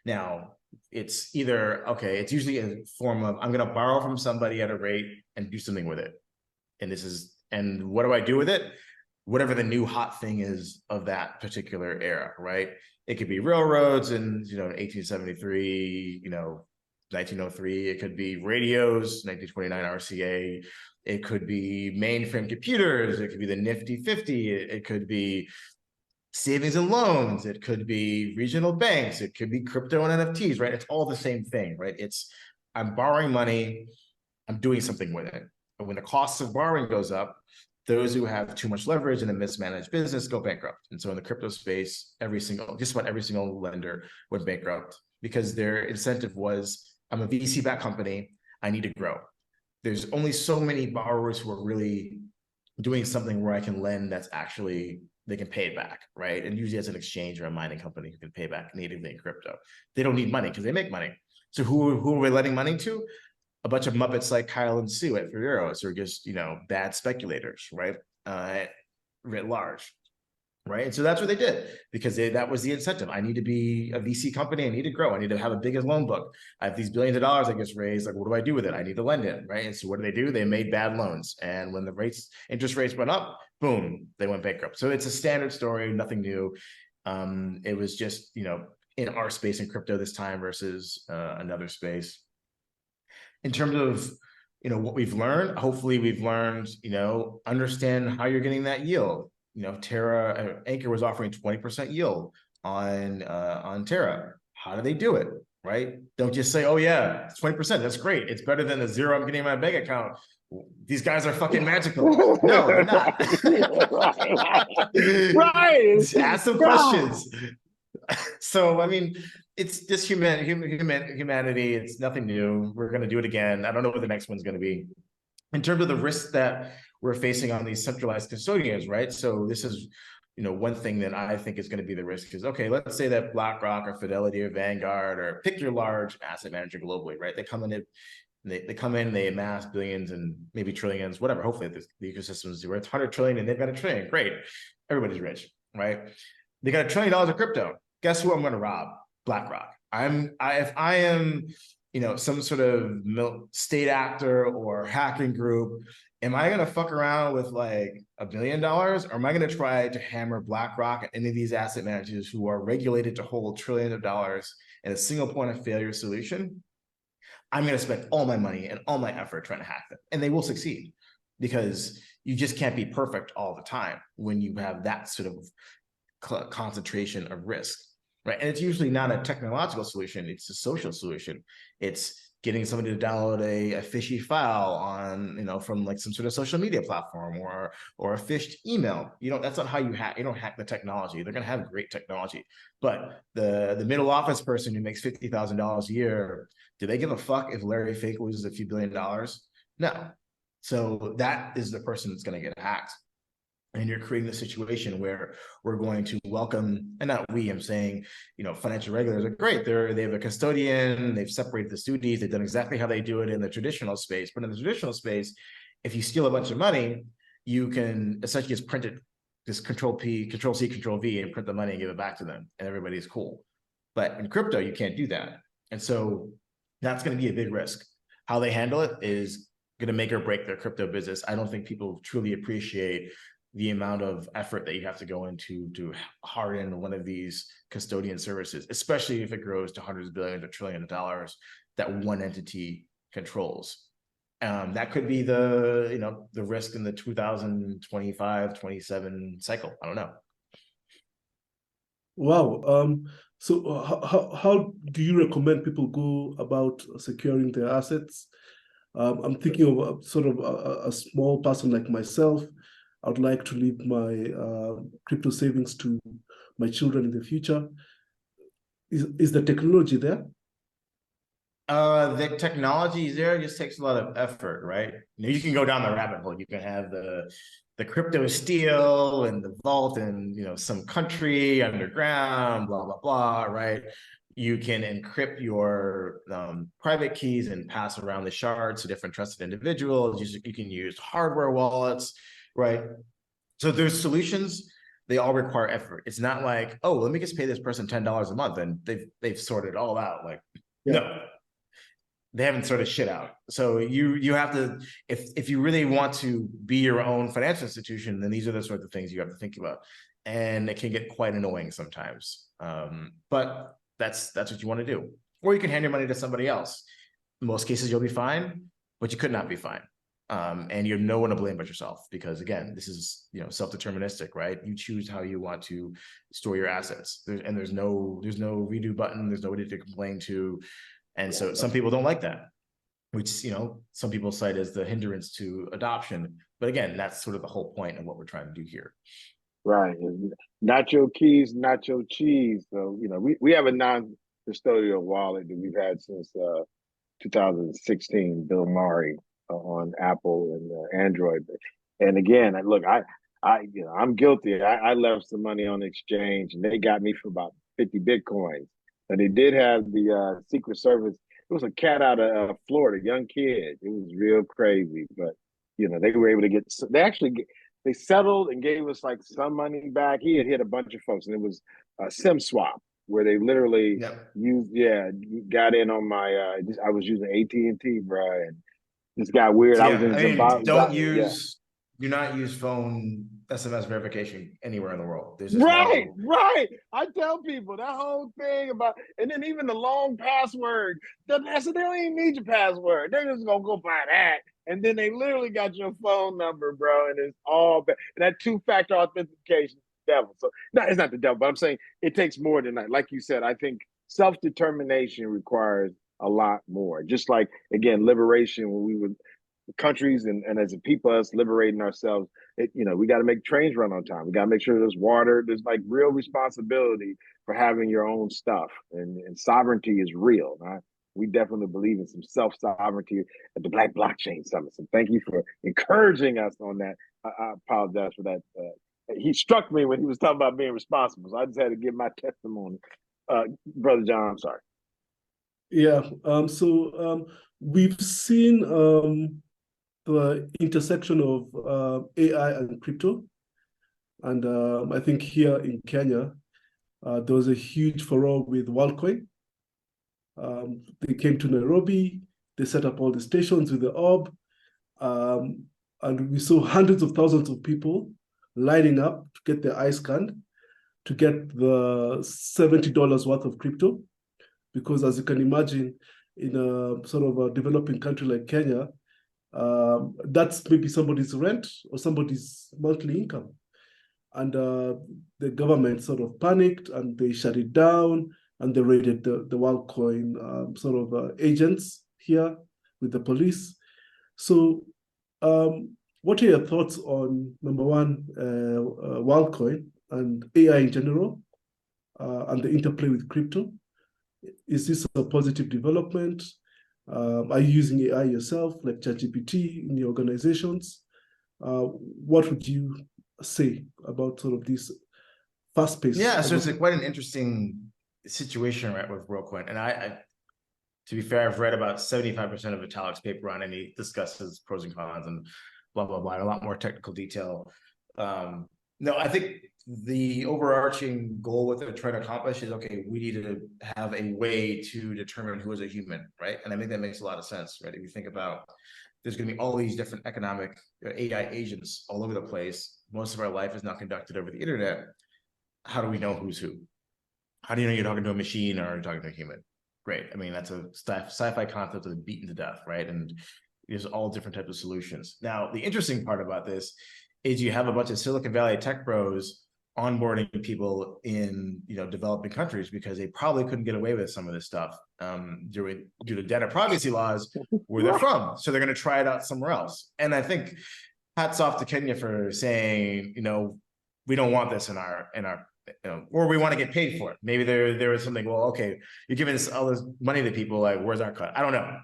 Now, it's either, okay, it's usually a form of, I'm going to borrow from somebody at a rate and do something with it. And what do I do with it? Whatever the new hot thing is of that particular era, right? It could be railroads in 1873, 1903. It could be radios, 1929 RCA. It could be mainframe computers. It could be the Nifty 50. It could be savings and loans. It could be regional banks. It could be crypto and NFTs, right? It's all the same thing, right? I'm borrowing money. I'm doing something with it. But when the cost of borrowing goes up, those who have too much leverage in a mismanaged business go bankrupt. And so in the crypto space, just about every single lender went bankrupt because their incentive was, I'm a VC-backed company, I need to grow. There's only so many borrowers who are really doing something where I can lend that's actually, they can pay it back, right? And usually as an exchange or a mining company who can pay back natively in crypto. They don't need money because they make money. So who are we lending money to? A bunch of Muppets like Kyle and Sue at Ferreros, or just, bad speculators, right? Writ large, right? And so that's what they did because that was the incentive. I need to be a VC company. I need to grow. I need to have a bigger loan book. I have these billions of dollars I guess raised. Like, what do I do with it? I need to lend it, right? And so what do? They made bad loans. And when the interest rates went up, boom, they went bankrupt. So it's a standard story, nothing new. It was just, in our space in crypto this time versus another space. In terms of, what learned, hopefully we've learned, understand how you're getting that yield. Terra Anchor was offering 20% yield on Terra. How do they do it, right? Don't just say, oh yeah, it's 20%, that's great. It's better than the zero I'm getting in my bank account. These guys are fucking magical. No, they're not. Right. Just ask some questions. So, I mean, it's just humanity. It's nothing new. We're going to do it again. I don't know what the next one's going to be. In terms of the risks that we're facing on these centralized custodians, right? So this is, one thing that I think is going to be the risk is, okay, let's say that BlackRock or Fidelity or Vanguard or pick your large asset manager globally, right? They come in, they amass billions and maybe trillions, whatever. Hopefully the ecosystem is worth 100 trillion and they've got a trillion. Great. Everybody's rich, right? They got $1 trillion of crypto. Guess who I'm going to rob? BlackRock. If I am, some sort of state actor or hacking group, am I going to fuck around with like $1 billion, or am I going to try to hammer BlackRock and any of these asset managers who are regulated to hold trillions of dollars in a single point of failure solution? I'm going to spend all my money and all my effort trying to hack them, and they will succeed because you just can't be perfect all the time when you have that sort of concentration of risk. Right. And it's usually not a technological solution. It's a social solution. It's getting somebody to download a fishy file on, from like some sort of social media platform or a phished email. That's not how you hack. You don't hack the technology. They're going to have great technology. But the middle office person who makes $50,000 a year, do they give a fuck if Larry Fink loses a few $1 billion? No. So that is the person that's going to get hacked. And you're creating a situation where we're going to welcome, and not we, I'm saying, financial regulators are great. They have a custodian, they've separated the duties, they've done exactly how they do it in the traditional space. But in the traditional space, if you steal a bunch of money, you can essentially just print it, just Control C, Control V, and print the money and give it back to them, and everybody's cool. But in crypto, you can't do that. And so that's going to be a big risk. How they handle it is going to make or break their crypto business. I don't think people truly appreciate the amount of effort that you have to go into to harden one of these custodian services, especially if it grows to hundreds of billions or trillions of dollars that one entity controls. That could be the risk in the 2025-27 cycle. I don't know. Wow. So how do you recommend people go about securing their assets? I'm thinking of sort of a small person like myself. I would like to leave my crypto savings to my children in the future. Is the technology there? The technology is there, it just takes a lot of effort, right? You can go down the rabbit hole. You can have the crypto steel and the vault in some country underground, blah blah blah, right? You can encrypt your private keys and pass around the shards to different trusted individuals. You can use hardware wallets, right? So there's solutions. They all require effort. It's not like, oh, let me just pay this person $10 a month and they've sorted it all out. Like, no, they haven't sorted shit out. So you have to, if you really want to be your own financial institution, then these are the sorts of things you have to think about, and it can get quite annoying sometimes. But that's what you want to do, or you can hand your money to somebody else. In most cases, you'll be fine, but you could not be fine. And you have no one to blame but yourself, because again, this is self-deterministic, right? You choose how you want to store your assets. There's no redo button. There's nobody to complain to, and so some people don't like that, which some people cite as the hindrance to adoption. But again, that's sort of the whole point of what we're trying to do here. Right, not your keys, not your cheese. So we have a non-custodial wallet that we've had since 2016. Bill Murray. On Apple and Android, and again, look, I'm guilty. I left some money on the exchange, and they got me for about 50 Bitcoins. And they did have the Secret Service. It was a cat out of Florida, young kid. It was real crazy, but they were able to get. They settled and gave us like some money back. He had hit a bunch of folks, and it was a SIM swap where they literally got in on my. I was using AT&T, bro, and this got weird. Yeah, I was in Zimbabwe. Do not use phone SMS verification anywhere in the world. There's just right. I tell people that whole thing about, and then even the long password. I said they don't even need your password. They're just gonna go by that, and then they literally got your phone number, bro, and it's all bad. And that two-factor authentication is the devil. So no, it's not the devil, but I'm saying it takes more than that. Like you said, I think self-determination requires a lot more. Just like, again, liberation, when we were countries and as a people, us liberating ourselves, we got to make trains run on time. We got to make sure there's water. There's like real responsibility for having your own stuff, and sovereignty is real. Right? We definitely believe in some self-sovereignty at the Black Blockchain Summit. So thank you for encouraging us on that. I apologize for that. He struck me when he was talking about being responsible. So I just had to give my testimony. Brother John, I'm sorry. Yeah, so we've seen the intersection of AI and crypto. And I think here in Kenya, there was a huge furore with WorldCoin. They came to Nairobi, they set up all the stations with the orb, and we saw hundreds of thousands of people lining up to get their eyes scanned to get the $70 worth of crypto. Because as you can imagine, in a sort of a developing country like Kenya, that's maybe somebody's rent or somebody's monthly income. And the government sort of panicked and they shut it down, and they raided the WorldCoin sort of agents here with the police. So what are your thoughts on, number one, WorldCoin and AI in general, and the interplay with crypto? Is this a positive development? Are you using AI yourself, like ChatGPT, in your organizations? What would you say about sort of this fast-paced? Yeah, so it's quite an interesting situation, right, with WorldCoin. And I to be fair, I've read about 75% of Vitalik's paper on it, and he discusses pros and cons and blah, blah, blah, in a lot more technical detail. No, I think the overarching goal what they're trying to accomplish is, okay, we need to have a way to determine who is a human, right? And I think that makes a lot of sense, right? If you think about, there's going to be all these different economic AI agents all over the place. Most of our life is now conducted over the internet. How do we know who's who? How do you know you're talking to a machine or you're talking to a human? Great. I mean, that's a sci-fi concept that's beaten to death, right? And there's all different types of solutions. Now, the interesting part about this is you have a bunch of Silicon Valley tech bros onboarding people in developing countries because they probably couldn't get away with some of this stuff due to data privacy laws where they're from. So they're going to try it out somewhere else. And I think hats off to Kenya for saying, we don't want this in our or we want to get paid for it. Maybe there was something, well, okay, you're giving us all this money to people, like, where's our cut? I don't know.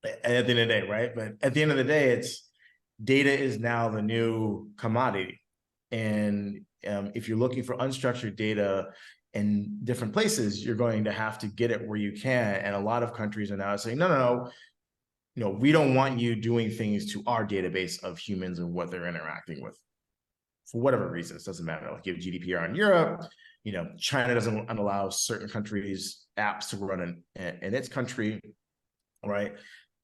At the end of the day, right? But at the end of the day, it's data is now the new commodity. And if you're looking for unstructured data in different places, you're going to have to get it where you can. And a lot of countries are now saying, no, we don't want you doing things to our database of humans and what they're interacting with. For whatever reasons, doesn't matter. Like you have GDPR in Europe, China doesn't allow certain countries' apps to run in its country, right?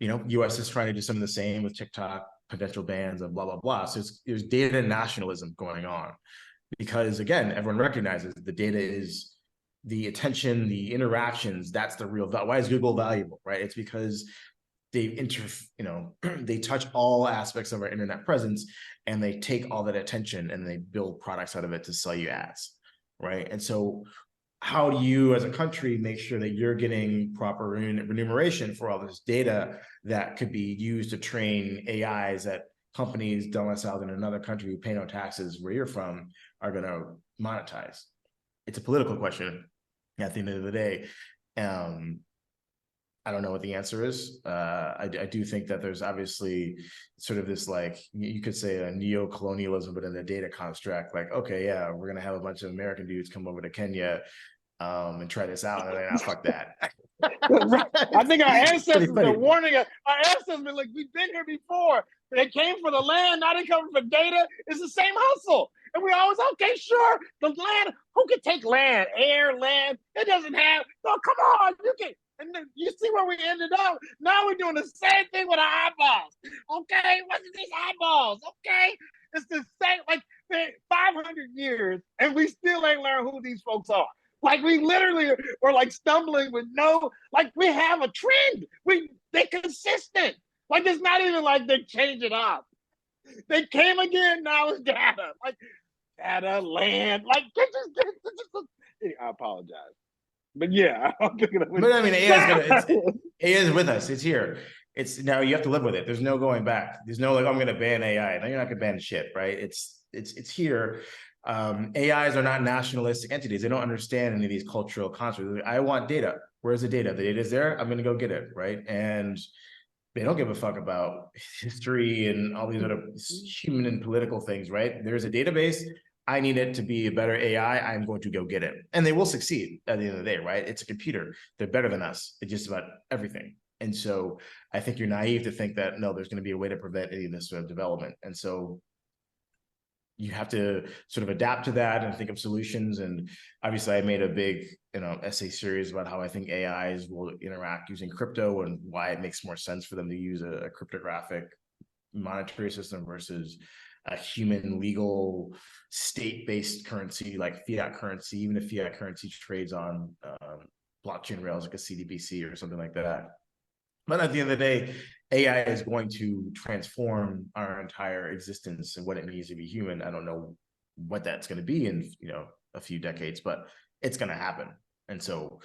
US is trying to do some of the same with TikTok, potential bans and blah, blah, blah. So there's data nationalism going on because, again, everyone recognizes the data is the attention, the interactions, that's the real value. Why is Google valuable, right? It's because they they touch all aspects of our internet presence and they take all that attention and they build products out of it to sell you ads, right? And so how do you as a country make sure that you're getting proper remuneration for all this data that could be used to train AIs that companies domiciled in another country who pay no taxes where you're from are going to monetize? It's a political question at the end of the day. I don't know what the answer is. I do think that there's obviously sort of this, like, you could say a neo-colonialism, but in the data construct, like, okay, yeah, we're going to have a bunch of American dudes come over to Kenya and try this out. And then, fuck that. I think our ancestors are warning us. Our ancestors been like, we've been here before. They came for the land, now they coming for data. It's the same hustle. And we always, okay, sure, the land, who can take land? Air, land, it doesn't have, no, come on, you can. And then you see where we ended up. Now we're doing the same thing with our eyeballs. Okay, what's these eyeballs? Okay, it's the same, like 500 years, and we still ain't learned who these folks are. Like we literally are like stumbling with like we have a trend. They're consistent. Like it's not even like they change it up. They came again, now it's data. Like data, land, like I apologize. But yeah, I'm thinking of it. But I mean, AI is with us. It's here. It's now you have to live with it. There's no going back. There's no like, I'm going to ban AI. No, you're not going to ban shit, right? It's here. AIs are not nationalistic entities. They don't understand any of these cultural constructs. I want data. Where's the data? The data is there. I'm going to go get it, right? And they don't give a fuck about history and all these other human and political things, right? There's a database. I need it to be a better AI. I'm going to go get it. And they will succeed at the end of the day, right? It's a computer. They're better than us at just about everything. And so I think you're naive to think that, no, there's going to be a way to prevent any of this sort of development. And so you have to sort of adapt to that and think of solutions. And obviously I made a big, essay series about how I think AIs will interact using crypto and why it makes more sense for them to use a cryptographic monetary system versus a human legal state-based currency like fiat currency, even if fiat currency trades on blockchain rails like a CDBC or something like that. But at the end of the day, AI is going to transform our entire existence and what it means to be human. I don't know what that's going to be in a few decades, but it's going to happen. And so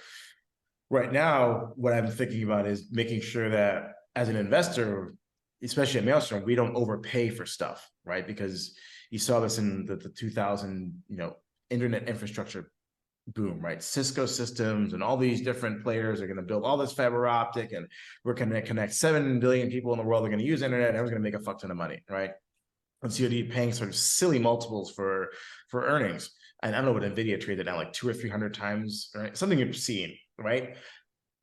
right now, what I'm thinking about is making sure that as an investor, especially at Maelstrom, we don't overpay for stuff, right? Because you saw this in the 2000, internet infrastructure boom, right? Cisco systems and all these different players are going to build all this fiber optic, and we're going to connect 7 billion people in the world. They're going to use internet, and everyone's going to make a fuck ton of money, right? And so you're paying sort of silly multiples for earnings. And I don't know what NVIDIA traded at, like 200 or 300 times, right? Something you're seeing, right?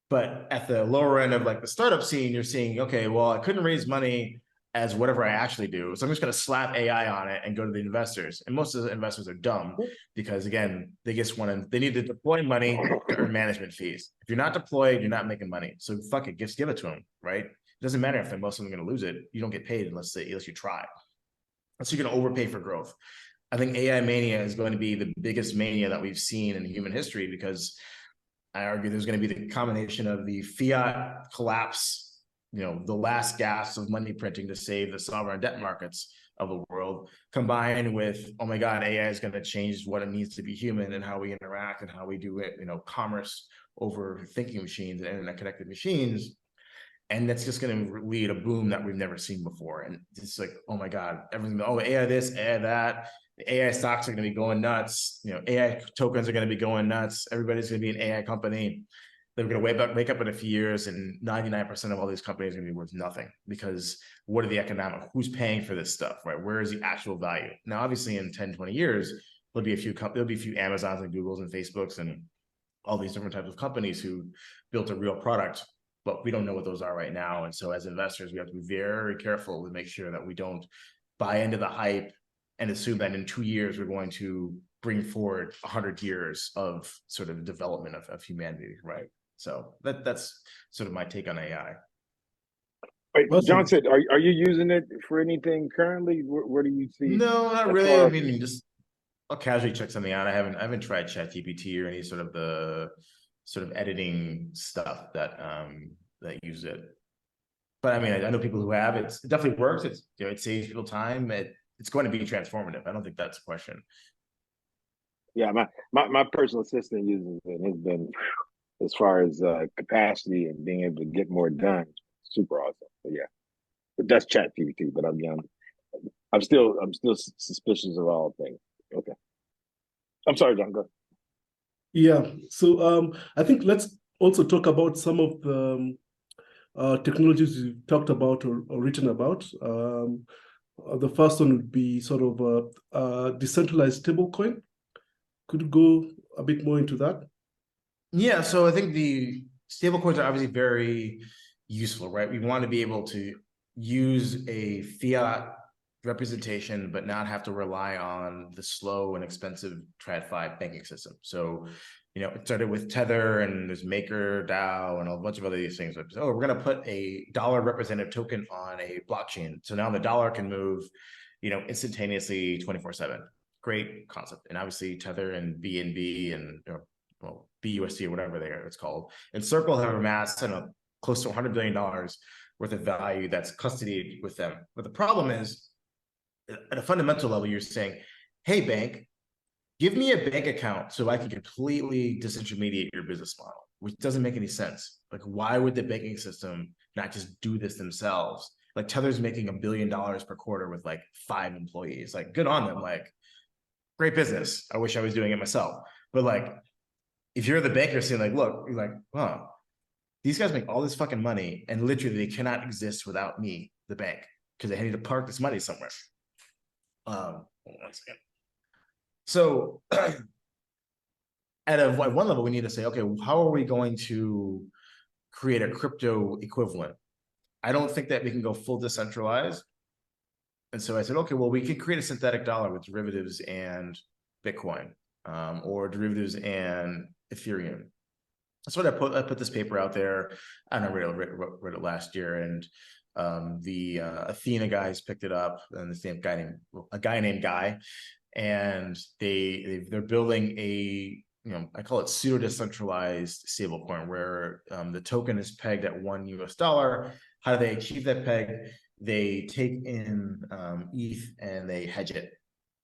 But at the lower end of like the startup scene, you're seeing, okay, well, I couldn't raise money as whatever I actually do. So I'm just going to slap AI on it and go to the investors. And most of the investors are dumb because, again, they need to deploy money to earn management fees. If you're not deployed, you're not making money. So fuck it, just give it to them, right? It doesn't matter if most of them are going to lose it. You don't get paid unless you try. So you're going to overpay for growth. I think AI mania is going to be the biggest mania that we've seen in human history, because I argue there's going to be the combination of the fiat collapse, the last gasp of money printing to save the sovereign debt markets of the world, combined with, oh my God, AI is going to change what it means to be human and how we interact and how we do it, commerce over thinking machines and internet connected machines. And that's just going to lead a boom that we've never seen before. And it's like, oh my God, everything, AI this, AI that. AI stocks are going to be going nuts. AI tokens are going to be going nuts. Everybody's going to be an AI company. They're going to wake up in a few years, and 99% of all these companies are going to be worth nothing, because what are the economic? Who's paying for this stuff, right? Where is the actual value? Now, obviously, in 10, 20 years, there'll be a few Amazons and Googles and Facebooks and all these different types of companies who built a real product, but we don't know what those are right now. And so as investors, we have to be very careful to make sure that we don't buy into the hype and assume that in 2 years, we're going to bring forward 100 years of sort of development of humanity, right? So that's sort of my take on AI. Wait, John said, are you using it for anything currently? Where do you see? No, not really. I mean, just I'll casually check something out. I haven't tried ChatGPT or any sort of the editing stuff that use it. But I mean, I know people who have it. It definitely works. It saves people time. It's going to be transformative. I don't think that's a question. Yeah, my personal assistant uses it. It's been, as far as capacity and being able to get more done, super awesome. But yeah, but that's ChatGPT. But I'm still suspicious of all things. Okay, I'm sorry, John. Go. Yeah. So I think let's also talk about some of the technologies you've talked about or written about. The first one would be sort of a decentralized stablecoin. Could you go a bit more into that? Yeah, so I think the stablecoins are obviously very useful, right? We want to be able to use a fiat representation, but not have to rely on the slow and expensive TradFi banking system. So, it started with Tether, and there's Maker, DAO, and a bunch of other these things. Oh, we're going to put a dollar representative token on a blockchain. So now the dollar can move, instantaneously 24/7. Great concept. And obviously Tether and BNB and, BUSD or whatever it's called, and Circle have amassed close to $100 billion worth of value that's custodied with them. But the problem is, at a fundamental level, you're saying, hey, bank, give me a bank account so I can completely disintermediate your business model, which doesn't make any sense. Like, why would the banking system not just do this themselves? Like, Tether's making $1 billion per quarter with like 5 employees. Like, good on them. Like, great business. I wish I was doing it myself. But like, if you're the banker saying like, look, you're like, huh, these guys make all this fucking money and literally they cannot exist without me, the bank, because they need to park this money somewhere. Hold on a second. So at one level, we need to say, okay, how are we going to create a crypto equivalent? I don't think that we can go full decentralized. And so I said, okay, well, we can create a synthetic dollar with derivatives and Bitcoin, or derivatives and Ethereum. So I put this paper out there. I don't know, read it last year, and the Athena guys picked it up, and the same guy named Guy, and they're building a, I call it pseudo decentralized stablecoin, where the token is pegged at $1. How do they achieve that peg? They take in ETH and they hedge it.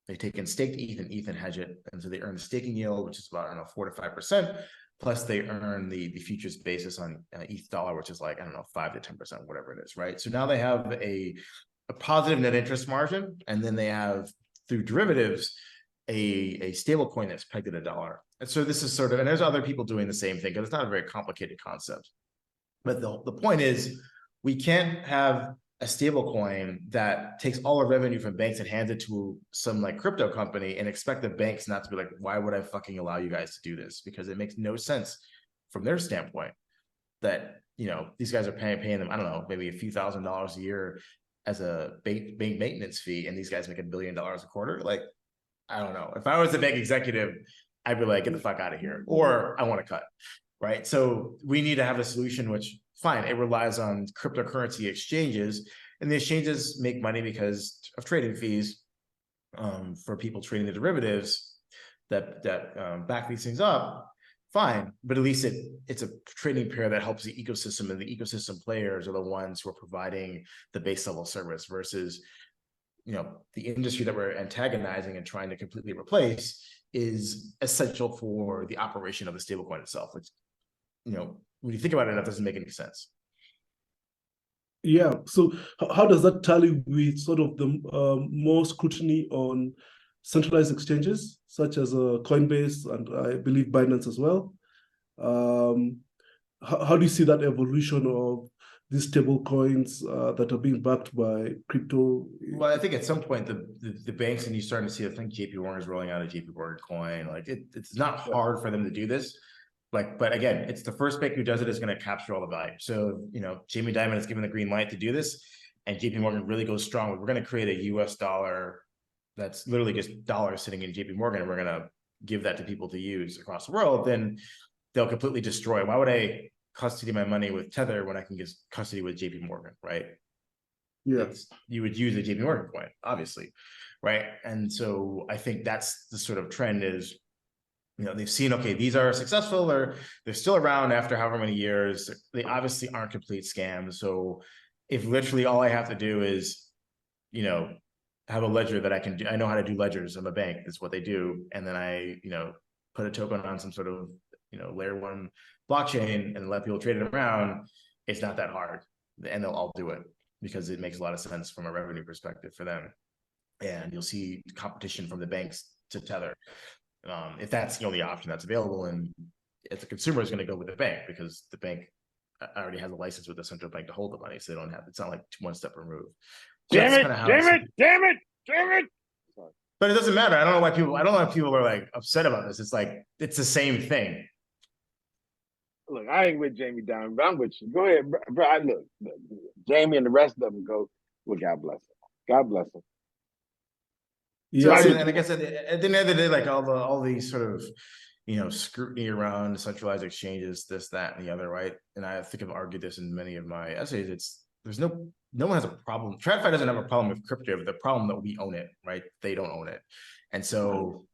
They take in staked ETH and hedge it, and so they earn the staking yield, which is about 4 to 5%. Plus, they earn the futures basis on ETH dollar, which is like 5 to 10%, whatever it is, right? So now they have a positive net interest margin, and then they have, through derivatives, a stable coin that's pegged at $1. And so this is sort of, and there's other people doing the same thing, because it's not a very complicated concept. But the point is, we can't have a stable coin that takes all our revenue from banks and hands it to some like crypto company and expect the banks not to be like, why would I fucking allow you guys to do this? Because it makes no sense from their standpoint that, these guys are paying them, I don't know, maybe a few $1,000s a year as a bank maintenance fee, and these guys make $1 billion a quarter. Like, I don't know. If I was a bank executive, I'd be like, get the fuck out of here, or I want to cut, right? So we need to have a solution which, fine, it relies on cryptocurrency exchanges, and the exchanges make money because of trading fees for people trading the derivatives that back these things up. Fine, but at least it's a trading pair that helps the ecosystem, and the ecosystem players are the ones who are providing the base level service versus, the industry that we're antagonizing and trying to completely replace is essential for the operation of the stablecoin itself, which, when you think about it, that doesn't make any sense. Yeah. So how does that tally with sort of the more scrutiny on centralized exchanges such as Coinbase and I believe Binance as well. How do you see that evolution of these stable coins that are being backed by crypto? Well, I think at some point the banks, and you're starting to see, I think JP Morgan is rolling out a JP Morgan coin. Like it's not hard for them to do this. Like, but again, it's the first bank who does it is going to capture all the value. So, you know, Jamie Dimon has given the green light to do this, and JP Morgan really goes strong. We're going to create a US dollar that's literally just dollars sitting in JP Morgan, and we're going to give that to people to use across the world. Then they'll completely destroy. Why would I custody my money with Tether when I can get custody with JP Morgan, right? Yeah, you would use a JP Morgan coin, obviously, right? And so I think that's the sort of trend is, you know, they've seen, okay, these are successful, or they're still around after however many years. They obviously aren't complete scams. So if literally all I have to do is, you know, have a ledger that I can do, I know how to do ledgers. I'm a bank, is what they do. And then I, you know, put a token on some sort of, you know, layer one blockchain and let people trade it around. It's not that hard, and they'll all do it because it makes a lot of sense from a revenue perspective for them. And you'll see competition from the banks to Tether. If that's the only option that's available, and if the consumer is going to go with the bank because the bank already has a license with the central bank to hold the money, so they don't have, it's not like one step removed. So damn it. But it doesn't matter. I don't know why people are like upset about this. It's like, it's the same thing. Look, I ain't with Jamie Dimon, but I'm with you. Go ahead, bro. Look, Jamie and the rest of them go, well, God bless him. God bless him. Yeah, so, and like I said, at the end of the day, like all these sort of, you know, scrutiny around centralized exchanges, this, that, and the other, right? And I think I've argued this in many of my essays. There's no one has a problem. TradFi doesn't have a problem with crypto. The problem that we own it, right? They don't own it. And so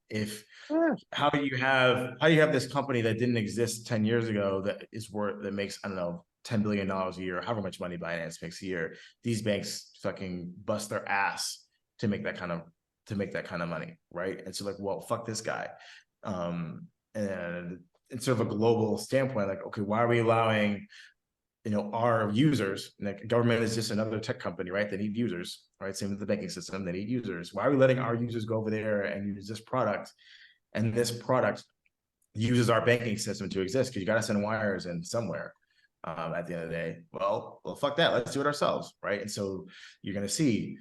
how do you have this company that didn't exist 10 years ago that makes, I don't know, $10 billion a year, however much money Binance makes a year? These banks fucking bust their ass to make that kind of money, right? And so like, well, fuck this guy. And it's sort of a global standpoint, like, okay, why are we allowing, you know, our users, like government is just another tech company, right? They need users, right? Same with the banking system, they need users. Why are we letting our users go over there and use this product? And this product uses our banking system to exist because you got to send wires in somewhere at the end of the day. Well, fuck that. Let's do it ourselves, right? And so you're going to see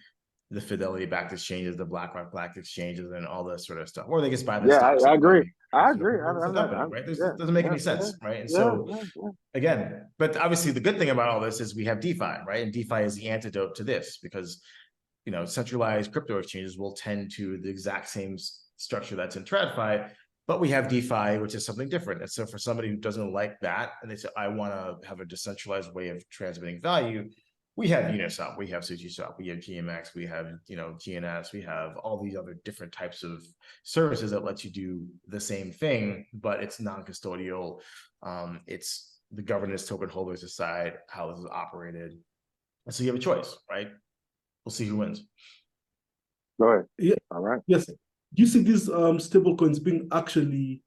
the Fidelity-backed exchanges, the BlackRock-backed exchanges, and all this sort of stuff. Or they just buy the stock. I agree. Right? It doesn't make any sense, right? And so, again, but obviously the good thing about all this is we have DeFi, right? And DeFi is the antidote to this because, you know, centralized crypto exchanges will tend to the exact same structure that's in TradFi, but we have DeFi, which is something different. And so for somebody who doesn't like that, and they say, I want to have a decentralized way of transmitting value, we have Uniswap, we have SushiSwap, we have GMX, we have, you know, GNS, we have all these other different types of services that let you do the same thing, but it's non-custodial. It's the governance token holders decide how this is operated. And so you have a choice, right? We'll see who wins. Go ahead. Yeah. All right. Yes. Do you see these stable coins being actually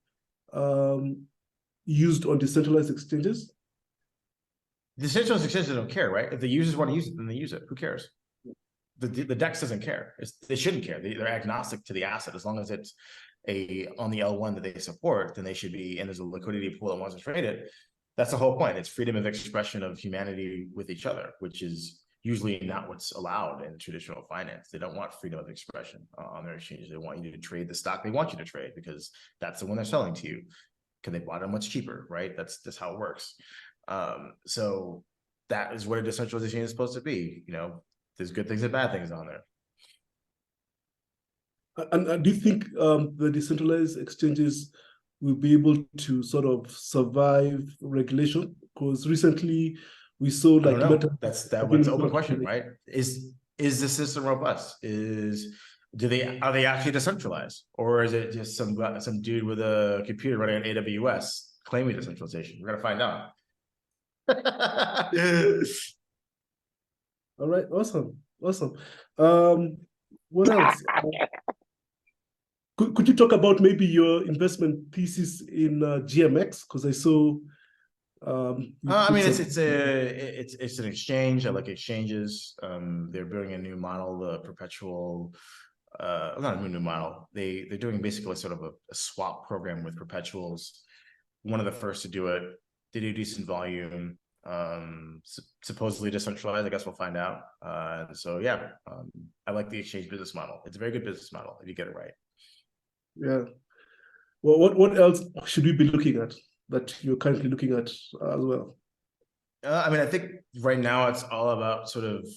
used on decentralized exchanges? The centralized exchanges don't care, right? If the users want to use it, then they use it. Who cares? The DEX doesn't care. They shouldn't care. They're agnostic to the asset. As long as it's on the L1 that they support, then they should be, and there's a liquidity pool that wants to trade it. That's the whole point. It's freedom of expression of humanity with each other, which is usually not what's allowed in traditional finance. They don't want freedom of expression on their exchanges. They want you to trade the stock they want you to trade because that's the one they're selling to you because they bought it much cheaper, right? That's how it works. So that is what a decentralization is supposed to be. You know, there's good things and bad things on there. And do you think the decentralized exchanges will be able to sort of survive regulation? Because recently we saw like that's an open question, right? Is the system robust? Are they actually decentralized, or is it just some dude with a computer running on AWS claiming decentralization? We're gonna find out. All right, awesome. What else? Could you talk about maybe your investment thesis in GMX? Because I saw. I mean, it's an exchange. I like exchanges. They're building a new model, the perpetual not a new model. They're doing basically sort of a swap program with perpetuals. One of the first to do it. They do decent volume. Supposedly decentralized. I guess we'll find out. So yeah, I like the exchange business model. It's a very good business model if you get it right. Yeah. Well, what else should we be looking at that you're currently looking at as well? I mean, I think right now it's all about sort of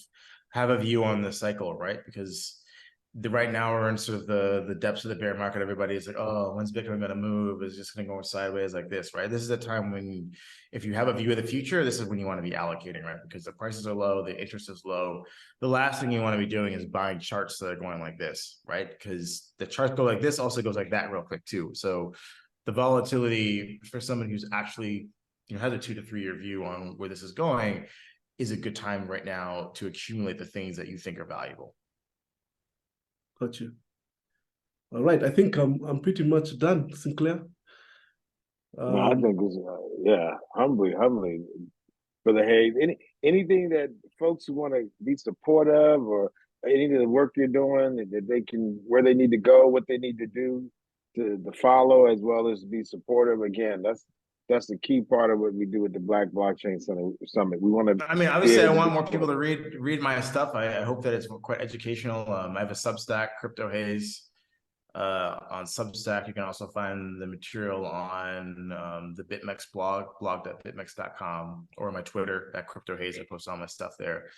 have a view on the cycle, right? Because right now we're in sort of the depths of the bear market. Everybody is like, oh, when's Bitcoin going to move? Is just going to go sideways like this, right? This is a time when, if you have a view of the future, this is when you want to be allocating, right? Because the prices are low, the interest is low. The last thing you want to be doing is buying charts that are going like this, right? Because the charts go like this, also goes like that real quick too. So the volatility for someone who's actually, has a 2 to 3 year view on where this is going is a good time right now to accumulate the things that you think are valuable. Got you. All right, I think I'm pretty much done, Sinclair. No, I think it's humbly, Brother Hayes. Anything that folks who want to be supportive or any of the work you're doing that they can, where they need to go, what they need to do to follow as well as be supportive. Again, that's the key part of what we do with the Black Blockchain Summit. We want to. I mean, obviously, I want more people to read my stuff. I hope that it's quite educational. I have a Substack, Crypto Haze, on Substack. You can also find the material on the BitMEX blog.bitmex.com, or my Twitter at Crypto Haze. I post all my stuff there.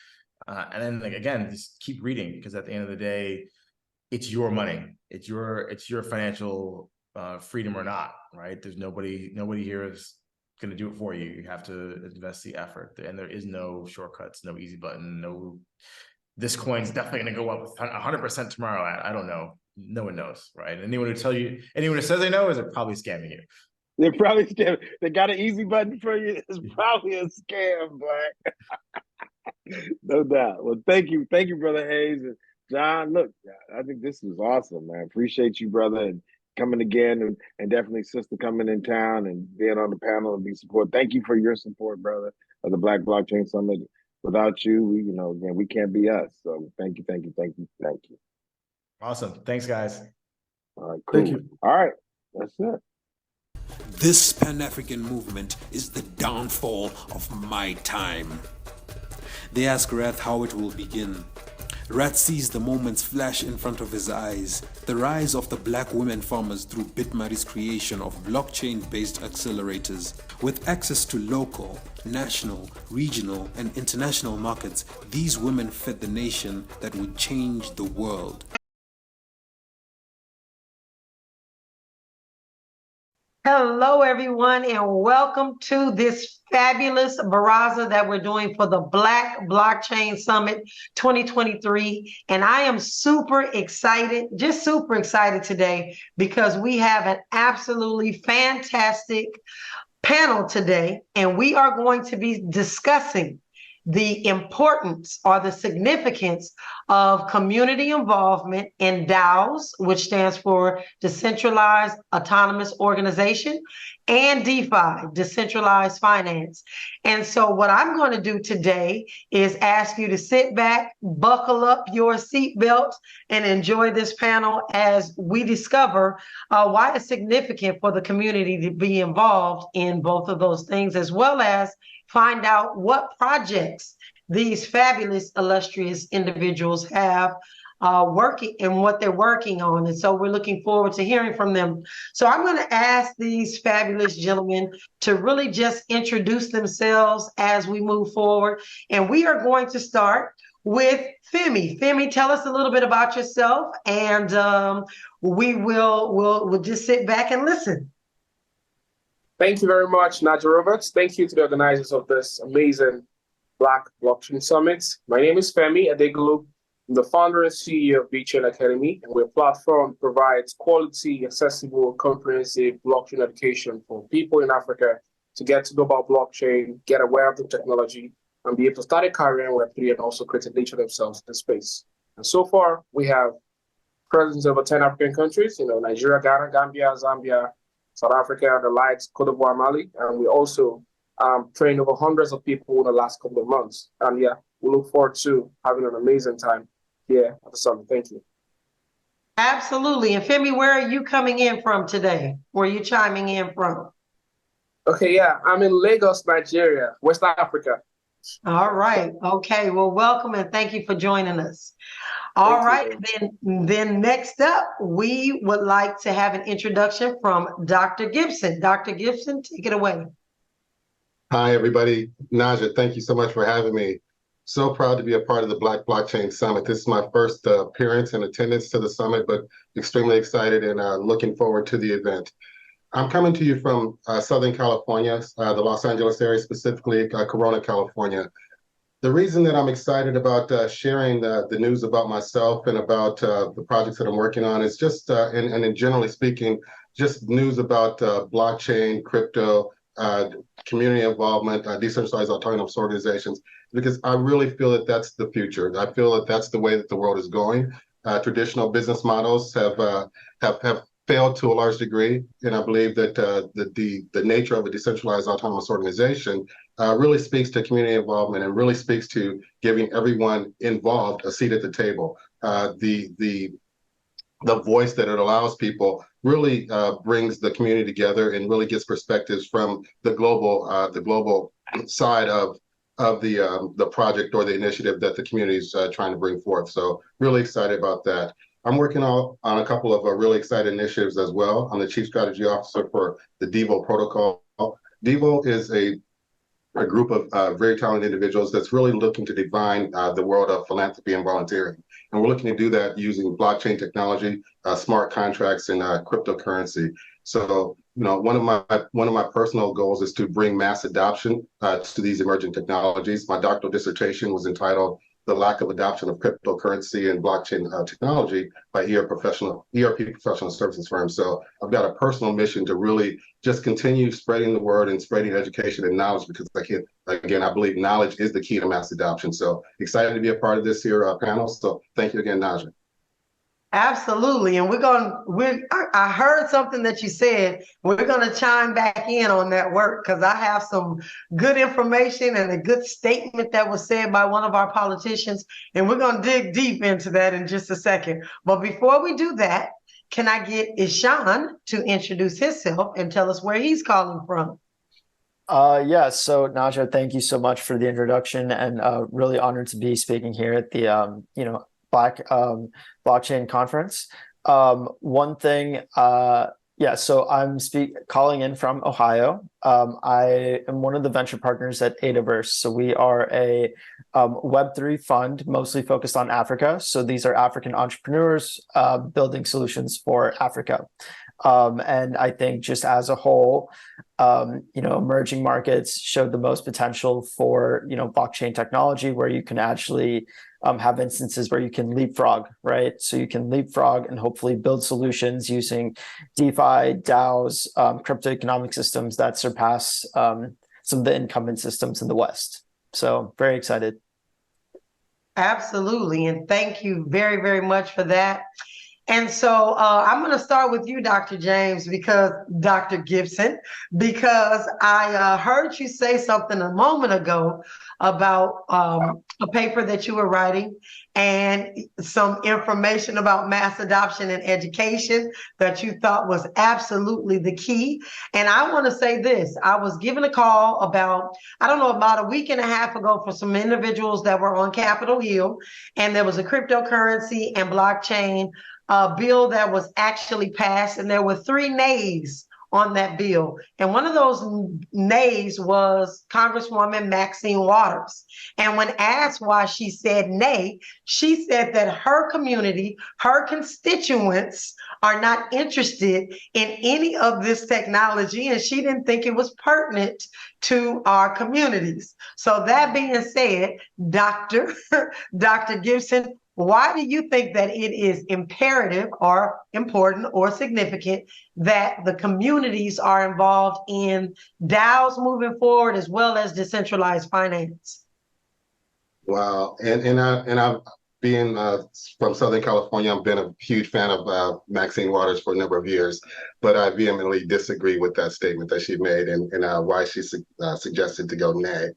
And then, again, just keep reading, because at the end of the day, it's your money. It's your financial freedom or not, right? There's nobody here is going to do it for you. You have to invest the effort, and there is no shortcuts, no easy button, no. This coin's definitely going to go up 100% tomorrow. I don't know. No one knows, right? Anyone who says they know is probably scamming you. They're probably scamming. They got an easy button for you. It's probably a scam, Black. No doubt. Well, thank you, Brother Hayes and John. Look, I think this was awesome, man. Appreciate you, brother, and coming again, and definitely sister coming in town and being on the panel and be support. Thank you for your support, brother, of the Black Blockchain Summit. Without you, again, we can't be us. So thank you. Awesome. Thanks, guys. All right, cool. Thank you. All right, that's it. This Pan-African movement is the downfall of my time. They ask Rath how it will begin. Rath sees the moments flash in front of his eyes, the rise of the black women farmers through Bitmari's creation of blockchain-based accelerators. With access to local, national, regional, and international markets, these women fed the nation that would change the world. Hello, everyone, and welcome to this fabulous baraza that we're doing for the Black Blockchain Summit 2023. And I am super excited today, because we have an absolutely fantastic panel today, and we are going to be discussing the importance or the significance of community involvement in DAOs, which stands for Decentralized Autonomous Organization, and DeFi, Decentralized Finance. And so what I'm going to do today is ask you to sit back, buckle up your seatbelt, and enjoy this panel as we discover why it's significant for the community to be involved in both of those things, as well as find out what projects these fabulous, illustrious individuals have working and what they're working on. And so we're looking forward to hearing from them. So I'm going to ask these fabulous gentlemen to really just introduce themselves as we move forward. And we are going to start with Femi. Femi, tell us a little bit about yourself, and we'll just sit back and listen. Thank you very much, Nadia Roberts. Thank you to the organizers of this amazing Black Blockchain Summit. My name is Femi Adegulu. I'm the founder and CEO of BlockChain Academy, and we're a platform that provides quality, accessible, comprehensive blockchain education for people in Africa to get to know about blockchain, get aware of the technology, and be able to start a career in Web3 and also create a niche for themselves in the space. And so far, we have presence in over 10 African countries, Nigeria, Ghana, Gambia, Zambia, South Africa, the likes, Cote d'Ivoire, Mali, and we also trained over hundreds of people in the last couple of months. And yeah, we look forward to having an amazing time here at the summit. Thank you. Absolutely. And Femi, where are you coming in from today? Where are you chiming in from? Okay, yeah, I'm in Lagos, Nigeria, West Africa. All right. Okay. Well, welcome and thank you for joining us. All right. Then next up, we would like to have an introduction from Dr. Gibson. Dr. Gibson, take it away. Hi, everybody. Naja, thank you so much for having me. So proud to be a part of the Black Blockchain Summit. This is my first appearance and attendance to the summit, but extremely excited and looking forward to the event. I'm coming to you from Southern California, the Los Angeles area, specifically Corona, California. The reason that I'm excited about sharing the news about myself and about the projects that I'm working on is just, and generally speaking, just news about blockchain, crypto, community involvement, decentralized autonomous organizations, because I really feel that that's the future. I feel that that's the way that the world is going. Traditional business models have failed to a large degree, and I believe that the nature of a decentralized autonomous organization really speaks to community involvement and really speaks to giving everyone involved a seat at the table. The voice that it allows people really brings the community together and really gets perspectives from the global side of the project or the initiative that the community is trying to bring forth. So really excited about that. I'm working on a couple of really exciting initiatives as well. I'm the Chief Strategy Officer for the DEVO protocol. DEVO is a group of very talented individuals that's really looking to define the world of philanthropy and volunteering. And we're looking to do that using blockchain technology, smart contracts, and cryptocurrency. So, you know, one of my personal goals is to bring mass adoption to these emerging technologies. My doctoral dissertation was entitled "The Lack of Adoption of Cryptocurrency and Blockchain Technology" by ERP professional services firms. So I've got a personal mission to really just continue spreading the word and spreading education and knowledge, because I believe knowledge is the key to mass adoption. So excited to be a part of this here panel. So thank you again, Naja. Absolutely. And I heard something that you said. We're going to chime back in on that work, because I have some good information and a good statement that was said by one of our politicians. And we're going to dig deep into that in just a second. But before we do that, can I get Ishan to introduce himself and tell us where he's calling from? Yeah, so Naja, thank you so much for the introduction, and really honored to be speaking here at the Black Blockchain Conference. One thing, so I'm calling in from Ohio. I am one of the venture partners at Adaverse. So we are a Web3 fund, mostly focused on Africa. So these are African entrepreneurs building solutions for Africa. And I think just as a whole, emerging markets showed the most potential for, blockchain technology, where you can actually have instances where you can leapfrog, right? So you can leapfrog and hopefully build solutions using DeFi, DAOs, crypto economic systems that surpass some of the incumbent systems in the West. So very excited. Absolutely. And thank you very, very much for that. And so I'm going to start with you, Dr. Gibson, because I heard you say something a moment ago about a paper that you were writing and some information about mass adoption and education that you thought was absolutely the key. And I want to say this. I was given a call about a week and a half ago for some individuals that were on Capitol Hill, and there was a cryptocurrency and blockchain bill that was actually passed, and there were 3 nays on that bill. And one of those nays was Congresswoman Maxine Waters. And when asked why she said nay, she said that her community, her constituents are not interested in any of this technology, and she didn't think it was pertinent to our communities. So that being said, Dr. Gibson, why do you think that it is imperative or important or significant that the communities are involved in DAOs moving forward, as well as decentralized finance? Wow. And I've been from Southern California, I've been a huge fan of Maxine Waters for a number of years, but I vehemently disagree with that statement that she made and why she suggested to go nay.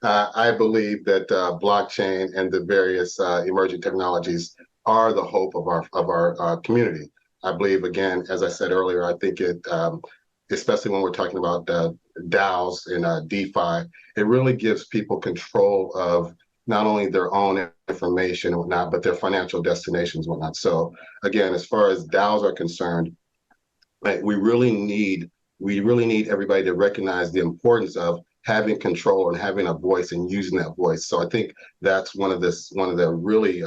I believe that blockchain and the various emerging technologies are the hope of our community. I believe, again, as I said earlier, I think it, especially when we're talking about Dows and DeFi, it really gives people control of not only their own information and whatnot, but their financial destinations and whatnot. So again, as far as DAOs are concerned, we really need everybody to recognize the importance of having control and having a voice and using that voice. So I think that's one of the really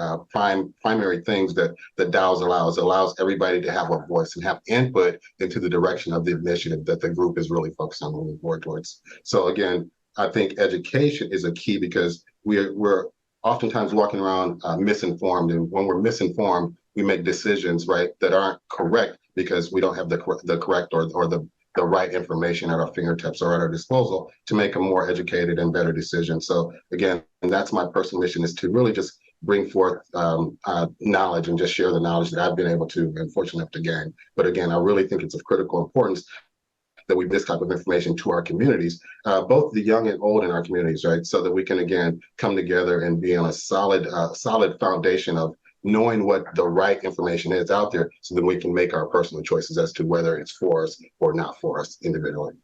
primary things that the DAOs allows everybody to have a voice and have input into the direction of the initiative that the group is really focused on moving forward towards. So again, I think education is a key because we're oftentimes walking around misinformed, and when we're misinformed, we make decisions, right, that aren't correct because we don't have the correct or the right information at our fingertips or at our disposal to make a more educated and better decision. So again, and that's my personal mission, is to really just bring forth knowledge and just share the knowledge that I've been able to and fortunate enough to gain. But again, I really think it's of critical importance that we this type of information to our communities, both the young and old in our communities, right? So that we can again come together and be on a solid foundation of knowing what the right information is out there, so that we can make our personal choices as to whether it's for us or not for us individually.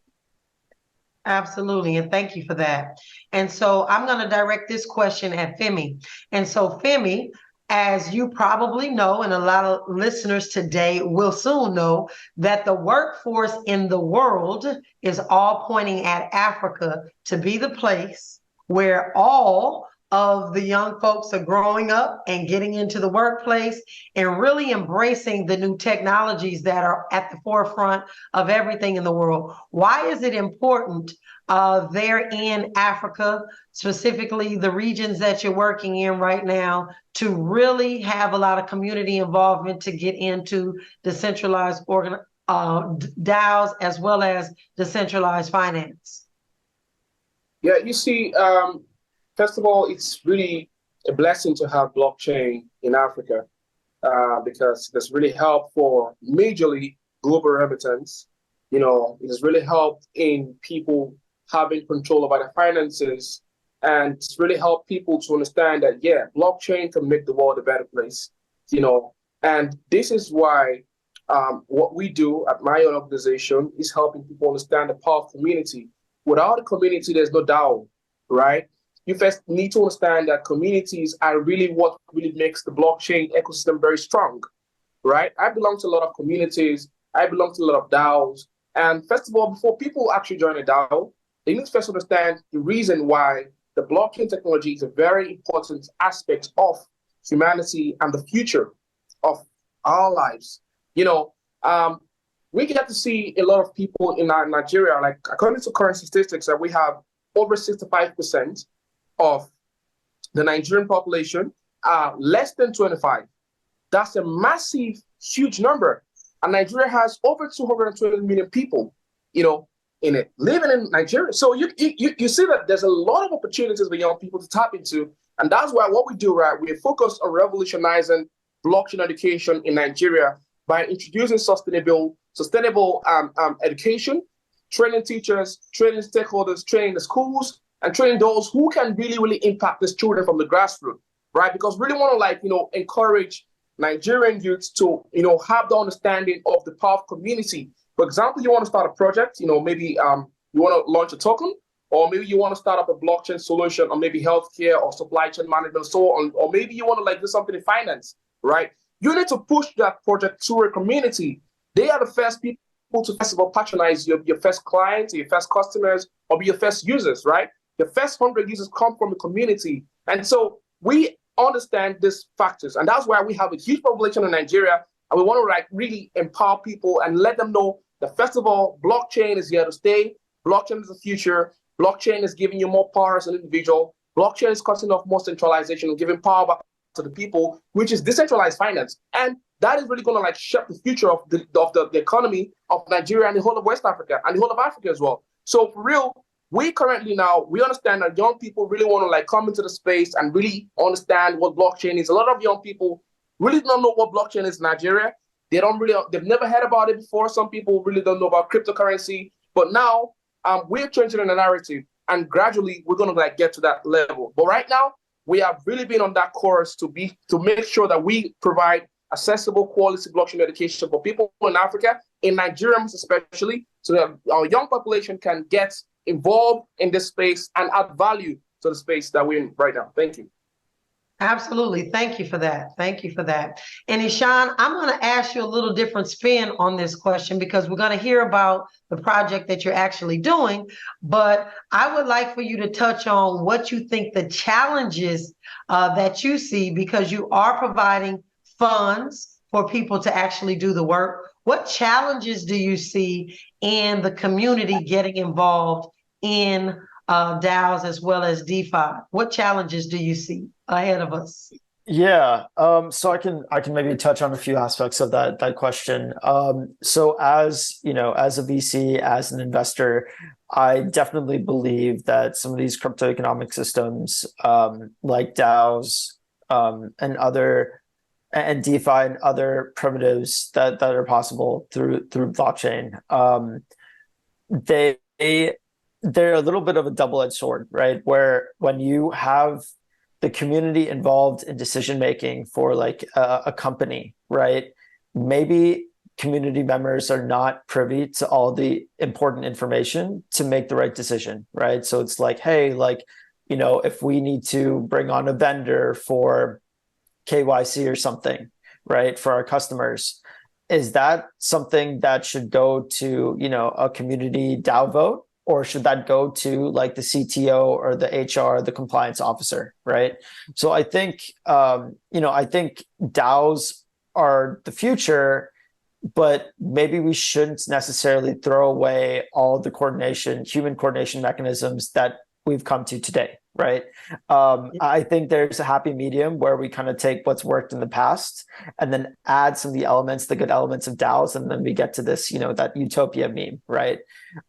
Absolutely, and thank you for that. And so I'm going to direct this question at Femi. And so Femi, as you probably know, and a lot of listeners today will soon know, that the workforce in the world is all pointing at Africa to be the place where all of the young folks are growing up and getting into the workplace and really embracing the new technologies that are at the forefront of everything in the world. Why is it important there in Africa, specifically the regions that you're working in right now, to really have a lot of community involvement to get into decentralized DAOs as well as decentralized finance? Yeah, you see, first of all, it's really a blessing to have blockchain in Africa because it's really helped for majorly global remittance. You know, it has really helped in people having control over their finances, and it's really helped people to understand that, yeah, blockchain can make the world a better place, you know. And this is why what we do at my own organization is helping people understand the power of community. Without a community, there's no DAO, right? You first need to understand that communities are really what really makes the blockchain ecosystem very strong, right? I belong to a lot of communities. I belong to a lot of DAOs. And first of all, before people actually join a DAO, they need to first understand the reason why the blockchain technology is a very important aspect of humanity and the future of our lives. You know, we get to see a lot of people in Nigeria, like according to current statistics, that we have over 65% of the Nigerian population are less than 25. That's a massive, huge number. And Nigeria has over 220 million people, you know, in it, living in Nigeria. So you see that there's a lot of opportunities for young people to tap into. And that's why what we do, right, we're focused on revolutionizing blockchain education in Nigeria by introducing sustainable education, training teachers, training stakeholders, training the schools, and training those who can really impact the children from the grassroots, right? Because we really want to encourage Nigerian youths to, have the understanding of the power of community. For example, you want to start a project, maybe you want to launch a token, or maybe you want to start up a blockchain solution, or maybe healthcare or supply chain management, so on, or maybe you want to do something in finance, right? You need to push that project to a community. They are the first people to, first of all, patronize your first clients, your first customers, or your first users, right? The first 100 users come from the community. And so we understand these factors. And that's why we have a huge population in Nigeria. And we want to really empower people and let them know that, first of all, blockchain is here to stay. Blockchain is the future. Blockchain is giving you more power as an individual. Blockchain is cutting off more centralization and giving power back to the people, which is decentralized finance. And that is really going to shape the future of the economy of Nigeria and the whole of West Africa and the whole of Africa as well. So for real, we currently we understand that young people really want to come into the space and really understand what blockchain is. A lot of young people really don't know what blockchain is in Nigeria. They've never heard about it before. Some people really don't know about cryptocurrency. But now we're changing the narrative, and gradually we're going to get to that level. But right now, we have really been on that course to make sure that we provide accessible quality blockchain education for people in Africa, in Nigeria especially, so that our young population can get involved in this space and add value to the space that we're in right now. Thank you. Absolutely. Thank you for that. Thank you for that. And Ishan, I'm going to ask you a little different spin on this question because we're going to hear about the project that you're actually doing. But I would like for you to touch on what you think the challenges that you see, because you are providing funds for people to actually do the work. What challenges do you see in the community getting involved in DAOs as well as DeFi? What challenges do you see ahead of us? Yeah, so I can maybe touch on a few aspects of that question. So as you know, as a VC, as an investor, I definitely believe that some of these crypto economic systems, like DAOs, and DeFi and other primitives that are possible through blockchain, they're a little bit of a double-edged sword, right? Where when you have the community involved in decision making for like a company, right? Maybe community members are not privy to all the important information to make the right decision, right? So it's like, hey, like, you know, if we need to bring on a vendor for KYC or something, right, for our customers, is that something that should go to, you know, a community DAO vote? Or should that go to like the CTO or the HR, the compliance officer, right? So I think, I think DAOs are the future, but maybe we shouldn't necessarily throw away all the human coordination mechanisms that we've come to today, right? I think there's a happy medium where we kind of take what's worked in the past and then add some of the good elements of DAOs, and then we get to this, that utopia meme, right?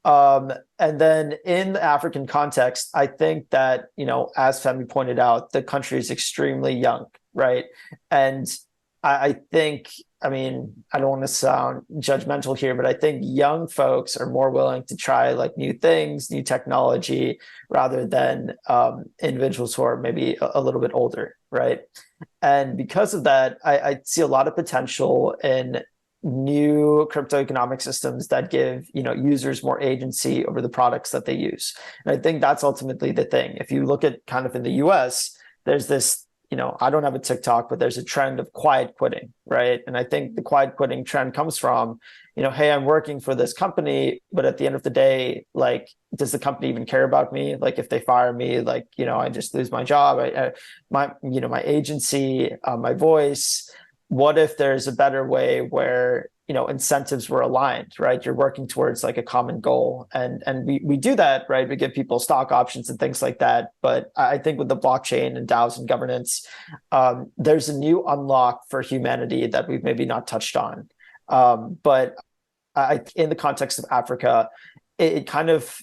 And then in the African context, I think that, as Femi pointed out, the country is extremely young, right? And I think, I don't want to sound judgmental here, but I think young folks are more willing to try like new things, new technology, rather than individuals who are maybe a little bit older, right? And because of that, I see a lot of potential in new crypto economic systems that give users more agency over the products that they use. And I think that's ultimately the thing. If you look at kind of in the US, there's this, I don't have a TikTok, but there's a trend of quiet quitting, right? And I think the quiet quitting trend comes from, hey, I'm working for this company, but at the end of the day, like, does the company even care about me? Like, if they fire me, like, I just lose my job, my agency, my voice. What if there's a better way where, incentives were aligned, right? You're working towards like a common goal. And we do that, right? We give people stock options and things like that. But I think with the blockchain and DAOs and governance, there's a new unlock for humanity that we've maybe not touched on. But in the context of Africa, it kind of,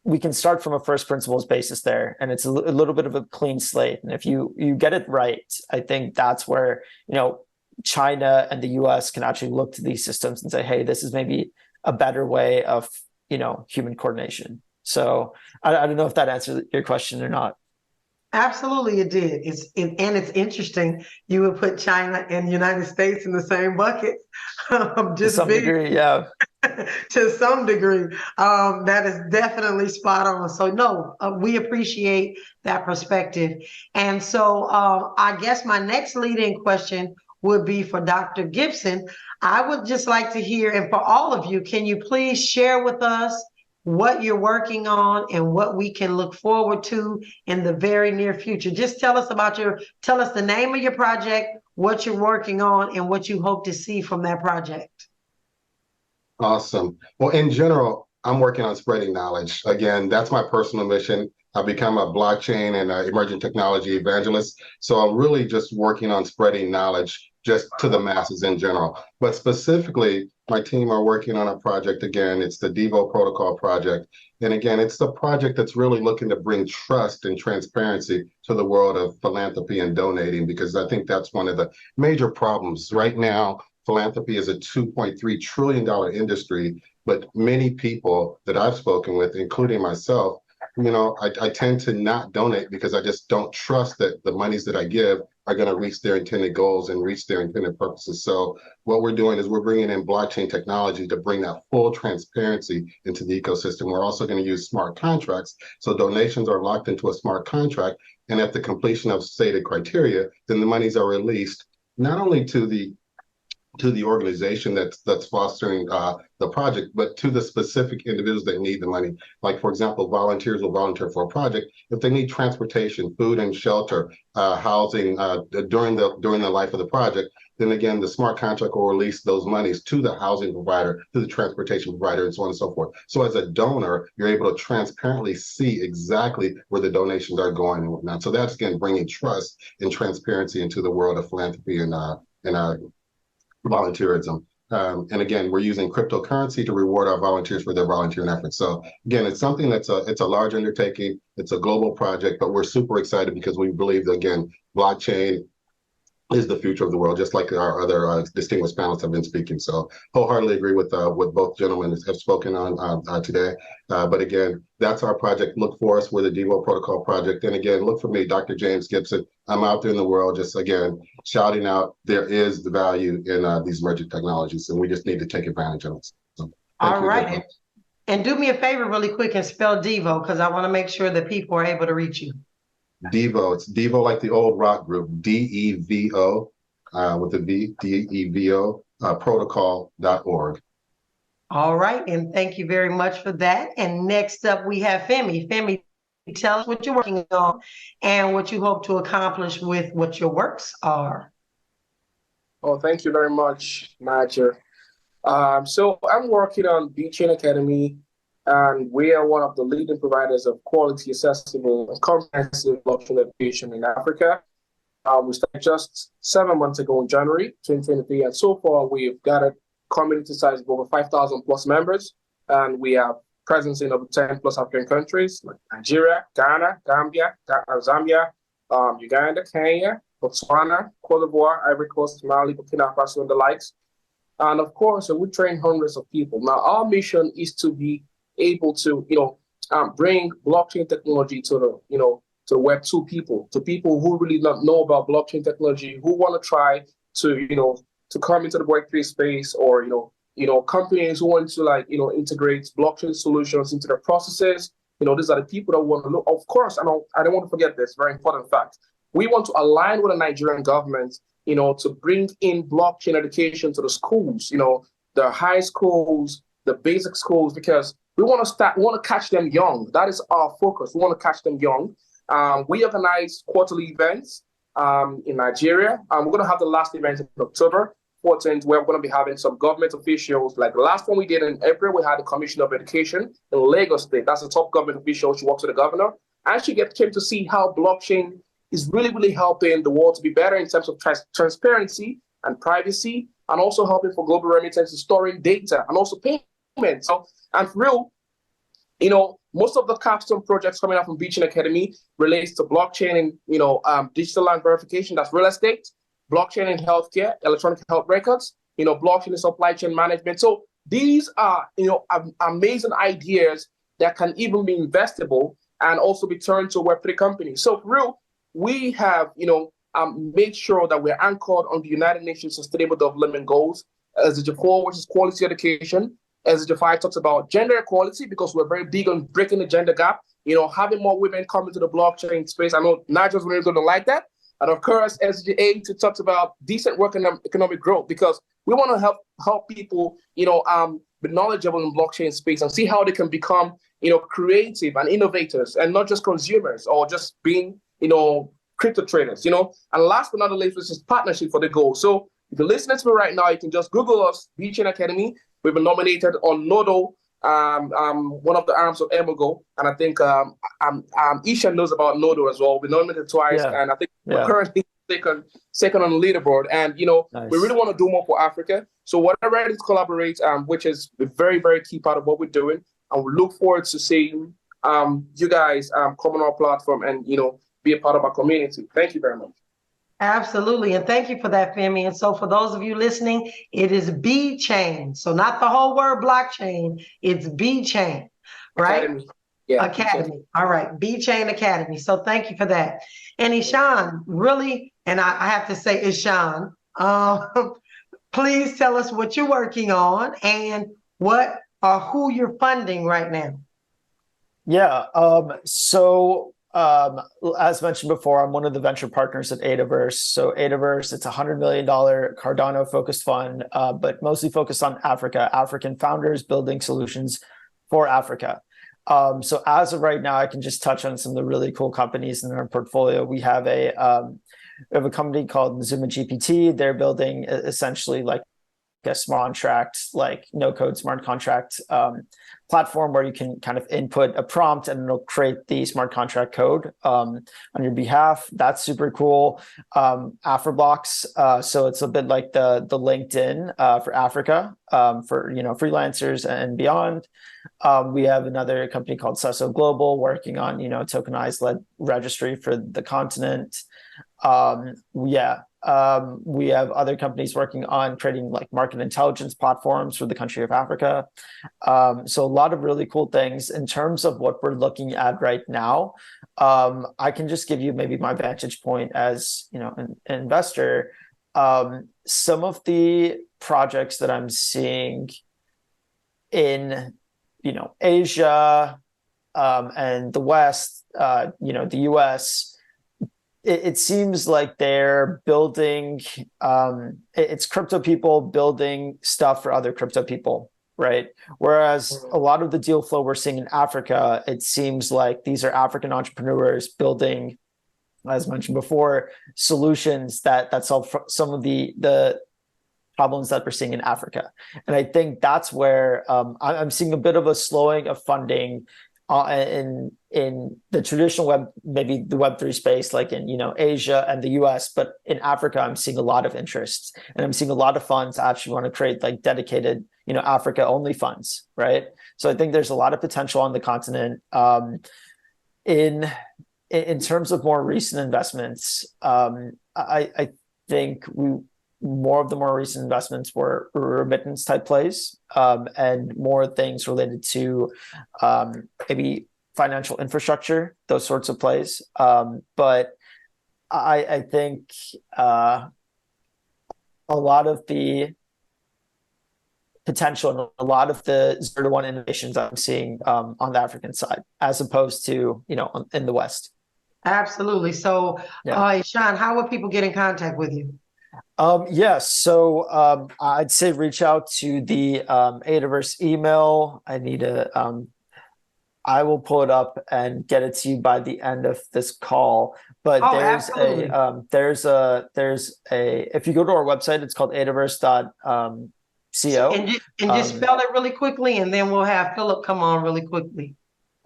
we can start from a first principles basis there, and it's a little bit of a clean slate. And if you get it right, I think that's where, China and the US can actually look to these systems and say, hey, this is maybe a better way of, human coordination. So I don't know if that answered your question or not. Absolutely, it did. It's interesting. You would put China and the United States in the same bucket. To some degree, yeah. To some degree, that is definitely spot on. So no, we appreciate that perspective. And so I guess my next lead-in question would be for Dr. Gibson. I would just like to hear, and for all of you, can you please share with us what you're working on and what we can look forward to in the very near future? Just tell us the name of your project, what you're working on, and what you hope to see from that project. Awesome. Well, in general, I'm working on spreading knowledge. Again, that's my personal mission. I've become a blockchain and emerging technology evangelist. So I'm really just working on spreading knowledge just to the masses in general. But specifically, my team are working on a project. Again, it's the Devo Protocol project. And again, it's the project that's really looking to bring trust and transparency to the world of philanthropy and donating, because I think that's one of the major problems. Right now, philanthropy is a $2.3 trillion industry, but many people that I've spoken with, including myself, I tend to not donate because I just don't trust that the monies that I give are going to reach their intended goals and reach their intended purposes. So what we're doing is we're bringing in blockchain technology to bring that full transparency into the ecosystem. We're also going to use smart contracts. So donations are locked into a smart contract. And at the completion of stated criteria, then the monies are released not only to the organization that's fostering the project, but to the specific individuals that need the money. Like, for example, volunteers will volunteer for a project if they need transportation, food and shelter, housing during the life of the project. Then again, the smart contract will release those monies to the housing provider, to the transportation provider, and so on and so forth. So as a donor, you're able to transparently see exactly where the donations are going and whatnot. So that's, again, bringing trust and transparency into the world of philanthropy and volunteerism. And again, we're using cryptocurrency to reward our volunteers for their volunteering efforts. So again, it's something it's a large undertaking. It's a global project, but we're super excited because we believe that, again, blockchain is the future of the world, just like our other distinguished panelists have been speaking. So wholeheartedly agree with both gentlemen have spoken on today. But again, that's our project. Look for us. We're the Devo Protocol Project. And again, look for me, Dr. James Gibson. I'm out there in the world just, again, shouting out there is the value in these emerging technologies, and we just need to take advantage of it. So, all right. And do me a favor really quick and spell Devo, because I want to make sure that people are able to reach you. Devo, it's Devo like the old rock group, DEVO with the V, DEVO, protocol.org. All right, and thank you very much for that. And next up, we have Femi. Femi, tell us what you're working on and what you hope to accomplish with what your works are. Oh, thank you very much, Naja. So I'm working on BlockChain Academy, and we are one of the leading providers of quality, accessible, and comprehensive blockchain education in Africa. We started just 7 months ago in January 2023, and so far we've got a community size of over 5,000 plus members, and we have presence in over 10 plus African countries like Nigeria, Ghana, Gambia, Zambia, Uganda, Kenya, Botswana, Cote d'Ivoire, Ivory Coast, Mali, Burkina Faso, and the likes. And of course, we train hundreds of people. Now, our mission is to be able to, bring blockchain technology to the Web 2 people, to people who really not know about blockchain technology, who want to try to come into the Web 3 space, or companies who want to integrate blockchain solutions into their processes. These are the people that want to look. Of course, I don't want to forget this very important fact. We want to align with the Nigerian government, to bring in blockchain education to the schools, the high schools, the basic schools, because we want to catch them young. That is our focus. We want to catch them young. We organize quarterly events in Nigeria. We're going to have the last event in October 14th, where we're going to be having some government officials. Like the last one we did in April, we had the Commissioner of Education in Lagos State. That's the top government official. She works with the governor. And she came to see how blockchain is really, really helping the world to be better in terms of transparency and privacy, and also helping for global remittances, storing data, and also payment. So, and for real, most of the capstone projects coming out from BlockChain Academy relates to blockchain and, digital land verification, that's real estate, blockchain in healthcare, electronic health records, blockchain in supply chain management. So these are, amazing ideas that can even be investable and also be turned to Web3 companies. So for real, we have, made sure that we're anchored on the United Nations Sustainable Development Goals, SDG 4, which is quality education. SDG 5 talks about gender equality, because we're very big on breaking the gender gap, having more women come into the blockchain space. I know Nigerians really don't like that. And of course, SDG 8 talks about decent work and economic growth, because we want to help people, be knowledgeable in blockchain space and see how they can become, creative and innovators, and not just consumers or just being, crypto traders, And last but not least, this is partnership for the goal. So if you're listening to me right now, you can just Google us, BlockChain Academy. We've been nominated on Nodo, one of the arms of Emogo, and I think Isha knows about Nodo as well. We're nominated twice, and I think we're currently second on the leaderboard. And Nice. we really want to do more for Africa. So whatever it is, collaborate, which is a very, very key part of what we're doing. And we look forward to seeing you guys come on our platform and be a part of our community. Thank you very much. Absolutely. And thank you for that, Femi. And so for those of you listening, it is BlockChain. So not the whole word blockchain, it's BlockChain, right? Yeah. Academy. All right, BChain Academy. So thank you for that. And Ishan, really, and I have to say Ishan, please tell us what you're working on and what or who you're funding right now. Yeah. As mentioned before, I'm one of the venture partners at Adaverse. So Adaverse, it's a $100 million Cardano-focused fund, but mostly focused on Africa, African founders building solutions for Africa. So as of right now, I can just touch on some of the really cool companies in our portfolio. We have a company called Zuma GPT. They're building essentially like a smart contract, like no code smart contract platform where you can kind of input a prompt and it'll create the smart contract code on your behalf. That's super cool. Afroblocks, so it's a bit like the LinkedIn for Africa, for freelancers and beyond. We have another company called Susso Global working on tokenized registry for the continent. We have other companies working on creating like market intelligence platforms for the country of Africa. So a lot of really cool things. In terms of what we're looking at right now, I can just give you maybe my vantage point as an investor. Some of the projects that I'm seeing in Asia and the West, the US, it seems like they're building, it's crypto people building stuff for other crypto people, right? Whereas a lot of the deal flow we're seeing in Africa, it seems like these are African entrepreneurs building, as mentioned before, solutions that solve some of the problems that we're seeing in Africa. And I think that's where I'm seeing a bit of a slowing of funding in the traditional web, maybe the Web3 space, like in Asia and the US, but in Africa, I'm seeing a lot of interest, and I'm seeing a lot of funds actually want to create like dedicated, Africa only funds, right? So I think there's a lot of potential on the continent. In terms of more recent investments, I think more of the more recent investments were remittance type plays, and more things related to maybe financial infrastructure, those sorts of plays. But I think a lot of the potential and a lot of the 0 to 1 innovations I'm seeing on the African side, as opposed to in the West. Absolutely. So, Ishan, how would people get in contact with you? So I'd say reach out to the Adaverse email. I will pull it up and get it to you by the end of this call. But there's a if you go to our website, it's called adaverse.co. And just spell it really quickly, and then we'll have Philip come on really quickly.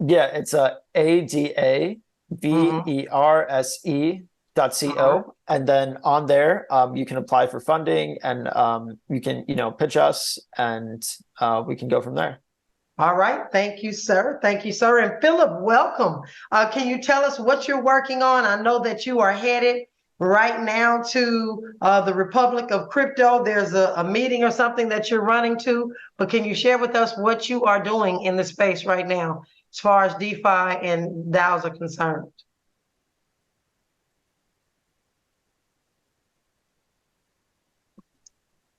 Yeah, it's ADAVERSE.co. And then on there, you can apply for funding, and you can, pitch us, and we can go from there. All right. Thank you, sir. Thank you, sir. And Philip, welcome. Can you tell us what you're working on? I know that you are headed right now to the Republic of Crypto. There's a meeting or something that you're running to, but can you share with us what you are doing in the space right now as far as DeFi and DAOs are concerned?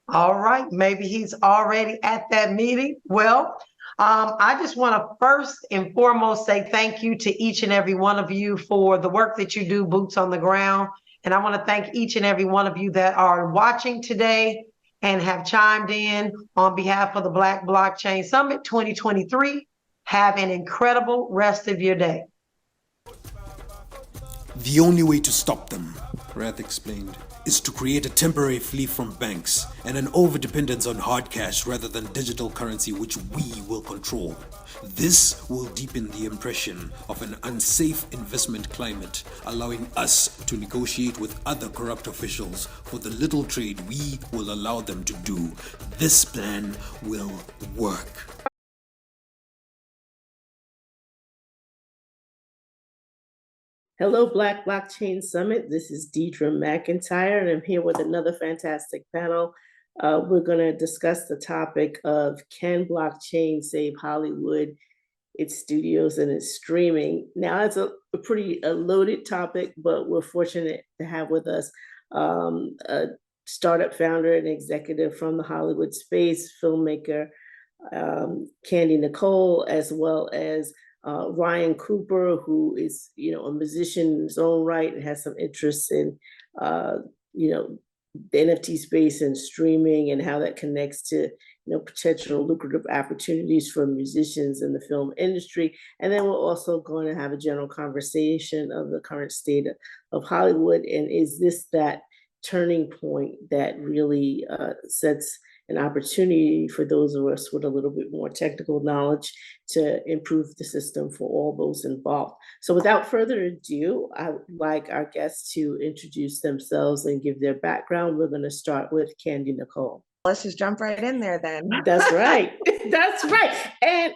All right, maybe he's already at that meeting. Well, I just want to first and foremost say thank you to each and every one of you for the work that you do, boots on the ground. And I want to thank each and every one of you that are watching today and have chimed in on behalf of the Black Blockchain Summit 2023. Have an incredible rest of your day. The only way to stop them, Rath explained, is to create a temporary flee from banks and an overdependence on hard cash rather than digital currency, which we will control. This will deepen the impression of an unsafe investment climate, allowing us to negotiate with other corrupt officials for the little trade we will allow them to do. This plan will work. Hello, Black Blockchain Summit. This is Deidre McIntyre, and I'm here with another fantastic panel. We're going to discuss the topic of, can blockchain save Hollywood its studios and its streaming. Now, it's a pretty loaded topic, but we're fortunate to have with us a startup founder and executive from the Hollywood space, filmmaker Candy Nicole, as well as Ryan Cooper, who is, a musician in his own right and has some interest in, the NFT space and streaming and how that connects to, potential lucrative opportunities for musicians in the film industry. And then we're also going to have a general conversation of the current state of Hollywood. And is this that turning point that really sets an opportunity for those of us with a little bit more technical knowledge to improve the system for all those involved. So without further ado, I would like our guests to introduce themselves and give their background. We're going to start with Candy Nicole. Let's just jump right in there then. That's right. That's right. And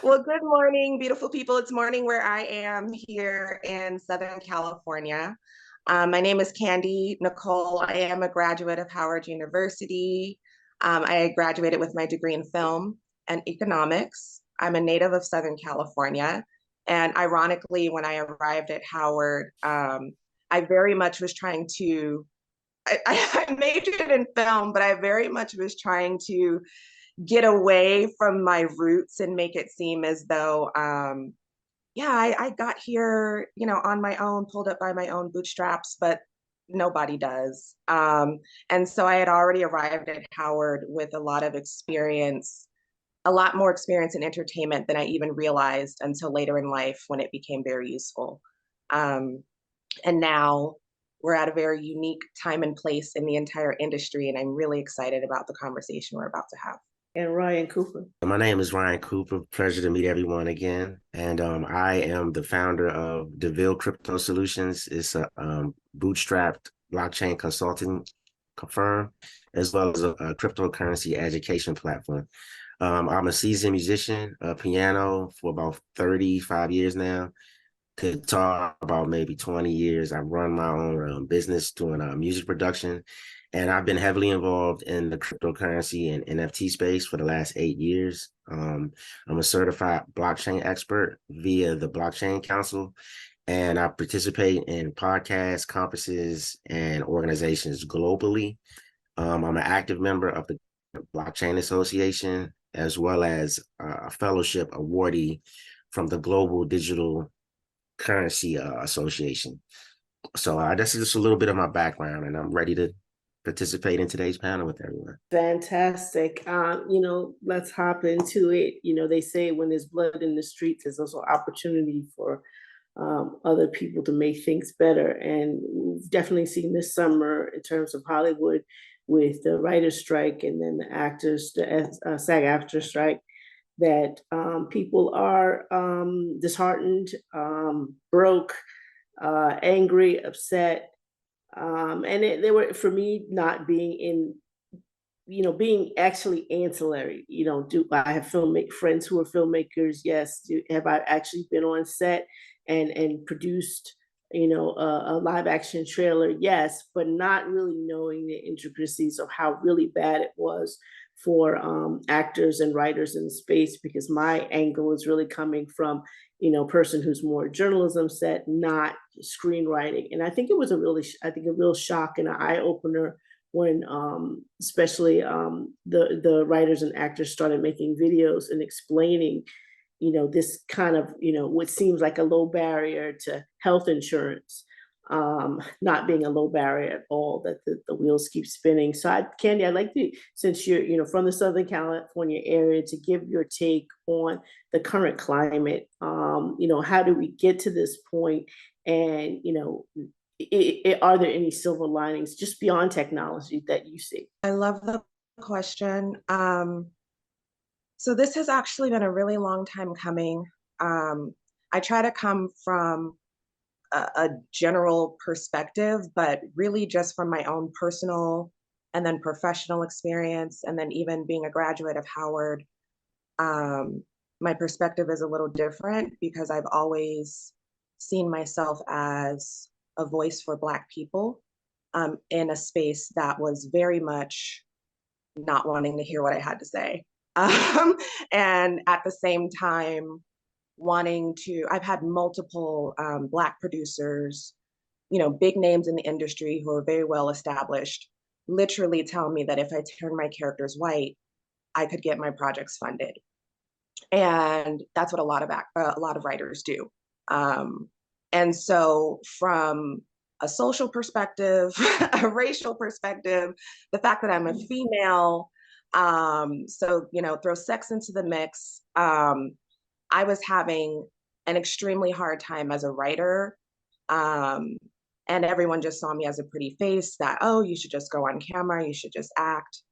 well, good morning, beautiful people. It's morning where I am here in Southern California. My name is Candy Nicole. I am a graduate of Howard University. I graduated with my degree in film and economics. I'm a native of Southern California. And ironically, when I arrived at Howard, I very much was trying to, I majored in film, but I very much was trying to get away from my roots and make it seem as though, I got here, on my own, pulled up by my own bootstraps, but nobody does. And so I had already arrived at Howard with a lot of experience, a lot more experience in entertainment than I even realized until later in life when it became very useful. And now we're at a very unique time and place in the entire industry, and I'm really excited about the conversation we're about to have. And Ryan Cooper. My name is Ryan Cooper. Pleasure to meet everyone again. And I am the founder of DeVille Crypto Solutions. It's a bootstrapped blockchain consulting firm, as well as a cryptocurrency education platform. I'm a seasoned musician, piano for about 35 years now, guitar about maybe 20 years. I run my own business doing music production. And I've been heavily involved in the cryptocurrency and NFT space for the last 8 years. I'm a certified blockchain expert via the BlockChain Council, and I participate in podcasts, conferences, and organizations globally. I'm an active member of the Blockchain Association, as well as a fellowship awardee from the Global Digital Currency Association. So this is just a little bit of my background, and I'm ready to participate in today's panel with everyone. Fantastic. Let's hop into it. They say when there's blood in the streets, there's also opportunity for other people to make things better. And we've definitely seen this summer in terms of Hollywood with the writer's strike and then the actors, the SAG-AFTRA strike, that people are disheartened, broke, angry, upset. And they were, for me, not being in, being actually ancillary. Do I have friends who are filmmakers? Yes. Have I actually been on set and produced, a live action trailer? Yes, but not really knowing the intricacies of how really bad it was for actors and writers in space, because my angle is really coming from, person who's more journalism set, not screenwriting. And I think it was a real shock and an eye opener when especially the writers and actors started making videos and explaining, this kind of, what seems like a low barrier to health insurance, not being a low barrier at all, that the wheels keep spinning. So Candy, I'd like to, since you're from the Southern California area, to give your take on the current climate. How do we get to this point? And, are there any silver linings just beyond technology that you see? I love the question. So this has actually been a really long time coming. I try to come from a general perspective, but really just from my own personal and then professional experience, and then even being a graduate of Howard, my perspective is a little different because I've always seen myself as a voice for Black people in a space that was very much not wanting to hear what I had to say. And at the same time, I've had multiple Black producers, big names in the industry who are very well established, literally tell me that if I turn my characters white, I could get my projects funded. And that's what a lot of writers do. And so from a social perspective, a racial perspective, the fact that I'm a female, so, throw sex into the mix, I was having an extremely hard time as a writer. And everyone just saw me as a pretty face that, oh, you should just go on camera, you should just act.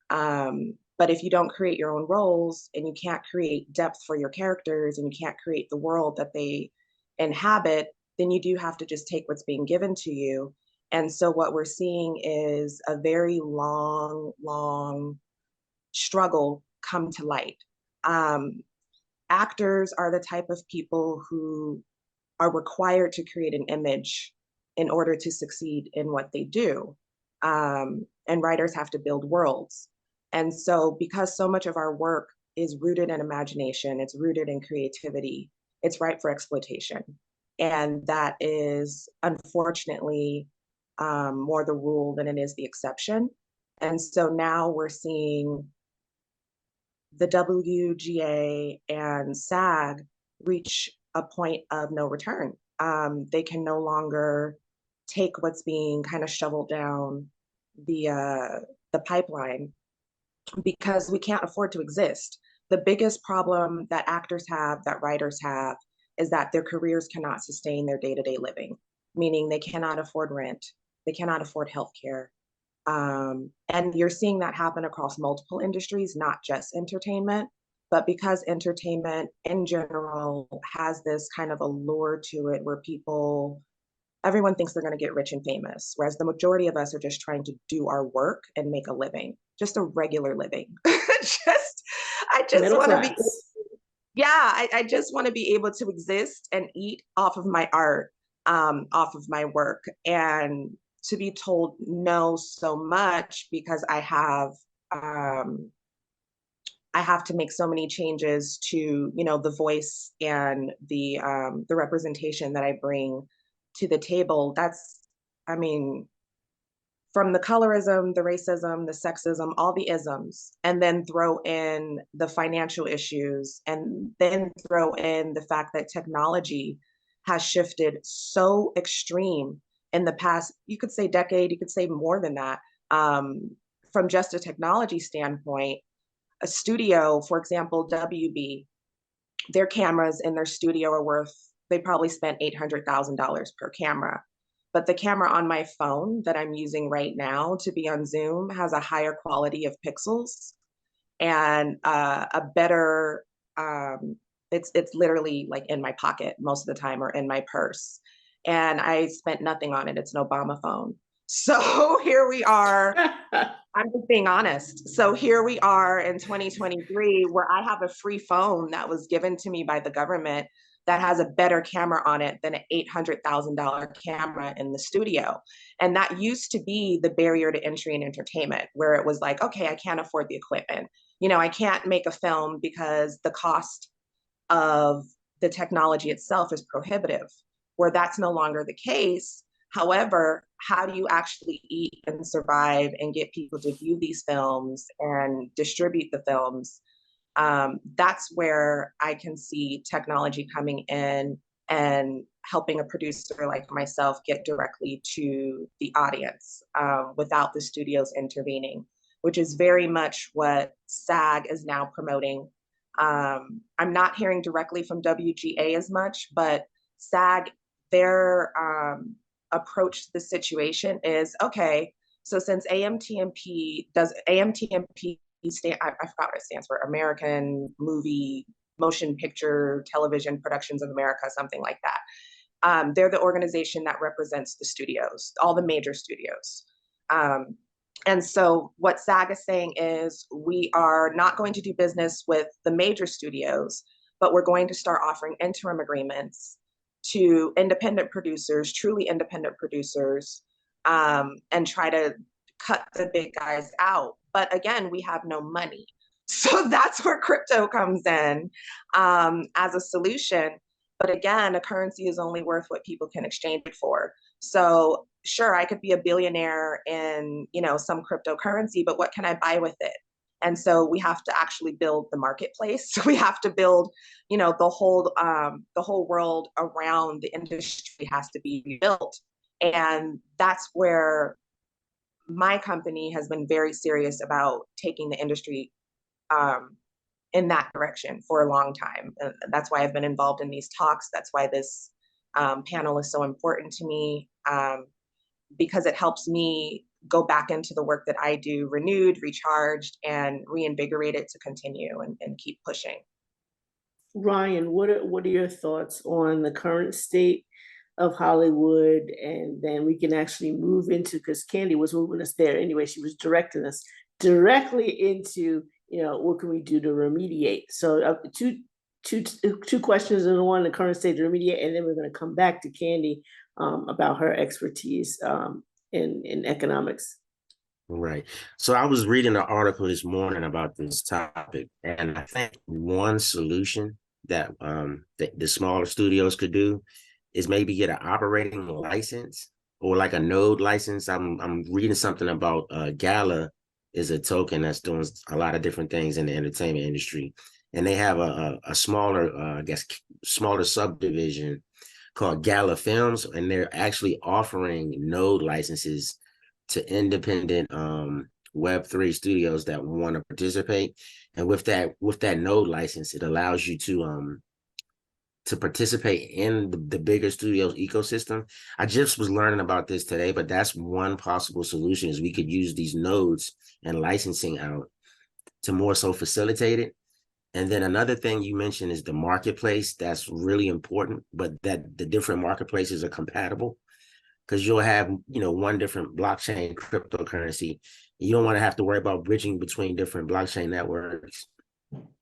But if you don't create your own roles and you can't create depth for your characters and you can't create the world that they inhabit, then you do have to just take what's being given to you. And so what we're seeing is a very long struggle come to light. Actors are the type of people who are required to create an image in order to succeed in what they do. And writers have to build worlds. And so because so much of our work is rooted in imagination, it's rooted in creativity, it's ripe for exploitation. And that is unfortunately more the rule than it is the exception. And so now we're seeing the WGA and SAG reach a point of no return. They can no longer take what's being kind of shoveled down the pipeline because we can't afford to exist. The biggest problem that actors have, that writers have, is that their careers cannot sustain their day-to-day living, meaning they cannot afford rent, they cannot afford healthcare. And you're seeing that happen across multiple industries, not just entertainment, but because entertainment in general has this kind of allure to it where everyone thinks they're going to get rich and famous, whereas the majority of us are just trying to do our work and make a living, just a regular living. I just want to be, I just want to be able to exist and eat off of my art, off of my work, and to be told no so much because I have to make so many changes to, the voice and the representation that I bring to the table. From the colorism, the racism, the sexism, all the isms, and then throw in the financial issues, and then throw in the fact that technology has shifted so extreme in the past, you could say decade, you could say more than that. From just a technology standpoint, a studio, for example, WB, their cameras in their studio are worth, they probably spent $800,000 per camera. But the camera on my phone that I'm using right now to be on Zoom has a higher quality of pixels and a better, it's literally like in my pocket most of the time or in my purse. And I spent nothing on it. It's an Obama phone. So here we are. I'm just being honest. So here we are in 2023 where I have a free phone that was given to me by the government that has a better camera on it than an $800,000 camera in the studio. And that used to be the barrier to entry in entertainment, where it was like, okay, I can't afford the equipment. I can't make a film because the cost of the technology itself is prohibitive, where that's no longer the case. However, how do you actually eat and survive and get people to view these films and distribute the films? That's where I can see technology coming in and helping a producer like myself get directly to the audience without the studios intervening, which is very much what SAG is now promoting. I'm not hearing directly from WGA as much, but SAG, their approach to the situation is, okay, so since AMTMP I forgot what it stands for, American Movie Motion Picture Television Productions of America, something like that. They're the organization that represents the studios, all the major studios. And so what SAG is saying is we are not going to do business with the major studios, but we're going to start offering interim agreements to independent producers, truly independent producers, and try to cut the big guys out But again, we have no money. So that's where crypto comes in as a solution. But again, a currency is only worth what people can exchange it for. So sure, I could be a billionaire in, some cryptocurrency, but what can I buy with it? And so we have to actually build the marketplace. We have to build, the whole world around the industry has to be built. And that's where my company has been very serious about taking the industry in that direction for a long time. And that's why I've been involved in these talks. That's why this panel is so important to me, because it helps me go back into the work that I do, renewed, recharged, and reinvigorated to continue and keep pushing. Ryan, what are your thoughts on the current state of Hollywood? And then we can actually move into, because Candy was moving us there anyway. She was directing us directly into, what can we do to remediate? So two questions in one: the current state to remediate, and then we're going to come back to Candy about her expertise in economics. Right. So I was reading an article this morning about this topic, and I think one solution that the smaller studios could do is maybe get an operating license or like a node license. I'm reading something about Gala is a token that's doing a lot of different things in the entertainment industry, and they have a smaller, smaller subdivision called Gala Films, and they're actually offering node licenses to independent Web3 studios that want to participate. And with that node license, it allows you to participate in the bigger studios ecosystem. I just was learning about this today, but that's one possible solution, is we could use these nodes and licensing out to more so facilitate it. And then another thing you mentioned is the marketplace. That's really important, but that the different marketplaces are compatible, because you'll have, one different blockchain cryptocurrency. You don't want to have to worry about bridging between different blockchain networks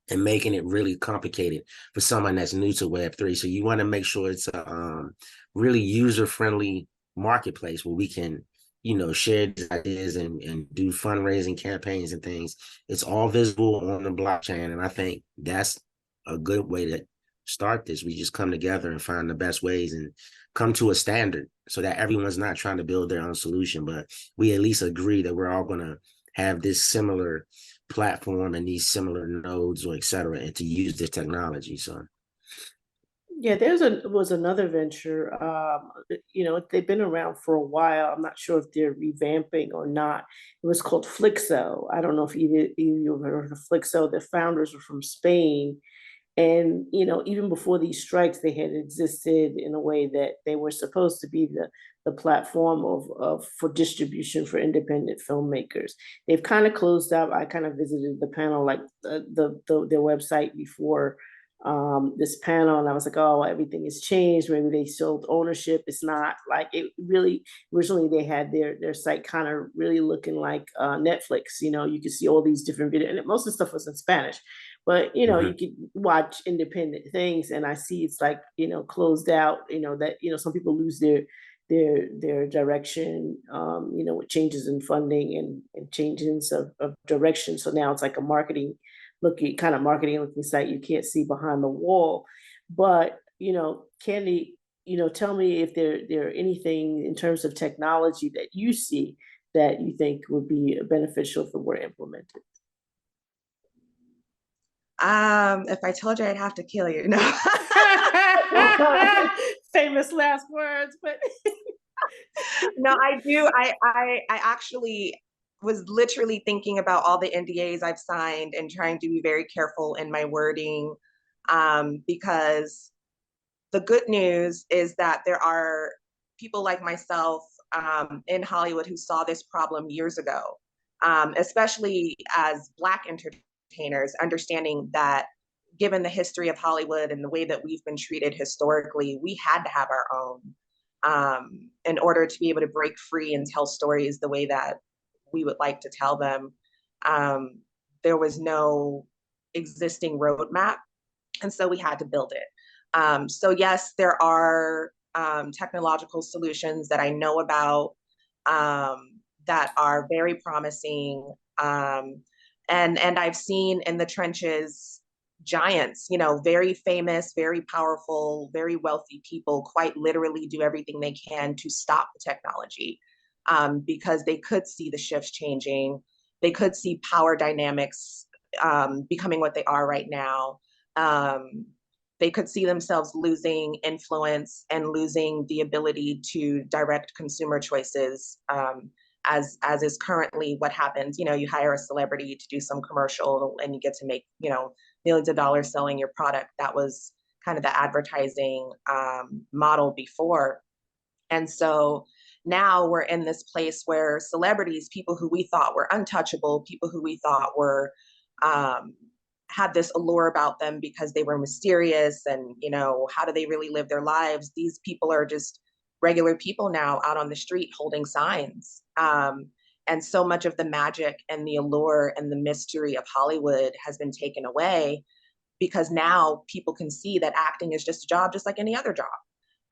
and making it really complicated for someone that's new to Web3. So you want to make sure it's a really user-friendly marketplace where we can, share ideas and do fundraising campaigns and things. It's all visible on the blockchain. And I think that's a good way to start this. We just come together and find the best ways and come to a standard so that everyone's not trying to build their own solution, but we at least agree that we're all going to have this similar platform and these similar nodes or et cetera, and to use this technology. So yeah, was another venture. They've been around for a while. I'm not sure if they're revamping or not. It was called Flixo. I don't know if either you've heard of Flixo. The founders were from Spain. And, even before these strikes, they had existed in a way that they were supposed to be the platform for distribution for independent filmmakers. They've kind of closed up. I kind of visited the panel, like their website before this panel, and I was like, oh, everything has changed. Maybe they sold ownership. It's not like it really. Originally, they had their site kind of really looking like Netflix. You could see all these different videos, and most of the stuff was in Spanish. But you could watch independent things, and I see it's like closed out. That some people lose their direction. With changes in funding and changes of direction. So now it's like a marketing looking site. You can't see behind the wall. But Candy, tell me if there are anything in terms of technology that you see that you think would be beneficial if it were implemented. If I told you, I'd have to kill you. No. Famous last words, but no, I do. I actually was literally thinking about all the NDAs I've signed and trying to be very careful in my wording, because the good news is that there are people like myself in Hollywood who saw this problem years ago, especially as Black entertainers, understanding that given the history of Hollywood and the way that we've been treated historically, we had to have our own in order to be able to break free and tell stories the way that we would like to tell them. There was no existing roadmap, and so we had to build it. So yes, there are technological solutions that I know about that are very promising. And I've seen in the trenches giants, very famous, very powerful, very wealthy people quite literally do everything they can to stop the technology, because they could see the shifts changing. They could see power dynamics becoming what they are right now. They could see themselves losing influence and losing the ability to direct consumer choices, as is currently what happens. You hire a celebrity to do some commercial and you get to make, millions of dollars selling your product. That was kind of the advertising model before. And so now we're in this place where celebrities, people who we thought were untouchable, people who we thought were had this allure about them because they were mysterious and, how do they really live their lives? These people are just regular people now out on the street holding signs. And so much of the magic and the allure and the mystery of Hollywood has been taken away, because now people can see that acting is just a job, just like any other job.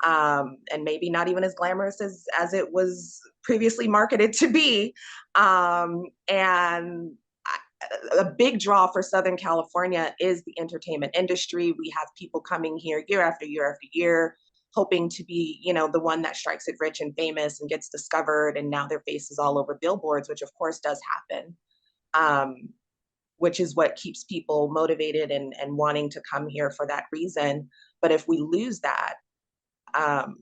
And maybe not even as glamorous as it was previously marketed to be. And a big draw for Southern California is the entertainment industry. We have people coming here year after year after year, hoping to be, the one that strikes it rich and famous and gets discovered. And now their face is all over billboards, which of course does happen, which is what keeps people motivated and wanting to come here for that reason. But if we lose that, and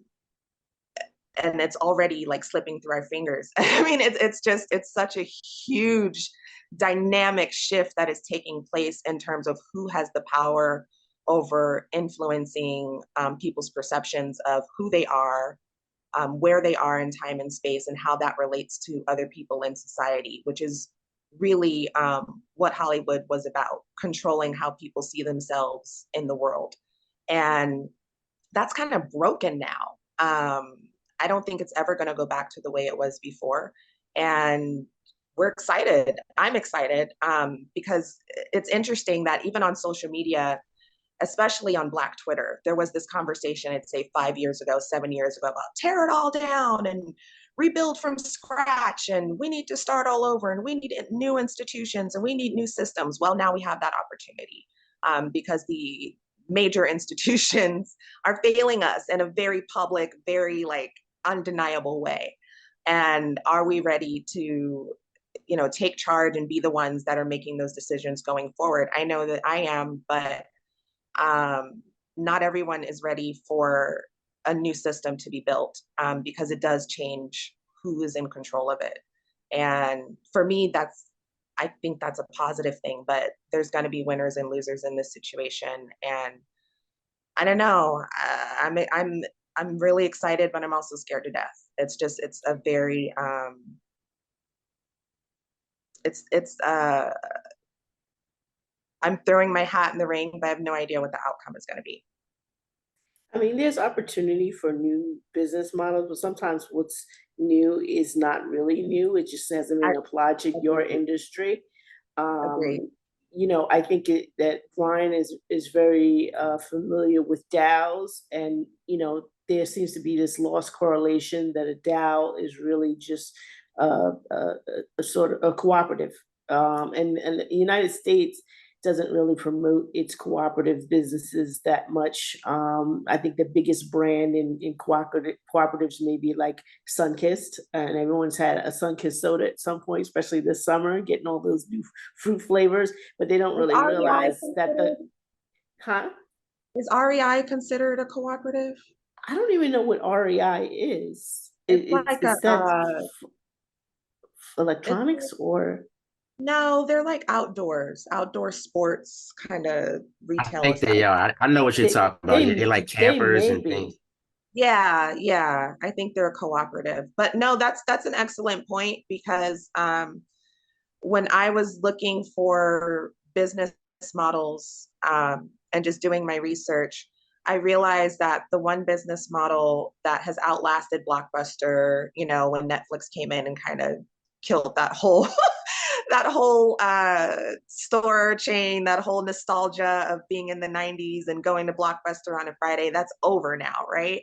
it's already like slipping through our fingers. I mean, it's such a huge dynamic shift that is taking place in terms of who has the power over influencing people's perceptions of who they are, where they are in time and space, and how that relates to other people in society, which is really what Hollywood was about, controlling how people see themselves in the world. And that's kind of broken now. I don't think it's ever going to go back to the way it was before. And we're excited. I'm excited because it's interesting that even on social media, especially on Black Twitter, there was this conversation, I'd say 5 years ago, 7 years ago, about tear it all down and rebuild from scratch. And we need to start all over. And we need new institutions and we need new systems. Well, now we have that opportunity because the major institutions are failing us in a very public, very undeniable way. And are we ready to, take charge and be the ones that are making those decisions going forward? I know that I am, but not everyone is ready for a new system to be built because it does change who is in control of it. And for me, I think that's a positive thing, but there's going to be winners and losers in this situation. And I don't know, I'm really excited, but I'm also scared to death. It's a very, I'm throwing my hat in the ring, but I have no idea what the outcome is going to be. I mean, there's opportunity for new business models, but sometimes what's new is not really new. It just hasn't been applied to your industry. I think that Brian is very familiar with Dows, and there seems to be this lost correlation that a Dow is really just a sort of a cooperative, and the United States doesn't really promote its cooperative businesses that much. I think the biggest brand in cooperatives may be like Sunkist, and everyone's had a Sunkist soda at some point, especially this summer, getting all those new fruit flavors, but they don't really realize that Is REI considered a cooperative? I don't even know what REI is. It's like is that electronics or? No, they're like outdoor sports kind of retail. I think they are. I know what you're talking about. They're like campers and things. Yeah. I think they're a cooperative. But no, that's an excellent point, because when I was looking for business models and just doing my research, I realized that the one business model that has outlasted Blockbuster, when Netflix came in and kind of killed that whole store chain, that whole nostalgia of being in the 90s and going to Blockbuster on a Friday, that's over now, right?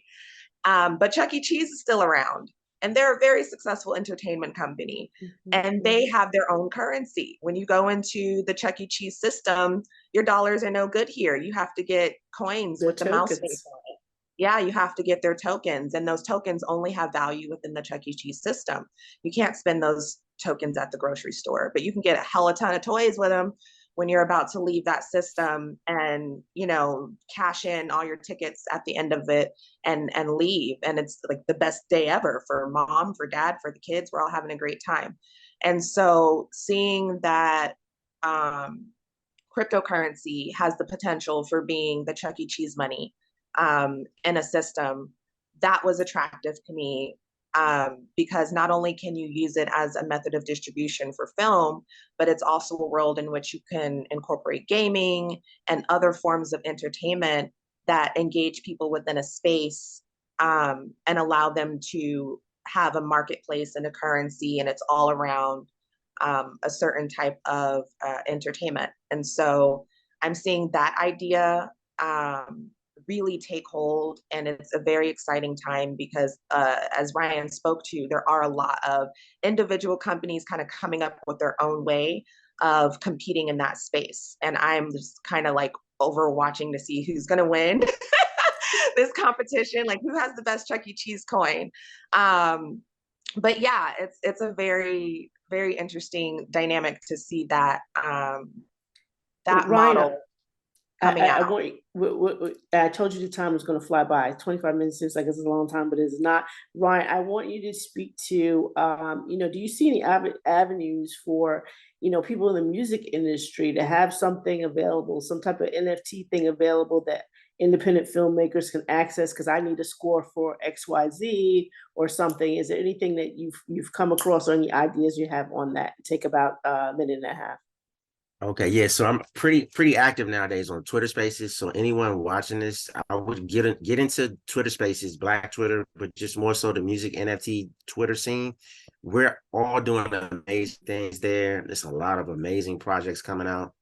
But Chuck E. Cheese is still around. and they're a very successful entertainment company, and they have their own currency. When you go into the Chuck E. Cheese system, your dollars are no good here. You have to get coins with the mouse face on it. Yeah, you have to get their tokens, and those tokens only have value within the Chuck E. Cheese system. You can't spend those tokens at the grocery store, but you can get a hell of a ton of toys with them when you're about to leave that system, and cash in all your tickets at the end of it and leave. And it's like the best day ever for mom, for dad, for the kids. We're all having a great time. And so seeing that cryptocurrency has the potential for being the Chuck E. Cheese money in a system, that was attractive to me, because not only can you use it as a method of distribution for film, but it's also a world in which you can incorporate gaming and other forms of entertainment that engage people within a space, and allow them to have a marketplace and a currency, and it's all around a certain type of entertainment. And so I'm seeing that idea really take hold, and it's a very exciting time because as Ryan spoke to, there are a lot of individual companies kind of coming up with their own way of competing in that space, and I'm just kind of like overwatching to see who's going to win this competition, like who has the best Chuck E. Cheese coin. But yeah, it's a very, very interesting dynamic to see that that model coming out. I told you the time was going to fly by. 25 minutes seems like it's a long time, but it's not. Ryan, I want you to speak to, do you see any avenues for, people in the music industry to have something available, some type of NFT thing available that independent filmmakers can access? Because I need a score for XYZ or something. Is there anything that you've come across, or any ideas you have on that? Take about a minute and a half. Okay, yeah. So I'm pretty active nowadays on Twitter Spaces. So anyone watching this, I would get into Twitter Spaces, Black Twitter, but just more so the music NFT Twitter scene. We're all doing amazing things there. There's a lot of amazing projects coming out.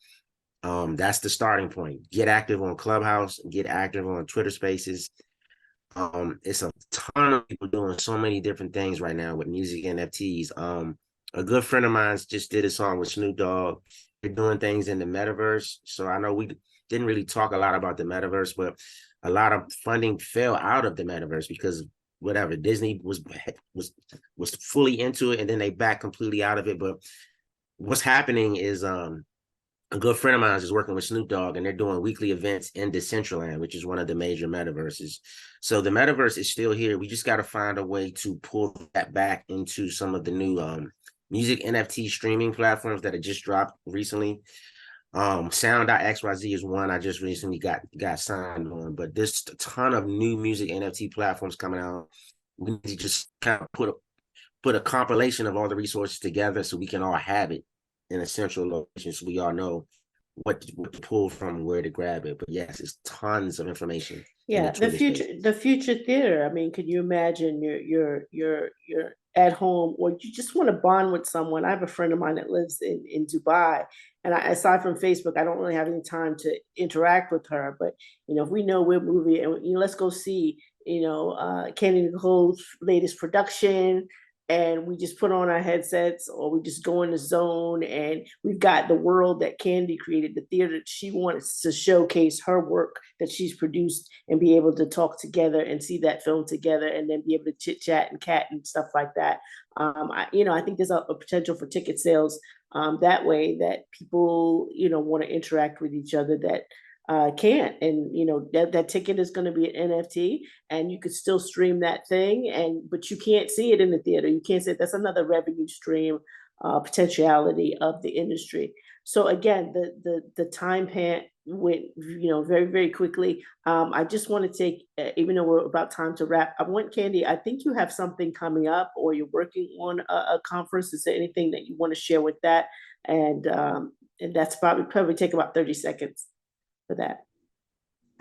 That's the starting point. Get active on Clubhouse, get active on Twitter Spaces. It's a ton of people doing so many different things right now with music NFTs. A good friend of mine just did a song with Snoop Dogg. They're doing things in the metaverse. So I know we didn't really talk a lot about the metaverse, but a lot of funding fell out of the metaverse because whatever, Disney was fully into it, and then they backed completely out of it. But what's happening is a good friend of mine is working with Snoop Dogg, and they're doing weekly events in Decentraland, which is one of the major metaverses. So the metaverse is still here. We just got to find a way to pull that back into some of the new music NFT streaming platforms that have just dropped recently. Sound.xyz is one I just recently got signed on, but there's a ton of new music NFT platforms coming out. We need to just kind of put a compilation of all the resources together so we can all have it in a central location, so we all know what to pull from, where to grab it. But yes, it's tons of information. Yeah, the future theater. I mean, can you imagine you're at home, or you just want to bond with someone? I have a friend of mine that lives in Dubai, and aside from Facebook, I don't really have any time to interact with her. But if we know we're movie, and let's go see Candy Nicole's latest production, and we just put on our headsets, or we just go in the zone, and we've got the world that Candy created, the theater that she wants to showcase her work that she's produced, and be able to talk together and see that film together, and then be able to chit chat and cat and stuff like that. I think there's a potential for ticket sales that way, that people want to interact with each other that can't, and that ticket is going to be an NFT, and you could still stream that thing, but you can't see it in the theater. You can't see it. That's another revenue stream potentiality of the industry. So again, the time went very, very quickly. I just want to take, even though we're about time to wrap, I want Candy, I think you have something coming up, or you're working on a conference. Is there anything that you want to share with that? And that's probably take about 30 seconds for that.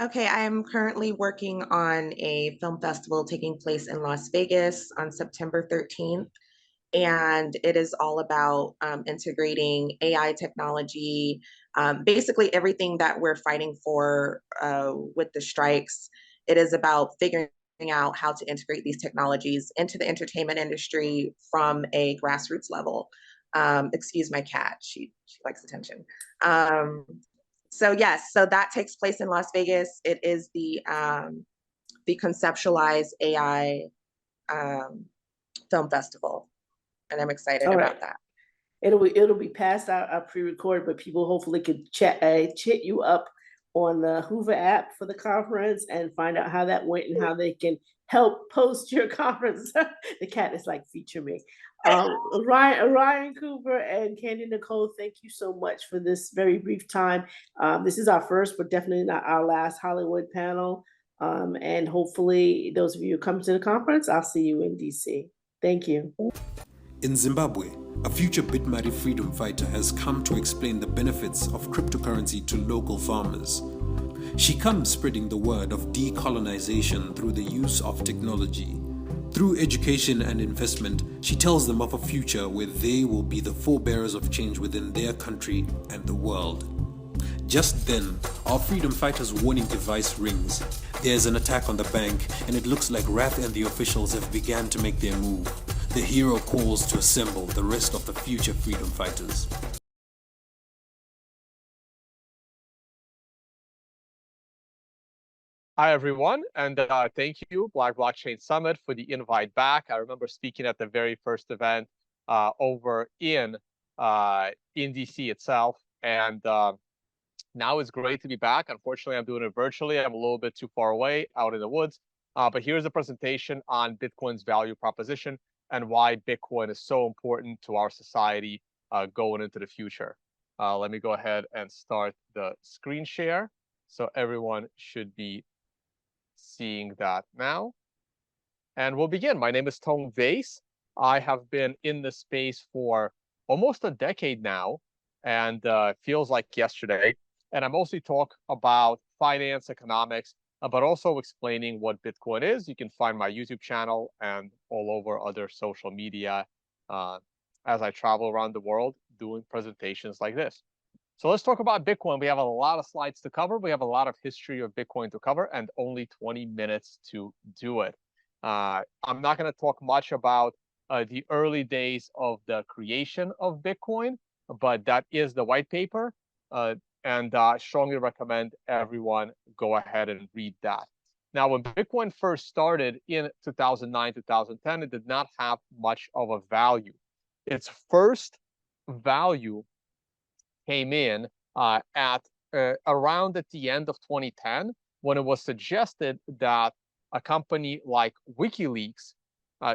Okay, I'm currently working on a film festival taking place in Las Vegas on September 13th. And it is all about integrating AI technology, basically everything that we're fighting for with the strikes. It is about figuring out how to integrate these technologies into the entertainment industry from a grassroots level. Excuse my cat, she likes attention. So yes, so that takes place in Las Vegas. It is the Conceptualize AI Film Festival, and I'm excited about that. It'll be past our pre-record, but people hopefully could chat you up on the Hoover app for the conference and find out how that went and how they can help post your conference. The cat is like, feature me. Ryan Cooper and Candy Nicole, thank you so much for this very brief time. This is our first, but definitely not our last Hollywood panel. And hopefully those of you who come to the conference, I'll see you in DC. Thank you. In Zimbabwe, a future Bitmari freedom fighter has come to explain the benefits of cryptocurrency to local farmers. She comes spreading the word of decolonization through the use of technology. Through education and investment, she tells them of a future where they will be the forebearers of change within their country and the world. Just then, our freedom fighter's warning device rings. There's an attack on the bank, and it looks like Wrath and the officials have begun to make their move. The hero calls to assemble the rest of the future freedom fighters. Hi, everyone, and thank you, Black Blockchain Summit, for the invite back. I remember speaking at the very first event over in DC itself, and now it's great to be back. Unfortunately, I'm doing it virtually. I'm a little bit too far away, out in the woods, but here's a presentation on Bitcoin's value proposition and why Bitcoin is so important to our society going into the future. Let me go ahead and start the screen share. So everyone should be seeing that now. And we'll begin. My name is Tong Vase. I have been in this space for almost a decade now, and feels like yesterday. And I mostly talk about finance, economics, but also explaining what Bitcoin is. You can find my YouTube channel and all over other social media as I travel around the world doing presentations like this. So let's talk about Bitcoin. We have a lot of slides to cover. We have a lot of history of Bitcoin to cover and only 20 minutes to do it. I'm not going to talk much about the early days of the creation of Bitcoin, but that is the white paper. And I strongly recommend everyone go ahead and read that. Now, when Bitcoin first started in 2009, 2010, it did not have much of a value. Its first value came in at around at the end of 2010, when it was suggested that a company like WikiLeaks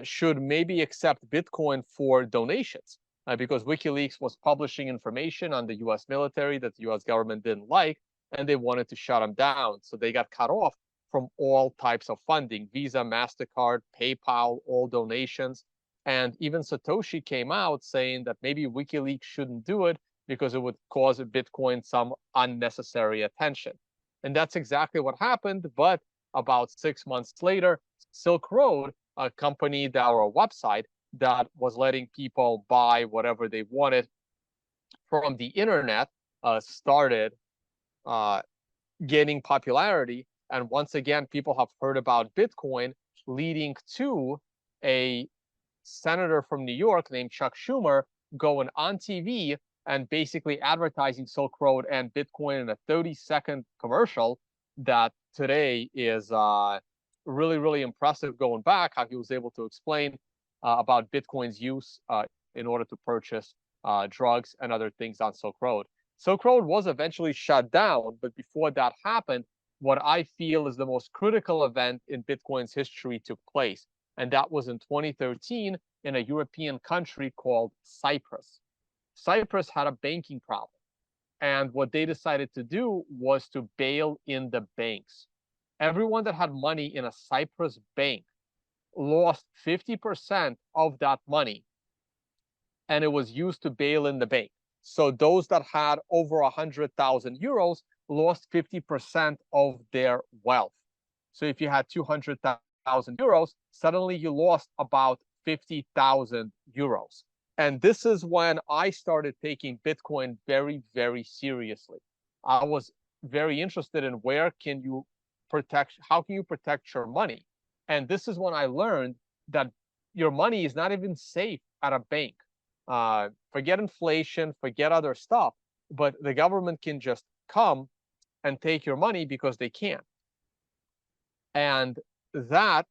should maybe accept Bitcoin for donations. Because WikiLeaks was publishing information on the US military that the US government didn't like, and they wanted to shut them down. So they got cut off from all types of funding, Visa, MasterCard, PayPal, all donations. And even Satoshi came out saying that maybe WikiLeaks shouldn't do it because it would cause Bitcoin some unnecessary attention. And that's exactly what happened. But about 6 months later, Silk Road, a company that, or a website that was letting people buy whatever they wanted from the internet, started gaining popularity. And once again, people have heard about Bitcoin, leading to a senator from New York named Chuck Schumer going on TV and basically advertising Silk Road and Bitcoin in a 30-second commercial that today is really, really impressive going back, how he was able to explain about Bitcoin's use in order to purchase drugs and other things on Silk Road. Silk Road was eventually shut down, but before that happened, what I feel is the most critical event in Bitcoin's history took place. And that was in 2013 in a European country called Cyprus. Cyprus had a banking problem. And what they decided to do was to bail in the banks. Everyone that had money in a Cyprus bank lost 50% of that money, and it was used to bail in the bank. So those that had over 100,000 euros lost 50% of their wealth. So if you had 200,000 euros, suddenly you lost about 50,000 euros. And this is when I started taking Bitcoin very, very seriously. I was very interested in how can you protect your money? And this is when I learned that your money is not even safe at a bank. Forget inflation, forget other stuff, but the government can just come and take your money because they can. And that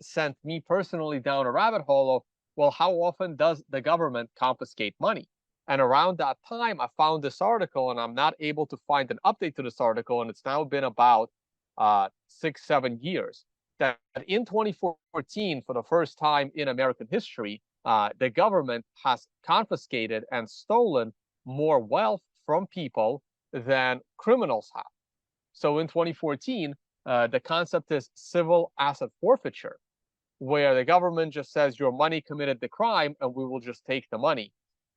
sent me personally down a rabbit hole of, well, how often does the government confiscate money? And around that time, I found this article, and I'm not able to find an update to this article, and it's now been about 6-7 years, that in 2014, for the first time in American history, the government has confiscated and stolen more wealth from people than criminals have. So in 2014, the concept is civil asset forfeiture, where the government just says your money committed the crime and we will just take the money.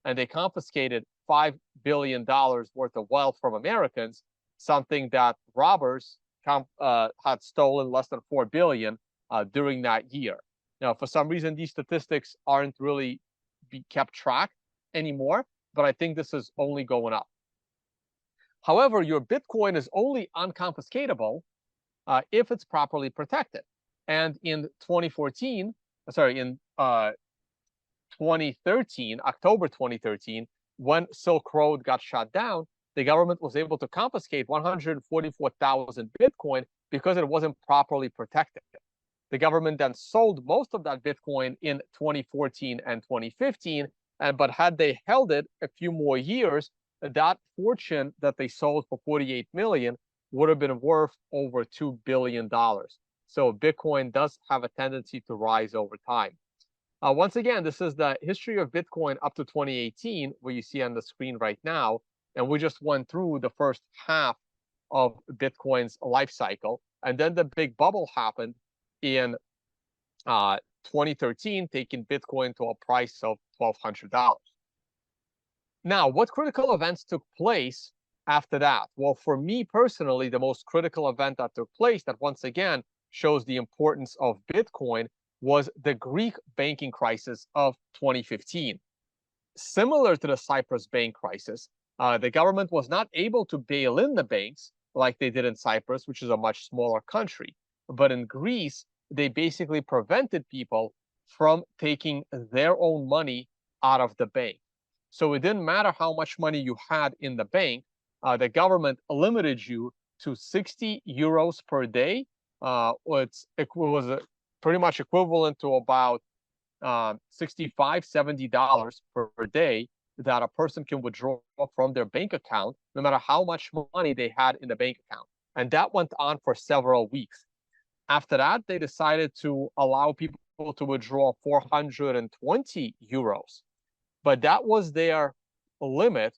And they confiscated $5 billion worth of wealth from Americans, something that robbers had stolen less than $4 billion during that year. Now, for some reason, these statistics aren't really kept track anymore, but I think this is only going up. However, your Bitcoin is only unconfiscatable if it's properly protected. And in 2013, October 2013, when Silk Road got shut down, the government was able to confiscate 144,000 Bitcoin because it wasn't properly protected. The government then sold most of that Bitcoin in 2014 and 2015, but had they held it a few more years, that fortune that they sold for 48 million would have been worth over $2 billion. So Bitcoin does have a tendency to rise over time. Once again, this is the history of Bitcoin up to 2018, where you see on the screen right now. And we just went through the first half of Bitcoin's life cycle. And then the big bubble happened in 2013, taking Bitcoin to a price of $1,200. Now, what critical events took place after that? Well, for me personally, the most critical event that took place that once again shows the importance of Bitcoin was the Greek banking crisis of 2015. Similar to the Cyprus bank crisis, the government was not able to bail in the banks like they did in Cyprus, which is a much smaller country. But in Greece, they basically prevented people from taking their own money out of the bank. So it didn't matter how much money you had in the bank, the government limited you to 60 euros per day. It was pretty much equivalent to about $65, $70 per day that a person can withdraw from their bank account, no matter how much money they had in the bank account. And that went on for several weeks. After that, they decided to allow people to withdraw 420 euros. But that was their limit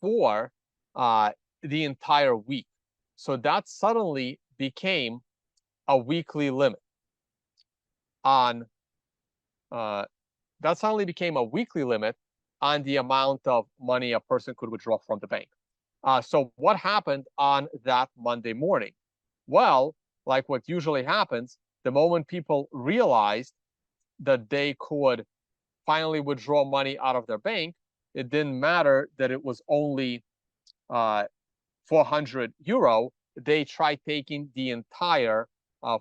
for the entire week. So that suddenly became a weekly limit on the amount of money a person could withdraw from the bank. So what happened on that Monday morning? Well, like what usually happens, the moment people realized that they could finally withdraw money out of their bank, it didn't matter that it was only 400 euro. They tried taking the entire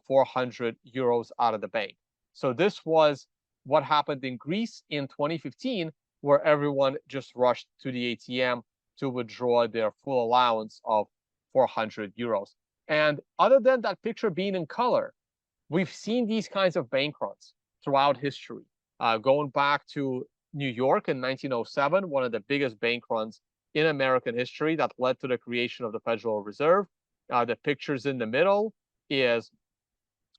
400 euros out of the bank. So this was what happened in Greece in 2015, where everyone just rushed to the ATM to withdraw their full allowance of 400 euros. And other than that picture being in color, we've seen these kinds of bank runs throughout history. Going back to New York in 1907, one of the biggest bank runs in American history that led to the creation of the Federal Reserve. The pictures in the middle is,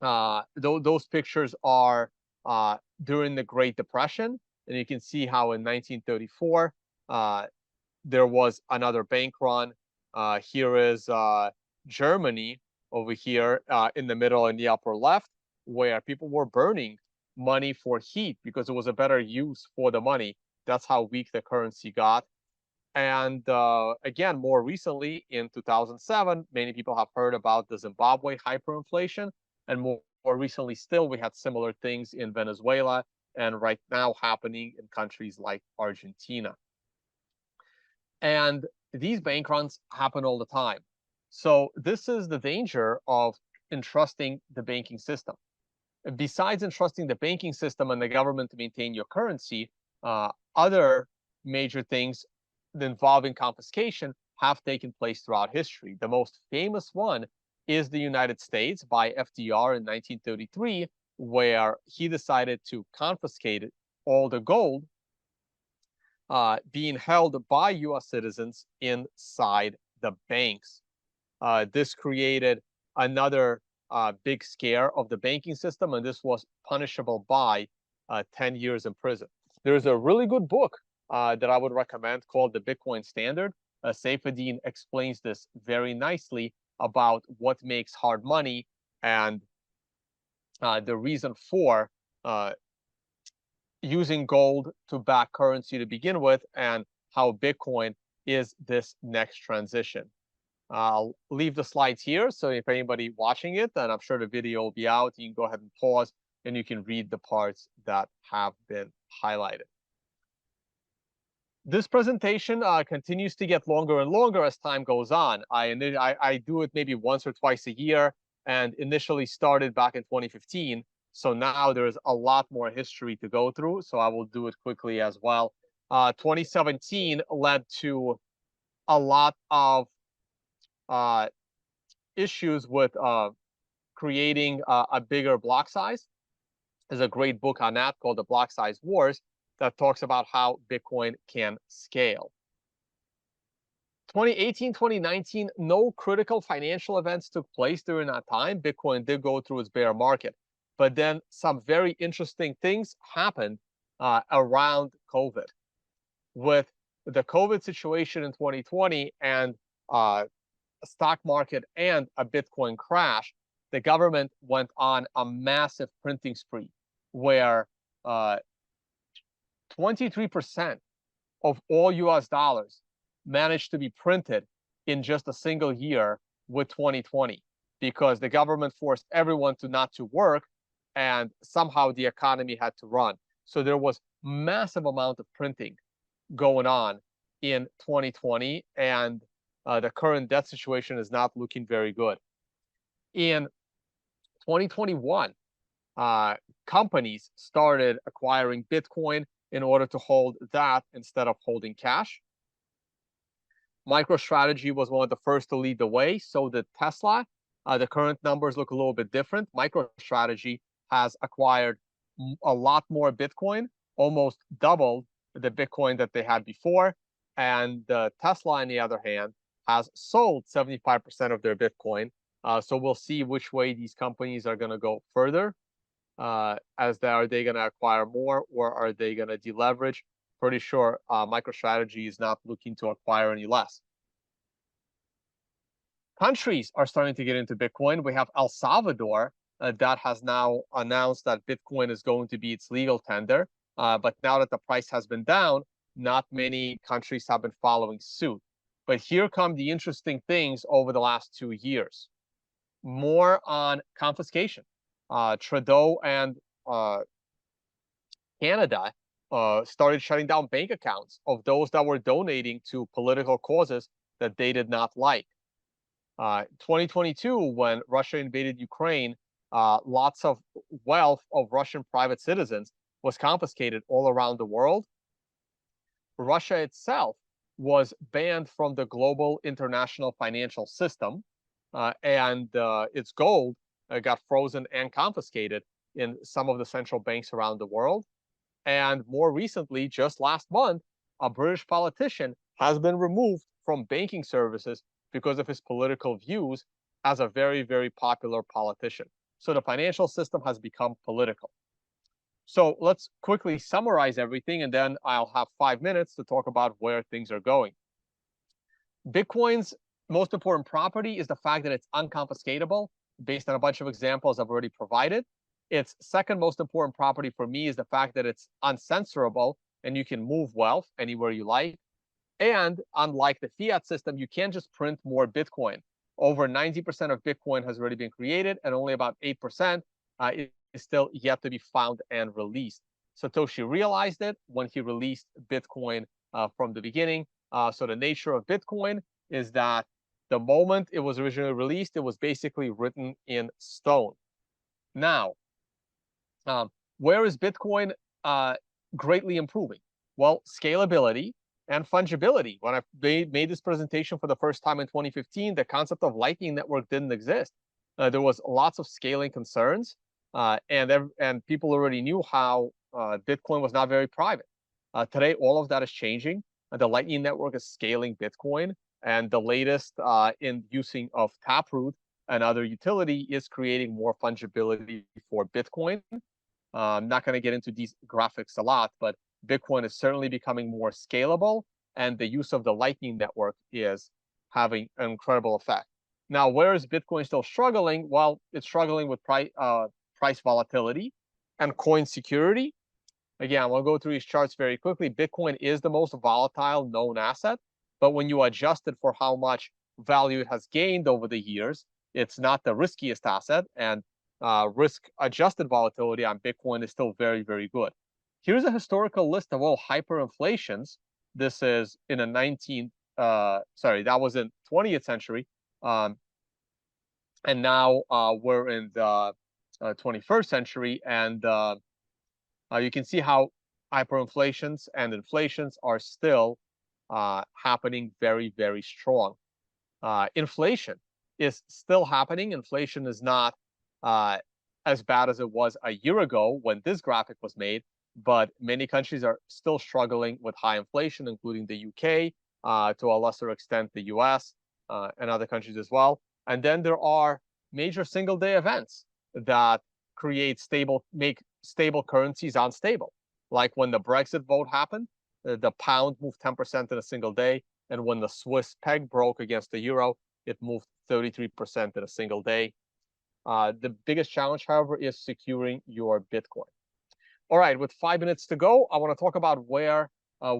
those pictures are during the Great Depression. And you can see how in 1934, there was another bank run. Here is Germany over here in the middle in the upper left, where people were burning money for heat because it was a better use for the money. That's how weak the currency got. And again, more recently in 2007, many people have heard about the Zimbabwe hyperinflation. And more recently still, we had similar things in Venezuela and right now happening in countries like Argentina. And these bank runs happen all the time. So this is the danger of entrusting the banking system. Besides entrusting the banking system and the government to maintain your currency, other major things involving confiscation have taken place throughout history. The most famous one is the United States by FDR in 1933, where he decided to confiscate all the gold being held by US citizens inside the banks. This created another big scare of the banking system, and this was punishable by 10 years in prison. There's a really good book that I would recommend called The Bitcoin Standard. Saifedean explains this very nicely about what makes hard money and the reason for using gold to back currency to begin with, and how Bitcoin is this next transition. I'll leave the slides here, so if anybody watching it, and I'm sure the video will be out, you can go ahead and pause and you can read the parts that have been highlighted. This presentation continues to get longer and longer as time goes on. I do it maybe once or twice a year, and initially started back in 2015. So now there's a lot more history to go through, so I will do it quickly as well. 2017 led to a lot of issues with creating a bigger block size. There's a great book on that called The Block Size Wars that talks about how Bitcoin can scale. 2018, 2019, no critical financial events took place during that time. Bitcoin did go through its bear market, but then some very interesting things happened around COVID. With the COVID situation in 2020 and a stock market and a Bitcoin crash, the government went on a massive printing spree where 23% of all US dollars managed to be printed in just a single year with 2020, because the government forced everyone to not to work, and somehow the economy had to run. So there was massive amount of printing going on in 2020, and the current debt situation is not looking very good. In 2021, companies started acquiring Bitcoin in order to hold that instead of holding cash. MicroStrategy was one of the first to lead the way, so did Tesla. The current numbers look a little bit different. MicroStrategy has acquired a lot more Bitcoin, almost doubled the Bitcoin that they had before. And Tesla, on the other hand, has sold 75% of their Bitcoin. So we'll see which way these companies are going to go further. Are they going to acquire more, or are they going to deleverage? Pretty sure MicroStrategy is not looking to acquire any less. Countries are starting to get into Bitcoin. We have El Salvador that has now announced that Bitcoin is going to be its legal tender. But now that the price has been down, not many countries have been following suit. But here come the interesting things over the last 2 years. More on confiscation. Trudeau and Canada started shutting down bank accounts of those that were donating to political causes that they did not like. 2022, when Russia invaded Ukraine, lots of wealth of Russian private citizens was confiscated all around the world. Russia itself was banned from the global international financial system, and its gold got frozen and confiscated in some of the central banks around the world. And more recently, just last month, a British politician has been removed from banking services because of his political views as a very, very popular politician. So the financial system has become political. So let's quickly summarize everything, and then I'll have 5 minutes to talk about where things are going. Bitcoin's most important property is the fact that it's unconfiscatable, based on a bunch of examples I've already provided. Its second most important property for me is the fact that it's uncensorable, and you can move wealth anywhere you like. And unlike the fiat system, you can't just print more Bitcoin. Over 90% of Bitcoin has already been created, and only about 8% is still yet to be found and released. Satoshi realized it when he released Bitcoin from the beginning. So the nature of Bitcoin is that The moment it was originally released, it was basically written in stone. Now, where is Bitcoin greatly improving? Well, scalability and fungibility. When I made this presentation for the first time in 2015, the concept of Lightning Network didn't exist. There was lots of scaling concerns, and people already knew how Bitcoin was not very private. Today, all of that is changing. The Lightning Network is scaling Bitcoin, and the latest in using of Taproot and other utility is creating more fungibility for Bitcoin. I'm not going to get into these graphics a lot, but Bitcoin is certainly becoming more scalable, and the use of the Lightning Network is having an incredible effect. Now, where is Bitcoin still struggling? Well, it's struggling with price volatility and coin security. Again, we'll go through these charts very quickly. Bitcoin is the most volatile known asset, but when you adjust it for how much value it has gained over the years, it's not the riskiest asset, and risk-adjusted volatility on Bitcoin is still very, very good. Here's a historical list of all hyperinflations. This is in the that was in 20th century, and now we're in the 21st century, and you can see how hyperinflations and inflations are still happening very, very strong. Inflation is still happening. Inflation is not as bad as it was a year ago when this graphic was made, but many countries are still struggling with high inflation, including the UK, to a lesser extent the US, and other countries as well. And then there are major single-day events that make stable currencies unstable. Like when the Brexit vote happened, the pound moved 10% in a single day, and when the Swiss peg broke against the euro, it moved 33% in a single day. The biggest challenge, however, is securing your Bitcoin. All right, with 5 minutes to go, I want to talk about where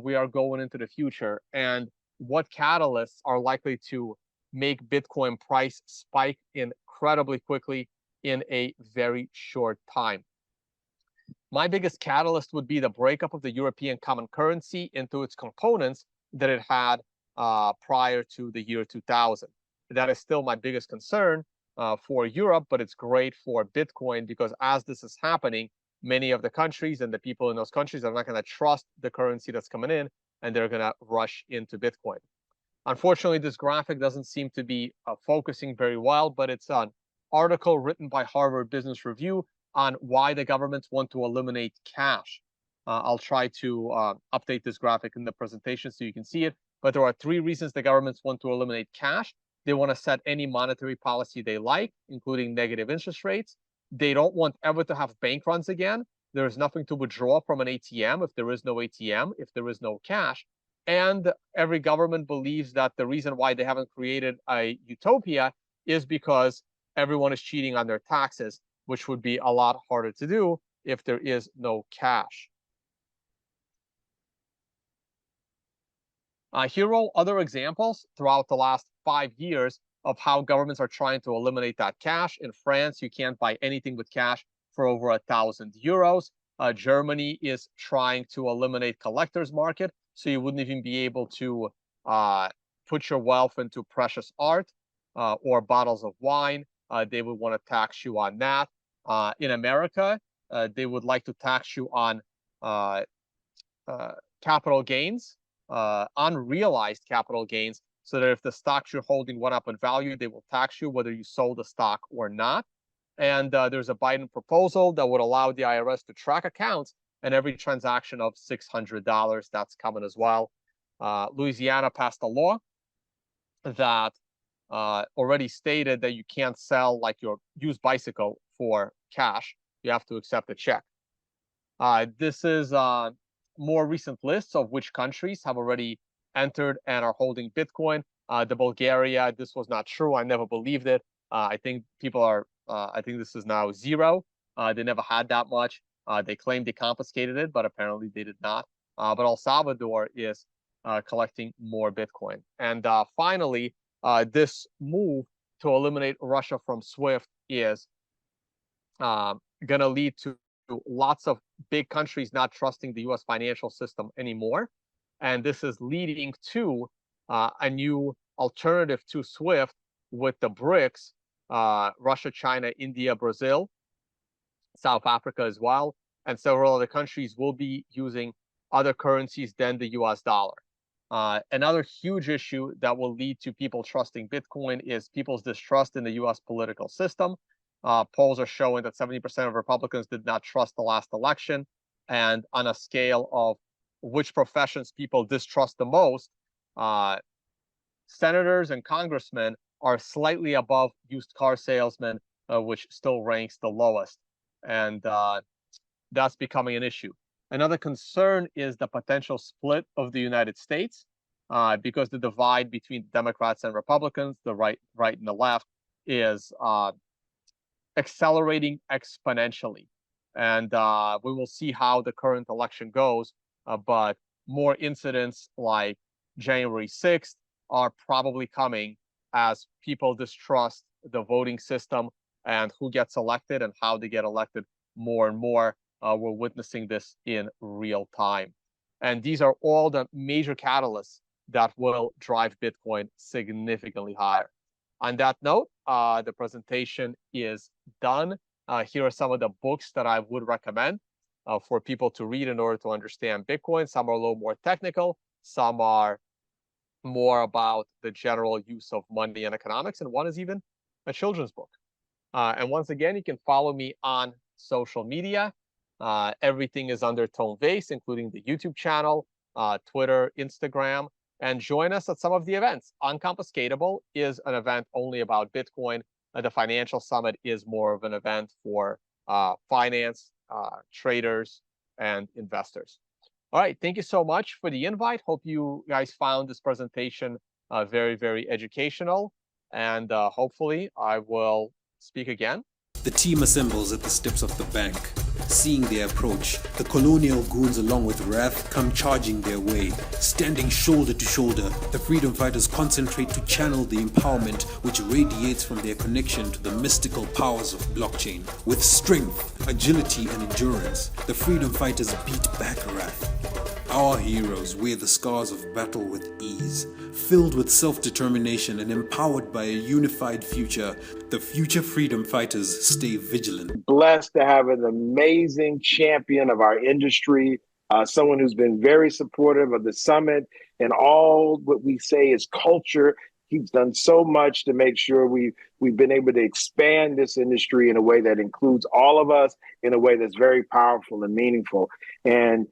we are going into the future and what catalysts are likely to make Bitcoin price spike incredibly quickly in a very short time. My biggest catalyst would be the breakup of the European common currency into its components that it had prior to the year 2000. That is still my biggest concern for Europe, but it's great for Bitcoin because as this is happening, many of the countries and the people in those countries are not going to trust the currency that's coming in, and they're going to rush into Bitcoin. Unfortunately, this graphic doesn't seem to be focusing very well, but it's an article written by Harvard Business Review on why the governments want to eliminate cash. I'll try to update this graphic in the presentation so you can see it, but there are 3 reasons the governments want to eliminate cash. They want to set any monetary policy they like, including negative interest rates. They don't want ever to have bank runs again. There is nothing to withdraw from an ATM if there is no ATM, if there is no cash. And every government believes that the reason why they haven't created a utopia is because everyone is cheating on their taxes, which would be a lot harder to do if there is no cash. Here are other examples throughout the last 5 years of how governments are trying to eliminate that cash. In France, you can't buy anything with cash for over 1,000 euros. Germany is trying to eliminate collector's market, so you wouldn't even be able to put your wealth into precious art or bottles of wine. They would want to tax you on that. In America, they would like to tax you on capital gains, unrealized capital gains, so that if the stocks you're holding went up in value, they will tax you whether you sold the stock or not. And there's a Biden proposal that would allow the IRS to track accounts and every transaction of $600. That's coming as well. Louisiana passed a law that already stated that you can't sell like your used bicycle for cash. You have to accept a check. This is more recent lists of which countries have already entered and are holding Bitcoin. The Bulgaria, this was not true. I never believed it. I think people are, I think this is now 0. They never had that much. They claimed they confiscated it, but apparently they did not. But El Salvador is collecting more Bitcoin. And finally, this move to eliminate Russia from SWIFT is going to lead to lots of big countries not trusting the US financial system anymore. And this is leading to a new alternative to SWIFT with the BRICS, Russia, China, India, Brazil, South Africa as well, and several other countries will be using other currencies than the US dollar. Another huge issue that will lead to people trusting Bitcoin is people's distrust in the US political system. Polls are showing that 70% of Republicans did not trust the last election. And on a scale of which professions people distrust the most, senators and congressmen are slightly above used car salesmen, which still ranks the lowest. And that's becoming an issue. Another concern is the potential split of the United States, because the divide between Democrats and Republicans, the right and the left, is accelerating exponentially. And we will see how the current election goes, but more incidents like January 6th are probably coming as people distrust the voting system and who gets elected and how they get elected more and more. We're witnessing this in real time. And these are all the major catalysts that will drive Bitcoin significantly higher. On that note, the presentation is done. Here are some of the books that I would recommend for people to read in order to understand Bitcoin. Some are a little more technical. Some are more about the general use of money and economics. And one is even a children's book. And once again, you can follow me on social media. Everything is under Tone Vase, including the YouTube channel, Twitter, Instagram, and join us at some of the events. Unconfiscatable is an event only about Bitcoin. The Financial Summit is more of an event for finance, traders, and investors. All right, thank you so much for the invite. Hope you guys found this presentation very, very educational. And hopefully I will speak again. The team assembles at the steps of the bank. Seeing their approach, the colonial goons along with Wrath come charging their way. Standing shoulder to shoulder, the freedom fighters concentrate to channel the empowerment which radiates from their connection to the mystical powers of blockchain. With strength, agility, and endurance, the freedom fighters beat back Wrath. Our heroes wear the scars of battle with ease, filled with self-determination and empowered by a unified future. The future freedom fighters stay vigilant. Blessed to have an amazing champion of our industry, someone who's been very supportive of the summit and all what we say is culture. He's done so much to make sure we've been able to expand this industry in a way that includes all of us, in a way that's very powerful and meaningful. And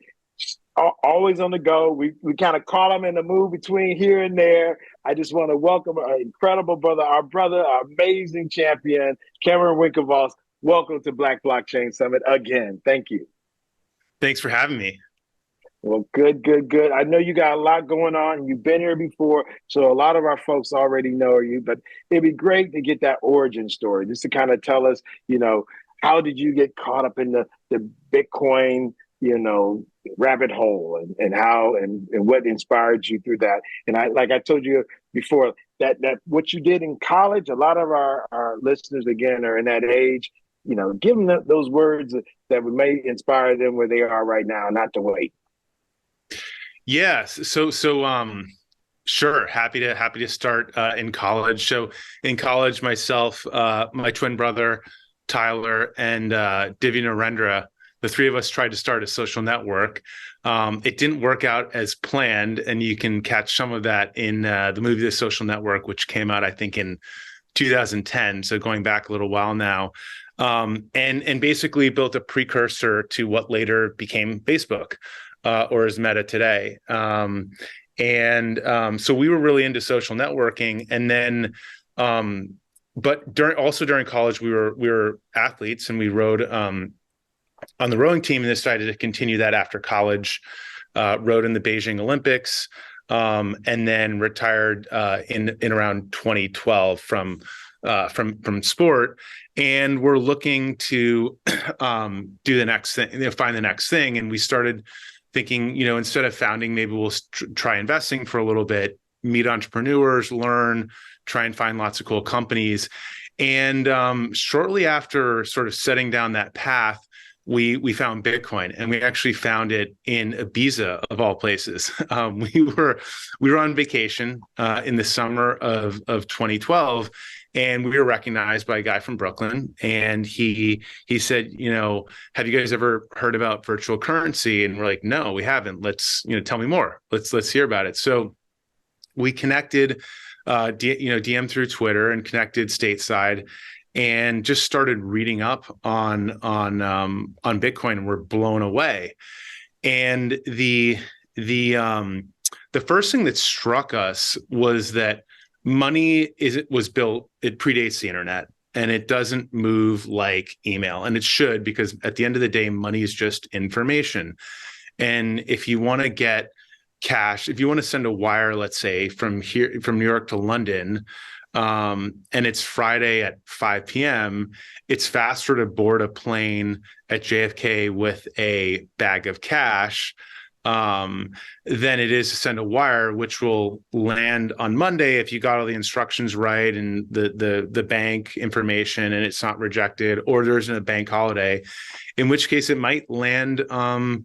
always on the go. We kind of caught him in the move between here and there. I just want to welcome our incredible brother, our amazing champion, Cameron Winklevoss. Welcome to Black Blockchain Summit again. Thank you. Thanks for having me. Well, good. I know you got a lot going on. You've been here before, so a lot of our folks already know you, but it'd be great to get that origin story, just to kind of tell us, how did you get caught up in the Bitcoin, rabbit hole and how and what inspired you through that. And I told you before, that what you did in college, a lot of our listeners, again, are in that age, give them those words that may inspire them where they are right now, not to wait. Yes. So sure. Happy to start in college. So in college, myself, my twin brother, Tyler, and Divya Narendra, the three of us tried to start a social network. It didn't work out as planned, and you can catch some of that in the movie The Social Network, which came out, I think, in 2010, so going back a little while now, and basically built a precursor to what later became Facebook, or is Meta today. So we were really into social networking, and then, but during college, we were athletes, and we rode on the rowing team, and decided to continue that after college. Rowed in the Beijing Olympics, and then retired in around 2012 from sport. And we're looking to do the next thing, find the next thing. And we started thinking, instead of founding, maybe we'll try investing for a little bit, meet entrepreneurs, learn, try and find lots of cool companies. And shortly after sort of setting down that path, we found Bitcoin, and we actually found it in Ibiza of all places. We were on vacation in the summer of 2012, and we were recognized by a guy from Brooklyn, and he said, have you guys ever heard about virtual currency? And we're like, no, we haven't. Let's tell me more. Let's hear about it. So we connected, DM through Twitter and connected stateside, and just started reading up on Bitcoin, and we're blown away. And the first thing that struck us was that money was built, it predates the internet, and it doesn't move like email, and it should, because at the end of the day, money is just information. And if you want to get cash, if you want to send a wire, let's say from New York to London, and it's Friday at 5 p.m., it's faster to board a plane at JFK with a bag of cash than it is to send a wire, which will land on Monday if you got all the instructions right and the bank information and it's not rejected, or there isn't a bank holiday, in which case it might land on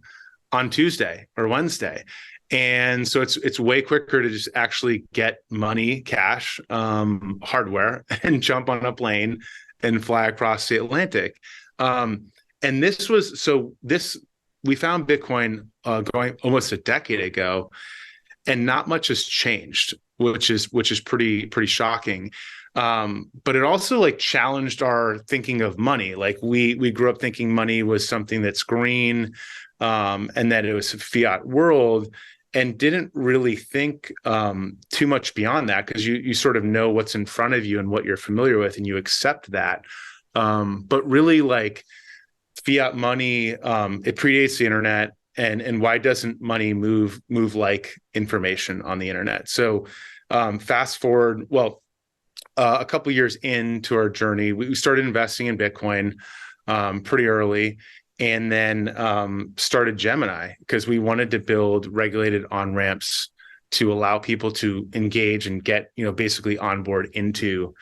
Tuesday or Wednesday. And so it's way quicker to just actually get money, cash, hardware, and jump on a plane and fly across the Atlantic. And we found Bitcoin going almost a decade ago, and not much has changed, which is pretty shocking. But it also challenged our thinking of money. Like we grew up thinking money was something that's green, and that it was a fiat world, and didn't really think too much beyond that, because you sort of know what's in front of you and what you're familiar with, and you accept that. But really, fiat money, it predates the internet, and why doesn't money move like information on the internet? So fast forward, a couple years into our journey, we started investing in Bitcoin pretty early, and then started Gemini, because we wanted to build regulated on-ramps to allow people to engage and get, basically onboard into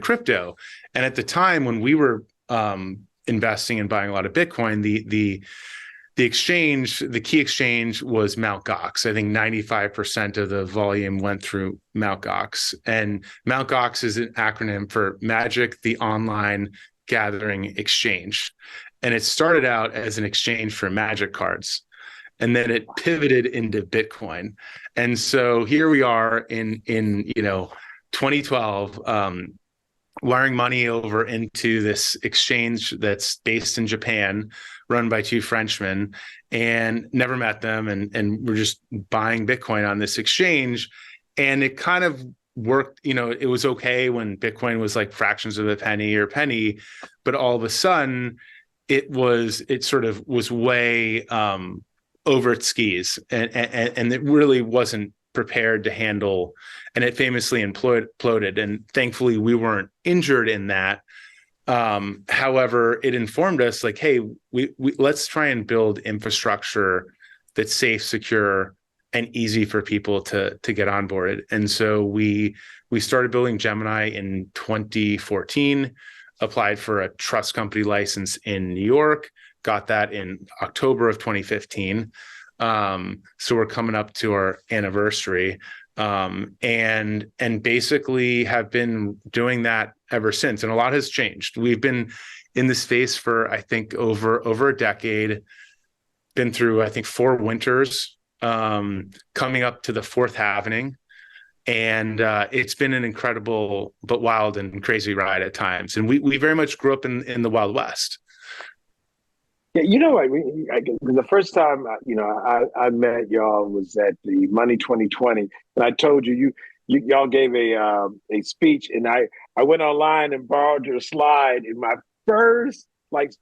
crypto. And at the time when we were investing and buying a lot of Bitcoin, the exchange, the key exchange was Mt. Gox. I think 95% of the volume went through Mt. Gox. And Mt. Gox is an acronym for Magic, the Online Gathering Exchange. And it started out as an exchange for Magic cards, and then it pivoted into Bitcoin. And so here we are in 2012, wiring money over into this exchange that's based in Japan, run by two Frenchmen, and never met them. And we're just buying Bitcoin on this exchange. And it kind of worked, it was okay when Bitcoin was like fractions of a penny, but all of a sudden it sort of was way over its skis, and it really wasn't prepared to handle, and it famously imploded. And thankfully we weren't injured in that. However, it informed us hey, we let's try and build infrastructure that's safe, secure, and easy for people to get onboarded. And so we started building Gemini in 2014, applied for a trust company license in New York, got that in October of 2015. So we're coming up to our anniversary, and basically have been doing that ever since. And a lot has changed. We've been in this space for, I think, over a decade, been through, I think, 4 winters, coming up to the 4th halvening. And it's been an incredible but wild and crazy ride at times. And we very much grew up in the Wild West. Yeah, the first time I met y'all was at the Money 2020, and I told y'all gave a speech, and I went online and borrowed your slide. In my first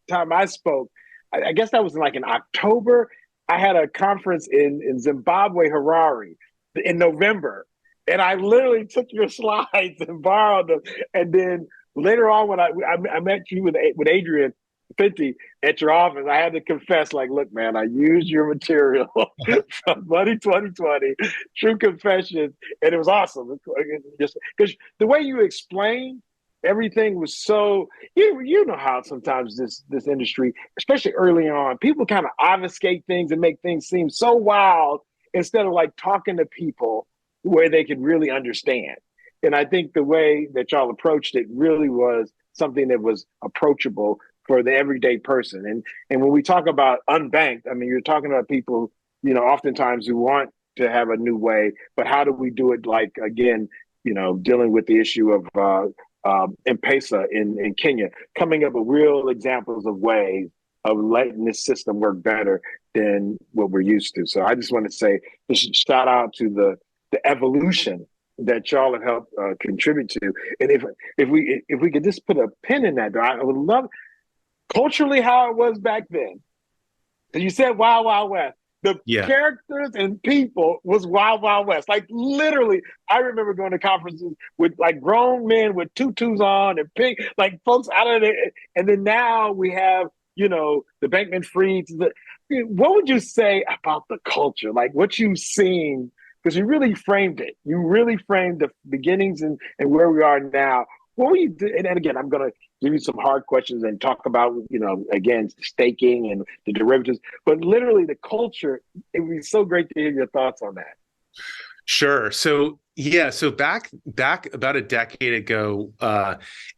time I spoke, I guess that was in October. I had a conference in Zimbabwe, Harare, in November. And I literally took your slides and borrowed them. And then later on, when I met you with Adrian Finty at your office, I had to confess, look, man, I used your material from Money 2020, True Confessions, and it was awesome. Just because the way you explained everything was so, you know how sometimes this industry, especially early on, people kind of obfuscate things and make things seem so wild instead of like talking to people where they could really understand. And I think the way that y'all approached it really was something that was approachable for the everyday person. And when we talk about unbanked, I mean, you're talking about people, you know, oftentimes who want to have a new way, but how do we do it? Like, again, you know, dealing with the issue of M-Pesa in Kenya, coming up with real examples of ways of letting this system work better than what we're used to. So I just want to say, just shout out to the evolution that y'all have helped contribute to. And if we could just put a pin in that, I would love culturally how it was back then. Because you said Wild Wild West. The characters and people was Wild Wild West. Like literally, I remember going to conferences with like grown men with tutus on and pink, like folks out of there. And then now we have, you know, the Bankman Frieds. What would you say about the culture? Like what you've seen, because you really framed it. You really framed the beginnings and where we are now. What were you doing? And again, I'm going to give you some hard questions and talk about, you know, again, staking and the derivatives, but literally the culture, it would be so great to hear your thoughts on that. Sure. So yeah, so back about a decade ago,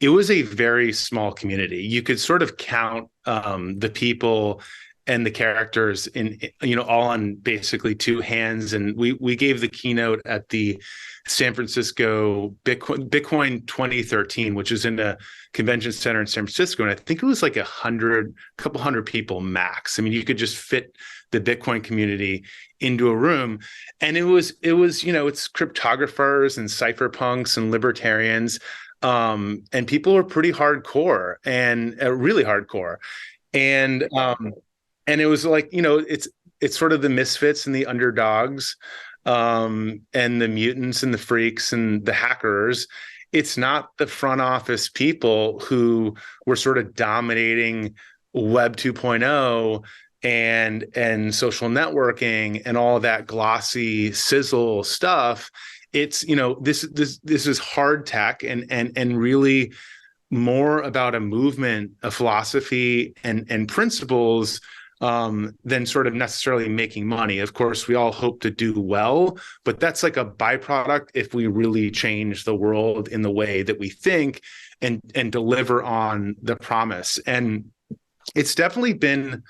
it was a very small community. You could sort of count the people and the characters in, you know, all on basically two hands. And we gave the keynote at the San Francisco Bitcoin 2013, which is in a convention center in San Francisco. And I think it was like a couple hundred people max. I mean, you could just fit the Bitcoin community into a room. And it was, you know, it's cryptographers and cypherpunks and libertarians. And people are pretty hardcore and really hardcore. And it was like, you know, it's sort of the misfits and the underdogs, and the mutants and the freaks and the hackers. It's not the front office people who were sort of dominating Web 2.0 and social networking and all that glossy sizzle stuff. It's, you know, this is hard tech and really more about a movement, a philosophy and principles than sort of necessarily making money. Of course, we all hope to do well, but that's like a byproduct if we really change the world in the way that we think and deliver on the promise. And it's definitely been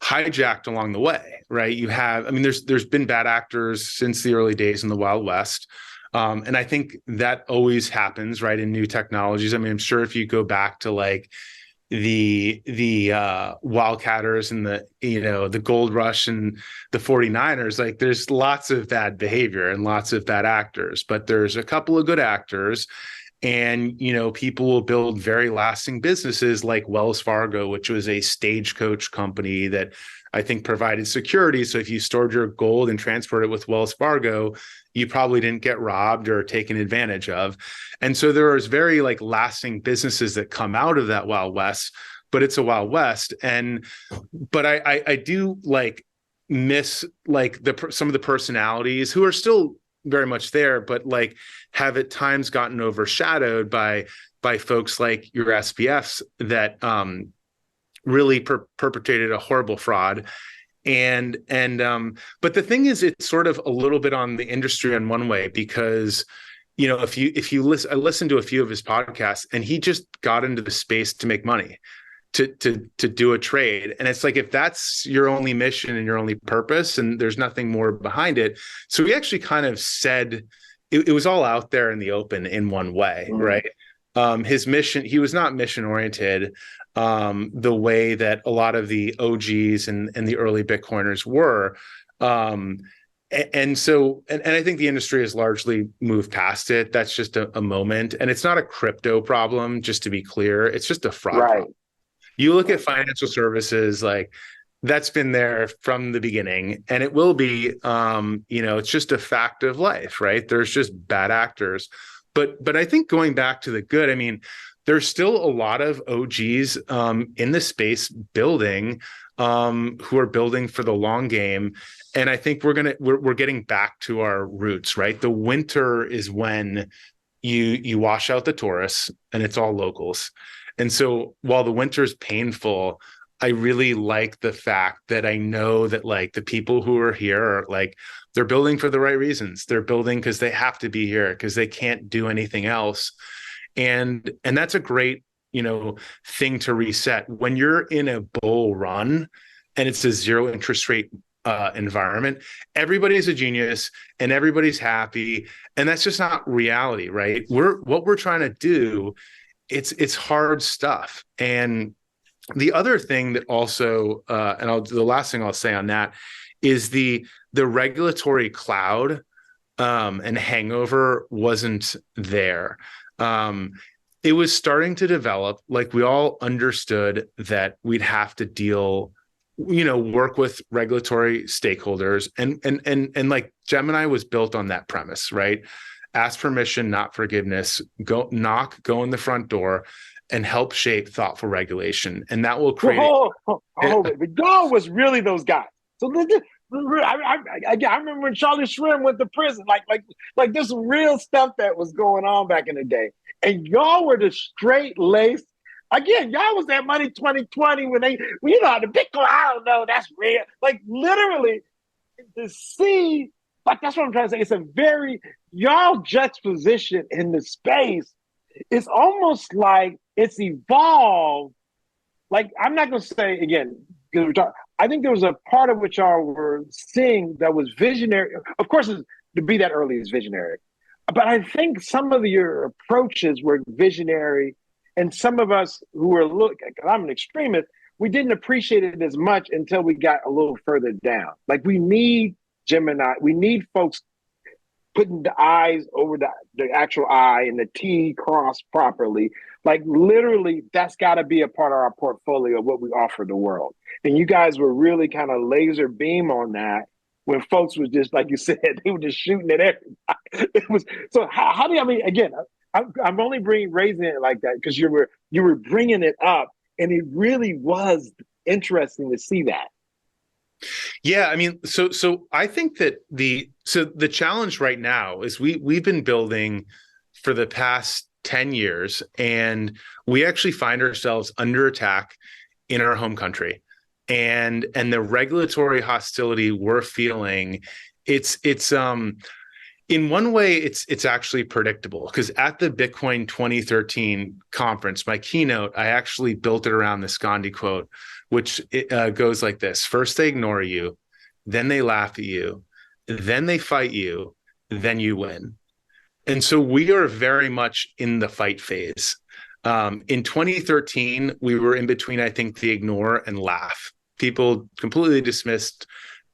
hijacked along the way, right? You have, I mean, there's been bad actors since the early days in the Wild West. And I think that always happens, right, in new technologies. I mean, I'm sure if you go back to like the Wildcatters and the, you know, the gold rush and the 49ers, like there's lots of bad behavior and lots of bad actors, but there's a couple of good actors. And, you know, people will build very lasting businesses like Wells Fargo, which was a stagecoach company that I think provided security. So if you stored your gold and transported it with Wells Fargo, you probably didn't get robbed or taken advantage of. And so there is very like lasting businesses that come out of that Wild West, but it's a Wild West. But I do like miss like some of the personalities who are still very much there, but like have at times gotten overshadowed by folks like your SPFs that really perpetrated a horrible fraud. And but the thing is, it's sort of a little bit on the industry in one way, because, you know, if you listen, I listened to a few of his podcasts and he just got into the space to make money, to do a trade. And it's like, if that's your only mission and your only purpose and there's nothing more behind it. So he actually kind of said it was all out there in the open in one way, right? His mission, he was not mission oriented the way that a lot of the OGs and the early Bitcoiners were. And I think the industry has largely moved past it. That's just a moment. And it's not a crypto problem, just to be clear. It's just a fraud problem. You look at financial services, like that's been there from the beginning, and it will be, you know, it's just a fact of life, right? There's just bad actors. But I think going back to the good, I mean, there's still a lot of OGs in the space building, who are building for the long game. And I think we're getting back to our roots, right? The winter is when, you wash out the tourists and it's all locals. And so while the winter's painful, I really like the fact that I know that like the people who are here are like, they're building for the right reasons. They're building because they have to be here because they can't do anything else. And that's a great, thing to reset. When you're in a bull run and it's a zero interest rate environment, everybody's a genius and everybody's happy. And that's just not reality, right? What we're trying to do, it's hard stuff. And the other thing that also, the last thing I'll say on that is the regulatory cloud and hangover wasn't there. It was starting to develop. Like we all understood that we'd have to deal, work with regulatory stakeholders, and like Gemini was built on that premise, right? Ask permission, not forgiveness. Go in the front door, and help shape thoughtful regulation, and that will create. But y'all was really those guys. So I remember when Charlie Shrim went to prison. Like there's some real stuff that was going on back in the day, and y'all were the straight laced. Again, y'all was that money 2020 when the Bitcoin. I don't know. That's real. Like literally, to see. Like that's what I'm trying to say. It's a very y'all juxtaposition in the space. It's almost like it's evolved. Like, I'm not going to say, again, I think there was a part of which y'all were seeing that was visionary. Of course, to be that early is visionary. But I think some of your approaches were visionary. And some of us who were, I'm an extremist, we didn't appreciate it as much until we got a little further down. Like, we need Gemini. We need folks putting the I's over the actual I and the T crossed properly. Like literally, that's got to be a part of our portfolio of what we offer the world. And you guys were really kind of laser beam on that when folks was just, like you said, they were just shooting at everybody. It was so. How do you? I mean, again, I'm only raising it like that because you were bringing it up, and it really was interesting to see that. Yeah, I mean, so I think that the challenge right now is we've been building for the past 10 years, and we actually find ourselves under attack in our home country, and the regulatory hostility we're feeling, it's in one way it's actually predictable, because at the Bitcoin 2013 conference, my keynote, I actually built it around this Gandhi quote, which goes like this: first they ignore you, then they laugh at you, then they fight you, then you win. And so we are very much in the fight phase. In 2013, we were in between, I think, the ignore and laugh. People completely dismissed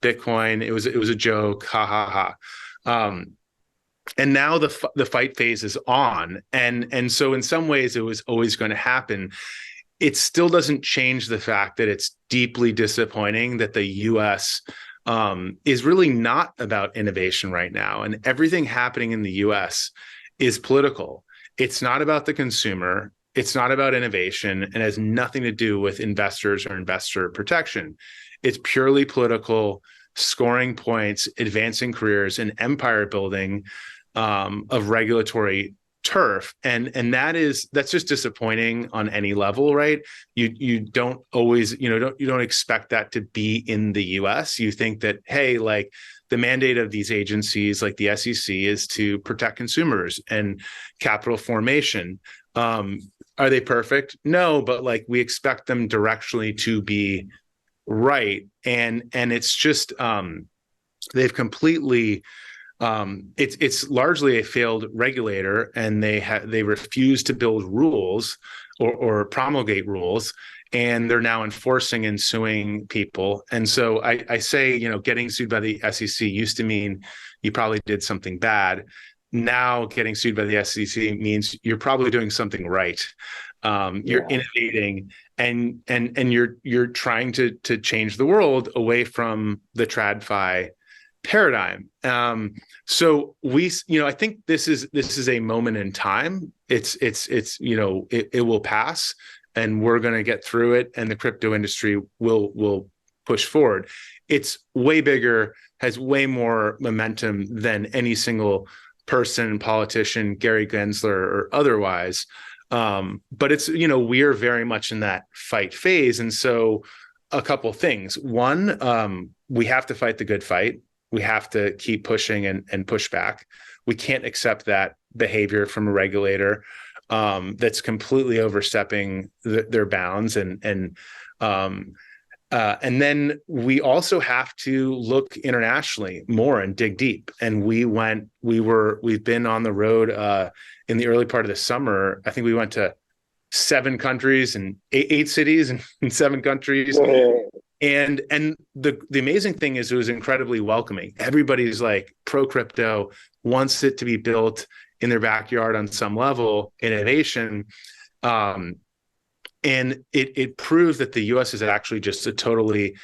Bitcoin. It was a joke, ha ha ha. And now the fight phase is on, and so in some ways it was always going to happen. It still doesn't change the fact that it's deeply disappointing that the U.S. Is really not about innovation right now, and everything happening in the U.S. is political. It's not about the consumer. It's not about innovation, and has nothing to do with investors or investor protection. It's purely political, scoring points, advancing careers, and empire building of regulatory turf, and that's just disappointing on any level, right? You don't always, you don't expect that to be in the US. You think that, hey, like the mandate of these agencies like the SEC is to protect consumers and capital formation. Are they perfect? No, but like we expect them directionally to be right, and it's just they've completely it's largely a failed regulator, and they refuse to build rules or promulgate rules, and they're now enforcing and suing people. And so I say, getting sued by the SEC used to mean you probably did something bad. Now getting sued by the SEC means you're probably doing something right. You're innovating, and you're trying to change the world away from the TradFi paradigm. So I think this is a moment in time. It will pass, and we're going to get through it, and the crypto industry will push forward. It's way bigger, has way more momentum than any single person, politician, Gary Gensler or otherwise. But it's, we are very much in that fight phase. And so a couple things. One, we have to fight the good fight. We have to keep pushing and push back. We can't accept that behavior from a regulator that's completely overstepping their bounds. And then we also have to look internationally more and dig deep. And we've been on the road in the early part of the summer. I think we went to 7 countries and eight cities in 7 countries. And the amazing thing is it was incredibly welcoming. Everybody's like pro crypto, wants it to be built in their backyard on some level, innovation. And it proves that the US is actually just a totally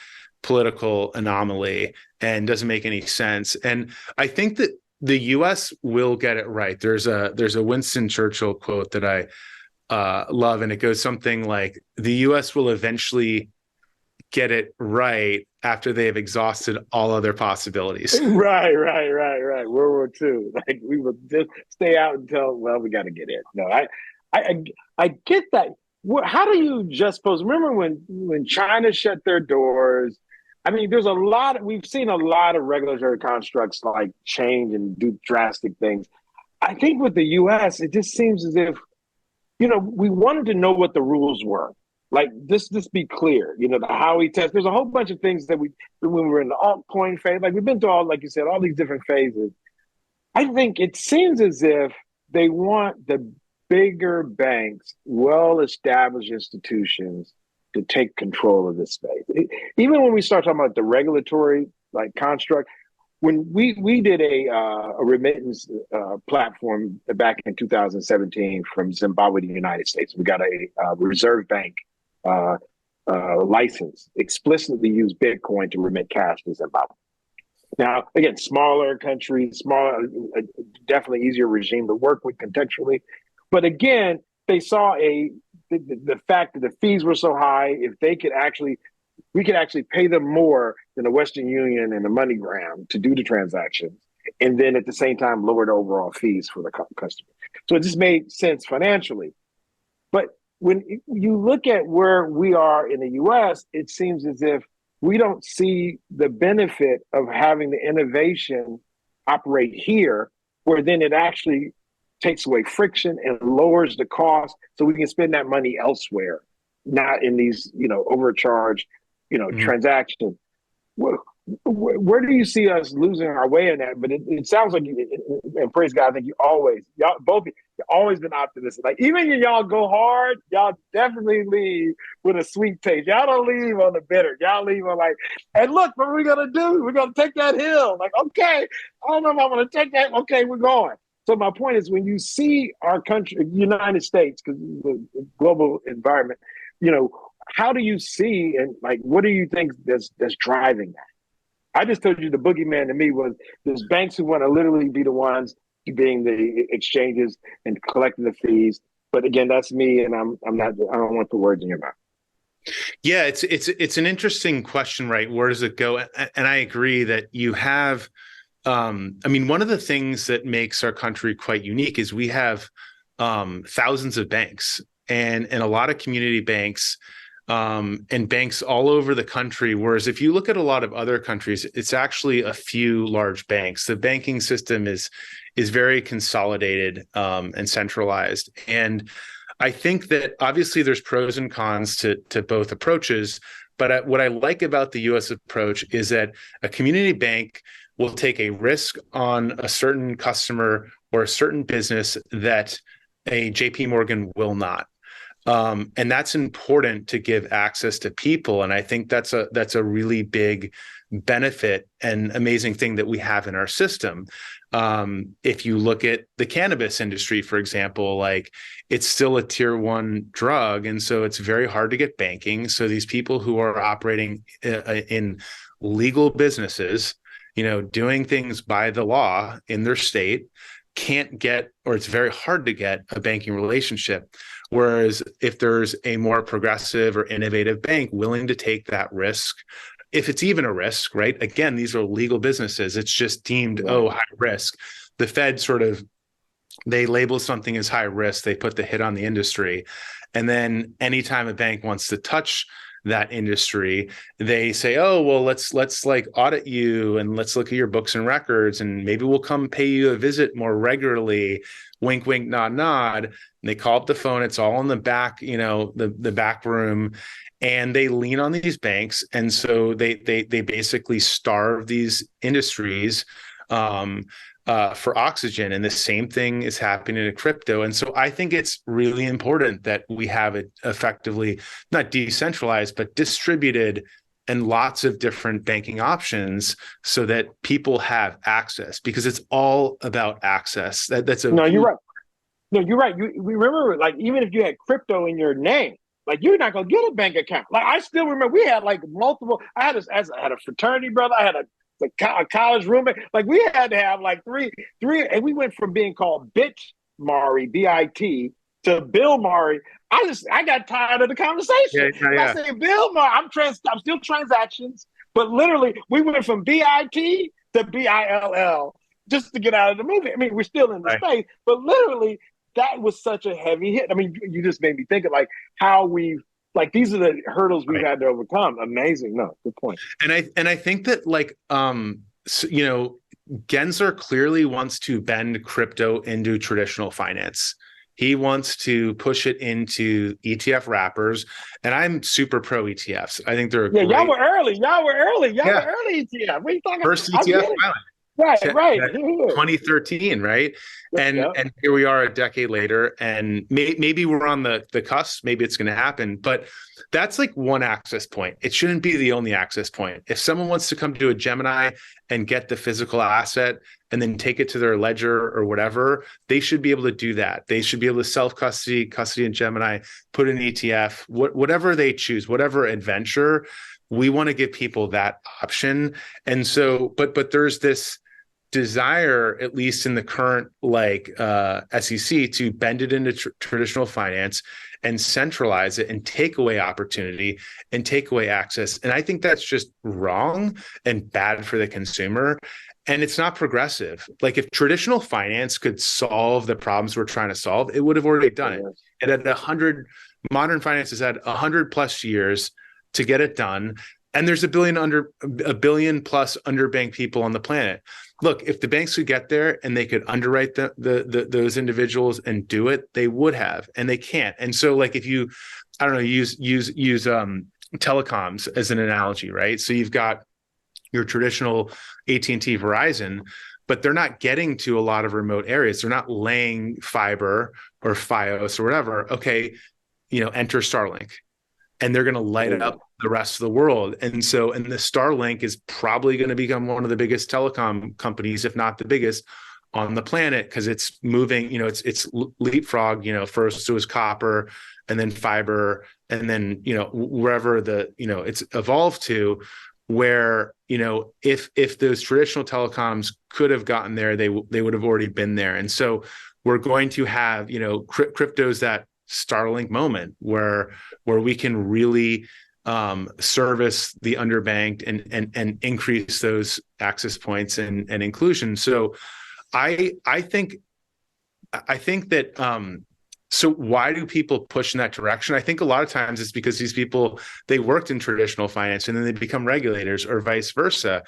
political anomaly and doesn't make any sense. And I think that the US will get it right. There's a Winston Churchill quote that I love, and it goes something like, the US will eventually get it right after they have exhausted all other possibilities. Right. World War II. Like, we will just stay out until, well, we got to get in. No, I get that. How do you just pose? Remember when China shut their doors? I mean, we've seen a lot of regulatory constructs like change and do drastic things. I think with the US, it just seems as if, we wanted to know what the rules were. Like, just be clear, the Howey test. There's a whole bunch of things that when we were in the altcoin phase, like we've been through all, like you said, all these different phases. I think it seems as if they want the bigger banks, well-established institutions to take control of this space. Even when we start talking about the regulatory construct, when we did a remittance platform back in 2017 from Zimbabwe to the United States, we got a Reserve Bank license, explicitly use Bitcoin to remit cash to Zimbabwe. Now, again, smaller countries, definitely easier regime to work with contextually. But again, they saw the fact that the fees were so high, if we could actually pay them more than the Western Union and the MoneyGram to do the transactions, and then at the same time lower the overall fees for the customer. So it just made sense financially. But when you look at where we are in the US, it seems as if we don't see the benefit of having the innovation operate here, where then it actually takes away friction and lowers the cost so we can spend that money elsewhere, not in these, overcharged, transactions. Where do you see us losing our way in that? But it sounds like, and praise God, I think you've always been optimistic. Like, even when y'all go hard, y'all definitely leave with a sweet taste. Y'all don't leave on the bitter. Y'all leave on and look, what are we going to do? We're going to take that hill. Like, okay, I don't know if I'm going to take that. Okay, we're going. So my point is, when you see our country, United States, because the global environment, how do you see, and what do you think that's driving that? I just told you the boogeyman to me was there's banks who want to literally be the ones being the exchanges and collecting the fees. But again, that's me, and I don't want the words in your mouth. Yeah, it's an interesting question, right? Where does it go? And I agree that you have. One of the things that makes our country quite unique is we have thousands of banks and a lot of community banks. And banks all over the country. Whereas if you look at a lot of other countries, it's actually a few large banks. The banking system is very consolidated and centralized. And I think that obviously there's pros and cons to both approaches. But what I like about the U.S. approach is that a community bank will take a risk on a certain customer or a certain business that a JP Morgan will not. And that's important to give access to people. And I think that's a really big benefit and amazing thing that we have in our system. If you look at the cannabis industry, for example, it's still a tier 1 drug. And so it's very hard to get banking. So these people who are operating in legal businesses, doing things by the law in their state, can't get, or it's very hard to get, a banking relationship. Whereas if there's a more progressive or innovative bank willing to take that risk, if it's even a risk, right? Again, these are legal businesses. It's just deemed, high risk. the Fed sort of, they label something as high risk, they put the hit on the industry. And then anytime a bank wants to touch that industry, they say, oh, well, let's like audit you and let's look at your books and records and maybe we'll come pay you a visit more regularly. Wink, wink, nod, nod. And they call up the phone. It's all in the back, the back room, and they lean on these banks. And so they basically starve these industries for oxygen. And the same thing is happening in crypto. And so I think it's really important that we have it effectively, not decentralized, but distributed and lots of different banking options so that people have access, because it's all about access. That's a No, you're right. No, you're right. We remember, like, even if you had crypto in your name, like, you're not gonna get a bank account. Like, I still remember we had like multiple. I had a fraternity brother. I had a college roommate. Like, we had to have like three, and we went from being called Bitch Mari, BIT, to Bill Mari. I got tired of the conversation. I say, Bill Mari, I'm still transactions, but literally we went from BIT to BILL just to get out of the movie. I mean, we're still in the space, but literally that was such a heavy hit. I mean, you just made me think of like how we've, like, these are the hurdles we've had to overcome. Amazing. No, good point. And I think that, like, Gensler clearly wants to bend crypto into traditional finance. He wants to push it into ETF wrappers, and I'm super pro ETFs. I think they're great. Y'all were early. Y'all were early ETF. What are you talking First about? ETF filing. Right. 2013, right? And here we are a decade later, and maybe we're on the cusp. Maybe it's going to happen, but that's like one access point. It shouldn't be the only access point. If someone wants to come to a Gemini and get the physical asset and then take it to their ledger or whatever, they should be able to do that. They should be able to self-custody in Gemini, put an ETF, whatever they choose, whatever adventure. We want to give people that option. And so, but there's this desire, at least in the current SEC, to bend it into traditional finance and centralize it and take away opportunity and take away access. And I think that's just wrong and bad for the consumer. And it's not progressive. Like, if traditional finance could solve the problems we're trying to solve, it would have already done it. And at 100, modern finance has had 100 plus years to get it done. And there's a billion plus underbanked people on the planet. Look, if the banks could get there and they could underwrite those individuals and do it, they would have, and they can't. And so, like, if you, I don't know, use telecoms as an analogy, right? So you've got your traditional AT&T, Verizon, but they're not getting to a lot of remote areas. They're not laying fiber or Fios or whatever. Okay, enter Starlink, and they're going to light up the rest of the world. And so, and the Starlink is probably going to become one of the biggest telecom companies, if not the biggest on the planet, because it's moving, it's leapfrog, first it was copper and then fiber, and then, wherever it's evolved to, where, if those traditional telecoms could have gotten there, they would have already been there. And so we're going to have, crypto's that Starlink moment where we can really service the underbanked and increase those access points and inclusion. So I think that so why do people push in that direction? I think a lot of times it's because these people, they worked in traditional finance and then they become regulators, or vice versa.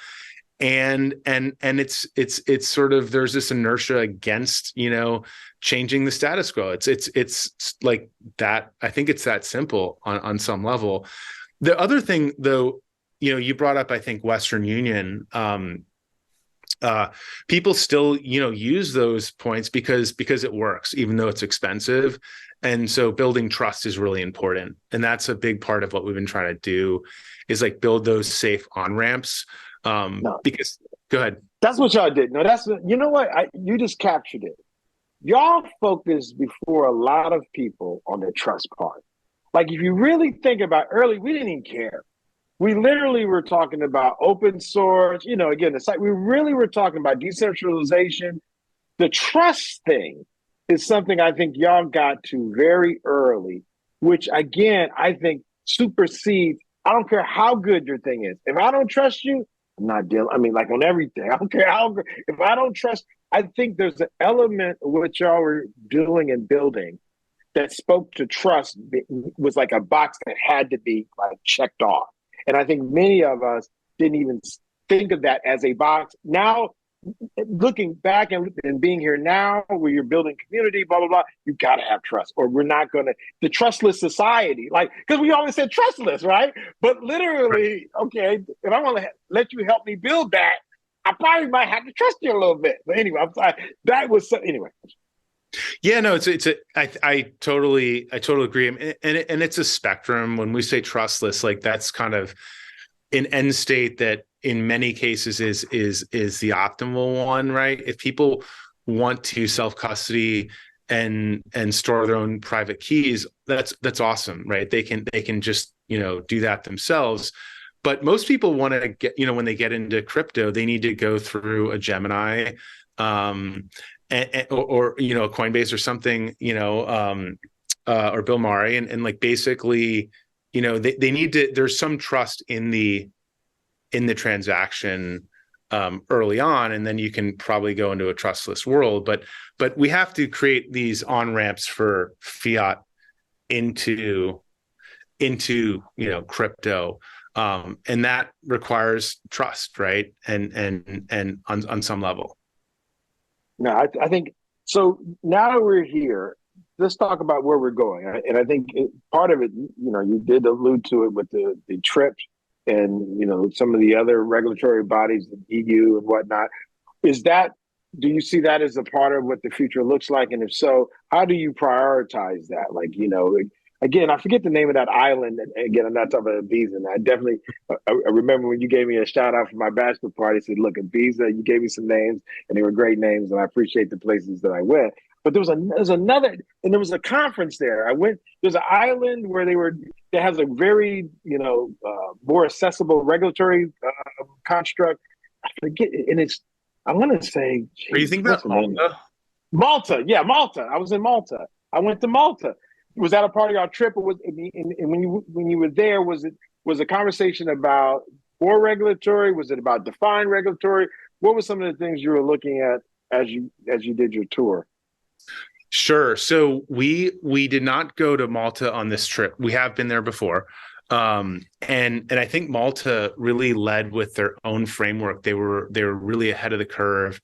And it's sort of, there's this inertia against, changing the status quo. It's like that. I think it's that simple on some level. The other thing, though, you brought up, I think, Western Union. People still, use those points because it works, even though it's expensive. And so building trust is really important. And that's a big part of what we've been trying to do, is like build those safe on-ramps. Because, go ahead. That's what y'all did. No, you know what? You just captured it. Y'all focused before a lot of people on the trust part. Like, if you really think about early, we didn't even care. We literally were talking about open source, again, it's like we really were talking about decentralization. The trust thing is something I think y'all got to very early, which, again, I think supersedes, I don't care how good your thing is. If I don't trust you, I'm not dealing. I mean, like on everything. I don't care how. If I don't trust, I think there's an element of what y'all were doing and building that spoke to trust. Was like a box that had to be like checked off. And I think many of us didn't even think of that as a box. Now, looking back and being here now, where you're building community, blah, blah, blah, you got to have trust, or we're not going to, the trustless society, like, because we always said trustless, right? But literally, okay, if I want to let you help me build that, I probably might have to trust you a little bit. But anyway, I'm sorry. That was, anyway. Yeah, no, I totally agree. And it's a spectrum. When we say trustless, like that's kind of an end state that in many cases is the optimal one, right? If people want to self-custody and store their own private keys, that's awesome, right? They can just, do that themselves. But most people want to get, when they get into crypto, they need to go through a Gemini, or a Coinbase or something, or Bill Murray, and like basically, they need to. There's some trust in the transaction early on, and then you can probably go into a trustless world. But we have to create these on ramps for fiat into crypto, and that requires trust, right? And on some level. No, I think so. Now that we're here, let's talk about where we're going. And I think part of it, you did allude to it with the trips and, some of the other regulatory bodies, the EU and whatnot. Do you see that as a part of what the future looks like? And if so, how do you prioritize that? Like, again, I forget the name of that island. Again, I'm not talking about Ibiza. And I remember when you gave me a shout out for my bachelor party, said, look, Ibiza, you gave me some names and they were great names. And I appreciate the places that I went. But there was another, and there was a conference there. There's an island where that has a very, more accessible regulatory construct. I forget, and I want to say. Are you thinking about Malta? Malta, yeah, Malta. I was in Malta. I went to Malta. Was that a part of your trip, or when you were there, was a conversation about more regulatory? Was it about defined regulatory? What were some of the things you were looking at as you did your tour? Sure. So we did not go to Malta on this trip. We have been there before. And I think Malta really led with their own framework. They were really ahead of the curve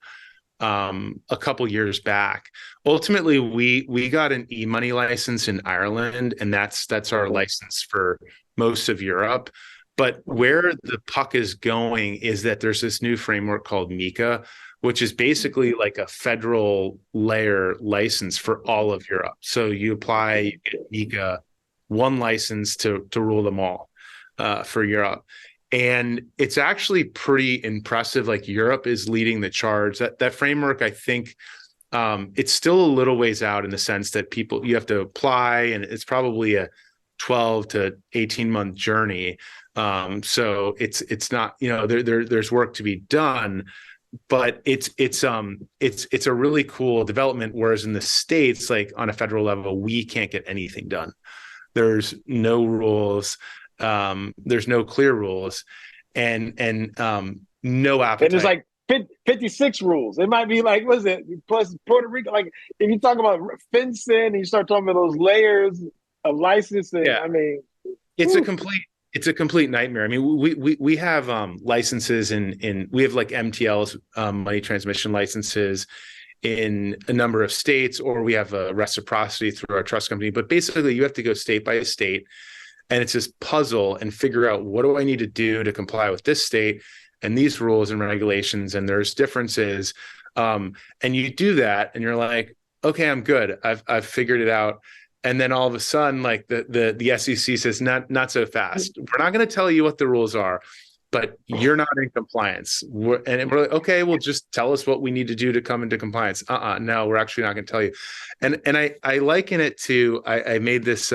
a couple years back. Ultimately, we got an e-money license in Ireland, and that's our license for most of Europe. But where the puck is going is that there's this new framework called MiCA, which is basically like a federal layer license for all of Europe. So you apply, you get MiCA, one license to rule them all for Europe. And it's actually pretty impressive. Like Europe is leading the charge. That framework, I think, it's still a little ways out in the sense that you have to apply, and it's probably a 12 to 18 month journey. So it's not, there's work to be done, but it's a really cool development. Whereas in the States, like on a federal level, we can't get anything done. There's no rules. There's no clear rules, and no appetite. And there's like 56 rules. It might be like, what is it? Plus Puerto Rico. Like if you talk about FinCEN and you start talking about those layers of licensing, yeah. I mean, it's a complete nightmare. I mean, we have licenses in we have like MTLs, money transmission licenses in a number of states, or we have a reciprocity through our trust company. But basically, you have to go state by state. And it's this puzzle and figure out, what do I need to do to comply with this state and these rules and regulations? And there's differences. And you do that and you're like, okay, I'm good. I've figured it out. And then all of a sudden, like the SEC says, not so fast. We're not going to tell you what the rules are, but you're not in compliance. We're like, okay, well, just tell us what we need to do to come into compliance. No, we're actually not going to tell you. And I liken it to, I made this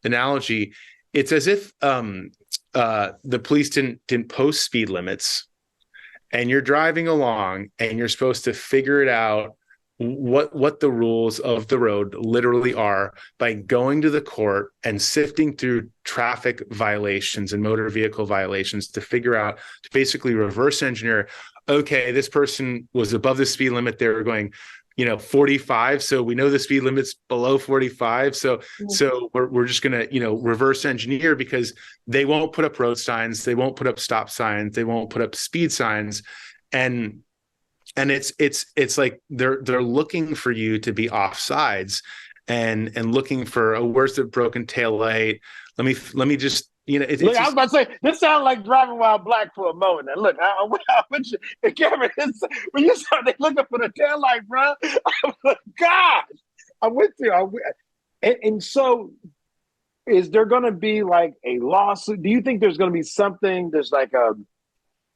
analogy. It's as if the police didn't post speed limits, and you're driving along and you're supposed to figure it out what the rules of the road literally are by going to the court and sifting through traffic violations and motor vehicle violations to figure out, to basically reverse engineer, okay, this person was above the speed limit, they were going 45, so we know the speed limit's below 45, so we're just going to reverse engineer, because they won't put up road signs, they won't put up stop signs, they won't put up speed signs, and it's like they're looking for you to be offsides and looking for, oh, where's the broken tail light, let me just look, I was about to say, this sounds like Driving While Black for a moment. Now, look, I went you, Cameron, when you started looking for the taillight, bro, I'm like, gosh, I'm with you. And so, is there going to be like a lawsuit? Do you think there's going to be something? There's like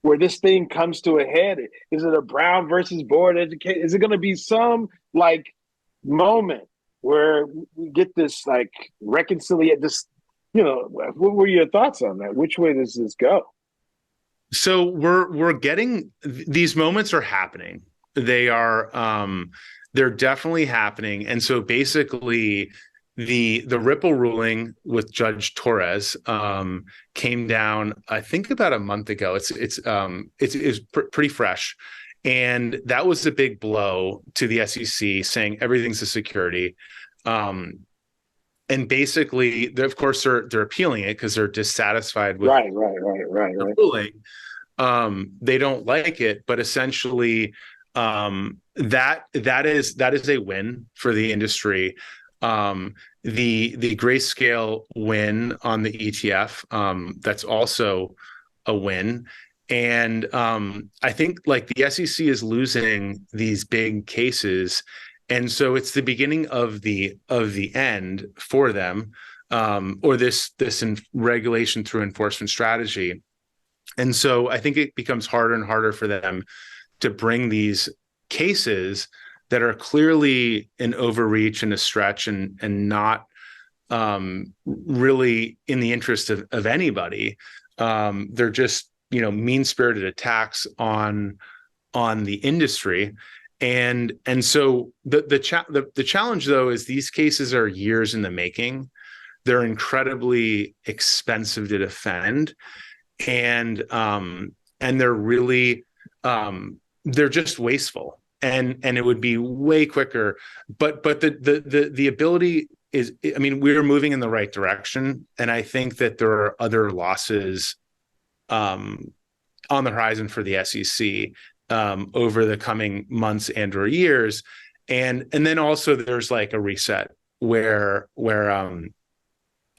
where this thing comes to a head? Is it a Brown versus Board education? Is it going to be some like moment where we get this like reconciliation? What were your thoughts on that? Which way does this go? So we're getting, these moments are happening. They are they're definitely happening. And so basically the Ripple ruling with Judge Torres came down, I think, about a month ago. It's pretty fresh. And that was a big blow to the SEC, saying everything's a security. And basically, of course, they're appealing it because they're dissatisfied with the ruling. They don't like it, but essentially, that is a win for the industry. The grayscale win on the ETF, that's also a win. And I think like the SEC is losing these big cases. And so it's the beginning of the end for them, or this regulation through enforcement strategy. And so I think it becomes harder and harder for them to bring these cases that are clearly an overreach and a stretch and not really in the interest of anybody. They're just mean-spirited attacks on the industry. And so the challenge, though, is these cases are years in the making. They're incredibly expensive to defend, and they're really they're just wasteful. And it would be way quicker. But the ability is, I mean, we're moving in the right direction, and I think that there are other losses on the horizon for the SEC. Over the coming months and or years, and then also there's like a reset where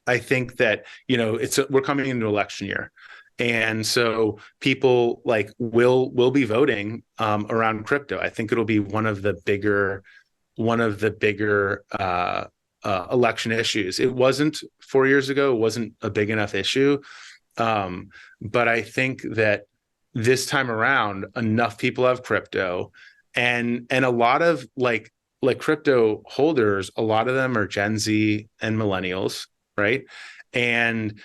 I think that we're coming into election year, and so people like will be voting around crypto. I think it'll be one of the bigger election issues. It wasn't 4 years ago; it wasn't a big enough issue, but I think that this time around, enough people have crypto, and a lot of like crypto holders, a lot of them are Gen Z and millennials, right? And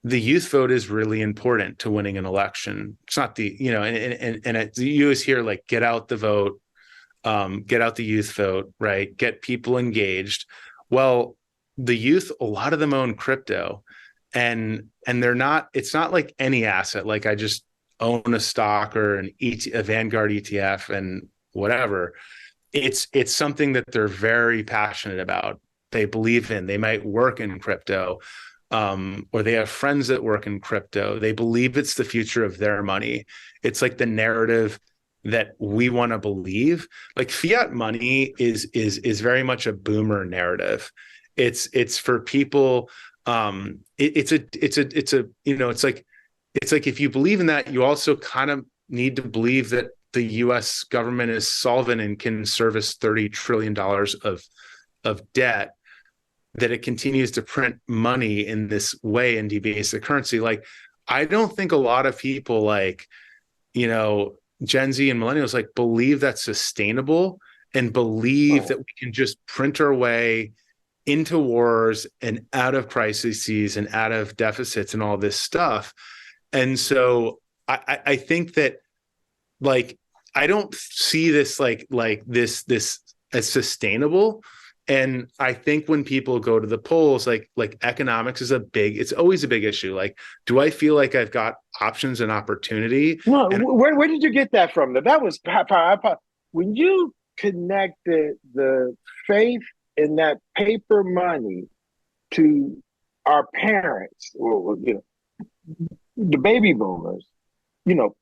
the youth vote is really important to winning an election. It's not the, you always hear like, get out the vote, get out the youth vote, right? Get people engaged. Well, the youth, a lot of them own crypto, and it's not like any asset. Like I just own a stock or a Vanguard ETF and whatever. It's something that they're very passionate about. They believe in. They might work in crypto, or they have friends that work in crypto. They believe it's the future of their money. It's like the narrative that we want to believe. Like fiat money is very much a boomer narrative. It's for people. It's like if you believe in that, you also kind of need to believe that the U.S. government is solvent and can service $30 trillion of debt, that it continues to print money in this way and debase the currency. Like, I don't think a lot of people like, Gen Z and millennials like believe that's sustainable and believe that we can just print our way into wars and out of crises and out of deficits and all this stuff. And so I think that, like, I don't see this like this as sustainable. And I think when people go to the polls, like economics is it's always a big issue. Like, do I feel like I've got options and opportunity? No, And where did you get that from? That was when you connected the faith in that paper money to our parents, or the baby boomers,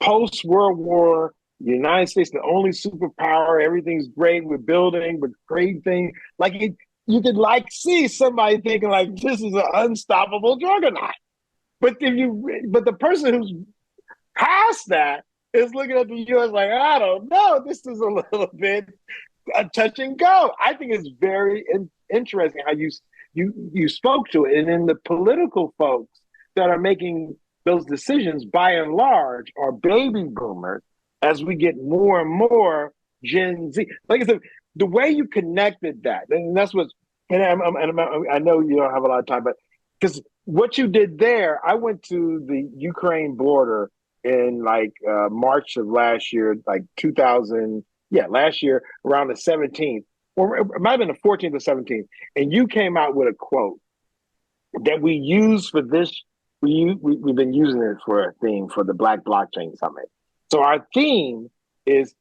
post World War, the United States, the only superpower, everything's great, we're building, we're great thing. Like you could see somebody thinking like this is an unstoppable juggernaut. But the person who's past that is looking at the U.S. like, I don't know, this is a little bit a touch and go. I think it's very interesting how you spoke to it. And then the political folks that are making those decisions, by and large, are baby boomers. As we get more and more Gen Z, like I said, the way you connected that, and that's what. And I know you don't have a lot of time, but because what you did there, I went to the Ukraine border in March of last year, like 2000. Yeah, last year around the 17th, or it might have been the 14th or 17th, and you came out with a quote that we use for this. We've been using it for a theme for the Black Blockchain Summit. So our theme is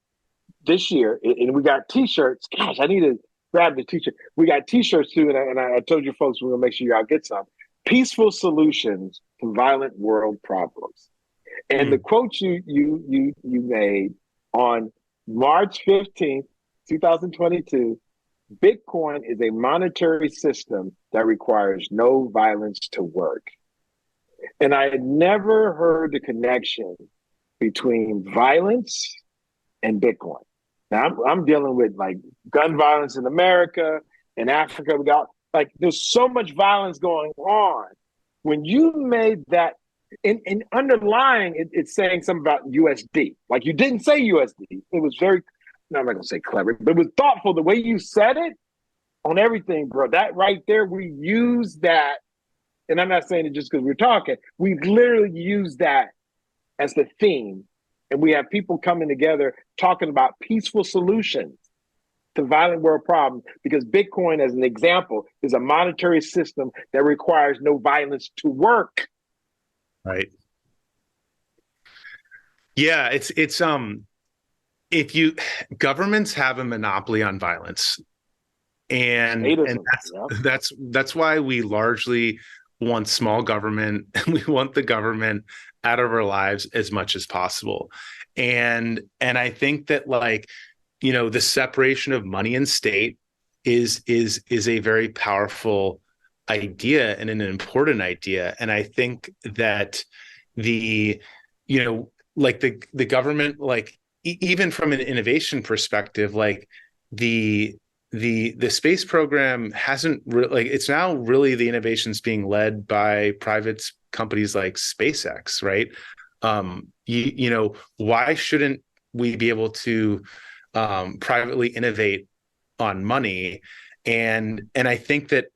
this year, and we got T-shirts. Gosh, I need to grab the T-shirt. We got T-shirts too, and I told you folks we're gonna make sure y'all get some. Peaceful solutions to violent world problems. And the quote you made on March 15th, 2022, Bitcoin is a monetary system that requires no violence to work. And I had never heard the connection between violence and Bitcoin. Now I'm dealing with gun violence in America, in Africa. We got there's so much violence going on. When you made that, in underlying it's saying something about USD. Like you didn't say USD. It was very, no, I'm not gonna say clever, but it was thoughtful the way you said it on everything, bro. That right there, we use that. And I'm not saying it just because we're talking. We literally use that as the theme. And we have people coming together talking about peaceful solutions to violent world problems, because Bitcoin, as an example, is a monetary system that requires no violence to work. Right. Yeah, it's if governments have a monopoly on violence. And that's why we largely want small government, and we want the government out of our lives as much as possible. And I think that the separation of money and state is a very powerful idea and an important idea. And I think that the government, even from an innovation perspective, the space program hasn't it's now really the innovations being led by private companies like SpaceX, right? Why shouldn't we be able to privately innovate on money? And I think that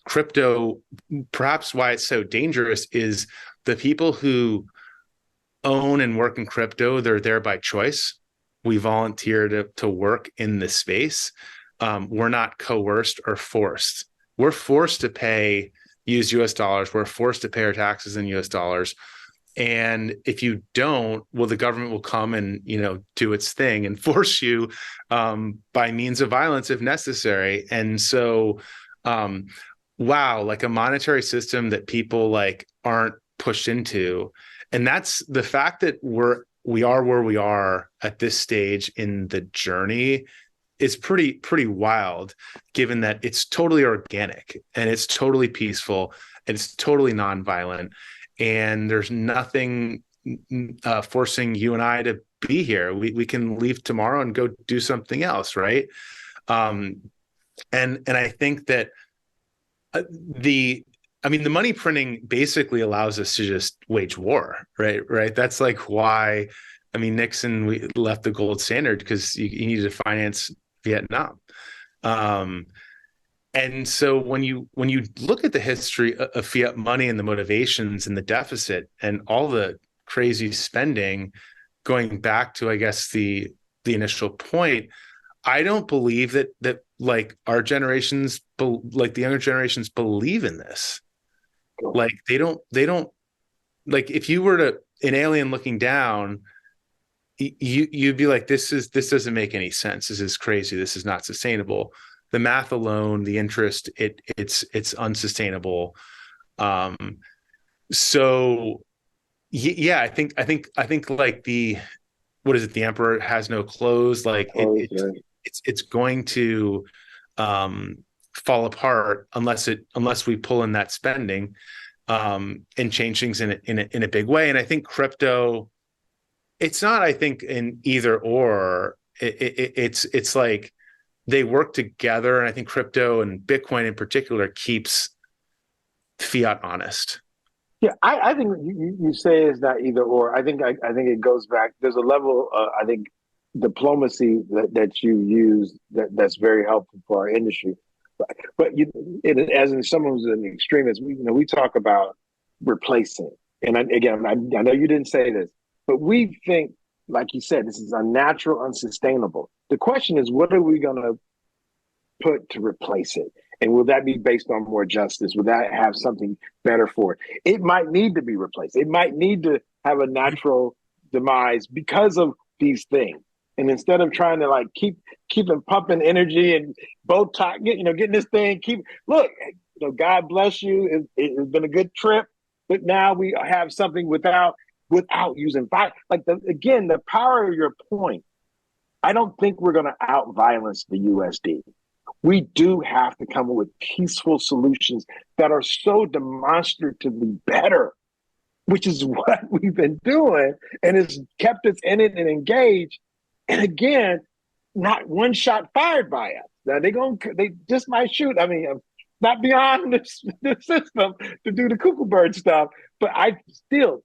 crypto, perhaps why it's so dangerous is the people who own and work in crypto, they're there by choice. We volunteer to work in this space. We're not coerced or forced. We're forced to use US dollars. We're forced to pay our taxes in US dollars. And if you don't, well, the government will come and, do its thing and force you by means of violence if necessary. And so, wow, a monetary system that people aren't pushed into. And that's the fact that we are where we are at this stage in the journey is pretty wild, given that it's totally organic and it's totally peaceful and it's totally nonviolent, and there's nothing forcing you and I to be here. We can leave tomorrow and go do something else, right? And I think that the money printing basically allows us to just wage war, right? That's why Nixon left the gold standard, because you needed to finance Vietnam. And so when you look at the history of fiat money and the motivations and the deficit and all the crazy spending, going back to, I guess, the initial point, I don't believe that like our generations, like the younger generations, believe in this. Like they don't like, if you were an alien looking down, you'd be like, this doesn't make any sense. This is crazy. This is not sustainable. The math alone, the interest, it's unsustainable. So yeah, I think like what is it? The emperor has no clothes. Like it's going to fall apart unless we pull in that spending and change things in a big way. And I think crypto, it's not, I think, an either or. It's like they work together, and I think crypto and Bitcoin in particular keeps fiat honest. Yeah, I think you say it's not either or. I think it goes back. There's a level, I think, diplomacy that you use that's very helpful for our industry. But as in someone who's an extremist, we talk about replacing. And I know you didn't say this, but we think, like you said, this is unnatural, unsustainable. The question is, what are we going to put to replace it? And will that be based on more justice? Will that have something better for it? It might need to be replaced. It might need to have a natural demise because of these things. And instead of trying to like keep pumping energy and Botox, getting this thing, God bless you. It's been a good trip, but now we have something without using violence. Like the power of your point. I don't think we're going to out violence the USD. We do have to come up with peaceful solutions that are so demonstratively better, which is what we've been doing, and it's kept us in it and engaged. And again, not one shot fired by us. Now they just might shoot. I mean, not beyond the system to do the cuckoo bird stuff, but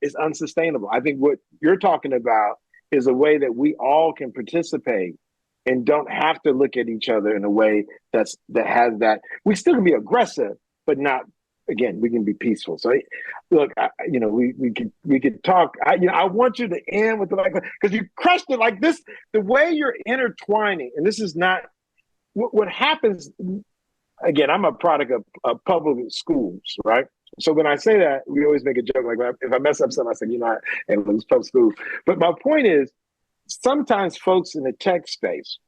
it's unsustainable. I think what you're talking about is a way that we all can participate and don't have to look at each other in a way that has that. We still can be aggressive, but not. Again, we can be peaceful. So, look, we could talk. I want you to end with because you crushed it like this. The way you're intertwining, and this is not what happens. Again, I'm a product of public schools, right? So when I say that, we always make a joke like, if I mess up something, I say, and lose public schools. But my point is, sometimes folks in the tech space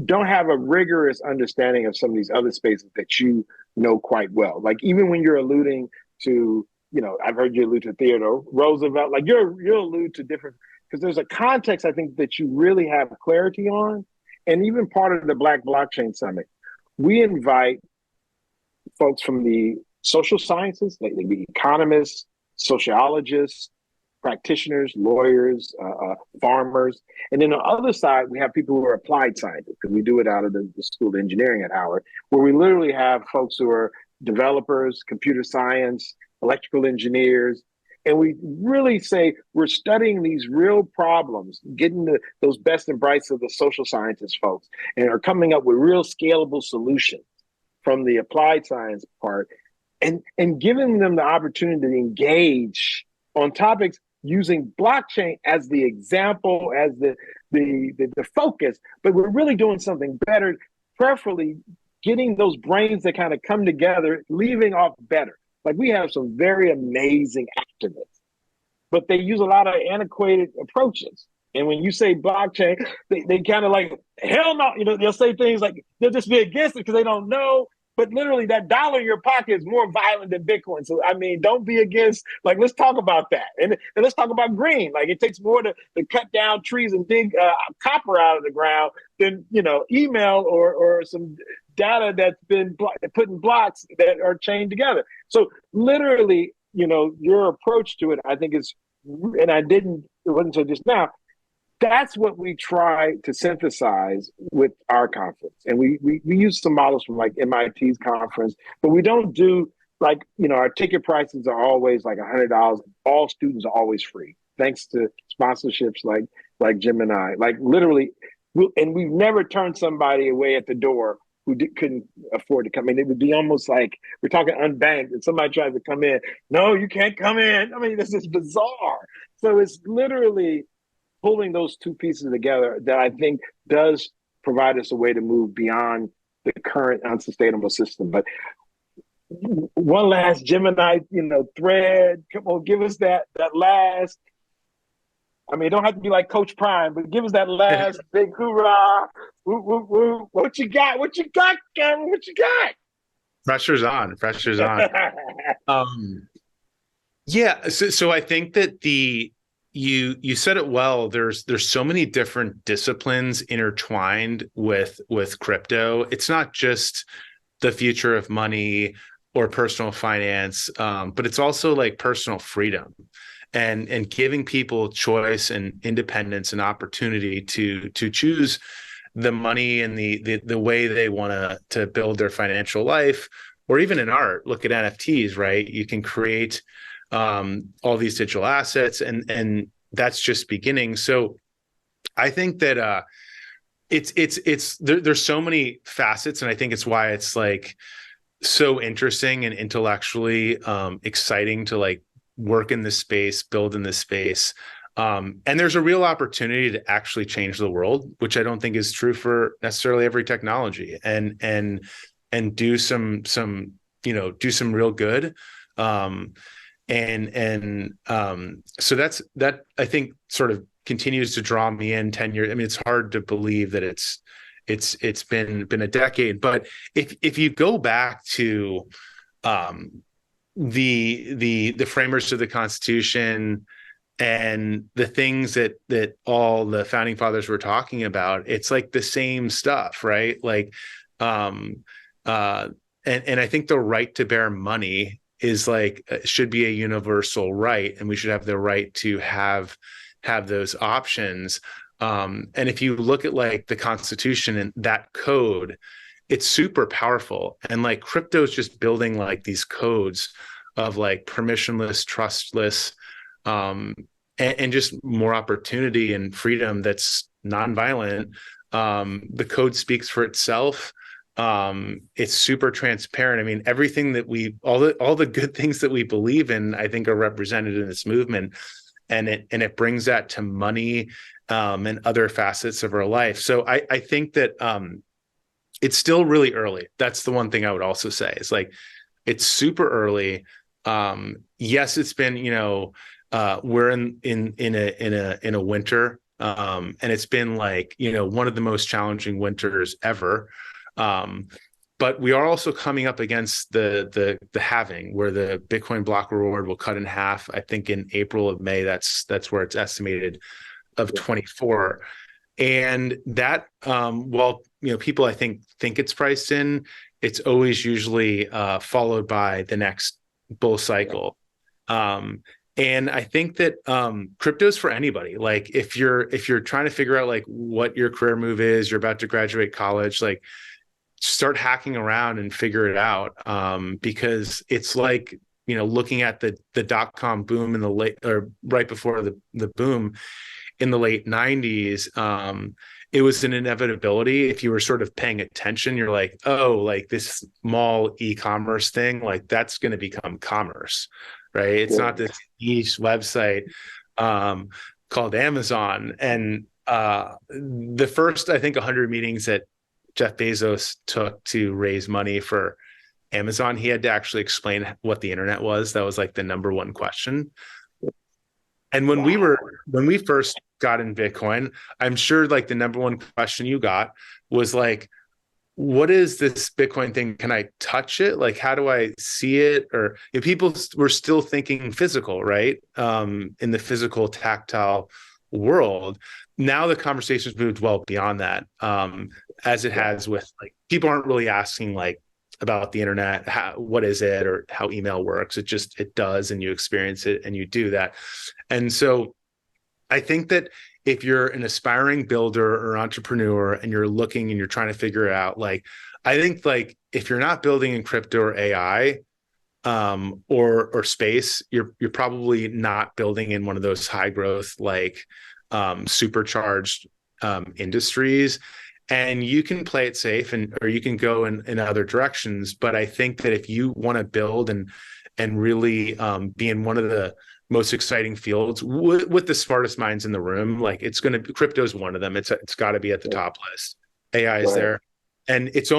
don't have a rigorous understanding of some of these other spaces that you know quite well. Like even when you're alluding to, I've heard you allude to Theodore Roosevelt, like you'll allude to different, because there's a context I think that you really have clarity on. And even part of the Black Blockchain Summit, we invite folks from the social sciences, like the economists, sociologists, practitioners, lawyers, farmers. And then on the other side, we have people who are applied scientists, because we do it out of the School of Engineering at Howard, where we literally have folks who are developers, computer science, electrical engineers. And we really say we're studying these real problems, getting those best and brights of the social scientist folks, and are coming up with real scalable solutions from the applied science part, and giving them the opportunity to engage on topics using blockchain as the example, as the focus, but we're really doing something better, preferably getting those brains that kind of come together, leaving off better. Like we have some very amazing activists, but they use a lot of antiquated approaches. And when you say blockchain, they kind of like, hell no, they'll say things like, they'll just be against it because they don't know. But literally that dollar in your pocket is more violent than Bitcoin. So, I mean, don't be against, let's talk about that. And let's talk about green. Like it takes more to cut down trees and dig copper out of the ground than, email or some data that's been put in blocks that are chained together. So literally, your approach to it, I think is, and it wasn't until just now, that's what we try to synthesize with our conference. And we use some models from like MIT's conference, but we don't do our ticket prices are always like $100. All students are always free, thanks to sponsorships like Gemini, like literally. And we've never turned somebody away at the door who couldn't afford to come in. It would be almost like we're talking unbanked and somebody tries to come in. No, you can't come in. I mean, this is bizarre. So it's literally pulling those two pieces together that I think does provide us a way to move beyond the current unsustainable system. But one last Gemini, thread. Come on, give us that last. I mean, it don't have to be like Coach Prime, but give us that last big hoorah. Woo, woo, woo. What you got? What you got, Kevin? What you got? Pressure's on. Yeah. So I think that you said it well. There's so many different disciplines intertwined with crypto. It's not just the future of money or personal finance, but it's also like personal freedom and giving people choice and independence and opportunity to choose the money and the way they want to build their financial life, or even in art. Look at NFTs, right? You can create all these digital assets, and that's just beginning. So I think that there's so many facets, and I think it's why it's like so interesting and intellectually exciting to like work in this space, build in this space. And there's a real opportunity to actually change the world, which I don't think is true for necessarily every technology, and do some do some real good. So that I think sort of continues to draw me in 10 years. I mean, it's hard to believe that it's been a decade, but if you go back to the framers of the Constitution and the things that all the founding fathers were talking about, it's like the same stuff, right? Like, and I think the right to bear money is like should be a universal right, and we should have the right to have those options. And if you look at like the Constitution and that code, it's super powerful. And like crypto is just building like these codes of like permissionless, trustless, and just more opportunity and freedom that's nonviolent. The code speaks for itself. It's super transparent. I mean, everything that all the good things that we believe in, I think, are represented in this movement, and it brings that to money and other facets of our life. So I think that it's still really early. That's the one thing I would also say is like it's super early. Yes, it's been we're in a winter, and it's been like one of the most challenging winters ever. But we are also coming up against the halving, where the Bitcoin block reward will cut in half. I think in April of May, that's where it's estimated, of 24. And that, while people I think it's priced in, it's always usually followed by the next bull cycle. And I think that crypto's for anybody. Like if you're trying to figure out like what your career move is, you're about to graduate college, like start hacking around and figure it out, because it's like looking at the dot-com boom in the late, or right before the boom in the late 90s. It was an inevitability. If you were sort of paying attention, you're like, oh, like this small e-commerce thing, like that's going to become commerce, right? It's not this niche website called Amazon. And the first, I think, 100 meetings that Jeff Bezos took to raise money for Amazon, he had to actually explain what the internet was. That was like the number one question. And when we first got in Bitcoin, I'm sure like the number one question you got was like, what is this Bitcoin thing? Can I touch it? Like, how do I see it? Or if people were still thinking physical, right? In the physical tactile world. Now the conversation's moved well beyond that, as it has with like, people aren't really asking like about the internet, what is it, or how email works. It does, and you experience it and you do that. And so I think that if you're an aspiring builder or entrepreneur and you're looking and you're trying to figure it out, like, I think like if you're not building in crypto or AI, or space, you're probably not building in one of those high growth, like supercharged industries. And you can play it safe, or you can go in other directions. But I think that if you want to build and really be in one of the most exciting fields with the smartest minds in the room, like crypto is one of them. It's got to be at the top list. AI is Right. there, and it's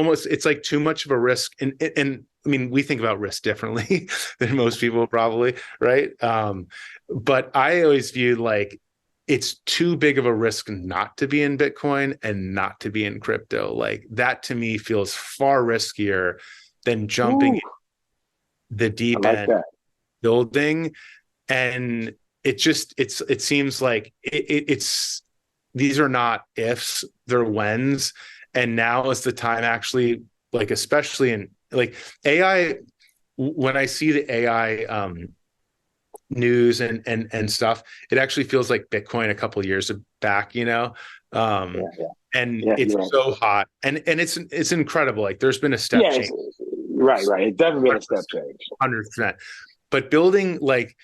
like too much of a risk. And I mean, we think about risk differently than most people probably, right? But I always view like it's too big of a risk not to be in Bitcoin and not to be in crypto. Like that to me feels far riskier than jumping Ooh, the deep I like end that. building. And it seems like it's these are not ifs, they're whens. And now is the time actually, like, especially in like AI, when I see the AI news and stuff, it actually feels like Bitcoin a couple of years back, you know. Yeah, yeah. And Yeah, it's you're right. so hot. And it's incredible. Like there's been a step Yeah, change. right, right. It's definitely been a step change. 100%. But building like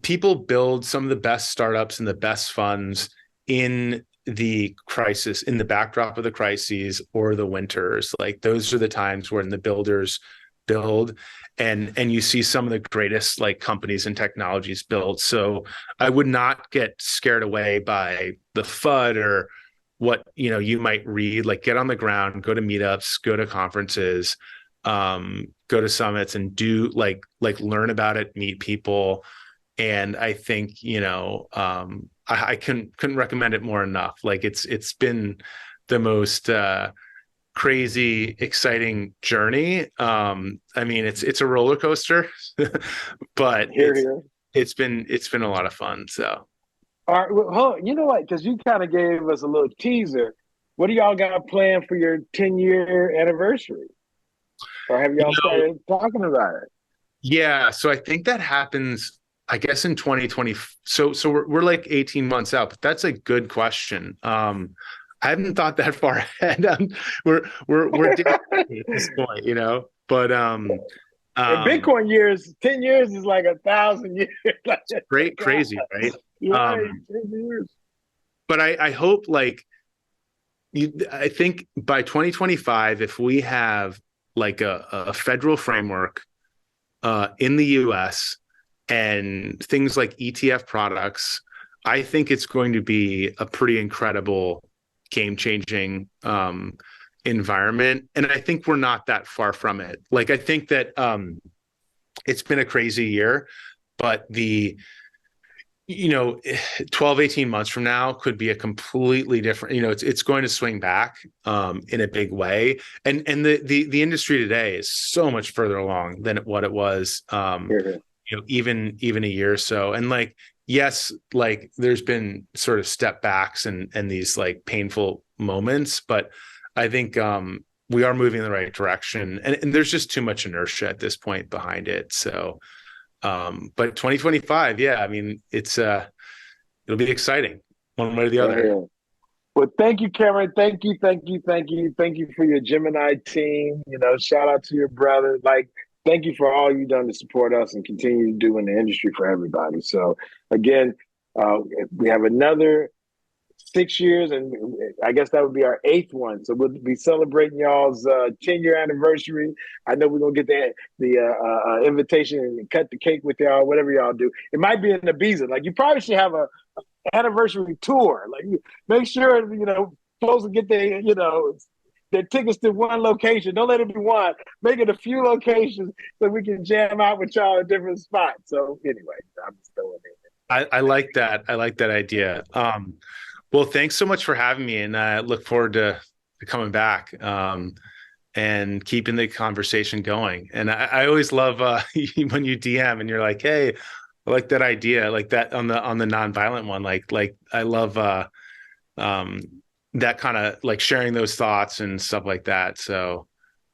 people build some of the best startups and the best funds in the crisis, in the backdrop of the crises or the winters. Like those are the times when the builders build, and you see some of the greatest like companies and technologies build. So I would not get scared away by the FUD or what you might read. Like get on the ground, go to meetups, go to conferences, go to summits, and do like learn about it, meet people. And I think I couldn't recommend it more enough. Like it's been the most crazy, exciting journey. I mean, it's a roller coaster, but it's been a lot of fun. So, all right, well, you know what? Because you kind of gave us a little teaser. What do y'all got planned for your 10-year anniversary? Or have y'all started talking about it? Yeah, so I think that happens, I guess, in 2020. So we're like 18 months out, but that's a good question. I haven't thought that far ahead. We're at this point, you know. But in Bitcoin years, 10 years is like 1,000 years. Great, crazy, right? Right, 10 years. But I hope I think by 2025, if we have like a federal framework in the US and things like ETF products, I think it's going to be a pretty incredible game-changing environment. And I think we're not that far from it. Like I think that it's been a crazy year, but 12, 18 months from now could be a completely different, it's going to swing back in a big way. And the industry today is so much further along than what it was, even a year or so. And like, yes, like there's been sort of step backs and these like painful moments, but I think we are moving in the right direction. And there's just too much inertia at this point behind it. So, but 2025, yeah, I mean, it'll be exciting one way or the other. Yeah. Well, thank you, Cameron. Thank you for your Gemini team. Shout out to your brother. Like, thank you for all you've done to support us and continue to do in the industry for everybody. So again, we have another 6 years, and I guess that would be our 8th one. So we'll be celebrating y'all's 10-year anniversary. I know we're gonna get the invitation and cut the cake with y'all, whatever y'all do. It might be in Ibiza. Like you probably should have a anniversary tour. Like make sure folks will get their tickets to one location. Don't let it be one. Make it a few locations so we can jam out with y'all at different spots. So anyway, I'm just throwing it. I like that. I like that idea. Well, thanks so much for having me, and I look forward to coming back and keeping the conversation going. And I always love when you DM and you're like, "Hey, I like that idea," like that on the nonviolent one. Like I love that kind of like sharing those thoughts and stuff like that. So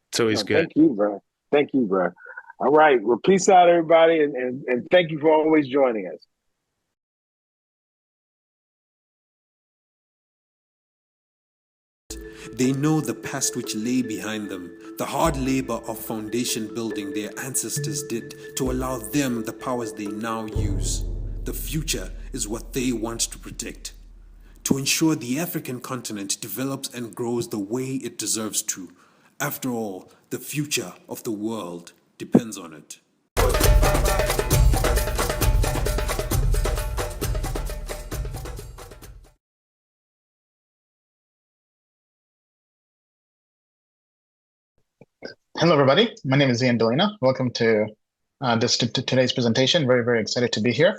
it's always good. Thank you, bro. Thank you, bro. All right. Well, peace out, everybody, and thank you for always joining us. They know the past which lay behind them, the hard labor of foundation building their ancestors did to allow them the powers they now use. The future is what they want to protect, to ensure the African continent develops and grows the way it deserves to. After all, the future of the world depends on it. Hello, everybody. My name is Ian Delina. Welcome to today's presentation. Very, very excited to be here.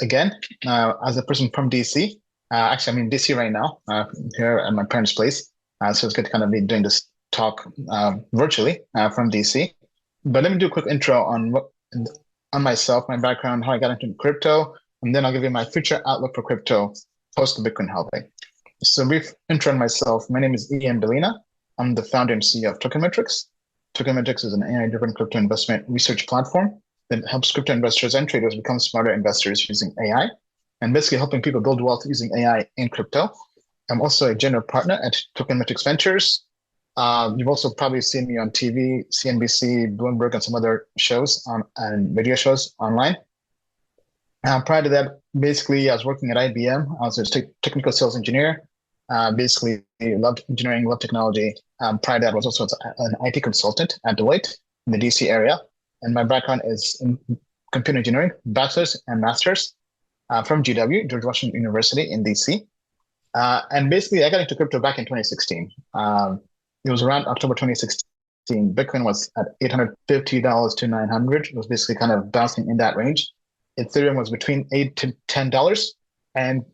Again, as a person from DC, actually, I'm in DC right now, here at my parents' place. So it's good to kind of be doing this talk virtually from DC. But let me do a quick intro on myself, my background, how I got into crypto, and then I'll give you my future outlook for crypto post the Bitcoin halving. So brief intro on myself. My name is Ian Delina. I'm the founder and CEO of Tokenmetrics. Tokenmetrics is an AI-driven crypto investment research platform that helps crypto investors and traders become smarter investors using AI, and basically helping people build wealth using AI in crypto. I'm also a general partner at Tokenmetrics Ventures. You've also probably seen me on TV, CNBC, Bloomberg, and some other shows and video shows online. Prior to that, basically, I was working at IBM. I was a technical sales engineer. Basically, loved engineering, loved technology. Prior to that, I was also an IT consultant at Deloitte in the DC area. And my background is in computer engineering, bachelor's and master's from GW, George Washington University in DC. And basically, I got into crypto back in 2016. It was around October 2016. Bitcoin was at $850 to $900. It was basically kind of bouncing in that range. Ethereum was between $8 to $10. And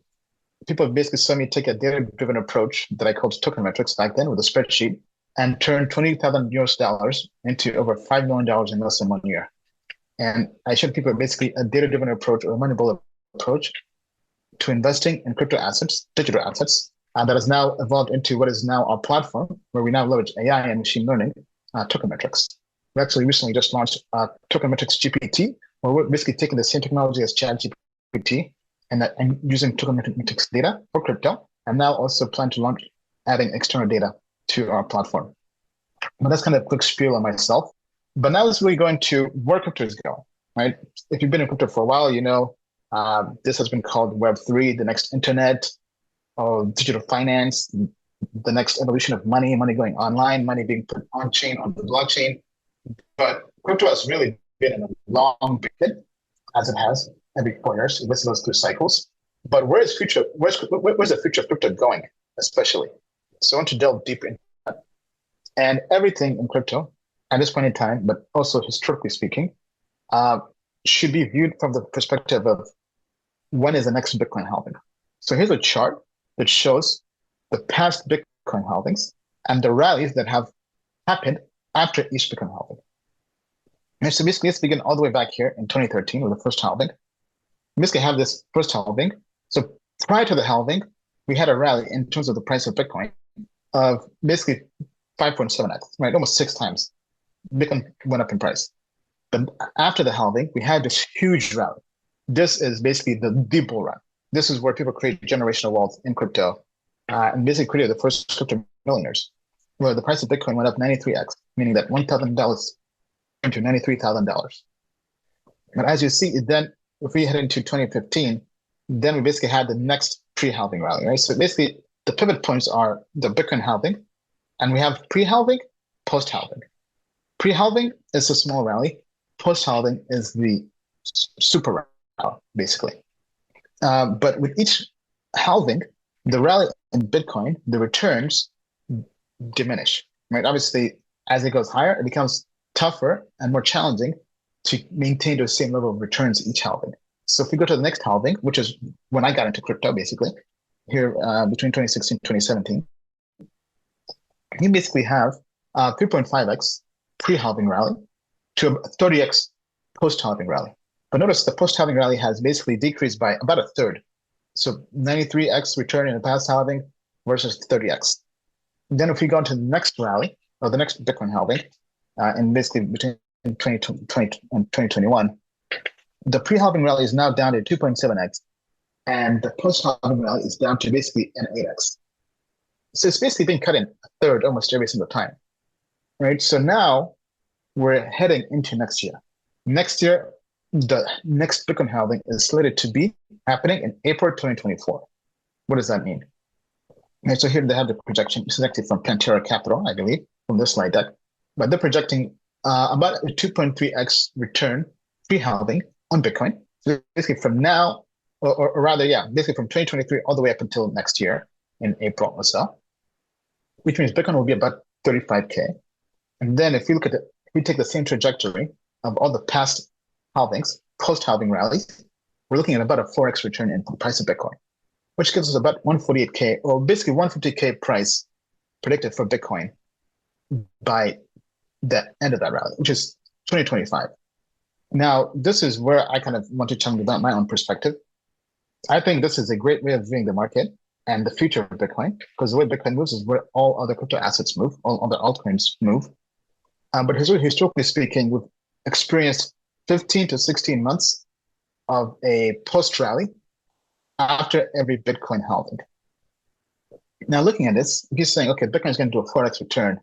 people basically saw me take a data-driven approach that I called Tokenmetrics back then with a spreadsheet and turn 20,000 US dollars into over $5 million in less than 1 year. And I showed people basically a data-driven approach or a Moneyball approach to investing in crypto assets, digital assets, that has now evolved into what is now our platform, where we now leverage AI and machine learning, Tokenmetrics. We actually recently just launched Tokenmetrics GPT, where we're basically taking the same technology as ChatGPT and using Tokenmetrics data for crypto, and now also plan to launch adding external data to our platform. But that's kind of a quick spiel on myself. But now let's really go into where crypto is going, right? If you've been in crypto for a while, you know this has been called Web3, the next internet, or digital finance, the next evolution of money going online, money being put on chain, on the blockchain. But crypto has really been in a long period, as it has every 4 years. It goes through cycles. But where's the future of crypto going, especially? So I want to delve deep into that. And everything in crypto at this point in time, but also historically speaking, should be viewed from the perspective of when is the next Bitcoin halving. So here's a chart that shows the past Bitcoin halvings and the rallies that have happened after each Bitcoin halving. And so basically, let's begin all the way back here in 2013 with the first halving. We basically have this first halving. So prior to the halving, we had a rally in terms of the price of Bitcoin of basically 5.7x, right? Almost 6 times. Bitcoin went up in price. But after the halving, we had this huge rally. This is basically the bull run. This is where people create generational wealth in crypto and basically created the first crypto millionaires, where the price of Bitcoin went up 93x, meaning that $1,000 into $93,000. But as you see, then if we head into 2015, then we basically had the next pre-halving rally, right? So basically, the pivot points are the Bitcoin halving, and we have pre-halving, post-halving. Pre-halving is a small rally. Post-halving is the super rally, basically. But with each halving, the rally in Bitcoin, the returns diminish, right? Obviously, as it goes higher, it becomes tougher and more challenging to maintain the same level of returns each halving. So if we go to the next halving, which is when I got into crypto, basically, here between 2016 and 2017, you basically have 3.5x pre-halving rally to a 30x post-halving rally. But notice the post-halving rally has basically decreased by about a third. So 93x return in the past halving versus 30x. Then if we go into the next rally, or the next Bitcoin halving, and basically between 2020 and 2021, the pre-halving rally is now down to 2.7x, and the post-halving rally is down to basically an 8x. So it's basically been cut in a third almost every single time, right? So now we're heading into next year. Next year, the next Bitcoin halving is slated to be happening in April 2024. What does that mean? And so here they have the projection. This is actually from Pantera Capital, I believe, from this slide deck. But they're projecting about a 2.3x return pre-halving on Bitcoin. So basically from now, or rather, basically from 2023 all the way up until next year in April or so, which means Bitcoin will be about 35K. And then if we take the same trajectory of all the past halvings, post-halving rallies, we're looking at about a 4x return in the price of Bitcoin, which gives us about 148K or basically 150K price predicted for Bitcoin by the end of that rally, which is 2025. Now, this is where I kind of want to chunk about my own perspective. I think this is a great way of viewing the market and the future of Bitcoin, because the way Bitcoin moves is where all other crypto assets move, all other altcoins move. But historically speaking, we've experienced 15 to 16 months of a post-rally after every Bitcoin halving. Now, looking at this, if you're saying, okay, Bitcoin is going to do a 4x return,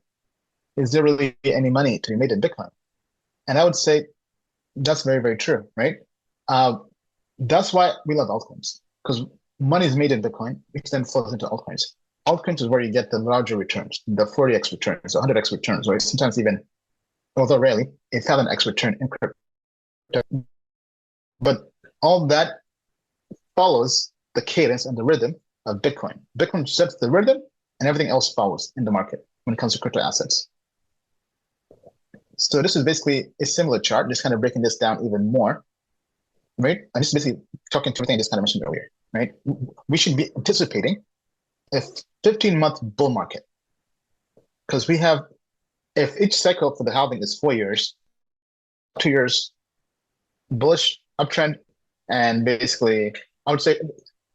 is there really any money to be made in Bitcoin? And I would say that's very, very true, right? That's why we love altcoins, because money is made in Bitcoin, which then flows into altcoins. Altcoins is where you get the larger returns, the 40x returns, 100x returns, or sometimes even, although rarely, a 1000x return in crypto. But all that follows the cadence and the rhythm of Bitcoin. Bitcoin sets the rhythm and everything else follows in the market when it comes to crypto assets. So this is basically a similar chart, just kind of breaking this down even more, right? I'm just basically talking to everything I just kind of mentioned earlier, right? We should be anticipating a 15-month bull market, because we have, if each cycle for the halving is 4 years, 2 years bullish uptrend, and basically I would say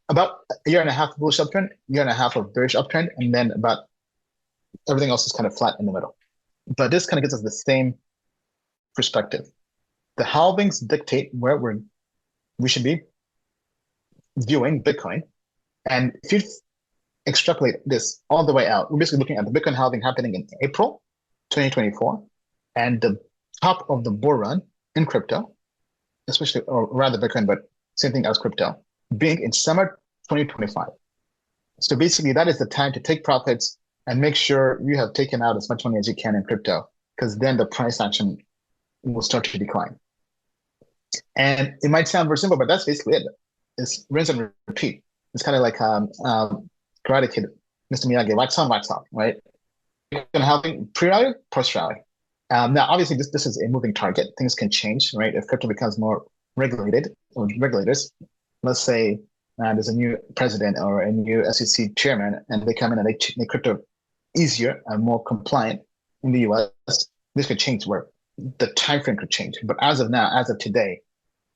about a year and a half bullish uptrend, year and a half of bearish uptrend, and then about everything else is kind of flat in the middle. But this kind of gives us the same perspective. The halvings dictate where we should be viewing Bitcoin. And if you extrapolate this all the way out, we're basically looking at the Bitcoin halving happening in April 2024, and the top of the bull run in crypto, especially, or rather Bitcoin, but same thing as crypto, being in summer 2025. So basically that is the time to take profits and make sure you have taken out as much money as you can in crypto, because then the price action will start to decline. And it might sound very simple, but that's basically it. It's rinse and repeat. It's kind of like Karate Kid, Mr. Miyagi, wax on, wax off, right? You're going to have pre-rally, post-rally. Now, obviously, this is a moving target. Things can change, right? If crypto becomes more regulated, or regulators, let's say there's a new president or a new SEC chairman, and they come in and they make crypto easier and more compliant in the US, this could change where the time frame could change. But as of now, as of today,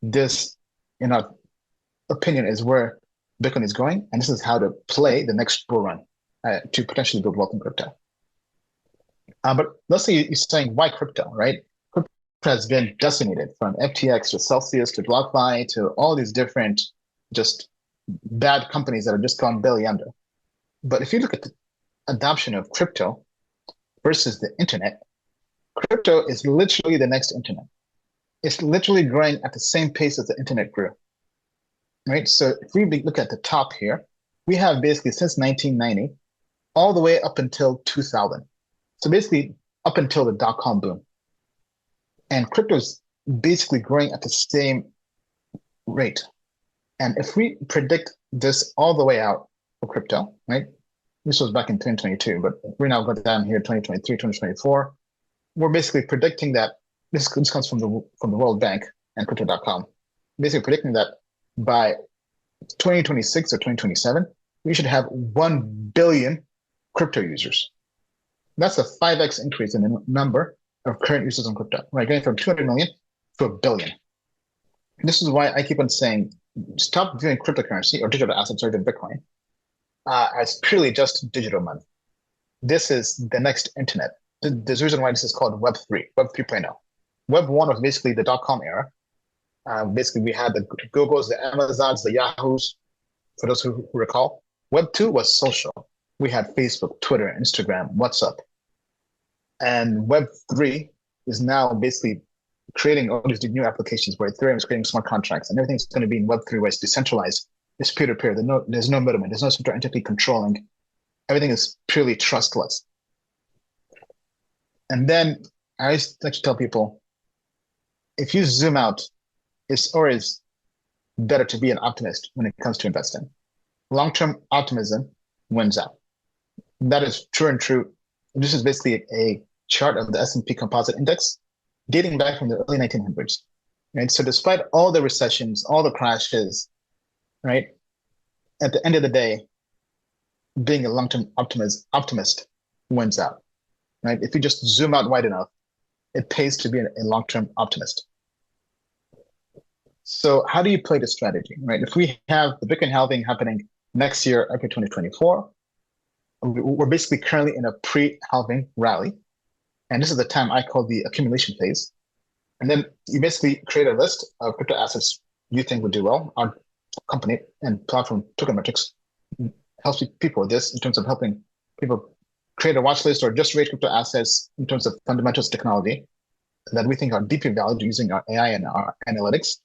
this, in our opinion, is where Bitcoin is going, and this is how to play the next bull run to potentially build wealth in crypto. But let's say you're saying, why crypto, right? Crypto has been decimated from FTX to Celsius to BlockFi to all these different just bad companies that have just gone belly under. But if you look at the adoption of crypto versus the internet, crypto is literally the next internet. It's literally growing at the same pace as the internet grew, right? So if we look at the top here, we have basically since 1990, all the way up until 2000. So basically up until the dot-com boom. And crypto is basically growing at the same rate. And if we predict this all the way out for crypto, right? This was back in 2022, but we're now going down here 2023, 2024. We're basically predicting that this comes from the World Bank and crypto.com. Basically predicting that by 2026 or 2027, we should have 1 billion crypto users. That's a 5x increase in the number of current users on crypto, right? Going from 200 million to 1 billion. This is why I keep on saying, stop viewing cryptocurrency or digital assets or even Bitcoin as purely just digital money. This is the next internet. There's a reason why this is called Web 3, Web 3.0. Web 1 was basically the dot-com era. Basically, we had the Googles, the Amazons, the Yahoos, for those who recall. Web 2 was social. We had Facebook, Twitter, Instagram, WhatsApp. And Web 3 is now basically creating all these new applications where Ethereum is creating smart contracts, and everything's going to be in Web 3 where it's decentralized. It's peer-to-peer. There's no middleman. There's no central entity controlling. Everything is purely trustless. And then I always like to tell people, if you zoom out, it's always better to be an optimist when it comes to investing. Long-term optimism wins out. That is true and true. This is basically a chart of the S&P Composite Index dating back from the early 1900s. Right? So despite all the recessions, all the crashes, right, at the end of the day, being a long-term optimist wins out. Right? If you just zoom out wide enough, it pays to be a long-term optimist. So how do you play the strategy, right? If we have the Bitcoin halving happening next year, April 2024, we're basically currently in a pre-halving rally. And this is the time I call the accumulation phase. And then you basically create a list of crypto assets you think would do well. Our company and platform Tokenmetrics helps people with this in terms of helping people create a watch list or just rate crypto assets in terms of fundamentals technology that we think are deeply valued using our AI and our analytics.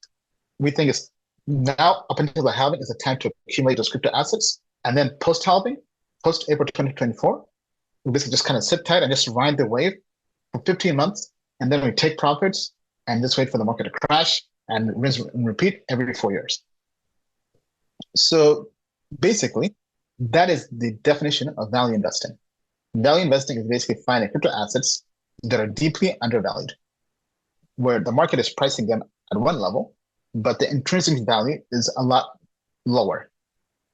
We think it's now up until the halving is the time to accumulate those crypto assets. And then post-halving, post-April 2024, we basically just kind of sit tight and just ride the wave for 15 months. And then we take profits and just wait for the market to crash and rinse and repeat every 4 years. So basically, that is the definition of value investing. Value investing is basically finding crypto assets that are deeply undervalued, where the market is pricing them at one level, but the intrinsic value is a lot lower.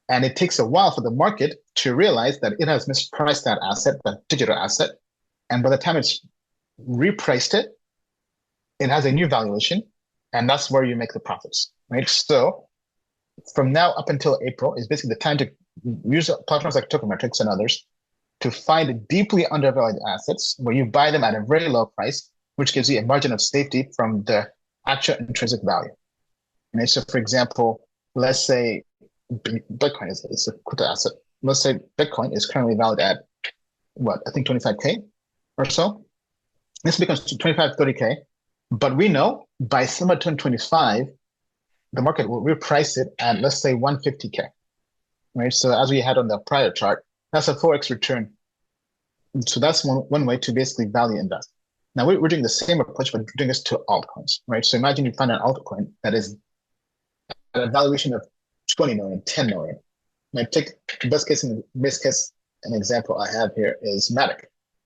And it takes a while for the market to realize that it has mispriced that asset, that digital asset. And by the time it's repriced it, it has a new valuation, and that's where you make the profits, right? So from now up until April is basically the time to use platforms like Tokenmetrics and others to find deeply undervalued assets where you buy them at a very low price, which gives you a margin of safety from the actual intrinsic value. And so, for example, let's say Bitcoin is a crypto asset. Let's say Bitcoin is currently valued at what, I think 25K or so. This becomes 25, 30K. But we know by summer 2025, the market will reprice it at, let's say, 150K. Right? So as we had on the prior chart, that's a 4x return. So that's one way to basically value invest. Now we're doing the same approach, but we're doing this to altcoins, right? So imagine you find an altcoin that is at a valuation of 20 million, 10 million. Now take the best case and best case, an example I have here is Matic.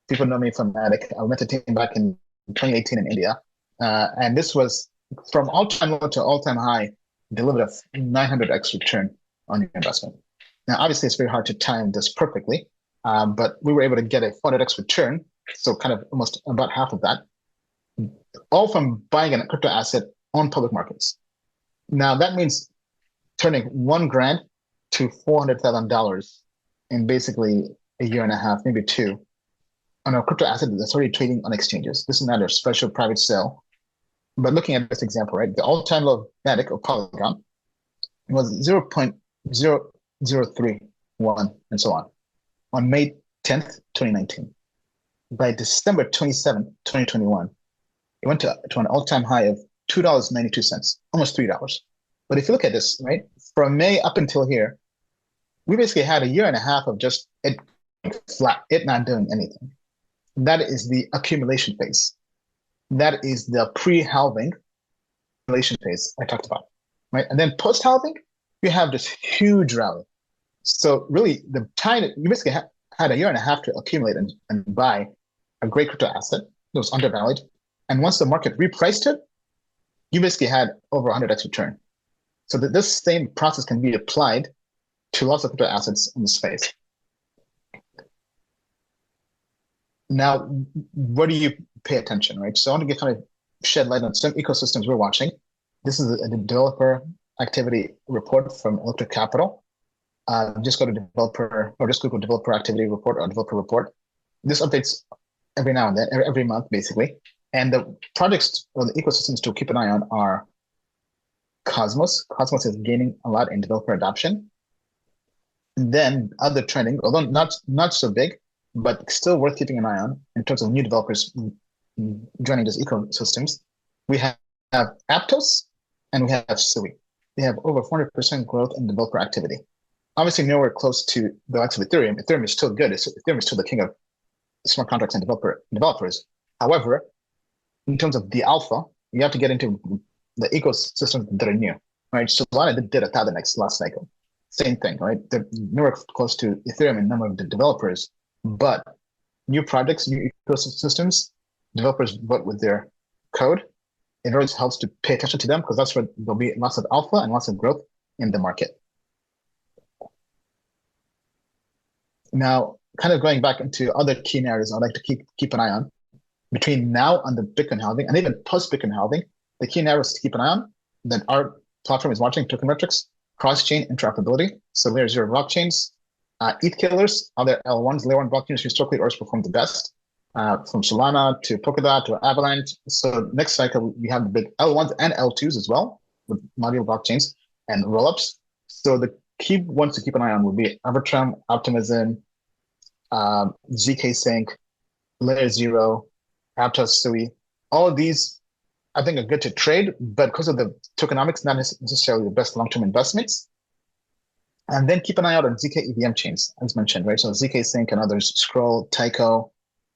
People know me from Matic. I went to team back in 2018 in India. And this was from all-time low to all-time high, delivered a 900x return on your investment. Now, obviously, it's very hard to time this perfectly, but we were able to get a 400x return, so kind of almost about half of that, all from buying a crypto asset on public markets. Now, that means turning $1,000 to $400,000 in basically a year and a half, maybe two, on a crypto asset that's already trading on exchanges. This is not a special private sale. But looking at this example, right, the all-time low of Matic or Polygon was 0.0031 and so on May 10th, 2019. By December 27th, 2021, it went to an all-time high of $2.92, almost $3. But if you look at this, right, from May up until here, we basically had a year and a half of just it flat, it not doing anything. That is the accumulation phase. That is the pre-halving accumulation phase I talked about, right? And then post-halving, you have this huge rally. So really, the time you basically had a year and a half to accumulate and buy a great crypto asset that was undervalued. And once the market repriced it, you basically had over 100x return. So that this same process can be applied to lots of crypto assets in the space. Now, what do you pay attention, right? So I want to kind of shed light on some ecosystems we're watching. This is a developer activity report from Electric Capital. Just go to developer, or just Google developer activity report or developer report. This updates every now and then, every month, basically. And the projects or the ecosystems to keep an eye on are Cosmos. Cosmos is gaining a lot in developer adoption. And then other trending, although not so big, but still worth keeping an eye on in terms of new developers joining these ecosystems. We have Aptos and we have Sui. They have over 400% growth in developer activity. Obviously, nowhere close to the likes of Ethereum. Ethereum is still good. Ethereum is still the king of smart contracts and developers. However, in terms of the alpha, you have to get into the ecosystems that are new, right? Solana did 1,000x last cycle. Same thing, right? They're nowhere close to Ethereum in number of the developers, but new projects, new ecosystems, developers vote with their code. It always helps to pay attention to them because that's where there'll be lots of alpha and lots of growth in the market. Now, kind of going back into other key narratives I'd like to keep an eye on. Between now and the Bitcoin halving, and even post-Bitcoin halving, the key narratives to keep an eye on that our platform is watching: Tokenmetrics, cross-chain interoperability, so layer 0 blockchains, ETH killers, other L1s, layer 1 blockchains historically always perform the best, from Solana to Polkadot to Avalanche. So next cycle, we have the big L1s and L2s as well, with module blockchains and rollups. So the key ones to keep an eye on would be Arbitrum, Optimism, ZK Sync, Layer 0, Aptos, Sui. All of these, I think, are good to trade, but because of the tokenomics, not necessarily the best long-term investments. And then keep an eye out on ZK EVM chains, as mentioned, right? So ZK Sync and others, Scroll, Tyco.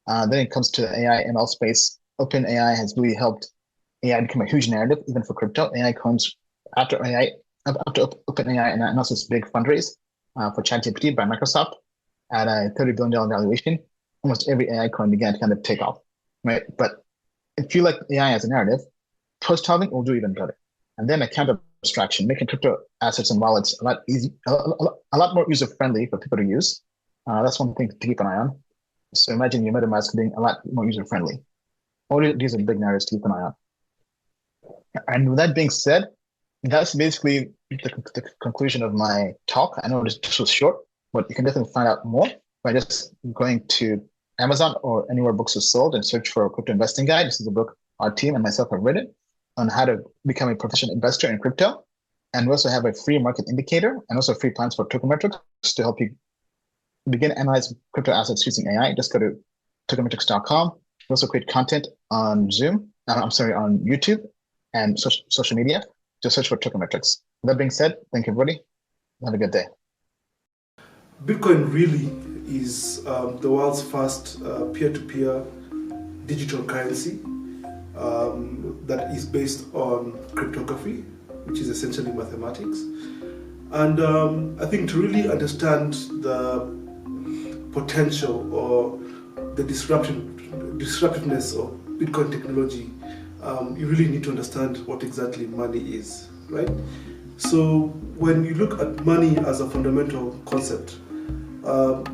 Then it comes to the AI ML space. OpenAI has really helped AI become a huge narrative, even for crypto. AI coins after OpenAI announced this big fundraise for ChatGPT by Microsoft at a $30 billion valuation. Almost every AI coin began to kind of take off, right? But if you like AI as a narrative, post-halving will do even better. And then account abstraction, making crypto assets and wallets a lot more user-friendly for people to use. That's one thing to keep an eye on. So imagine your MetaMask being a lot more user-friendly. All these are big narratives to keep an eye on. And with that being said, that's basically the conclusion of my talk. I know this was short, but you can definitely find out more by just going to Amazon or anywhere books are sold and search for a crypto investing guide. This is a book our team and myself have written on how to become a proficient investor in crypto. And we also have a free market indicator and also free plans for Tokenmetrics to help you begin analyzing crypto assets using AI. Just go to tokenmetrics.com. We also create content on on YouTube and social media. Just search for Tokenmetrics. With that being said, thank you, everybody. Have a good day. Bitcoin really is the world's first peer-to-peer digital currency that is based on cryptography, which is essentially mathematics. And I think to really understand the potential or the disruptiveness of Bitcoin technology, you really need to understand what exactly money is, right? So when you look at money as a fundamental concept,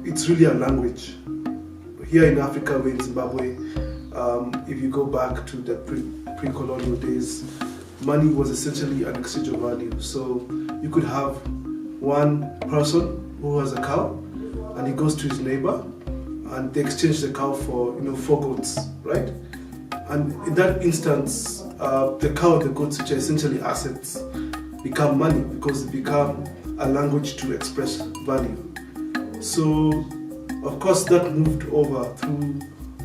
it's really a language. Here in Africa, we're in Zimbabwe, if you go back to the pre-colonial days, money was essentially an exchange of value. So you could have one person who has a cow, and he goes to his neighbor, and they exchange the cow for 4 goats, right? And in that instance, the cow and the goats, which are essentially assets, become money because they become a language to express value. So, of course, that moved over through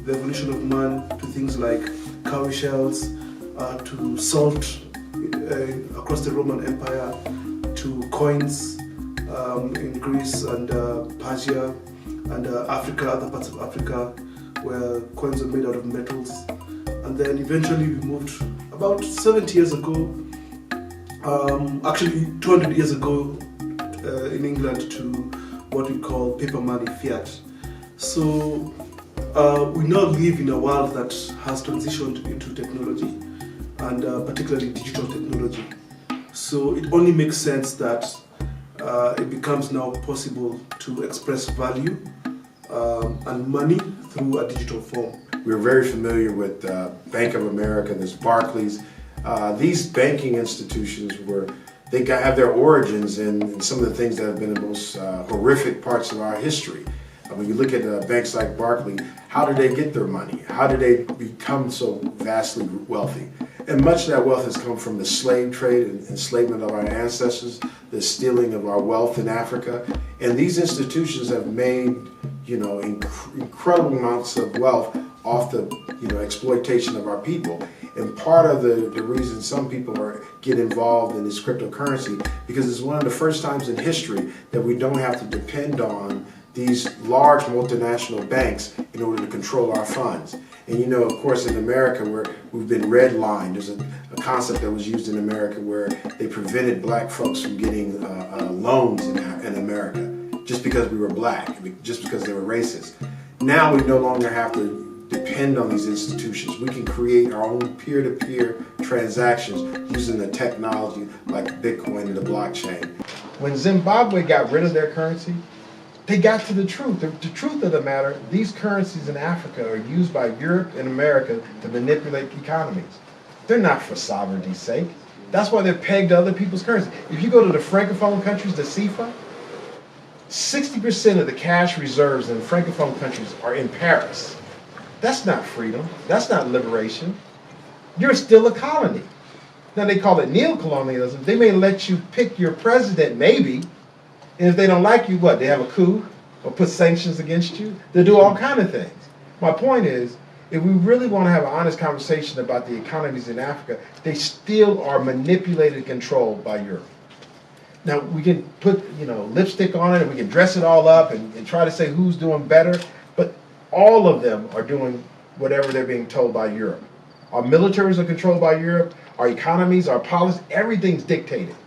the evolution of man to things like cowrie shells, to salt across the Roman Empire, to coins in Greece and Persia and Africa, other parts of Africa, where coins were made out of metals. And then eventually we moved about 70 years ago, actually 200 years ago in England, to what we call paper money, fiat. So we now live in a world that has transitioned into technology, and particularly digital technology. So it only makes sense that it becomes now possible to express value and money through a digital form. We're very familiar with Bank of America, there's Barclays. These banking institutions have their origins in some of the things that have been the most horrific parts of our history. When you look at banks like Barclays, how did they get their money? How did they become so vastly wealthy? And much of that wealth has come from the slave trade and enslavement of our ancestors, the stealing of our wealth in Africa. And these institutions have made, incredible amounts of wealth off the, exploitation of our people. And part of the reason some people get involved in this cryptocurrency, because it's one of the first times in history that we don't have to depend on these large multinational banks in order to control our funds. And of course in America, where we've been redlined, there's a concept that was used in America where they prevented black folks from getting loans in America just because we were black, just because they were racist. Now we no longer have to depend on these institutions. We can create our own peer-to-peer transactions using the technology like Bitcoin and the blockchain. When Zimbabwe got rid of their currency, they got to the truth. The truth of the matter, these currencies in Africa are used by Europe and America to manipulate economies. They're not for sovereignty's sake. That's why they're pegged to other people's currency. If you go to the Francophone countries, the CFA, 60% of the cash reserves in Francophone countries are in Paris. That's not freedom. That's not liberation. You're still a colony. Now they call it neocolonialism. They may let you pick your president, maybe, and if they don't like you, what? They have a coup or put sanctions against you? They'll do all kinds of things. My point is, if we really want to have an honest conversation about the economies in Africa, they still are manipulated and controlled by Europe. Now, we can put, lipstick on it and we can dress it all up and try to say who's doing better, but all of them are doing whatever they're being told by Europe. Our militaries are controlled by Europe, our economies, our policies, everything's dictated.